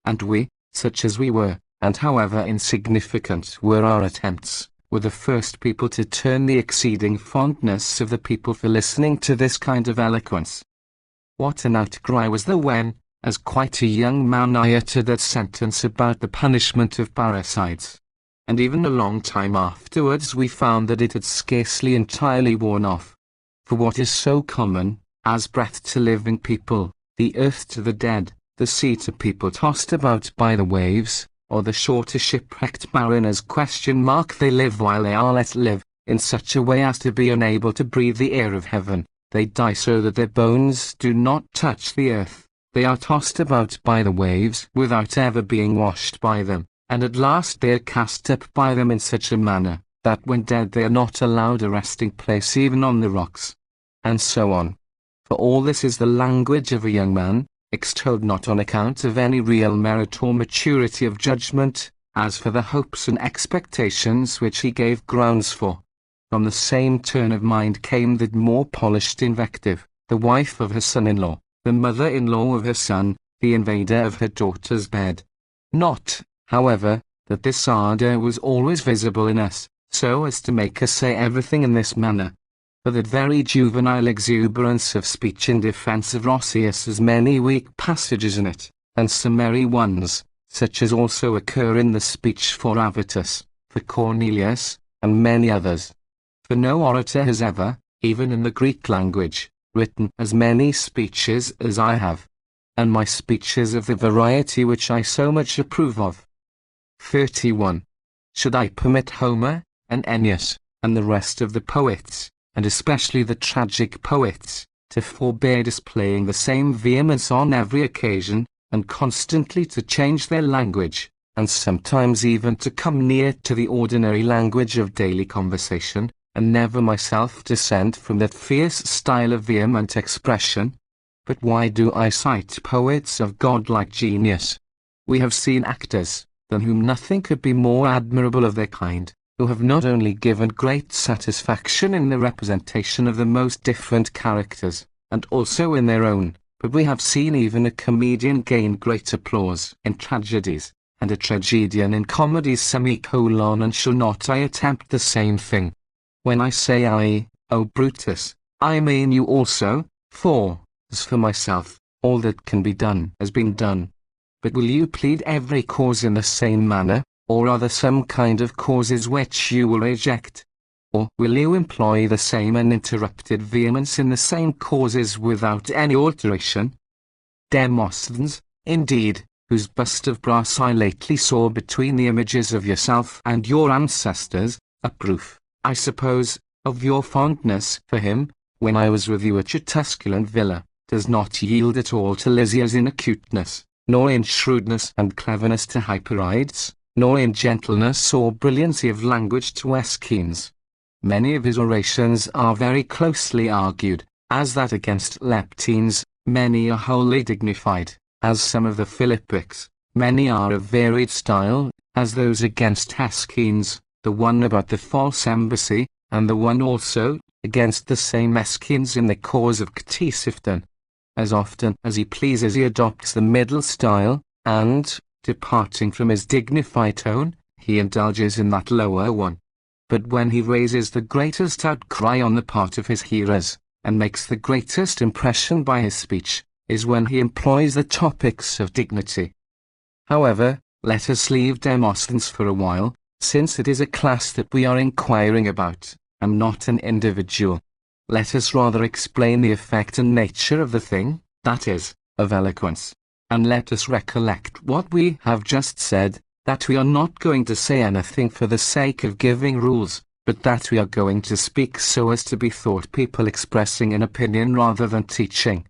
And we, such as we were, and however insignificant were our attempts, were the first people to turn the exceeding fondness of the people for listening to this kind of eloquence. What an outcry was there when, as quite a young man, I uttered that sentence about the punishment of parricides. And even a long time afterwards we found that it had scarcely entirely worn off. For what is so common, as breath to living people, the earth to the dead, the sea to people tossed about by the waves, or the shore to shipwrecked mariners? They live while they are let live, in such a way as to be unable to breathe the air of heaven. They die so that their bones do not touch the earth. They are tossed about by the waves without ever being washed by them, and at last they are cast up by them in such a manner, that when dead they are not allowed a resting place even on the rocks. And so on. For all this is the language of a young man, extolled not on account of any real merit or maturity of judgment, as for the hopes and expectations which he gave grounds for. From the same turn of mind came the more polished invective, the wife of her son-in-law, the mother-in-law of her son, the invader of her daughter's bed. Not, however, that this ardour was always visible in us, so as to make us say everything in this manner. For that very juvenile exuberance of speech in defence of Roscius has many weak passages in it, and some merry ones, such as also occur in the speech for Avitus, for Cornelius, and many others. For no orator has ever, even in the Greek language, written as many speeches as I have. And my speech is of the variety which I so much approve of. 31. Should I permit Homer, and Ennius, and the rest of the poets, and especially the tragic poets, to forbear displaying the same vehemence on every occasion, and constantly to change their language, and sometimes even to come near to the ordinary language of daily conversation, and never myself dissent from that fierce style of vehement expression? But why do I cite poets of godlike genius? We have seen actors, than whom nothing could be more admirable of their kind, who have not only given great satisfaction in the representation of the most different characters, and also in their own, but we have seen even a comedian gain great applause in tragedies, and a tragedian in comedies and shall not I attempt the same thing? When I say I, O Brutus, I mean you also, for, as for myself, all that can be done has been done. But will you plead every cause in the same manner, or are there some kind of causes which you will reject? Or will you employ the same uninterrupted vehemence in the same causes without any alteration? Demosthenes, indeed, whose bust of brass I lately saw between the images of yourself and your ancestors, a proof, I suppose, of your fondness for him, when I was with you at your Tusculan villa, does not yield at all to Lysias in acuteness, nor in shrewdness and cleverness to Hyperides, nor in gentleness or brilliancy of language to Aeschines. Many of his orations are very closely argued, as that against Leptines; many are wholly dignified, as some of the Philippics; many are of varied style, as those against Aeschines, the one about the false embassy, and the one also against the same Aeschines in the cause of Ctesiphon. As often as he pleases he adopts the middle style, and, departing from his dignified tone, he indulges in that lower one. But when he raises the greatest outcry on the part of his hearers, and makes the greatest impression by his speech, is when he employs the topics of dignity. However, let us leave Demosthenes for a while, since it is a class that we are inquiring about, and not an individual. Let us rather explain the effect and nature of the thing, that is, of eloquence. And let us recollect what we have just said, that we are not going to say anything for the sake of giving rules, but that we are going to speak so as to be thought people expressing an opinion rather than teaching.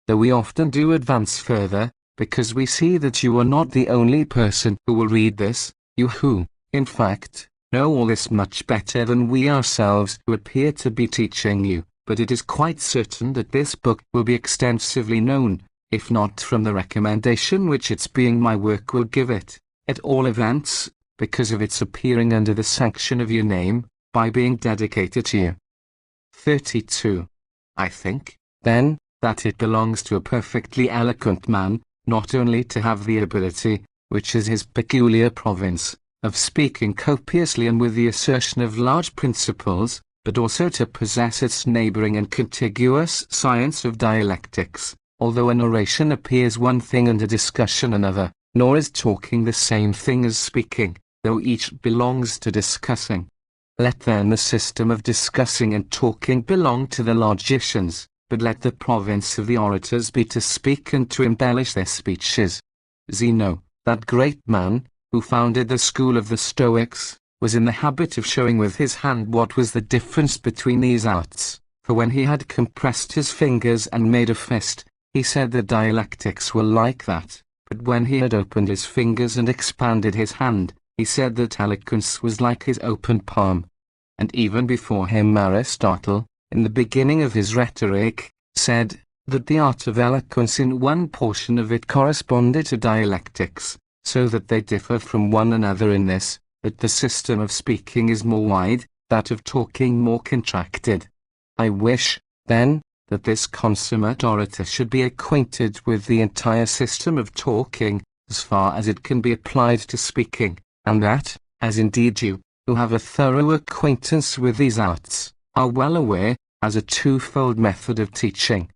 Though we often do advance further, because we see that you are not the only person who will read this, you who, in fact, know all this much better than we ourselves who appear to be teaching you, but it is quite certain that this book will be extensively known, if not from the recommendation which its being my work will give it, at all events, because of its appearing under the sanction of your name, by being dedicated to you. 32. I think, then, that it belongs to a perfectly eloquent man, not only to have the ability, which is his peculiar province, of speaking copiously and with the assertion of large principles, but also to possess its neighbouring and contiguous science of dialectics, although an oration appears one thing and a discussion another, nor is talking the same thing as speaking, though each belongs to discussing. Let then the system of discussing and talking belong to the logicians, but let the province of the orators be to speak and to embellish their speeches. Zeno, that great man, who founded the school of the Stoics, was in the habit of showing with his hand what was the difference between these arts, for when he had compressed his fingers and made a fist, he said the dialectics were like that, but when he had opened his fingers and expanded his hand, he said that eloquence was like his open palm. And even before him Aristotle, in the beginning of his Rhetoric, said that the art of eloquence in one portion of it corresponded to dialectics, so that they differ from one another in this, that the system of speaking is more wide, that of talking more contracted. I wish, then, that this consummate orator should be acquainted with the entire system of talking, as far as it can be applied to speaking, and that, as indeed you, who have a thorough acquaintance with these arts, are well aware, as a twofold method of teaching.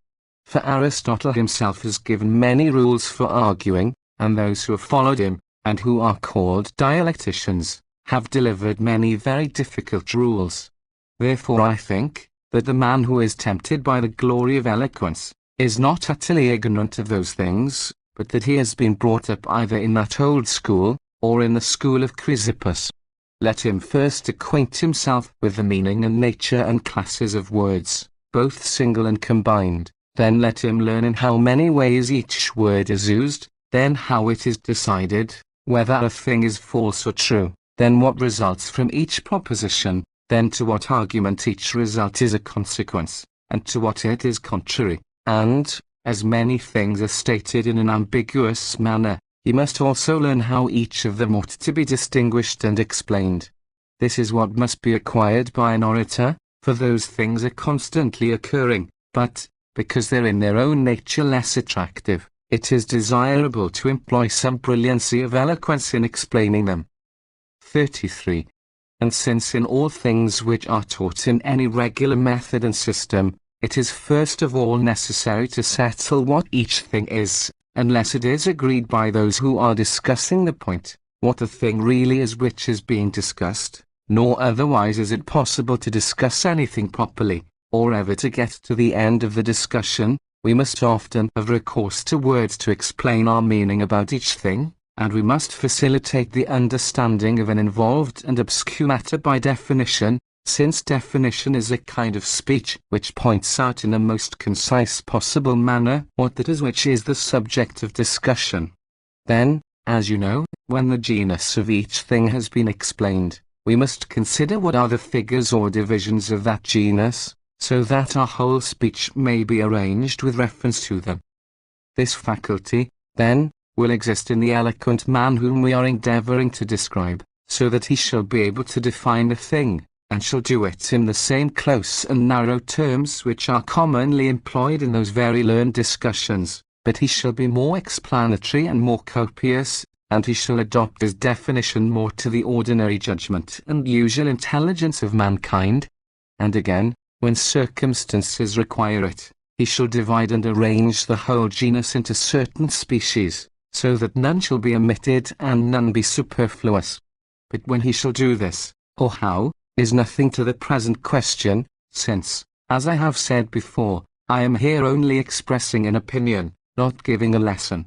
For Aristotle himself has given many rules for arguing, and those who have followed him, and who are called dialecticians, have delivered many very difficult rules. Therefore I think, that the man who is tempted by the glory of eloquence, is not utterly ignorant of those things, but that he has been brought up either in that old school, or in the school of Chrysippus. Let him first acquaint himself with the meaning and nature and classes of words, both single and combined. Then let him learn in how many ways each word is used, then how it is decided, whether a thing is false or true, then what results from each proposition, then to what argument each result is a consequence, and to what it is contrary, and, as many things are stated in an ambiguous manner, he must also learn how each of them ought to be distinguished and explained. This is what must be acquired by an orator, for those things are constantly occurring, but, because they're in their own nature less attractive, it is desirable to employ some brilliancy of eloquence in explaining them. 33. And since in all things which are taught in any regular method and system, it is first of all necessary to settle what each thing is, unless it is agreed by those who are discussing the point, what the thing really is which is being discussed, nor otherwise is it possible to discuss anything properly, or ever to get to the end of the discussion, we must often have recourse to words to explain our meaning about each thing, and we must facilitate the understanding of an involved and obscure matter by definition, since definition is a kind of speech which points out in the most concise possible manner what that is which is the subject of discussion. Then, as you know, when the genus of each thing has been explained, we must consider what are the figures or divisions of that genus, so that our whole speech may be arranged with reference to them. This faculty, then, will exist in the eloquent man whom we are endeavoring to describe, so that he shall be able to define a thing, and shall do it in the same close and narrow terms which are commonly employed in those very learned discussions, but he shall be more explanatory and more copious, and he shall adopt his definition more to the ordinary judgment and usual intelligence of mankind. And again, when circumstances require it, he shall divide and arrange the whole genus into certain species, so that none shall be omitted and none be superfluous. But when he shall do this, or how, is nothing to the present question, since, as I have said before, I am here only expressing an opinion, not giving a lesson.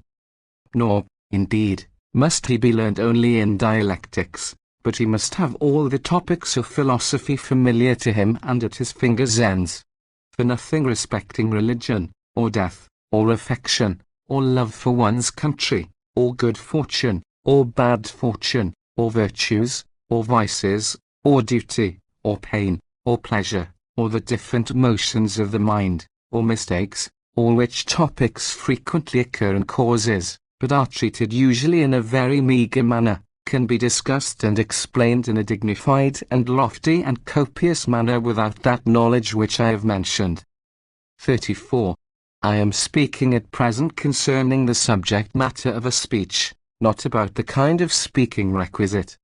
Nor, indeed, must he be learned only in dialectics, but he must have all the topics of philosophy familiar to him and at his fingers' ends. For nothing respecting religion, or death, or affection, or love for one's country, or good fortune, or bad fortune, or virtues, or vices, or duty, or pain, or pleasure, or the different motions of the mind, or mistakes, all which topics frequently occur in causes, but are treated usually in a very meagre manner, can be discussed and explained in a dignified and lofty and copious manner without that knowledge which I have mentioned. 34. I am speaking at present concerning the subject matter of a speech, not about the kind of speaking requisite.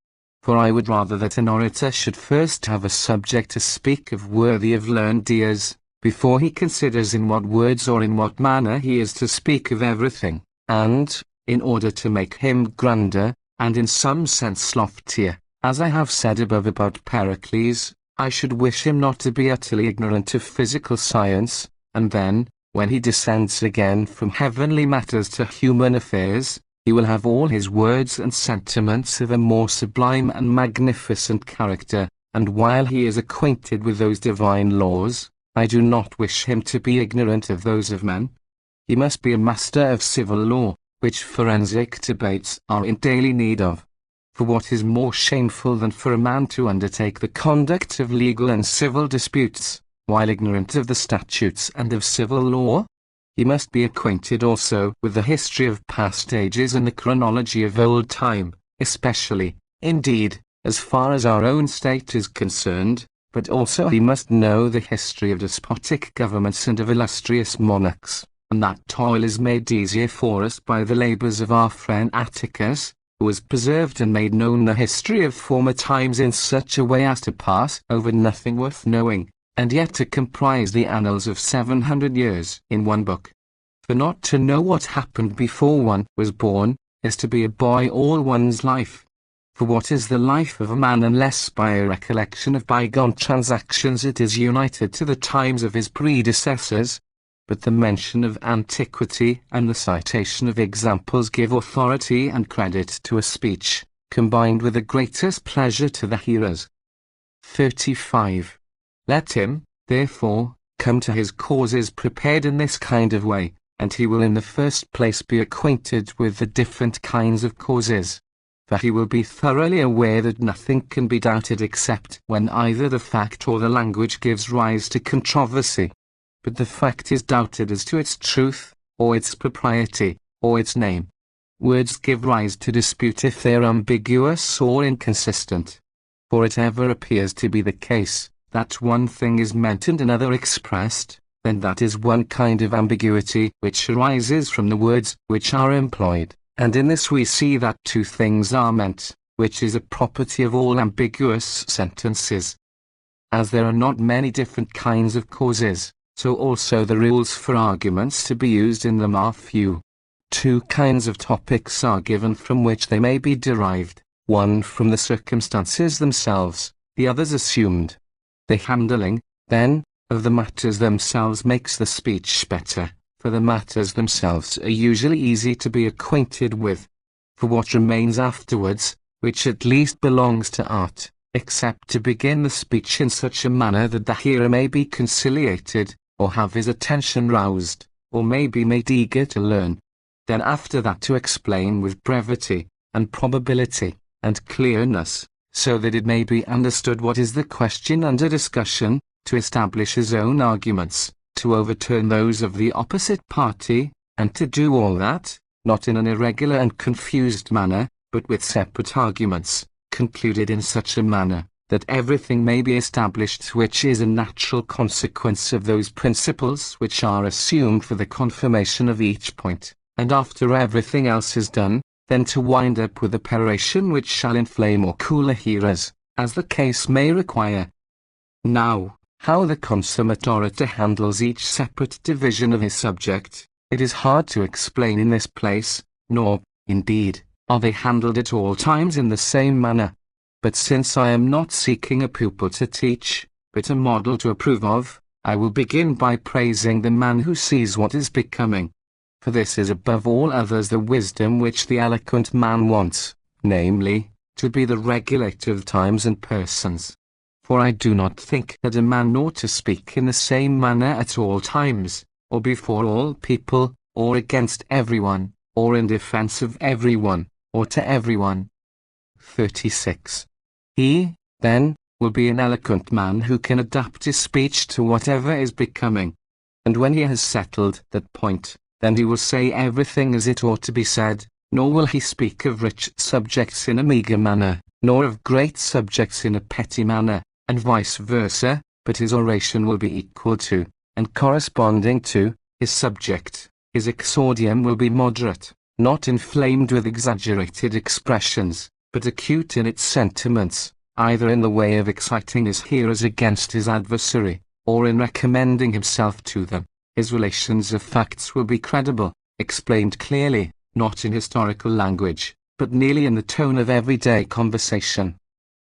For I would rather that an orator should first have a subject to speak of worthy of learned ears, before he considers in what words or in what manner he is to speak of everything, and, in order to make him grander, and in some sense loftier, as I have said above about Pericles, I should wish him not to be utterly ignorant of physical science, and then, when he descends again from heavenly matters to human affairs, he will have all his words and sentiments of a more sublime and magnificent character, and while he is acquainted with those divine laws, I do not wish him to be ignorant of those of men. He must be a master of civil law, which forensic debates are in daily need of. For what is more shameful than for a man to undertake the conduct of legal and civil disputes, while ignorant of the statutes and of civil law? He must be acquainted also with the history of past ages and the chronology of old time, especially, indeed, as far as our own state is concerned, but also he must know the history of despotic governments and of illustrious monarchs, and that toil is made easier for us by the labours of our friend Atticus, who has preserved and made known the history of former times in such a way as to pass over nothing worth knowing, and yet to comprise the annals of 700 years in one book. For not to know what happened before one was born, is to be a boy all one's life. For what is the life of a man unless by a recollection of bygone transactions it is united to the times of his predecessors? But the mention of antiquity and the citation of examples give authority and credit to a speech, combined with the greatest pleasure to the hearers. 35. Let him, therefore, come to his causes prepared in this kind of way, and he will in the first place be acquainted with the different kinds of causes. For he will be thoroughly aware that nothing can be doubted except when either the fact or the language gives rise to controversy. But the fact is doubted as to its truth, or its propriety, or its name. Words give rise to dispute if they are ambiguous or inconsistent. For it ever appears to be the case, that one thing is meant and another expressed, then that is one kind of ambiguity which arises from the words which are employed. And in this we see that two things are meant, which is a property of all ambiguous sentences. As there are not many different kinds of causes, so also the rules for arguments to be used in them are few. Two kinds of topics are given from which they may be derived, one from the circumstances themselves, the others assumed. The handling, then, of the matters themselves makes the speech better, for the matters themselves are usually easy to be acquainted with. For what remains afterwards, which at least belongs to art, except to begin the speech in such a manner that the hearer may be conciliated, or have his attention roused, or may be made eager to learn. Then after that to explain with brevity, and probability, and clearness, so that it may be understood what is the question under discussion, to establish his own arguments, to overturn those of the opposite party, and to do all that, not in an irregular and confused manner, but with separate arguments, concluded in such a manner, that everything may be established which is a natural consequence of those principles which are assumed for the confirmation of each point, and after everything else is done, then to wind up with a peroration which shall inflame or cool the hearers, as the case may require. Now, how the consummate orator handles each separate division of his subject, it is hard to explain in this place, nor, indeed, are they handled at all times in the same manner. But since I am not seeking a pupil to teach, but a model to approve of, I will begin by praising the man who sees what is becoming. For this is above all others the wisdom which the eloquent man wants, namely, to be the regulator of times and persons. For I do not think that a man ought to speak in the same manner at all times, or before all people, or against everyone, or in defense of everyone, or to everyone. 36. He, then, will be an eloquent man who can adapt his speech to whatever is becoming. And when he has settled that point, then he will say everything as it ought to be said, nor will he speak of rich subjects in a meagre manner, nor of great subjects in a petty manner, and vice versa, but his oration will be equal to, and corresponding to, his subject. His exordium will be moderate, not inflamed with exaggerated expressions, but acute in its sentiments, either in the way of exciting his hearers against his adversary, or in recommending himself to them. His relations of facts will be credible, explained clearly, not in historical language, but nearly in the tone of everyday conversation.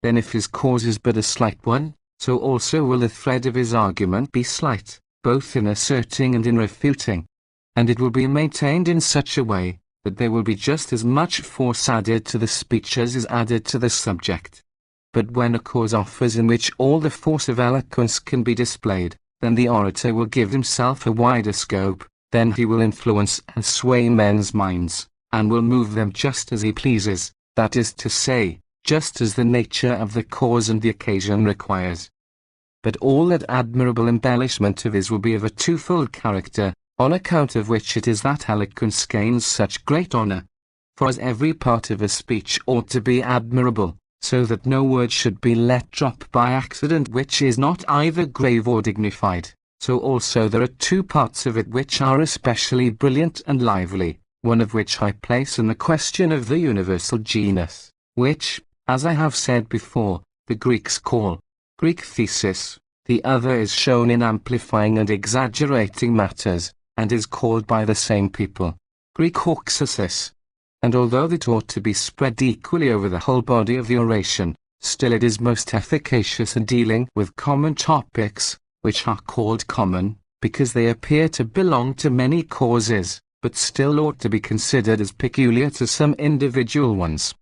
Then if his cause is but a slight one, so also will the thread of his argument be slight, both in asserting and in refuting. And it will be maintained in such a way, that there will be just as much force added to the speech as is added to the subject. But when a cause offers in which all the force of eloquence can be displayed, then the orator will give himself a wider scope, then he will influence and sway men's minds, and will move them just as he pleases, that is to say, just as the nature of the cause and the occasion requires. But all that admirable embellishment of his will be of a twofold character, on account of which it is that eloquence gains such great honour. For as every part of a speech ought to be admirable, so that no word should be let drop by accident which is not either grave or dignified, so also there are two parts of it which are especially brilliant and lively, one of which I place in the question of the universal genus, which, as I have said before, the Greeks call Greek thesis, the other is shown in amplifying and exaggerating matters, and is called by the same people Greek auxesis. and although it ought to be spread equally over the whole body of the oration, still it is most efficacious in dealing with common topics, which are called common, because they appear to belong to many causes, but still ought to be considered as peculiar to some individual ones.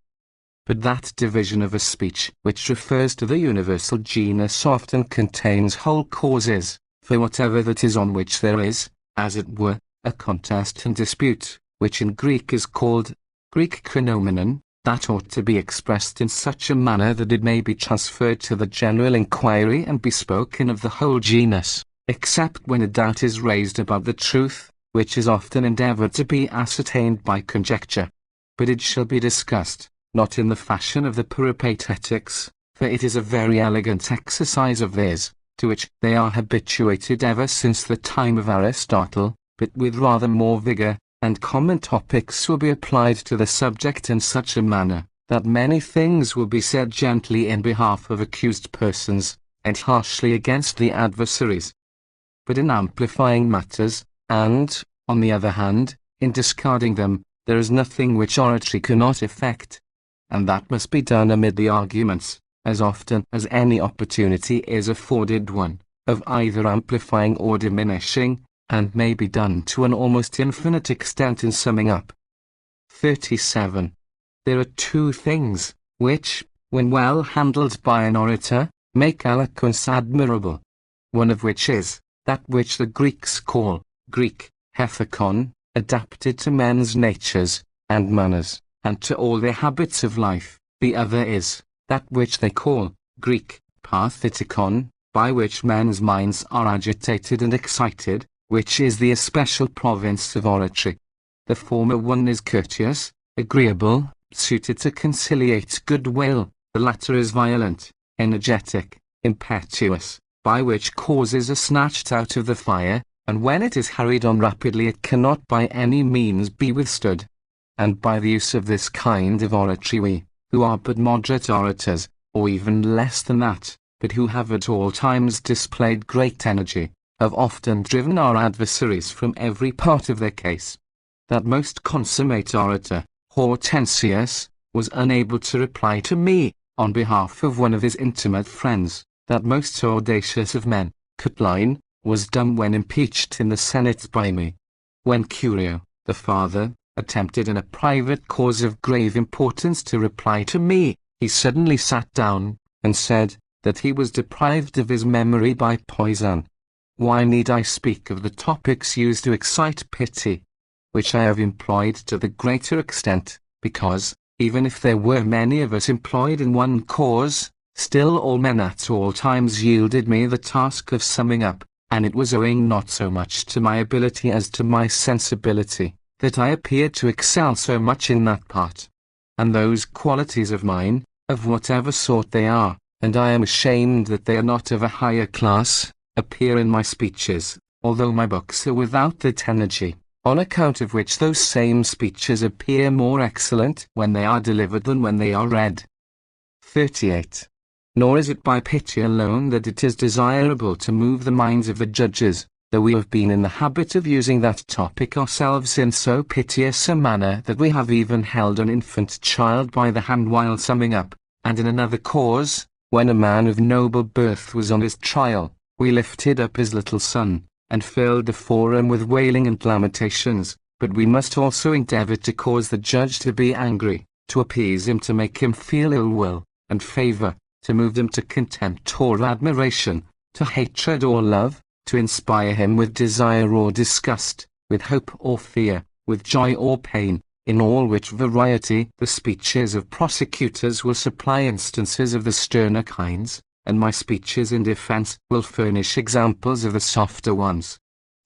But that division of a speech which refers to the universal genus often contains whole causes, for whatever that is on which there is, as it were, a contest and dispute, which in Greek is called Greek krinomenon, that ought to be expressed in such a manner that it may be transferred to the general inquiry and be spoken of the whole genus, except when a doubt is raised about the truth, which is often endeavoured to be ascertained by conjecture. But it shall be discussed, not in the fashion of the Peripatetics, for it is a very elegant exercise of theirs, to which they are habituated ever since the time of Aristotle, but with rather more vigour, and common topics will be applied to the subject in such a manner, that many things will be said gently in behalf of accused persons, and harshly against the adversaries. But in amplifying matters, and, on the other hand, in discarding them, there is nothing which oratory cannot effect, and that must be done amid the arguments, as often as any opportunity is afforded one, of either amplifying or diminishing, and may be done to an almost infinite extent in summing up. 37. There are two things, which, when well handled by an orator, make eloquence admirable. One of which is, that which the Greeks call, Greek, hethekon, adapted to men's natures, and manners, and to all their habits of life. The other is, that which they call, Greek, pathetikon, by which men's minds are agitated and excited, which is the especial province of oratory. The former one is courteous, agreeable, suited to conciliate goodwill. The latter is violent, energetic, impetuous, by which causes are snatched out of the fire, and when it is hurried on rapidly it cannot by any means be withstood. And by the use of this kind of oratory we, who are but moderate orators, or even less than that, but who have at all times displayed great energy, have often driven our adversaries from every part of their case. That most consummate orator, Hortensius, was unable to reply to me, on behalf of one of his intimate friends. That most audacious of men, Catiline, was dumb when impeached in the Senate by me. When Curio, the father, attempted in a private cause of grave importance to reply to me, he suddenly sat down, and said, that he was deprived of his memory by poison. Why need I speak of the topics used to excite pity, which I have employed to the greater extent, because, even if there were many of us employed in one cause, still all men at all times yielded me the task of summing up, and it was owing not so much to my ability as to my sensibility, that I appeared to excel so much in that part. And those qualities of mine, of whatever sort they are, and I am ashamed that they are not of a higher class, appear in my speeches, although my books are without that energy, on account of which those same speeches appear more excellent when they are delivered than when they are read. 38. Nor is it by pity alone that it is desirable to move the minds of the judges, though we have been in the habit of using that topic ourselves in so piteous a manner that we have even held an infant child by the hand while summing up, and in another cause, when a man of noble birth was on his trial, we lifted up his little son, and filled the forum with wailing and lamentations, but we must also endeavour to cause the judge to be angry, to appease him, to make him feel ill will, and favour, to move him to contempt or admiration, to hatred or love, to inspire him with desire or disgust, with hope or fear, with joy or pain, in all which variety the speeches of prosecutors will supply instances of the sterner kinds, and my speeches in defence will furnish examples of the softer ones.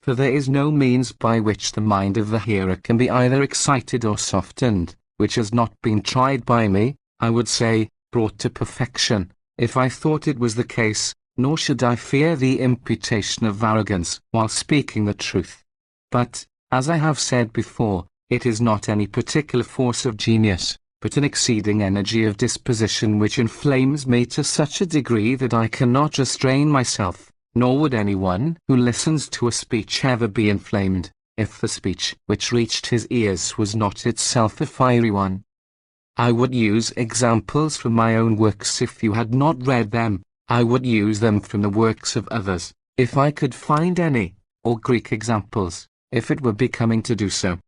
For there is no means by which the mind of the hearer can be either excited or softened, which has not been tried by me, I would say, brought to perfection, if I thought it was the case, nor should I fear the imputation of arrogance while speaking the truth. But, as I have said before, it is not any particular force of genius, but an exceeding energy of disposition which inflames me to such a degree that I cannot restrain myself, nor would anyone who listens to a speech ever be inflamed, if the speech which reached his ears was not itself a fiery one. I would use examples from my own works if you had not read them. I would use them from the works of others, if I could find any, or Greek examples, if it were becoming to do so.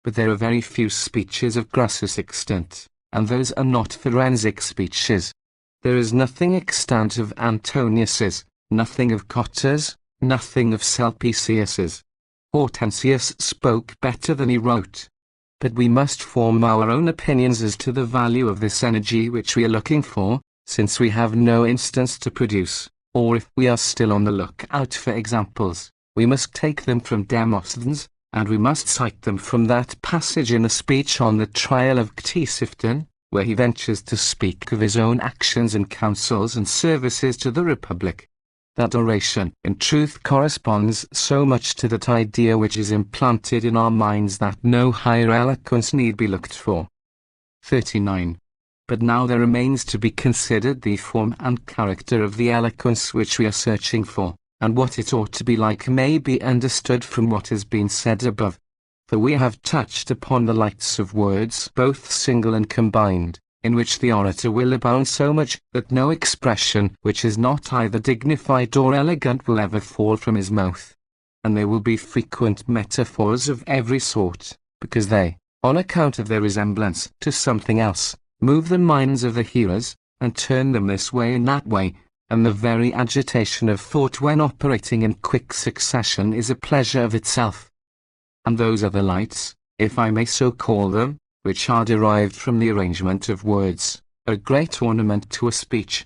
But there are very few speeches of Grassus extant, and those are not forensic speeches. There is nothing extant of Antonius's, nothing of Cotta's, nothing of Sulpicius's. Hortensius spoke better than he wrote. But we must form our own opinions as to the value of this energy which we are looking for, since we have no instance to produce, or if we are still on the lookout for examples, we must take them from Demosthenes, and we must cite them from that passage in the speech on the trial of Ctesiphon, where he ventures to speak of his own actions and counsels and services to the Republic. That oration, in truth, corresponds so much to that idea which is implanted in our minds that no higher eloquence need be looked for. 39. But now there remains to be considered the form and character of the eloquence which we are searching for, and what it ought to be like may be understood from what has been said above. For we have touched upon the lights of words, both single and combined, in which the orator will abound so much that no expression which is not either dignified or elegant will ever fall from his mouth. And there will be frequent metaphors of every sort, because they, on account of their resemblance to something else, move the minds of the hearers, and turn them this way and that way, and the very agitation of thought when operating in quick succession is a pleasure of itself. And those are the lights, if I may so call them, which are derived from the arrangement of words, a great ornament to a speech.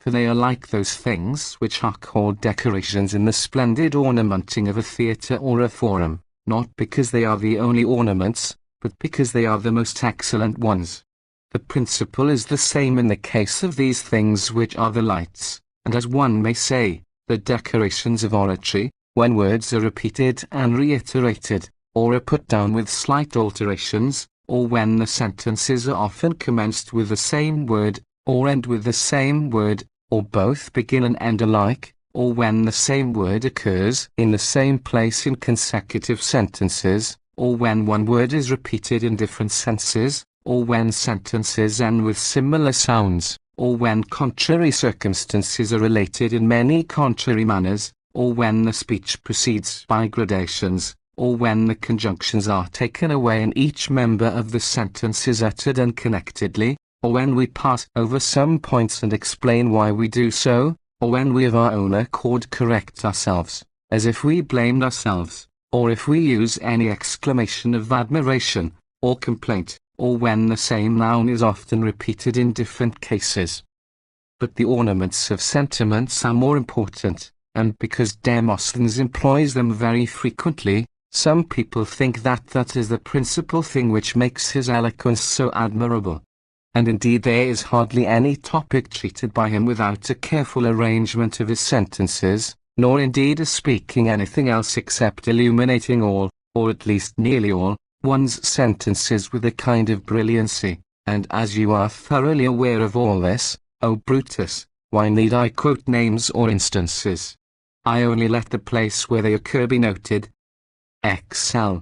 For they are like those things which are called decorations in the splendid ornamenting of a theatre or a forum, not because they are the only ornaments, but because they are the most excellent ones. The principle is the same in the case of these things which are the lights, and as one may say, the decorations of oratory, when words are repeated and reiterated, or are put down with slight alterations, or when the sentences are often commenced with the same word, or end with the same word, or both begin and end alike, or when the same word occurs in the same place in consecutive sentences, or when one word is repeated in different senses, or when sentences end with similar sounds, or when contrary circumstances are related in many contrary manners, or when the speech proceeds by gradations, or when the conjunctions are taken away and each member of the sentence is uttered unconnectedly, or when we pass over some points and explain why we do so, or when we of our own accord correct ourselves, as if we blamed ourselves, or if we use any exclamation of admiration, or complaint, or when the same noun is often repeated in different cases. But the ornaments of sentiments are more important, and because Demosthenes employs them very frequently, some people think that that is the principal thing which makes his eloquence so admirable. And indeed there is hardly any topic treated by him without a careful arrangement of his sentences, nor indeed a speaking anything else except illuminating all, or at least nearly all, one's sentences with a kind of brilliancy. And as you are thoroughly aware of all this, O Brutus, why need I quote names or instances? I only let the place where they occur be noted. XL.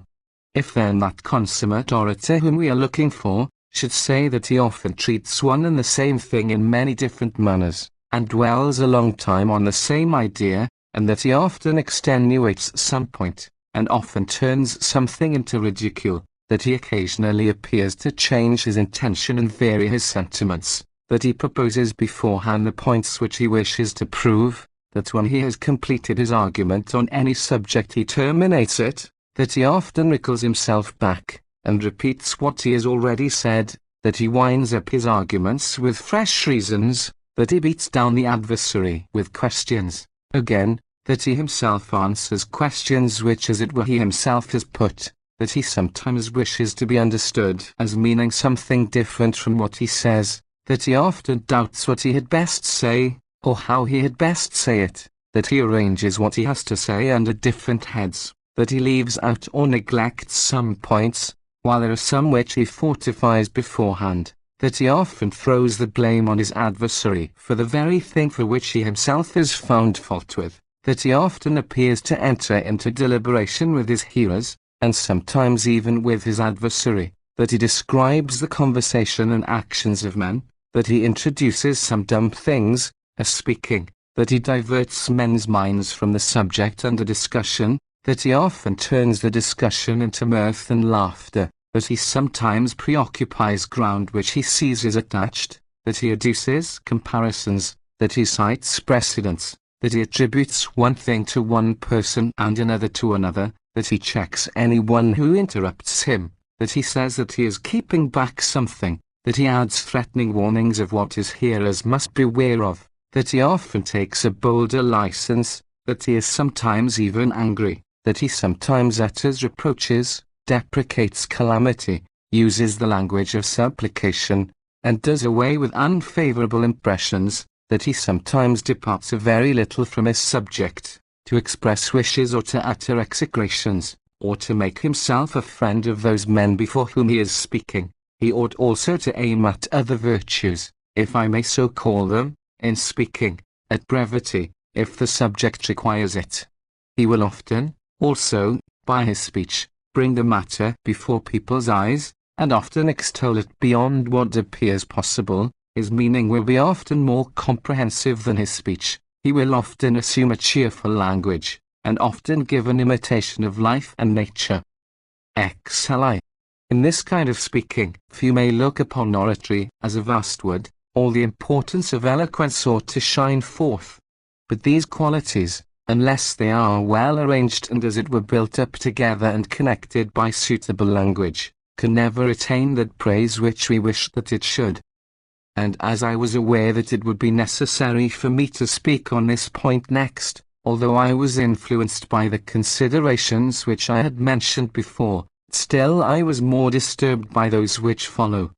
If then that consummate orator whom we are looking for, should say that he often treats one and the same thing in many different manners, and dwells a long time on the same idea, and that he often extenuates some point, and often turns something into ridicule, that he occasionally appears to change his intention and vary his sentiments, that he proposes beforehand the points which he wishes to prove, that when he has completed his argument on any subject he terminates it, that he often recalls himself back, and repeats what he has already said, that he winds up his arguments with fresh reasons, that he beats down the adversary with questions, again, that he himself answers questions which as it were he himself has put, that he sometimes wishes to be understood as meaning something different from what he says, that he often doubts what he had best say, or how he had best say it, that he arranges what he has to say under different heads, that he leaves out or neglects some points, while there are some which he fortifies beforehand, that he often throws the blame on his adversary for the very thing for which he himself is found fault with, that he often appears to enter into deliberation with his hearers, and sometimes even with his adversary, that he describes the conversation and actions of men, that he introduces some dumb things, as speaking, that he diverts men's minds from the subject under discussion, that he often turns the discussion into mirth and laughter, that he sometimes preoccupies ground which he sees is attached, that he adduces comparisons, that he cites precedents, that he attributes one thing to one person and another to another, that he checks anyone who interrupts him, that he says that he is keeping back something, that he adds threatening warnings of what his hearers must beware of, that he often takes a bolder license, that he is sometimes even angry, that he sometimes utters reproaches, deprecates calamity, uses the language of supplication, and does away with unfavorable impressions, that he sometimes departs a very little from his subject, to express wishes or to utter execrations, or to make himself a friend of those men before whom he is speaking. He ought also to aim at other virtues, if I may so call them, in speaking, at brevity, if the subject requires it. He will often, also, by his speech, bring the matter before people's eyes, and often extol it beyond what appears possible. His meaning will be often more comprehensive than his speech. He will often assume a cheerful language, and often give an imitation of life and nature. XLI. In this kind of speaking, few may look upon oratory as a vast wood. All the importance of eloquence ought to shine forth. But these qualities, unless they are well arranged and as it were built up together and connected by suitable language, can never attain that praise which we wish that it should. And as I was aware that it would be necessary for me to speak on this point next, although I was influenced by the considerations which I had mentioned before, still I was more disturbed by those which follow.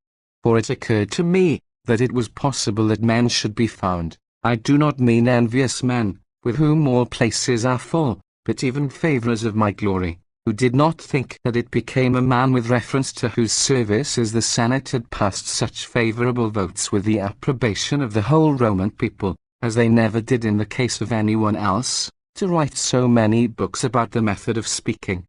For it occurred to me, that it was possible that men should be found, I do not mean envious men, with whom more places are full, but even favourers of my glory, who did not think that it became a man with reference to whose services the Senate had passed such favourable votes with the approbation of the whole Roman people, as they never did in the case of anyone else, to write so many books about the method of speaking.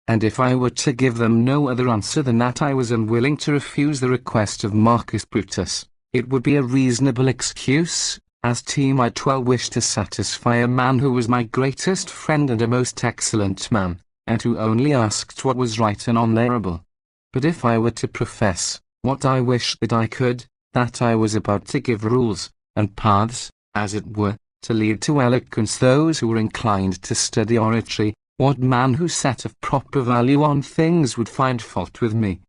And if I were to give them no other answer than that I was unwilling to refuse the request of Marcus Brutus, it would be a reasonable excuse, as T might well wish to satisfy a man who was my greatest friend and a most excellent man, and who only asked what was right and honourable. But if I were to profess, what I wish that I could, that I was about to give rules, and paths, as it were, to lead to eloquence those who were inclined to study oratory, what man who set a proper value on things would find fault with me?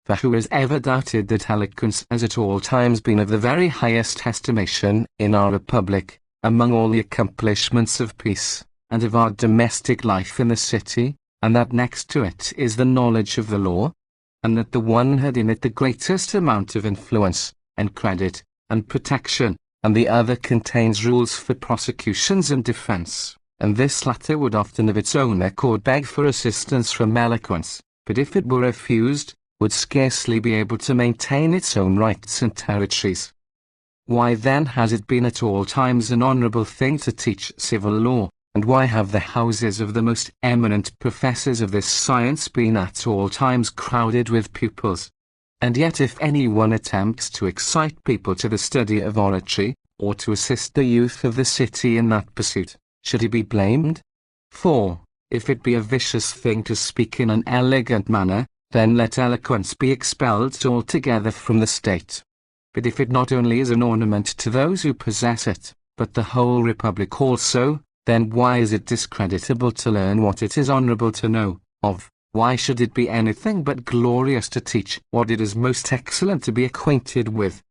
For who has ever doubted that eloquence has at all times been of the very highest estimation in our republic, among all the accomplishments of peace, and of our domestic life in the city, and that next to it is the knowledge of the law, and that the one had in it the greatest amount of influence, and credit, and protection, and the other contains rules for prosecutions and defence, and this latter would often of its own accord beg for assistance from eloquence, but if it were refused, would scarcely be able to maintain its own rights and territories. Why then has it been at all times an honourable thing to teach civil law, and why have the houses of the most eminent professors of this science been at all times crowded with pupils? And yet if any one attempts to excite people to the study of oratory, or to assist the youth of the city in that pursuit, should he be blamed? For, if it be a vicious thing to speak in an elegant manner, then let eloquence be expelled altogether from the state. But if it not only is an ornament to those who possess it, but the whole republic also, then why is it discreditable to learn what it is honourable to know of? Why should it be anything but glorious to teach what it is most excellent to be acquainted with?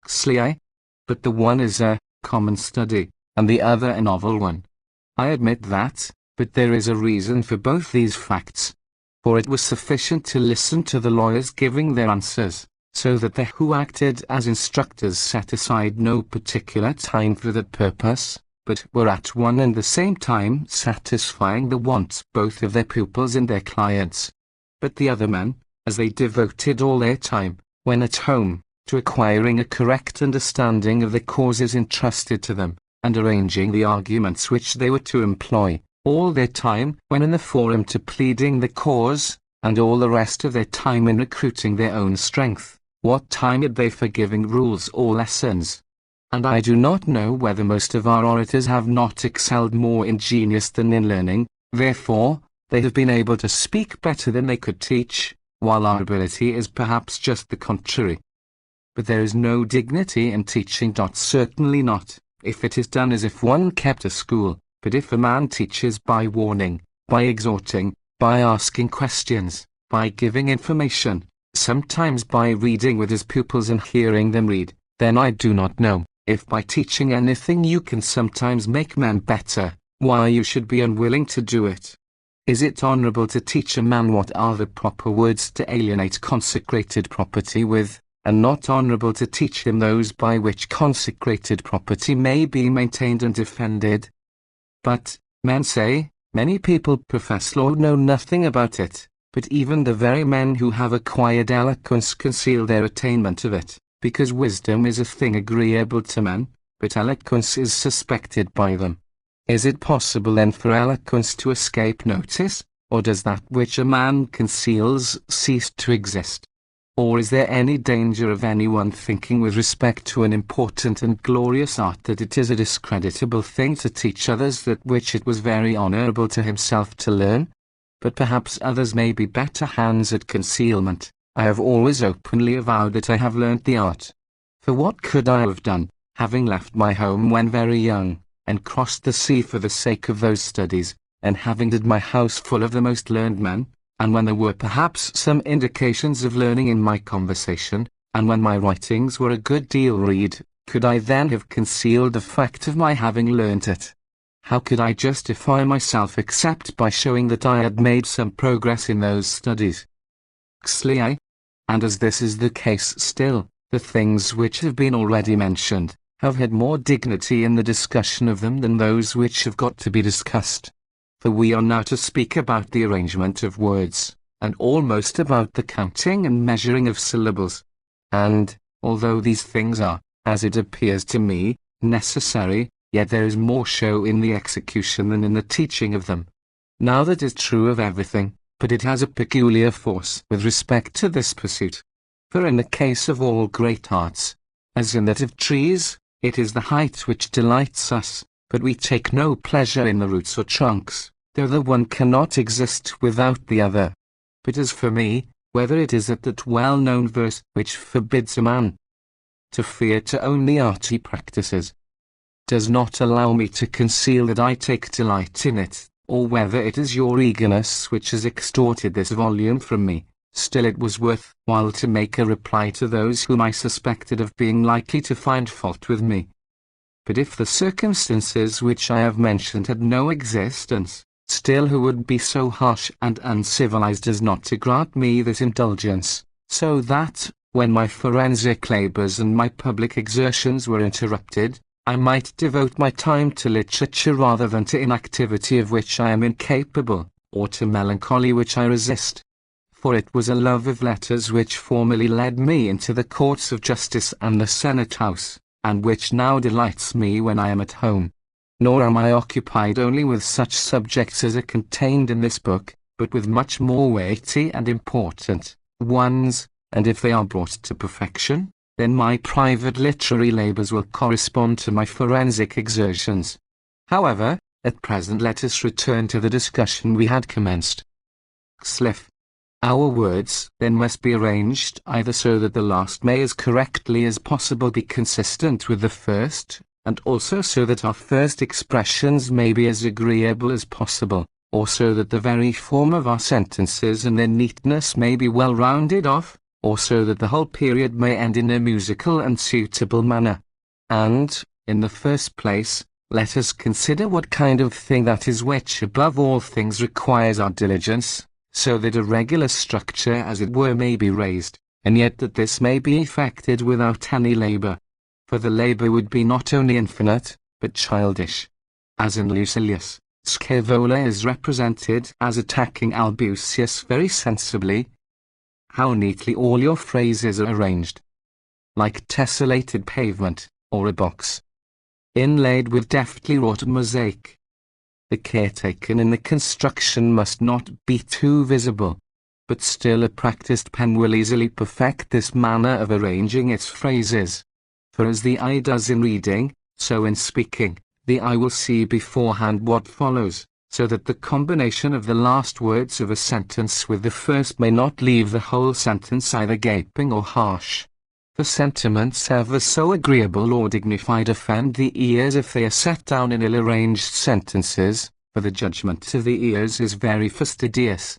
XLI. But the one is a common study, and the other a novel one. I admit that, but there is a reason for both these facts. For it was sufficient to listen to the lawyers giving their answers, so that they who acted as instructors set aside no particular time for that purpose, but were at one and the same time satisfying the wants both of their pupils and their clients. But the other men, as they devoted all their time, when at home, to acquiring a correct understanding of the causes entrusted to them, and arranging the arguments which they were to employ, all their time when in the forum to pleading the cause, and all the rest of their time in recruiting their own strength, what time had they for giving rules or lessons? And I do not know whether most of our orators have not excelled more in genius than in learning, therefore, they have been able to speak better than they could teach, while our ability is perhaps just the contrary. But there is no dignity in teaching. Certainly not, if it is done as if one kept a school, but if a man teaches by warning, by exhorting, by asking questions, by giving information, sometimes by reading with his pupils and hearing them read, then I do not know, if by teaching anything you can sometimes make men better, why you should be unwilling to do it. Is it honorable to teach a man what are the proper words to alienate consecrated property with, and not honorable to teach him those by which consecrated property may be maintained and defended? But, men say, many people profess law know nothing about it, but even the very men who have acquired eloquence conceal their attainment of it, because wisdom is a thing agreeable to men, but eloquence is suspected by them. Is it possible then for eloquence to escape notice, or does that which a man conceals cease to exist? Or is there any danger of anyone thinking with respect to an important and glorious art that it is a discreditable thing to teach others that which it was very honorable to himself to learn? But perhaps others may be better hands at concealment. I have always openly avowed that I have learnt the art. For what could I have done, having left my home when very young, and crossed the sea for the sake of those studies, and having had my house full of the most learned men, and when there were perhaps some indications of learning in my conversation, and when my writings were a good deal read, could I then have concealed the fact of my having learnt it? How could I justify myself except by showing that I had made some progress in those studies? Xli. And as this is the case still, the things which have been already mentioned, have had more dignity in the discussion of them than those which have got to be discussed. For we are now to speak about the arrangement of words, and almost about the counting and measuring of syllables. And, although these things are, as it appears to me, necessary, yet there is more show in the execution than in the teaching of them. Now that is true of everything, but it has a peculiar force with respect to this pursuit. For in the case of all great arts, as in that of trees, it is the height which delights us, but we take no pleasure in the roots or trunks, though the one cannot exist without the other. But as for me, whether it is that well-known verse which forbids a man to fear to own the art he practices, does not allow me to conceal that I take delight in it, or whether it is your eagerness which has extorted this volume from me, still it was worth while to make a reply to those whom I suspected of being likely to find fault with me. But if the circumstances which I have mentioned had no existence, still who would be so harsh and uncivilized as not to grant me this indulgence, so that, when my forensic labors and my public exertions were interrupted, I might devote my time to literature rather than to inactivity of which I am incapable, or to melancholy which I resist. For it was a love of letters which formerly led me into the courts of justice and the Senate House, and which now delights me when I am at home. Nor am I occupied only with such subjects as are contained in this book, but with much more weighty and important ones, and if they are brought to perfection, then my private literary labors will correspond to my forensic exertions. However, at present let us return to the discussion we had commenced. Xlif. Our words then must be arranged either so that the last may as correctly as possible be consistent with the first, and also so that our first expressions may be as agreeable as possible, or so that the very form of our sentences and their neatness may be well rounded off, or so that the whole period may end in a musical and suitable manner. And, in the first place, let us consider what kind of thing that is which above all things requires our diligence, so that a regular structure as it were may be raised, and yet that this may be effected without any labor. For the labor would be not only infinite, but childish. As in Lucilius, Scaevola is represented as attacking Albusius very sensibly. How neatly all your phrases are arranged! Like tessellated pavement, or a box, inlaid with deftly wrought mosaic. The care taken in the construction must not be too visible. But still a practiced pen will easily perfect this manner of arranging its phrases. For as the eye does in reading, so in speaking, the eye will see beforehand what follows, so that the combination of the last words of a sentence with the first may not leave the whole sentence either gaping or harsh. For sentiments ever so agreeable or dignified offend the ears if they are set down in ill-arranged sentences, for the judgment of the ears is very fastidious.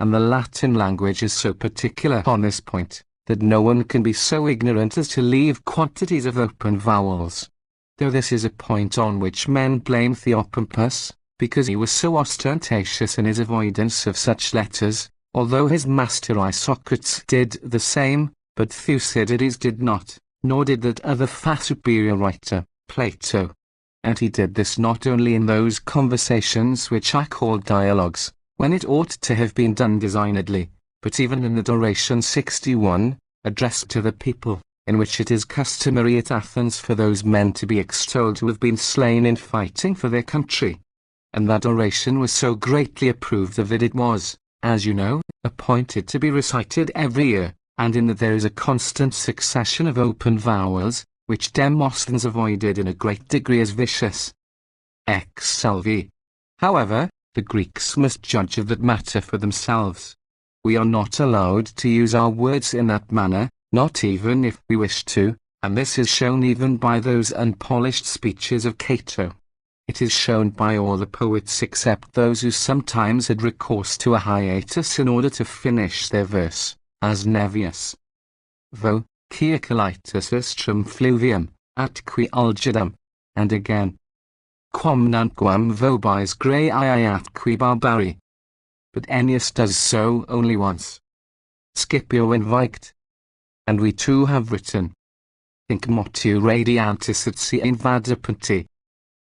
And the Latin language is so particular on this point, that no one can be so ignorant as to leave quantities of open vowels. Though this is a point on which men blame Theopompus, because he was so ostentatious in his avoidance of such letters, although his master Isocrates did the same, but Thucydides did not, nor did that other far superior writer, Plato. And he did this not only in those conversations which are called dialogues, when it ought to have been done designedly, but even in the Oration 61, addressed to the people, in which it is customary at Athens for those men to be extolled who have been slain in fighting for their country. And that oration was so greatly approved of that it was, as you know, appointed to be recited every year, and in that there is a constant succession of open vowels, which Demosthenes avoided in a great degree as vicious. XLV. However, the Greeks must judge of that matter for themselves. We are not allowed to use our words in that manner, not even if we wish to, and this is shown even by those unpolished speeches of Cato. It is shown by all the poets except those who sometimes had recourse to a hiatus in order to finish their verse, as Nevius. Vo, Ciacolitus astrum fluvium, atqui algidum, and again. Quam nunquam vobis grei atqui barbari. But Ennius does so only once. Scipio invicт. And we too have written. Hinc motu radiantis et si invadapanti.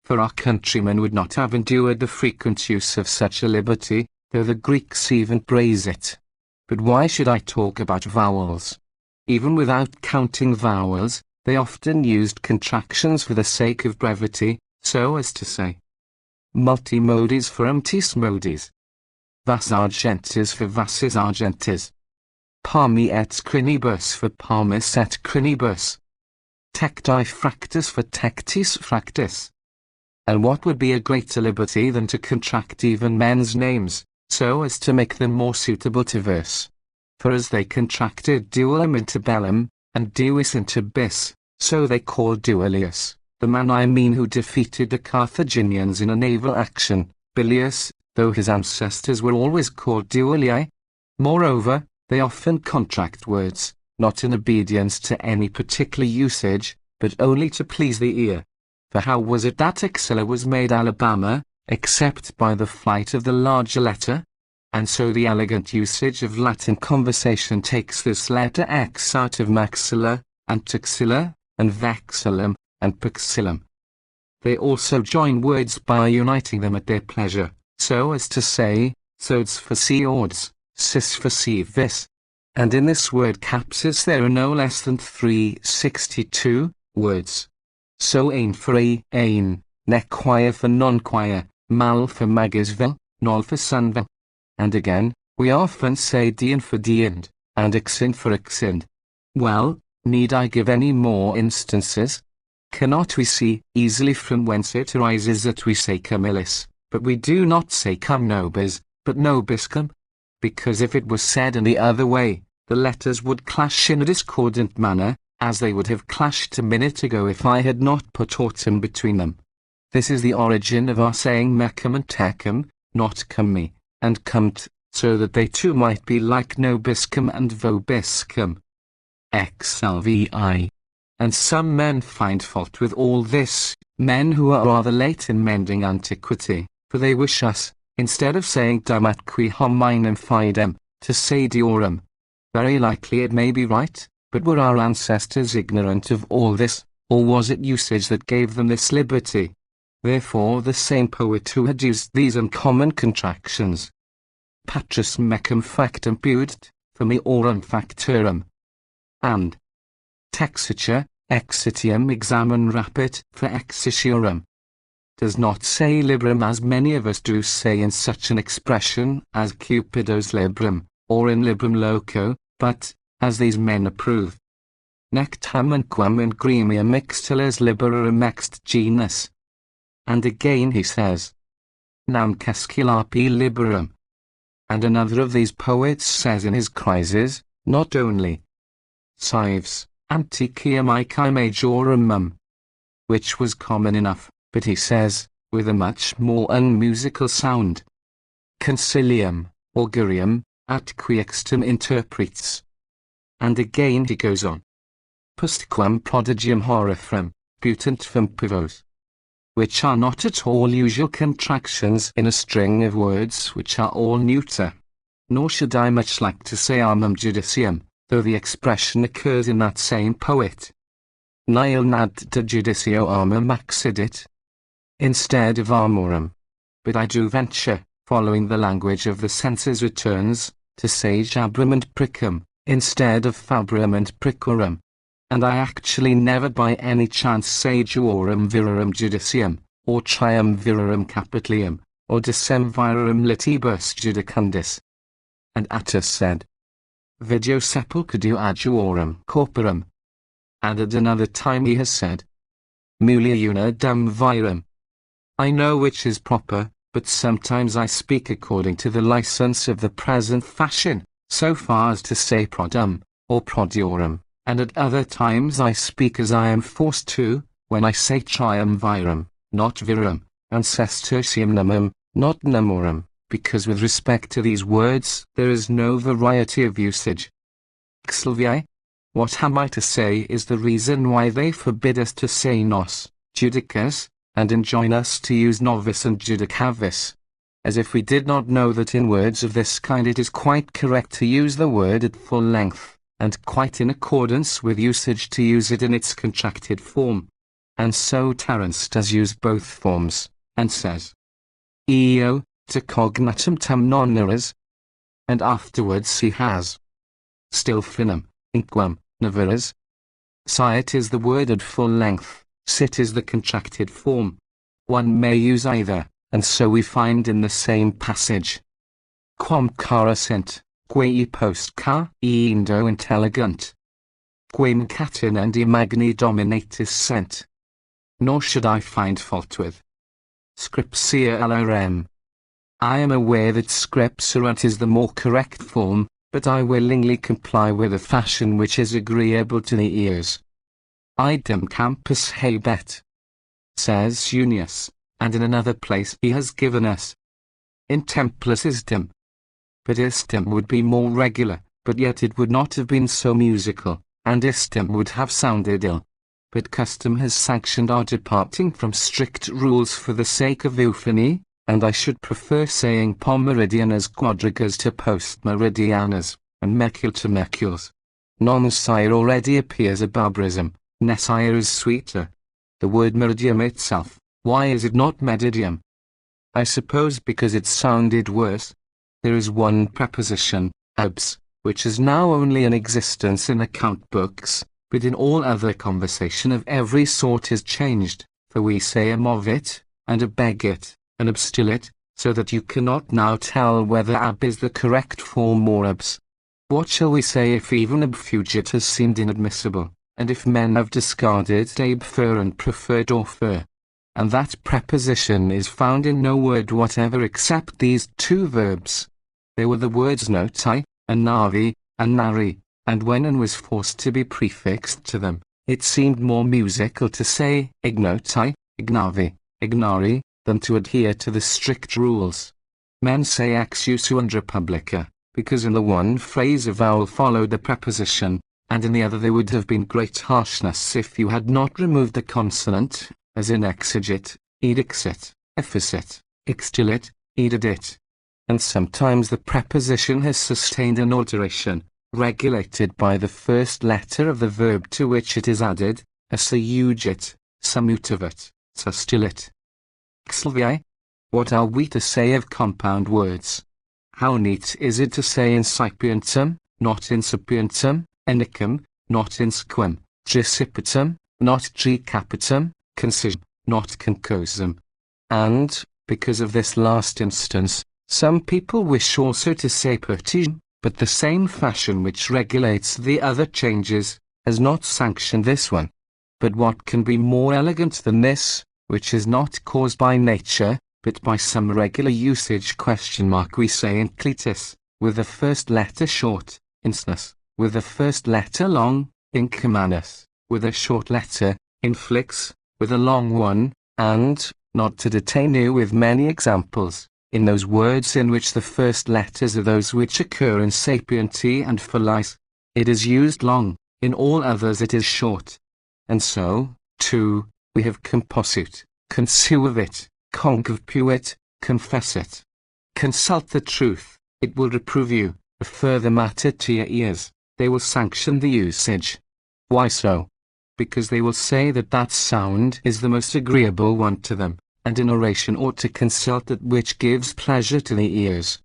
For our countrymen would not have endured the frequent use of such a liberty, though the Greeks even praise it. But why should I talk about vowels? Even without counting vowels, they often used contractions for the sake of brevity, so as to say multimodis for umtis modis, vas argentis for vassis argentis, parmi et crinibus for parmis et crinibus, tecti fractus for tectis fractus. And what would be a greater liberty than to contract even men's names, so as to make them more suitable to verse? For as they contracted duellum into bellum, and duis into bis, so they called Duilius, the man I mean who defeated the Carthaginians in a naval action, Bilius, though his ancestors were always called Duilii. Moreover, they often contract words, not in obedience to any particular usage, but only to please the ear. For how was it that Axilla was made Alabama, except by the flight of the larger letter? And so the elegant usage of Latin conversation takes this letter X out of maxilla, and taxilla, and vexillum, and paxillum. They also join words by uniting them at their pleasure, so as to say, sods for seords, cis for vis. And in this word capsis there are no less than 362 words. So ain for ain, nequire for nonquire, mal for magisvel, nol for sunvel. And again, we often say dian for diand, and exin for exind. Well, need I give any more instances? Cannot we see easily from whence it arises that we say camillus, but we do not say cum nobis, but nobiscum? Because if it was said in the other way, the letters would clash in a discordant manner, as they would have clashed a minute ago if I had not put autumn between them. This is the origin of our saying mecum and tecum, not cummi, and cumt, so that they too might be like nobiscum and vobiscum. XLVI. And some men find fault with all this, men who are rather late in mending antiquity, for they wish us, instead of saying dum atqui hominem fidem, to say diorum. Very likely it may be right, but were our ancestors ignorant of all this, or was it usage that gave them this liberty? Therefore the same poet who had used these uncommon contractions, patris mecum factum pudet, for me aurum factorum, and texiture, exitium examen rapit, for exitiorum, does not say librum as many of us do say in such an expression as Cupido's librum, or in librum loco, but, as these men approve, nec tamen quam in gremia mixtiles liberarum ext genus. And again he says, nam casculapi liberum. And another of these poets says in his crises, not only cives, anticiam icae majorum, which was common enough, but he says, with a much more unmusical sound, concilium, augurium, atque extum interpretes. And again he goes on, postquam prodigium horifram, putant fum pivos, which are not at all usual contractions in a string of words which are all neuter. Nor should I much like to say armum judicium, though the expression occurs in that same poet. Nihil nad de judicio armum accidit, instead of armorum. But I do venture, following the language of the censor's returns, to say jabrum and prickum, instead of fabrum and prickorum. And I actually never by any chance say juorum virarum judicium, or triumvirarum capitalium, or decemvirarum litibus judicandis. And Attis said, video sepulchridu adjuorum corporum. And at another time he has said, muliuna dam virum. I know which is proper, but sometimes I speak according to the license of the present fashion, so far as to say produm, or prodiorum, and at other times I speak as I am forced to, when I say triumvirum, not virum, and sestertium numum, not numorum, because with respect to these words there is no variety of usage. Xlviae? What am I to say is the reason why they forbid us to say nos, judicus, and enjoin us to use novis and judicavis, as if we did not know that in words of this kind it is quite correct to use the word at full length, and quite in accordance with usage to use it in its contracted form. And so Terence does use both forms, and says, eo, te cognatum tam non eras, and afterwards he has, still finum, inquam, naveras. Sit is the word at full length, sit is the contracted form. One may use either, and so we find in the same passage, quam cara sent, quae post ca indo intelligent, quem catenendi magni dominatis sent. Nor should I find fault with scripsia LRM. I am aware that scripsurant is the more correct form, but I willingly comply with a fashion which is agreeable to the ears. Idem campus habet, says Junius, and in another place he has given us, in templus isdem. But isdem would be more regular, but yet it would not have been so musical, and isdem would have sounded ill. But custom has sanctioned our departing from strict rules for the sake of euphony, and I should prefer saying pomeridianas quadrigas to postmeridianas, and mecule to mecules. Non-sire already appears a barbarism, nesire is sweeter. The word meridium itself, why is it not medidium? I suppose because it sounded worse. There is one preposition, abs, which is now only in existence in account books, but in all other conversation of every sort is changed, for we say a movit, and a begit, and abstilit, so that you cannot now tell whether ab is the correct form or abs. What shall we say if even ab fugit has seemed inadmissible, and if men have discarded abfer and preferred orfer? And that preposition is found in no word whatever except these two verbs. There were the words noti, and navi, and nari, and when an was forced to be prefixed to them, it seemed more musical to say ignoti, ignavi, ignari, than to adhere to the strict rules. Men say ex usu and republica, because in the one phrase a vowel followed the preposition, and in the other there would have been great harshness if you had not removed the consonant, as in exigit, edixit, efficit, extilit, edidit. And sometimes the preposition has sustained an alteration, regulated by the first letter of the verb to which it is added, as saeugit, samutavat, sustilit. Xlviae? What are we to say of compound words? How neat is it to say incipientum, not incipientum, enicum, not insquam, tricipitum, not tricapitum, concisum, not concosum. and, because of this last instance, some people wish also to say pertige, but the same fashion which regulates the other changes, has not sanctioned this one. But what can be more elegant than this, which is not caused by nature, but by some regular usage? We say inclitis, with the first letter short, insnus, with the first letter long, incumanus, with a short letter, inflix, with a long one, and, not to detain you with many examples, in those words in which the first letters are those which occur in sapienti and felice, it is used long, in all others it is short. And so, too, we have composite, consuevit, concupit, confessit. Consult the truth, it will reprove you, refer the matter to your ears, they will sanction the usage. Why so? Because they will say that that sound is the most agreeable one to them, and in oration ought to consult that which gives pleasure to the ears.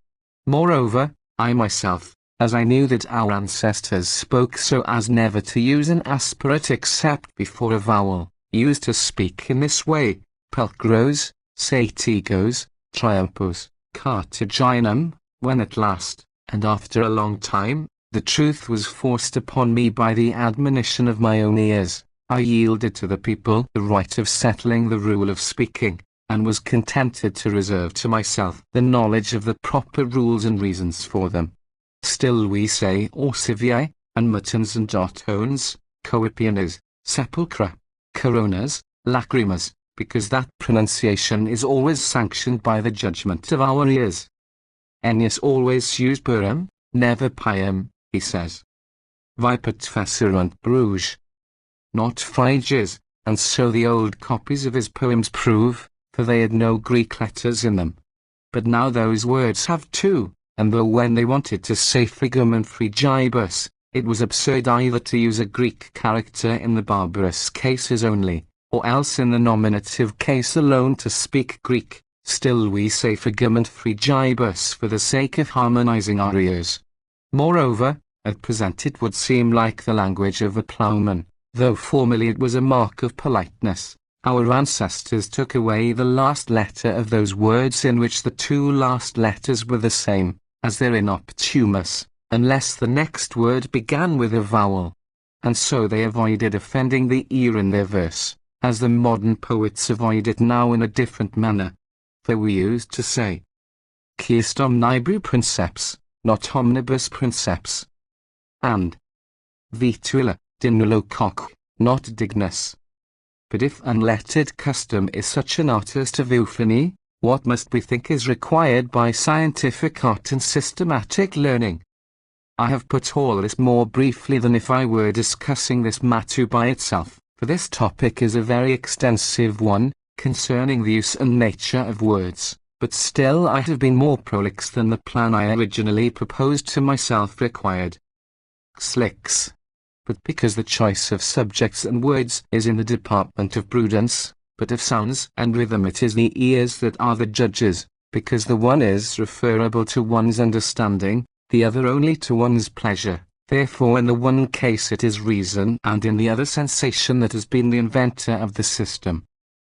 Moreover, I myself, as I knew that our ancestors spoke so as never to use an aspirate except before a vowel, used to speak in this way, pulchros, satigos, triumphos, cartaginum, when at last, and after a long time, the truth was forced upon me by the admonition of my own ears, I yielded to the people the right of settling the rule of speaking, and was contented to reserve to myself the knowledge of the proper rules and reasons for them. Still we say orsiviae, and mutans and dotones, coipianas, sepulchra, coronas, lacrimas, because that pronunciation is always sanctioned by the judgment of our ears. Ennius always used purum, never pium, he says. Vipet fecerunt bruges, not phryges, and so the old copies of his poems prove, for they had no Greek letters in them. But now those words have two, and though when they wanted to say frigum and frigibus, it was absurd either to use a Greek character in the barbarous cases only, or else in the nominative case alone to speak Greek, still we say frigum and frigibus for the sake of harmonizing our ears. Moreover, at present it would seem like the language of a ploughman, though formerly it was a mark of politeness. Our ancestors took away the last letter of those words in which the two last letters were the same, as they're inoptumus, unless the next word began with a vowel. And so they avoided offending the ear in their verse, as the modern poets avoid it now in a different manner. For we used to say, Quis omnibus princeps, not omnibus princeps, and vitula, dinulo coc, not dignus. But if unlettered custom is such an artist of euphony, what must we think is required by scientific art and systematic learning? I have put all this more briefly than if I were discussing this matter by itself, for this topic is a very extensive one, concerning the use and nature of words, but still I have been more prolix than the plan I originally proposed to myself required. Slicks. But because the choice of subjects and words is in the department of prudence, but of sounds and rhythm it is the ears that are the judges, because the one is referable to one's understanding, the other only to one's pleasure, therefore in the one case it is reason and in the other sensation that has been the inventor of the system.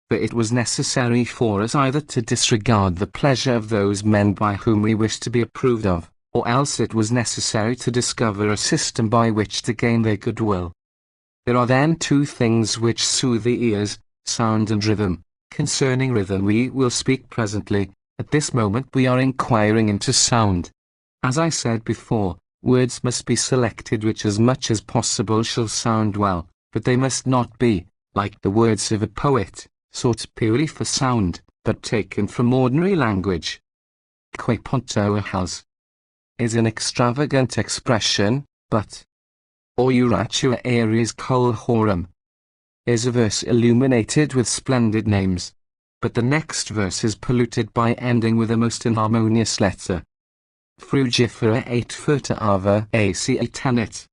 For it was necessary for us either to disregard the pleasure of those men by whom we wish to be approved of, or else it was necessary to discover a system by which to gain their goodwill. There are then two things which soothe the ears, sound and rhythm. Concerning rhythm we will speak presently. At this moment we are inquiring into sound. As I said before, words must be selected which as much as possible shall sound well, but they must not be, like the words of a poet, sought purely for sound, but taken from ordinary language. Que ponto has is an extravagant expression, but Oratua aries col horum is a verse illuminated with splendid names, but the next verse is polluted by ending with a most inharmonious letter. Frugifera et furta ava ac tenit.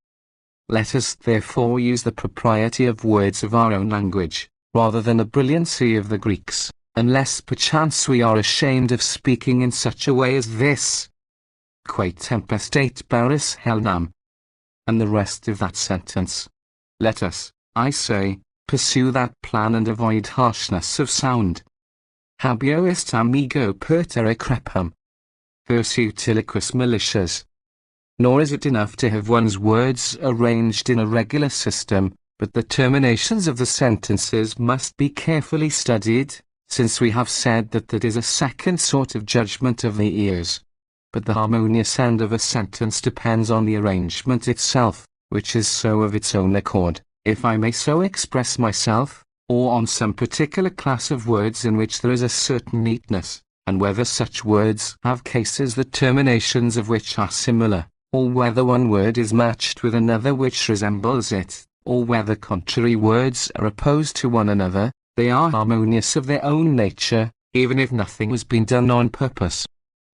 Let us therefore use the propriety of words of our own language, rather than the brilliancy of the Greeks, unless perchance we are ashamed of speaking in such a way as this. Quae tempestate barris helnam. And the rest of that sentence. Let us, I say, pursue that plan and avoid harshness of sound. habeo est amigo pertere crepum. Vers utilicus malicious. Nor is it enough to have one's words arranged in a regular system, but the terminations of the sentences must be carefully studied, since we have said that that is a second sort of judgment of the ears. But the harmonious end of a sentence depends on the arrangement itself, which is so of its own accord, if I may so express myself, or on some particular class of words in which there is a certain neatness, and whether such words have cases the terminations of which are similar, or whether one word is matched with another which resembles it, or whether contrary words are opposed to one another. They are harmonious of their own nature, even if nothing has been done on purpose.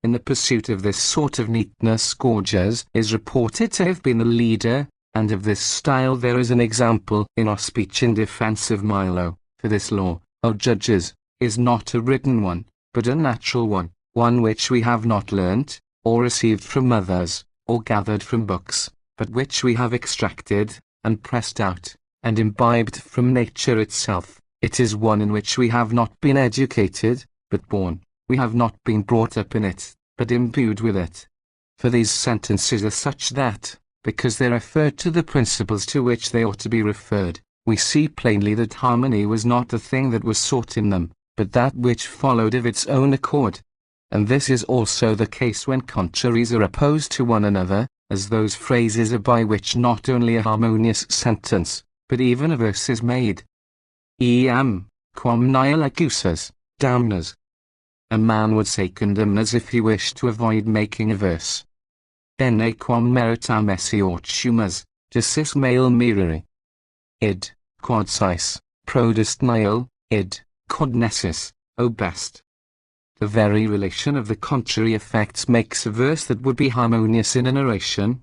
In the pursuit of this sort of neatness Gorgias is reported to have been the leader, and of this style there is an example in our speech in defense of Milo. For this law, O judges, is not a written one, but a natural one which we have not learnt, or received from others, or gathered from books, but which we have extracted, and pressed out, and imbibed from nature itself. It is one in which we have not been educated, but born. We have not been brought up in it, but imbued with it. For these sentences are such that, because they refer to the principles to which they ought to be referred, we see plainly that harmony was not the thing that was sought in them, but that which followed of its own accord. And this is also the case when contraries are opposed to one another, as those phrases are by which not only a harmonious sentence, but even a verse is made. Quam nihil accusas, damnas. A man would say condemnas if he wished to avoid making a verse. Bene quam meritam esse ortumas, decis male mirari. Id, quod cis, prodest nihil, id, quod nescis, o best. The very relation of the contrary effects makes a verse that would be harmonious in an oration.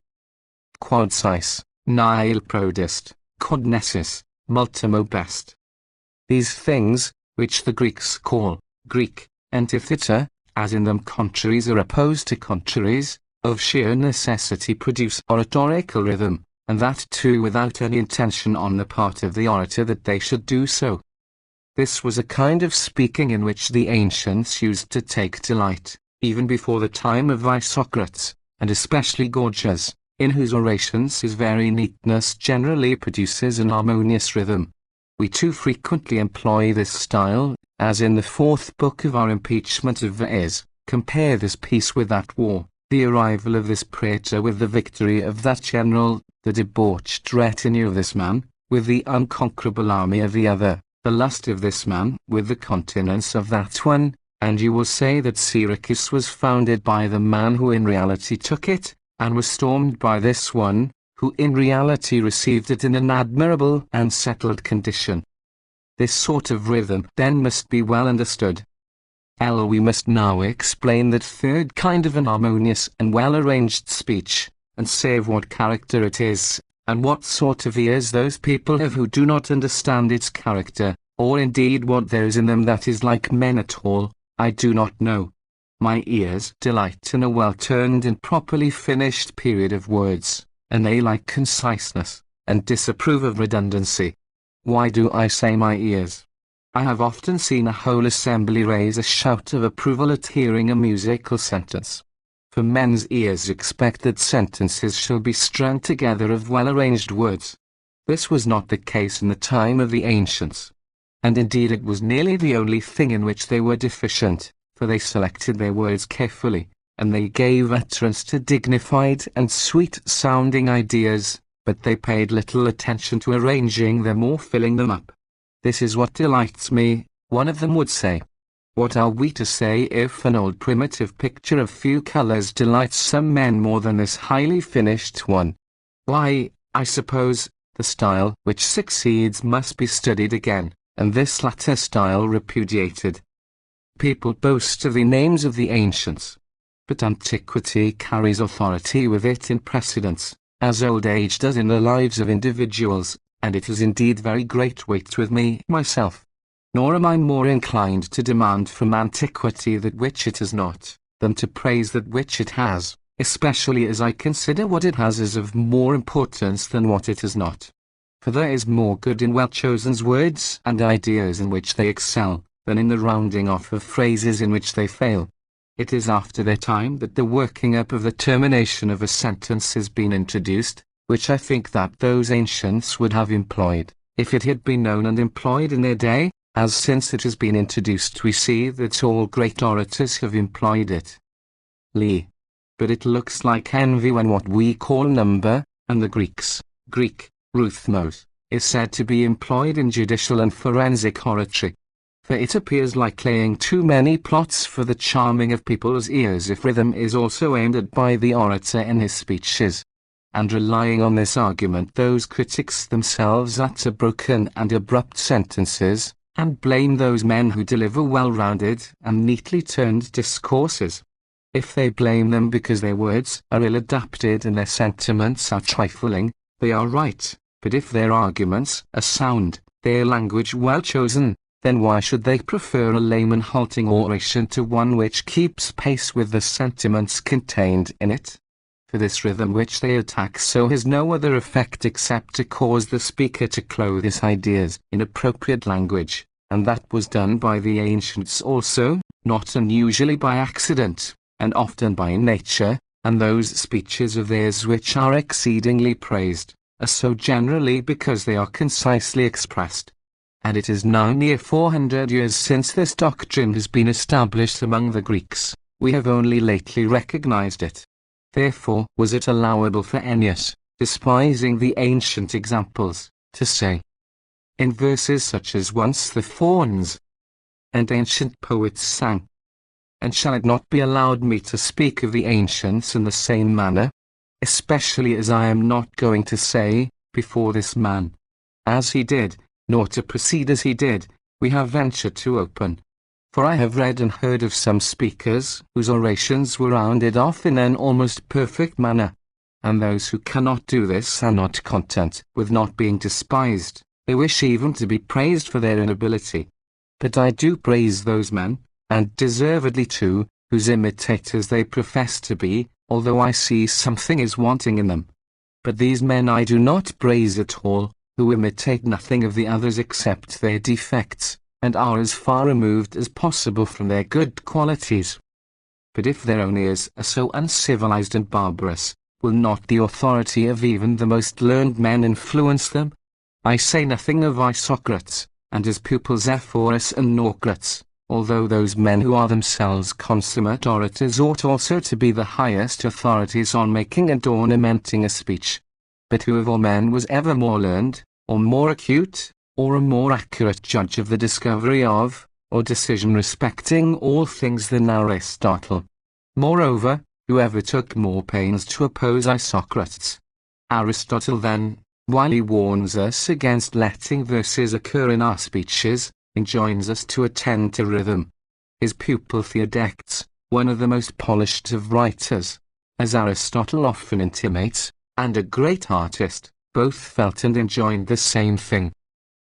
Quod cis, nihil prodest, quod nescis, multum o best. These things, which the Greeks call, Greek, antitheta, as in them contraries are opposed to contraries, of sheer necessity produce oratorical rhythm, and that too without any intention on the part of the orator that they should do so. This was a kind of speaking in which the ancients used to take delight, even before the time of Isocrates, and especially Gorgias, in whose orations his very neatness generally produces an harmonious rhythm. We too frequently employ this style, as in the 4th book of our impeachment of Verres. Compare this peace with that war, the arrival of this praetor with the victory of that general, the debauched retinue of this man, with the unconquerable army of the other, the lust of this man, with the continence of that one, and you will say that Syracuse was founded by the man who in reality took it, and was stormed by this one, who in reality received it in an admirable and settled condition. This sort of rhythm then must be well understood. We must now explain that third kind of an harmonious and well-arranged speech, and say of what character it is, and what sort of ears those people have who do not understand its character, or indeed what there is in them that is like men at all, I do not know. My ears delight in a well-turned and properly finished period of words, and they like conciseness, and disapprove of redundancy. Why do I say my ears? I have often seen a whole assembly raise a shout of approval at hearing a musical sentence. For men's ears expect that sentences shall be strung together of well-arranged words. This was not the case in the time of the ancients. And indeed it was nearly the only thing in which they were deficient, for they selected their words carefully, and they gave utterance to dignified and sweet-sounding ideas, but they paid little attention to arranging them or filling them up. This is what delights me, one of them would say. What are we to say if an old primitive picture of few colors delights some men more than this highly finished one? Why, I suppose, the style which succeeds must be studied again, and this latter style repudiated. People boast of the names of the ancients, but antiquity carries authority with it in precedence, as old age does in the lives of individuals, and it has indeed very great weight with me myself. Nor am I more inclined to demand from antiquity that which it has not, than to praise that which it has, especially as I consider what it has is of more importance than what it has not. For there is more good in well-chosen words and ideas in which they excel, than in the rounding off of phrases in which they fail. It is after their time that the working up of the termination of a sentence has been introduced, which I think that those ancients would have employed, if it had been known and employed in their day, as since it has been introduced we see that all great orators have employed it. Lee. But it looks like envy when what we call number, and the Greek, ruthmos, is said to be employed in judicial and forensic oratory. For it appears like laying too many plots for the charming of people's ears if rhythm is also aimed at by the orator in his speeches. And relying on this argument those critics themselves utter broken and abrupt sentences, and blame those men who deliver well-rounded and neatly turned discourses. If they blame them because their words are ill-adapted and their sentiments are trifling, they are right, but if their arguments are sound, their language well-chosen, then why should they prefer a lame and halting oration to one which keeps pace with the sentiments contained in it? For this rhythm which they attack so has no other effect except to cause the speaker to clothe his ideas in appropriate language, and that was done by the ancients also, not unusually by accident, and often by nature, and those speeches of theirs which are exceedingly praised, are so generally because they are concisely expressed. And it is now near 400 years since this doctrine has been established among the Greeks. We have only lately recognized it. Therefore was it allowable for Ennius, despising the ancient examples, to say, in verses such as once the fauns and ancient poets sang, and shall it not be allowed me to speak of the ancients in the same manner, especially as I am not going to say, before this man, as he did, nor to proceed as he did, we have ventured to open. For I have read and heard of some speakers whose orations were rounded off in an almost perfect manner, and those who cannot do this are not content with not being despised, they wish even to be praised for their inability. But I do praise those men, and deservedly too, whose imitators they profess to be, although I see something is wanting in them. But these men I do not praise at all, who imitate nothing of the others except their defects, and are as far removed as possible from their good qualities. But if their own ears are so uncivilized and barbarous, will not the authority of even the most learned men influence them? I say nothing of Isocrates, and his pupils Ephorus and Naucrates, although those men who are themselves consummate orators ought also to be the highest authorities on making and ornamenting a speech. But who of all men was ever more learned, or more acute, or a more accurate judge of the discovery of, or decision respecting all things than Aristotle? Moreover, whoever took more pains to oppose Isocrates? Aristotle then, while he warns us against letting verses occur in our speeches, enjoins us to attend to rhythm. His pupil Theodectes, one of the most polished of writers, as Aristotle often intimates, and a great artist, both felt and enjoined the same thing.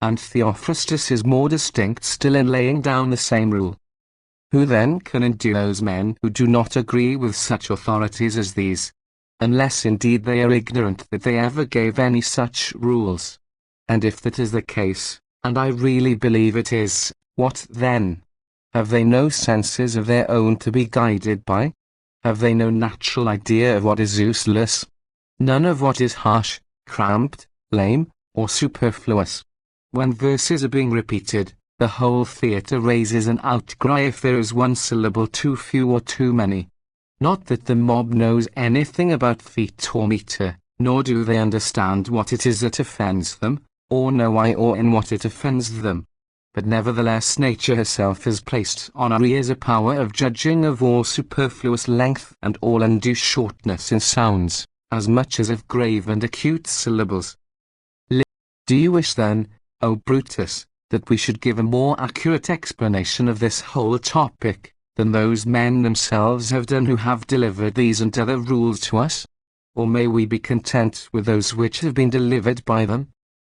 And Theophrastus is more distinct still in laying down the same rule. Who then can endure those men who do not agree with such authorities as these? Unless indeed they are ignorant that they ever gave any such rules. And if that is the case, and I really believe it is, what then? Have they no senses of their own to be guided by? Have they no natural idea of what is useless? None of what is harsh, cramped, lame, or superfluous? When verses are being repeated, the whole theatre raises an outcry if there is one syllable too few or too many. Not that the mob knows anything about feet or metre, nor do they understand what it is that offends them, or know why or in what it offends them. But nevertheless nature herself has placed on our ears a power of judging of all superfluous length and all undue shortness in sounds, as much as of grave and acute syllables. Do you wish then, O Brutus, that we should give a more accurate explanation of this whole topic, than those men themselves have done who have delivered these and other rules to us? Or may we be content with those which have been delivered by them?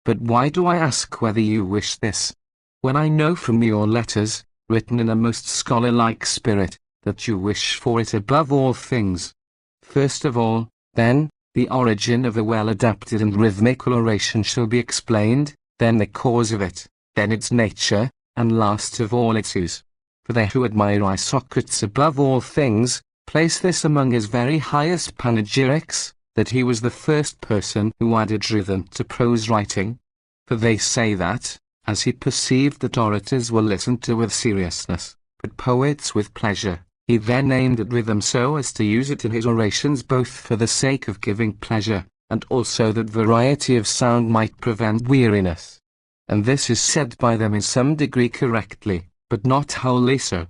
But why do I ask whether you wish this, when I know from your letters, written in a most scholar-like spirit, that you wish for it above all things? First of all, then, the origin of a well-adapted and rhythmical oration shall be explained, then the cause of it, then its nature, and last of all its use. For they who admire Isocrates above all things, place this among his very highest panegyrics, that he was the first person who added rhythm to prose writing. For they say that, as he perceived that orators were listened to with seriousness, but poets with pleasure, he then aimed at rhythm so as to use it in his orations both for the sake of giving pleasure, and also that variety of sound might prevent weariness. And this is said by them in some degree correctly, but not wholly so.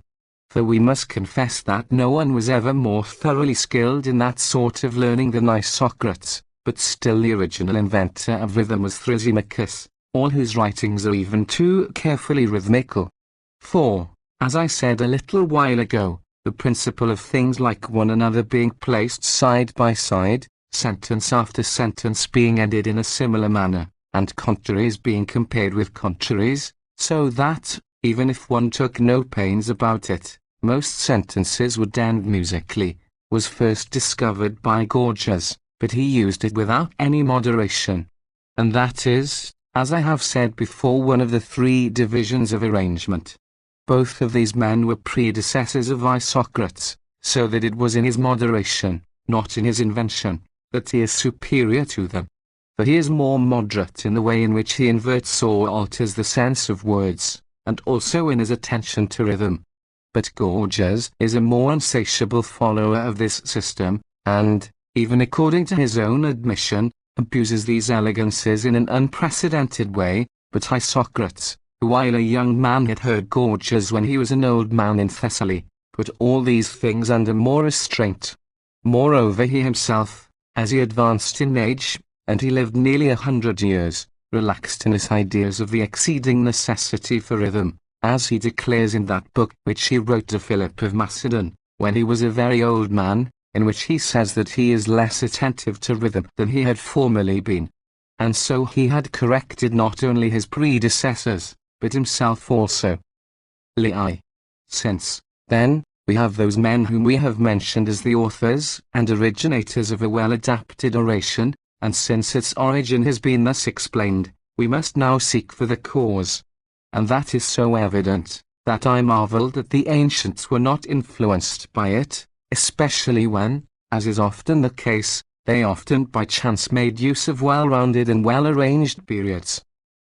For we must confess that no one was ever more thoroughly skilled in that sort of learning than Isocrates, but still the original inventor of rhythm was Thrasymachus, all whose writings are even too carefully rhythmical. For, as I said a little while ago, the principle of things like one another being placed side by side, sentence after sentence being ended in a similar manner, and contraries being compared with contraries, so that, even if one took no pains about it, most sentences would end musically, was first discovered by Gorgias, but he used it without any moderation. And that is, as I have said before, one of the three divisions of arrangement. Both of these men were predecessors of Isocrates, so that it was in his moderation, not in his invention, that he is superior to them. For he is more moderate in the way in which he inverts or alters the sense of words, and also in his attention to rhythm. But Gorgias is a more insatiable follower of this system, and, even according to his own admission, abuses these elegances in an unprecedented way. But Isocrates, who while a young man had heard Gorgias when he was an old man in Thessaly, put all these things under more restraint. Moreover, he himself, as he advanced in age, and he lived nearly 100 years, relaxed in his ideas of the exceeding necessity for rhythm, as he declares in that book which he wrote to Philip of Macedon, when he was a very old man, in which he says that he is less attentive to rhythm than he had formerly been. And so he had corrected not only his predecessors, but himself also. Li. Since, then, we have those men whom we have mentioned as the authors and originators of a well-adapted oration, and since its origin has been thus explained, we must now seek for the cause. And that is so evident, that I marvel that the ancients were not influenced by it, especially when, as is often the case, they often by chance made use of well-rounded and well-arranged periods.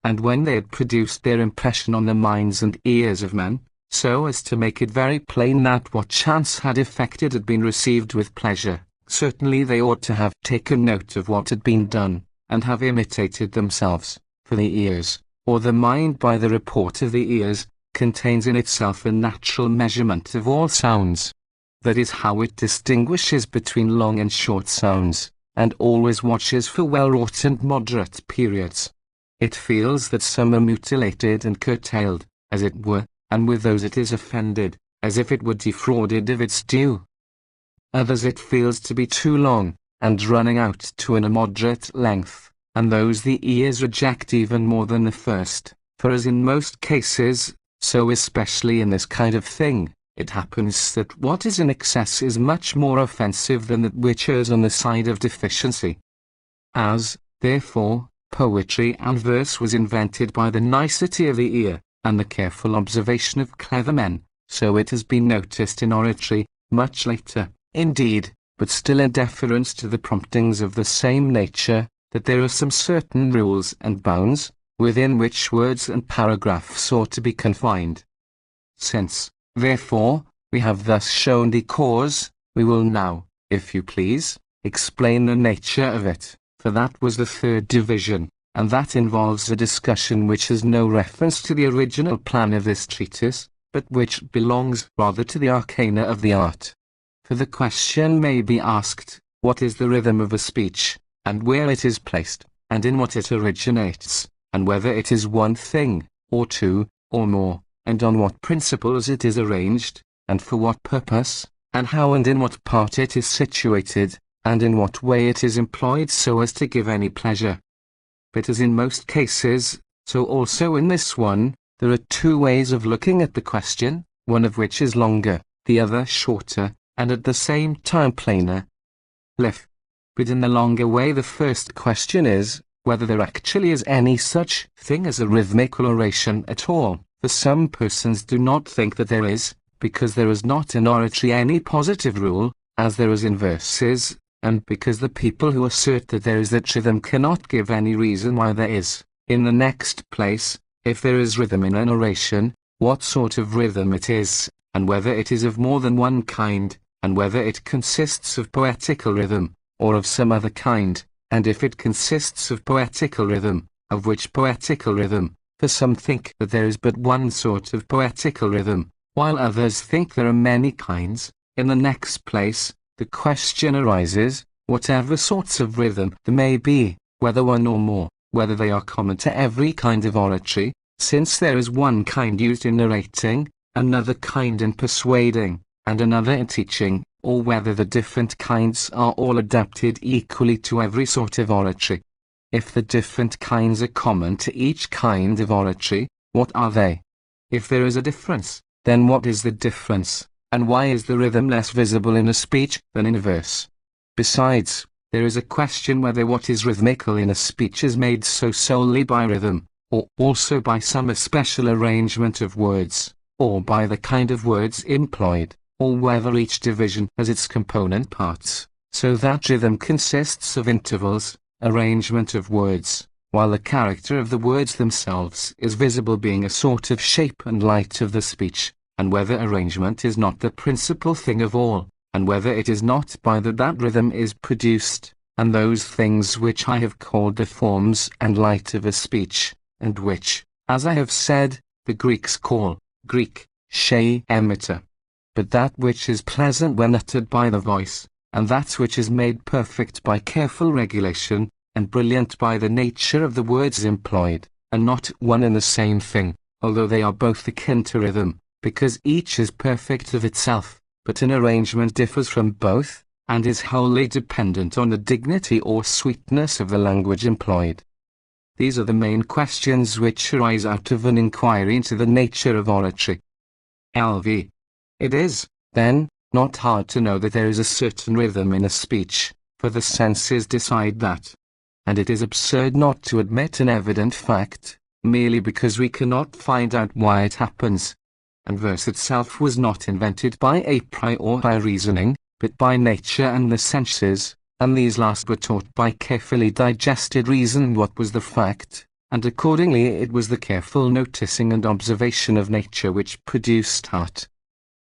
And when they had produced their impression on the minds and ears of men, so as to make it very plain that what chance had effected had been received with pleasure, certainly they ought to have taken note of what had been done, and have imitated themselves, for the ears, or the mind by the report of the ears, contains in itself a natural measurement of all sounds. That is how it distinguishes between long and short sounds, and always watches for well-wrought and moderate periods. It feels that some are mutilated and curtailed, as it were, and with those it is offended, as if it were defrauded of its due. Others it feels to be too long, and running out to an immoderate length, and those the ears reject even more than the first, for as in most cases, so especially in this kind of thing, it happens that what is in excess is much more offensive than that which errs on the side of deficiency. As, therefore, poetry and verse was invented by the nicety of the ear, and the careful observation of clever men, so it has been noticed in oratory, much later, indeed, but still in deference to the promptings of the same nature, that there are some certain rules and bounds, within which words and paragraphs ought to be confined. Since, therefore, we have thus shown the cause, we will now, if you please, explain the nature of it, for that was the third division, and that involves a discussion which has no reference to the original plan of this treatise, but which belongs rather to the arcana of the art. For the question may be asked, what is the rhythm of a speech, and where it is placed, and in what it originates, and whether it is one thing, or two, or more, and on what principles it is arranged, and for what purpose, and how and in what part it is situated, and in what way it is employed so as to give any pleasure. But as in most cases, so also in this one, there are two ways of looking at the question, one of which is longer, the other shorter, and at the same time plainer. Lef. But in the longer way the first question is, whether there actually is any such thing as a rhythmical oration at all, For some persons do not think that there is, because there is not in oratory any positive rule, as there is in verses, and because the people who assert that there is that rhythm cannot give any reason why there is. In the next place, if there is rhythm in an oration, what sort of rhythm it is, and whether it is of more than one kind, and whether it consists of poetical rhythm, or of some other kind, and if it consists of poetical rhythm, of which poetical rhythm, for some think that there is but one sort of poetical rhythm, while others think there are many kinds. In the next place, the question arises, whatever sorts of rhythm there may be, whether one or more, whether they are common to every kind of oratory, since there is one kind used in narrating, another kind in persuading, and another in teaching, or whether the different kinds are all adapted equally to every sort of oratory. If the different kinds are common to each kind of oratory, what are they? If there is a difference, then what is the difference, and why is the rhythm less visible in a speech than in a verse? Besides, there is a question whether what is rhythmical in a speech is made so solely by rhythm, or also by some especial arrangement of words, or by the kind of words employed, or whether each division has its component parts, so that rhythm consists of intervals, arrangement of words, while the character of the words themselves is visible being a sort of shape and light of the speech, and whether arrangement is not the principal thing of all, and whether it is not by that rhythm is produced, and those things which I have called the forms and light of a speech, and which, as I have said, the Greeks call, Greek, she emeter. But that which is pleasant when uttered by the voice, and that which is made perfect by careful regulation, and brilliant by the nature of the words employed, are not one and the same thing, although they are both akin to rhythm, because each is perfect of itself, but an arrangement differs from both, and is wholly dependent on the dignity or sweetness of the language employed. These are the main questions which arise out of an inquiry into the nature of oratory. LV. It is, then, not hard to know that there is a certain rhythm in a speech, for the senses decide that. And it is absurd not to admit an evident fact, merely because we cannot find out why it happens. And verse itself was not invented by a priori reasoning, but by nature and the senses, and these last were taught by carefully digested reason what was the fact, and accordingly it was the careful noticing and observation of nature which produced art.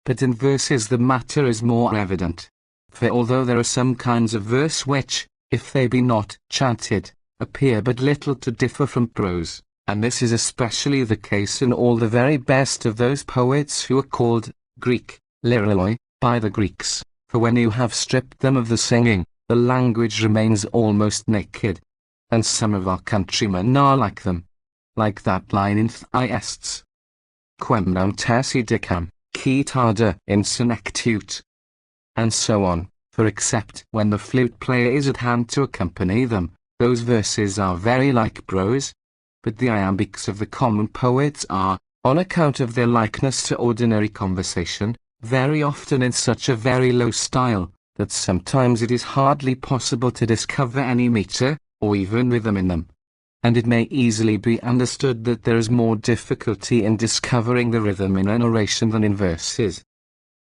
But in verses the matter is more evident. For although there are some kinds of verse which, if they be not chanted, appear but little to differ from prose, and this is especially the case in all the very best of those poets who are called Greek, lyroloi, by the Greeks, for when you have stripped them of the singing, the language remains almost naked. And some of our countrymen are like them. Like that line in Theists. Quem non tesi dicam, qui tarda insenectute. And so on, for except when the flute player is at hand to accompany them, those verses are very like prose. But the iambics of the common poets are, on account of their likeness to ordinary conversation, very often in such a very low style, that sometimes it is hardly possible to discover any meter, or even rhythm in them. And it may easily be understood that there is more difficulty in discovering the rhythm in an oration than in verses.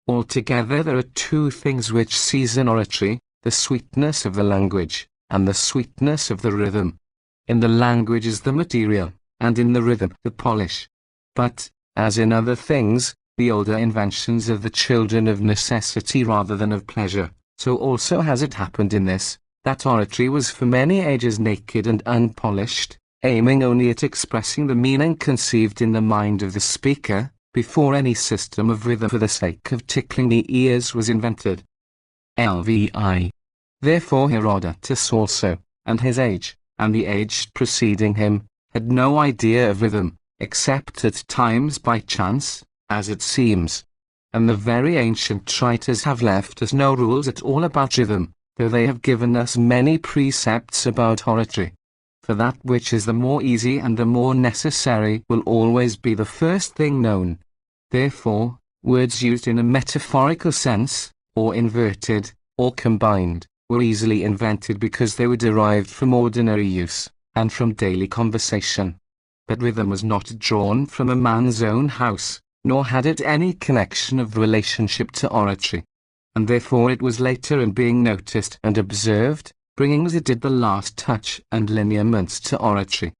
Altogether there are two things which seize an oratory, the sweetness of the language, and the sweetness of the rhythm. In the language is the material, and in the rhythm the polish. But, as in other things, the older inventions of the children of necessity rather than of pleasure, so also has it happened in this, that oratory was for many ages naked and unpolished, aiming only at expressing the meaning conceived in the mind of the speaker, before any system of rhythm for the sake of tickling the ears was invented. LVI. Therefore Herodotus also, and his age, and the age preceding him, had no idea of rhythm, except at times by chance, as it seems. And the very ancient writers have left us no rules at all about rhythm, though they have given us many precepts about oratory. For that which is the more easy and the more necessary will always be the first thing known. Therefore, words used in a metaphorical sense, or inverted, or combined, were easily invented because they were derived from ordinary use, and from daily conversation. But rhythm was not drawn from a man's own house, nor had it any connection of relationship to oratory. And therefore it was later in being noticed and observed, bringing as it did the last touch and lineaments to oratory.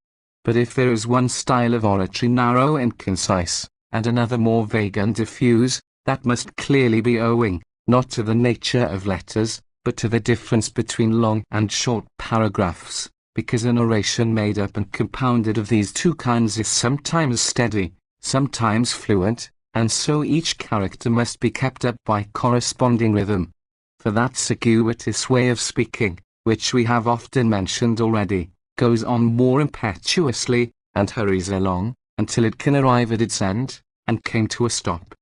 But if there is one style of oratory narrow and concise, and another more vague and diffuse, that must clearly be owing, not to the nature of letters, but to the difference between long and short paragraphs, because an oration made up and compounded of these two kinds is sometimes steady, sometimes fluent, and so each character must be kept up by corresponding rhythm. For that circuitous way of speaking, which we have often mentioned already, goes on more impetuously, and hurries along, until it can arrive at its end, and came to a stop.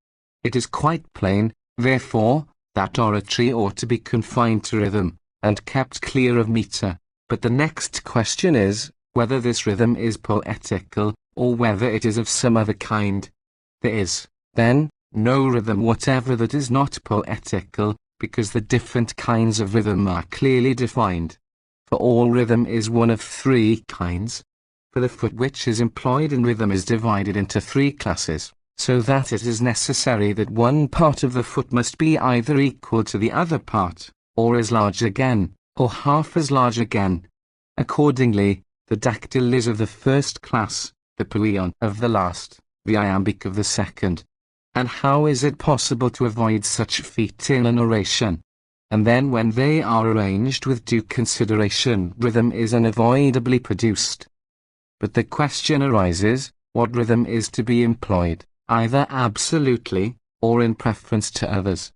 It is quite plain, therefore, that oratory ought to be confined to rhythm, and kept clear of metre. But the next question is, whether this rhythm is poetical, or whether it is of some other kind. There is, then, no rhythm whatever that is not poetical, because the different kinds of rhythm are clearly defined. For all rhythm is one of three kinds. For the foot which is employed in rhythm is divided into three classes, so that it is necessary that one part of the foot must be either equal to the other part, or as large again, or half as large again. Accordingly, the dactyl is of the first class, the poion of the last, the iambic of the second. And how is it possible to avoid such feat in an oration? And then when they are arranged with due consideration, rhythm is unavoidably produced. But the question arises, what rhythm is to be employed, either absolutely, or in preference to others?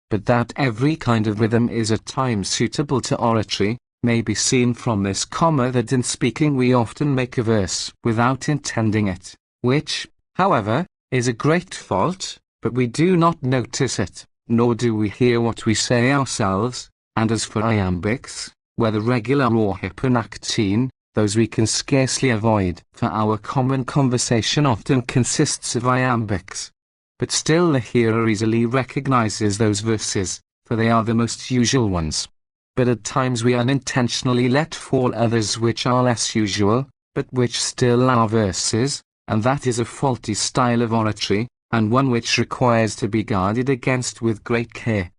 But that every kind of rhythm is at times suitable to oratory, may be seen from this comma that in speaking we often make a verse without intending it, which, however, is a great fault, but we do not notice it, nor do we hear what we say ourselves. And as for iambics, whether regular or hypernactine, those we can scarcely avoid, for our common conversation often consists of iambics. But still the hearer easily recognizes those verses, for they are the most usual ones. But at times we unintentionally let fall others which are less usual, but which still are verses, and that is a faulty style of oratory, and one which requires to be guarded against with great care.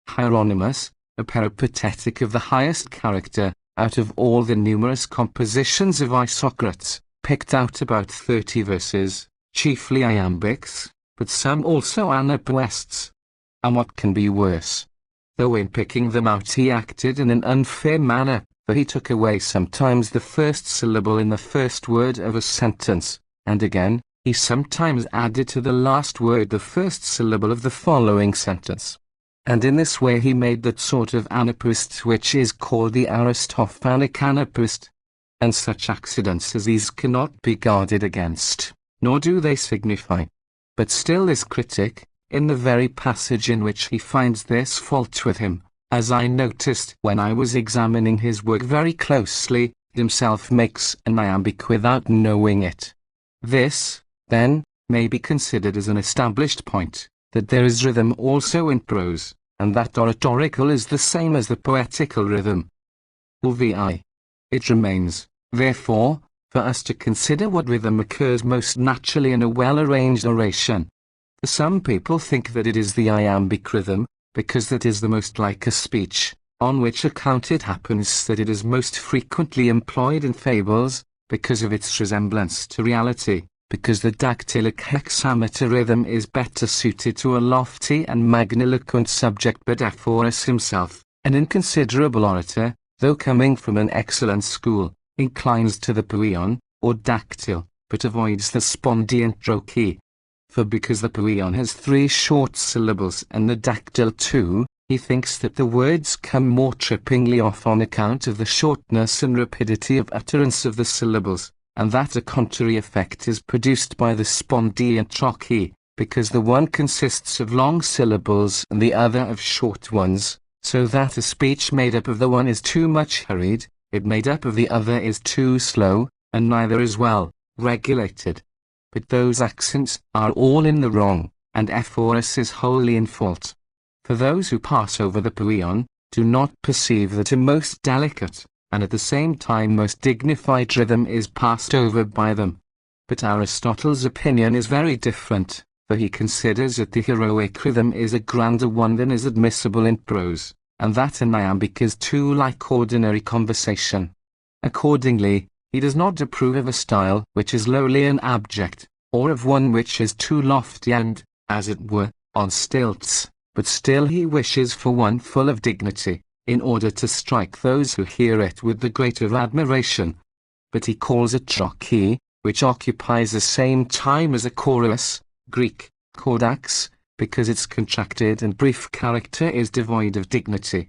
Hieronymus, a peripatetic of the highest character, out of all the numerous compositions of Isocrates, picked out about 30 verses, chiefly iambics, but some also anapoests. And what can be worse? Though in picking them out he acted in an unfair manner, for he took away sometimes the first syllable in the first word of a sentence, and again, he sometimes added to the last word the first syllable of the following sentence. And in this way he made that sort of anapoest which is called the Aristophanic anapoest. And such accidents as these cannot be guarded against, nor do they signify. But still this critic, in the very passage in which he finds this fault with him, as I noticed when I was examining his work very closely, himself makes an iambic without knowing it. This, then, may be considered as an established point, that there is rhythm also in prose, and that oratorical is the same as the poetical rhythm. Lvi. It remains, therefore, for us to consider what rhythm occurs most naturally in a well-arranged oration. For some people think that it is the iambic rhythm, because that is the most like a speech, on which account it happens that it is most frequently employed in fables, because of its resemblance to reality, because the dactylic hexameter rhythm is better suited to a lofty and magniloquent subject. But Ephorus himself, an inconsiderable orator, though coming from an excellent school, inclines to the poion, or dactyl, but avoids the spondiant trochee. For because the poion has 3 short syllables and the dactyl 2, he thinks that the words come more trippingly off on account of the shortness and rapidity of utterance of the syllables, and that a contrary effect is produced by the spondiant trochee, because the one consists of long syllables and the other of short ones, so that a speech made up of the one is too much hurried, it made up of the other is too slow, and neither is well regulated. But those accents are all in the wrong, and Ephorus is wholly in fault. For those who pass over the poion, do not perceive that a most delicate, and at the same time most dignified rhythm is passed over by them. But Aristotle's opinion is very different, for he considers that the heroic rhythm is a grander one than is admissible in prose, and that an iambic is too like ordinary conversation. Accordingly, he does not approve of a style which is lowly and abject, or of one which is too lofty and, as it were, on stilts, but still he wishes for one full of dignity, in order to strike those who hear it with the greater admiration. But he calls it trochee, which occupies the same time as a chorus, Greek, codax, because its contracted and brief character is devoid of dignity.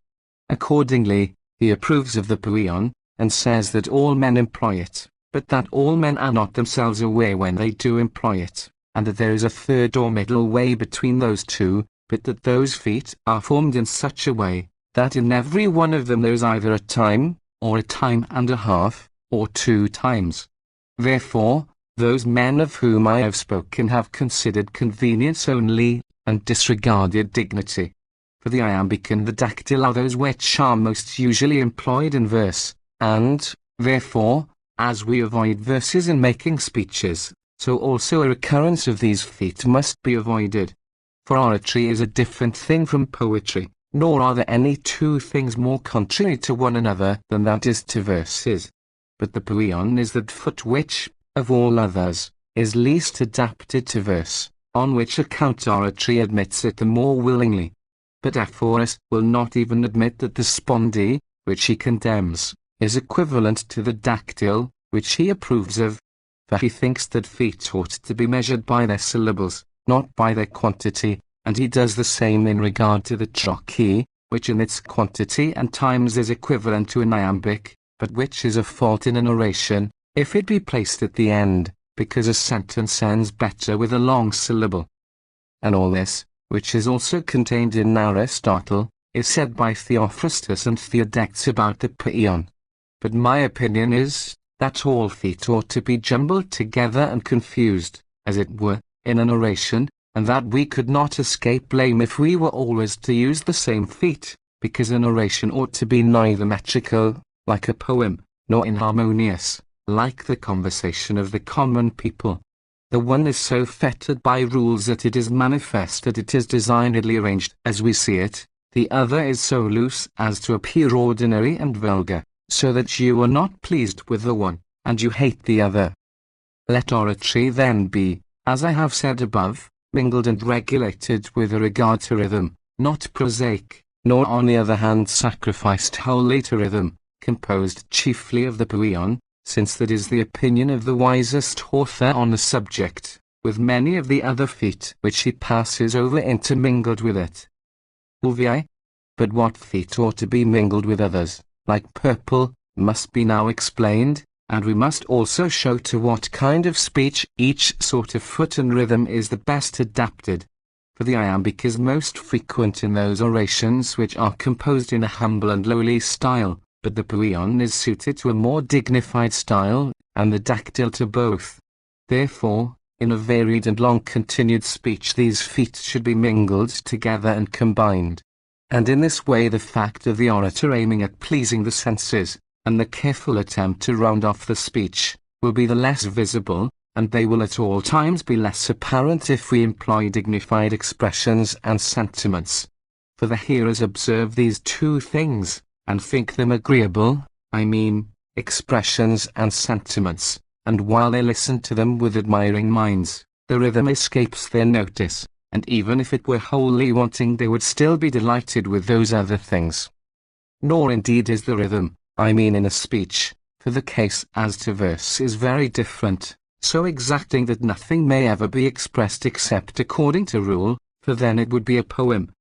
Accordingly, he approves of the poion, and says that all men employ it, but that all men are not themselves aware when they do employ it, and that there is a third or middle way between those two, but that those feet are formed in such a way, that in every one of them there is either a time, or a time and a half, or 2 times. Therefore, those men of whom I have spoken have considered convenience only, and disregarded dignity. For the iambic and the dactyl are those which are most usually employed in verse, and, therefore, as we avoid verses in making speeches, so also a recurrence of these feet must be avoided. For oratory is a different thing from poetry, nor are there any 2 things more contrary to one another than that is to verses. But the poion is that foot which, of all others, is least adapted to verse, on which account oratory admits it the more willingly. But Ephorus will not even admit that the spondee, which he condemns, is equivalent to the dactyl, which he approves of, for he thinks that feet ought to be measured by their syllables, not by their quantity, and he does the same in regard to the trochee, which in its quantity and times is equivalent to an iambic, but which is a fault in an oration, if it be placed at the end, because a sentence ends better with a long syllable. And all this, which is also contained in Aristotle, is said by Theophrastus and Theodectes about the poion. But my opinion is, that all feet ought to be jumbled together and confused, as it were, in an oration, and that we could not escape blame if we were always to use the same feet, because an oration ought to be neither metrical, like a poem, nor inharmonious, like the conversation of the common people. The one is so fettered by rules that it is manifest that it is designedly arranged as we see it, the other is so loose as to appear ordinary and vulgar, so that you are not pleased with the one, and you hate the other. Let oratory then be, as I have said above, mingled and regulated with a regard to rhythm, not prosaic, nor on the other hand sacrificed wholly to rhythm, composed chiefly of the poion, since that is the opinion of the wisest author on the subject, with many of the other feet which he passes over intermingled with it. Uvi. But what feet ought to be mingled with others, like purple, must be now explained, and we must also show to what kind of speech each sort of foot and rhythm is the best adapted. For the iambic is most frequent in those orations which are composed in a humble and lowly style, but the poion is suited to a more dignified style, and the dactyl to both. Therefore, in a varied and long-continued speech these feet should be mingled together and combined. And in this way the fact of the orator aiming at pleasing the senses, and the careful attempt to round off the speech, will be the less visible, and they will at all times be less apparent if we employ dignified expressions and sentiments. For the hearers observe these 2 things, and think them agreeable, I mean, expressions and sentiments, and while they listen to them with admiring minds, the rhythm escapes their notice, and even if it were wholly wanting they would still be delighted with those other things. Nor indeed is the rhythm, I mean in a speech, for the case as to verse is very different, so exacting that nothing may ever be expressed except according to rule, for then it would be a poem.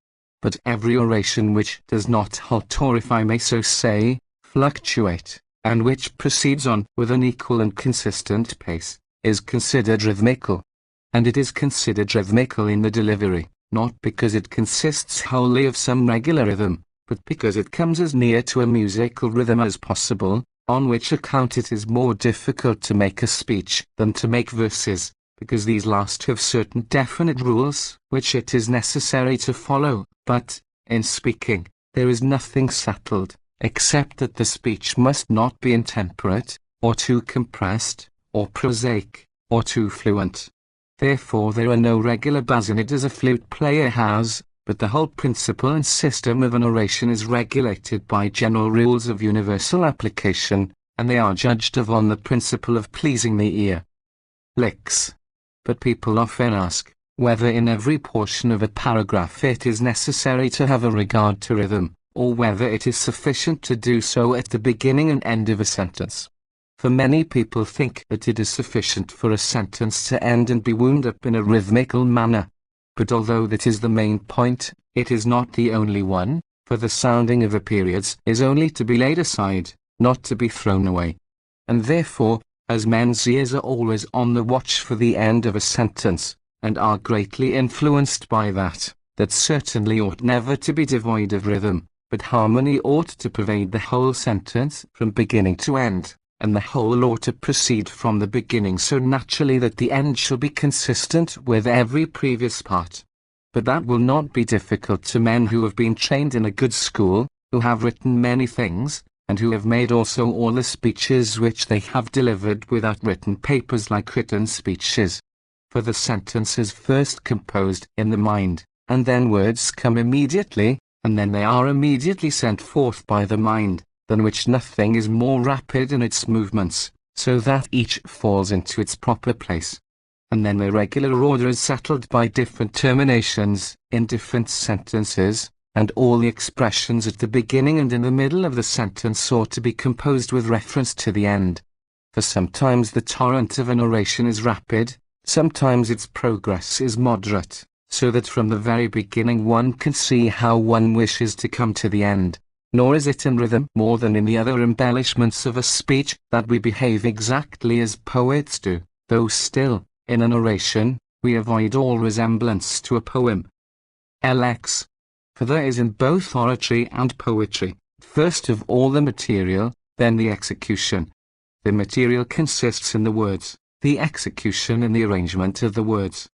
But every oration which does not halt, or if I may so say, fluctuate, and which proceeds on with an equal and consistent pace, is considered rhythmical. And it is considered rhythmical in the delivery, not because it consists wholly of some regular rhythm, but because it comes as near to a musical rhythm as possible, on which account it is more difficult to make a speech than to make verses, because these last have certain definite rules, which it is necessary to follow, but, in speaking, there is nothing settled, except that the speech must not be intemperate, or too compressed, or prosaic, or too fluent. Therefore there are no regular bassinets a flute player has, but the whole principle and system of an oration is regulated by general rules of universal application, and they are judged of on the principle of pleasing the ear. Licks. But people often ask, whether in every portion of a paragraph it is necessary to have a regard to rhythm, or whether it is sufficient to do so at the beginning and end of a sentence. For many people think that it is sufficient for a sentence to end and be wound up in a rhythmical manner. But although that is the main point, it is not the only one, for the sounding of the periods is only to be laid aside, not to be thrown away. And therefore, as men's ears are always on the watch for the end of a sentence, and are greatly influenced by that, that certainly ought never to be devoid of rhythm, but harmony ought to pervade the whole sentence from beginning to end, and the whole ought to proceed from the beginning so naturally that the end shall be consistent with every previous part. But that will not be difficult to men who have been trained in a good school, who have written many things, and who have made also all the speeches which they have delivered without written papers like written speeches. For the sentence is first composed in the mind, and then words come immediately, and then they are immediately sent forth by the mind, than which nothing is more rapid in its movements, so that each falls into its proper place. And then the regular order is settled by different terminations, in different sentences, and all the expressions at the beginning and in the middle of the sentence ought to be composed with reference to the end. For sometimes the torrent of an oration is rapid, sometimes its progress is moderate, so that from the very beginning one can see how one wishes to come to the end. Nor is it in rhythm more than in the other embellishments of a speech that we behave exactly as poets do, though still, in an oration, we avoid all resemblance to a poem. LX. For there is in both oratory and poetry, first of all the material, then the execution. The material consists in the words, the execution in the arrangement of the words.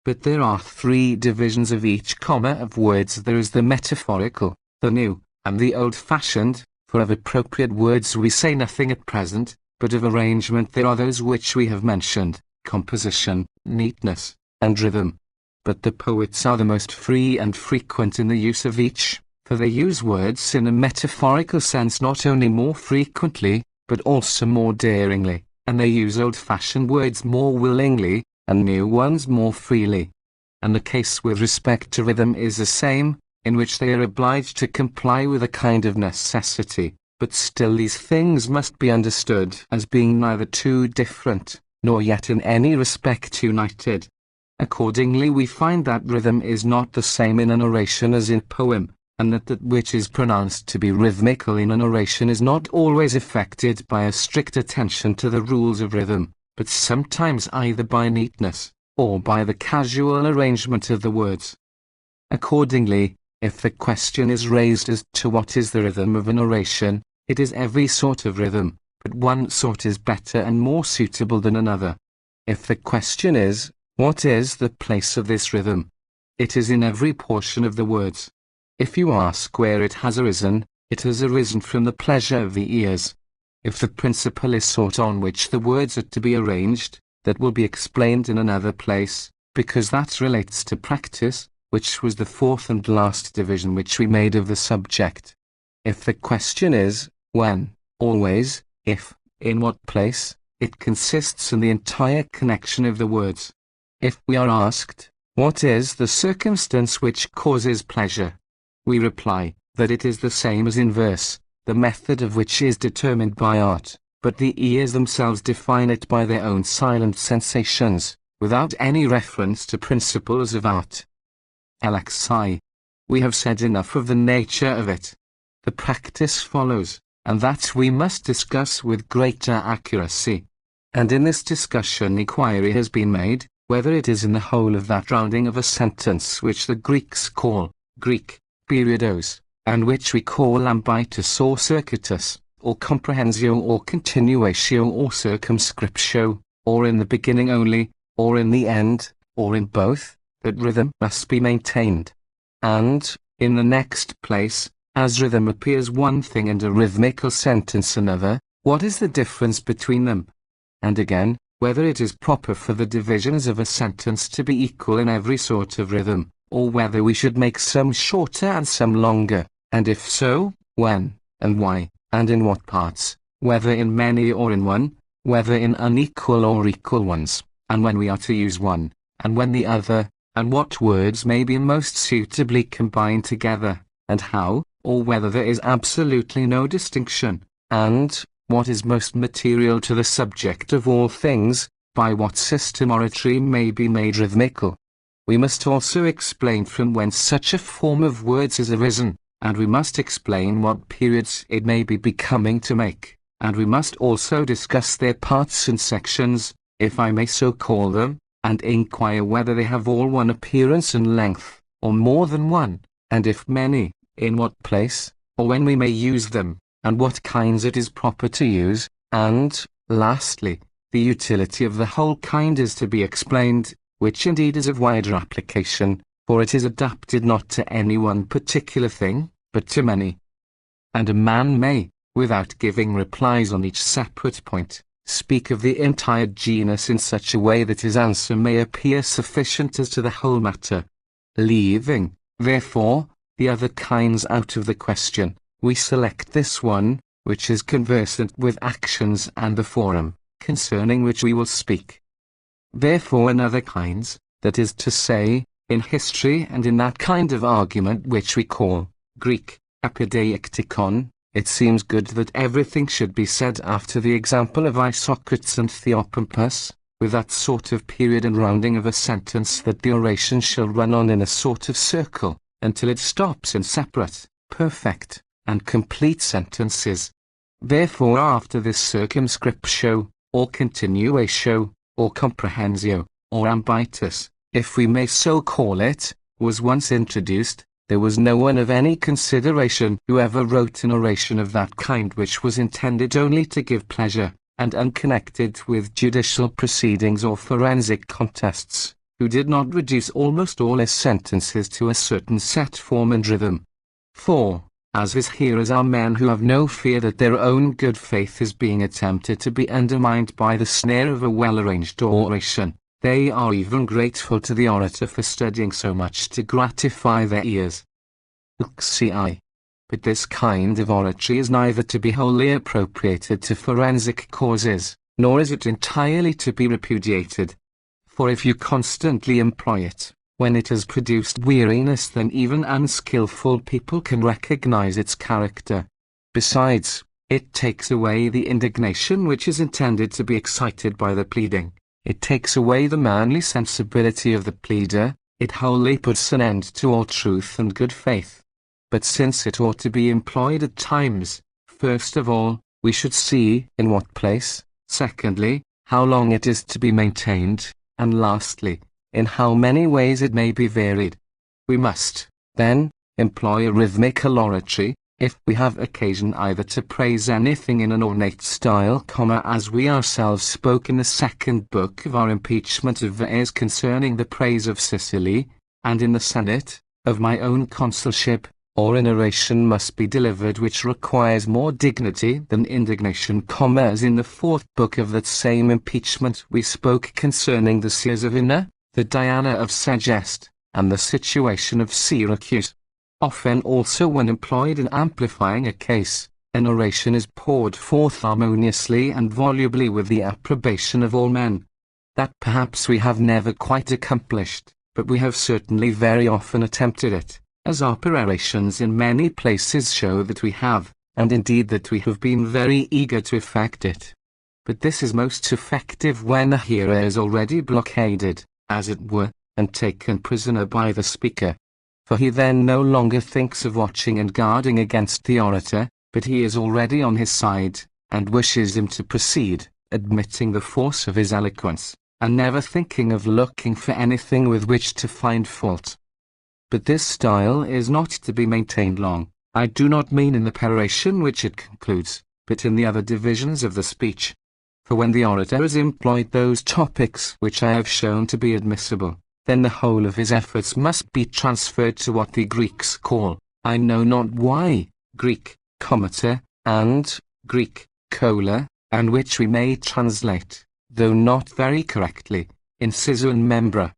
But there are three divisions of each comma of words. There is the metaphorical, the new, and the old-fashioned. For of appropriate words we say nothing at present, but of arrangement there are those which we have mentioned, composition, neatness, and rhythm. But the poets are the most free and frequent in the use of each, for they use words in a metaphorical sense not only more frequently, but also more daringly, and they use old-fashioned words more willingly, and new ones more freely. And the case with respect to rhythm is the same, in which they are obliged to comply with a kind of necessity, but still these things must be understood as being neither too different, nor yet in any respect united. Accordingly we find that rhythm is not the same in an oration as in poem, and that which is pronounced to be rhythmical in an oration is not always effected by a strict attention to the rules of rhythm, but sometimes either by neatness, or by the casual arrangement of the words. Accordingly, if the question is raised as to what is the rhythm of an oration, it is every sort of rhythm, but one sort is better and more suitable than another. If the question is, what is the place of this rhythm? It is in every portion of the words. If you ask where it has arisen, it has arisen from the pleasure of the ears. If the principle is sought on which the words are to be arranged, that will be explained in another place, because that relates to practice, which was the fourth and last division which we made of the subject. If the question is, when, always, if, in what place, it consists in the entire connection of the words. If we are asked, what is the circumstance which causes pleasure? We reply, that it is the same as in verse, the method of which is determined by art, but the ears themselves define it by their own silent sensations, without any reference to principles of art. LXI. We have said enough of the nature of it. The practice follows, and that we must discuss with greater accuracy. And in this discussion inquiry has been made, whether it is in the whole of that rounding of a sentence which the Greeks call, Greek, periodos, and which we call ambitus or circuitus, or comprehensio or continuatio or circumscriptio, or in the beginning only, or in the end, or in both, that rhythm must be maintained. And, in the next place, as rhythm appears one thing and a rhythmical sentence another, what is the difference between them? And again, whether it is proper for the divisions of a sentence to be equal in every sort of rhythm, or whether we should make some shorter and some longer, and if so, when, and why, and in what parts, whether in many or in one, whether in unequal or equal ones, and when we are to use one, and when the other, and what words may be most suitably combined together, and how, or whether there is absolutely no distinction, and, what is most material to the subject of all things, by what system oratory may be made rhythmical. We must also explain from whence such a form of words has arisen, and we must explain what periods it may be becoming to make, and we must also discuss their parts and sections, if I may so call them, and inquire whether they have all one appearance and length, or more than one, and if many, in what place, or when we may use them, and what kinds it is proper to use, and, lastly, the utility of the whole kind is to be explained, which indeed is of wider application, for it is adapted not to any one particular thing, but to many. And a man may, without giving replies on each separate point, speak of the entire genus in such a way that his answer may appear sufficient as to the whole matter. Leaving, therefore, the other kinds out of the question, we select this one, which is conversant with actions and the form, concerning which we will speak. Therefore in other kinds, that is to say, in history and in that kind of argument which we call Greek epideictikon, it seems good that everything should be said after the example of Isocrates and Theopompus, with that sort of period and rounding of a sentence that the oration shall run on in a sort of circle, until it stops in separate, perfect, and complete sentences. Therefore after this circumscriptio, or continuatio, or comprehensio, or ambitus, if we may so call it, was once introduced, there was no one of any consideration who ever wrote an oration of that kind which was intended only to give pleasure, and unconnected with judicial proceedings or forensic contests, who did not reduce almost all his sentences to a certain set form and rhythm. For, as his hearers are men who have no fear that their own good faith is being attempted to be undermined by the snare of a well-arranged oration, they are even grateful to the orator for studying so much to gratify their ears. But this kind of oratory is neither to be wholly appropriated to forensic causes, nor is it entirely to be repudiated. For if you constantly employ it, when it has produced weariness, then even unskilful people can recognize its character. Besides, it takes away the indignation which is intended to be excited by the pleading. It takes away the manly sensibility of the pleader, it wholly puts an end to all truth and good faith. But since it ought to be employed at times, first of all, we should see in what place, secondly, how long it is to be maintained, and lastly, in how many ways it may be varied. We must, then, employ a rhythmical oratory, if we have occasion either to praise anything in an ornate style, as we ourselves spoke in the second book of our impeachment of Verres concerning the praise of Sicily, and in the Senate, of my own consulship, or an oration must be delivered which requires more dignity than indignation, as in the fourth book of that same impeachment we spoke concerning the Seers of Inna, the Diana of Segest, and the situation of Syracuse. Often also when employed in amplifying a case, an oration is poured forth harmoniously and volubly with the approbation of all men. That perhaps we have never quite accomplished, but we have certainly very often attempted it, as our perorations in many places show that we have, and indeed that we have been very eager to effect it. But this is most effective when the hearer is already blockaded, as it were, and taken prisoner by the speaker. For he then no longer thinks of watching and guarding against the orator, but he is already on his side, and wishes him to proceed, admitting the force of his eloquence, and never thinking of looking for anything with which to find fault. But this style is not to be maintained long. I do not mean in the peroration which it concludes, but in the other divisions of the speech. For when the orator has employed those topics which I have shown to be admissible, then the whole of his efforts must be transferred to what the Greeks call, I know not why, Greek comata, and Greek cola, and which we may translate, though not very correctly, incisor and membra.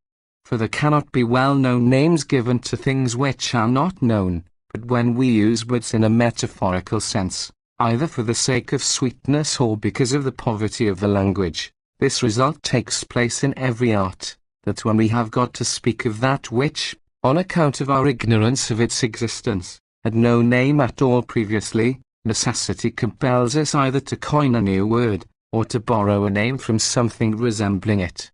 For there cannot be well-known names given to things which are not known, but when we use words in a metaphorical sense, either for the sake of sweetness or because of the poverty of the language, this result takes place in every art, that when we have got to speak of that which, on account of our ignorance of its existence, had no name at all previously, necessity compels us either to coin a new word, or to borrow a name from something resembling it.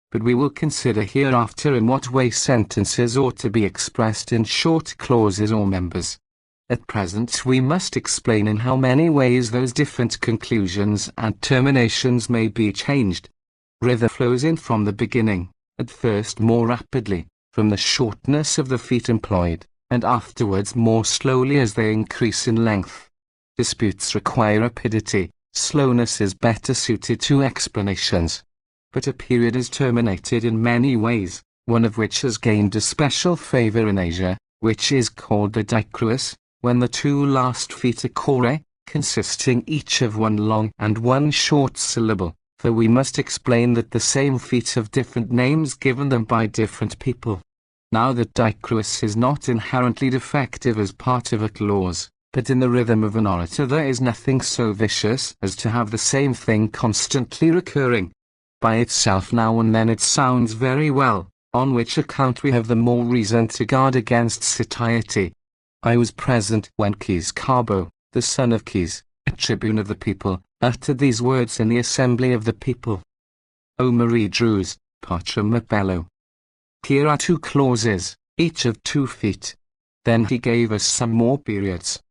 But we will consider hereafter in what way sentences ought to be expressed in short clauses or members. At present we must explain in how many ways those different conclusions and terminations may be changed. Rhythm flows in from the beginning, at first more rapidly, from the shortness of the feet employed, and afterwards more slowly as they increase in length. Disputes require rapidity, slowness is better suited to explanations. But a period is terminated in many ways, one of which has gained a special favor in Asia, which is called the dicruous, when the two last feet are chore, consisting each of one long and one short syllable, for we must explain that the same feet have different names given them by different people. Now the dicruous is not inherently defective as part of a clause, but in the rhythm of an orator there is nothing so vicious as to have the same thing constantly recurring. By itself now and then it sounds very well, on which account we have the more reason to guard against satiety. I was present when Quis Carbo, the son of Quis, a tribune of the people, uttered these words in the assembly of the people. O Marie Drus, Patrum Mabello. Here are 2 clauses, each of 2 feet. Then he gave us some more periods.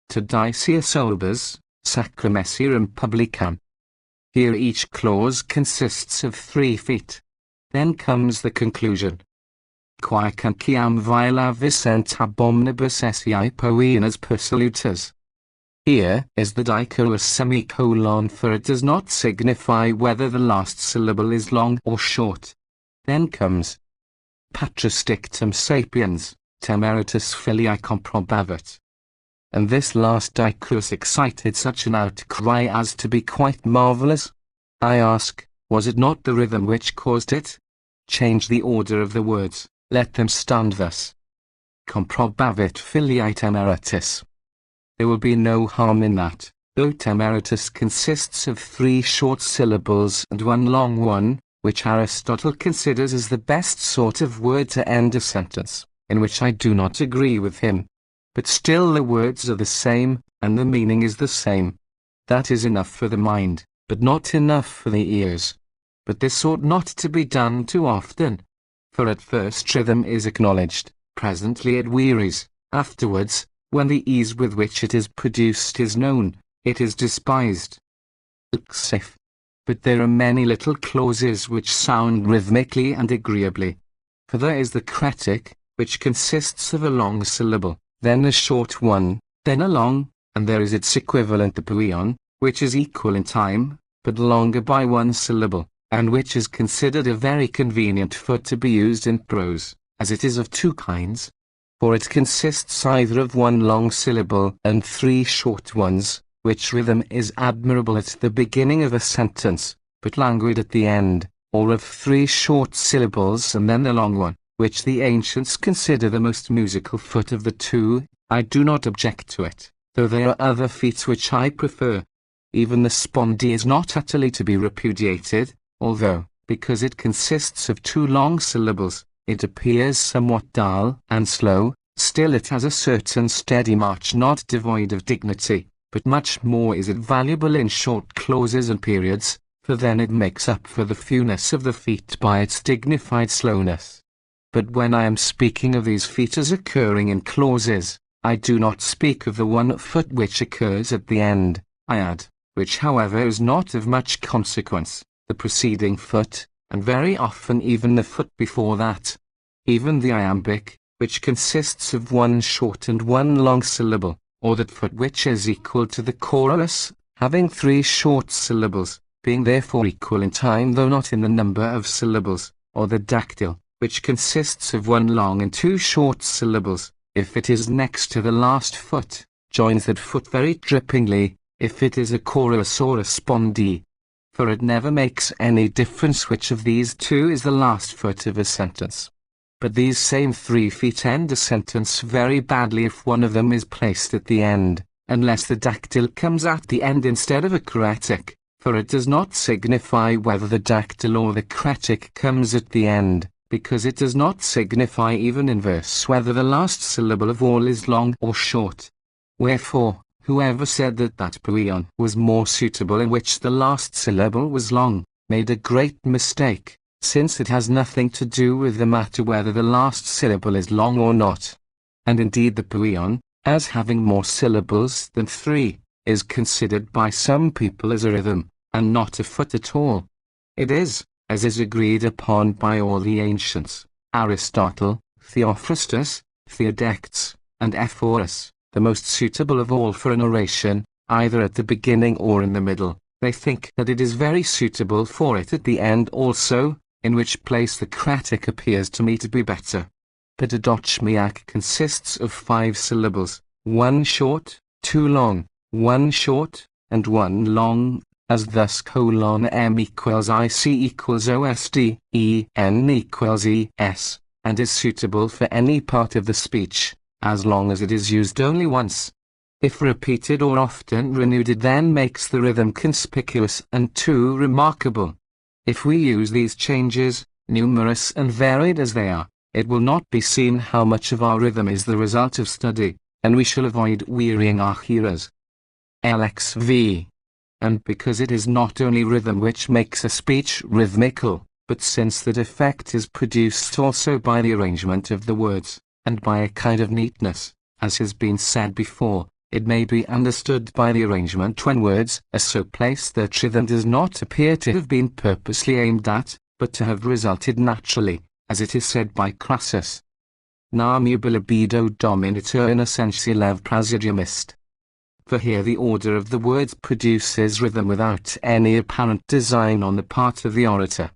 To dicia solbas, sacramessium publicam. Here each clause consists of 3 feet. Then comes the conclusion. Quaequam viola vicent abomnibus esse poenas persolutas. Here is the dichorous semicolon, for it does not signify whether the last syllable is long or short. Then comes Patris dictum sapiens, temeritus filii comprobavit. And this last dichorus excited such an outcry as to be quite marvelous. I ask, was it not the rhythm which caused it? Change the order of the words, let them stand thus. Comprobavit filii temeritus. There will be no harm in that, though temeritus consists of 3 short syllables and 1 long one, which Aristotle considers as the best sort of word to end a sentence, in which I do not agree with him. But still the words are the same, and the meaning is the same. That is enough for the mind, but not enough for the ears. But this ought not to be done too often. For at first rhythm is acknowledged, presently it wearies, afterwards, when the ease with which it is produced is known, it is despised. But there are many little clauses which sound rhythmically and agreeably. For there is the cretic, which consists of a long syllable, then a short one, then a long, and there is its equivalent the poion, which is equal in time, but longer by 1 syllable, and which is considered a very convenient foot to be used in prose, as it is of 2 kinds. For it consists either of 1 long syllable and 3 short ones, which rhythm is admirable at the beginning of a sentence, but languid at the end, or of 3 short syllables and then the long one, which the ancients consider the most musical foot of the 2. I do not object to it, though there are other feet which I prefer. Even the spondee is not utterly to be repudiated, although, because it consists of 2 long syllables, it appears somewhat dull and slow, still it has a certain steady march not devoid of dignity, but much more is it valuable in short clauses and periods, for then it makes up for the fewness of the feet by its dignified slowness. But when I am speaking of these feet as occurring in clauses, I do not speak of the 1 foot which occurs at the end, I add, which however is not of much consequence, the preceding foot, and very often even the foot before that. Even the iambic, which consists of 1 short and 1 long syllable, or that foot which is equal to the chorus, having 3 short syllables, being therefore equal in time though not in the number of syllables, or the dactyl, which consists of 1 long and 2 short syllables, if it is next to the last foot, joins that foot very drippingly, if it is a chorus or a spondee. for it never makes any difference which of these two is the last foot of a sentence. But these same 3 feet end a sentence very badly if one of them is placed at the end, unless the dactyl comes at the end instead of a cretic, for it does not signify whether the dactyl or the cretic comes at the end, because it does not signify even in verse whether the last syllable of all is long or short. Wherefore, whoever said that that poion was more suitable in which the last syllable was long, made a great mistake, since it has nothing to do with the matter whether the last syllable is long or not. And indeed the poion, as having more syllables than 3, is considered by some people as a rhythm, and not a foot at all. It is, as is agreed upon by all the ancients, Aristotle, Theophrastus, Theodectes, and Ephorus, the most suitable of all for an oration, either at the beginning or in the middle. They think that it is very suitable for it at the end also, in which place the cretic appears to me to be better. But a dochmiac consists of 5 syllables, 1 short, 2 long, 1 short, and 1 long, as thus :m equals ic equals osd, en equals es, and is suitable for any part of the speech, as long as it is used only once. If repeated or often renewed, it then makes the rhythm conspicuous and too remarkable. If we use these changes, numerous and varied as they are, it will not be seen how much of our rhythm is the result of study, and we shall avoid wearying our hearers. LXV. And because it is not only rhythm which makes a speech rhythmical, but since that effect is produced also by the arrangement of the words, and by a kind of neatness, as has been said before, it may be understood by the arrangement when words are so placed that rhythm does not appear to have been purposely aimed at, but to have resulted naturally, as it is said by Crassus. Nam ubilabido dominator in essentia lev prasidium est. For here the order of the words produces rhythm without any apparent design on the part of the orator.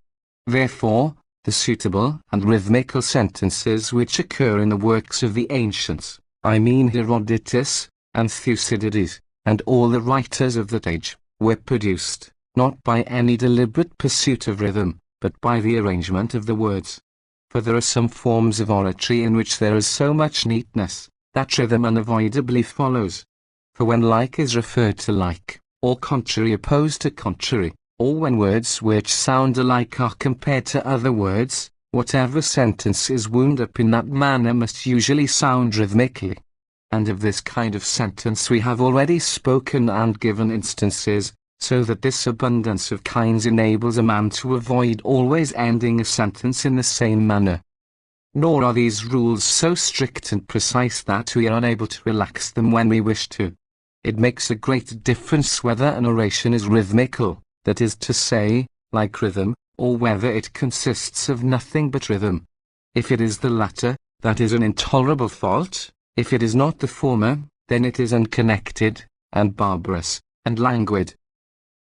Therefore, the suitable and rhythmical sentences which occur in the works of the ancients, I mean Herodotus, and Thucydides, and all the writers of that age, were produced, not by any deliberate pursuit of rhythm, but by the arrangement of the words. For there are some forms of oratory in which there is so much neatness, that rhythm unavoidably follows. For when like is referred to like, or contrary opposed to contrary, or when words which sound alike are compared to other words, whatever sentence is wound up in that manner must usually sound rhythmically. And of this kind of sentence we have already spoken and given instances, so that this abundance of kinds enables a man to avoid always ending a sentence in the same manner. Nor are these rules so strict and precise that we are unable to relax them when we wish to. It makes a great difference whether an oration is rhythmical, that is to say, like rhythm, or whether it consists of nothing but rhythm. If it is the latter, that is an intolerable fault. If it is not the former, then it is unconnected, and barbarous, and languid.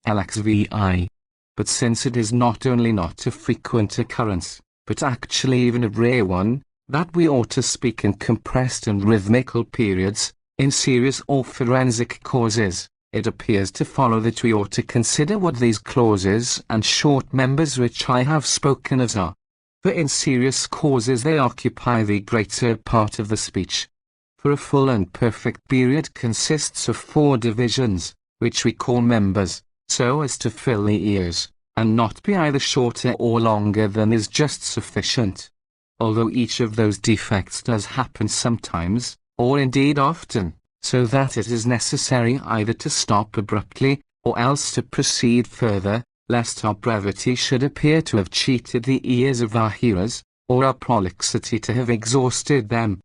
LXVI. But since it is not only not a frequent occurrence, but actually even a rare one, that we ought to speak in compressed and rhythmical periods, in serious or forensic causes, it appears to follow that we ought to consider what these clauses and short members which I have spoken of are. For in serious causes they occupy the greater part of the speech. For a full and perfect period consists of 4 divisions, which we call members, so as to fill the ears, and not be either shorter or longer than is just sufficient. Although each of those defects does happen sometimes, or indeed often, so that it is necessary either to stop abruptly, or else to proceed further, lest our brevity should appear to have cheated the ears of our hearers, or our prolixity to have exhausted them.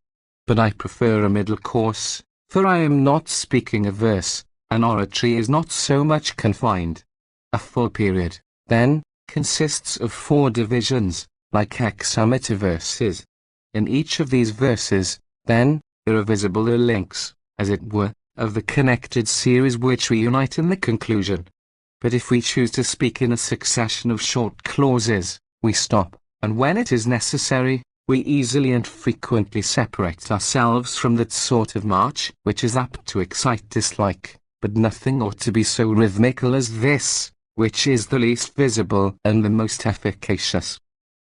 But I prefer a middle course, for I am not speaking of verse, and oratory is not so much confined. A full period, then, consists of 4 divisions, like hexameter verses. In each of these verses, then, there are visible the links, as it were, of the connected series which we unite in the conclusion. But if we choose to speak in a succession of short clauses, we stop, and when it is necessary, we easily and frequently separate ourselves from that sort of march which is apt to excite dislike, but nothing ought to be so rhythmical as this, which is the least visible and the most efficacious.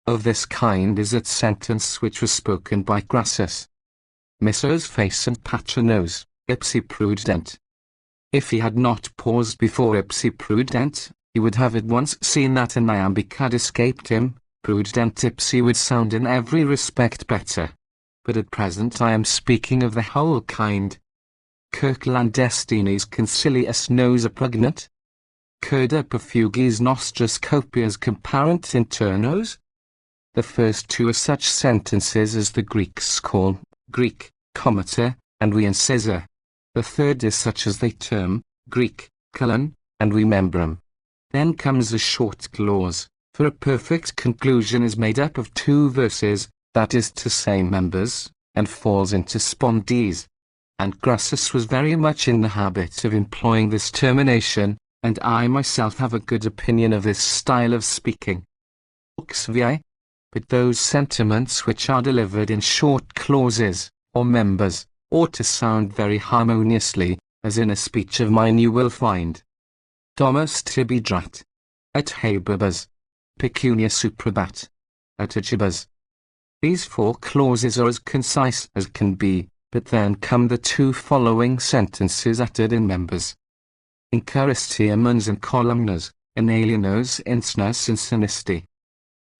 Of this kind is that sentence which was spoken by Crassus. Missos face and patronos, ipsi prudent. If he had not paused before ipsi prudent, he would have at once seen that an iambic had escaped him. Prudent ipsi would sound in every respect better. But at present I am speaking of the whole kind. Circlandestinis concilius nos appugnat. Curda perfugis nostras copias comparent internos. The first two are such sentences as the Greeks call Greek, comita, and we incisor. The third is such as they term Greek, colon, and we membrum. Then comes a short clause, for a perfect conclusion is made up of two verses, that is to say members, and falls into spondees. And Crassus was very much in the habit of employing this termination, and I myself have a good opinion of this style of speaking. But those sentiments which are delivered in short clauses, or members, ought to sound very harmoniously, as in a speech of mine you will find. Domus tibi drat. Et habebas. Pecunia suprabat. Et agibas. These four clauses are as concise as can be, but then come the two following sentences uttered in members. Incaristiamans and columnas, in alienos insnas and sinisti.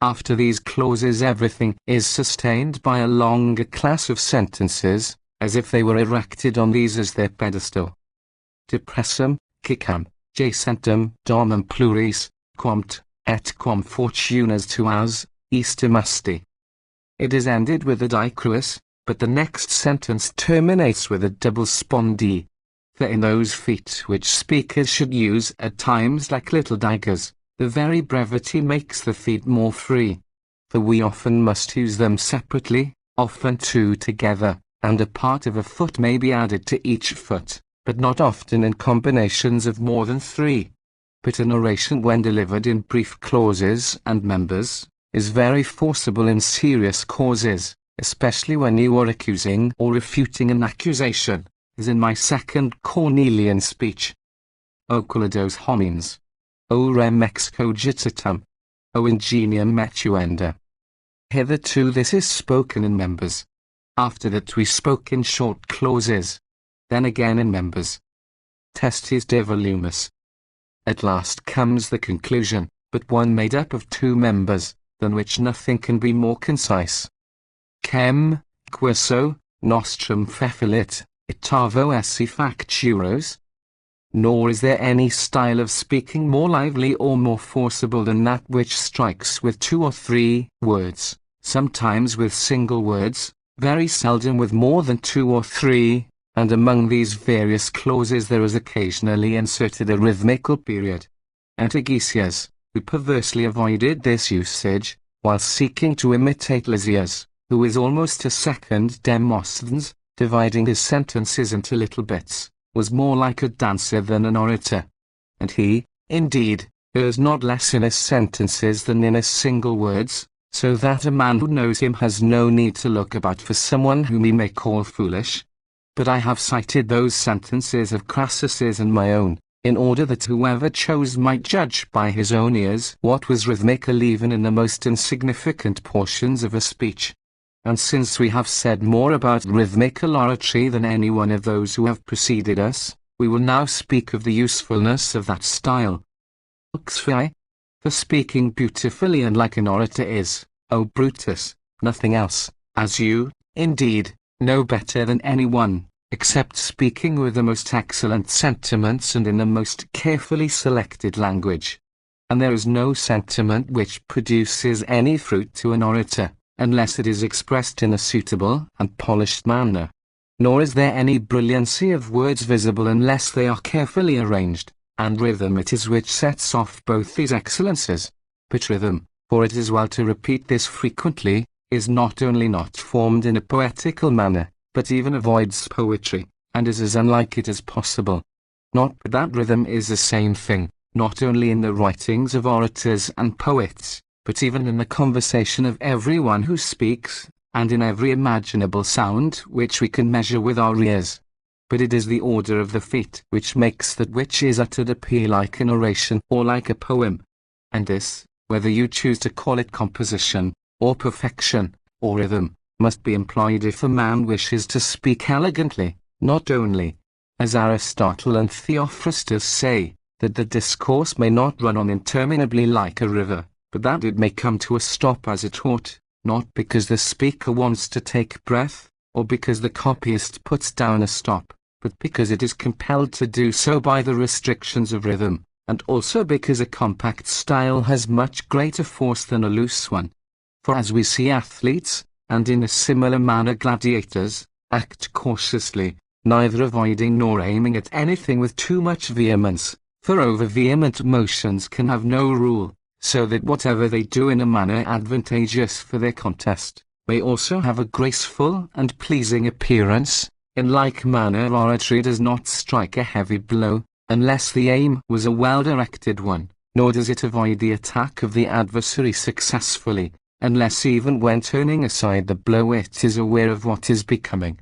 After these clauses everything is sustained by a longer class of sentences, as if they were erected on these as their pedestal. Depressum, cicam, jacentem, domum pluris, quamt, et quam fortunas tuas, estimasti. It is ended with a dicruis, but the next sentence terminates with a double spondee. For in those feet which speakers should use at times like little daggers, the very brevity makes the feet more free. For we often must use them separately, often two together, and a part of a foot may be added to each foot, but not often in combinations of more than three. But an oration when delivered in brief clauses and members, is very forcible in serious causes, especially when you are accusing or refuting an accusation, as in my second Cornelian speech. Oculidos homines. O rem ex cogitatum. O ingenium metuenda. Hitherto this is spoken in members. After that we spoke in short clauses. Then again in members. Testes de volumus. At last comes the conclusion, but one made up of two members, than which nothing can be more concise. Chem, querso, nostrum fefilit, itavo esse facturos. Nor is there any style of speaking more lively or more forcible than that which strikes with two or three words, sometimes with single words, very seldom with more than two or three, and among these various clauses there is occasionally inserted a rhythmical period. Antigesias, who perversely avoided this usage, while seeking to imitate Lysias, who is almost a second Demosthenes, dividing his sentences into little bits, was more like a dancer than an orator. And he, indeed, errs not less in his sentences than in his single words, so that a man who knows him has no need to look about for someone whom he may call foolish. But I have cited those sentences of Crassus's and my own, in order that whoever chose might judge by his own ears what was rhythmical even in the most insignificant portions of a speech. And since we have said more about rhythmical oratory than any one of those who have preceded us, we will now speak of the usefulness of that style. For speaking beautifully and like an orator is, O Brutus, nothing else, as you, indeed, know better than anyone, except speaking with the most excellent sentiments and in the most carefully selected language. And there is no sentiment which produces any fruit to an orator, unless it is expressed in a suitable and polished manner. Nor is there any brilliancy of words visible unless they are carefully arranged, and rhythm it is which sets off both these excellences. But rhythm, for it is well to repeat this frequently, is not only not formed in a poetical manner, but even avoids poetry, and is as unlike it as possible. Not but that rhythm is the same thing, not only in the writings of orators and poets, but even in the conversation of everyone who speaks, and in every imaginable sound which we can measure with our ears. but it is the order of the feet which makes that which is uttered appear like an oration or like a poem. And this, whether you choose to call it composition, or perfection, or rhythm, must be employed if a man wishes to speak elegantly, not only, as Aristotle and Theophrastus say, that the discourse may not run on interminably like a river, but that it may come to a stop as it ought, not because the speaker wants to take breath, or because the copyist puts down a stop, but because it is compelled to do so by the restrictions of rhythm, and also because a compact style has much greater force than a loose one. For as we see athletes, and in a similar manner gladiators, act cautiously, neither avoiding nor aiming at anything with too much vehemence, for over-vehement motions can have no rule, so that whatever they do in a manner advantageous for their contest, may also have a graceful and pleasing appearance. In like manner oratory does not strike a heavy blow, unless the aim was a well-directed one, nor does it avoid the attack of the adversary successfully, unless even when turning aside the blow it is aware of what is becoming.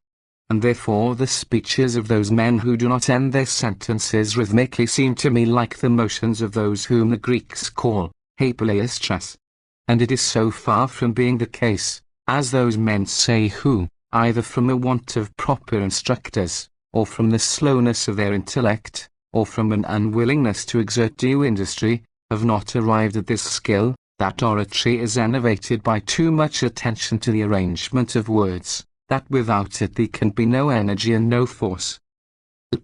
And therefore the speeches of those men who do not end their sentences rhythmically seem to me like the motions of those whom the Greeks call hypolaestres. And it is so far from being the case, as those men say who, either from a want of proper instructors, or from the slowness of their intellect, or from an unwillingness to exert due industry, have not arrived at this skill, that oratory is enervated by too much attention to the arrangement of words, that without it there can be no energy and no force.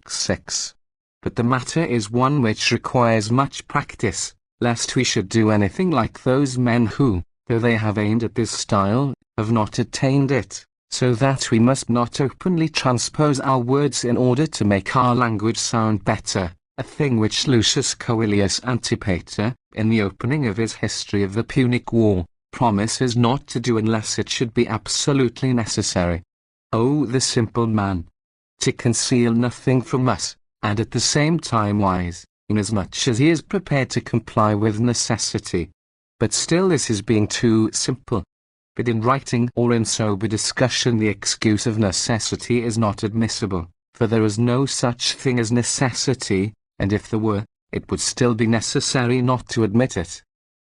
6. But the matter is one which requires much practice, lest we should do anything like those men who, though they have aimed at this style, have not attained it, so that we must not openly transpose our words in order to make our language sound better, a thing which Lucius Coelius Antipater, in the opening of his History of the Punic War, promises not to do unless it should be absolutely necessary. O the simple man! To conceal nothing from us, and at the same time wise, inasmuch as he is prepared to comply with necessity. But still this is being too simple. But in writing or in sober discussion the excuse of necessity is not admissible, for there is no such thing as necessity, and if there were, it would still be necessary not to admit it.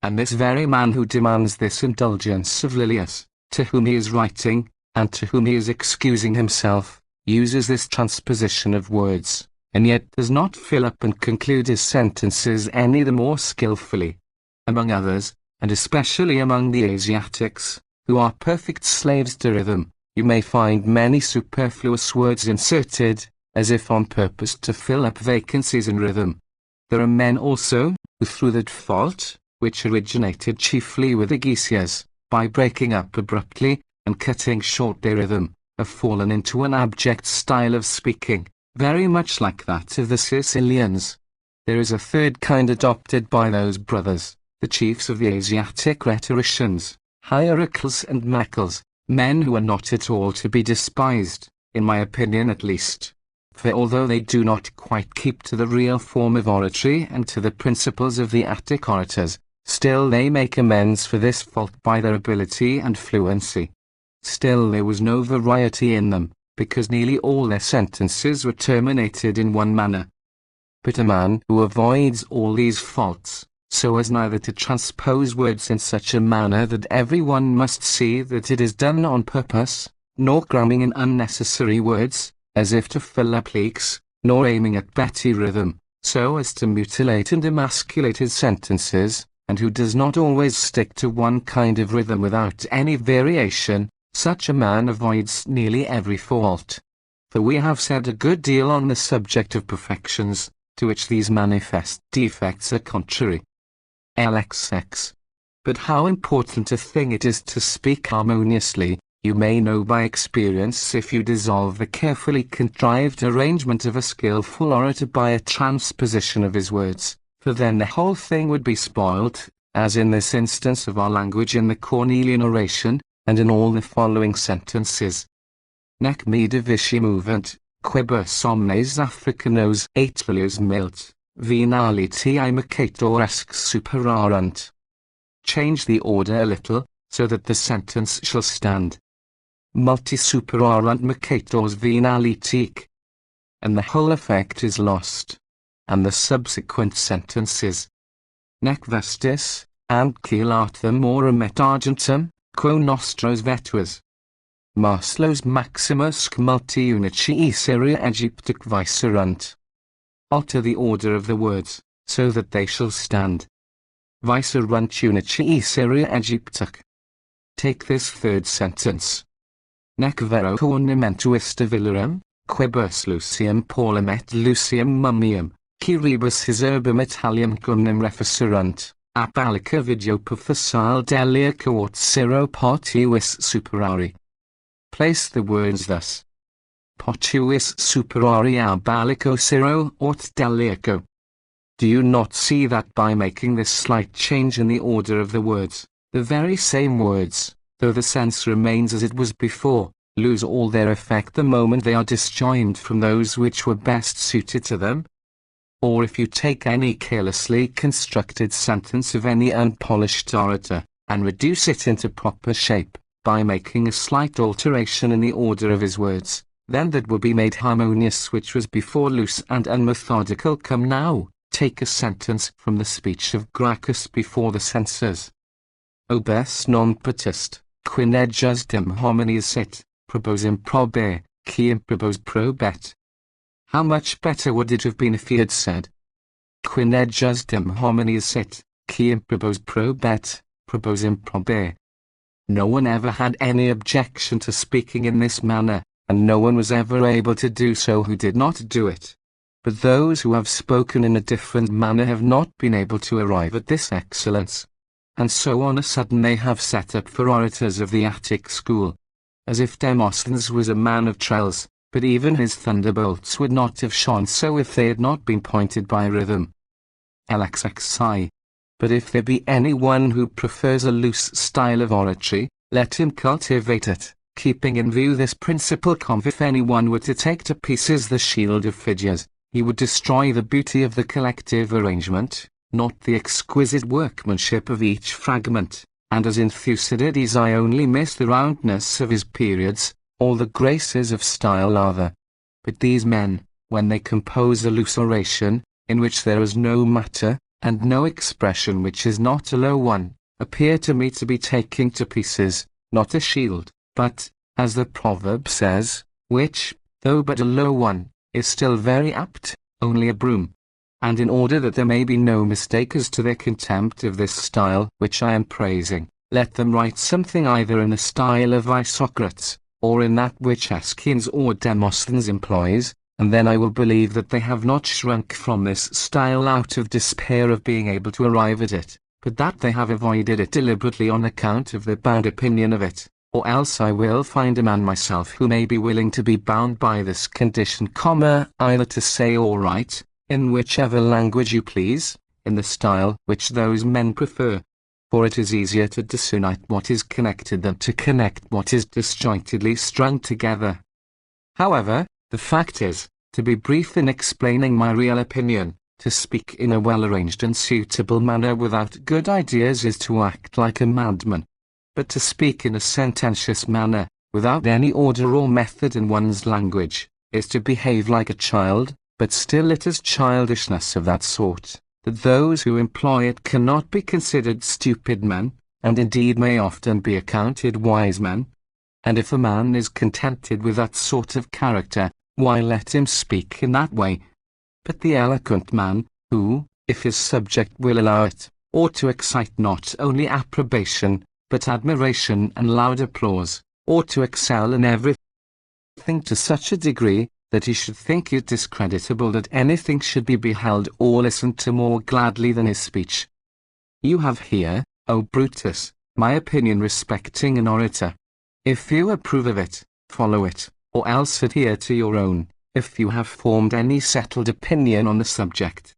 And this very man who demands this indulgence of Lilius, to whom he is writing, and to whom he is excusing himself, uses this transposition of words, and yet does not fill up and conclude his sentences any the more skillfully. Among others, and especially among the Asiatics, who are perfect slaves to rhythm, you may find many superfluous words inserted, as if on purpose to fill up vacancies in rhythm. There are men also, who through that fault, which originated chiefly with the Gesias, by breaking up abruptly, and cutting short their rhythm, have fallen into an abject style of speaking, very much like that of the Sicilians. There is a third kind adopted by those brothers, the chiefs of the Asiatic rhetoricians, Hierocles and Macles, men who are not at all to be despised, in my opinion at least. For although they do not quite keep to the real form of oratory and to the principles of the Attic orators, still they make amends for this fault by their ability and fluency. Still there was no variety in them, because nearly all their sentences were terminated in one manner. But a man who avoids all these faults, so as neither to transpose words in such a manner that every one must see that it is done on purpose, nor cramming in unnecessary words, as if to fill up leaks, nor aiming at petty rhythm, so as to mutilate and emasculate his sentences, and who does not always stick to one kind of rhythm without any variation, such a man avoids nearly every fault. For we have said a good deal on the subject of perfections, to which these manifest defects are contrary. LXX. But how important a thing it is to speak harmoniously, you may know by experience if you dissolve the carefully contrived arrangement of a skillful orator by a transposition of his words, for then the whole thing would be spoilt, as in this instance of our language in the Cornelian oration, and in all the following sentences. Nec me divici movent, quibus omnes Africanos aetilius milt, venalitiae mercatoresque superarant. Change the order a little, so that the sentence shall stand. Multi superarant mercators venalitique. and the whole effect is lost. And the subsequent sentence is, Nec vestis, anculatum aurum et argentum, quo nostros vetuas. Maslos maximus multi unici Syria Egyptic vicerunt. Alter the order of the words, so that they shall stand. Vicerunt unici Syria Egyptic. Take this third sentence. Nec vero ornamentuis devilurum, quibus lucium paulum et lucium mummium, qui rebus his herbum Italium cumnum reficerunt, apalica videopa facile delia coort ciro potuis superari. Place the words thus. Potuis superari albalico ciro ort deliaco. Do you not see that by making this slight change in the order of the words, the very same words, though the sense remains as it was before, lose all their effect the moment they are disjoined from those which were best suited to them? Or if you take any carelessly constructed sentence of any unpolished orator, and reduce it into proper shape, by making a slight alteration in the order of his words, then that will be made harmonious which was before loose and unmethodical. Come now, take a sentence from the speech of Gracchus before the censors. Obes non potest, quin justum homines sit, proposum probe, qui impropos probet. How much better would it have been if he had said, Quin justum homines sit, qui impropos probet, proposum probe. No one ever had any objection to speaking in this manner, and no one was ever able to do so who did not do it. But those who have spoken in a different manner have not been able to arrive at this excellence. And so on a sudden they have set up for orators of the Attic school. As if Demosthenes was a man of trells, but even his thunderbolts would not have shone so if they had not been pointed by rhythm. LXXI. But if there be any one who prefers a loose style of oratory, let him cultivate it, keeping in view this principle. If anyone were to take to pieces the shield of Phidias, he would destroy the beauty of the collective arrangement, not the exquisite workmanship of each fragment, and as in Thucydides I only miss the roundness of his periods, all the graces of style are there. But these men, when they compose a loose oration, in which there is no matter, and no expression which is not a low one, appear to me to be taking to pieces, not a shield, but, as the proverb says, which, though but a low one, is still very apt, only a broom. And in order that there may be no mistake as to their contempt of this style which I am praising, let them write something either in the style of Isocrates, or in that which Aeschines or Demosthenes employs, and then I will believe that they have not shrunk from this style out of despair of being able to arrive at it, but that they have avoided it deliberately on account of their bad opinion of it, or else I will find a man myself who may be willing to be bound by this condition, either to say or write, in whichever language you please, in the style which those men prefer. For it is easier to disunite what is connected than to connect what is disjointedly strung together. However, the fact is, to be brief in explaining my real opinion, to speak in a well-arranged and suitable manner without good ideas is to act like a madman. But to speak in a sententious manner, without any order or method in one's language, is to behave like a child, but still it is childishness of that sort, that those who employ it cannot be considered stupid men, and indeed may often be accounted wise men. And if a man is contented with that sort of character, why let him speak in that way. But the eloquent man, who, if his subject will allow it, ought to excite not only approbation, but admiration and loud applause, ought to excel in everything to such a degree, that he should think it discreditable that anything should be beheld or listened to more gladly than his speech. You have here, O Brutus, my opinion respecting an orator. If you approve of it, follow it, or else adhere to your own, if you have formed any settled opinion on the subject.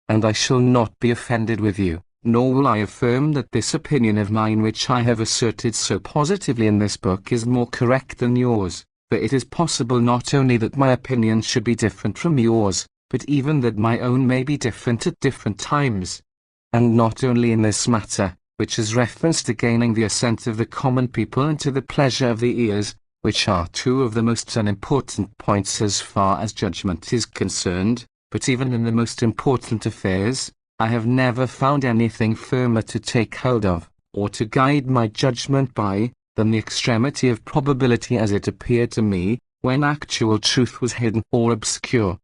And I shall not be offended with you, nor will I affirm that this opinion of mine which I have asserted so positively in this book is more correct than yours, for it is possible not only that my opinion should be different from yours, but even that my own may be different at different times. And not only in this matter, which is reference to gaining the assent of the common people and to the pleasure of the ears, which are two of the most unimportant points as far as judgment is concerned, but even in the most important affairs, I have never found anything firmer to take hold of, or to guide my judgment by, than the extremity of probability as it appeared to me, when actual truth was hidden or obscure.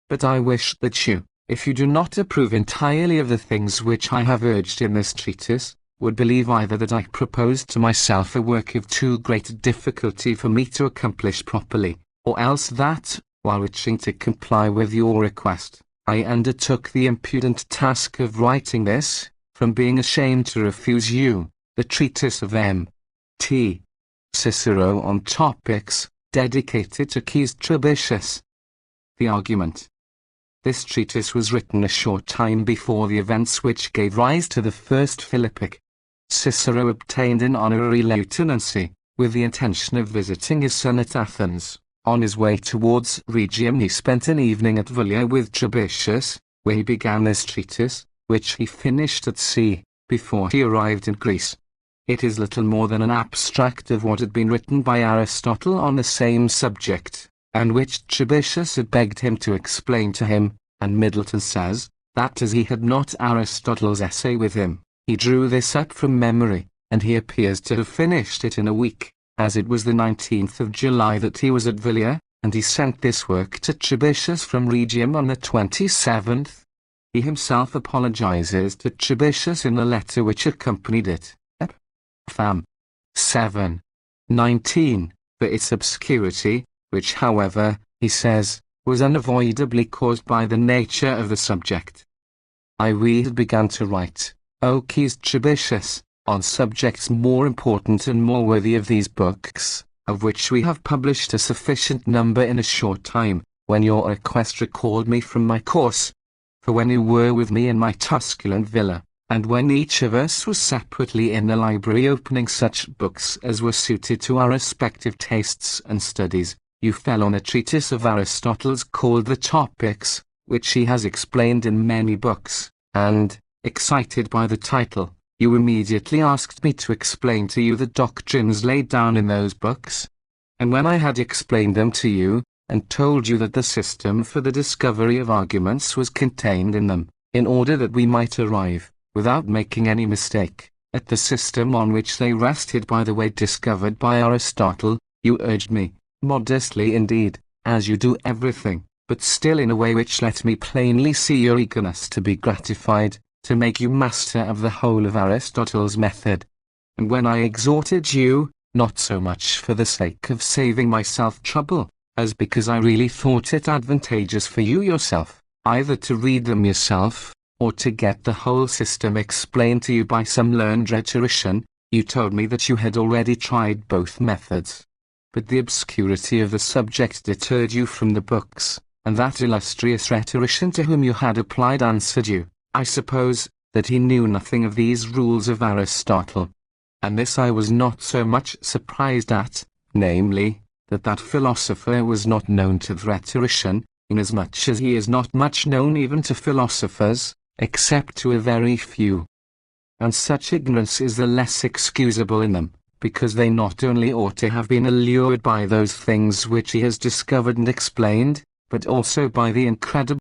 But I wish that you, if you do not approve entirely of the things which I have urged in this treatise, would believe either that I proposed to myself a work of too great difficulty for me to accomplish properly, or else that, while wishing to comply with your request, I undertook the impudent task of writing this, from being ashamed to refuse you, the treatise of M.T. Cicero on topics, dedicated to Caius Trebitius. The argument. This treatise was written a short time before the events which gave rise to the first Philippic. Cicero obtained an honorary lieutenancy, with the intention of visiting his son at Athens. On his way towards Rhegium he spent an evening at Velia with Trebitius, where he began this treatise, which he finished at sea, before he arrived in Greece. It is little more than an abstract of what had been written by Aristotle on the same subject, and which Trebitius had begged him to explain to him, and Middleton says, that as he had not Aristotle's essay with him, he drew this up from memory, and he appears to have finished it in a week, as it was the 19th of July that he was at Velia, and he sent this work to Trebitius from Rhegium on the 27th. He himself apologizes to Trebitius in the letter which accompanied it. Fam. 7:19, for its obscurity, which however, he says, was unavoidably caused by the nature of the subject. We had begun to write, O Caius Trebitius, on subjects more important and more worthy of these books, of which we have published a sufficient number in a short time, when your request recalled me from my course. For when you were with me in my Tusculan villa, and when each of us was separately in the library opening such books as were suited to our respective tastes and studies, you fell on a treatise of Aristotle's called the Topics, which he has explained in many books, and, excited by the title, you immediately asked me to explain to you the doctrines laid down in those books. And when I had explained them to you, and told you that the system for the discovery of arguments was contained in them, in order that we might arrive, without making any mistake, at the system on which they rested by the way discovered by Aristotle, you urged me, modestly indeed, as you do everything, but still in a way which let me plainly see your eagerness to be gratified, to make you master of the whole of Aristotle's method. And when I exhorted you, not so much for the sake of saving myself trouble, as because I really thought it advantageous for you yourself, either to read them yourself, or to get the whole system explained to you by some learned rhetorician, you told me that you had already tried both methods. But the obscurity of the subject deterred you from the books, and that illustrious rhetorician to whom you had applied answered you, I suppose, that he knew nothing of these rules of Aristotle. And this I was not so much surprised at, namely, that philosopher was not known to the rhetorician, inasmuch as he is not much known even to philosophers, except to a very few. And such ignorance is the less excusable in them, because they not only ought to have been allured by those things which he has discovered and explained, but also by the incredible